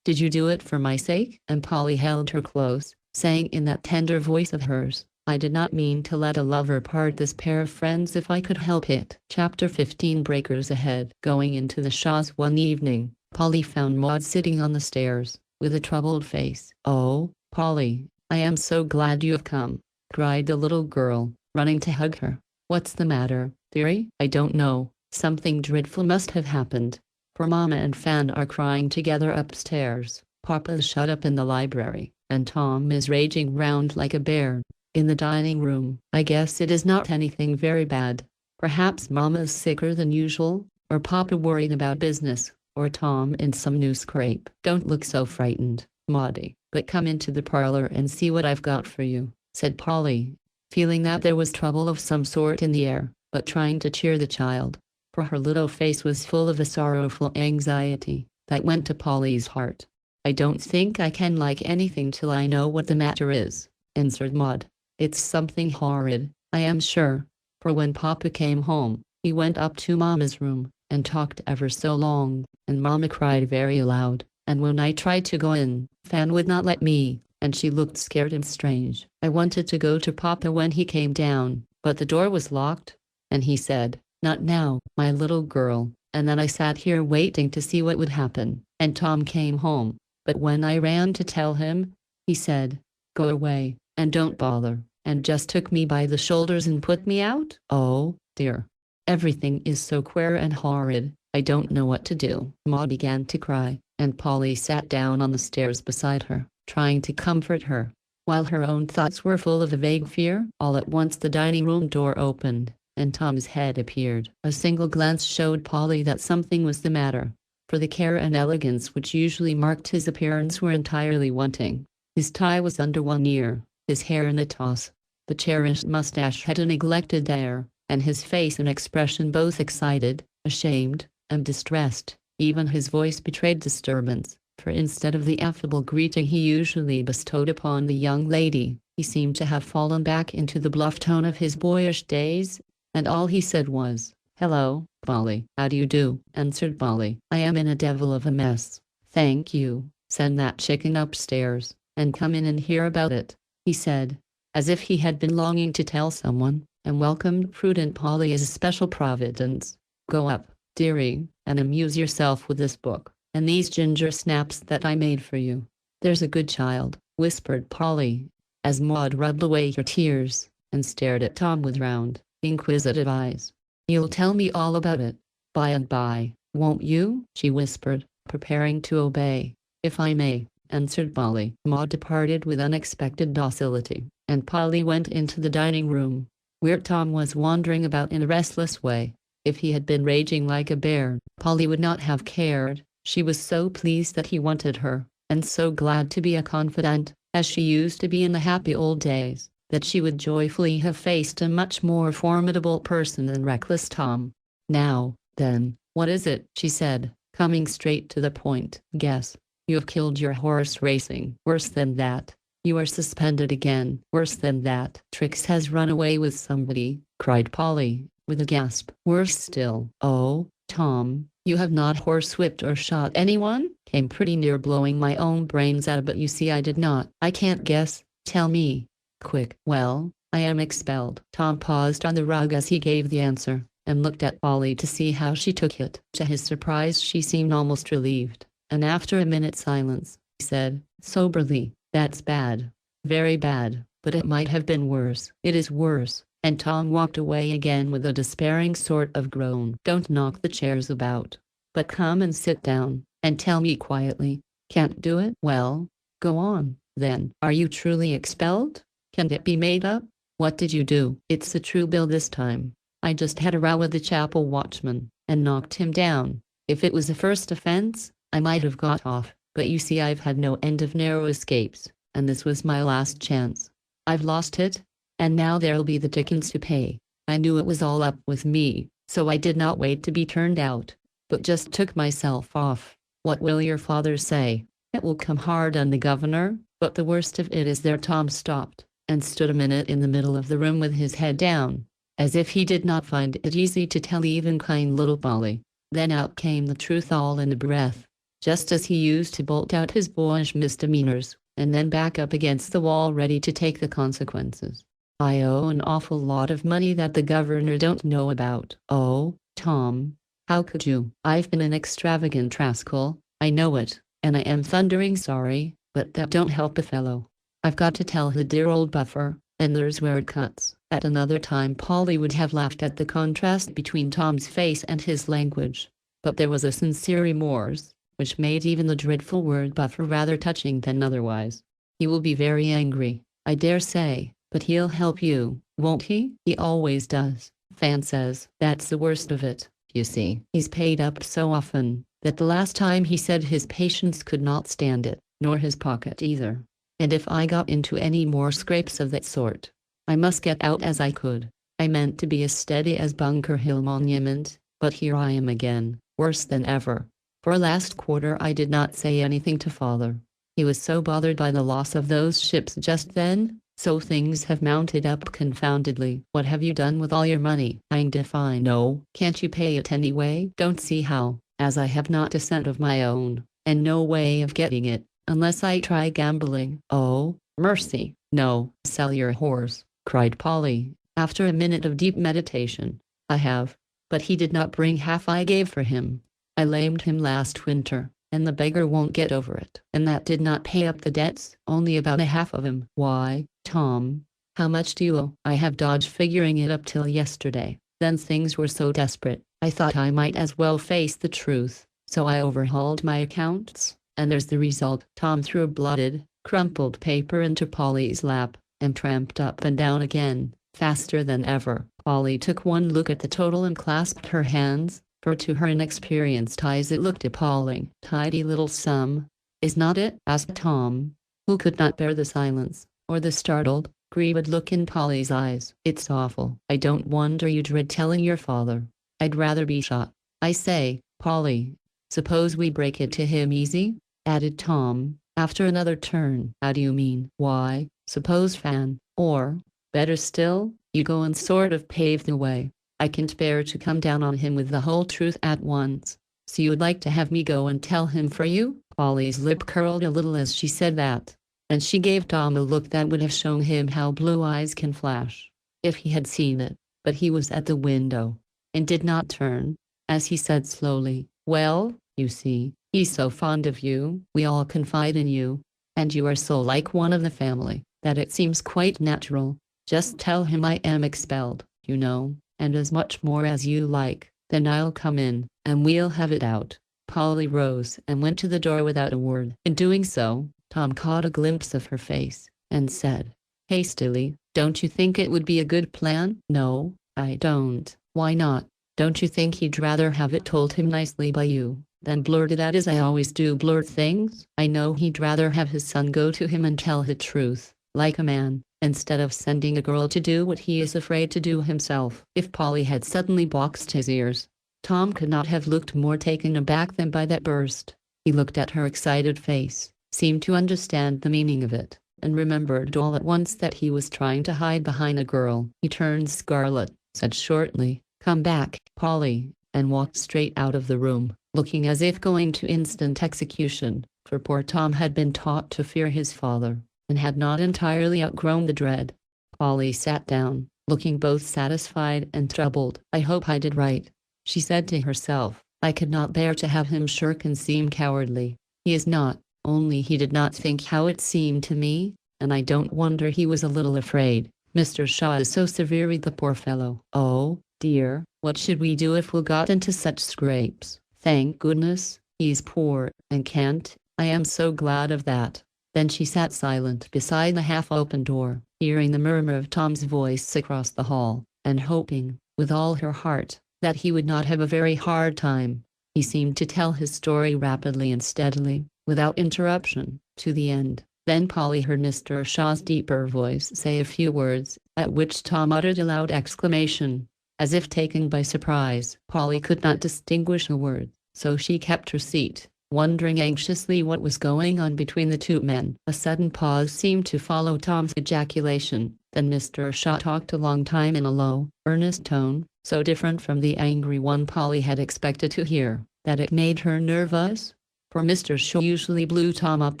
Did you do it for my sake?" And Polly held her close, saying in that tender voice of hers, "I did not mean to let a lover part this pair of friends if I could help it." Chapter 15. Breakers Ahead. Going into the Shaws one evening, Polly found Maud sitting on the stairs, with a troubled face. "Oh, Polly," I am so glad you have come," cried the little girl, running to hug her. "What's the matter, dearie?" "I don't know. Something dreadful must have happened. For Mama and Fan are crying together upstairs. Papa is shut up in the library, and Tom is raging round like a bear in the dining room. I guess it is not anything very bad. Perhaps Mama is sicker than usual, or Papa worried about business, or Tom in some new scrape. Don't look so frightened, Maudie, but come into the parlor and see what I've got for you," said Polly, feeling that there was trouble of some sort in the air, but trying to cheer the child, for her little face was full of a sorrowful anxiety that went to Polly's heart. "I don't think I can like anything till I know what the matter is," answered Maud. "It's something horrid, I am sure." For when Papa came home, he went up to Mama's room and talked ever so long, and Mama cried very loud, and when I tried to go in, Fan would not let me, and she looked scared and strange. I wanted to go to Papa when he came down, but the door was locked, and he said, 'Not now, my little girl,' and then I sat here waiting to see what would happen, and Tom came home, but when I ran to tell him, he said, 'Go away, and don't bother,' and just took me by the shoulders and put me out. Oh, dear. Everything is so queer and horrid, I don't know what to do." Maud began to cry, and Polly sat down on the stairs beside her, trying to comfort her, while her own thoughts were full of a vague fear. All at once the dining room door opened, and Tom's head appeared. A single glance showed Polly that something was the matter, for the care and elegance which usually marked his appearance were entirely wanting. His tie was under one ear, his hair in a toss, the cherished mustache had a neglected air, and his face an expression both excited, ashamed, and distressed. Even his voice betrayed disturbance, for instead of the affable greeting he usually bestowed upon the young lady, he seemed to have fallen back into the bluff tone of his boyish days, and all he said was, "Hello, Polly." "How do you do?" answered Polly. "I am in a devil of a mess." "Thank you. Send that chicken upstairs, and come in and hear about it," he said, as if he had been longing to tell someone, and welcomed prudent Polly as a special providence. "Go up, dearie, and amuse yourself with this book, and these ginger snaps that I made for you. There's a good child," whispered Polly, as Maud rubbed away her tears, and stared at Tom with round, inquisitive eyes. "You'll tell me all about it, by and by, won't you?" she whispered, preparing to obey. "If I may," answered Polly. Maud departed with unexpected docility, and Polly went into the dining room, where Tom was wandering about in a restless way. If he had been raging like a bear, Polly would not have cared. She was so pleased that he wanted her, and so glad to be a confidant, as she used to be in the happy old days, that she would joyfully have faced a much more formidable person than reckless Tom. "Now, then, what is it?" she said, coming straight to the point. "Guess. You have killed your horse racing." "Worse than that. You are suspended again." "Worse than that. Trix has run away with somebody," cried Polly, with a gasp. "Worse still." "Oh, Tom, you have not horsewhipped or shot anyone?" "Came pretty near blowing my own brains out, but you see I did not." "I can't guess. Tell me. Quick." "Well, I am expelled." Tom paused on the rug as he gave the answer, and looked at Polly to see how she took it. To his surprise she seemed almost relieved, and after a minute's silence, he said, soberly, "That's bad. Very bad, but it might have been worse." "It is worse," and Tom walked away again with a despairing sort of groan. "Don't knock the chairs about, but come and sit down, and tell me quietly." "Can't do it?" "Well, go on, then." "Are you truly expelled? Can it be made up?" "What did you do?" "It's a true bill this time. I just had a row with the chapel watchman, and knocked him down. If it was a first offense, I might have got off, but you see I've had no end of narrow escapes, and this was my last chance. I've lost it, and now there'll be the dickens to pay. I knew it was all up with me, so I did not wait to be turned out, but just took myself off. What will your father say? It will come hard on the governor, but the worst of it is there." Tom stopped, and stood a minute in the middle of the room with his head down, as if he did not find it easy to tell even kind little Polly. Then out came the truth all in a breath, just as he used to bolt out his boyish misdemeanors, and then back up against the wall ready to take the consequences. "I owe an awful lot of money that the governor don't know about." "Oh, Tom, how could you?" "I've been an extravagant rascal, I know it, and I am thundering sorry, but that don't help a fellow. I've got to tell the dear old buffer, and there's where it cuts. At another time Polly would have laughed at the contrast between Tom's face and his language. But there was a sincere remorse, which made even the dreadful word buffer rather touching than otherwise. He will be very angry, I dare say, but he'll help you, won't he? He always does, Fan says. That's the worst of it, you see. He's paid up so often, that the last time he said his patients could not stand it, nor his pocket either. And if I got into any more scrapes of that sort, I must get out as I could. I meant to be as steady as Bunker Hill Monument, but here I am again, worse than ever. For last quarter I did not say anything to father. He was so bothered by the loss of those ships just then, so things have mounted up confoundedly. What have you done with all your money? Hanged if I know. Can't you pay it anyway? Don't see how, as I have not a cent of my own, and no way of getting it, unless I try gambling. Oh, mercy, no. Sell your horse, cried Polly, after a minute of deep meditation. I have, but he did not bring half I gave for him. I lamed him last winter, and the beggar won't get over it. And that did not pay up the debts, only about a half of him. Why, Tom, how much do you owe? I have dodged figuring it up till yesterday. Then things were so desperate, I thought I might as well face the truth, so I overhauled my accounts, and there's the result. Tom threw a blotted, crumpled paper into Polly's lap, and tramped up and down again, faster than ever. Polly took one look at the total and clasped her hands, for to her inexperienced eyes it looked appalling. Tidy little sum, is not it? Asked Tom, who could not bear the silence, or the startled, grieved look in Polly's eyes. It's awful. I don't wonder you dread telling your father. I'd rather be shot. I say, Polly, suppose we break it to him easy? Added Tom, after another turn. How do you mean? Why, suppose Fan, or, better still, you go and sort of pave the way. I can't bear to come down on him with the whole truth at once. So you'd like to have me go and tell him for you? Polly's lip curled a little as she said that, and she gave Tom a look that would have shown him how blue eyes can flash, if he had seen it. But he was at the window, and did not turn, as he said slowly, well, you see, he's so fond of you, we all confide in you, and you are so like one of the family, that it seems quite natural. Just tell him I am expelled, you know, and as much more as you like. Then I'll come in, and we'll have it out. Polly rose and went to the door without a word. In doing so, Tom caught a glimpse of her face, and said, hastily, don't you think it would be a good plan? No, I don't. Why not? Don't you think he'd rather have it told him nicely by you, than blurted out as I always do blurt things? I know he'd rather have his son go to him and tell the truth, like a man, instead of sending a girl to do what he is afraid to do himself. If Polly had suddenly boxed his ears, Tom could not have looked more taken aback than by that burst. He looked at her excited face, seemed to understand the meaning of it, and remembered all at once that he was trying to hide behind a girl. He turned scarlet, said shortly, come back, Polly, and walked straight out of the room, looking as if going to instant execution, for poor Tom had been taught to fear his father, and had not entirely outgrown the dread. Polly sat down, looking both satisfied and troubled. I hope I did right, she said to herself. I could not bear to have him shirk and seem cowardly. He is not, only he did not think how it seemed to me, and I don't wonder he was a little afraid. Mr. Shaw is so severe with the poor fellow. Oh, dear, what should we do if we got into such scrapes? Thank goodness, he's poor, and can't. I am so glad of that. Then she sat silent beside the half-open door, hearing the murmur of Tom's voice across the hall, and hoping, with all her heart, that he would not have a very hard time. He seemed to tell his story rapidly and steadily, without interruption, to the end. Then Polly heard Mr. Shaw's deeper voice say a few words, at which Tom uttered a loud exclamation, as if taken by surprise. Polly could not distinguish a word, so she kept her seat, wondering anxiously what was going on between the two men. A sudden pause seemed to follow Tom's ejaculation. Then Mr. Shaw talked a long time in a low, earnest tone, so different from the angry one Polly had expected to hear, that it made her nervous, for Mr. Shaw usually blew Tom up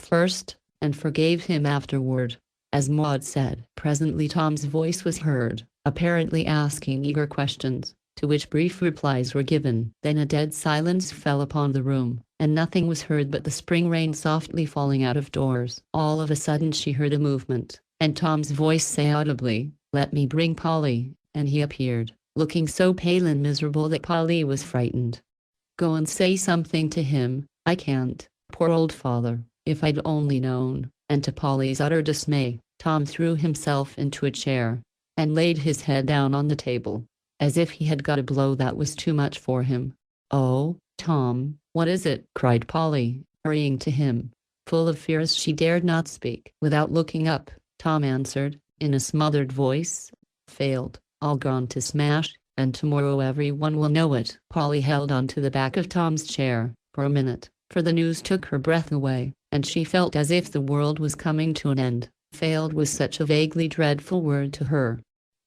first, and forgave him afterward. As Maud said, presently Tom's voice was heard, apparently asking eager questions, to which brief replies were given. Then a dead silence fell upon the room, and nothing was heard but the spring rain softly falling out of doors. All of a sudden she heard a movement, and Tom's voice say audibly, "Let me bring Polly," and he appeared, looking so pale and miserable that Polly was frightened. "Go and say something to him." "I can't. Poor old father, if I'd only known." And to Polly's utter dismay, Tom threw himself into a chair and laid his head down on the table, as if he had got a blow that was too much for him. "Oh, Tom, what is it?" cried Polly, hurrying to him. Full of fears she dared not speak. Without looking up, Tom answered, in a smothered voice, "Failed, all gone to smash, and tomorrow everyone will know it." Polly held on to the back of Tom's chair for a minute, for the news took her breath away, and she felt as if the world was coming to an end. Failed was such a vaguely dreadful word to her.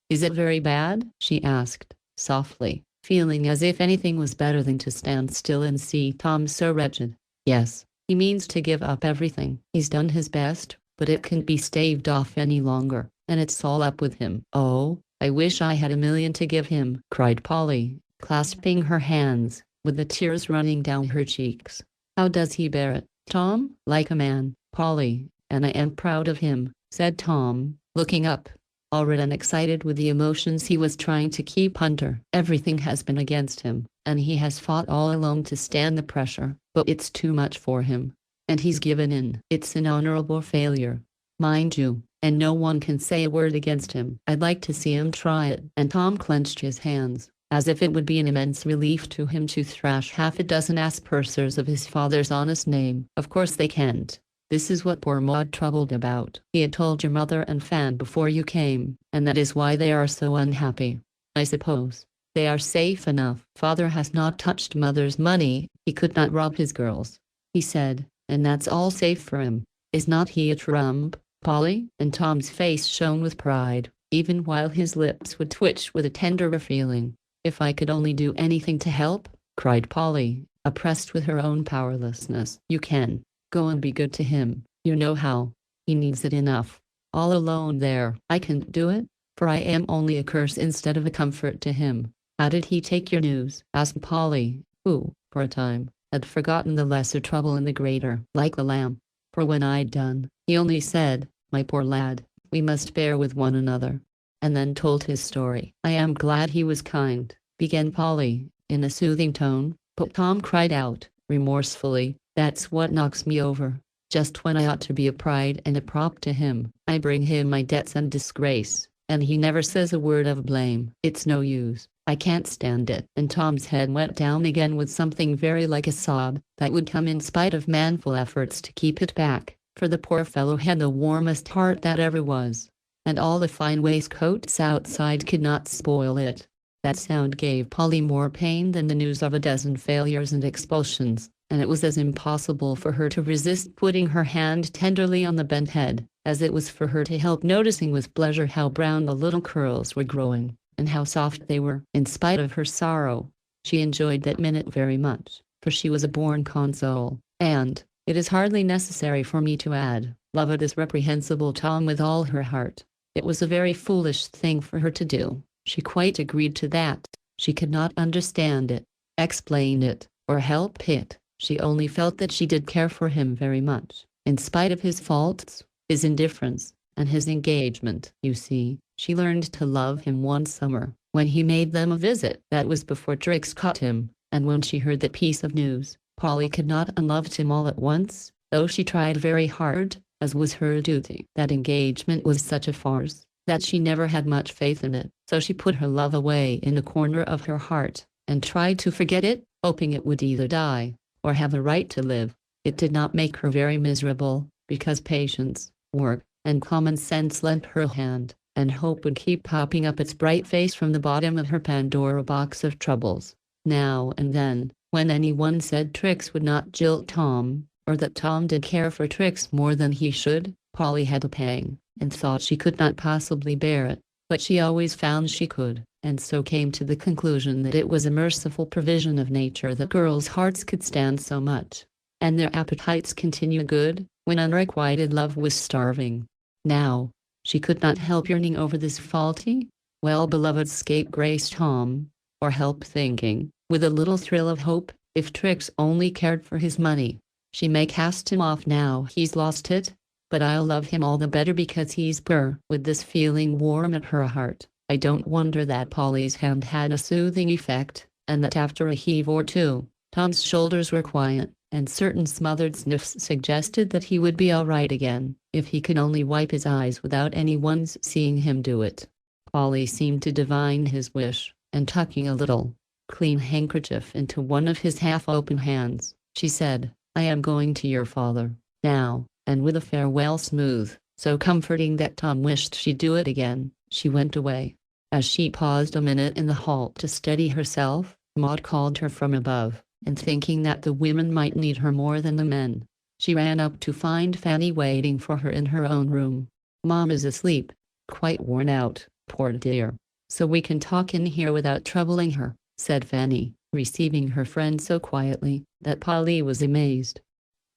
"Is it very bad?" she asked, softly, feeling as if anything was better than to stand still and see Tom so wretched. "Yes, he means to give up everything. He's done his best, but it can't be staved off any longer, and it's all up with him." "Oh, I wish I had $1,000,000 to give him," cried Polly, clasping her hands, with the tears running down her cheeks. "How does he bear it, Tom?" "Like a man, Polly, and I am proud of him," said Tom, looking up, all red and excited with the emotions he was trying to keep under. "Everything has been against him, and he has fought all alone to stand the pressure, but it's too much for him, and he's given in. It's an honorable failure, mind you, and no one can say a word against him. I'd like to see him try it." And Tom clenched his hands, as if it would be an immense relief to him to thrash half a dozen aspersers of his father's honest name. "Of course they can't. This is what poor Maud troubled about. He had told your mother and Fan before you came, and that is why they are so unhappy. I suppose they are safe enough. Father has not touched Mother's money. He could not rob his girls, he said, and that's all safe for him. Is not he a trump, Polly?" And Tom's face shone with pride, even while his lips would twitch with a tenderer feeling. "If I could only do anything to help," cried Polly, oppressed with her own powerlessness. "You can. Go and be good to him. You know how. He needs it enough. All alone there." "I can't do it, for I am only a curse instead of a comfort to him." "How did he take your news?" asked Polly, who, for a time, had forgotten the lesser trouble in the greater. "Like the lamb. For when I'd done, he only said, 'My poor lad, we must bear with one another,' and then told his story." "I am glad he was kind," began Polly, in a soothing tone, but Tom cried out, remorsefully, "That's what knocks me over. Just when I ought to be a pride and a prop to him, I bring him my debts and disgrace, and he never says a word of blame. It's no use. I can't stand it." And Tom's head went down again with something very like a sob, that would come in spite of manful efforts to keep it back, for the poor fellow had the warmest heart that ever was, and all the fine waistcoats outside could not spoil it. That sound gave Polly more pain than the news of a dozen failures and expulsions, and it was as impossible for her to resist putting her hand tenderly on the bent head, as it was for her to help noticing with pleasure how brown the little curls were growing, and how soft they were. In spite of her sorrow, she enjoyed that minute very much, for she was a born console, and, it is hardly necessary for me to add, loved this reprehensible Tom with all her heart. It was a very foolish thing for her to do. She quite agreed to that. She could not understand it, explain it, or help it. She only felt that she did care for him very much, in spite of his faults, his indifference, and his engagement. You see, she learned to love him one summer, when he made them a visit. That was before Trix caught him, and when she heard that piece of news, Polly could not unlove him all at once, though she tried very hard, as was her duty. That engagement was such a farce, that she never had much faith in it, so she put her love away in a corner of her heart, and tried to forget it, hoping it would either die, or have a right to live. It did not make her very miserable, because patience, work, and common sense lent her a hand, and hope would keep popping up its bright face from the bottom of her Pandora box of troubles. Now and then, when anyone said Trix would not jilt Tom, or that Tom did care for Trix more than he should, Polly had a pang, and thought she could not possibly bear it, but she always found she could, and so came to the conclusion that it was a merciful provision of nature that girls' hearts could stand so much, and their appetites continue good, when unrequited love was starving. Now, she could not help yearning over this faulty, well-beloved scapegrace Tom, for help, thinking, with a little thrill of hope, if Trix only cared for his money. She may cast him off now he's lost it, but I'll love him all the better because he's poor. With this feeling warm at her heart, I don't wonder that Polly's hand had a soothing effect, and that after a heave or two, Tom's shoulders were quiet, and certain smothered sniffs suggested that he would be all right again, if he could only wipe his eyes without anyone's seeing him do it. Polly seemed to divine his wish, and tucking a little, clean handkerchief into one of his half-open hands, she said, I am going to your father, now, and with a farewell smooth, so comforting that Tom wished she'd do it again, she went away. As she paused a minute in the hall to steady herself, Maud called her from above, and thinking that the women might need her more than the men, she ran up to find Fanny waiting for her in her own room. Mom is asleep, quite worn out, poor dear, so we can talk in here without troubling her, said Fanny, receiving her friend so quietly that Polly was amazed.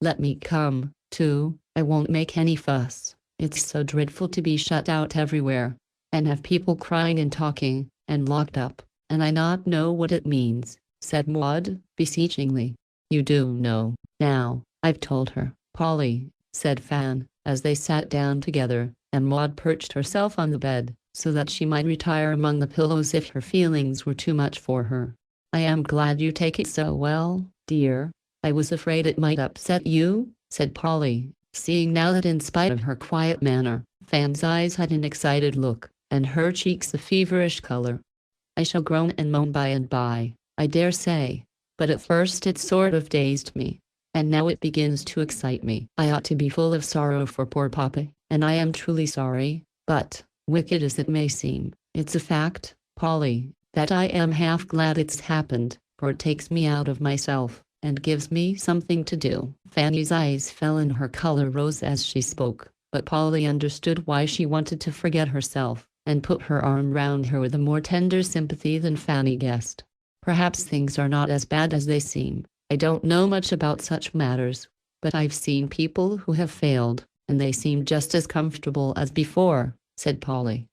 Let me come, too, I won't make any fuss. It's so dreadful to be shut out everywhere, and have people crying and talking, and locked up, and I not know what it means, said Maud, beseechingly. You do know, now, I've told her, Polly, said Fan, as they sat down together, and Maud perched herself on the bed, so that she might retire among the pillows if her feelings were too much for her. I am glad you take it so well, dear. I was afraid it might upset you, said Polly, seeing now that in spite of her quiet manner, Fan's eyes had an excited look, and her cheeks a feverish color. I shall groan and moan by and by, I dare say, but at first it sort of dazed me, and now it begins to excite me. I ought to be full of sorrow for poor Papa, and I am truly sorry, but, wicked as it may seem, it's a fact, Polly, that I am half glad it's happened, for it takes me out of myself, and gives me something to do. Fanny's eyes fell and her color rose as she spoke, but Polly understood why she wanted to forget herself, and put her arm round her with a more tender sympathy than Fanny guessed. Perhaps things are not as bad as they seem. I don't know much about such matters, but I've seen people who have failed, and they seem just as comfortable as before, said Polly.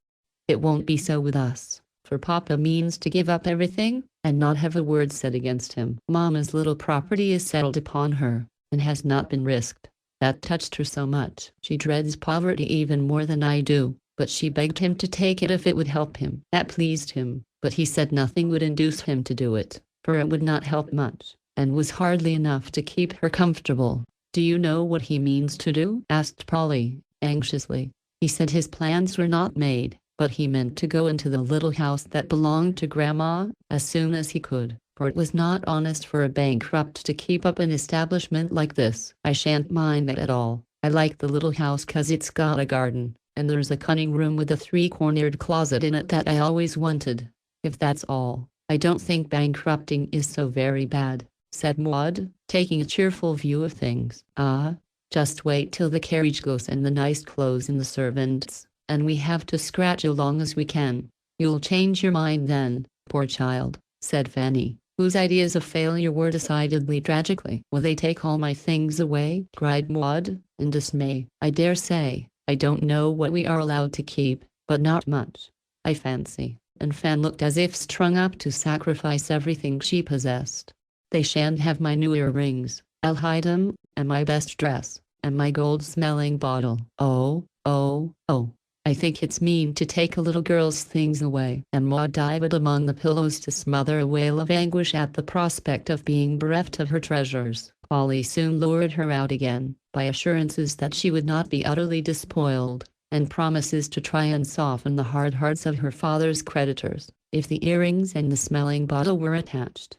It won't be so with us, for Papa means to give up everything, and not have a word said against him. Mamma's little property is settled upon her, and has not been risked. That touched her so much. She dreads poverty even more than I do, but she begged him to take it if it would help him. That pleased him, but he said nothing would induce him to do it, for it would not help much, and was hardly enough to keep her comfortable. Do you know what he means to do? Asked Polly, anxiously. He said his plans were not made, but he meant to go into the little house that belonged to Grandma, as soon as he could, for it was not honest for a bankrupt to keep up an establishment like this. I shan't mind that at all. I like the little house 'cause it's got a garden, and there's a cunning room with a three-cornered closet in it that I always wanted. If that's all, I don't think bankrupting is so very bad, said Maud, taking a cheerful view of things. Ah, just wait till the carriage goes and the nice clothes and the servants, and we have to scratch along as we can. You'll change your mind then, poor child, said Fanny, whose ideas of failure were decidedly tragically. Will they take all my things away? Cried Maud, in dismay. I dare say. I don't know what we are allowed to keep, but not much, I fancy. And Fan looked as if strung up to sacrifice everything she possessed. They shan't have my new earrings. I'll hide 'em, and my best dress, and my gold-smelling bottle. Oh, oh, oh. I think it's mean to take a little girl's things away. And Maud dived among the pillows to smother a wail of anguish at the prospect of being bereft of her treasures. Polly soon lured her out again, by assurances that she would not be utterly despoiled, and promises to try and soften the hard hearts of her father's creditors, if the earrings and the smelling bottle were attached.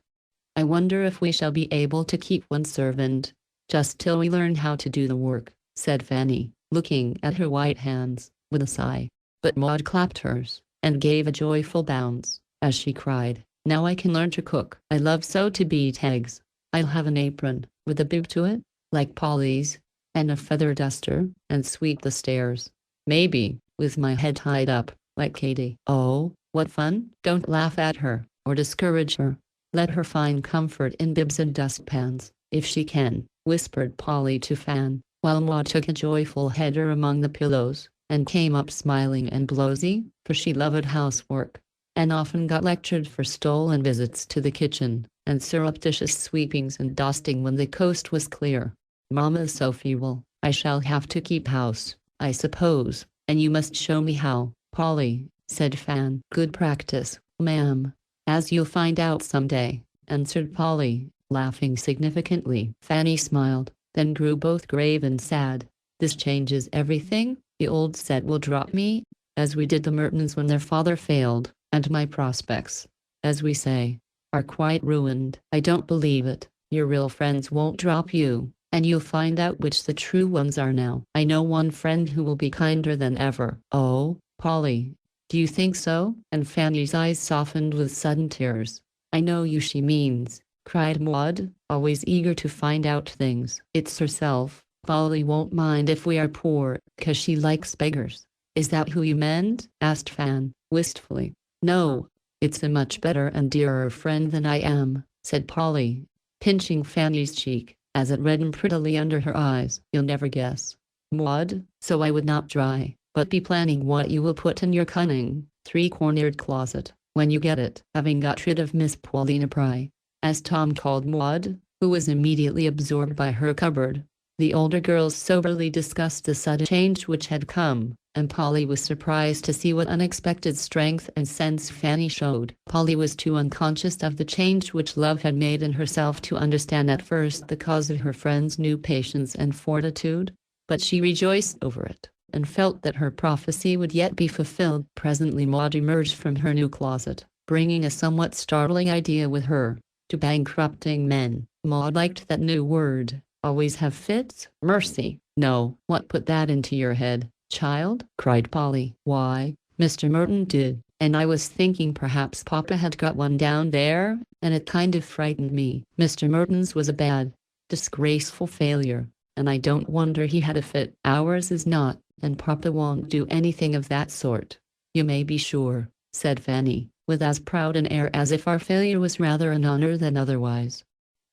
I wonder if we shall be able to keep one servant, just till we learn how to do the work, said Fanny, looking at her white hands, with a sigh. But Maud clapped hers, and gave a joyful bounce, as she cried, now I can learn to cook. I love so to beat eggs. I'll have an apron, with a bib to it, like Polly's, and a feather duster, and sweep the stairs. Maybe, with my head tied up, like Katy. Oh, what fun! Don't laugh at her, or discourage her. Let her find comfort in bibs and dustpans, if she can, whispered Polly to Fan, while Maud took a joyful header among the pillows, and came up smiling and blowsy, for she loved housework. and often got lectured for stolen visits to the kitchen, and surreptitious sweepings and dusting when the coast was clear. Mama's so feeble, I shall have to keep house, I suppose, and you must show me how, Polly, said Fan. Good practice, ma'am. As you'll find out someday, answered Polly, laughing significantly. Fanny smiled, then grew both grave and sad. This changes everything. The old set will drop me, as we did the Mertons when their father failed, and my prospects, as we say, are quite ruined. I don't believe it. Your real friends won't drop you, and you'll find out which the true ones are now. I know one friend who will be kinder than ever. Oh, Polly, do you think so? And Fanny's eyes softened with sudden tears. I know you she means, cried Maud, always eager to find out things. It's herself. Polly won't mind if we are poor, 'cause she likes beggars. Is that who you meant? Asked Fan, wistfully. No, it's a much better and dearer friend than I am, said Polly, pinching Fanny's cheek, as it reddened prettily under her eyes. You'll never guess, Maud, so I would not try, but be planning what you will put in your cunning, three-cornered closet, when you get it. Having got rid of Miss Paulina Pry, as Tom called Maud, who was immediately absorbed by her cupboard, the older girls soberly discussed the sudden change which had come, and Polly was surprised to see what unexpected strength and sense Fanny showed. Polly was too unconscious of the change which love had made in herself to understand at first the cause of her friend's new patience and fortitude, but she rejoiced over it, and felt that her prophecy would yet be fulfilled. Presently Maud emerged from her new closet, bringing a somewhat startling idea with her. To bankrupting men. Maud liked that new word. Always have fits? Mercy, no. What put that into your head, child? Cried Polly. Why, Mr. Merton did, and I was thinking perhaps Papa had got one down there, and it kind of frightened me. Mr. Merton's was a bad, disgraceful failure, and I don't wonder he had a fit. Ours is not, and Papa won't do anything of that sort. You may be sure, said Fanny, with as proud an air as if our failure was rather an honor than otherwise.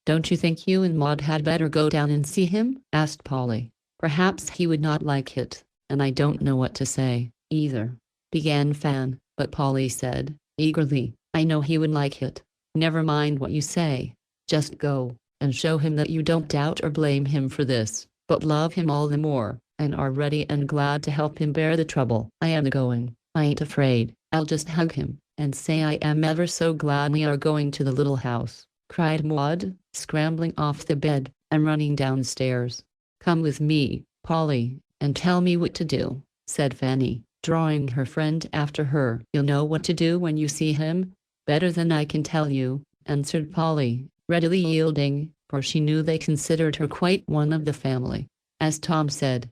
Don't you think you and Maud had better go down and see him? Asked Polly. Perhaps he would not like it, and I don't know what to say, either, began Fan, but Polly said, eagerly, I know he would like it. Never mind what you say. Just go, and show him that you don't doubt or blame him for this, but love him all the more, and are ready and glad to help him bear the trouble. I am going. I ain't afraid. I'll just hug him, and say I am ever so glad we are going to the little house, cried Maud, scrambling off the bed, and running downstairs. Come with me, Polly, and tell me what to do, said Fanny, drawing her friend after her. You'll know what to do when you see him, better than I can tell you, answered Polly, readily yielding, for she knew they considered her quite one of the family. As Tom said.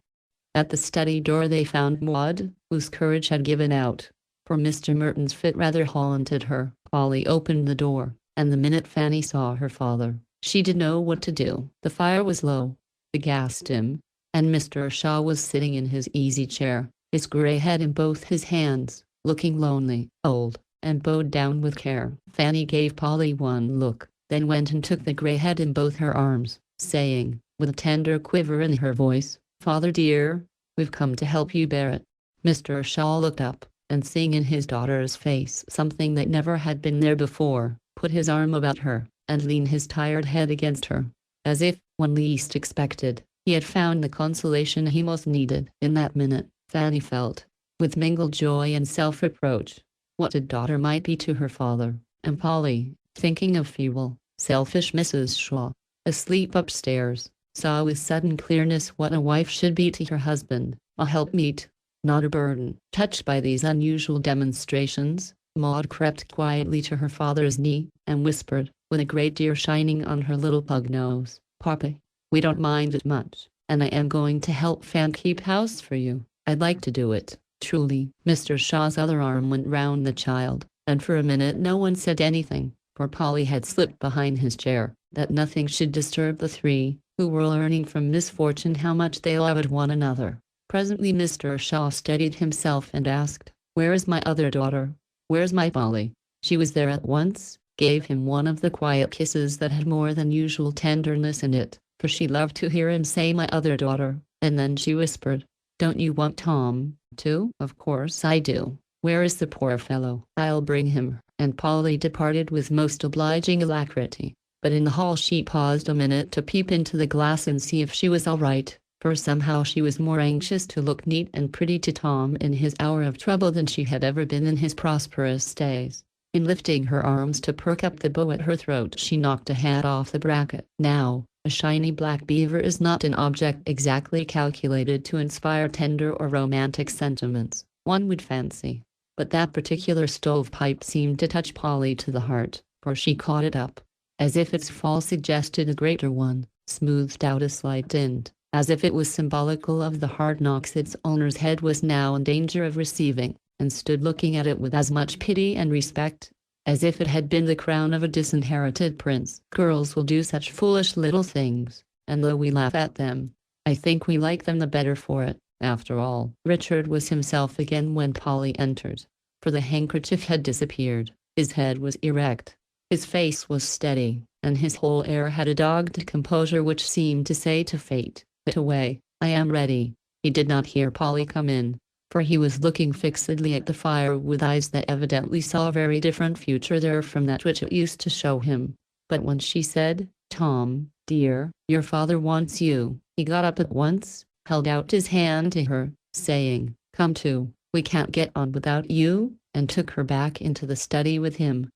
At the study door they found Maud, whose courage had given out, for Mr. Merton's fit rather haunted her. Polly opened the door, and the minute Fanny saw her father, she didn't know what to do. The fire was low, the gas dim, and Mr. Shaw was sitting in his easy chair, his grey head in both his hands, looking lonely, old, and bowed down with care. Fanny gave Polly one look, then went and took the grey head in both her arms, saying, with a tender quiver in her voice, Father dear, we've come to help you bear it. Mr. Shaw looked up, and seeing in his daughter's face something that never had been there before, put his arm about her, and leaned his tired head against her, as if, when least expected, he had found the consolation he most needed. In that minute, Fanny felt, with mingled joy and self-reproach, what a daughter might be to her father, and Polly, thinking of feeble, selfish Mrs. Shaw, asleep upstairs, saw with sudden clearness what a wife should be to her husband, a helpmeet, not a burden. Touched by these unusual demonstrations, Maud crept quietly to her father's knee, and whispered, with a great tear shining on her little pug nose, Papa, we don't mind it much, and I am going to help Fan keep house for you. I'd like to do it, truly. Mr. Shaw's other arm went round the child, and for a minute no one said anything, for Polly had slipped behind his chair, that nothing should disturb the three, who were learning from misfortune how much they loved one another. Presently Mr. Shaw steadied himself and asked, Where is my other daughter? Where's my Polly? She was there at once, gave him one of the quiet kisses that had more than usual tenderness in it, for she loved to hear him say my other daughter, and then she whispered, Don't you want Tom, too? Of course I do. Where is the poor fellow? I'll bring him." And Polly departed with most obliging alacrity. But in the hall she paused a minute to peep into the glass and see if she was all right, for somehow she was more anxious to look neat and pretty to Tom in his hour of trouble than she had ever been in his prosperous days. In lifting her arms to perk up the bow at her throat, she knocked a hat off the bracket. Now, a shiny black beaver is not an object exactly calculated to inspire tender or romantic sentiments, one would fancy. But that particular stovepipe seemed to touch Polly to the heart, for she caught it up, as if its fall suggested a greater one, smoothed out a slight dint, as if it was symbolical of the hard knocks its owner's head was now in danger of receiving, and stood looking at it with as much pity and respect as if it had been the crown of a disinherited prince. Girls will do such foolish little things, and though we laugh at them, I think we like them the better for it. After all, Richard was himself again when Polly entered, for the handkerchief had disappeared. His head was erect, his face was steady, and his whole air had a dogged composure which seemed to say to fate, "Put away, I am ready." He did not hear Polly come in, for he was looking fixedly at the fire with eyes that evidently saw a very different future there from that which it used to show him. But when she said, "Tom, dear, your father wants you," he got up at once, held out his hand to her, saying, "Come too, we can't get on without you," and took her back into the study with him.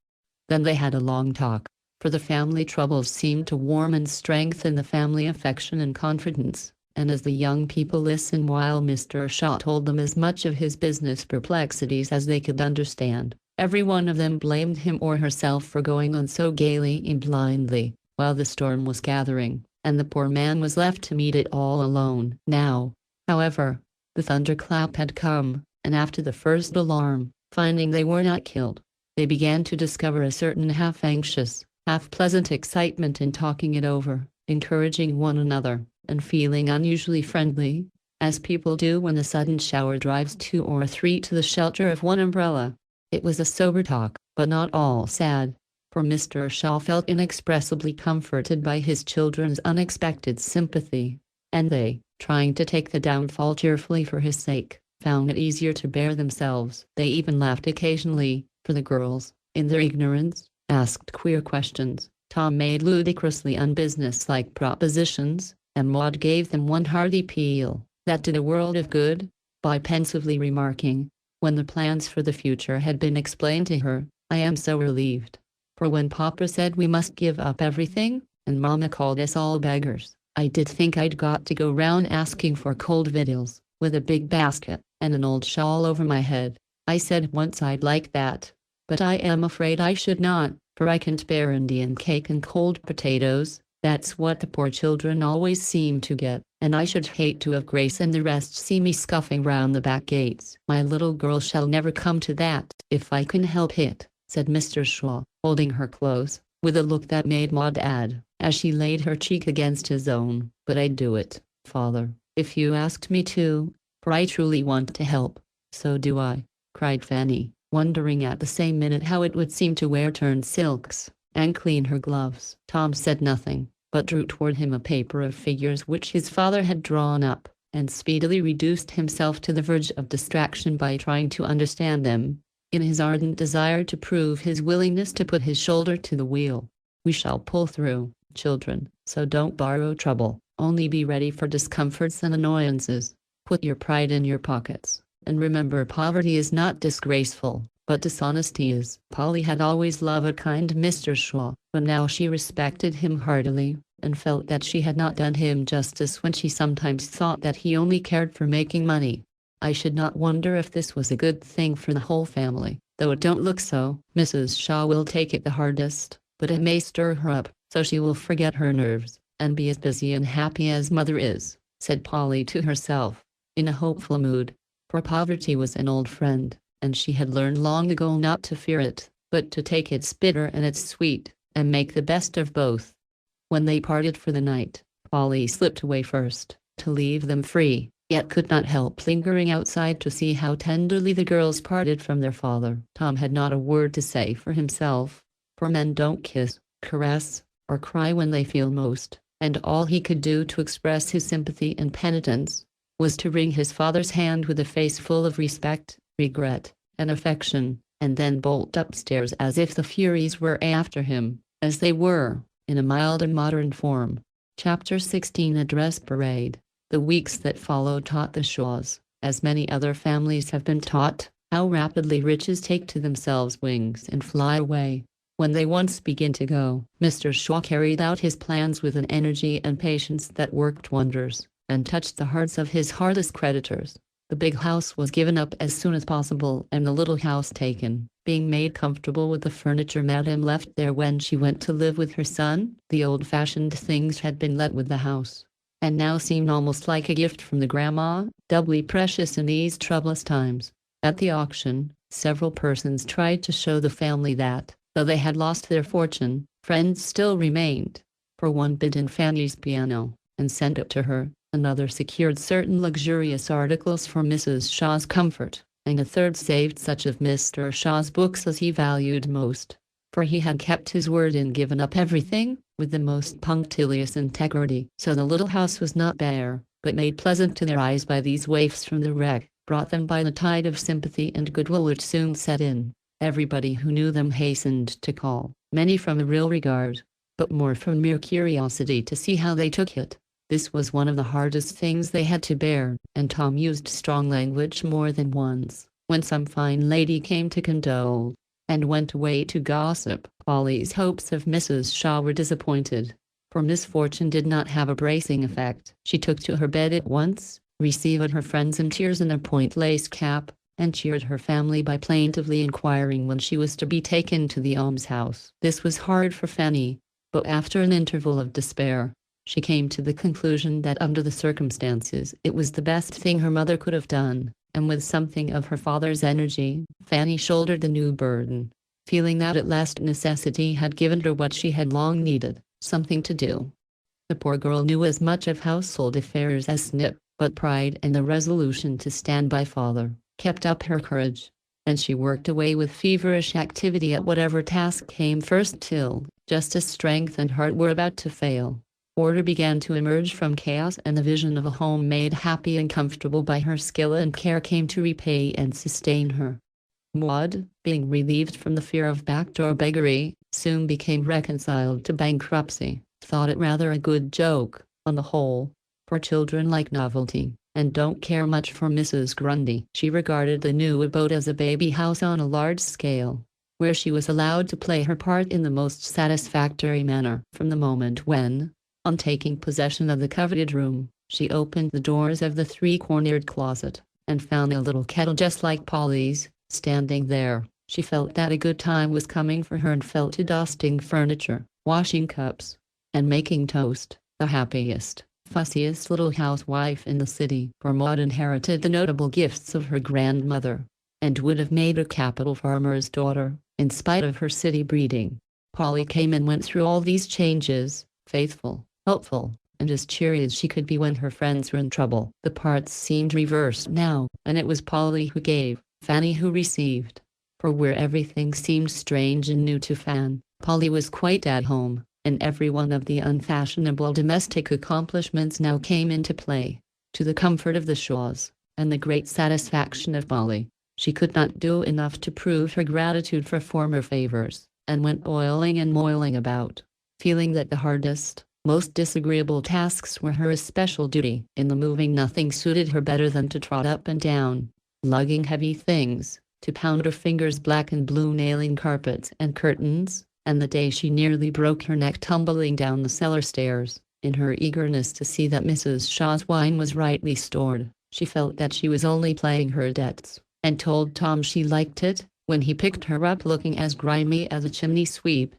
Then they had a long talk, for the family troubles seemed to warm and strengthen the family affection and confidence, and as the young people listened while Mr. Shaw told them as much of his business perplexities as they could understand, every one of them blamed him or herself for going on so gaily and blindly, while the storm was gathering, and the poor man was left to meet it all alone. Now, however, the thunderclap had come, and after the first alarm, finding they were not killed, they began to discover a certain half-anxious, half-pleasant excitement in talking it over, encouraging one another, and feeling unusually friendly, as people do when a sudden shower drives 2 or 3 to the shelter of one umbrella. It was a sober talk, but not all sad, for Mr. Shaw felt inexpressibly comforted by his children's unexpected sympathy, and they, trying to take the downfall cheerfully for his sake, found it easier to bear themselves. They even laughed occasionally, for the girls, in their ignorance, asked queer questions. Tom made ludicrously unbusinesslike propositions, and Maud gave them one hearty peal that did a world of good, by pensively remarking, when the plans for the future had been explained to her, "I am so relieved. For when Papa said we must give up everything, and Mama called us all beggars, I did think I'd got to go round asking for cold victuals, with a big basket, and an old shawl over my head. I said once I'd like that, but I am afraid I should not, for I can't bear Indian cake and cold potatoes. That's what the poor children always seem to get, and I should hate to have Grace and the rest see me scuffing round the back gates. My little girl shall never come to that, if I can help it," said Mr. Shaw, holding her close, with a look that made Maud add, as she laid her cheek against his own, "But I'd do it, Father, if you asked me to, for I truly want to help." "So do I," cried Fanny, wondering at the same minute how it would seem to wear turned silks, and clean her gloves. Tom said nothing, but drew toward him a paper of figures which his father had drawn up, and speedily reduced himself to the verge of distraction by trying to understand them, in his ardent desire to prove his willingness to put his shoulder to the wheel. "We shall pull through, children, so don't borrow trouble, only be ready for discomforts and annoyances. Put your pride in your pockets, and remember poverty is not disgraceful, but dishonesty is." Polly had always loved kind Mr. Shaw, but now she respected him heartily, and felt that she had not done him justice when she sometimes thought that he only cared for making money. "I should not wonder if this was a good thing for the whole family, though it don't look so. Mrs. Shaw will take it the hardest, but it may stir her up, so she will forget her nerves, and be as busy and happy as Mother is," said Polly to herself, in a hopeful mood, for poverty was an old friend, and she had learned long ago not to fear it, but to take its bitter and its sweet, and make the best of both. When they parted for the night, Polly slipped away first, to leave them free, yet could not help lingering outside to see how tenderly the girls parted from their father. Tom had not a word to say for himself, for men don't kiss, caress, or cry when they feel most, and all he could do to express his sympathy and penitence was to wring his father's hand with a face full of respect, regret, and affection, and then bolt upstairs as if the Furies were after him, as they were, in a mild and modern form. Chapter 16 A Dress Parade. The weeks that followed taught the Shaws, as many other families have been taught, how rapidly riches take to themselves wings and fly away. When they once begin to go, Mr. Shaw carried out his plans with an energy and patience that worked wonders, and touched the hearts of his hardest creditors. The big house was given up as soon as possible and the little house taken, being made comfortable with the furniture Madame left there when she went to live with her son. The old-fashioned things had been let with the house, and now seemed almost like a gift from the grandma, doubly precious in these troublous times. At the auction, several persons tried to show the family that, though they had lost their fortune, friends still remained. For one bid in Fanny's piano, and sent it to her, another secured certain luxurious articles for Mrs. Shaw's comfort, and a third saved such of Mr. Shaw's books as he valued most. For he had kept his word and given up everything, with the most punctilious integrity. So the little house was not bare, but made pleasant to their eyes by these waifs from the wreck, brought them by the tide of sympathy and goodwill which soon set in. Everybody who knew them hastened to call, many from a real regard, but more from mere curiosity to see how they took it. This was one of the hardest things they had to bear, and Tom used strong language more than once, when some fine lady came to condole, and went away to gossip. Polly's hopes of Mrs. Shaw were disappointed, for misfortune did not have a bracing effect. She took to her bed at once, received her friends in tears in a point-lace cap, and cheered her family by plaintively inquiring when she was to be taken to the almshouse. This was hard for Fanny, but after an interval of despair, she came to the conclusion that under the circumstances it was the best thing her mother could have done, and with something of her father's energy, Fanny shouldered the new burden, feeling that at last necessity had given her what she had long needed, something to do. The poor girl knew as much of household affairs as Snip, but pride and the resolution to stand by father kept up her courage, and she worked away with feverish activity at whatever task came first till, just as strength and heart were about to fail, order began to emerge from chaos, and the vision of a home made happy and comfortable by her skill and care came to repay and sustain her. Maud, being relieved from the fear of backdoor beggary, soon became reconciled to bankruptcy, thought it rather a good joke, on the whole, for children like novelty, and don't care much for Mrs. Grundy. She regarded the new abode as a baby house on a large scale, where she was allowed to play her part in the most satisfactory manner. From the moment when, on taking possession of the coveted room, she opened the doors of the three-cornered closet, and found a little kettle just like Polly's, standing there, she felt that a good time was coming for her and fell to dusting furniture, washing cups, and making toast, the happiest, fussiest little housewife in the city. For Maud inherited the notable gifts of her grandmother, and would have made a capital farmer's daughter, in spite of her city breeding. Polly came and went through all these changes, faithful, helpful, and as cheery as she could be when her friends were in trouble. The parts seemed reversed now, and it was Polly who gave, Fanny who received. For where everything seemed strange and new to Fan, Polly was quite at home, and every one of the unfashionable domestic accomplishments now came into play, to the comfort of the Shaws, and the great satisfaction of Polly. She could not do enough to prove her gratitude for former favors, and went oiling and moiling about, feeling that the hardest, most disagreeable tasks were her especial duty. In the moving nothing suited her better than to trot up and down, lugging heavy things, to pound her fingers black and blue nailing carpets and curtains, and the day she nearly broke her neck tumbling down the cellar stairs, in her eagerness to see that Mrs. Shaw's wine was rightly stored. She felt that she was only paying her debts, and told Tom she liked it, when he picked her up looking as grimy as a chimney sweep.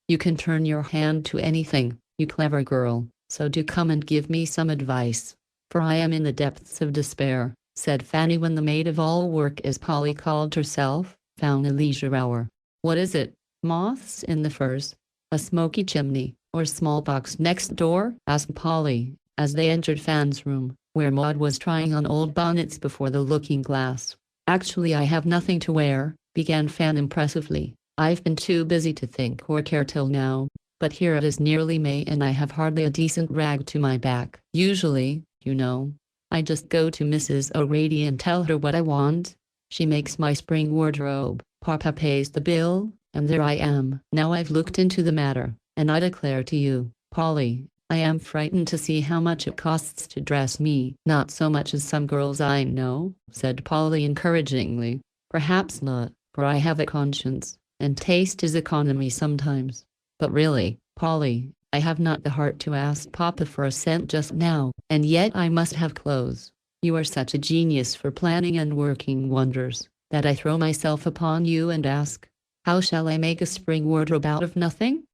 "You can turn your hand to anything, you clever girl, so do come and give me some advice, for I am in the depths of despair," said Fanny when the maid-of-all-work, as Polly called herself, found a leisure hour. "What is it? Moths in the furs? A smoky chimney, or smallpox next door?" asked Polly, as they entered Fan's room, where Maud was trying on old bonnets before the looking-glass. "Actually I have nothing to wear," began Fan impressively. "I've been too busy to think or care till now, but here it is nearly May and I have hardly a decent rag to my back. Usually, you know, I just go to Mrs. O'Rady and tell her what I want, She makes my spring wardrobe. Papa pays the bill, and there I am. Now I've looked into the matter, and I declare to you, Polly, I am frightened to see how much it costs to dress me. Not so much as some girls I know, said Polly encouragingly. Perhaps not, for I have a conscience, and taste is economy sometimes. But really, Polly, I have not the heart to ask Papa for a cent just now, and yet I must have clothes. You are such a genius for planning and working wonders, that I throw myself upon you and ask, how shall I make a spring wardrobe out of nothing?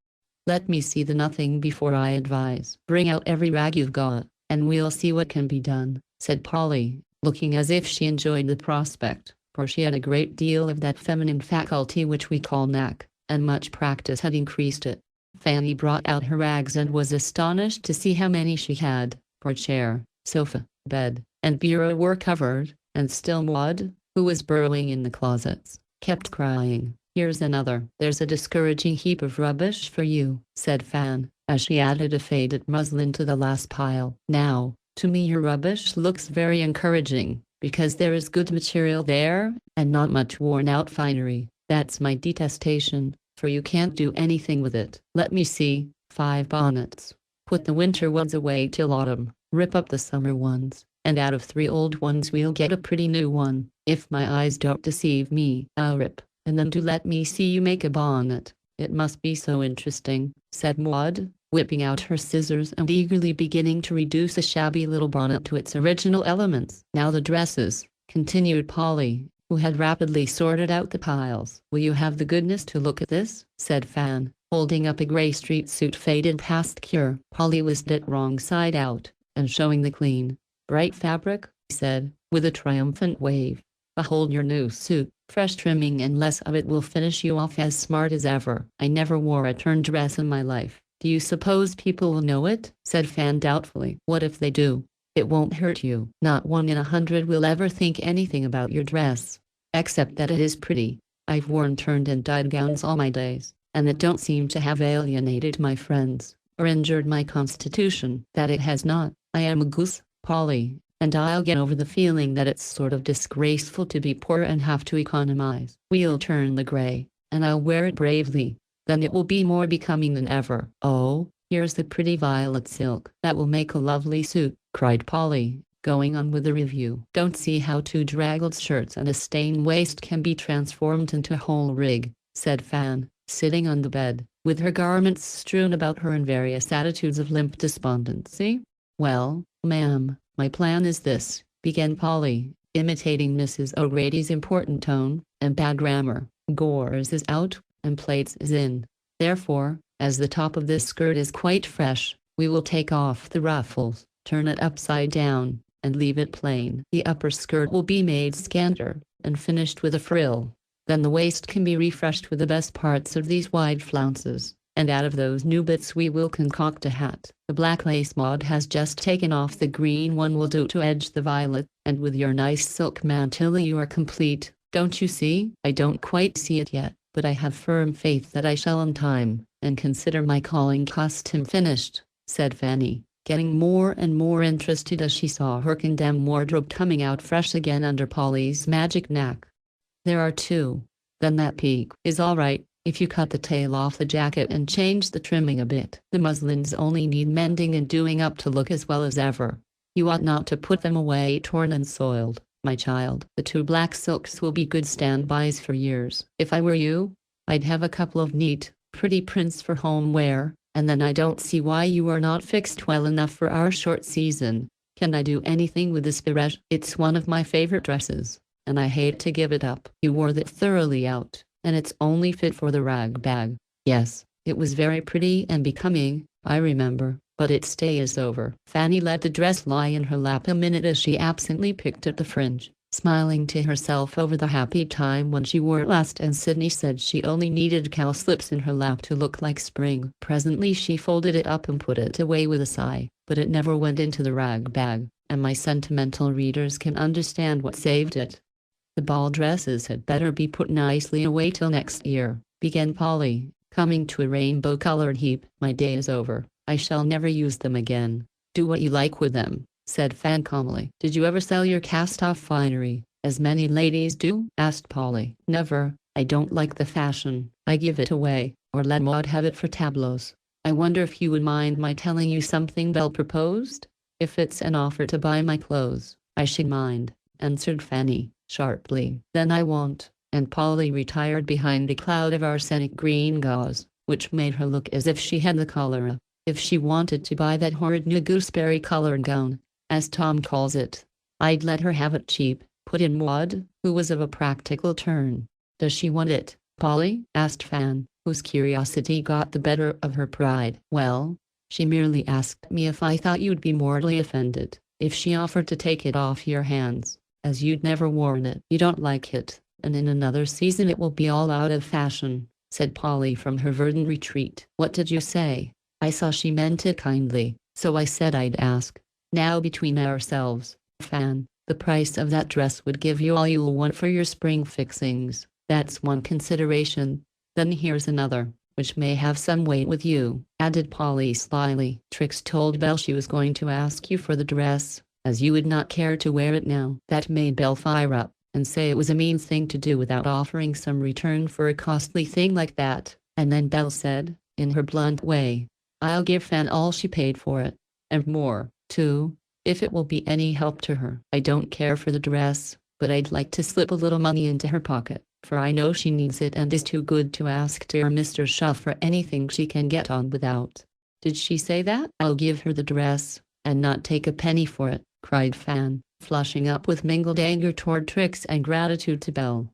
Let me see the nothing before I advise. Bring out every rag you've got, and we'll see what can be done, said Polly, looking as if she enjoyed the prospect, for she had a great deal of that feminine faculty which we call knack, and much practice had increased it. Fanny brought out her rags and was astonished to see how many she had, for chair, sofa, bed, and bureau were covered, and still Maud, who was burrowing in the closets, kept crying, here's another. There's a discouraging heap of rubbish for you, said Fan, as she added a faded muslin to the last pile. Now, to me your rubbish looks very encouraging, because there is good material there, and not much worn-out finery. That's my detestation, for you can't do anything with it. Let me see, 5 bonnets. Put the winter ones away till autumn, rip up the summer ones, and out of 3 old ones we'll get a pretty new one. If my eyes don't deceive me, I'll rip, and then do let me see you make a bonnet. It must be so interesting, said Maud, whipping out her scissors and eagerly beginning to reduce a shabby little bonnet to its original elements. Now the dresses, continued Polly, who had rapidly sorted out the piles. Will you have the goodness to look at this? Said Fan, holding up a grey street suit faded past cure. Polly was knit wrong side out, and showing the clean, bright fabric, said, with a triumphant wave, behold your new suit. Fresh trimming and less of it will finish you off as smart as ever. I never wore a turn dress in my life. Do you suppose people will know it? Said Fan doubtfully. What if they do? It won't hurt you. Not 1 in 100 will ever think anything about your dress, except that it is pretty. I've worn turned and dyed gowns all my days, and it don't seem to have alienated my friends, or injured my constitution. That it has not. I am a goose, Polly, and I'll get over the feeling that it's sort of disgraceful to be poor and have to economize. We'll turn the gray, and I'll wear it bravely. Then it will be more becoming than ever. Oh, here's the pretty violet silk. That will make a lovely suit, cried Polly, going on with the review. Don't see how 2 draggled shirts and a stained waist can be transformed into a whole rig, said Fan, sitting on the bed, with her garments strewn about her in various attitudes of limp despondency. Well, ma'am, my plan is this, began Polly, imitating Mrs. O'Grady's important tone, and bad grammar. Gores is out, and plaits is in. Therefore, as the top of this skirt is quite fresh, we will take off the ruffles, turn it upside down, and leave it plain. The upper skirt will be made scanter, and finished with a frill. Then the waist can be refreshed with the best parts of these wide flounces, and out of those new bits we will concoct a hat. The black lace Maud has just taken off the green one will do to edge the violet, and with your nice silk mantilla you are complete. Don't you see? I don't quite see it yet, but I have firm faith that I shall in time, and consider my calling costume finished, said Fanny, getting more and more interested as she saw her condemned wardrobe coming out fresh again under Polly's magic knack. There are 2. Then that peak is all right, if you cut the tail off the jacket and change the trimming a bit. The muslins only need mending and doing up to look as well as ever. You ought not to put them away torn and soiled, my child. The 2 black silks will be good standbys for years. If I were you, I'd have a couple of neat, pretty prints for home wear, and then I don't see why you are not fixed well enough for our short season. Can I do anything with this barège? It's one of my favorite dresses, and I hate to give it up. You wore that thoroughly out, and it's only fit for the rag bag. Yes, it was very pretty and becoming, I remember, but its day is over. Fanny let the dress lie in her lap a minute as she absently picked at the fringe, smiling to herself over the happy time when she wore it last, and Sydney said she only needed cowslips in her lap to look like spring. Presently she folded it up and put it away with a sigh, but it never went into the rag bag, and my sentimental readers can understand what saved it. The ball dresses had better be put nicely away till next year, began Polly, coming to a rainbow-colored heap. My day is over. I shall never use them again. Do what you like with them, said Fan calmly. Did you ever sell your cast-off finery? as many ladies do?" asked Polly. "Never. I don't like the fashion. I give it away, or let Maud have it for tableaux." "I wonder if you would mind my telling you something," Belle proposed. "If it's an offer to buy my clothes, I should mind," answered Fanny, sharply. "Then I won't," and Polly retired behind a cloud of arsenic green gauze, which made her look as if she had the cholera. "If she wanted to buy that horrid new gooseberry-colored gown, as Tom calls it, I'd let her have it cheap," put in Maud, who was of a practical turn. "Does she want it, Polly?" asked Fan, whose curiosity got the better of her pride. "Well, she merely asked me if I thought you'd be mortally offended if she offered to take it off your hands, as you'd never worn it. You don't like it, and in another season it will be all out of fashion," said Polly from her verdant retreat. "What did you say?" "I saw she meant it kindly, so I said I'd ask. Now between ourselves, Fan, the price of that dress would give you all you'll want for your spring fixings. That's one consideration. Then here's another, which may have some weight with you," added Polly slyly. "Trix told Belle she was going to ask you for the dress, as you would not care to wear it now." That made Belle fire up, and say it was a mean thing to do without offering some return for a costly thing like that. And then Belle said, in her blunt way, "I'll give Fan all she paid for it, and more, too, if it will be any help to her. I don't care for the dress, but I'd like to slip a little money into her pocket, for I know she needs it and is too good to ask dear Mr. Shaw for anything she can get on without." "Did she say that?" "I'll give her the dress, and not take a penny for it," cried Fan, flushing up with mingled anger toward Trix and gratitude to Belle.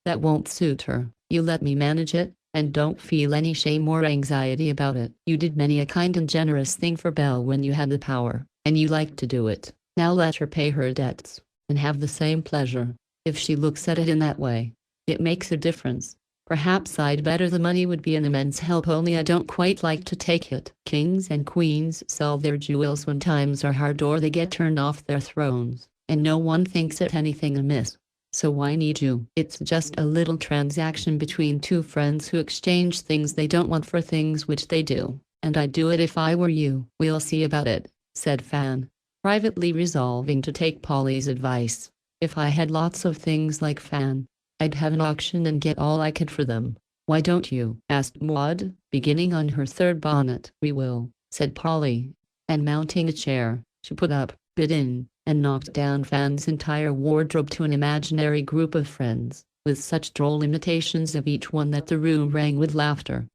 "That won't suit her. You let me manage it, and don't feel any shame or anxiety about it. You did many a kind and generous thing for Belle when you had the power, and you like to do it. Now let her pay her debts, and have the same pleasure. If she looks at it in that way, it makes a difference. Perhaps I'd better the money would be an immense help, only I don't quite like to take it. Kings and queens sell their jewels when times are hard or they get turned off their thrones, and no one thinks it anything amiss. So why need you? It's just a little transaction between two friends who exchange things they don't want for things which they do, and I'd do it if I were you." "We'll see about it," said Fan, privately resolving to take Polly's advice. "If I had lots of things like Fan, I'd have an auction and get all I could for them." "Why don't you?" asked Maud, beginning on her third bonnet. "We will," said Polly, and mounting a chair, she put up, bid in, and knocked down Fan's entire wardrobe to an imaginary group of friends, with such droll imitations of each one that the room rang with laughter.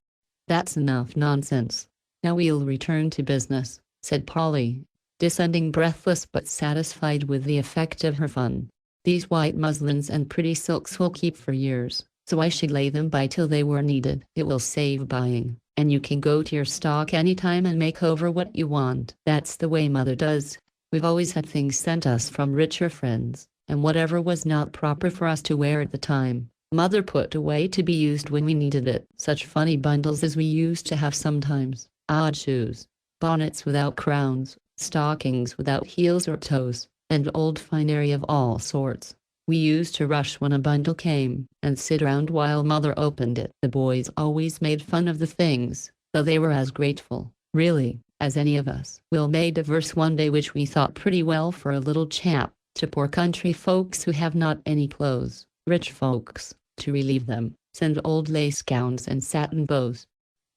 "That's enough nonsense. Now we'll return to business," said Polly, descending breathless but satisfied with the effect of her fun. "These white muslins and pretty silks will keep for years, so I should lay them by till they were needed. It will save buying, and you can go to your stock any time and make over what you want. That's the way Mother does. We've always had things sent us from richer friends, and whatever was not proper for us to wear at the time, Mother put away to be used when we needed it. Such funny bundles as we used to have sometimes. Odd shoes, bonnets without crowns, stockings without heels or toes, and old finery of all sorts. We used to rush when a bundle came, and sit round while Mother opened it. The boys always made fun of the things, though they were as grateful, really, as any of us. Will made a verse one day which we thought pretty well for a little chap: to poor country folks who have not any clothes, rich folks, to relieve them, send old lace gowns and satin bows."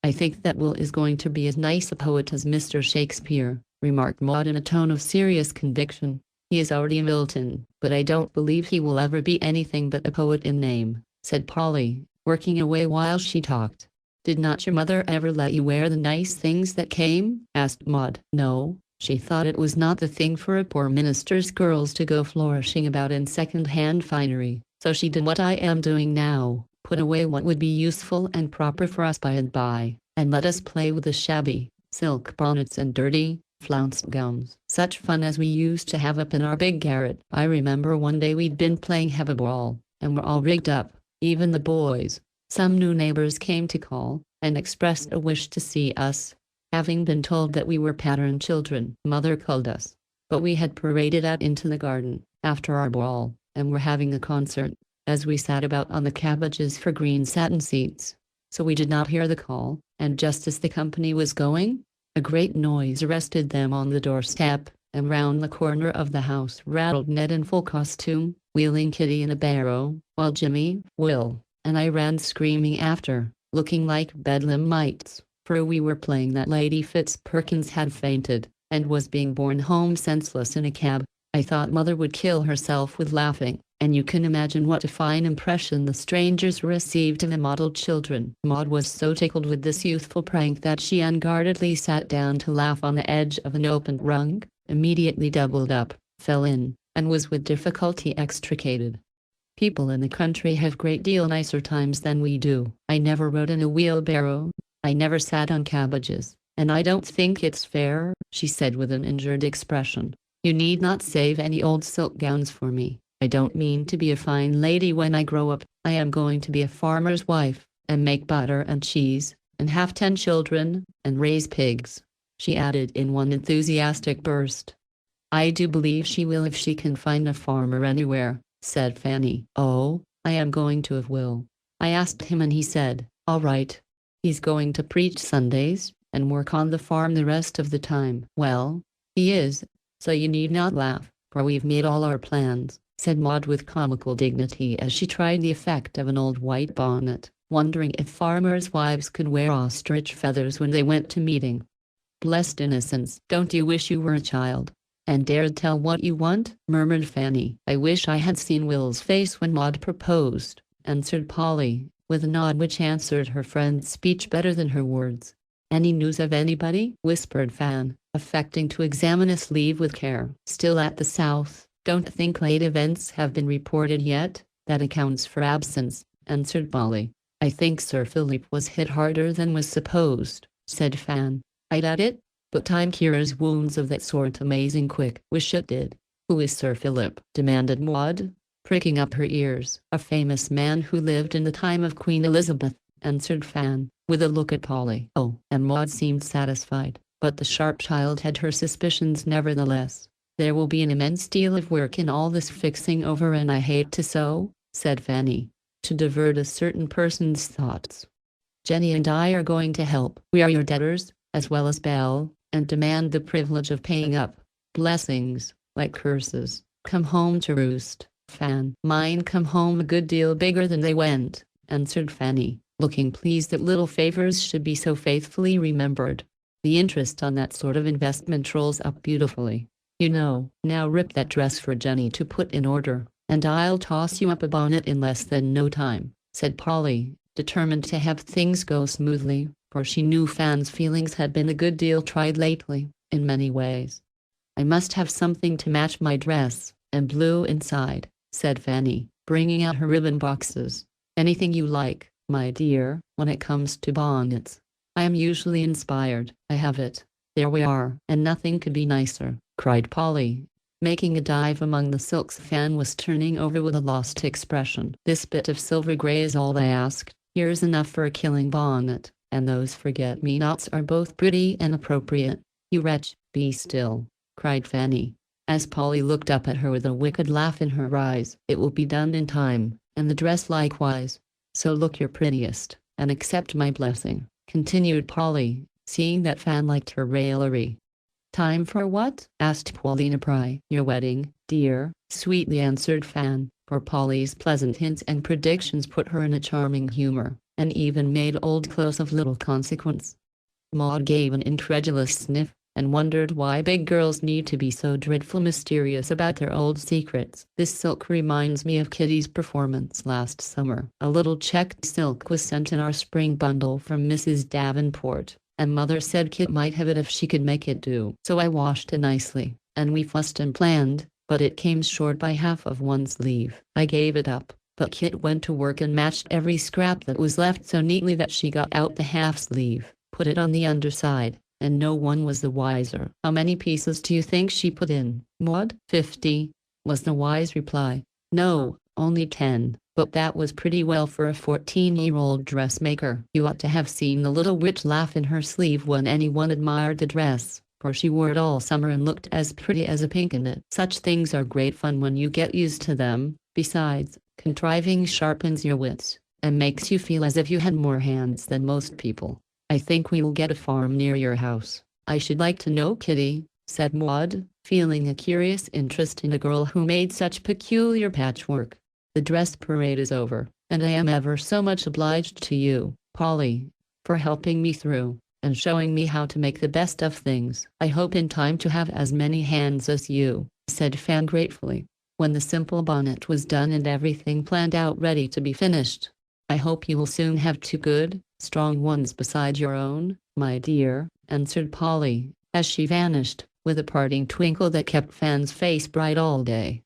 "I think that Will is going to be as nice a poet as Mr. Shakespeare," remarked Maud in a tone of serious conviction. "He is already Milton, but I don't believe he will ever be anything but a poet in name," said Polly, working away while she talked. "Did not your mother ever let you wear the nice things that came?" asked Maud. "No, she thought it was not the thing for a poor minister's girls to go flourishing about in second-hand finery, so she did what I am doing now, put away what would be useful and proper for us by and by, and let us play with the shabby silk bonnets and dirty, flounced gowns. Such fun as we used to have up in our big garret. I remember one day we'd been playing have a ball, and were all rigged up, even the boys. Some new neighbors came to call, and expressed a wish to see us, having been told that we were pattern children. Mother called us, but we had paraded out into the garden, after our ball, and were having a concert, as we sat about on the cabbages for green satin seats. So we did not hear the call, and just as the company was going, a great noise arrested them on the doorstep, and round the corner of the house rattled Ned in full costume, wheeling Kitty in a barrow, while Jimmy, Will, and I ran screaming after, looking like bedlamites, for we were playing that Lady Fitzperkins had fainted, and was being borne home senseless in a cab. I thought Mother would kill herself with laughing, and you can imagine what a fine impression the strangers received of the model children. Maud was so tickled with this youthful prank that she unguardedly sat down to laugh on the edge of an opened rung, immediately doubled up, fell in, and was with difficulty extricated. People in the country have great deal nicer times than we do. I never rode in a wheelbarrow, I never sat on cabbages, and I don't think it's fair, she said with an injured expression. You need not save any old silk gowns for me. I don't mean to be a fine lady when I grow up. I am going to be a farmer's wife, and make butter and cheese, and have 10 children, and raise pigs, she added in one enthusiastic burst. I do believe she will if she can find a farmer anywhere, said Fanny. Oh, I am going to if Will. I asked him and he said, all right. He's going to preach Sundays, and work on the farm the rest of the time. Well, he is, so you need not laugh, for we've made all our plans, said Maud with comical dignity as she tried the effect of an old white bonnet, wondering if farmers' wives could wear ostrich feathers when they went to meeting. Blessed innocence, don't you wish you were a child, and dared tell what you want? Murmured Fanny. I wish I had seen Will's face when Maud proposed, answered Polly, with a nod which answered her friend's speech better than her words. Any news of anybody? Whispered Fan, affecting to examine a sleeve with care. Still at the south. Don't think late events have been reported yet. That accounts for absence, answered Polly. I think Sir Philip was hit harder than was supposed, said Fan. I doubt it, but time cures wounds of that sort amazing quick. Wish it did. Who is Sir Philip? Demanded Maud, pricking up her ears. A famous man who lived in the time of Queen Elizabeth, answered Fan, with a look at Polly. Oh, and Maud seemed satisfied, but the sharp child had her suspicions nevertheless. There will be an immense deal of work in all this fixing over, and I hate to so, said Fanny, to divert a certain person's thoughts. Jenny and I are going to help. We are your debtors, as well as Belle, and demand the privilege of paying up. Blessings, like curses, come home to roost. Fan. Mine come home a good deal bigger than they went, answered Fanny, looking pleased that little favors should be so faithfully remembered. The interest on that sort of investment rolls up beautifully. You know, now rip that dress for Jenny to put in order, and I'll toss you up a bonnet in less than no time, said Polly, determined to have things go smoothly, for she knew Fan's feelings had been a good deal tried lately, in many ways. I must have something to match my dress, and blue inside, said Fanny, bringing out her ribbon boxes. Anything you like, my dear, when it comes to bonnets. I am usually inspired. I have it. There we are. And nothing could be nicer, cried Polly, making a dive among the silks. Fan was turning over with a lost expression. This bit of silver grey is all they asked. Here's enough for a killing bonnet, and those forget-me-nots are both pretty and appropriate. You wretch, be still, cried Fanny, as Polly looked up at her with a wicked laugh in her eyes. It will be done in time, and the dress likewise. So look your prettiest, and accept my blessing, continued Polly, seeing that Fan liked her raillery. Time for what? asked Paulina Pry. Your wedding, dear, sweetly answered Fan, for Polly's pleasant hints and predictions put her in a charming humor, and even made old clothes of little consequence. Maud gave an incredulous sniff, and wondered why big girls need to be so dreadful mysterious about their old secrets. This silk reminds me of Kitty's performance last summer. A little checked silk was sent in our spring bundle from Mrs. Davenport, and Mother said Kit might have it if she could make it do. So I washed it nicely, and we fussed and planned, but it came short by half of one sleeve. I gave it up, but Kit went to work and matched every scrap that was left so neatly that she got out the half sleeve, put it on the underside, and no one was the wiser. How many pieces do you think she put in, Maud? 50, was the wise reply. No, only 10, but that was pretty well for a 14-year-old dressmaker. You ought to have seen the little witch laugh in her sleeve when anyone admired the dress, for she wore it all summer and looked as pretty as a pink in it. Such things are great fun when you get used to them. Besides, contriving sharpens your wits, and makes you feel as if you had more hands than most people. I think we will get a farm near your house. I should like to know, Kitty, said Maud, feeling a curious interest in a girl who made such peculiar patchwork. The dress parade is over, and I am ever so much obliged to you, Polly, for helping me through, and showing me how to make the best of things. I hope in time to have as many hands as you, said Fan gratefully, when the simple bonnet was done and everything planned out ready to be finished. I hope you will soon have two good, strong ones beside your own, my dear, answered Polly, as she vanished, with a parting twinkle that kept Fan's face bright all day.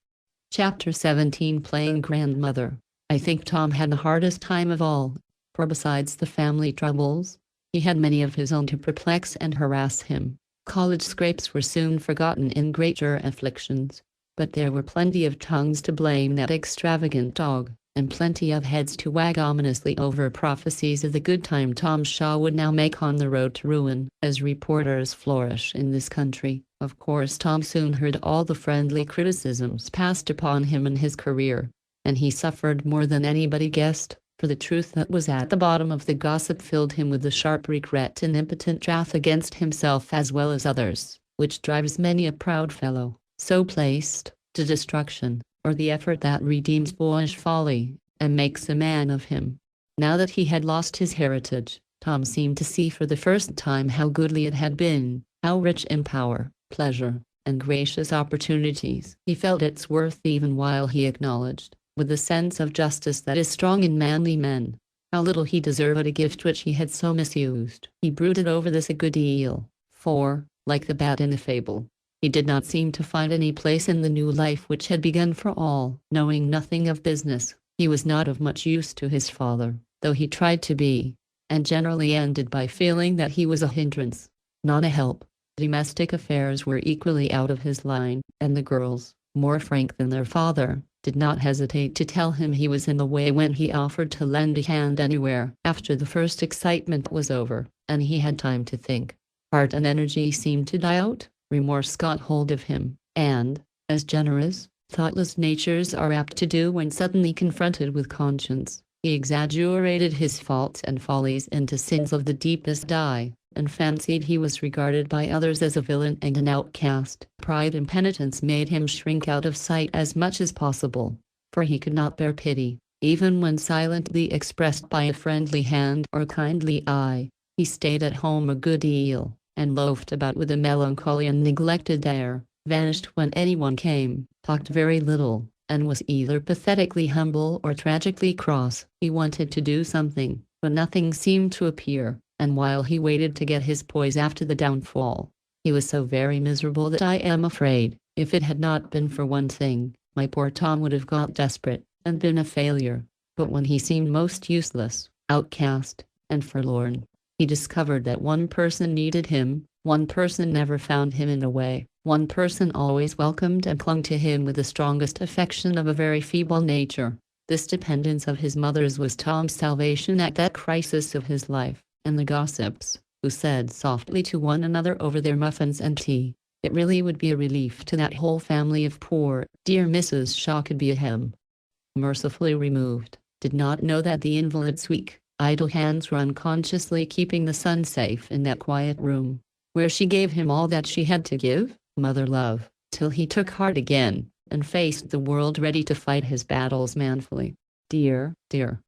Chapter 17. Playing Grandmother. I think Tom had the hardest time of all, for besides the family troubles, he had many of his own to perplex and harass him. College scrapes were soon forgotten in greater afflictions, but there were plenty of tongues to blame that extravagant dog, and plenty of heads to wag ominously over prophecies of the good time Tom Shaw would now make on the road to ruin. As reporters flourish in this country, of course Tom soon heard all the friendly criticisms passed upon him in his career, and he suffered more than anybody guessed, for the truth that was at the bottom of the gossip filled him with the sharp regret and impotent wrath against himself as well as others, which drives many a proud fellow, so placed, to destruction, or the effort that redeems boyish folly, and makes a man of him. Now that he had lost his heritage, Tom seemed to see for the first time how goodly it had been, how rich in power, pleasure, and gracious opportunities. He felt its worth even while he acknowledged, with the sense of justice that is strong in manly men, how little he deserved a gift which he had so misused. He brooded over this a good deal, for, like the bat in the fable, he did not seem to find any place in the new life which had begun for all. Knowing nothing of business, he was not of much use to his father, though he tried to be, and generally ended by feeling that he was a hindrance, not a help. Domestic affairs were equally out of his line, and the girls, more frank than their father, did not hesitate to tell him he was in the way when he offered to lend a hand anywhere. After the first excitement was over, and he had time to think, heart and energy seemed to die out. Remorse got hold of him, and, as generous, thoughtless natures are apt to do when suddenly confronted with conscience, he exaggerated his faults and follies into sins of the deepest dye, and fancied he was regarded by others as a villain and an outcast. Pride and penitence made him shrink out of sight as much as possible, for he could not bear pity, even when silently expressed by a friendly hand or kindly eye. He stayed at home a good deal, and loafed about with a melancholy and neglected air, vanished when anyone came, talked very little, and was either pathetically humble or tragically cross. He wanted to do something, but nothing seemed to appear, and while he waited to get his poise after the downfall, he was so very miserable that I am afraid, if it had not been for one thing, my poor Tom would have got desperate, and been a failure. But when he seemed most useless, outcast, and forlorn, he discovered that one person needed him, one person never found him in a way, one person always welcomed and clung to him with the strongest affection of a very feeble nature. This dependence of his mother's was Tom's salvation at that crisis of his life, and the gossips, who said softly to one another over their muffins and tea, "It really would be a relief to that whole family if poor, dear Mrs. Shaw could be a hem," mercifully removed, did not know that the invalid's weak, idle hands were unconsciously keeping the son safe in that quiet room, where she gave him all that she had to give, mother love, till he took heart again, and faced the world ready to fight his battles manfully. Dear, dear,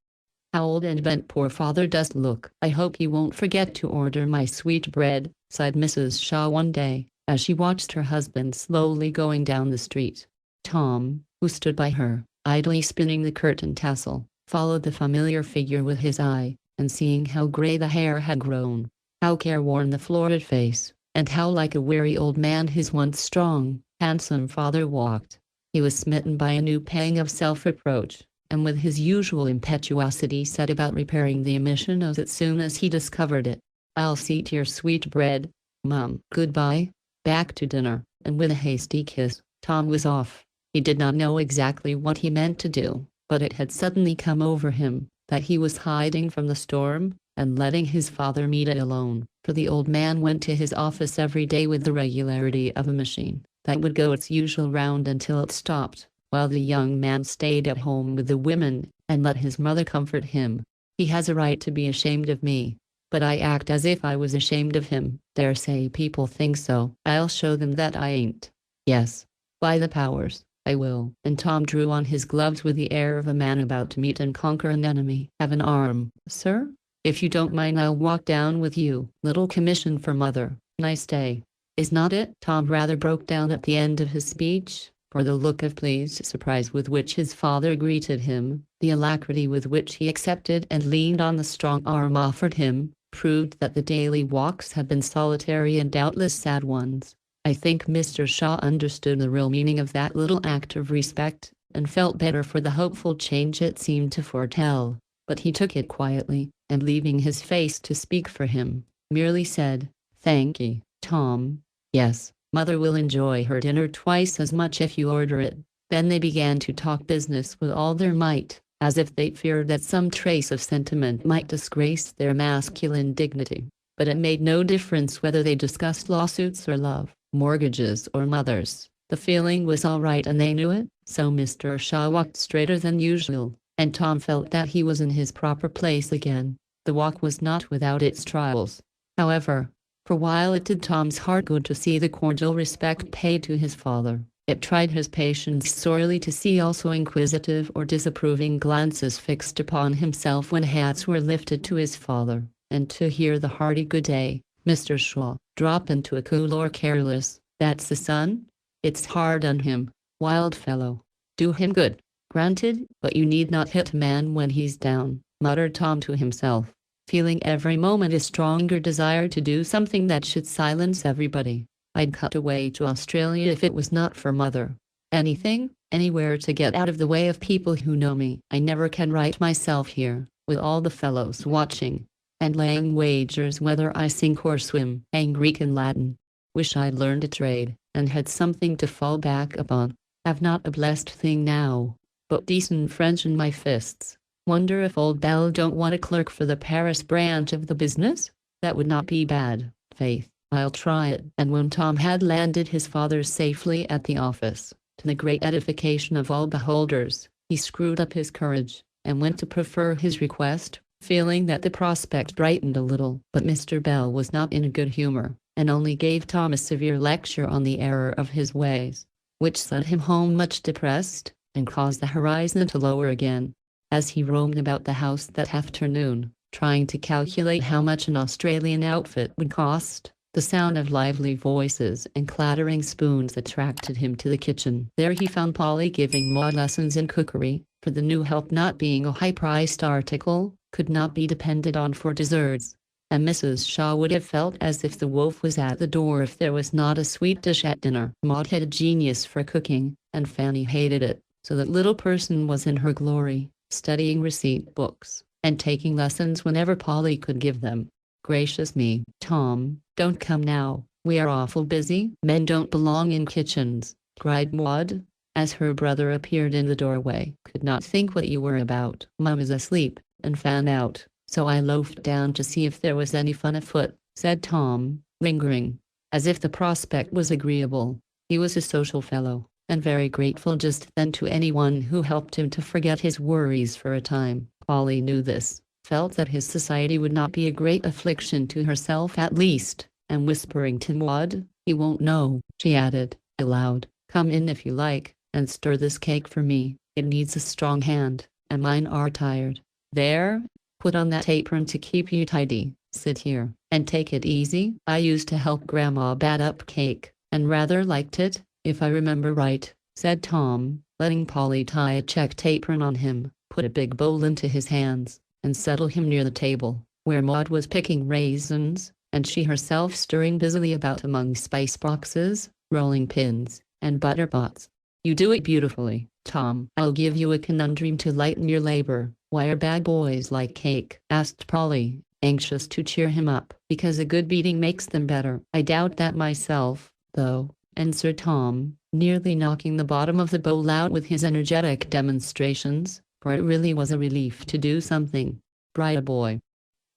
how old and bent poor father does look. I hope you won't forget to order my sweet bread, sighed Mrs. Shaw one day, as she watched her husband slowly going down the street. Tom, who stood by her, idly spinning the curtain tassel, followed the familiar figure with his eye, and seeing how gray the hair had grown, how careworn the florid face, and how like a weary old man his once strong, handsome father walked, he was smitten by a new pang of self-reproach, and with his usual impetuosity set about repairing the omission as soon as he discovered it. "I'll see to your sweet bread, Mum. Goodbye." Back to dinner, and with a hasty kiss, Tom was off. He did not know exactly what he meant to do, but it had suddenly come over him that he was hiding from the storm, and letting his father meet it alone, for the old man went to his office every day with the regularity of a machine that would go its usual round until it stopped, while the young man stayed at home with the women, and let his mother comfort him. "He has a right to be ashamed of me, but I act as if I was ashamed of him. Dare say people think so. I'll show them that I ain't." Yes. By the powers, I will. And Tom drew on his gloves with the air of a man about to meet and conquer an enemy. Have an arm, sir? If you don't mind, I'll walk down with you. Little commission for mother. Nice day. Is not it? Tom rather broke down at the end of his speech, for the look of pleased surprise with which his father greeted him, the alacrity with which he accepted and leaned on the strong arm offered him, proved that the daily walks had been solitary and doubtless sad ones. I think Mr. Shaw understood the real meaning of that little act of respect, and felt better for the hopeful change it seemed to foretell, but he took it quietly, and leaving his face to speak for him, merely said, "Thank ye, Tom. Yes, mother will enjoy her dinner twice as much if you order it." Then they began to talk business with all their might, as if they feared that some trace of sentiment might disgrace their masculine dignity. But it made no difference whether they discussed lawsuits or love, mortgages or mothers. The feeling was all right and they knew it, so Mr. Shaw walked straighter than usual, and Tom felt that he was in his proper place again. The walk was not without its trials, however, for while it did Tom's heart good to see the cordial respect paid to his father, it tried his patience sorely to see also inquisitive or disapproving glances fixed upon himself when hats were lifted to his father, and to hear the hearty "Good day, Mr. Shaw," drop into a cool or careless, "That's the son? It's hard on him, wild fellow. Do him good." "Granted, but you need not hit a man when he's down," muttered Tom to himself, feeling every moment a stronger desire to do something that should silence everybody. "I'd cut away to Australia if it was not for mother. Anything, anywhere to get out of the way of people who know me. I never can right myself here, with all the fellows watching, and laying wagers whether I sink or swim. And Greek and Latin. Wish I'd learned a trade, and had something to fall back upon. I've not a blessed thing now, but decent French in my fists. Wonder if old Belle don't want a clerk for the Paris branch of the business? That would not be bad, faith. I'll try it." And when Tom had landed his father safely at the office, to the great edification of all beholders, he screwed up his courage, and went to prefer his request, feeling that the prospect brightened a little. But Mr. Bell was not in a good humor, and only gave Tom a severe lecture on the error of his ways, which sent him home much depressed, and caused the horizon to lower again. As he roamed about the house that afternoon, trying to calculate how much an Australian outfit would cost, the sound of lively voices and clattering spoons attracted him to the kitchen. There he found Polly giving Maud lessons in cookery, for the new help, not being a high-priced article, could not be depended on for desserts, and Mrs. Shaw would have felt as if the wolf was at the door if there was not a sweet dish at dinner. Maud had a genius for cooking, and Fanny hated it, so that little person was in her glory, studying receipt books, and taking lessons whenever Polly could give them. "Gracious me, Tom, don't come now, we are awful busy." "Men don't belong in kitchens," cried Maud, as her brother appeared in the doorway. "Could not think what you were about." "Mum is asleep, and Fan out, so I loafed down to see if there was any fun afoot," said Tom, lingering, as if the prospect was agreeable. He was a social fellow, and very grateful just then to anyone who helped him to forget his worries for a time. Polly knew this, felt that his society would not be a great affliction to herself at least, and whispering to Maud, "He won't know," she added, aloud, "Come in if you like, and stir this cake for me. It needs a strong hand, and mine are tired. There, put on that apron to keep you tidy. Sit here, and take it easy." "I used to help Grandma bat up cake, and rather liked it, if I remember right," said Tom, letting Polly tie a checked apron on him, put a big bowl into his hands, and settle him near the table, where Maud was picking raisins, and she herself stirring busily about among spice boxes, rolling pins, and butter pots. "You do it beautifully, Tom. I'll give you a conundrum to lighten your labor. Why are bad boys like cake?" asked Polly, anxious to cheer him up. "Because a good beating makes them better." "I doubt that myself, though," answered Tom, nearly knocking the bottom of the bowl out with his energetic demonstrations, for it really was a relief to do something. "Bright boy.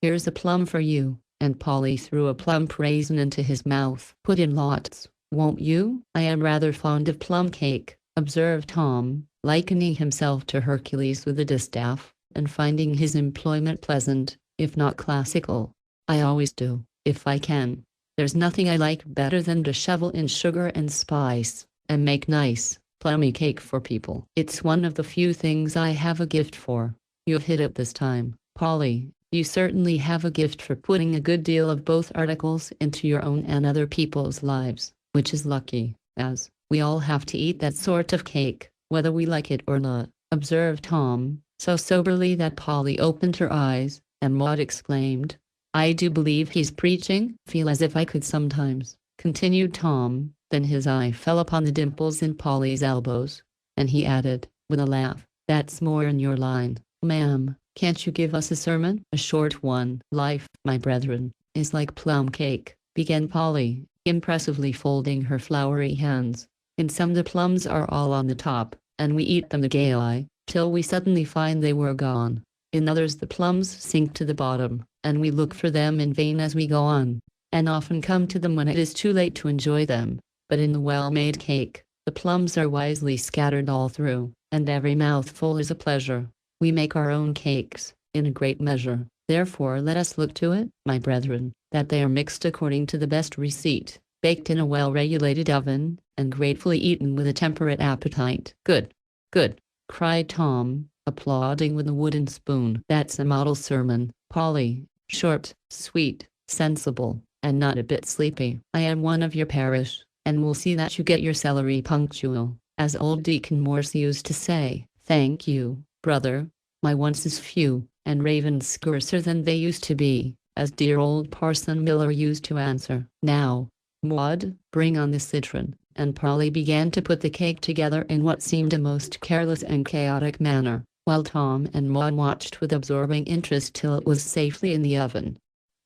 Here's a plum for you," and Polly threw a plump raisin into his mouth. "Put in lots, won't you?" "I am rather fond of plum cake," observed Tom, likening himself to Hercules with a distaff, and finding his employment pleasant, if not classical. "I always do, if I can. There's nothing I like better than to shovel in sugar and spice, and make nice, plummy cake for people. It's one of the few things I have a gift for. You've hit it this time, Polly. You certainly have a gift for putting a good deal of both articles into your own and other people's lives, which is lucky, as we all have to eat that sort of cake, whether we like it or not, observed Tom, so soberly that Polly opened her eyes, and Maud exclaimed, I do believe he's preaching. Feel as if I could sometimes, continued Tom, then his eye fell upon the dimples in Polly's elbows, and he added, with a laugh, that's more in your line, ma'am. Can't you give us a sermon? A short one. Life, my brethren, is like plum cake, began Polly, impressively folding her floury hands. In some the plums are all on the top, and we eat them gaily, till we suddenly find they were gone. In others the plums sink to the bottom, and we look for them in vain as we go on, and often come to them when it is too late to enjoy them. But in the well-made cake, the plums are wisely scattered all through, and every mouthful is a pleasure. We make our own cakes, in a great measure, therefore let us look to it, my brethren, that they are mixed according to the best receipt, baked in a well-regulated oven, and gratefully eaten with a temperate appetite. Good, good, cried Tom, applauding with a wooden spoon. That's a model sermon, Polly, short, sweet, sensible, and not a bit sleepy. I am one of your parish, and will see that you get your celery punctual, as old Deacon Morse used to say. Thank you, brother. My wants is few, and ravens scarcer than they used to be, as dear old Parson Miller used to answer. Now, Maud, bring on the citron, and Polly began to put the cake together in what seemed a most careless and chaotic manner, while Tom and Maud watched with absorbing interest till it was safely in the oven.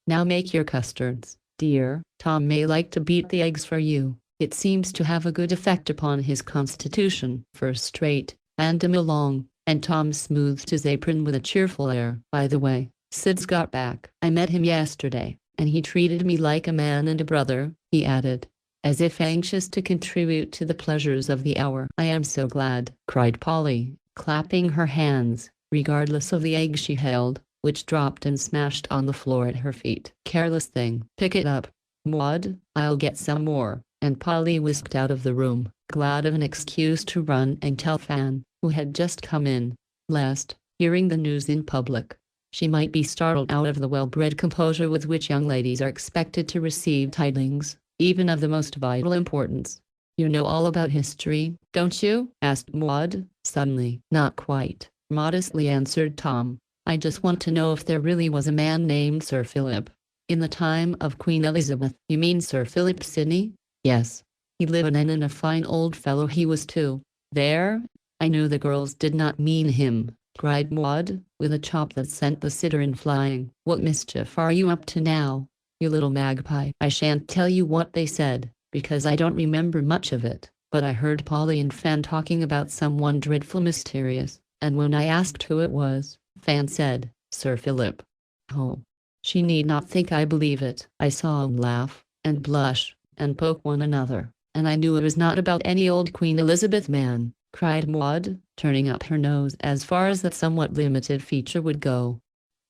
Now make your custards, dear. Tom may like to beat the eggs for you. It seems to have a good effect upon his constitution. First straight, hand him along. And Tom smoothed his apron with a cheerful air. By the way, Sid's got back. I met him yesterday, and he treated me like a man and a brother, he added, as if anxious to contribute to the pleasures of the hour. I am so glad, cried Polly, clapping her hands, regardless of the egg she held, which dropped and smashed on the floor at her feet. Careless thing. Pick it up, Maud, I'll get some more. And Polly whisked out of the room, glad of an excuse to run and tell Fan, who had just come in, lest, hearing the news in public, she might be startled out of the well-bred composure with which young ladies are expected to receive tidings, even of the most vital importance. You know all about history, don't you? Asked Maud, suddenly. Not quite, modestly answered Tom. I just want to know if there really was a man named Sir Philip. In the time of Queen Elizabeth. You mean Sir Philip Sidney? Yes. He lived and a fine old fellow he was too. There, I knew the girls did not mean him, cried Maud, with a chop that sent the citron flying. What mischief are you up to now, you little magpie? I shan't tell you what they said, because I don't remember much of it, but I heard Polly and Fan talking about someone dreadful mysterious, and when I asked who it was, Fan said, Sir Philip. Oh, she need not think I believe it. I saw 'em laugh, and blush, and poke one another, and I knew it was not about any old Queen Elizabeth man, cried Maud, turning up her nose as far as that somewhat limited feature would go.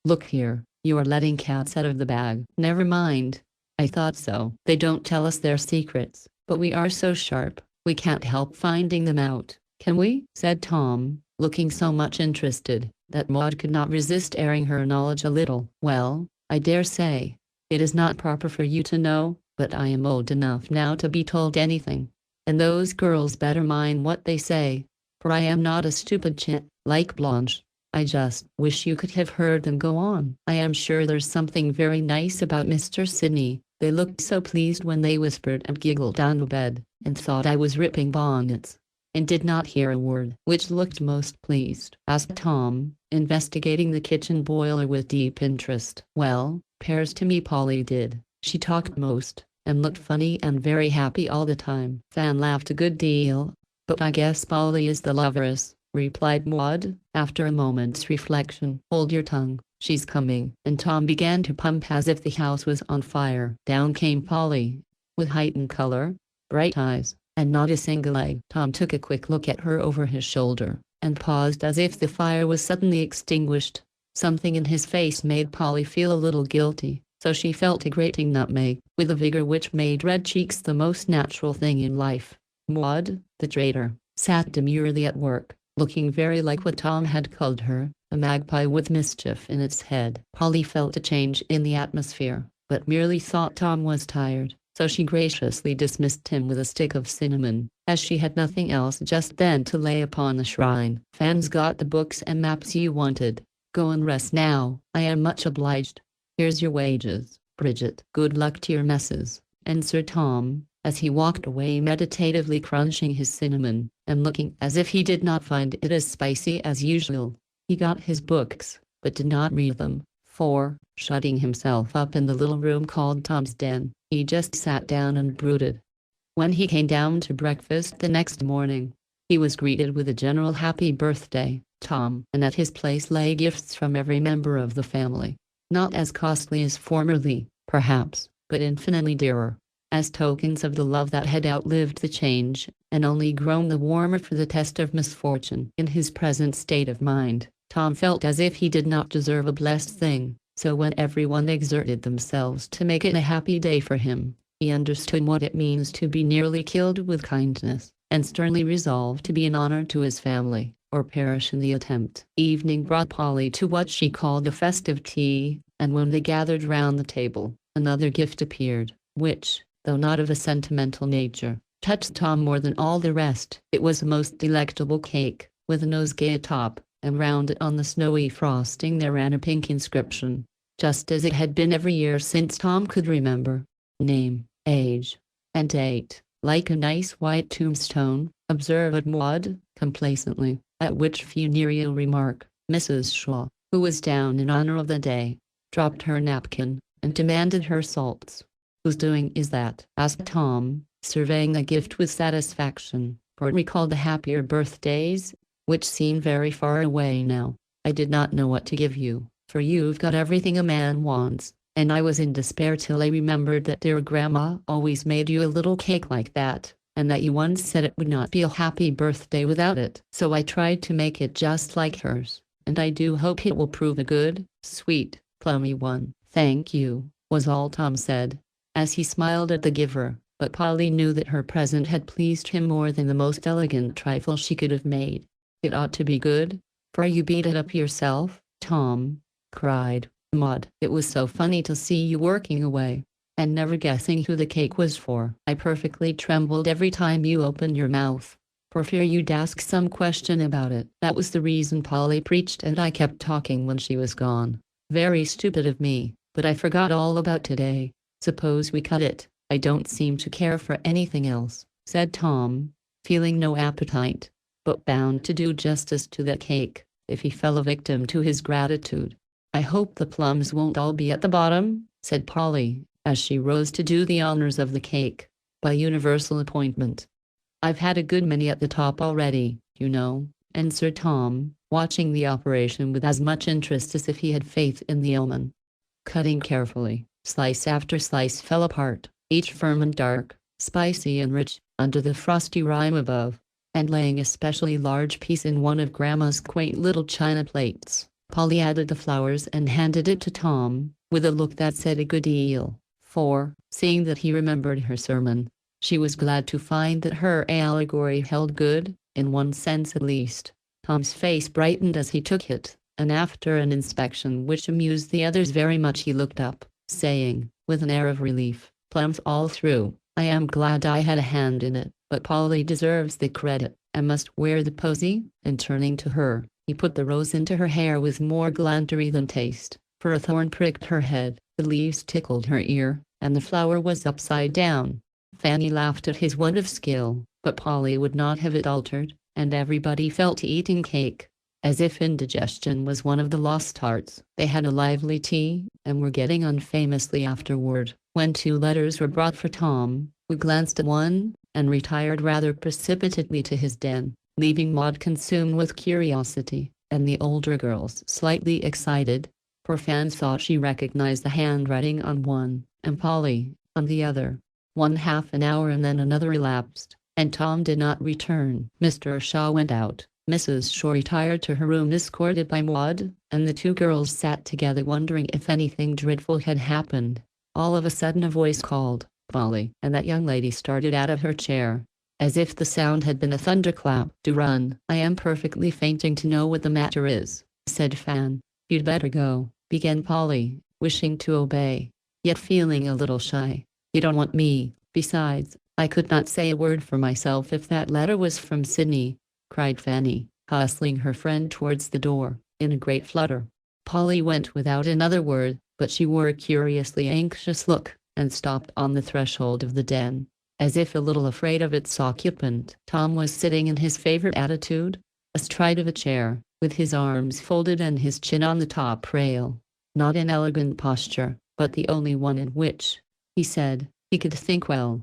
Look here, you are letting cats out of the bag. Never mind. I thought so. They don't tell us their secrets, but we are so sharp, we can't help finding them out, can we? Said Tom, looking so much interested, that Maud could not resist airing her knowledge a little. Well, I dare say, it is not proper for you to know, but I am old enough now to be told anything. And those girls better mind what they say, for I am not a stupid chit, like Blanche. I just wish you could have heard them go on. I am sure there's something very nice about Mr. Sidney. They looked so pleased when they whispered and giggled down the bed, and thought I was ripping bonnets, and did not hear a word. Which looked most pleased? Asked Tom, investigating the kitchen boiler with deep interest. Well, pears to me Polly did. She talked most, and looked funny and very happy all the time. Fan laughed a good deal, but I guess Polly is the loveress, replied Maud, after a moment's reflection. Hold your tongue, she's coming. And Tom began to pump as if the house was on fire. Down came Polly, with heightened color, bright eyes, and not a single egg. Tom took a quick look at her over his shoulder, and paused as if the fire was suddenly extinguished. Something in his face made Polly feel a little guilty, so she felt a grating nutmeg, with a vigor which made red cheeks the most natural thing in life. Maud, the traitor, sat demurely at work, looking very like what Tom had called her, a magpie with mischief in its head. Polly felt a change in the atmosphere, but merely thought Tom was tired, so she graciously dismissed him with a stick of cinnamon, as she had nothing else just then to lay upon the shrine. Fan's got the books and maps you wanted. Go and rest now. I am much obliged. Here's your wages, Bridget. Good luck to your messes. And Sir Tom, as he walked away meditatively crunching his cinnamon, and looking as if he did not find it as spicy as usual. He got his books, but did not read them, for, shutting himself up in the little room called Tom's Den, he just sat down and brooded. When he came down to breakfast the next morning, he was greeted with a general happy birthday, Tom, and at his place lay gifts from every member of the family. Not as costly as formerly, perhaps, but infinitely dearer, as tokens of the love that had outlived the change, and only grown the warmer for the test of misfortune. In his present state of mind, Tom felt as if he did not deserve a blessed thing, so when everyone exerted themselves to make it a happy day for him, he understood what it means to be nearly killed with kindness, and sternly resolved to be an honor to his family, or perish in the attempt. Evening brought Polly to what she called a festive tea, and when they gathered round the table, another gift appeared, which, though not of a sentimental nature, touched Tom more than all the rest. It was a most delectable cake, with a nosegay atop, and round it on the snowy frosting there ran a pink inscription, just as it had been every year since Tom could remember. Name, age, and date, like a nice white tombstone, observed Maud, complacently, at which funereal remark, Mrs. Shaw, who was down in honor of the day, dropped her napkin, and demanded her salts. "Whose doing is that?" asked Tom, surveying the gift with satisfaction, for it recalled the happier birthdays, which seemed very far away now. "I did not know what to give you, for you've got everything a man wants, and I was in despair till I remembered that dear Grandma always made you a little cake like that, and that you once said it would not be a happy birthday without it. So I tried to make it just like hers, and I do hope it will prove a good, sweet, plummy one." "Thank you," was all Tom said, as he smiled at the giver, but Polly knew that her present had pleased him more than the most elegant trifle she could have made. "It ought to be good, for you beat it up yourself, Tom," cried Maud. "It was so funny to see you working away, and never guessing who the cake was for. I perfectly trembled every time you opened your mouth, for fear you'd ask some question about it. That was the reason Polly preached and I kept talking when she was gone. Very stupid of me, but I forgot all about today. Suppose we cut it." "I don't seem to care for anything else," said Tom, feeling no appetite, but bound to do justice to that cake, if he fell a victim to his gratitude. "I hope the plums won't all be at the bottom," said Polly, as she rose to do the honors of the cake, by universal appointment. "I've had a good many at the top already, you know," answered Tom, watching the operation with as much interest as if he had faith in the omen. Cutting carefully, slice after slice fell apart, each firm and dark, spicy and rich, under the frosty rime above, and laying a specially large piece in one of Grandma's quaint little china plates, Polly added the flowers and handed it to Tom, with a look that said a good deal, for, seeing that he remembered her sermon, she was glad to find that her allegory held good, in one sense at least. Tom's face brightened as he took it, and after an inspection which amused the others very much he looked up, saying, with an air of relief, "Plums all through. I am glad I had a hand in it, but Polly deserves the credit. I must wear the posy," and turning to her, he put the rose into her hair with more gallantry than taste, for a thorn pricked her head, the leaves tickled her ear, and the flower was upside down. Fanny laughed at his want of skill, but Polly would not have it altered, and everybody fell to eating cake, as if indigestion was one of the lost arts. They had a lively tea, and were getting on famously afterward, when 2 letters were brought for Tom, who glanced at one, and retired rather precipitately to his den, leaving Maud consumed with curiosity, and the older girls slightly excited, for Fan thought she recognized the handwriting on one, and Polly, on the other. 1/2 an hour and then another elapsed, and Tom did not return. Mr. Shaw went out. Mrs. Shaw retired to her room escorted by Maud, and the 2 girls sat together wondering if anything dreadful had happened. All of a sudden a voice called, "Polly," and that young lady started out of her chair. as if the sound had been a thunderclap. "Do run." "I am perfectly fainting to know what the matter is," said Fan. "You'd better go," began Polly, wishing to obey, yet feeling a little shy. "You don't want me. Besides, I could not say a word for myself if that letter was from Sydney," cried Fanny, hustling her friend towards the door, in a great flutter. Polly went without another word, but she wore a curiously anxious look, and stopped on the threshold of the den, as if a little afraid of its occupant. Tom was sitting in his favorite attitude, astride of a chair, with his arms folded and his chin on the top rail. Not an elegant posture, but the only one in which, he said, he could think well.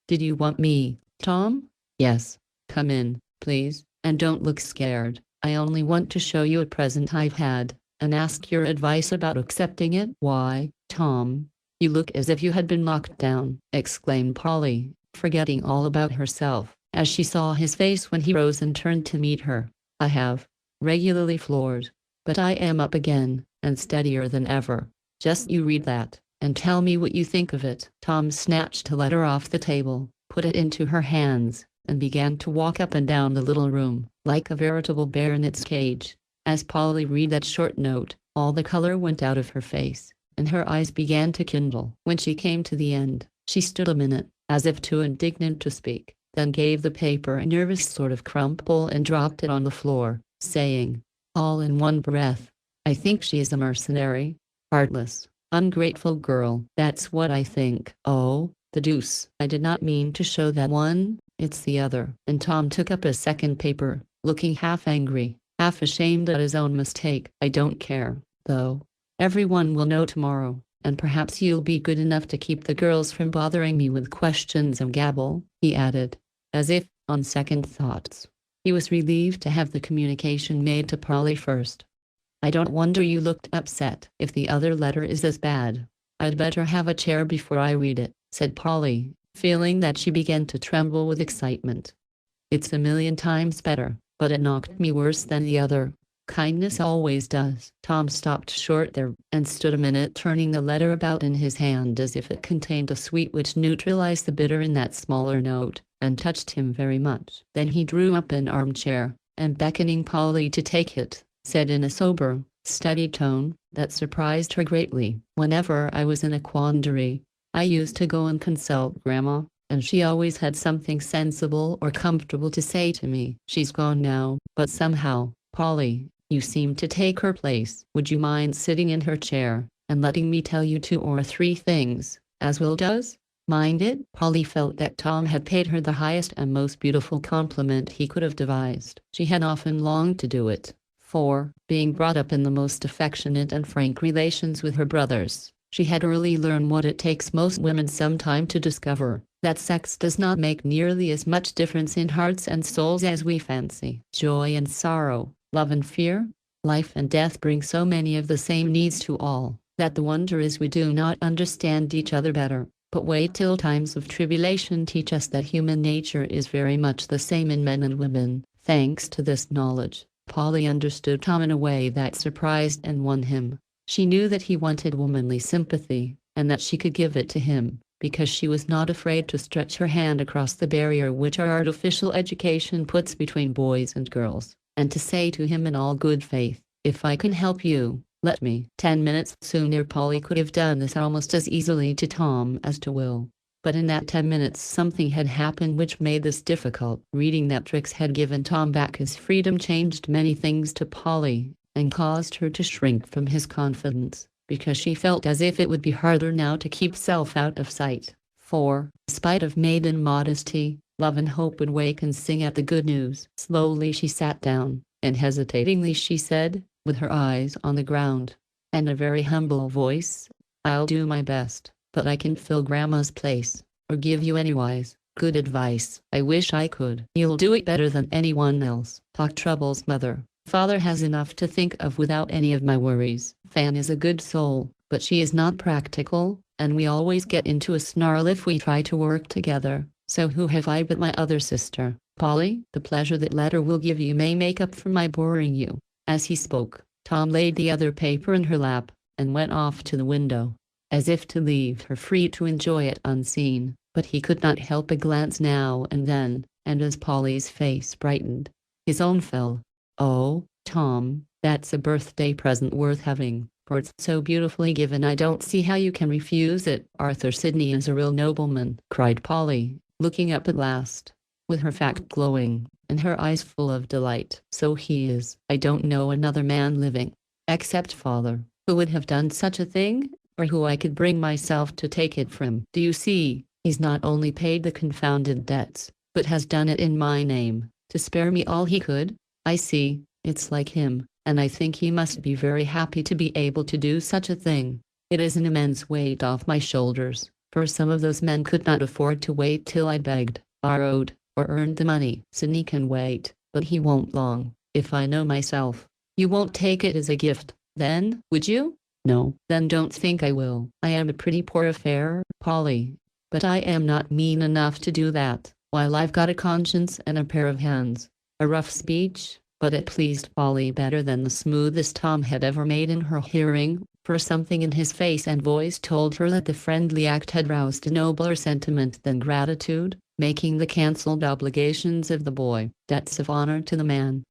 "Did you want me, Tom?" "Yes. Come in, please, and don't look scared. I only want to show you a present I've had, and ask your advice about accepting it." "Why, Tom, you look as if you had been knocked down," exclaimed Polly, forgetting all about herself, as she saw his face when he rose and turned to meet her. "I have. Regularly floored. But I am up again, and steadier than ever. Just you read that, and tell me what you think of it." Tom snatched a letter off the table, put it into her hands, and began to walk up and down the little room, like a veritable bear in its cage. As Polly read that short note, all the color went out of her face, and her eyes began to kindle. When she came to the end, she stood a minute, as if too indignant to speak, then gave the paper a nervous sort of crumple and dropped it on the floor, saying, all in one breath, "I think she is a mercenary. Heartless, ungrateful girl. That's what I think." "Oh, the deuce. I did not mean to show that one, it's the other." And Tom took up a second paper, looking half angry, half ashamed at his own mistake. "I don't care, though. Everyone will know tomorrow, and perhaps you'll be good enough to keep the girls from bothering me with questions and gabble," he added, as if, on second thoughts, he was relieved to have the communication made to Polly first. "I don't wonder you looked upset. If the other letter is as bad, I'd better have a chair before I read it," said Polly, feeling that she began to tremble with excitement. "It's a million times better, but it knocked me worse than the other. Kindness always does." Tom stopped short there, and stood a minute turning the letter about in his hand as if it contained a sweet which neutralized the bitter in that smaller note, and touched him very much. Then he drew up an armchair, and beckoning Polly to take it, said in a sober, steady tone, that surprised her greatly, "Whenever I was in a quandary, I used to go and consult Grandma, and she always had something sensible or comfortable to say to me. She's gone now, but somehow, Polly, you seem to take her place. Would you mind sitting in her chair, and letting me tell you 2 or 3 things, as Will does?" "Mind it?" Polly felt that Tom had paid her the highest and most beautiful compliment he could have devised. She had often longed to do it, for, being brought up in the most affectionate and frank relations with her brothers, she had early learned what it takes most women some time to discover, that sex does not make nearly as much difference in hearts and souls as we fancy. Joy and sorrow, love and fear, life and death bring so many of the same needs to all, that the wonder is we do not understand each other better. But wait till times of tribulation teach us that human nature is very much the same in men and women. Thanks to this knowledge, Polly understood Tom in a way that surprised and won him. She knew that he wanted womanly sympathy, and that she could give it to him, because she was not afraid to stretch her hand across the barrier which our artificial education puts between boys and girls, and to say to him in all good faith, "If I can help you, let me." 10 minutes sooner Polly could have done this almost as easily to Tom as to Will. But in that 10 minutes something had happened which made this difficult. Reading that Trix had given Tom back his freedom changed many things to Polly, and caused her to shrink from his confidence, because she felt as if it would be harder now to keep self out of sight. For, in spite of maiden modesty, love and hope would wake and sing at the good news. Slowly she sat down, and hesitatingly she said, with her eyes on the ground, and a very humble voice, "I'll do my best, but I can fill Grandma's place, or give you any wise, good advice. I wish I could." "You'll do it better than anyone else. Talk troubles, Mother. Father has enough to think of without any of my worries. Fan is a good soul, but she is not practical, and we always get into a snarl if we try to work together. So who have I but my other sister, Polly? The pleasure that letter will give you may make up for my boring you." As he spoke, Tom laid the other paper in her lap, and went off to the window, as if to leave her free to enjoy it unseen. But he could not help a glance now and then, and as Polly's face brightened, his own fell. "Oh, Tom, that's a birthday present worth having, for it's so beautifully given I don't see how you can refuse it." "Arthur Sidney is a real nobleman," cried Polly, looking up at last, with her fact glowing, and her eyes full of delight. "So he is. I don't know another man living, except father, who would have done such a thing, or who I could bring myself to take it from. Do you see, he's not only paid the confounded debts, but has done it in my name, to spare me all he could. I see, it's like him, and I think he must be very happy to be able to do such a thing. It is an immense weight off my shoulders, for some of those men could not afford to wait till I begged, borrowed, or earned the money. Sidney can wait, but he won't long, if I know myself." "You won't take it as a gift, then, would you?" "No." "Then don't think I will. I am a pretty poor affair, Polly, but I am not mean enough to do that, while I've got a conscience and a pair of hands." A rough speech, but it pleased Polly better than the smoothest Tom had ever made in her hearing, for something in his face and voice told her that the friendly act had roused a nobler sentiment than gratitude, making the cancelled obligations of the boy debts of honor to the man.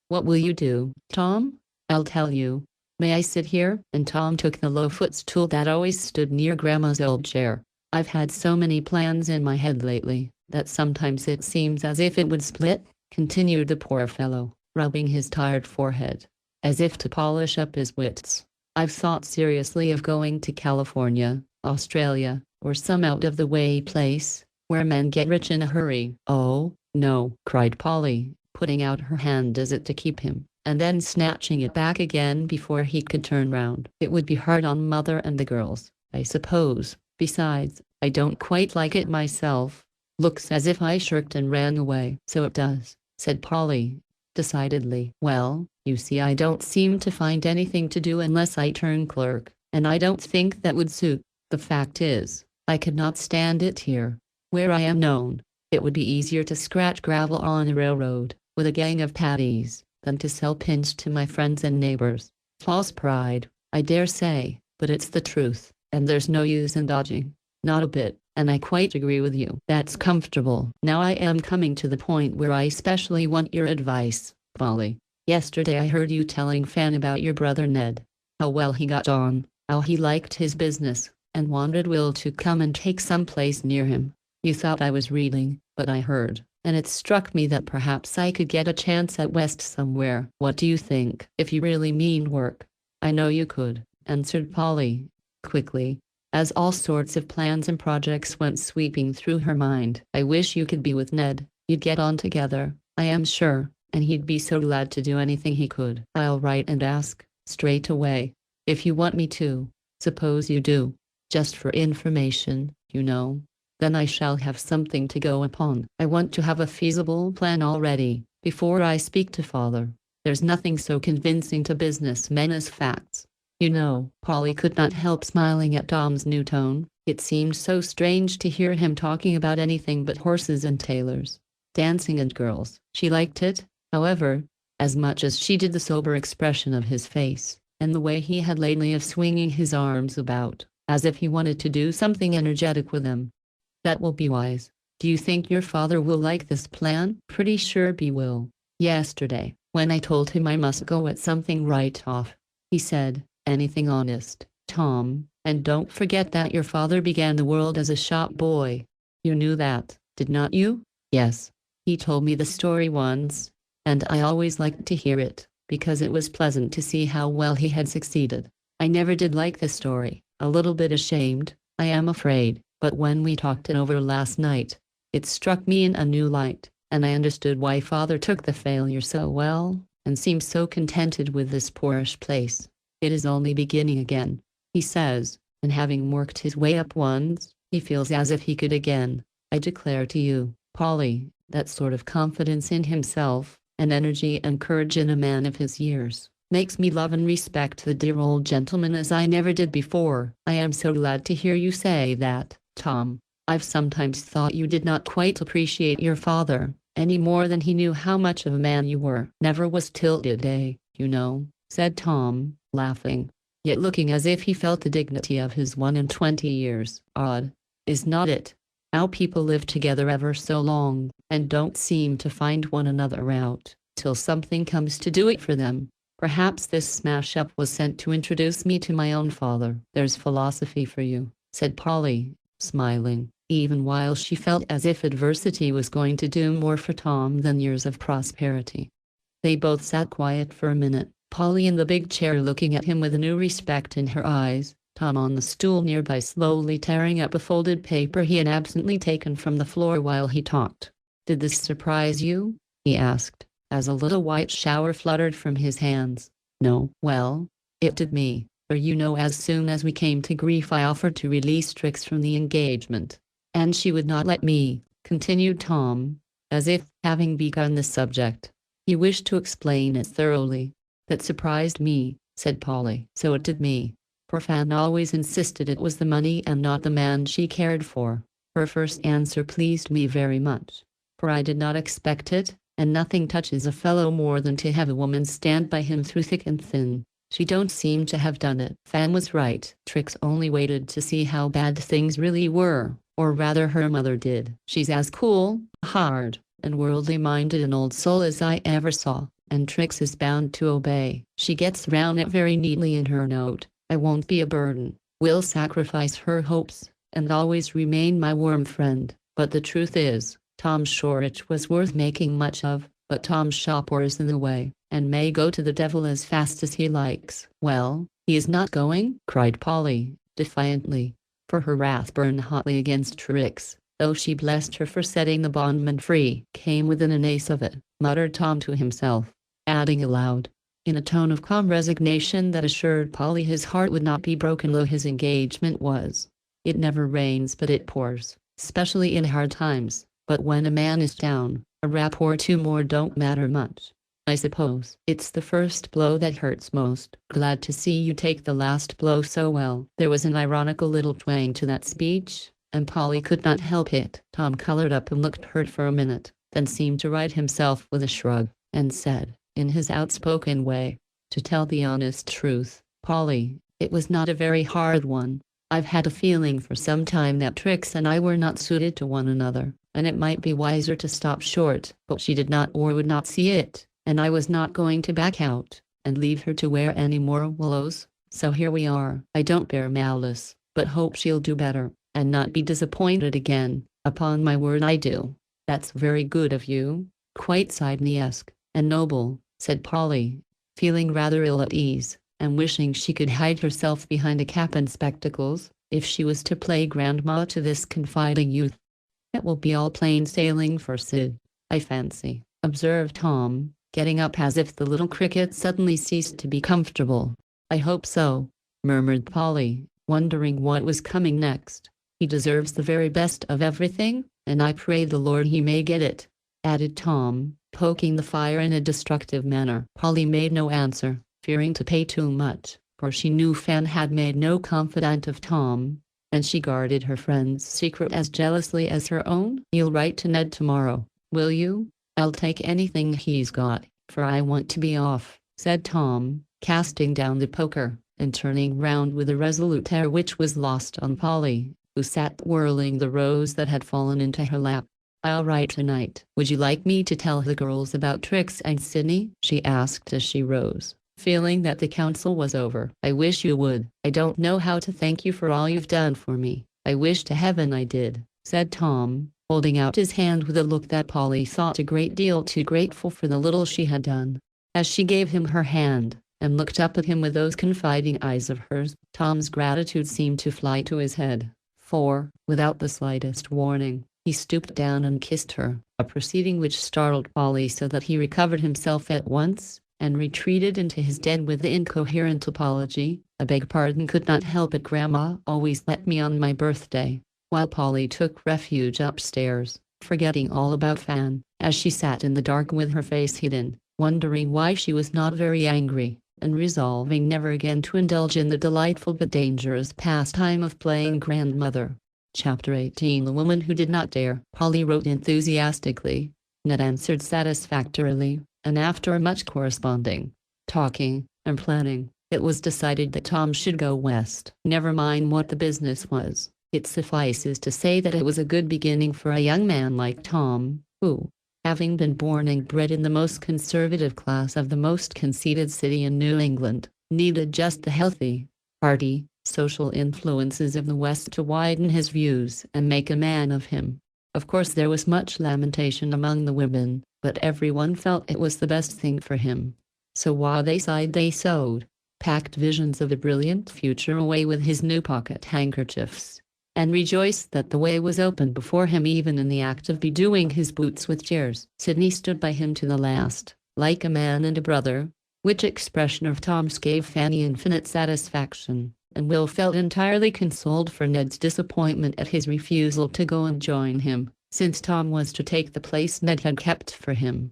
"What will you do, Tom?" "I'll tell you. May I sit here?" And Tom took the low footstool that always stood near Grandma's old chair. "I've had so many plans in my head lately, that sometimes it seems as if it would split," continued the poor fellow, rubbing his tired forehead, as if to polish up his wits. "I've thought seriously of going to California, Australia, or some out-of-the-way place, where men get rich in a hurry." "Oh, no," cried Polly, putting out her hand as if to keep him, and then snatching it back again before he could turn round. "It would be hard on Mother and the girls, I suppose. Besides, I don't quite like it myself. Looks as if I shirked and ran away." "So it does," said Polly, decidedly. "Well, you see, I don't seem to find anything to do unless I turn clerk, and I don't think that would suit. The fact is, I could not stand it here, where I am known. It would be easier to scratch gravel on a railroad, with a gang of paddies, than to sell pins to my friends and neighbors. False pride, I dare say, but it's the truth, and there's no use in dodging. Not a bit, and I quite agree with you. That's comfortable. Now I am coming to the point where I especially want your advice, Polly. Yesterday I heard you telling Fan about your brother Ned. How well he got on, how he liked his business, and wanted Will to come and take some place near him. You thought I was reading, but I heard, and it struck me that perhaps I could get a chance at West somewhere. What do you think? If you really mean work, I know you could," answered Polly, quickly, as all sorts of plans and projects went sweeping through her mind. "I wish you could be with Ned. You'd get on together, I am sure, and he'd be so glad to do anything he could. I'll write and ask, straight away, if you want me to. Suppose you do. Just for information, you know. Then I shall have something to go upon. I want to have a feasible plan already, before I speak to Father. There's nothing so convincing to businessmen as facts. You know." Polly could not help smiling at Tom's new tone. It seemed so strange to hear him talking about anything but horses and tailors, dancing and girls. She liked it, however, as much as she did the sober expression of his face, and the way he had lately of swinging his arms about, as if he wanted to do something energetic with them. "That will be wise. Do you think your father will like this plan?" "Pretty sure he will. Yesterday, when I told him I must go at something right off, he said, 'Anything honest, Tom, and don't forget that your father began the world as a shop boy.' You knew that, did not you?" "Yes. He told me the story once, and I always liked to hear it, because it was pleasant to see how well he had succeeded. I never did like the story, a little bit ashamed, I am afraid, but when we talked it over last night, it struck me in a new light, and I understood why Father took the failure so well, and seemed so contented with this poorish place. It is only beginning again, he says, and having worked his way up once, he feels as if he could again. I declare to you, Polly, that sort of confidence in himself, and energy and courage in a man of his years, makes me love and respect the dear old gentleman as I never did before." "I am so glad to hear you say that, Tom. I've sometimes thought you did not quite appreciate your father, any more than he knew how much of a man you were." "Never was till today, you know," said Tom, laughing, yet looking as if he felt the dignity of his 21 years. "Odd, is not it? How people live together ever so long, and don't seem to find one another out, till something comes to do it for them. Perhaps this smash-up was sent to introduce me to my own father. There's philosophy for you, said Polly, smiling, even while she felt as if adversity was going to do more for Tom than years of prosperity. They both sat quiet for a minute, Polly in the big chair looking at him with a new respect in her eyes, Tom on the stool nearby slowly tearing up a folded paper he had absently taken from the floor while he talked. "Did this surprise you?" he asked, as a little white shower fluttered from his hands. "No." "Well, it did me, for as soon as we came to grief I offered to release Trix from the engagement. And she would not let me," continued Tom, as if, having begun the subject, he wished to explain it thoroughly. "That surprised me," said Polly. "So it did me. For Fan always insisted it was the money and not the man she cared for. Her first answer pleased me very much, for I did not expect it, and nothing touches a fellow more than to have a woman stand by him through thick and thin. She don't seem to have done it." Fan was right. Trix only waited to see how bad things really were, or rather her mother did. "She's as cool, hard, and worldly-minded an old soul as I ever saw, and Trix is bound to obey. She gets round it very neatly in her note. 'I won't be a burden, will sacrifice her hopes, and always remain my warm friend.' But the truth is, Tom's sure it was worth making much of, but Tom's shopper is in the way, and may go to the devil as fast as he likes." "Well, he is not going?" cried Polly, defiantly, for her wrath burned hotly against Trix, though she blessed her for setting the bondman free. "Came within an ace of it," muttered Tom to himself, adding aloud, in a tone of calm resignation that assured Polly his heart would not be broken though his engagement was. "It never rains but it pours, especially in hard times, but when a man is down, a rap or two more don't matter much. I suppose it's the first blow that hurts most. Glad to see you take the last blow so well." There was an ironical little twang to that speech, and Polly could not help it. Tom colored up and looked hurt for a minute, then seemed to right himself with a shrug, and said, in his outspoken way, "To tell the honest truth, Polly, it was not a very hard one. I've had a feeling for some time that Trix and I were not suited to one another, and it might be wiser to stop short, but she did not or would not see it, and I was not going to back out, and leave her to wear any more willows, so here we are. I don't bear malice, but hope she'll do better, and not be disappointed again. Upon my word I do." "That's very good of you, quite Sidney-esque, and noble," said Polly, feeling rather ill at ease, and wishing she could hide herself behind a cap and spectacles, if she was to play grandma to this confiding youth. "It will be all plain sailing for Sid, I fancy," observed Tom, getting up as if the little cricket suddenly ceased to be comfortable. "I hope so," murmured Polly, wondering what was coming next. "He deserves the very best of everything, and I pray the Lord he may get it," added Tom, poking the fire in a destructive manner. Polly made no answer, fearing to pay too much, for she knew Fan had made no confidant of Tom, and she guarded her friend's secret as jealously as her own. "You'll write to Ned tomorrow, will you?" "I'll take anything he's got, for I want to be off," said Tom, casting down the poker, and turning round with a resolute air which was lost on Polly, who sat whirling the rose that had fallen into her lap. "I'll write tonight." "Would you like me to tell the girls about Trix and Sidney?" she asked as she rose, feeling that the council was over. "I wish you would. I don't know how to thank you for all you've done for me." "I wish to heaven I did," said Tom, holding out his hand with a look that Polly thought a great deal too grateful for the little she had done. As she gave him her hand, and looked up at him with those confiding eyes of hers, Tom's gratitude seemed to fly to his head, for, without the slightest warning, he stooped down and kissed her, a proceeding which startled Polly so that he recovered himself at once, and retreated into his den with the incoherent apology, "I beg pardon, could not help it. Grandma always let me on my birthday," while Polly took refuge upstairs, forgetting all about Fan, as she sat in the dark with her face hidden, wondering why she was not very angry, and resolving never again to indulge in the delightful but dangerous pastime of playing grandmother. Chapter 18. The Woman Who Did Not Dare. Polly wrote enthusiastically. Ned answered satisfactorily, and after much corresponding, talking, and planning, it was decided that Tom should go west. Never mind what the business was. It suffices to say that it was a good beginning for a young man like Tom, who, having been born and bred in the most conservative class of the most conceited city in New England, needed just the healthy, hearty, social influences of the West to widen his views and make a man of him. Of course there was much lamentation among the women, but everyone felt it was the best thing for him. So while they sighed they sewed, packed visions of a brilliant future away with his new pocket handkerchiefs, and rejoiced that the way was open before him even in the act of bedewing his boots with tears. Sidney stood by him to the last, like a man and a brother, which expression of Tom's gave Fanny infinite satisfaction, and Will felt entirely consoled for Ned's disappointment at his refusal to go and join him, since Tom was to take the place Ned had kept for him.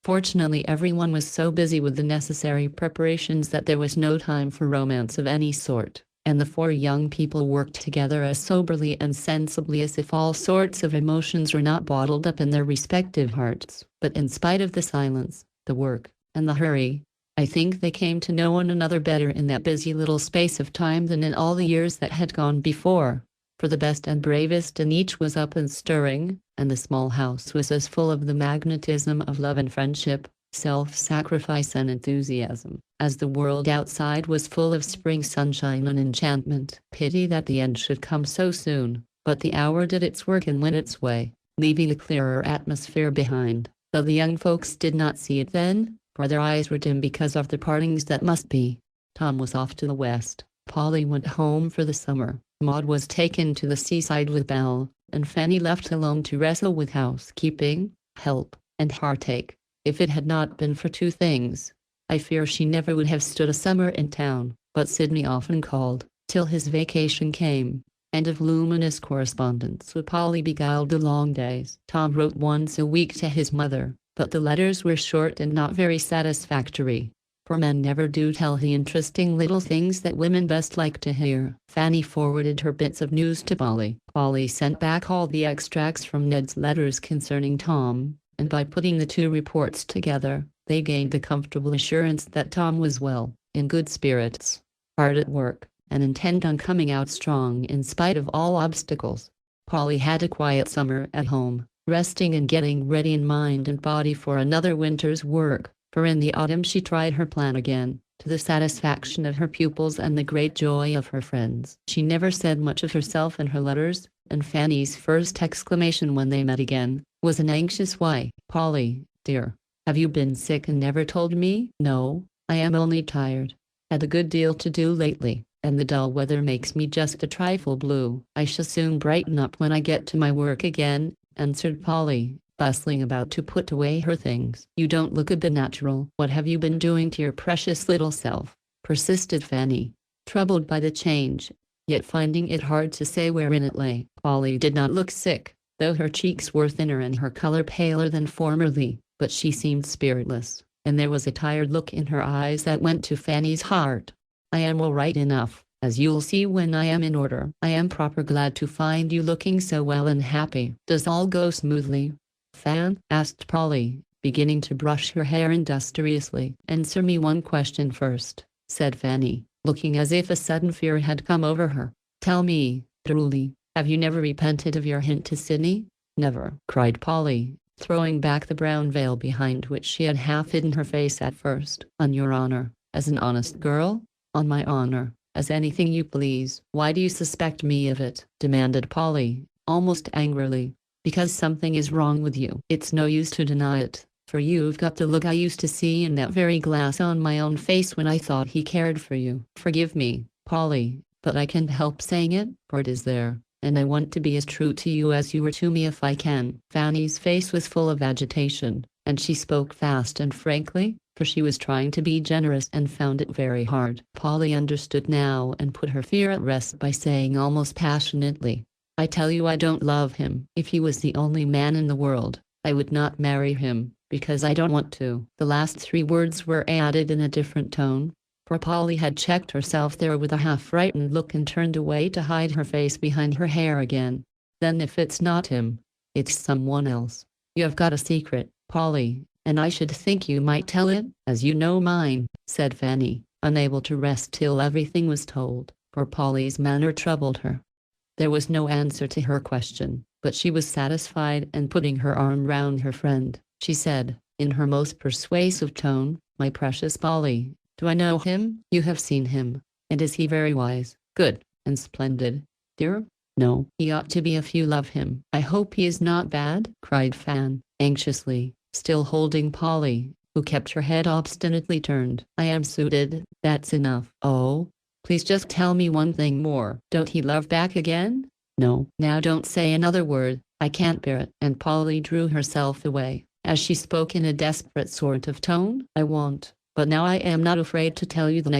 Fortunately everyone was so busy with the necessary preparations that there was no time for romance of any sort, and the four young people worked together as soberly and sensibly as if all sorts of emotions were not bottled up in their respective hearts. But in spite of the silence, the work, and the hurry, I think they came to know one another better in that busy little space of time than in all the years that had gone before, for the best and bravest in each was up and stirring, and the small house was as full of the magnetism of love and friendship, self-sacrifice and enthusiasm, as the world outside was full of spring sunshine and enchantment. Pity that the end should come so soon, but the hour did its work and went its way, leaving a clearer atmosphere behind, though the young folks did not see it then, for their eyes were dim because of the partings that must be. Tom was off to the west, Polly went home for the summer, Maud was taken to the seaside with Belle, and Fanny left alone to wrestle with housekeeping, help, and heartache. If it had not been for two things, I fear she never would have stood a summer in town. But Sidney often called, till his vacation came, and a voluminous correspondence with Polly beguiled the long days. Tom wrote once a week to his mother, but the letters were short and not very satisfactory, for men never do tell the interesting little things that women best like to hear. Fanny forwarded her bits of news to Polly. Polly sent back all the extracts from Ned's letters concerning Tom, and by putting the two reports together, they gained the comfortable assurance that Tom was well, in good spirits, hard at work, and intent on coming out strong in spite of all obstacles. Polly had a quiet summer at home, resting and getting ready in mind and body for another winter's work, for in the autumn she tried her plan again, to the satisfaction of her pupils and the great joy of her friends. She never said much of herself in her letters, and Fanny's first exclamation when they met again was an anxious "Why, Polly, dear, have you been sick and never told me?" "No, I am only tired. Had a good deal to do lately, and the dull weather makes me just a trifle blue." "I shall soon brighten up when I get to my work again," answered Polly, bustling about to put away her things. "You don't look a bit natural. What have you been doing to your precious little self?" persisted Fanny, troubled by the change, yet finding it hard to say wherein it lay. Polly did not look sick, though her cheeks were thinner and her color paler than formerly, but she seemed spiritless, and there was a tired look in her eyes that went to Fanny's heart. "I am all right enough, as you'll see when I am in order. I am proper glad to find you looking so well and happy." "Does all go smoothly, Fan?" asked Polly, beginning to brush her hair industriously. "Answer me one question first," said Fanny, looking as if a sudden fear had come over her. "Tell me, truly, have you never repented of your hint to Sidney?" "Never," cried Polly, throwing back the brown veil behind which she had half hidden her face at first. "On your honor, as an honest girl?" "On my honor, as anything you please." "Why do you suspect me of it?" demanded Polly, almost angrily. "Because something is wrong with you. It's no use to deny it, for you've got the look I used to see in that very glass on my own face when I thought he cared for you." "Forgive me, Polly, but I can't help saying it, for it is there, and I want to be as true to you as you were to me if I can." Fanny's face was full of agitation, and she spoke fast and frankly, for she was trying to be generous and found it very hard. Polly understood now and put her fear at rest by saying almost passionately, "I tell you I don't love him. If he was the only man in the world, I would not marry him, because I don't want to." The last three words were added in a different tone, for Polly had checked herself there with a half-frightened look and turned away to hide her face behind her hair again. "Then if it's not him, it's someone else. You have got a secret, Polly, and I should think you might tell it, as you know mine," said Fanny, unable to rest till everything was told, for Polly's manner troubled her. There was no answer to her question, but she was satisfied, and putting her arm round her friend, she said, in her most persuasive tone, "My precious Polly, do I know him?" "You have seen him. And is he very wise, good, and splendid, dear?" "No, he ought to be if you love him." "I hope he is not bad," cried Fan, anxiously, still holding Polly, who kept her head obstinately turned. "I am suited, that's enough." "Oh, please just tell me one thing more. Don't he love back again?" "No." "Now don't say another word, I can't bear it." And Polly drew herself away, as she spoke in a desperate sort of tone. "I won't, but now I am not afraid to tell you that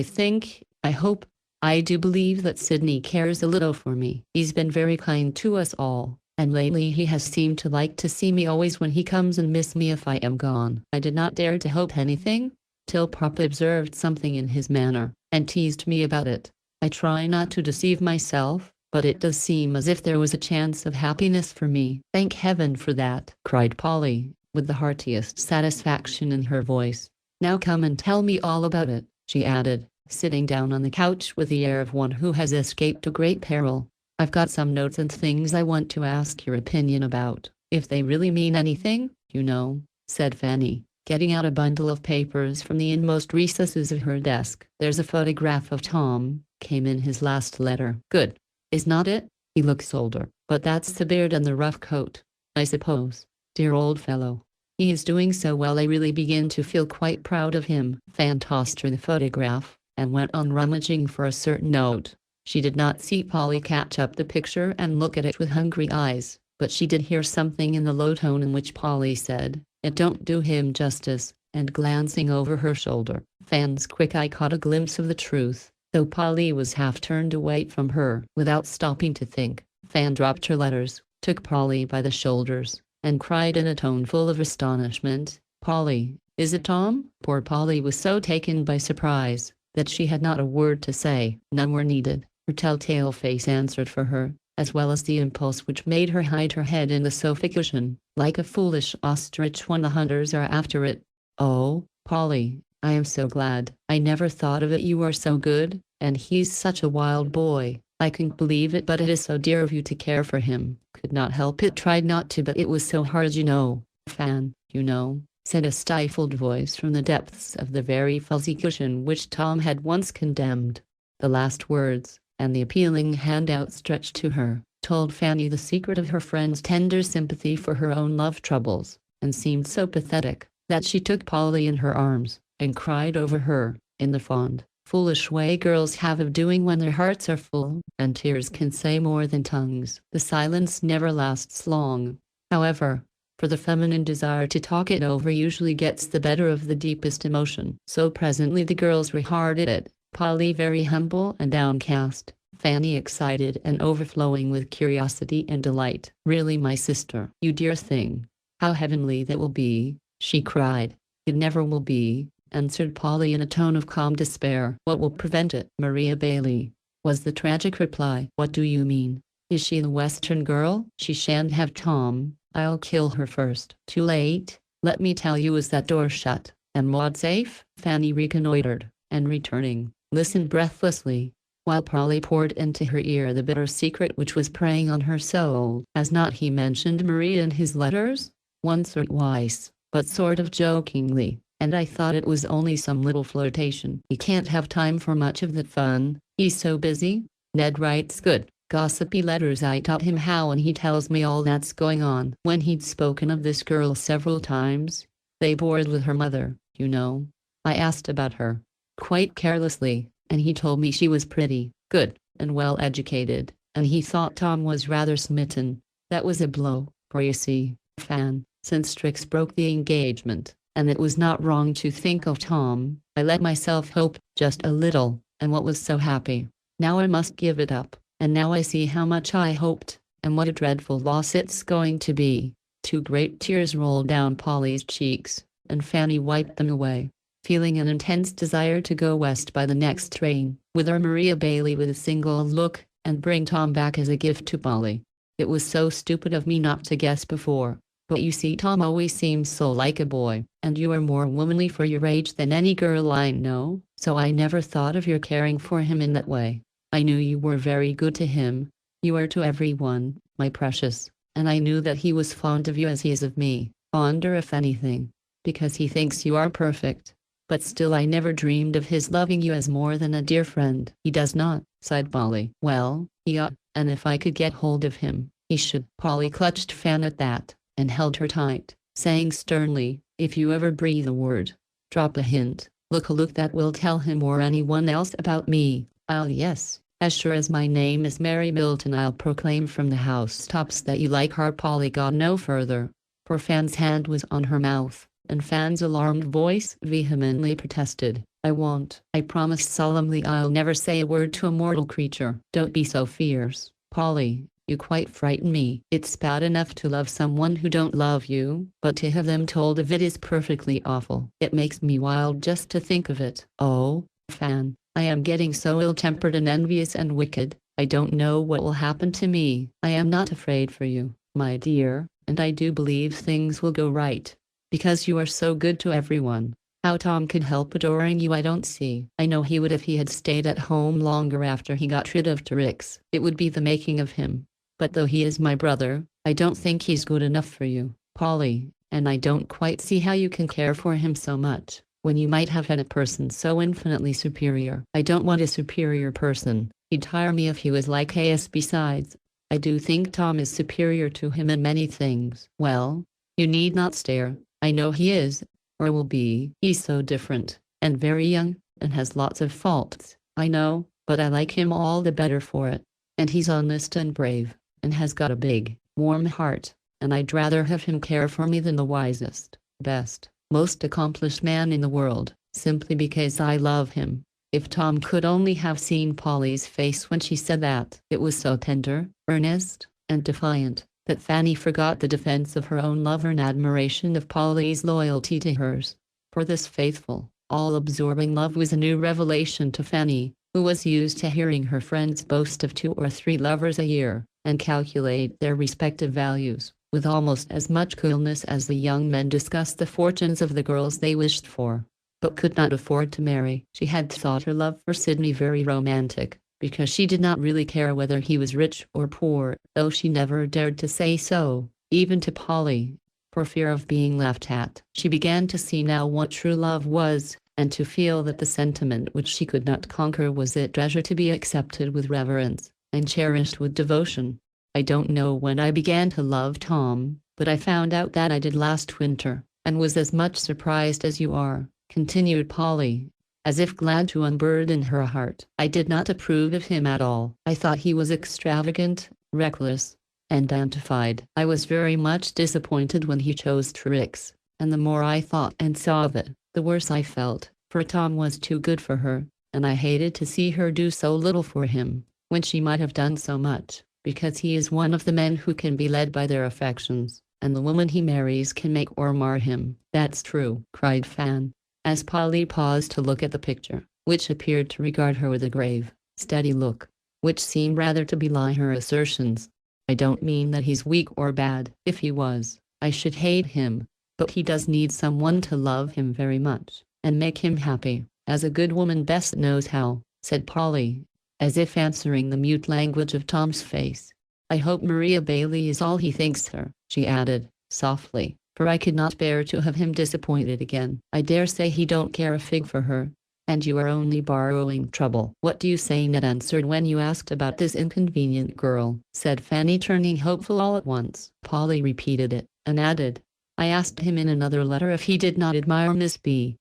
I hope, I do believe that Sidney cares a little for me. He's been very kind to us all, and lately he has seemed to like to see me always when he comes and miss me if I am gone." I did not dare to hope anything, till Papa observed something in his manner, and teased me about it. I try not to deceive myself, but it does seem as if there was a chance of happiness for me. "Thank heaven for that," cried Polly, with the heartiest satisfaction in her voice. "Now come and tell me all about it," she added, sitting down on the couch with the air of one who has escaped a great peril. "I've got some notes and things I want to ask your opinion about, if they really mean anything, you know," said Fanny, getting out a bundle of papers from the inmost recesses of her desk. "There's a photograph of Tom, came in his last letter." "Good, is not it? He looks older, but that's the beard and the rough coat, I suppose. Dear old fellow. He is doing so well, I really begin to feel quite proud of him." Fan tossed her the photograph, and went on rummaging for a certain note. She did not see Polly catch up the picture and look at it with hungry eyes, but she did hear something in the low tone in which Polly said, "It don't do him justice," and glancing over her shoulder, Fan's quick eye caught a glimpse of the truth, though Polly was half turned away from her. Without stopping to think, Fan dropped her letters, took Polly by the shoulders, and cried in a tone full of astonishment, "Polly, is it Tom?" Poor Polly was so taken by surprise that she had not a word to say. None were needed. Her telltale face answered for her, as well as the impulse which made her hide her head in the sofa cushion, like a foolish ostrich when the hunters are after it. "Oh, Polly, I am so glad. I never thought of it. You are so good, and he's such a wild boy. I can't believe it, but it is so dear of you to care for him." "Could not help it, tried not to, but it was so hard, you know." "Fan, you know," said a stifled voice from the depths of the very fuzzy cushion which Tom had once condemned. The last words, and the appealing hand outstretched to her, told Fanny the secret of her friend's tender sympathy for her own love troubles, and seemed so pathetic, that she took Polly in her arms, and cried over her, in the fond, foolish way girls have of doing when their hearts are full, and tears can say more than tongues. The silence never lasts long, however, for the feminine desire to talk it over usually gets the better of the deepest emotion. So presently the girls were hard at it, Polly very humble and downcast, Fanny excited and overflowing with curiosity and delight. "Really, my sister, you dear thing, how heavenly that will be," she cried. "It never will be," answered Polly in a tone of calm despair. "What will prevent it?" "Maria Bailey," was the tragic reply. "What do you mean? Is she the Western girl?" "She shan't have Tom. I'll kill her first." "Too late. Let me tell you, is that door shut, and Maud safe?" Fanny reconnoitered, and returning, listened breathlessly, while Polly poured into her ear the bitter secret which was preying on her soul. "Has not he mentioned Maria in his letters?" "Once or twice, but sort of jokingly, and I thought it was only some little flirtation. He can't have time for much of that fun, he's so busy. Ned writes good, gossipy letters. I taught him how, and he tells me all that's going on." When he'd spoken of this girl several times, they bored with her mother, you know, I asked about her, quite carelessly, and he told me she was pretty, good, and well educated, and he thought Tom was rather smitten. That was a blow, for you see, Fan, since Strix broke the engagement, and it was not wrong to think of Tom, I let myself hope, just a little, and what was so happy. Now I must give it up, and now I see how much I hoped, and what a dreadful loss it's going to be. Two great tears rolled down Polly's cheeks, and Fanny wiped them away, feeling an intense desire to go west by the next train, with her Maria Bailey with a single look, and bring Tom back as a gift to Polly. It was so stupid of me not to guess before, but you see, Tom always seems so like a boy, and you are more womanly for your age than any girl I know, so I never thought of your caring for him in that way. I knew you were very good to him, You are to everyone, my precious, and I knew that he was fond of you as he is of me, fonder if anything, because he thinks you are perfect. But still I never dreamed of his loving you as more than a dear friend." "He does not," sighed Polly. "Well, he ought, and if I could get hold of him, he should." Polly clutched Fan at that, and held her tight, saying sternly, "If you ever breathe a word, drop a hint, look a look that will tell him or anyone else about me, yes, as sure as my name is Mary Milton, I'll proclaim from the housetops that you like her." Polly got no further, for Fan's hand was on her mouth, and Fan's alarmed voice vehemently protested. "I won't. I promise solemnly I'll never say a word to a mortal creature." "Don't be so fierce, Polly, you quite frighten me. It's bad enough to love someone who don't love you, but to have them told of it is perfectly awful. It makes me wild just to think of it." "Oh, Fan, I am getting so ill-tempered and envious and wicked, I don't know what will happen to me." "I am not afraid for you, my dear, and I do believe things will go right, because you are so good to everyone. How Tom could help adoring you I don't see. I know he would if he had stayed at home longer after he got rid of Trix. It would be the making of him. But though he is my brother, I don't think he's good enough for you, Polly, and I don't quite see how you can care for him so much, when you might have had a person so infinitely superior." "I don't want a superior person. He'd tire me if he was like Amos. Besides, I do think Tom is superior to him in many things." "Well, you need not stare. I know he is, or will be. He's so different, and very young, and has lots of faults, I know, but I like him all the better for it. And he's honest and brave, and has got a big, warm heart, and I'd rather have him care for me than the wisest, best, most accomplished man in the world, simply because I love him." If Tom could only have seen Polly's face when she said that. It was so tender, earnest, and defiant, that Fanny forgot the defense of her own lover in admiration of Polly's loyalty to hers. For this faithful, all-absorbing love was a new revelation to Fanny, who was used to hearing her friends boast of 2 or 3 lovers a year, and calculate their respective values, with almost as much coolness as the young men discussed the fortunes of the girls they wished for, but could not afford to marry. She had thought her love for Sidney very romantic, because she did not really care whether he was rich or poor, though she never dared to say so, even to Polly, for fear of being laughed at. She began to see now what true love was, and to feel that the sentiment which she could not conquer was a treasure to be accepted with reverence, and cherished with devotion. "I don't know when I began to love Tom, but I found out that I did last winter, and was as much surprised as you are," continued Polly, as if glad to unburden her heart. "I did not approve of him at all. I thought he was extravagant, reckless, and dandified. I was very much disappointed when he chose Trix, and the more I thought and saw of it, the worse I felt, for Tom was too good for her, and I hated to see her do so little for him, when she might have done so much, because he is one of the men who can be led by their affections, and the woman he marries can make or mar him." "That's true," cried Fan, as Polly paused to look at the picture, which appeared to regard her with a grave, steady look, which seemed rather to belie her assertions. "I don't mean that he's weak or bad. If he was, I should hate him, but he does need someone to love him very much, and make him happy, as a good woman best knows how," said Polly, as if answering the mute language of Tom's face. "I hope Maria Bailey is all he thinks her," she added, softly, "for I could not bear to have him disappointed again. I dare say he don't care a fig for her, and you are only borrowing trouble." "What do you say Ned answered when you asked about this inconvenient girl?" said Fanny, turning hopeful all at once. Polly repeated it, and added, "I asked him in another letter if he did not admire Miss B.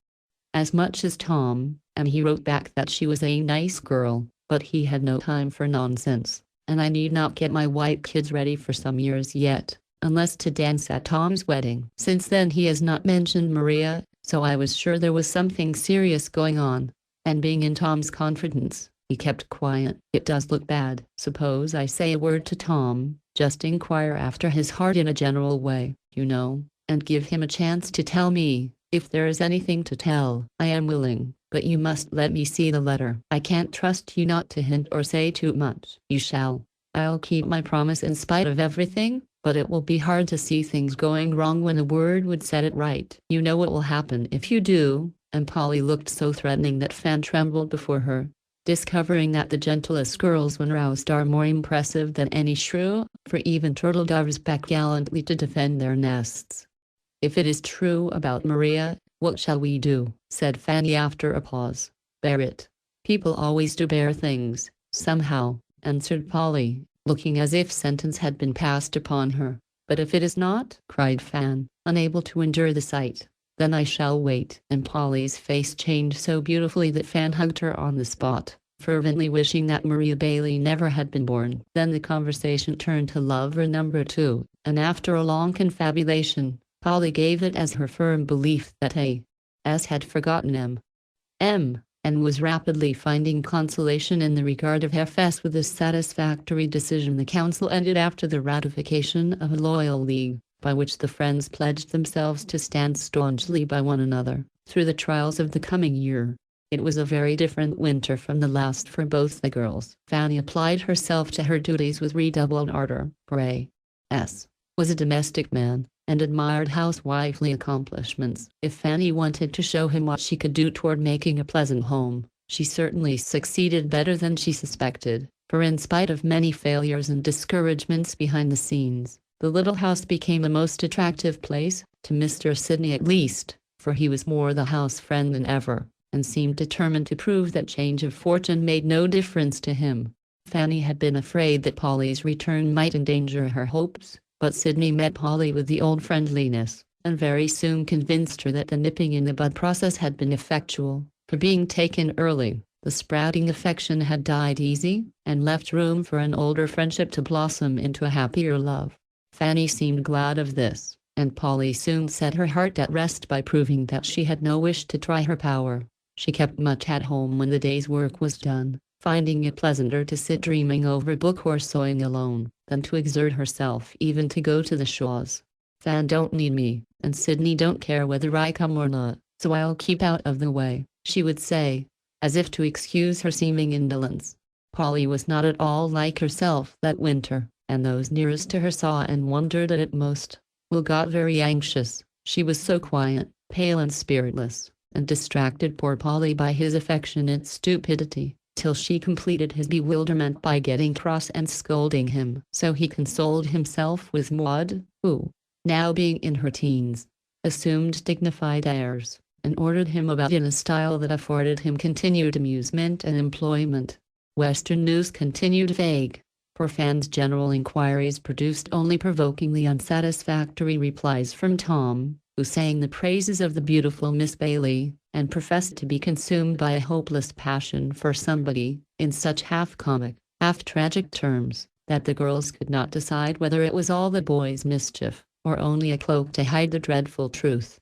as much as Tom, and he wrote back that she was a nice girl, but he had no time for nonsense, and I need not get my white kids ready for some years yet, unless to dance at Tom's wedding. Since then he has not mentioned Maria, so I was sure there was something serious going on, and being in Tom's confidence, he kept quiet. It does look bad. Suppose I say a word to Tom, just inquire after his heart in a general way, you know, and give him a chance to tell me, if there is anything to tell. I am willing, but you must let me see the letter. I can't trust you not to hint or say too much." "You shall. I'll keep my promise in spite of everything, but it will be hard to see things going wrong when a word would set it right. You know what will happen if you do," and Polly looked so threatening that Fan trembled before her. discovering that the gentlest girls when roused are more impressive than any shrew, for even turtle doves back gallantly to defend their nests. "If it is true about Maria, what shall we do?" said Fanny after a pause. "Bear it. People always do bear things, somehow," answered Polly, looking as if sentence had been passed upon her. "But if it is not," cried Fan, unable to endure the sight, "then I shall wait." And Polly's face changed so beautifully that Fan hugged her on the spot, fervently wishing that Maria Bailey never had been born. Then the conversation turned to lover number 2, and after a long confabulation, Polly gave it as her firm belief that A.S. had forgotten M. and was rapidly finding consolation in the regard of F.S. with a satisfactory decision. The council ended after the ratification of a loyal league, by which the friends pledged themselves to stand staunchly by one another through the trials of the coming year. It was a very different winter from the last for both the girls. Fanny applied herself to her duties with redoubled ardor, for A.S. was a domestic man, and admired housewifely accomplishments. If Fanny wanted to show him what she could do toward making a pleasant home, she certainly succeeded better than she suspected, for in spite of many failures and discouragements behind the scenes, the little house became a most attractive place, to Mr. Sidney at least, for he was more the house friend than ever, and seemed determined to prove that change of fortune made no difference to him. Fanny had been afraid that Polly's return might endanger her hopes, but Sidney met Polly with the old friendliness, and very soon convinced her that the nipping in the bud process had been effectual, for being taken early, the sprouting affection had died easy, and left room for an older friendship to blossom into a happier love. Fanny seemed glad of this, and Polly soon set her heart at rest by proving that she had no wish to try her power. She kept much at home when the day's work was done, finding it pleasanter to sit dreaming over a book or sewing alone, than to exert herself even to go to the Shaws. "Fan don't need me, and Sidney don't care whether I come or not, so I'll keep out of the way," she would say, as if to excuse her seeming indolence. Polly was not at all like herself that winter, and those nearest to her saw and wondered at it most. Will got very anxious. She was so quiet, pale and spiritless, and distracted poor Polly by his affectionate stupidity, till she completed his bewilderment by getting cross and scolding him. So he consoled himself with Maud, who, now being in her teens, assumed dignified airs, and ordered him about in a style that afforded him continued amusement and employment. Western news continued vague, for Fan's general inquiries produced only provokingly unsatisfactory replies from Tom, who sang the praises of the beautiful Miss Bailey, and professed to be consumed by a hopeless passion for somebody, in such half-comic, half-tragic terms, that the girls could not decide whether it was all the boy's mischief, or only a cloak to hide the dreadful truth.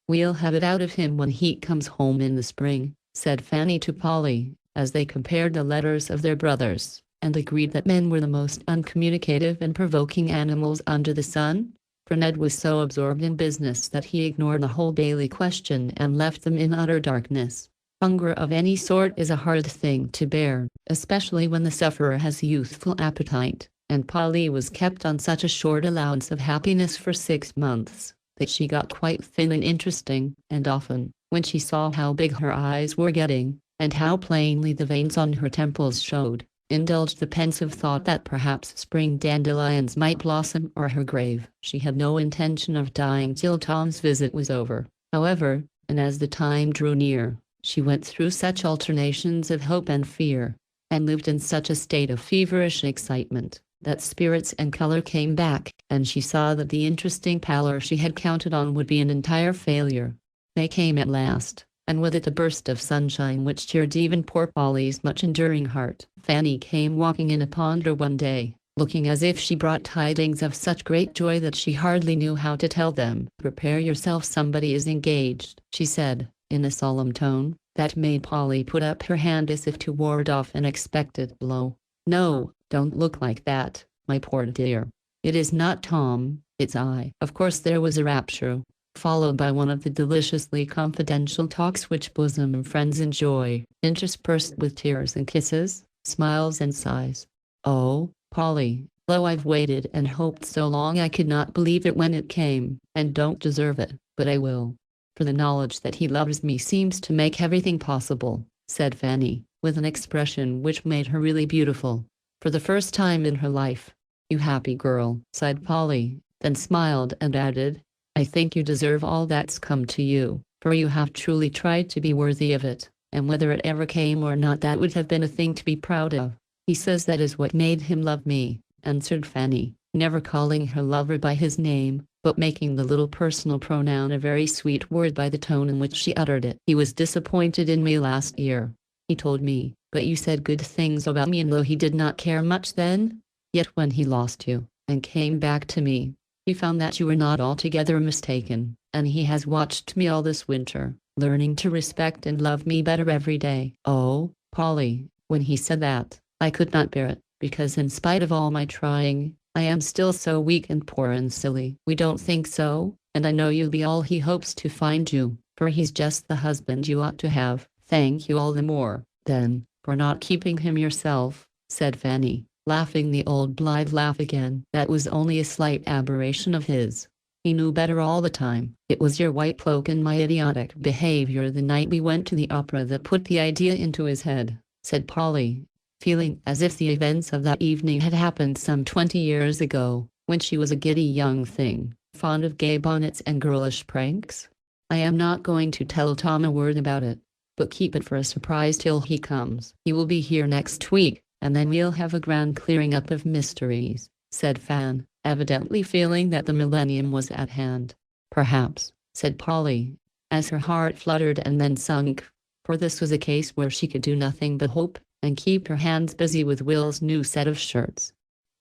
"We'll have it out of him when he comes home in the spring," said Fanny to Polly, as they compared the letters of their brothers, and agreed that men were the most uncommunicative and provoking animals under the sun. For Ned was so absorbed in business that he ignored the whole Bailey question and left them in utter darkness. Hunger of any sort is a hard thing to bear, especially when the sufferer has youthful appetite, and Polly was kept on such a short allowance of happiness for 6 months, that she got quite thin and interesting, and often, when she saw how big her eyes were getting, and how plainly the veins on her temples showed, indulged the pensive thought that perhaps spring dandelions might blossom or her grave. She had no intention of dying till Tom's visit was over, however, and as the time drew near, she went through such alternations of hope and fear, and lived in such a state of feverish excitement, that spirits and color came back, and she saw that the interesting pallor she had counted on would be an entire failure. They came at last, and with it a burst of sunshine which cheered even poor Polly's much enduring heart. Fanny came walking in upon her one day, looking as if she brought tidings of such great joy that she hardly knew how to tell them. "Prepare yourself, somebody is engaged," she said, in a solemn tone, that made Polly put up her hand as if to ward off an expected blow. "No, don't look like that, my poor dear. It is not Tom, it's I." Of course there was a rapture, followed by one of the deliciously confidential talks which bosom friends enjoy, interspersed with tears and kisses, smiles and sighs. "Oh, Polly, though I've waited and hoped so long I could not believe it when it came, and don't deserve it, but I will. For the knowledge that he loves me seems to make everything possible," said Fanny, with an expression which made her really beautiful, for the first time in her life. "You happy girl," sighed Polly, then smiled and added, "I think you deserve all that's come to you, for you have truly tried to be worthy of it, and whether it ever came or not, that would have been a thing to be proud of." "He says that is what made him love me," answered Fanny, never calling her lover by his name, but making the little personal pronoun a very sweet word by the tone in which she uttered it. "He was disappointed in me last year. He told me, but you said good things about me, and though he did not care much then, yet when he lost you, and came back to me, he found that you were not altogether mistaken, and he has watched me all this winter, learning to respect and love me better every day." "Oh, Polly," when he said that, "I could not bear it, because in spite of all my trying, I am still so weak and poor and silly." "We don't think so, and I know you'll be all he hopes to find you, for he's just the husband you ought to have." "Thank you all the more, then, for not keeping him yourself," said Fanny, laughing the old blithe laugh again. "That was only a slight aberration of his. He knew better all the time. It was your white cloak and my idiotic behavior the night we went to the opera that put the idea into his head," said Polly, feeling as if the events of that evening had happened some 20 years ago, when she was a giddy young thing, fond of gay bonnets and girlish pranks. "I am not going to tell Tom a word about it, but keep it for a surprise till he comes. He will be here next week, and then we'll have a grand clearing up of mysteries," said Fan, evidently feeling that the millennium was at hand. "Perhaps," said Polly, as her heart fluttered and then sunk, for this was a case where she could do nothing but hope, and keep her hands busy with Will's new set of shirts.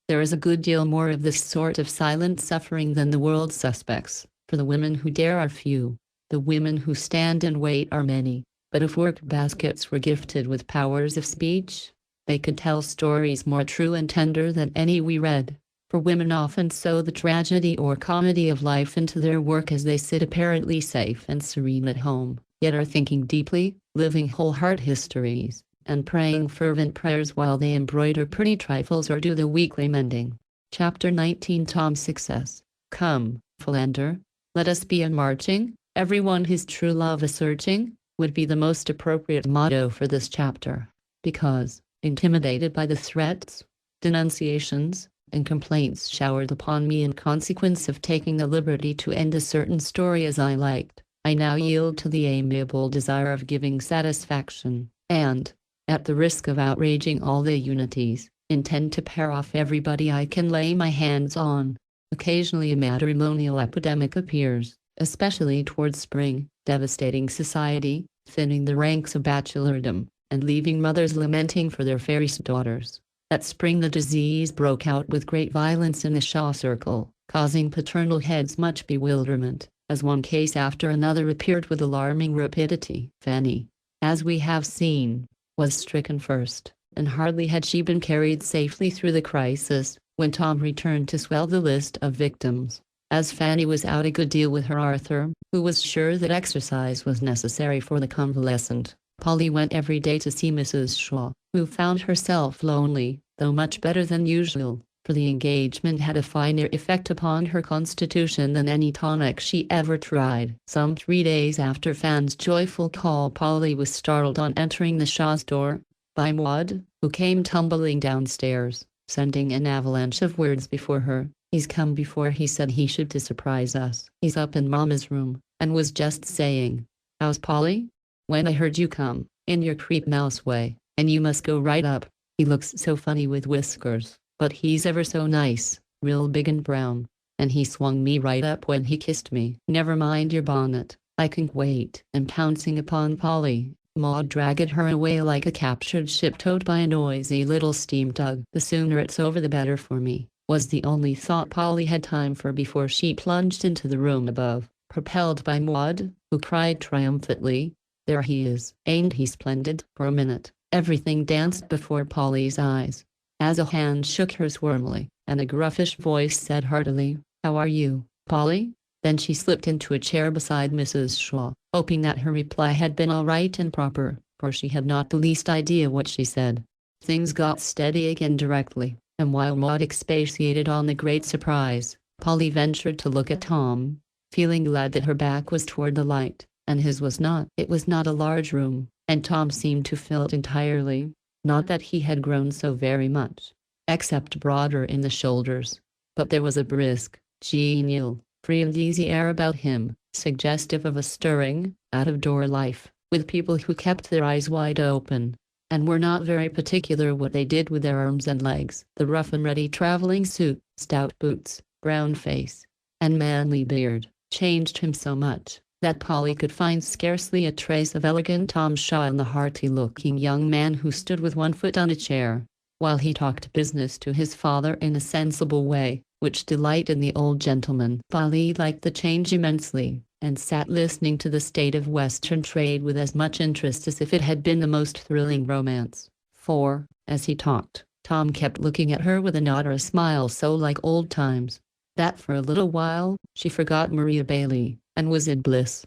There is a good deal more of this sort of silent suffering than the world suspects, for the women who dare are few, the women who stand and wait are many, but if work baskets were gifted with powers of speech, they could tell stories more true and tender than any we read, for women often sow the tragedy or comedy of life into their work as they sit apparently safe and serene at home, yet are thinking deeply, living whole-heart histories, and praying fervent prayers while they embroider pretty trifles or do the weekly mending. Chapter 19. Tom's Success. "Come, Philander, let us be a-marching, everyone his true love a-searching," would be the most appropriate motto for this chapter, because, intimidated by the threats, denunciations, and complaints showered upon me in consequence of taking the liberty to end a certain story as I liked, I now yield to the amiable desire of giving satisfaction, and, at the risk of outraging all the unities, intend to pair off everybody I can lay my hands on. Occasionally a matrimonial epidemic appears, especially towards spring, devastating society, thinning the ranks of bachelordom, and leaving mothers lamenting for their fairest daughters. That spring the disease broke out with great violence in the Shaw circle, causing paternal heads much bewilderment, as one case after another appeared with alarming rapidity. Fanny, as we have seen, was stricken first, and hardly had she been carried safely through the crisis, when Tom returned to swell the list of victims. As Fanny was out a good deal with her Arthur, who was sure that exercise was necessary for the convalescent, Polly went every day to see Mrs. Shaw, who found herself lonely, though much better than usual, for the engagement had a finer effect upon her constitution than any tonic she ever tried. Some 3 days after Fan's joyful call, Polly was startled on entering the Shaw's door by Maud, who came tumbling downstairs, sending an avalanche of words before her. "He's come before he said he should to surprise us. He's up in Mama's room, and was just saying, 'How's Polly?' when I heard you come, in your creep mouse way, and you must go right up. He looks so funny with whiskers, but he's ever so nice, real big and brown, and he swung me right up when he kissed me. Never mind your bonnet, I can wait." And pouncing upon Polly, Maud dragged her away like a captured ship towed by a noisy little steam tug. "The sooner it's over the better for me," was the only thought Polly had time for before she plunged into the room above, propelled by Maud, who cried triumphantly, "There he is! Ain't he splendid?" For a minute, everything danced before Polly's eyes, as a hand shook hers warmly, and a gruffish voice said heartily, "How are you, Polly?" Then she slipped into a chair beside Mrs. Shaw, hoping that her reply had been all right and proper, for she had not the least idea what she said. Things got steady again directly, and while Maud expatiated on the great surprise, Polly ventured to look at Tom, feeling glad that her back was toward the light, and his was not. It was not a large room, and Tom seemed to fill it entirely. Not that he had grown so very much, except broader in the shoulders, but there was a brisk, genial, free and easy air about him, suggestive of a stirring, out-of-door life, with people who kept their eyes wide open, and were not very particular what they did with their arms and legs. The rough and ready traveling suit, stout boots, brown face, and manly beard, changed him so much, that Polly could find scarcely a trace of elegant Tom Shaw in the hearty-looking young man who stood with one foot on a chair, while he talked business to his father in a sensible way, which delighted the old gentleman. Polly liked the change immensely, and sat listening to the state of Western trade with as much interest as if it had been the most thrilling romance. For, as he talked, Tom kept looking at her with a nod or a smile so like old times, that for a little while she forgot Maria Bailey, and was in bliss.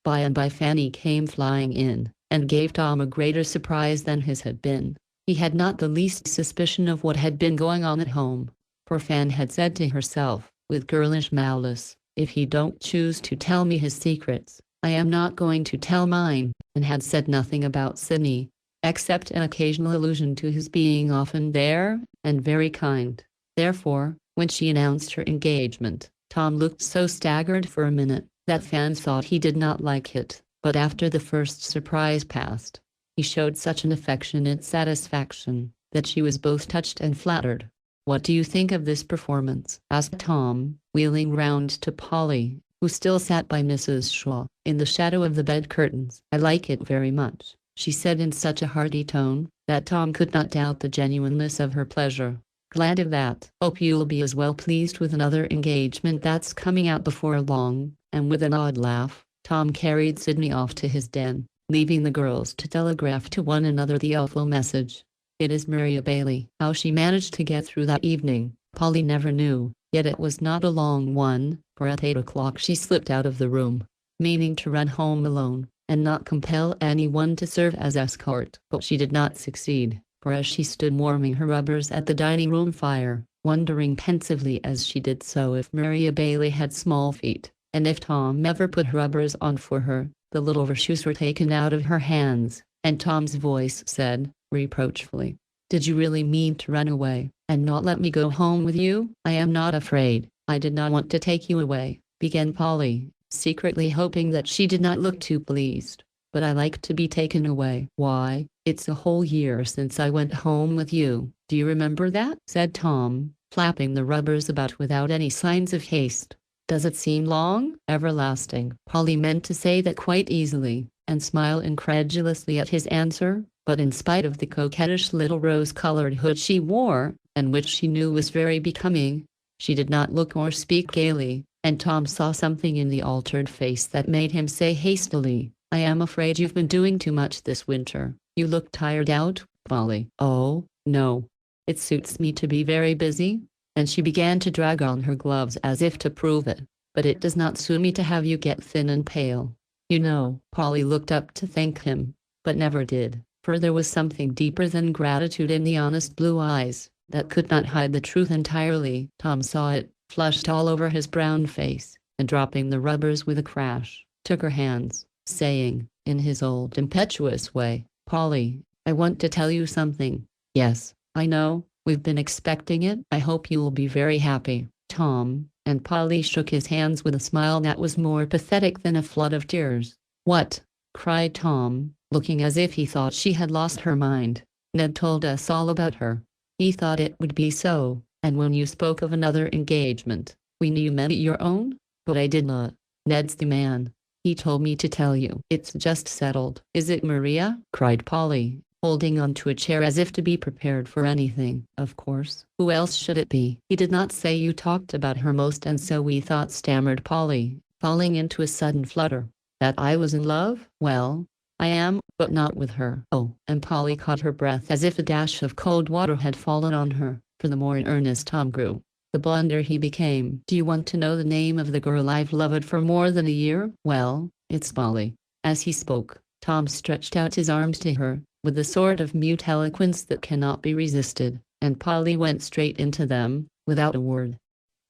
By and by Fanny came flying in, and gave Tom a greater surprise than his had been. He had not the least suspicion of what had been going on at home, for Fan had said to herself, with girlish malice, "If he don't choose to tell me his secrets, I am not going to tell mine," and had said nothing about Sydney, except an occasional allusion to his being often there, and very kind. Therefore, when she announced her engagement, Tom looked so staggered for a minute, that Fan thought he did not like it, but after the first surprise passed, he showed such an affectionate satisfaction, that she was both touched and flattered. "What do you think of this performance?" asked Tom, wheeling round to Polly, who still sat by Mrs. Shaw, in the shadow of the bed curtains. "I like it very much," she said in such a hearty tone, that Tom could not doubt the genuineness of her pleasure. "Glad of that. Hope you'll be as well pleased with another engagement that's coming out before long," and with an odd laugh, Tom carried Sydney off to his den, leaving the girls to telegraph to one another the awful message. "It is Maria Bailey." How she managed to get through that evening, Polly never knew, yet it was not a long one, for at 8 o'clock she slipped out of the room, meaning to run home alone, and not compel anyone to serve as escort. But she did not succeed, for as she stood warming her rubbers at the dining-room fire, wondering pensively as she did so if Maria Bailey had small feet, and if Tom ever put rubbers on for her, the little shoes were taken out of her hands, and Tom's voice said, reproachfully, "Did you really mean to run away, and not let me go home with you?" "I am not afraid. I did not want to take you away," began Polly, secretly hoping that she did not look too pleased. "But I like to be taken away." "Why, it's a whole year since I went home with you. Do you remember that?" said Tom, flapping the rubbers about without any signs of haste. "Does it seem long?" "Everlasting." Polly meant to say that quite easily, and smile incredulously at his answer, but in spite of the coquettish little rose-colored hood she wore, and which she knew was very becoming, she did not look or speak gaily, and Tom saw something in the altered face that made him say hastily, "I am afraid you've been doing too much this winter. You look tired out, Polly." "Oh, no. It suits me to be very busy," and she began to drag on her gloves as if to prove it, "but it does not suit me to have you get thin and pale. You know." Polly looked up to thank him, but never did, for there was something deeper than gratitude in the honest blue eyes, that could not hide the truth entirely. Tom saw it, flushed all over his brown face, and dropping the rubbers with a crash, took her hands, saying, in his old impetuous way, "Polly, I want to tell you something." "Yes, I know, we've been expecting it. I hope you'll be very happy, Tom," and Polly shook his hands with a smile that was more pathetic than a flood of tears. "What?" cried Tom, looking as if he thought she had lost her mind. "Ned told us all about her. He thought it would be so, and when you spoke of another engagement, we knew you meant your own, but I did not. Ned's the man. He told me to tell you." "It's just settled." "Is it Maria?" cried Polly, holding on to a chair as if to be prepared for anything. "Of course. Who else should it be?" "He did not say you talked about her most, and so we thought," stammered Polly, falling into a sudden flutter. "That I was in love? Well, I am, but not with her." "Oh," and Polly caught her breath as if a dash of cold water had fallen on her, for the more in earnest Tom grew, the blonder he became. "Do you want to know the name of the girl I've loved for more than a year? Well, it's Polly." As he spoke, Tom stretched out his arms to her, with a sort of mute eloquence that cannot be resisted, and Polly went straight into them, without a word.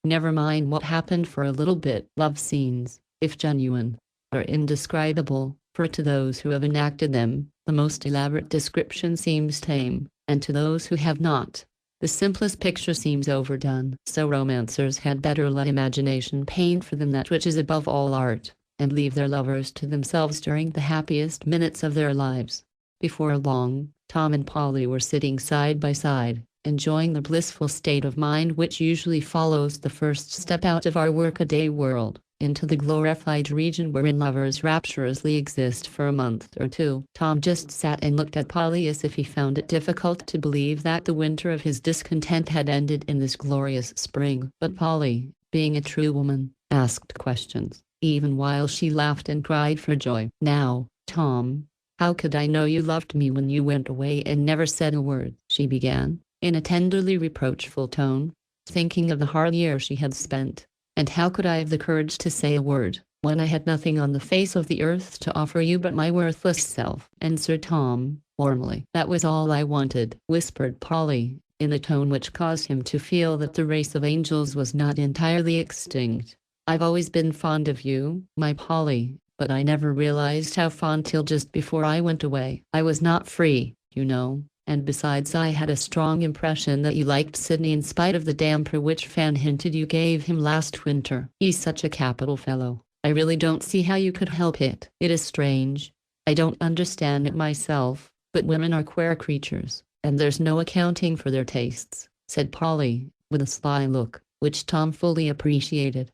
Never mind what happened for a little bit. Love scenes, if genuine, are indescribable, For to those who have enacted them, the most elaborate description seems tame, and to those who have not, the simplest picture seems overdone. So romancers had better let imagination paint for them that which is above all art, and leave their lovers to themselves during the happiest minutes of their lives. Before long, Tom and Polly were sitting side by side, enjoying the blissful state of mind which usually follows the first step out of our workaday world, into the glorified region wherein lovers rapturously exist for a month or two. Tom just sat and looked at Polly as if he found it difficult to believe that the winter of his discontent had ended in this glorious spring. But Polly, being a true woman, asked questions, even while she laughed and cried for joy. "Now, Tom, how could I know you loved me when you went away and never said a word?" she began, in a tenderly reproachful tone, thinking of the hard year she had spent. "And how could I have the courage to say a word, when I had nothing on the face of the earth to offer you but my worthless self?" answered Tom, warmly. "That was all I wanted," whispered Polly, in a tone which caused him to feel that the race of angels was not entirely extinct. "I've always been fond of you, my Polly, but I never realized how fond till just before I went away. I was not free, you know. And besides, I had a strong impression that you liked Sidney in spite of the damper which Fan hinted you gave him last winter. He's such a capital fellow. I really don't see how you could help it. It is strange. I don't understand it myself, but women are queer creatures, and there's no accounting for their tastes," said Polly, with a sly look, which Tom fully appreciated.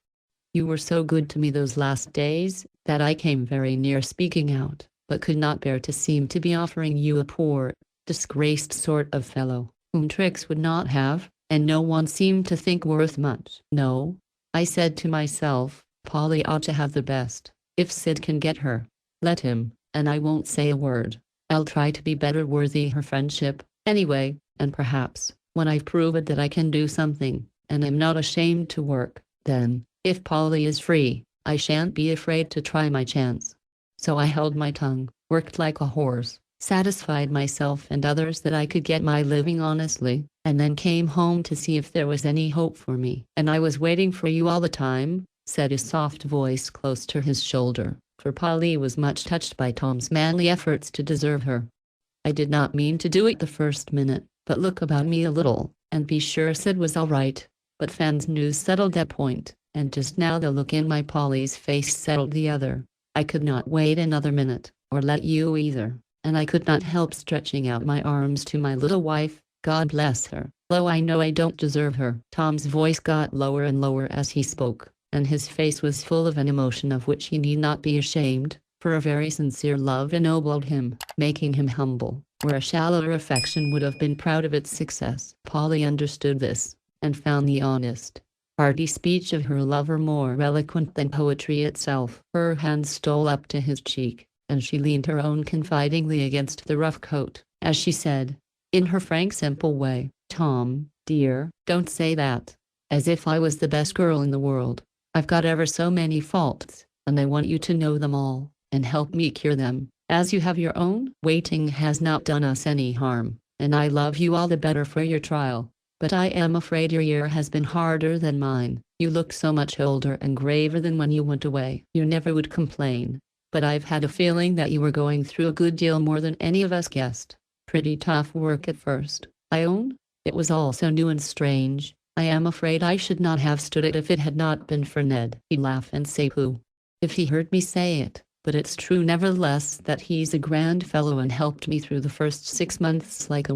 "You were so good to me those last days, that I came very near speaking out, but could not bear to seem to be offering you a poor, disgraced sort of fellow, whom tricks would not have, and no one seemed to think worth much. No, I said to myself, Polly ought to have the best. If Sid can get her, let him, and I won't say a word. I'll try to be better worthy her friendship, anyway, and perhaps, when I've proved that I can do something, and I'm not ashamed to work, then, if Polly is free, I shan't be afraid to try my chance." So I held my tongue, worked like a horse, satisfied myself and others that I could get my living honestly, and then came home to see if there was any hope for me. "And I was waiting for you all the time," said his soft voice close to his shoulder, for Polly was much touched by Tom's manly efforts to deserve her. "I did not mean to do it the first minute, but look about me a little, and be sure Sid was all right." But Fan's news settled that point, and just now the look in my Polly's face settled the other. I could not wait another minute, or let you either, and I could not help stretching out my arms to my little wife, God bless her, though I know I don't deserve her. Tom's voice got lower and lower as he spoke, and his face was full of an emotion of which he need not be ashamed, for a very sincere love ennobled him, making him humble, where a shallower affection would have been proud of its success. Polly understood this, and found the honest, hearty speech of her lover more eloquent than poetry itself. Her hand stole up to his cheek, and she leaned her own confidingly against the rough coat, as she said, in her frank simple way, "Tom, dear, don't say that. As if I was the best girl in the world. I've got ever so many faults, and I want you to know them all, and help me cure them, as you have your own. Waiting has not done us any harm, and I love you all the better for your trial. But I am afraid your year has been harder than mine. You look so much older and graver than when you went away. You never would complain, but I've had a feeling that you were going through a good deal more than any of us guessed. Pretty tough work at first, I own. It was all so new and strange. I am afraid I should not have stood it if it had not been for Ned." He'd laugh and say pooh, if he heard me say it, but it's true nevertheless that he's a grand fellow and helped me through the first 6 months like a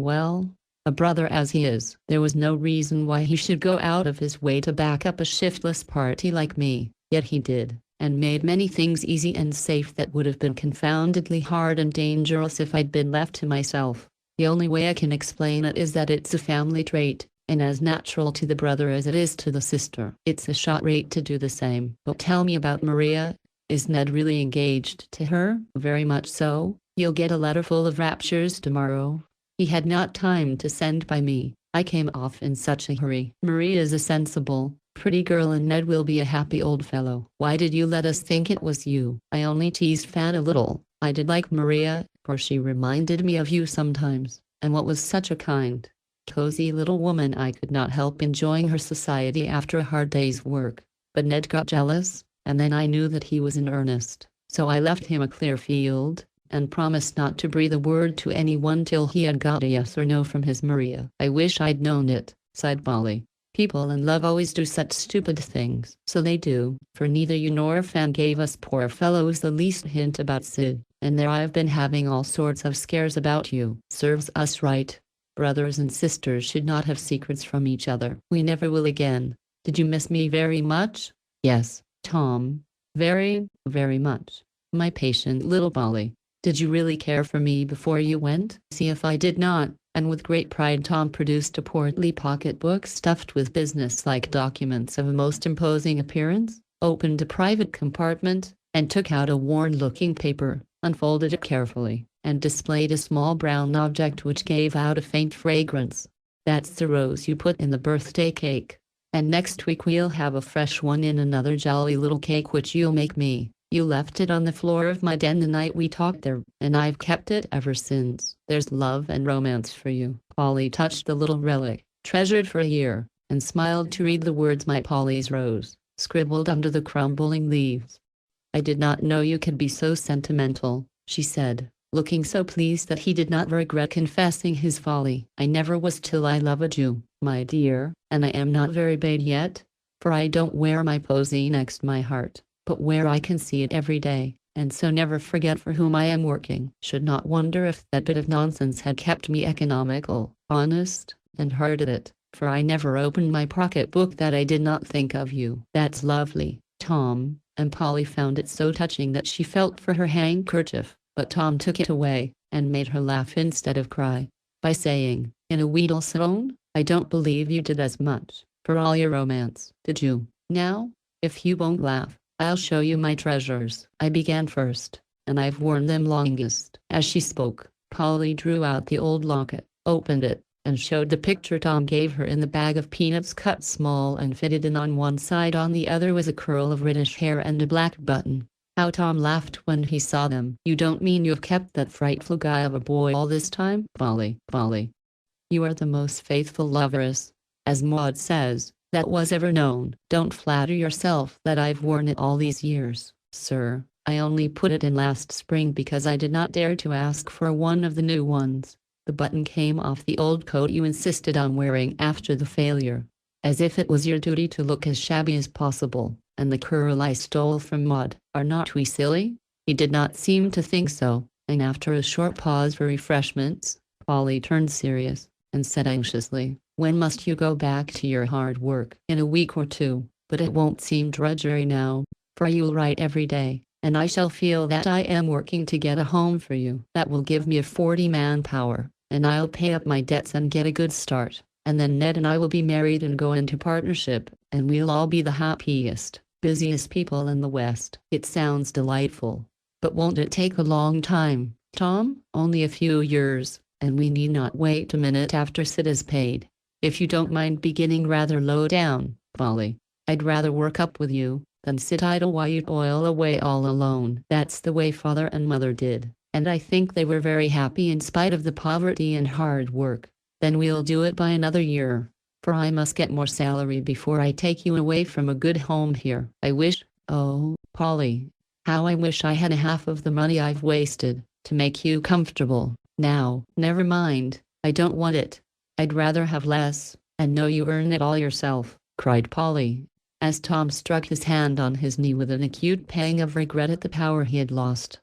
brother as he is. There was no reason why he should go out of his way to back up a shiftless party like me, yet he did, and made many things easy and safe that would have been confoundedly hard and dangerous if I'd been left to myself. The only way I can explain it is that it's a family trait, and as natural to the brother as it is to the sister. It's a shot rate to do the same. But tell me about Maria. Is Ned really engaged to her? Very much so. You'll get a letter full of raptures tomorrow. He had not time to send by me. I came off in such a hurry. Maria's a sensible, pretty girl, and Ned will be a happy old fellow. Why did you let us think it was you? I only teased Fan a little. I did like Maria, for she reminded me of you sometimes, and what was such a kind, cozy little woman. I could not help enjoying her society after a hard day's work. But Ned got jealous, and then I knew that he was in earnest. So I left him a clear field, and promised not to breathe a word to anyone till he had got a yes or no from his Maria. I wish I'd known it, sighed Polly. People in love always do such stupid things. So they do, for neither you nor Fan gave us poor fellows the least hint about Sid, and there I've been having all sorts of scares about you. Serves us right. Brothers and sisters should not have secrets from each other. We never will again. Did you miss me very much? Yes, Tom. Very, very much. My patient little Polly. Did you really care for me before you went? See if I did not. And with great pride Tom produced a portly pocketbook stuffed with business-like documents of a most imposing appearance, opened a private compartment, and took out a worn-looking paper, unfolded it carefully, and displayed a small brown object which gave out a faint fragrance. That's the rose you put in the birthday cake. And next week we'll have a fresh one in another jolly little cake which you'll make me. You left it on the floor of my den the night we talked there, and I've kept it ever since. There's love and romance for you. Polly touched the little relic, treasured for a year, and smiled to read the words "My Polly's Rose," scribbled under the crumbling leaves. I did not know you could be so sentimental, she said, looking so pleased that he did not regret confessing his folly. I never was till I loved you, my dear, and I am not very bad yet, for I don't wear my posy next my heart, but where I can see it every day, and so never forget for whom I am working. Should not wonder if that bit of nonsense had kept me economical, honest, and hard at it, for I never opened my pocketbook that I did not think of you. That's lovely, Tom, and Polly found it so touching that she felt for her handkerchief, but Tom took it away, and made her laugh instead of cry, by saying, in a wheedle tone, I don't believe you did as much, for all your romance, did you? Now, if you won't laugh, I'll show you my treasures. I began first, and I've worn them longest. As she spoke, Polly drew out the old locket, opened it, and showed the picture Tom gave her in the bag of peanuts cut small and fitted in on one side. On the other was a curl of reddish hair and a black button. How Tom laughed when he saw them. You don't mean you've kept that frightful guy of a boy all this time? Polly, you are the most faithful loveress, as Maud says, that was ever known. Don't flatter yourself that I've worn it all these years, sir. I only put it in last spring because I did not dare to ask for one of the new ones. The button came off the old coat you insisted on wearing after the failure, as if it was your duty to look as shabby as possible, and the curl I stole from Maud. Are not we silly? He did not seem to think so, and after a short pause for refreshments, Polly turned serious, and said anxiously, when must you go back to your hard work? In a week or two, but it won't seem drudgery now, for you'll write every day, and I shall feel that I am working to get a home for you. That will give me a 40-man power, and I'll pay up my debts and get a good start, and then Ned and I will be married and go into partnership, and we'll all be the happiest, busiest people in the West. It sounds delightful, but won't it take a long time, Tom? Only a few years, and we need not wait a minute after Sid is paid. If you don't mind beginning rather low down, Polly, I'd rather work up with you than sit idle while you toil away all alone. That's the way Father and Mother did, and I think they were very happy in spite of the poverty and hard work. Then we'll do it by another year, for I must get more salary before I take you away from a good home here. I wish, oh, Polly, how I wish I had half of the money I've wasted, to make you comfortable. Now, never mind, I don't want it. I'd rather have less, and know you earn it all yourself, cried Polly, as Tom struck his hand on his knee with an acute pang of regret at the power he had lost.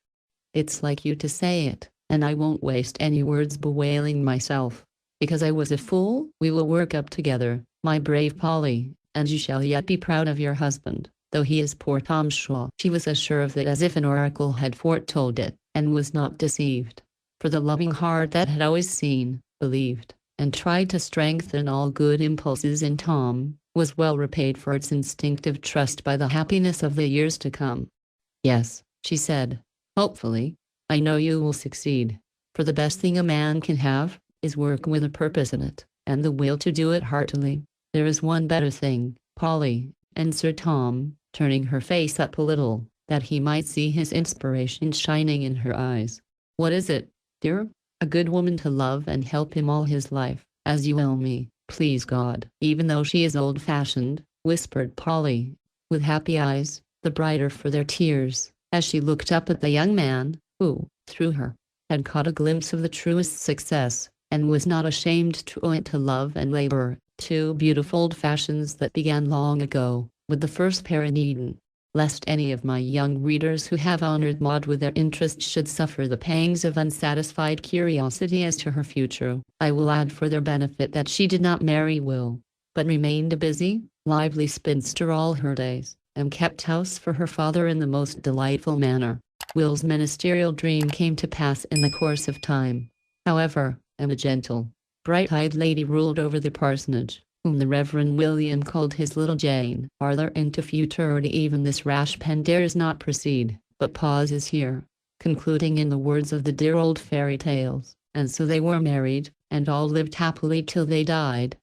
It's like you to say it, and I won't waste any words bewailing myself, because I was a fool. We will work up together, my brave Polly, and you shall yet be proud of your husband, though he is poor Tom Shaw. She was as sure of it as if an oracle had foretold it, and was not deceived, for the loving heart that had always seen, believed, and tried to strengthen all good impulses in Tom, was well repaid for its instinctive trust by the happiness of the years to come. Yes, she said, hopefully, I know you will succeed, for the best thing a man can have is work with a purpose in it, and the will to do it heartily. There is one better thing, Polly, answered Tom, turning her face up a little, that he might see his inspiration shining in her eyes. What is it, dear? A good woman to love and help him all his life, as you will me, please God. Even though she is old-fashioned, whispered Polly, with happy eyes, the brighter for their tears. as she looked up at the young man, who, through her, had caught a glimpse of the truest success, and was not ashamed to owe it to love and labor, two beautiful old fashions that began long ago, with the first pair in Eden. Lest any of my young readers who have honored Maud with their interest should suffer the pangs of unsatisfied curiosity as to her future, I will add for their benefit that she did not marry Will, but remained a busy, lively spinster all her days, and kept house for her father in the most delightful manner. Will's ministerial dream came to pass in the course of time, however, and a gentle, bright-eyed lady ruled over the parsonage, whom the Reverend William called his little Jane. Farther into futurity even this rash pen dares not proceed, but pauses here, concluding in the words of the dear old fairy tales, and so they were married, and all lived happily till they died.